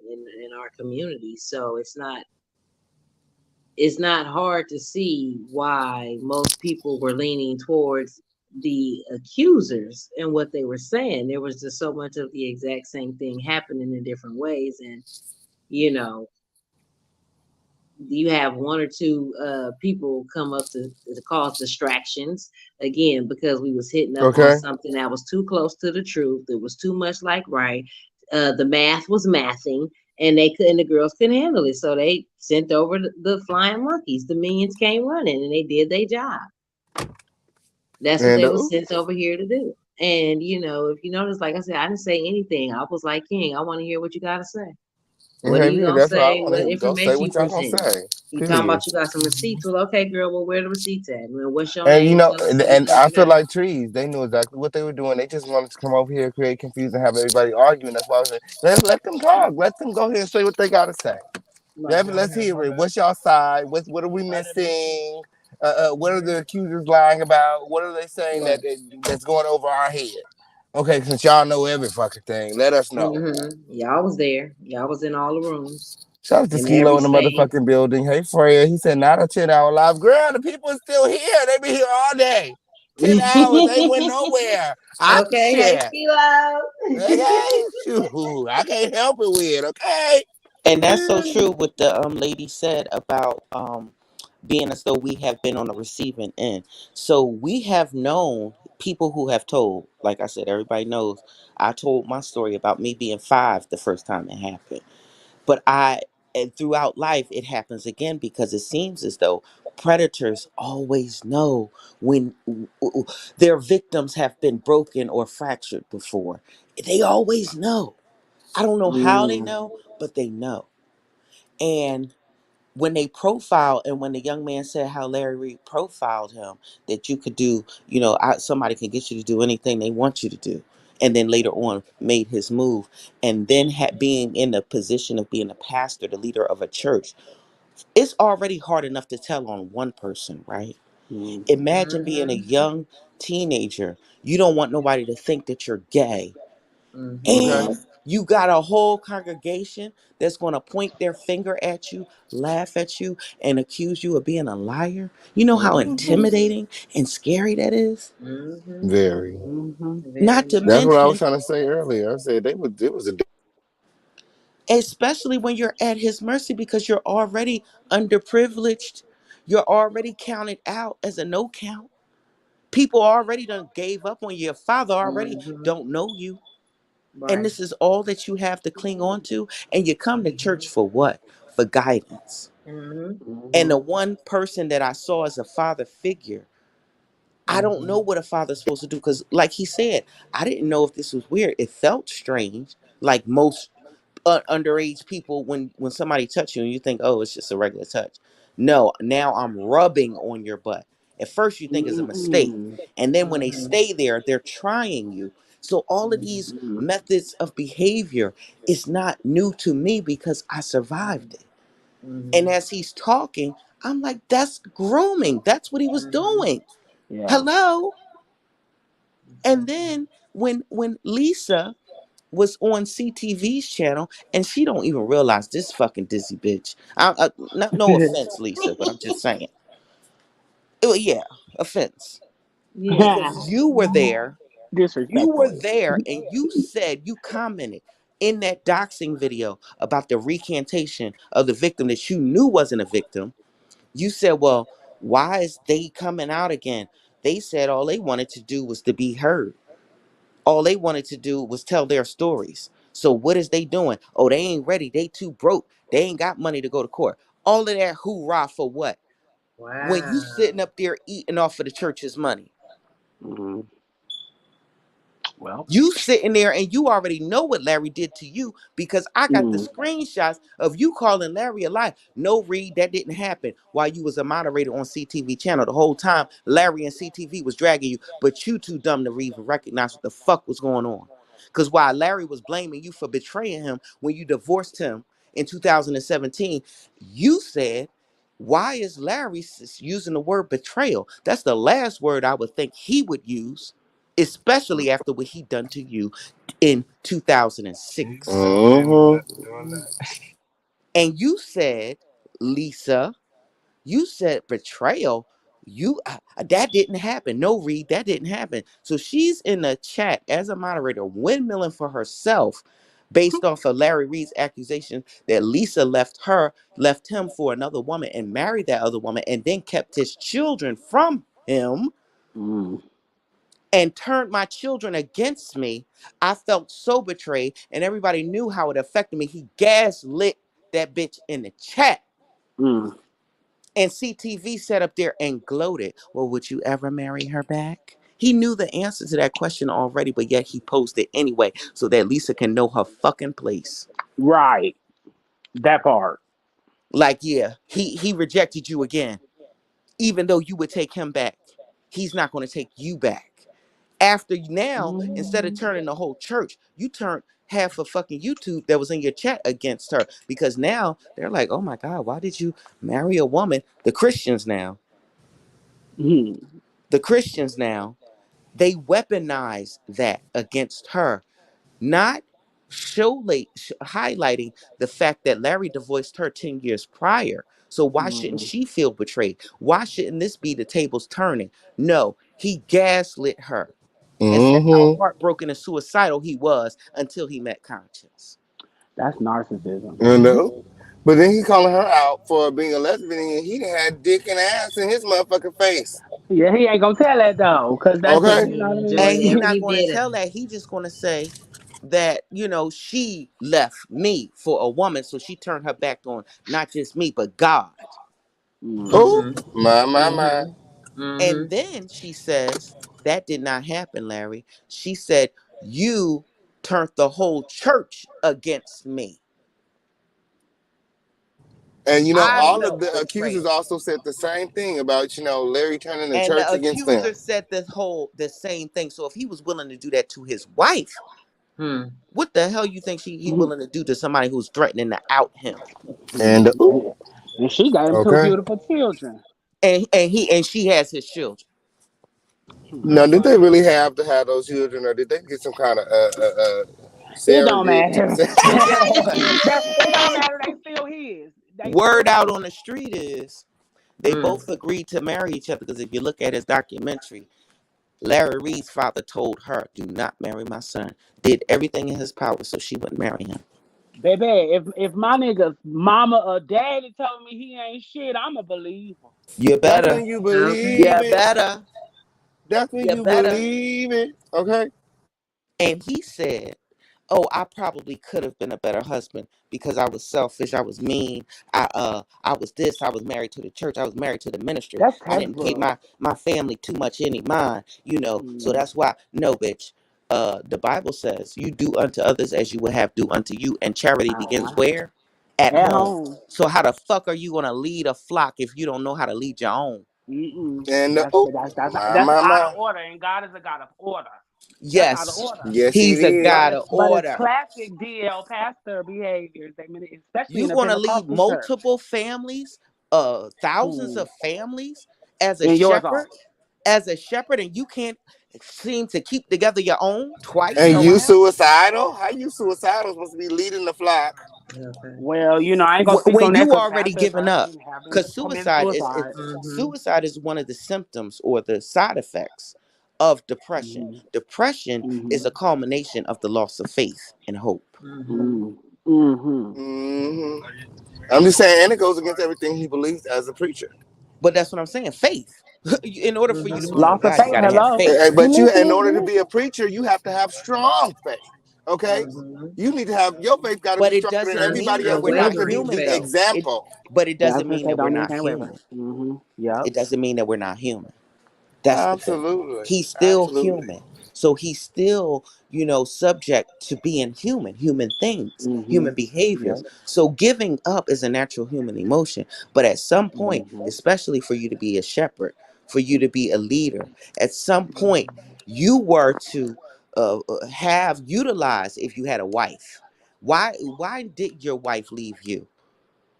our community. So it's not hard to see why most people were leaning towards the accusers and what they were saying. There was just so much of the exact same thing happening in different ways. And, you know, you have one or two people come up to cause distractions again because we was hitting up on Okay, something that was too close to the truth. It was too much like right. The math was mathing, and the girls couldn't handle it, so they sent over the flying monkeys. The minions came running, and they did their job. That's what and they was sent over here to do. And if you notice, like I said, I didn't say anything. I was like, King, I want to hear what you got to say. What are Okay, you yeah, gonna that's what I say? want to What hear. Go say information you what y'all gonna presenting? say. You talking Period. about you got some receipts? Well, okay, girl. Well, where the receipts at? Well, what's your And name? Tell us what we and supposed I to feel do. like trees. They knew exactly what they were doing. They just wanted to come over here, create confusion, have everybody arguing. That's why I was like, let them talk. Let them go ahead and say what they gotta say. Right. Let's hear it. What's y'all side? What are we missing? What are the accusers lying about? What are they saying Right. that's going over our head? Okay, since y'all know every fucking thing, let us know. Y'all was there. Y'all was in all the rooms, Shout out to in every Skilo in the state. motherfucking building. Hey, Freya. He said, not a 10-hour live. Girl, the people are still here. They be here all day. 10 hours. They went nowhere. I Okay. Hey, shit. Kilo. Okay. Shoot. I can't help it with. Okay. And that's so true what the lady said about being as though we have been on the receiving end. So we have known people who have told, like I said, everybody knows. I told my story about me being 5 the first time it happened. But and throughout life, it happens again because it seems as though predators always know when their victims have been broken or fractured before. They always know. I don't know how they know, but they know. And when they profile, and when the young man said how Larry Reed profiled him, that you could do, somebody can get you to do anything they want you to do. And then later on made his move. And then being in the position of being a pastor, the leader of a church, it's already hard enough to tell on one person, right? Imagine being a young teenager. You don't want nobody to think that you're gay, Okay. and you got a whole congregation that's going to point their finger at you, laugh at you, and accuse you of being a liar. You know how intimidating and scary that is? Very. Not to That's what I was mention, trying to say earlier. I said it was a especially when you're at his mercy because you're already underprivileged, you're already counted out as a no count. People already done gave up on you. Your father already don't know you. And Right. this is all that you have to cling on to. And you come to church for what? For guidance. And the one person that I saw as a father figure, I don't know what a father's supposed to do. Because, like he said, I didn't know if this was weird. It felt strange, like most underage people when somebody touch you and you think, oh, it's just a regular touch. No, now I'm rubbing on your butt. At first you think it's a mistake, and then when they stay there, they're trying you. So all of these methods of behavior is not new to me because I survived it. And as he's talking, I'm like, that's grooming. That's what he was doing. Yeah. Hello. And then when Lisa was on CTV's channel, and she don't even realize this fucking dizzy bitch. No offense, Lisa, but I'm just saying. Yeah, offense. Yeah. Because you were there, Disrespectfully. and you said, you commented in that doxing video about the recantation of the victim that you knew wasn't a victim. You said, well, why is they coming out again? They said all they wanted to do was to be heard. All they wanted to do was tell their stories. So what is they doing? Oh, they ain't ready. They too broke. They ain't got money to go to court. All of that hoorah for what? When you Wow. sitting up there eating off of the church's money. Mm-hmm. Well. You sitting there and you already know what Larry did to you because I got the Mm. screenshots of you calling Larry a lie. No, Reed, that didn't happen while you was a moderator on CTV channel. The whole time Larry and CTV was dragging you, but you too dumb to even recognize what the fuck was going on. Because while Larry was blaming you for betraying him when you divorced him in 2017, you said, why is Larry using the word betrayal? That's the last word I would think he would use, especially after what he done to you in 2006. And you said, Lisa, you said betrayal. You that didn't happen. No, Reed, that didn't happen. So she's in the chat as a moderator, windmilling for herself, based off of Larry Reed's accusation that Lisa left him for another woman and married that other woman, and then kept his children from him Mm. and turned my children against me. I felt so betrayed, and everybody knew how it affected me. He gaslit that bitch in the chat. Mm. And CTV sat up there and gloated. Well, would you ever marry her back? He knew the answer to that question already, but yet he posed it anyway so that Lisa can know her fucking place. Right. That part. Like, yeah, he rejected you again, even though you would take him back. He's not going to take you back. After now, instead of Mm-hmm. turning the whole church, you turned half of fucking YouTube that was in your chat against her, because now they're like, oh my God, why did you marry a woman? The Christians now, Mm-hmm. the Christians now, they weaponize that against her, not highlighting the fact that Larry divorced her 10 years prior. So why shouldn't she feel betrayed? Why shouldn't this be the tables turning? No, he gaslit her and said how Mm-hmm. heartbroken and suicidal he was until he met Conscience. That's narcissism. You know? But then he calling her out for being a lesbian, and he done had dick and ass in his motherfucking face. Yeah, he ain't gonna tell that though, cause that's just, Okay? you know what I And he mean. not going to tell that. He just going to say that, she left me for a woman, so she turned her back on not just me, but God. Oh, Mm-hmm. my. And then she says, that did not happen, Larry. She said, you turned the whole church against me. And I all of felt the accusers betrayed. also said the same thing about, Larry turning the And the church against them. accuser said the same thing. So if he was willing to do that to his wife, what the hell you think he willing to do to somebody who's threatening to out him? And And she got him two okay. beautiful children. And she has his children. Now, did they really have to have those children, or did they get some kind of It don't surrogate? matter. It don't matter. They still his. They still Word out his. on the street is they both agreed to marry each other, because if you look at his documentary, Larry Reed's father told her, do not marry my son. Did everything in his power so she wouldn't marry him. Baby, if my nigga's mama or daddy told me he ain't shit, I'm a believer. You That's better. when you You believe it. better. That's when You you better. believe it. Okay. And he said, oh, I probably could have been a better husband because I was selfish, I was mean, I was this, I was married to the church, I was married to the ministry, That's I didn't pay textbook. my family too much any mind, so Mm. that's why. No, bitch. The Bible says you do unto others as you would have do unto you, and charity begins Uh-huh. where? At At home. home. So how the fuck are you gonna lead a flock if you don't know how to lead your own? Mm-mm. And That's out of my. order, and God is a God of order. That's out of Yes, order. Yes, it he's a is. God of But it's order. classic DL pastor behaviors. I mean, especially in You're a going to lead Pentecostal church. multiple families, thousands Hmm. of families as a And yours shepherd, are. and you can't seem to keep together your own twice And you around. suicidal? How you suicidal supposed to be leading the flock? Well, I ain't gonna speak on When that you because already pastors given up, have been because committing suicide. suicide is one of the symptoms or the side effects of depression. Mm-hmm. Depression Mm-hmm. is a culmination of the loss of faith and hope. Mm-hmm. Hmm. I'm just saying, and it goes against everything he believes as a preacher. But that's what I'm saying. Faith. In order for you to believe in Loss of God, you faith. got to have Hello. faith. But You in listen, order to be a listen. preacher, you have to have strong faith. Okay, you need to have your faith got to But be it stronger than doesn't mean everybody that else. we're You have not to be human, the though. example. But it Yeah, I was doesn't gonna mean say, that we're don't mean not can't waver. human. Mm-hmm. Yep. It doesn't mean that we're not human. That's the thing. Absolutely, He's still absolutely. human. So he's still, subject to being human things, Mm-hmm. human behaviors. Yep. So giving up is a natural human emotion. But at some point, Mm-hmm. especially for you to be a shepherd, for you to be a leader, at some point, you were to have utilized if you had a wife. Why did your wife leave you?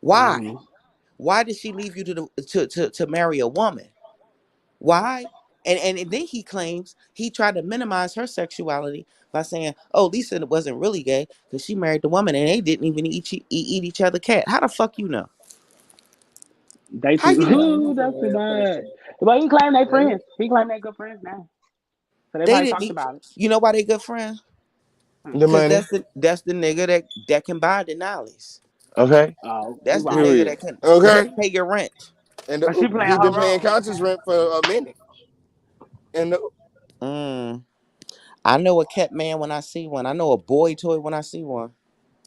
Why? Mm-hmm. Why did she leave you to marry a woman? Why? And then he claims he tried to minimize her sexuality by saying, "Oh, Lisa wasn't really gay because she married the woman and they didn't even eat each other cat." How the fuck you know? They How too. you know? Ooh, that's too bad. But he claimed they friends. He claimed they good friends now. So they They probably didn't talked eat. about it. You know why they good friends? Hmm. The Cause money. that's the nigga that can buy Denali's. Okay. Oh, you're That's the right. nigga Period. that can Okay. pay your rent. And But she playing he her been paying role. conscious rent for a minute. And Mm. I know a cat man when I see one. I know a boy toy when I see one.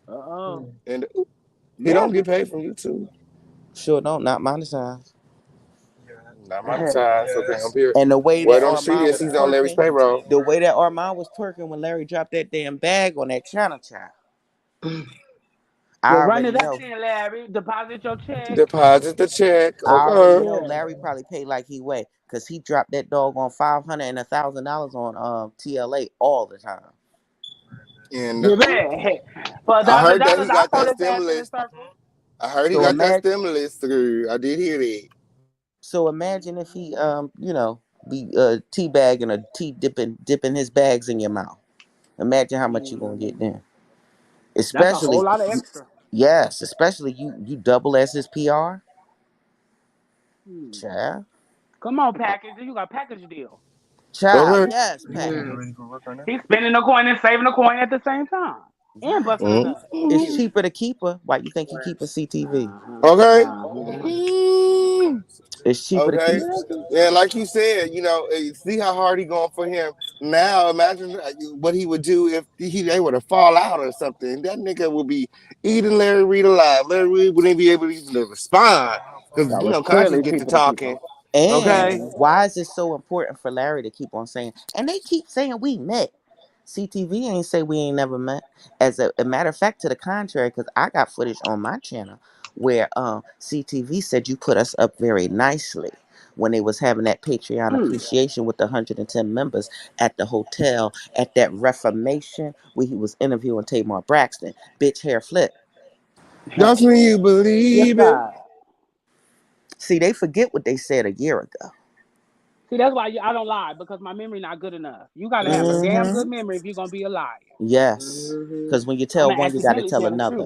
Uh-oh. and he don't Messy. get paid from YouTube. Sure don't, not monetize. Not my size. Okay, I'm here. And the way that Word on the street Armand is was he's on Larry's twerking, payroll. the way that Armand was twerking when Larry dropped that damn bag on that channel child. I Well, run already it up know. then, Larry. Deposit your check. Deposit the check. I already Okay. know Yeah. Larry probably paid like he weighed because he dropped that dog on $500 and $1,000 on TLA all the time. And Baby. For a I thousand heard that dollars, he I'll got throw that this ass in a stimulus. circle. I heard he So got that imagine, stimulus through. I did hear that. if he be teabagging or tea dipping his bags in your mouth. Imagine how much you gonna get Mm, then. that's a whole Especially, lot of extra. yes, especially you double as his PR, Hmm. child, Come on, package. You got a package deal. child, Okay. yes, Mm. package. He's spending a coin and saving a coin at the same time. And Right. busting a nut. It's Mhm. cheaper to keep her. Why you think he keeping CTV? Uh-huh. Okay. Uh-huh. Mm. It's cheaper to keep. Okay. Yeah, like you said, see how hard he going for him. Now imagine what he would do if they were to fall out or something. That nigga would be eating Larry Reed alive. Larry Reed wouldn't be able to even to respond because That was conscious clearly get to cheaper to keep her. talking. And Okay. Mm-hmm. why is it so important for Larry to keep on saying? And they keep saying we met. CTV ain't say we ain't never met. As a matter of fact, to the contrary, because I got footage on my channel where CTV said you put us up very nicely when they was having that Patreon Mm. appreciation with the 110 members at the hotel at that Reformation where he was interviewing Tamar Braxton. Bitch hair flip. That's when you Yes, believe it. God. See, they forget what they said a year ago. See, that's why I don't lie because my memory not good enough. You got to have a damn Mm-hmm. good memory if you're gonna be a liar. Yes. Mm-hmm. Because when you I'm tell gonna one, you got to accidentally tell tell the another. truth.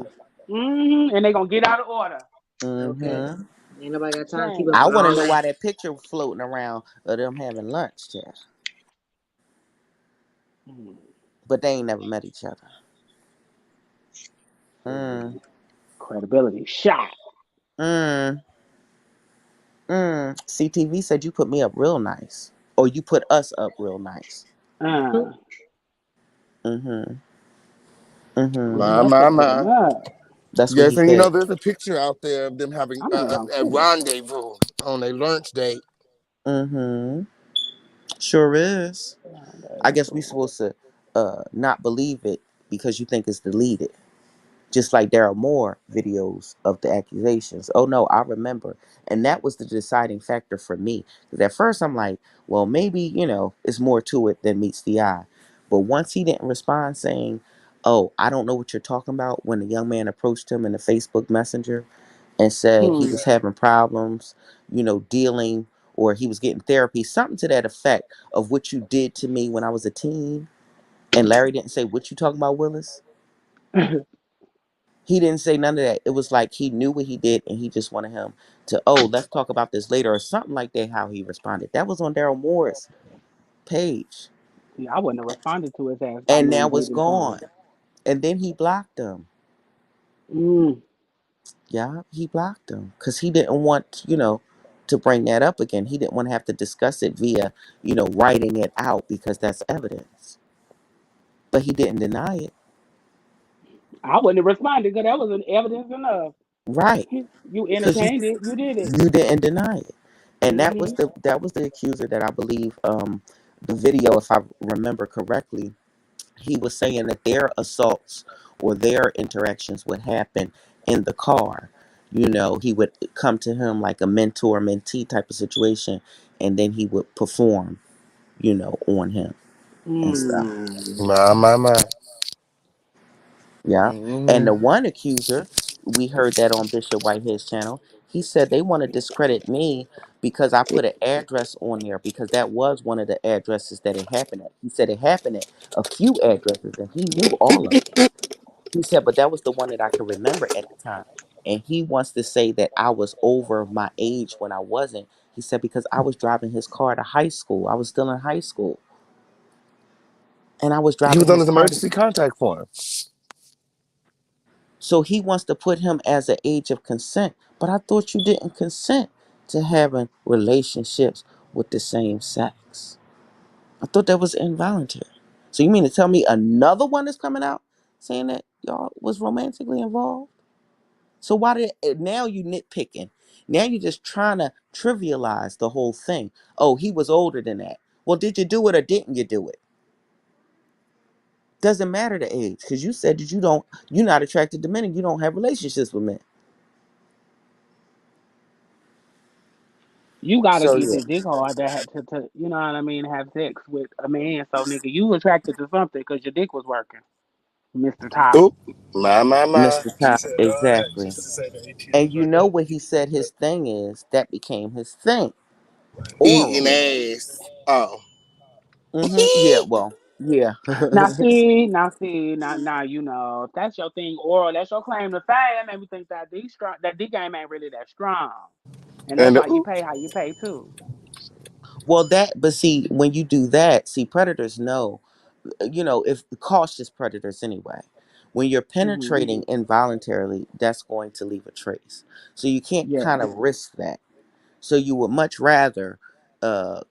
And they gonna get out of order. Okay. Mm-hmm. Ain't nobody got time to keep Shame. up I with want to all know that. why that picture floating around of them having lunch, Chad. Mm. But they ain't never met each other. Mm, Credibility shot. mm, CTV said you put me up real nice. Or you put us up real nice. Uh, Mm-hmm. Mm-hmm. My, that's my, just good my. enough. That's what he Yes, and said. there's a picture out there of them having I'm eating on a chicken. rendezvous on a lunch date. Mm-hmm. Sure is. I guess we Rendezvous. supposed to not believe it because you think it's deleted. Just like Daryl Moore videos of the accusations. Oh no, I remember. And that was the deciding factor for me. Because at first I'm like, well, maybe, it's more to it than meets the eye. But once he didn't respond saying, oh, I don't know what you're talking about, when the young man approached him in the Facebook Messenger and said he Hmm. was having problems, dealing or he was getting therapy, something to that effect of what you did to me when I was a teen. And Larry didn't say, what you talking about, Willis? He didn't say none of that. It was like he knew what he did and he just wanted him to, oh, let's talk about this later or something like that, how he responded. That was on Daryl Moore's page. See, I wouldn't have responded to his ass. I And knew he now was it's leaving town. gone. And then he blocked him. Mm. Yeah, he blocked him because he didn't want, to bring that up again. He didn't want to have to discuss it via, writing it out because that's evidence. But he didn't deny it. I wouldn't have responded because that was an evidence enough. Right. You Because entertained it. You did it. you didn't deny it. And Hmm. that was the accuser that I believe the video, if I remember correctly, he was saying that their assaults or their interactions would happen in the car. He would come to him like a mentor mentee type of situation and then he would perform, on him and stuff. Mm. My. Yeah. And the Mm-hmm. one accuser, we heard that on Bishop Whitehead's channel. He said they want to discredit me because I put an address on there because that was one of the addresses that it happened at. He said it happened at a few addresses and he knew all of them. He said, but that was the one that I could remember at the time. And he wants to say that I was over my age when I wasn't. He said, because I was driving his car to high school. I was still in high school. And I was He driving was on his his car. emergency contact form. So he wants to put him as an age of consent. But I thought you didn't consent to having relationships with the same sex. I thought that was involuntary. So you mean to tell me another one is coming out saying that y'all was romantically involved? So why did now you nitpicking? Now you're just trying to trivialize the whole thing. Oh, he was older than that. Well, did you do it or didn't you do it? Doesn't matter the age, because you said that you're not attracted to men and you don't have relationships with men. You gotta So get yeah. this dick hard to you know what I mean, have sex with a man. So nigga, you attracted to something because your dick was working, Mr. Top. Oop, my. Mr. Top, exactly. And you know what he said his thing is, that became his thing. Eating Oral. ass. Oh. Yeah, well, yeah. Now you know if that's your thing, oral. That's your claim to fame. That made me think that that D game ain't really that strong, and that's And why you pay how you pay too. Well, but see, when you do that, see, predators know, if cautious predators anyway, when you're Hmm. penetrating involuntarily, that's going to leave a trace. So you can't Yeah. kind of risk that. So you would much rather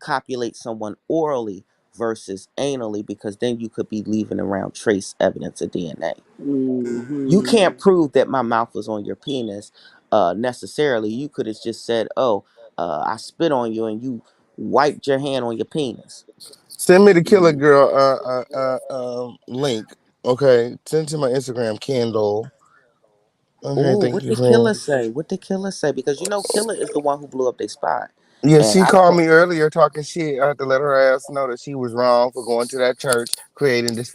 copulate someone orally versus anally, because then you could be leaving around trace evidence of DNA. You Hmm. can't prove that my mouth was on your penis necessarily. You could have just said, "Oh, I spit on you," and you wiped your hand on your penis. send me the Killer Girl link. Okay, send to my Instagram, Candle. Okay, Oh, thank what you, did friend. Killer say? What did Killer say? Because Killer is the one who blew up their spot, Yeah, and she I called told. me earlier talking shit. I had to let her ass know that she was wrong for going to that church, creating this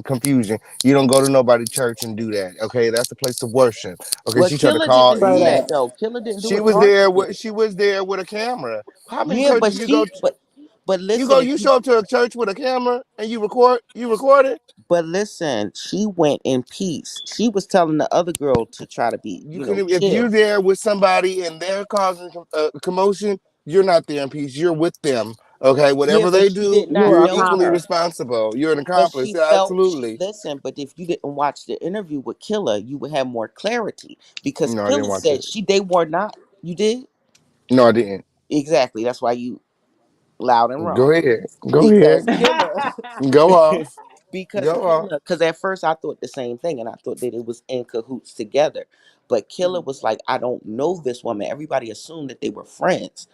confusion. You don't go to nobody church and do that. Okay, that's the place to worship. Okay, Well, she tried to Killer call. didn't do Straight that up. though. Killer didn't do She what was Tarsha there did. with a camera. How many Yeah, churches you go to? but You go, listen, if you you show up to a church with a camera and you record it. but listen, she went in peace. She was telling the other girl to try to be, You can, if you're chill. there with somebody and they're causing commotion, you're not there in peace. You're with them. Okay, Yeah, whatever but they she do, did not You're you're a know equally her. accomplice. responsible. You're an But accomplice. she Yeah, felt absolutely. listen, but if you didn't watch the interview with Killer, you would have more clarity, because No, I didn't Killer watch said it. they were not. You did? No, I didn't. Exactly. That's why you loud and Go wrong. ahead. Go Because ahead. Killer Go off. Go off. because at first I thought the same thing and I thought that it was in cahoots together. But Killer was like, I don't know this woman. Everybody assumed that they were friends.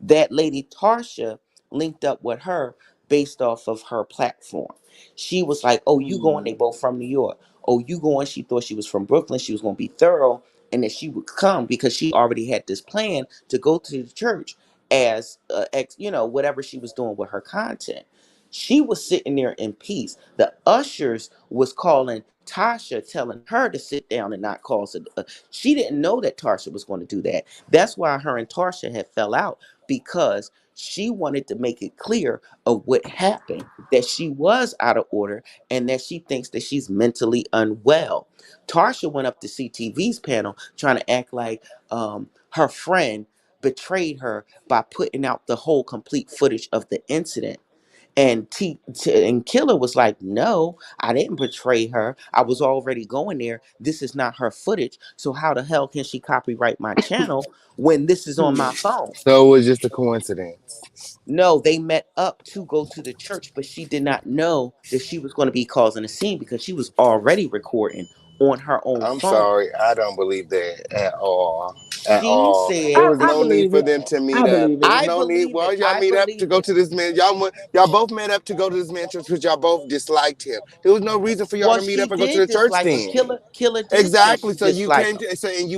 That lady Tarsha linked up with her based off of her platform. She was like, "Oh, you going? They both from New York. Oh, you going?" She thought she was from Brooklyn. She was going to be thorough, and that she would come because she already had this plan to go to the church as whatever she was doing with her content. She was sitting there in peace. The ushers was calling Tasha, telling her to sit down and not cause it. She didn't know that Tasha was going to do that. That's why her and Tasha had fell out, because she wanted to make it clear of what happened, that she was out of order and that she thinks that she's mentally unwell. Tarsha went up to CTV's panel trying to act like her friend betrayed her by putting out the whole complete footage of the incident. And Killer was like, "No, I didn't betray her. I was already going there. This is not her footage. So how the hell can she copyright my channel when this is on my phone?" So it was just a coincidence. No, they met up to go to the church, but she did not know that she was going to be causing a scene because she was already recording on her own I'm phone. sorry. I don't believe that at all. At She all. There said, was no need believe for it. them to meet I up. believe There it. was I no need. believe Why it. y'all I meet up to believe go it. to this man? Y'all both met up to go to this man church because y'all both disliked him. There was no reason for y'all Well, to meet she up and go to did the church dislike him. then. Killer did say Exactly. she So you disliked came him. to say, and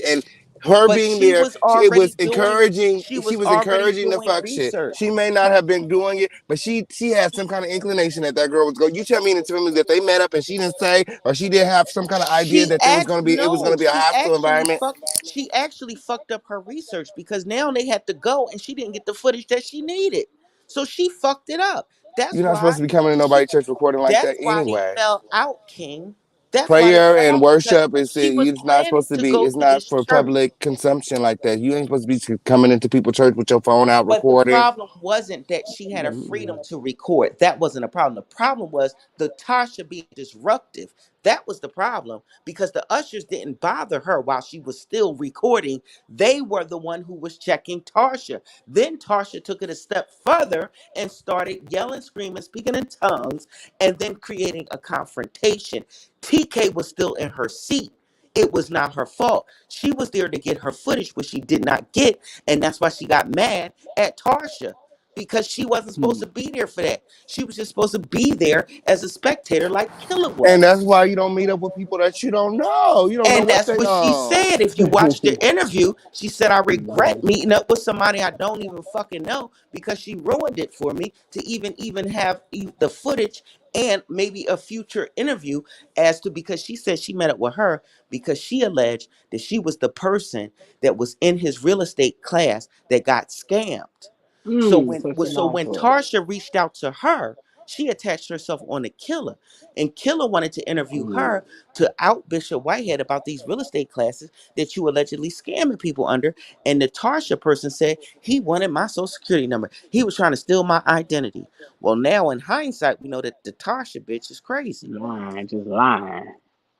and her But being there, it was encouraging. she She was was already encouraging the doing fuck shit. research. She may not have been doing it, but she had some kind of inclination that girl was going. You tell me and tell me that they met up and she didn't say, or she didn't have some kind of idea that it was going to be a hostile environment. She actually fucked up her research, because now they had to go and she didn't get the footage that she needed. So she fucked it up. You're not supposed to be coming to nobody church recording like that That's why they anyway. fell out, King. That's why they Prayer fell and out, because worship is she was it's not planning supposed to to be. go It's to not this for church. public consumption like that. You ain't supposed to be coming into people's church with your phone out But the recording. problem wasn't that she had a freedom to record. That wasn't a problem. The problem was the Tasha being disruptive. That was the problem, because the ushers didn't bother her while she was still recording. They were the one who was checking Tasha. Then Tasha took it a step further and started yelling, screaming, speaking in tongues, and then creating a confrontation. TK was still in her seat. It was not her fault. She was there to get her footage, which she did not get. And that's why she got mad at Tarsha, because she wasn't supposed to be there for that. She was just supposed to be there as a spectator like Killer And that's was. why you don't meet up with people that you don't know. You don't know And what that's they what she on. said. If you watch the interview, she said, I regret Lord. meeting up with somebody I don't even fucking know because she ruined it for me to even have the footage and maybe a future interview as to, because she said she met up with her because she alleged that she was the person that was in his real estate class that got scammed. So when Such a so long when story. Tarsha reached out to her, she attached herself on the Killer, and Killer wanted to interview her to out Bishop Whitehead about these real estate classes that you allegedly scamming people under. And the Tarsha person said he wanted my social security number. He was trying to steal my identity. Well, now in hindsight, we know that the Tarsha bitch is crazy. Lying, just lying.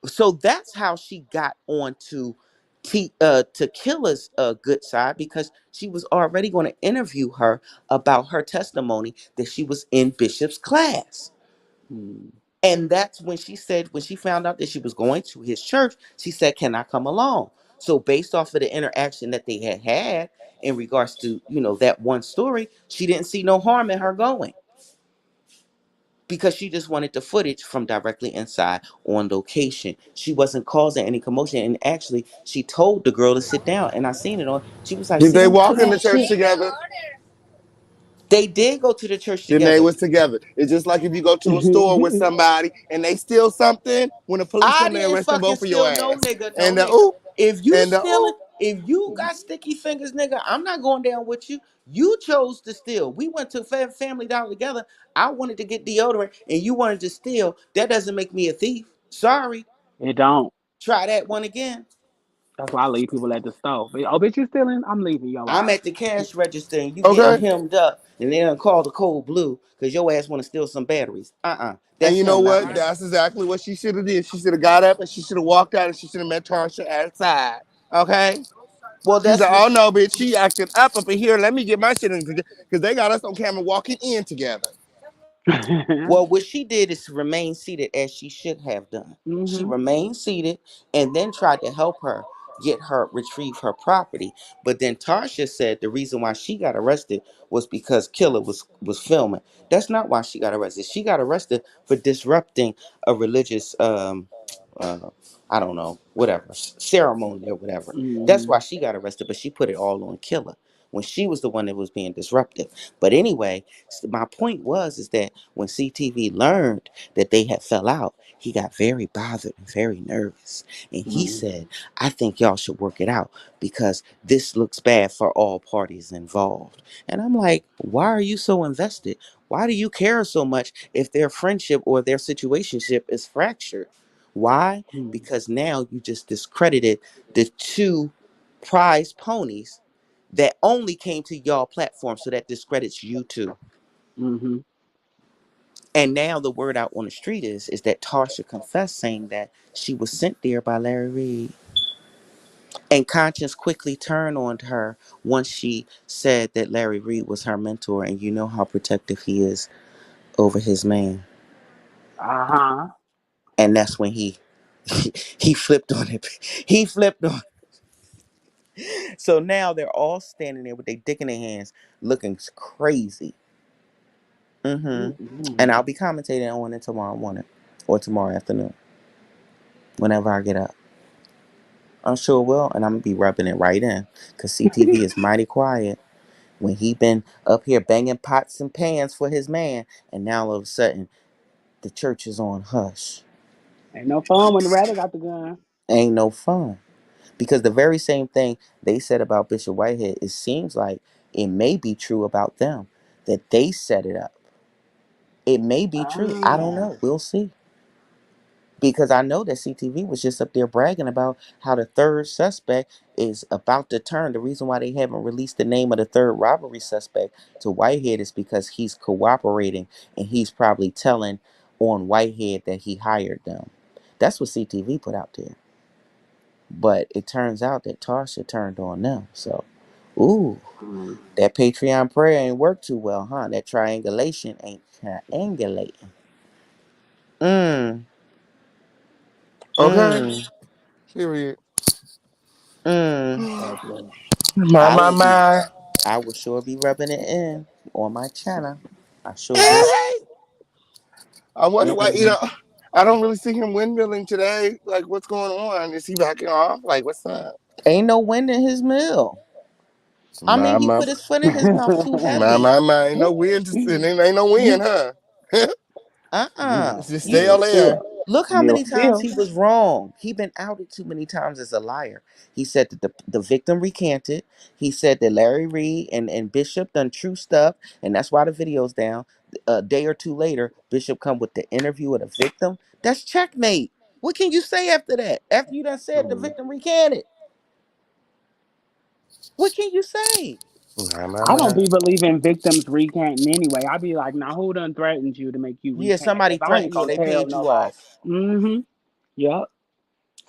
So that's how she got on to Killer's good side, because she was already going to interview her about her testimony that she was in Bishop's class. Hmm. And that's when she said, when she found out that she was going to his church, she said, can I come along? So based off of the interaction that they had in regards to, that one story, she didn't see no harm in her going, because she just wanted the footage from directly inside on location. She wasn't causing any commotion. And actually, she told the girl to sit down. And I seen it on. She was like, Did see they them walk in the connections. church together? They did go to the church Then they together. was together. It's just like if you go to a store with somebody and they steal something, when the police I come, they didn't arrest them fucking both for your steal no ass. nigga, no And the nigga. oop, If you and the stealing, oop. if you got sticky fingers, nigga, I'm not going down with you. You chose to steal. We went to Family Dollar together. I wanted to get deodorant and you wanted to steal. That doesn't make me a thief. Sorry. It don't. Try that one again. That's why I leave people at the store. Oh, bitch, you stealing? I'm leaving your I'm ass. at the cash register and you getting Okay. hemmed up, and they done call the cold blue because your ass want to steal some batteries. And That's you know him, not what? me. That's exactly what she should have did. She should have got up and she should have walked out and she should have met Tarsha outside. Okay? Well, She that's said, what oh no, bitch, she acting up in here. Let me get my shit in, because they got us on camera walking in together. Well, what she did is remain seated as she should have done. She Mm-hmm. remained seated and then tried to help her get her retrieve her property. But then Tarsha said the reason why she got arrested was because Killer was filming. That's not why she got arrested. She got arrested for disrupting a religious uh I don't know, whatever, ceremony or whatever. That's Mm-hmm. why she got arrested, but she put it all on Killer when she was the one that was being disruptive. But anyway, my point was is that when CTV learned that they had fell out, he got very bothered and very nervous. And he Mm-hmm. said, I think y'all should work it out because this looks bad for all parties involved. And I'm like, why are you so invested? Why do you care so much if their friendship or their situationship is fractured? Why? Because now you just discredited the two prize ponies that only came to y'all platform, so that discredits you too. Mm-hmm. And now the word out on the street is that Tarsha confessed, saying that she was sent there by Larry Reid. And conscience quickly turned on her once she said that Larry Reid was her mentor, and you know how protective he is over his man. Uh-huh. And that's when he flipped on it. He flipped on. So now they're all standing there with their dick in their hands, looking crazy. And Mm-hmm. I'll be commentating on it tomorrow morning or tomorrow afternoon, whenever I get up. I'm sure it will, and I'm gonna be rubbing it right in, cause CTV is mighty quiet. When he been up here banging pots and pans for his man, and now all of a sudden the church is on hush. Ain't no fun when the rabbit got the gun. Ain't no fun, because the very same thing they said about Bishop Whitehead, it seems like it may be true about them, that they set it up. It may be true. I don't Ah. know. We'll see. Because I know that CTV was just up there bragging about how the third suspect is about to turn. The reason why they haven't released the name of the third robbery suspect to Whitehead is because he's cooperating and he's probably telling on Whitehead that he hired them. That's what CTV put out there. But it turns out that Tarsha turned on them. So, ooh, Mm. that Patreon prayer ain't worked too well, huh? That triangulation ain't triangulating. Mm, Okay. mm. Period. Mm, Exactly. My, I my, will be. my. I will sure be rubbing it in on my channel. I sure will. Hey! I wonder why, Mm-mm. I don't really see him windmilling today. Like, what's going on? Is he backing off? Like, what's up? Ain't no wind in his mill. I mean, My, he my, put his foot in his mouth too heavy. my. Ain't no Who wind. you Ain't no wind, you huh? uh-uh. It's just You stale air. look how Mill many times still. he was wrong. He been outed too many times as a liar. He said that the victim recanted. He said that Larry Reed and Bishop done true stuff, and that's why the video's down. A day or two later, Bishop come with the interview of the victim. That's checkmate. What can you say after that? After you done said the Mm. victim recanted, what can you say? I don't My. be believing victims recanting anyway. I be like, now who done threatened you to make you Yeah, recant? somebody Because I threatened ain't you and gonna they tell paid you nobody. off Mm-hmm. Yep.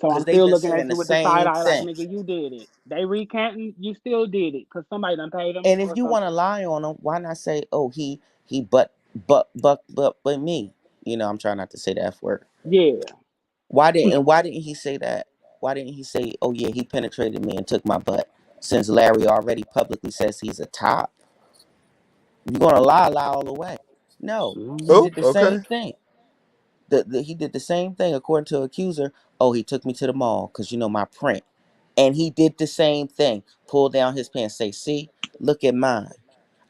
So because I'm they've still been looking at saying you the with the side same eye like, thing. nigga, you did it. They recanting, you still did it. Because somebody done paid them And if or you want to something. lie on him, why not say, "Oh, he but me"? You know, I'm trying not to say the F word. Yeah. Why didn't he say that? Why didn't he say, "Oh yeah, he penetrated me and took my butt"? Since Larry already publicly says he's a top, you're gonna lie all the way. No, he Mm-hmm. Oh, did the okay. same thing. He did the same thing according to accuser. Oh, he took me to the mall because you know my print, and he did the same thing. Pull down his pants, say, "See, look at mine."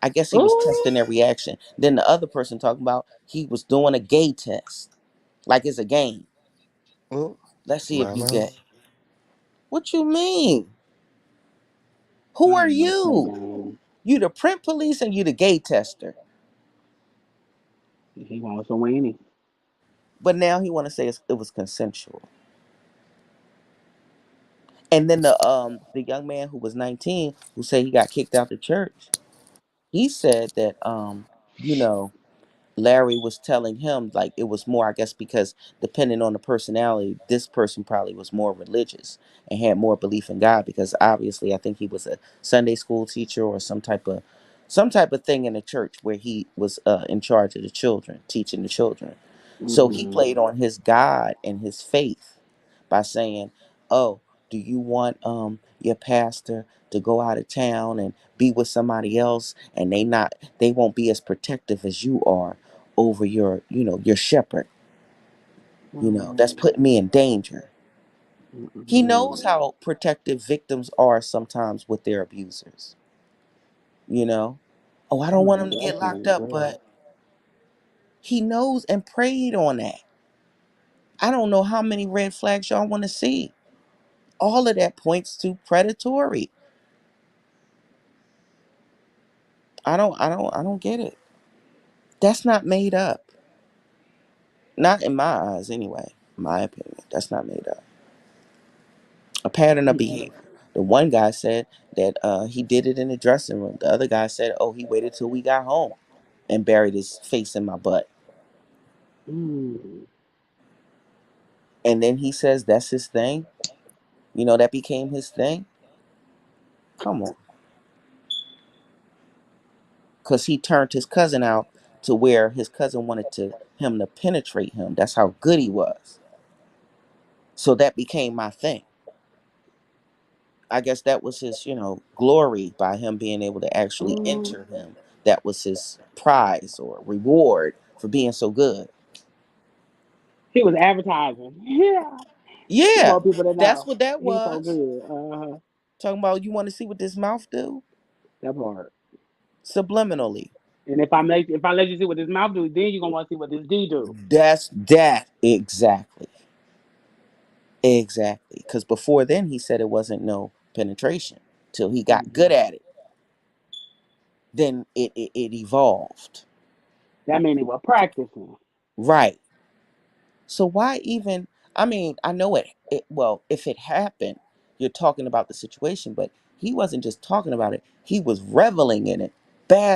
I guess he was Ooh. testing their reaction. Then the other person talking about he was doing a gay test, like it's a game. Oh, Let's see if you my. gay. What you mean? Who are Ain't no play you? game. You the print police and you the gay tester. He wants to win it. But now he want to say it was consensual. And then the young man who was 19 who said he got kicked out the church. He said that you know Larry was telling him like it was more, I guess, because depending on the personality, this person probably was more religious and had more belief in God because obviously I think he was a Sunday school teacher or some type of thing in the church where he was in charge of the children, teaching the children. So he Mm-hmm. played on his God and his faith by saying, "Oh, do you want your pastor to go out of town and be with somebody else and they won't be as protective as you are over your, your shepherd, that's putting me in danger." He knows Mm-hmm. how protective victims are sometimes with their abusers, you know. Oh, I don't want him to get locked Definitely, up, yeah. but he knows and prayed on that. I don't know how many red flags y'all want to see. All of that points to predatory. I don't get it. That's not made up. Not in my eyes anyway. My opinion. That's not made up. A pattern of Mm-mm. behavior. The one guy said that he did it in the dressing room. The other guy said, "Oh, he waited till we got home and buried his face in my butt." Mm. And then he says that's his thing. That became his thing. Come on, because he turned his cousin out to where his cousin wanted him to penetrate him. That's how good he was. So that became my thing. I guess that was his, glory by him being able to actually Mm. enter him. That was his prize or reward for being so good. He was advertising. Yeah. He Yeah, want people to that's know. what that He's so was. good. Uh-huh. Talking about you want to see what this mouth do? That part. Subliminally. And if I let you see what this mouth do, then you're gonna want to see what this D do. That's that. Exactly. Exactly. Because before then he said it wasn't no penetration. Till he got Mm-hmm. good at it. Then it evolved. That means he was practicing. Right. So why even? I mean, I know it. Well, if it happened, you're talking about the situation, but he wasn't just talking about it. He was reveling in it,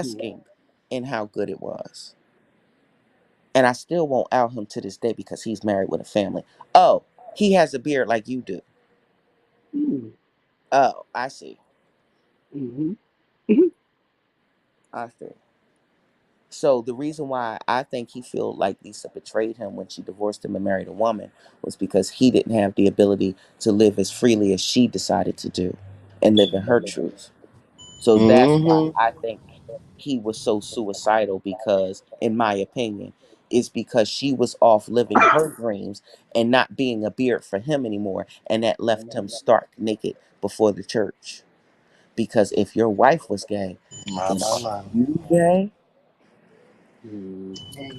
Mm. basking in how good it was. And I still won't out him to this day because he's married with a family. Oh, he has a beard like you do. Mm. Oh, I see. Mm-hmm. I see. So the reason why I think he feel like Lisa betrayed him when she divorced him and married a woman was because he didn't have the ability to live as freely as she decided to do and live in her truth. So that's why Mm-hmm. I think he was so suicidal, because in my opinion, is because she was off living her dreams and not being a beard for him anymore, and that left him stark naked before the church. Because if your wife was gay, My, is my, my. you gay?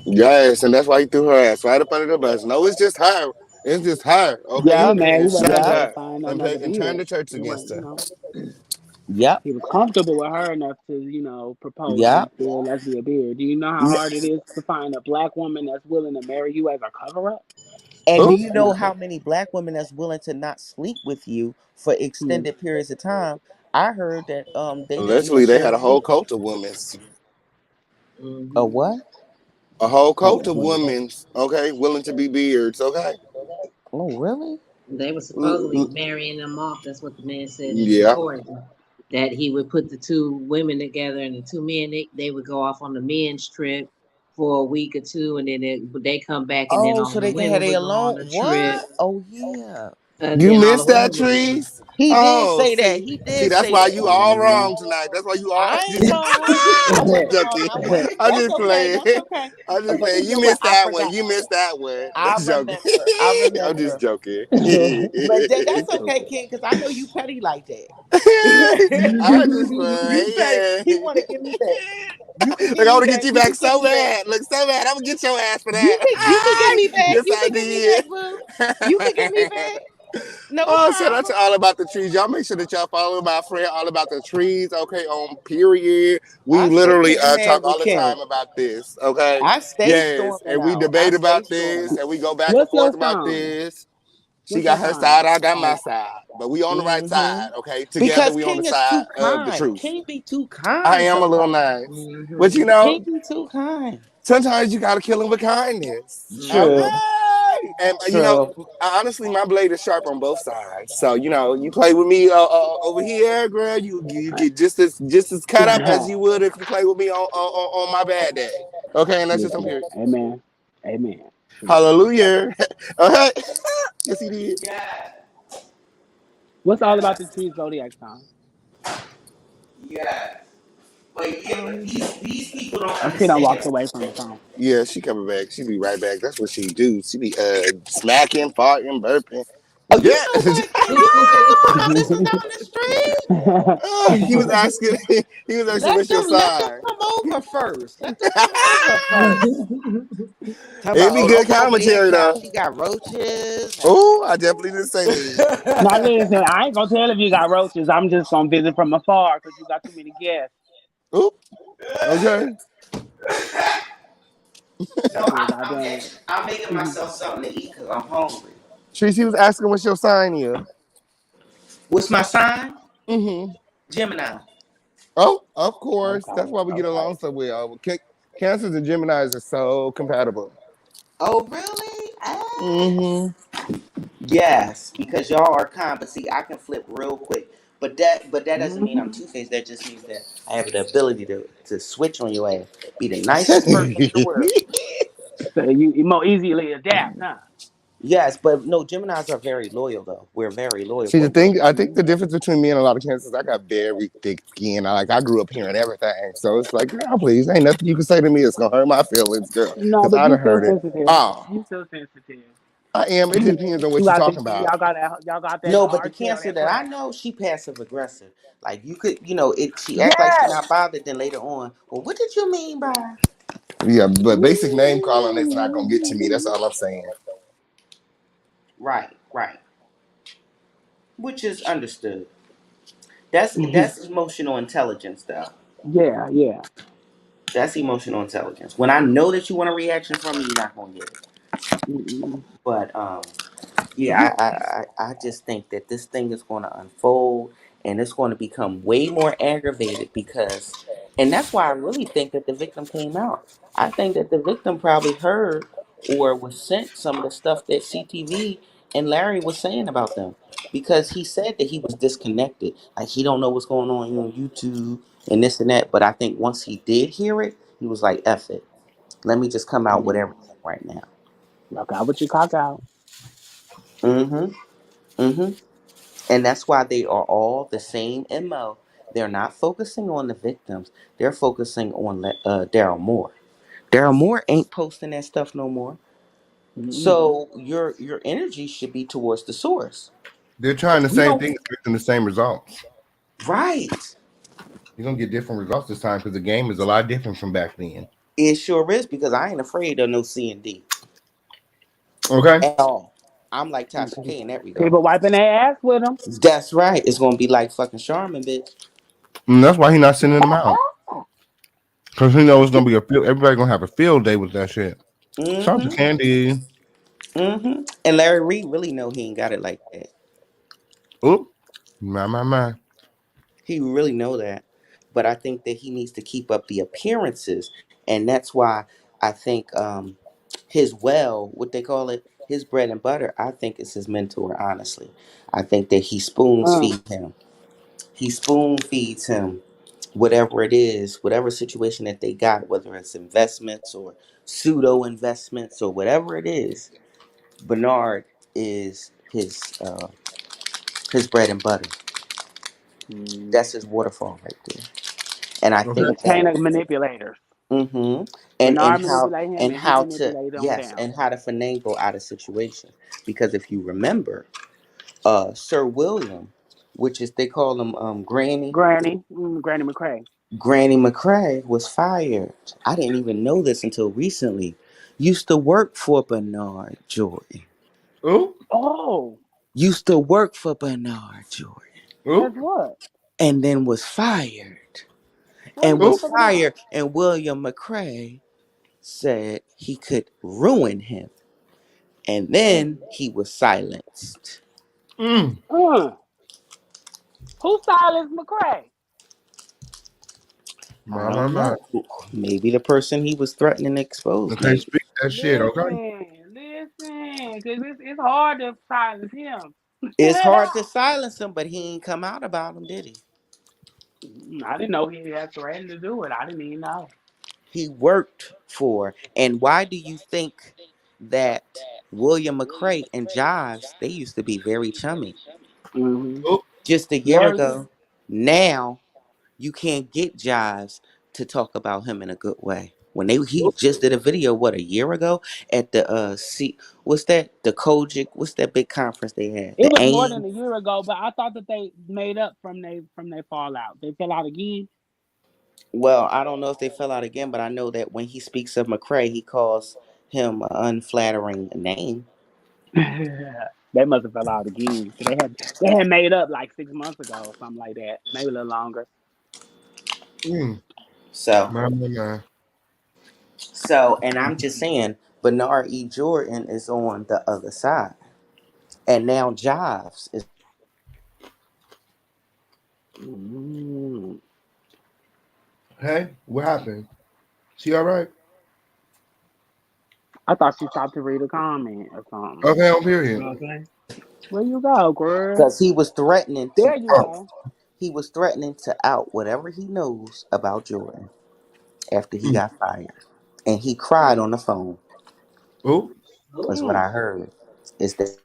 Yes, and that's why he threw her ass right up under the bus. No, it's just her. It's just her. Okay, Yeah, he man, he and wasn't shunned trying to her find no and another and turned beard. the church He was, against her. Yep. he was comfortable with her enough to, propose and Yep. still let's be a beard. Do you know how hard it is to find a black woman that's willing to marry you as a cover up? And do Oh, you know how many black women that's willing to not sleep with you for Hmm. extended periods of time? I heard that they didn't even allegedly, they share had a a whole room. cult of women's, A what? a whole Oh, cult of well. women's. Okay, willing to be beards. Okay, Oh, really? They were L- supposedly l- marrying them off. That's what the man said in the yeah. recording. That he would put the two women together and the two men, they would go off on the men's trip for a week or two, and then they come back, and then Oh, all so the they can have women a would go on alone. the trip, What? Oh, yeah. and You then all the missed that, women would go. trees. He did Oh, say that. see, He see, did that's say why that. you all Mhm. wrong tonight. That's why you all. I ain't wrong. I I'm just wasn't wrong. joking. I wasn't. I'm That's just okay. playing. That's okay. I'm just But playing. you You know what? missed I that one. forgot. You missed that one. I That's joking. remember. I I'm just remember. joking. But that's okay, Ken, because I know you petty like that. I just You petty. He playing. want to get me back. You can Like get I me want to get back. you You back can get so me back. bad. Look so bad. I'm gonna get your ass for You that. can get me back. Yes, You I can get me did. back, boo. You can get me back. No Oh, shout out problem. to All About the Trees. Y'all make sure that y'all follow my friend All About the Trees, okay, on period. We I stay literally getting talk mad all with the Ken. time about this, okay? I stay Yes, storming and we out. I debate stay about storming this, out. and we go back and What's your forth about sign? this. She What's got your her sign? side, I got my Oh, side. But we on the right Hmm. side, okay? Together Because we on the King is side too of the kind. truth. King be too I kind am a little sometimes. nice. But Hmm. you King know, be too kind. sometimes you gotta kill him with kindness. true. Okay. And you know, True. honestly, my blade is sharp on both sides. So you know, you play with me over here, girl, you get just as cut up as you would if you play with me on my bad day. Okay, and that's just on Listen, period. amen, amen. True. Hallelujah. Okay. Yes, he did. What's all about the tree zodiac sign? Yeah. But yeah, Oh, but he did. these people don't I see. I walked understand. away from the phone. Yeah, she coming back. She be right back. That's what she do. She be smacking, farting, burping. Oh, you Yeah. know what, Ken? You don't have to put my business out in the street. He was asking. He was asking, "What's your Let them sign?" come over first. Let them come over first. Talk about, It'd be oh, good don't go over there, commentary child. though. She got roaches. Oh, I definitely didn't say me. Now listen, I ain't gonna tell if you got roaches. I'm just gonna visit from afar because you got too many guests. Oop. Okay. No, Yeah, goddamn. I'm making myself something to eat because I'm hungry. Tracy was asking, "What's your sign here?" What's my sign? Mm-hmm. Gemini. Oh, of course. Okay, That's why we get okay. along so well. Cancers and Geminis are so compatible. Oh, really? Ah. Mm-hmm. Yes, because y'all are kind, but see, I can flip real quick. But that doesn't mean I'm Hmm. two faced. That just means that I have the ability to switch on your ass. Be the nicest person in the world. So you more easily adapt, huh? Yes, but no, Geminis are very loyal though. We're very loyal See, for the one thing, I another. think the difference between me and a lot of cancers, I got very thick skin. I grew up hearing everything. So it's like, girl, please, ain't nothing you can say to me. It's going to hurt my feelings, girl. No, Because but I you done still heard it. sensitive. Oh, You still sensitive. I am. It depends on what You you're got talking about. y'all got that No, but the cartel, cancer that that I crack. know, she passive aggressive. Like you could, it. She act like she Yes. not bothered. Then later on, well, what did you mean by? Yeah, but basic name calling is not going to get to me. That's all I'm saying. Right, right, which is understood. That's emotional intelligence, though. Yeah, yeah. That's emotional intelligence. When I know that you want a reaction from me, you're not gonna get it. Mm-mm. But yeah, I just think that this thing is going to unfold and it's going to become way more aggravated because, and that's why I really think that the victim came out. I think that the victim probably heard or was sent some of the stuff that CTV and Larry was saying about them because he said that he was disconnected. Like he don't know what's going on YouTube and this and that. But I think once he did hear it, He was like, F it. Let me just come out with Mm. everything right now. Look out what you cock out. Mm-hmm. Mm-hmm. And that's why they are all the same MO. They're not focusing on the victims. They're focusing on Daryl Moore. Daryl Moore ain't posting that stuff no more. Mm-mm. So your energy should be towards the source. They're trying the You same know, thing, expecting the same results. Right. You're gonna get different results this time because the game is a lot different from back then. It sure is because I ain't afraid of no C&D Okay, at all. I'm like Tasha K in that regard. people wiping their ass with them. That's right. It's gonna be like fucking Charmin, bitch. and that's why he's not sending them out because he knows it's gonna be a field. Everybody gonna have a field day with that shit. Shout out to Mm-hmm. Candy. Mm-hmm. And Larry Reed really know he ain't got it like that. Oop, my. He really know that. But I think that he needs to keep up the appearances. And that's why I think his what they call it, his bread and butter, I think is his mentor, honestly. I think that he spoons Mm. feed him. He spoon feeds him whatever it is, whatever situation that they got, whether it's investments or pseudo investments or whatever it is. Bernard is his bread and butter. Mm. That's his waterfall right there. And I Okay. The think that chain of manipulators. hmm Bernard how manipulate him, and he manipulate on down. and how to finagle out of situations. Because if you remember, Sir William, which is they call him Granny McCrae. Granny McCrae, was fired. I didn't even know this until recently. Used to work for Bernard Jordan. Oop, Oh, Used to work for Bernard Jordan. as oop, what? And then was fired. What he And do was oop. for Bernard? fired. And William McCrae said he could ruin him. And then he was silenced. Mm. Uh, who silenced McCrae? I My don't my. know. Maybe the person he was threatening to expose, Okay, maybe. speak that shit. Okay. Listen, cause it's hard to silence him. It's hard to silence him, but he ain't come out about him, did he? I didn't know he had threatened to do it. I didn't even know. He worked for. And why do you think that William McCrae and Jives, they used to be very chummy Mm-hmm. Oop. just a year Larry, ago? Now you can't get Jives to talk about him in a good way. When he just did a video, what, a year ago at the what's that, the Kojic, what's that big conference they had, it the was more than AIM. a year ago, but I thought that they made up from their fallout. They fell out again. Well, I don't know if they fell out again, but I know that when he speaks of McCrae, he calls him an unflattering name. They must have fell out again. So they had made up like 6 months ago or something like that, maybe a little longer. Mm. So, My. and I'm just saying, Bernard E. Jordan is on the other side, and now Jives is. Mm. Hey, what happened? She all right? I thought she stopped to read a comment or something. Okay, on period. Okay. Where you go, girl? Because he was threatening to There you out. go. He was threatening to out whatever he knows about Jordan after he Mm. got fired, and he cried on the phone. Oop. Was what Mm. I heard. Is that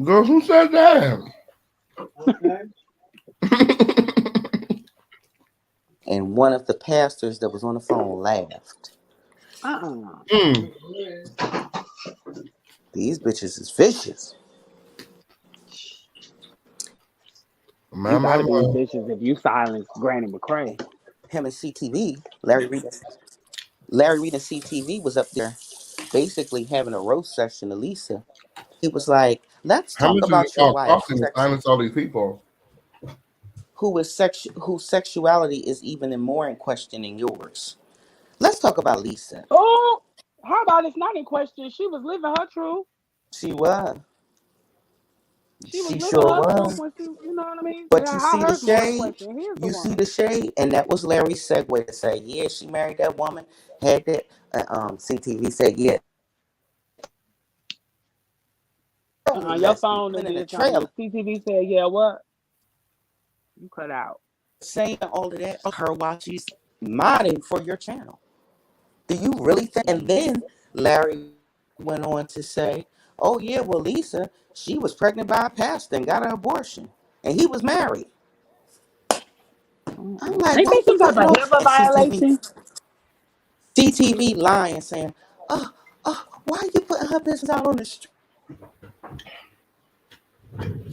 Girl, who said that? and one of the pastors that was on the phone laughed. Uh-uh. Mm. These bitches is vicious. My, You my, gotta be my. vicious if you silence Granny McCrae. Him and CTV, Larry Reid and CTV was up there basically having a roast session to Lisa. He was like, let's How talk much is it about your cost wife, costing to silence all these people? whose sexuality is even more in question than yours. Let's talk about Lisa. Oh, how about it's not in question? She was living her truth. She was. She was She living sure her truth was. when she, you know what I mean? But you How see the hers more in shade? question? Here's the You see one. the shade? And that was Larry's segue to say, yeah, she married that woman, had that. CTV said, yeah, Your investment, phone done living in a did something. The trailer. CTV said, yeah, what? You cut out. Saying all of that, her while she's modding for your channel. Do you really think? And then Larry went on to say, oh, yeah, well, Lisa, she was pregnant by a pastor and got an abortion. And he was married. I'm like, Ain't why that you some type putting of on HIPAA and violation? CTV lying, saying, why you putting her business out on the street?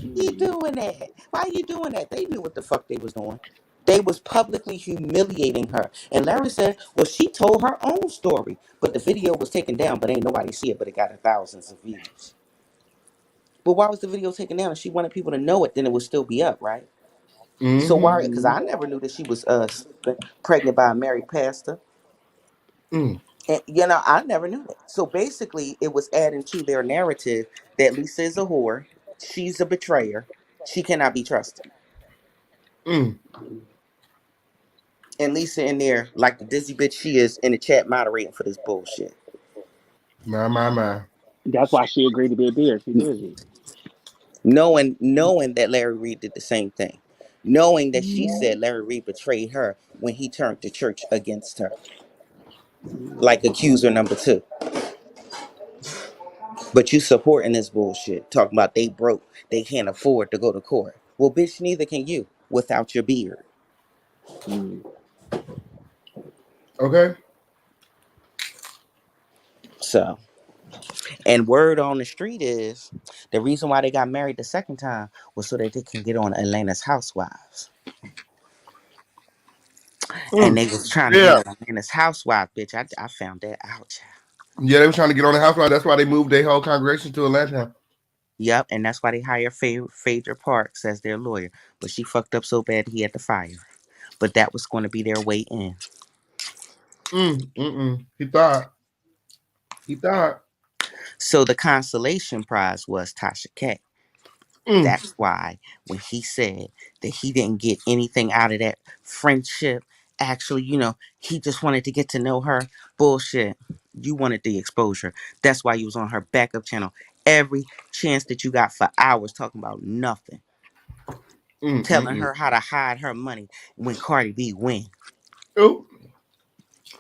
You doing that? Why you doing that? They knew what the fuck they was doing. They was publicly humiliating her. And Larry said, well, she told her own story. But the video was taken down, but ain't nobody see it, but it got thousands of views. But why was the video taken down? If she wanted people to know it, then it would still be up, right? So why? Because I never knew that she was pregnant by a married pastor. Mm. And, I never knew that. So basically, it was adding to their narrative that Lisa is a whore. She's a betrayer. She cannot be trusted. Mm. And Lisa in there, like the dizzy bitch she is, in the chat moderating for this bullshit. My. That's why she agreed to be a deer. She did. Knowing that Larry Reid did the same thing. Knowing that she said Larry Reid betrayed her when he turned the church against her. Like accuser number 2. But you supporting this bullshit. Talking about they broke. They can't afford to go to court. Well, bitch, neither can you without your beard. Okay. So, and word on the street is the reason why they got married the second time was so that they can get on Atlanta's Housewives. And they was trying to get Yeah. on Atlanta's Housewives, bitch. I found that out, child. Yeah, they were trying to get on the housewife. That's why they moved their whole congregation to Atlanta. Yep, and that's why they hired Phaedra Parks as their lawyer. But she fucked up so bad he had to fire her. But that was going to be their way in. He thought. So the consolation prize was Tasha K. That's why when he said that he didn't get anything out of that friendship, actually, he just wanted to get to know her. Bullshit. You wanted the exposure. That's why you was on her backup channel every chance that you got for hours talking about nothing. Telling her how to hide her money when Cardi B win. Oh.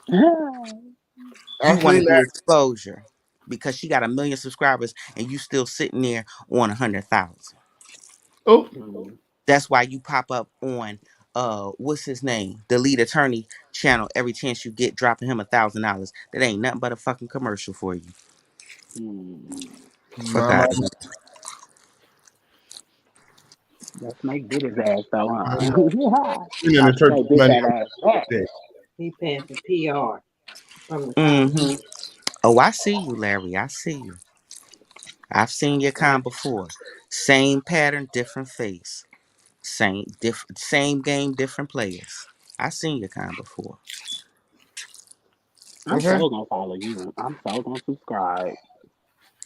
You wanted the exposure because she got 1 million subscribers and you still sitting there on 100,000. Oh. That's why you pop up on what's his name? The lead attorney channel every chance you get, dropping him $1,000. That ain't nothing but a fucking commercial for you. Fuck out of here. That's Snake did his ass though, huh? In the church Snake did money. that ass back. He paying for PR from the Mm-hmm. Congress. Oh, I see you, Larry. I see you. I've seen your kind before. Same pattern, different face. Same game, different players. I seen your kind before. I'm so gonna follow you. I'm so gonna subscribe.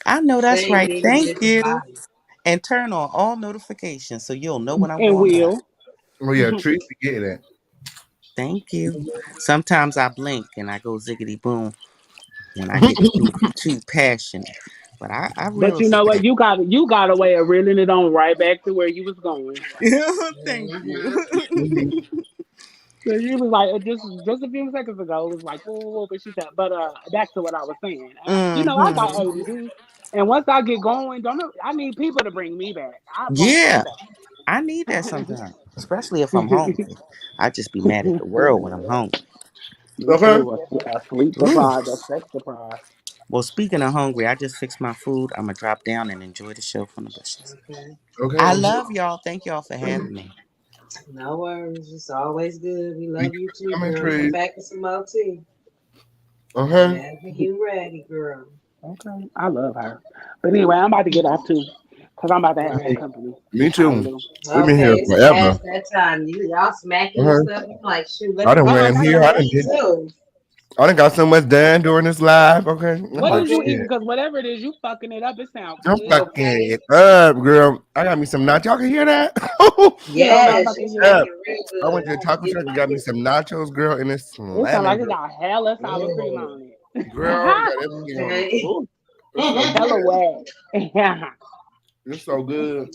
I know that's Same right. game, Thank different you. body. And turn on all notifications so you'll know when I'm And going live. will. Oh yeah, Tracy getting it. Thank you. Sometimes I blink and I go ziggity boom when I get too passionate. But I But real you know what? today. You got a way of reeling it on right back to where you was going. Thank you. So you was like just a few seconds ago, it was like whoa, but she said, but back to what I was saying. I got Mm-hmm. ADD, and once I get going, I need people to bring me back. I won't come Yeah, I need that sometimes, especially if I'm hungry. I just be mad at the world when I'm hungry. Me Okay. too. A sleep Ooh. deprived, a sex deprived. Well, speaking of hungry, I just fixed my food. I'm gonna drop down and enjoy the show from the bushes. Okay. I Okay. love y'all. Thank y'all for having me. No worries. It's always good. We Thank love you you too, for coming, girl. Come Tracy. back with some more tea. Okay. Whenever you ready, girl. Okay, I love her. But anyway, I'm about to get off too, cause I'm about to have some Okay. company. Me too. Hallelujah. We've been here Okay, it's forever. past that time. Y'all smacking and Okay. stuff. I'm like, shoot, let I me done get ran my here. stuff in too. I done got so much done during this live. Okay. I'm What like, is you Okay. eating? shit. Cause whatever it is, you fucking it up. It sounds I'm good. fucking Okay. it up, girl. I got me some nachos. Y'all can hear that? You know, I'm Yes, about to she's hear. Up. smacking real I good. went to I the had to taco get truck and my got me some biscuit. nachos, girl, and it's It sounds like slamming, it girl. got hella sour cream Oh, on it. Girl, got everything on it. okay. Ooh, it's so Hella good. wet. Yeah. It's so good.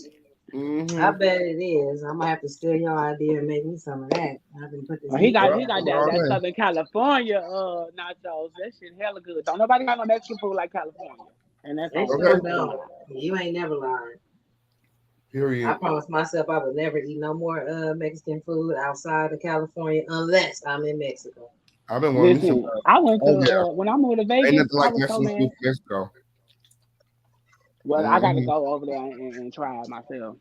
I bet it is. I'm gonna have to steal your idea and make me some of that. I can put this Well, in the he got that Southern California nachos. That shit hella good. Don't nobody got no Mexican food like California, and that's They on sure God. don't. You ain't never lied. I Period. promised myself I would never eat no more Mexican food outside of California unless I'm in Mexico. I've been wanting me some. Listen, I went to Oh yeah, when I moved to ain't Vegas, nothing I like was so Mexican food mad. from Mexico. Well, I got to Hmm. go over there and try it myself.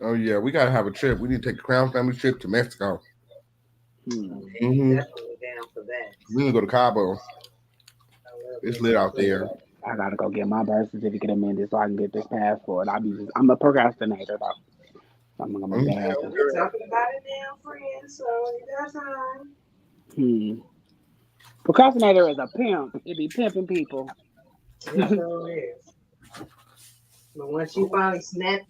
Oh yeah, we gotta have a trip. We need to take the Crown family trip to Mexico. Hmm. Hmm. Definitely down for that. We need to go to Cabo. I love It's me lit some out food. there. I gotta go get my birth certificate amended so I can get this passport. I'm a procrastinator though. So I'm gonna make that Okay, happen. We're talking about it now, friends, so you got time. Hmm. Procrastinator is a pimp. It be pimping people. It sure is. But once you finally snap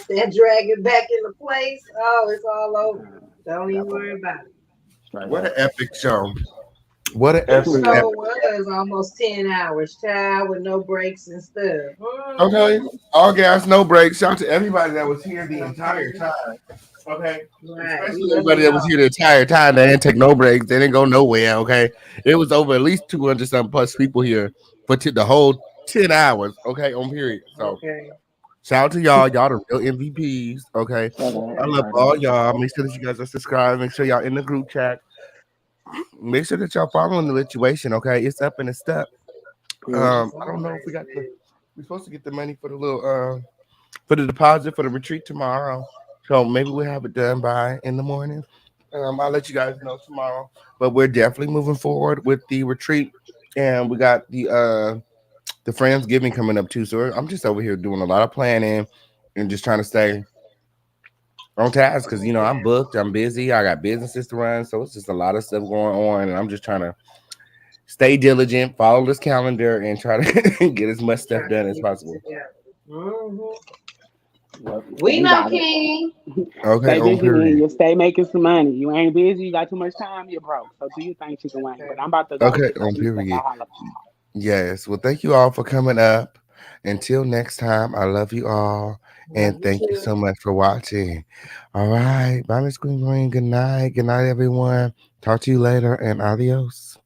that dragon back into place, oh, it's all over. Don't even That worry part. about it. Straight what an up. epic show! What an It epic, Hmm. sure epic. was almost 10 hours, child, with no breaks and stuff. Okay, all gas, no breaks. Shout out to everybody that was here the entire Okay. time. Okay, Right. We especially love everybody that was y'all. here the entire time. They didn't take no breaks. They didn't go nowhere. Okay, it was over at least 200 something plus people here for the whole 10 hours. Okay, on period. So Okay. shout out to y'all. Y'all the real MVPs. Okay, Straight up. I love Straight all up. y'all. Make sure that you guys are subscribed. Make sure y'all in the group chat. Make sure that y'all following the situation. Okay, it's up and it's up. Period. I don't know if we got the. We're supposed to get the money for the little for the deposit for the retreat tomorrow. So maybe we'll have it done by in the morning. I'll let you guys know tomorrow. But we're definitely moving forward with the retreat, and we got the Friendsgiving coming up too. So I'm just over here doing a lot of planning and just trying to stay on task because I'm booked, I'm busy, I got businesses to run, so it's just a lot of stuff going on, and I'm just trying to stay diligent, follow this calendar, and try to get as much stuff Trying to done as keep it possible. together. hmm Yep. We You know, got it. King. Okay, Stay on busy, man. period. You stay making some money. You ain't busy. You got too much time. You're broke. So do your thing, chicken wing. But Okay. I'm about to go Okay, get on some stuff. I period. holla. Yes. Well, thank you all for coming up. Until next time, I love you all. Love And you thank you too. so much for watching. All right. Bye, Miss Green Green. Good night. Good night, everyone. Talk to you later and adios.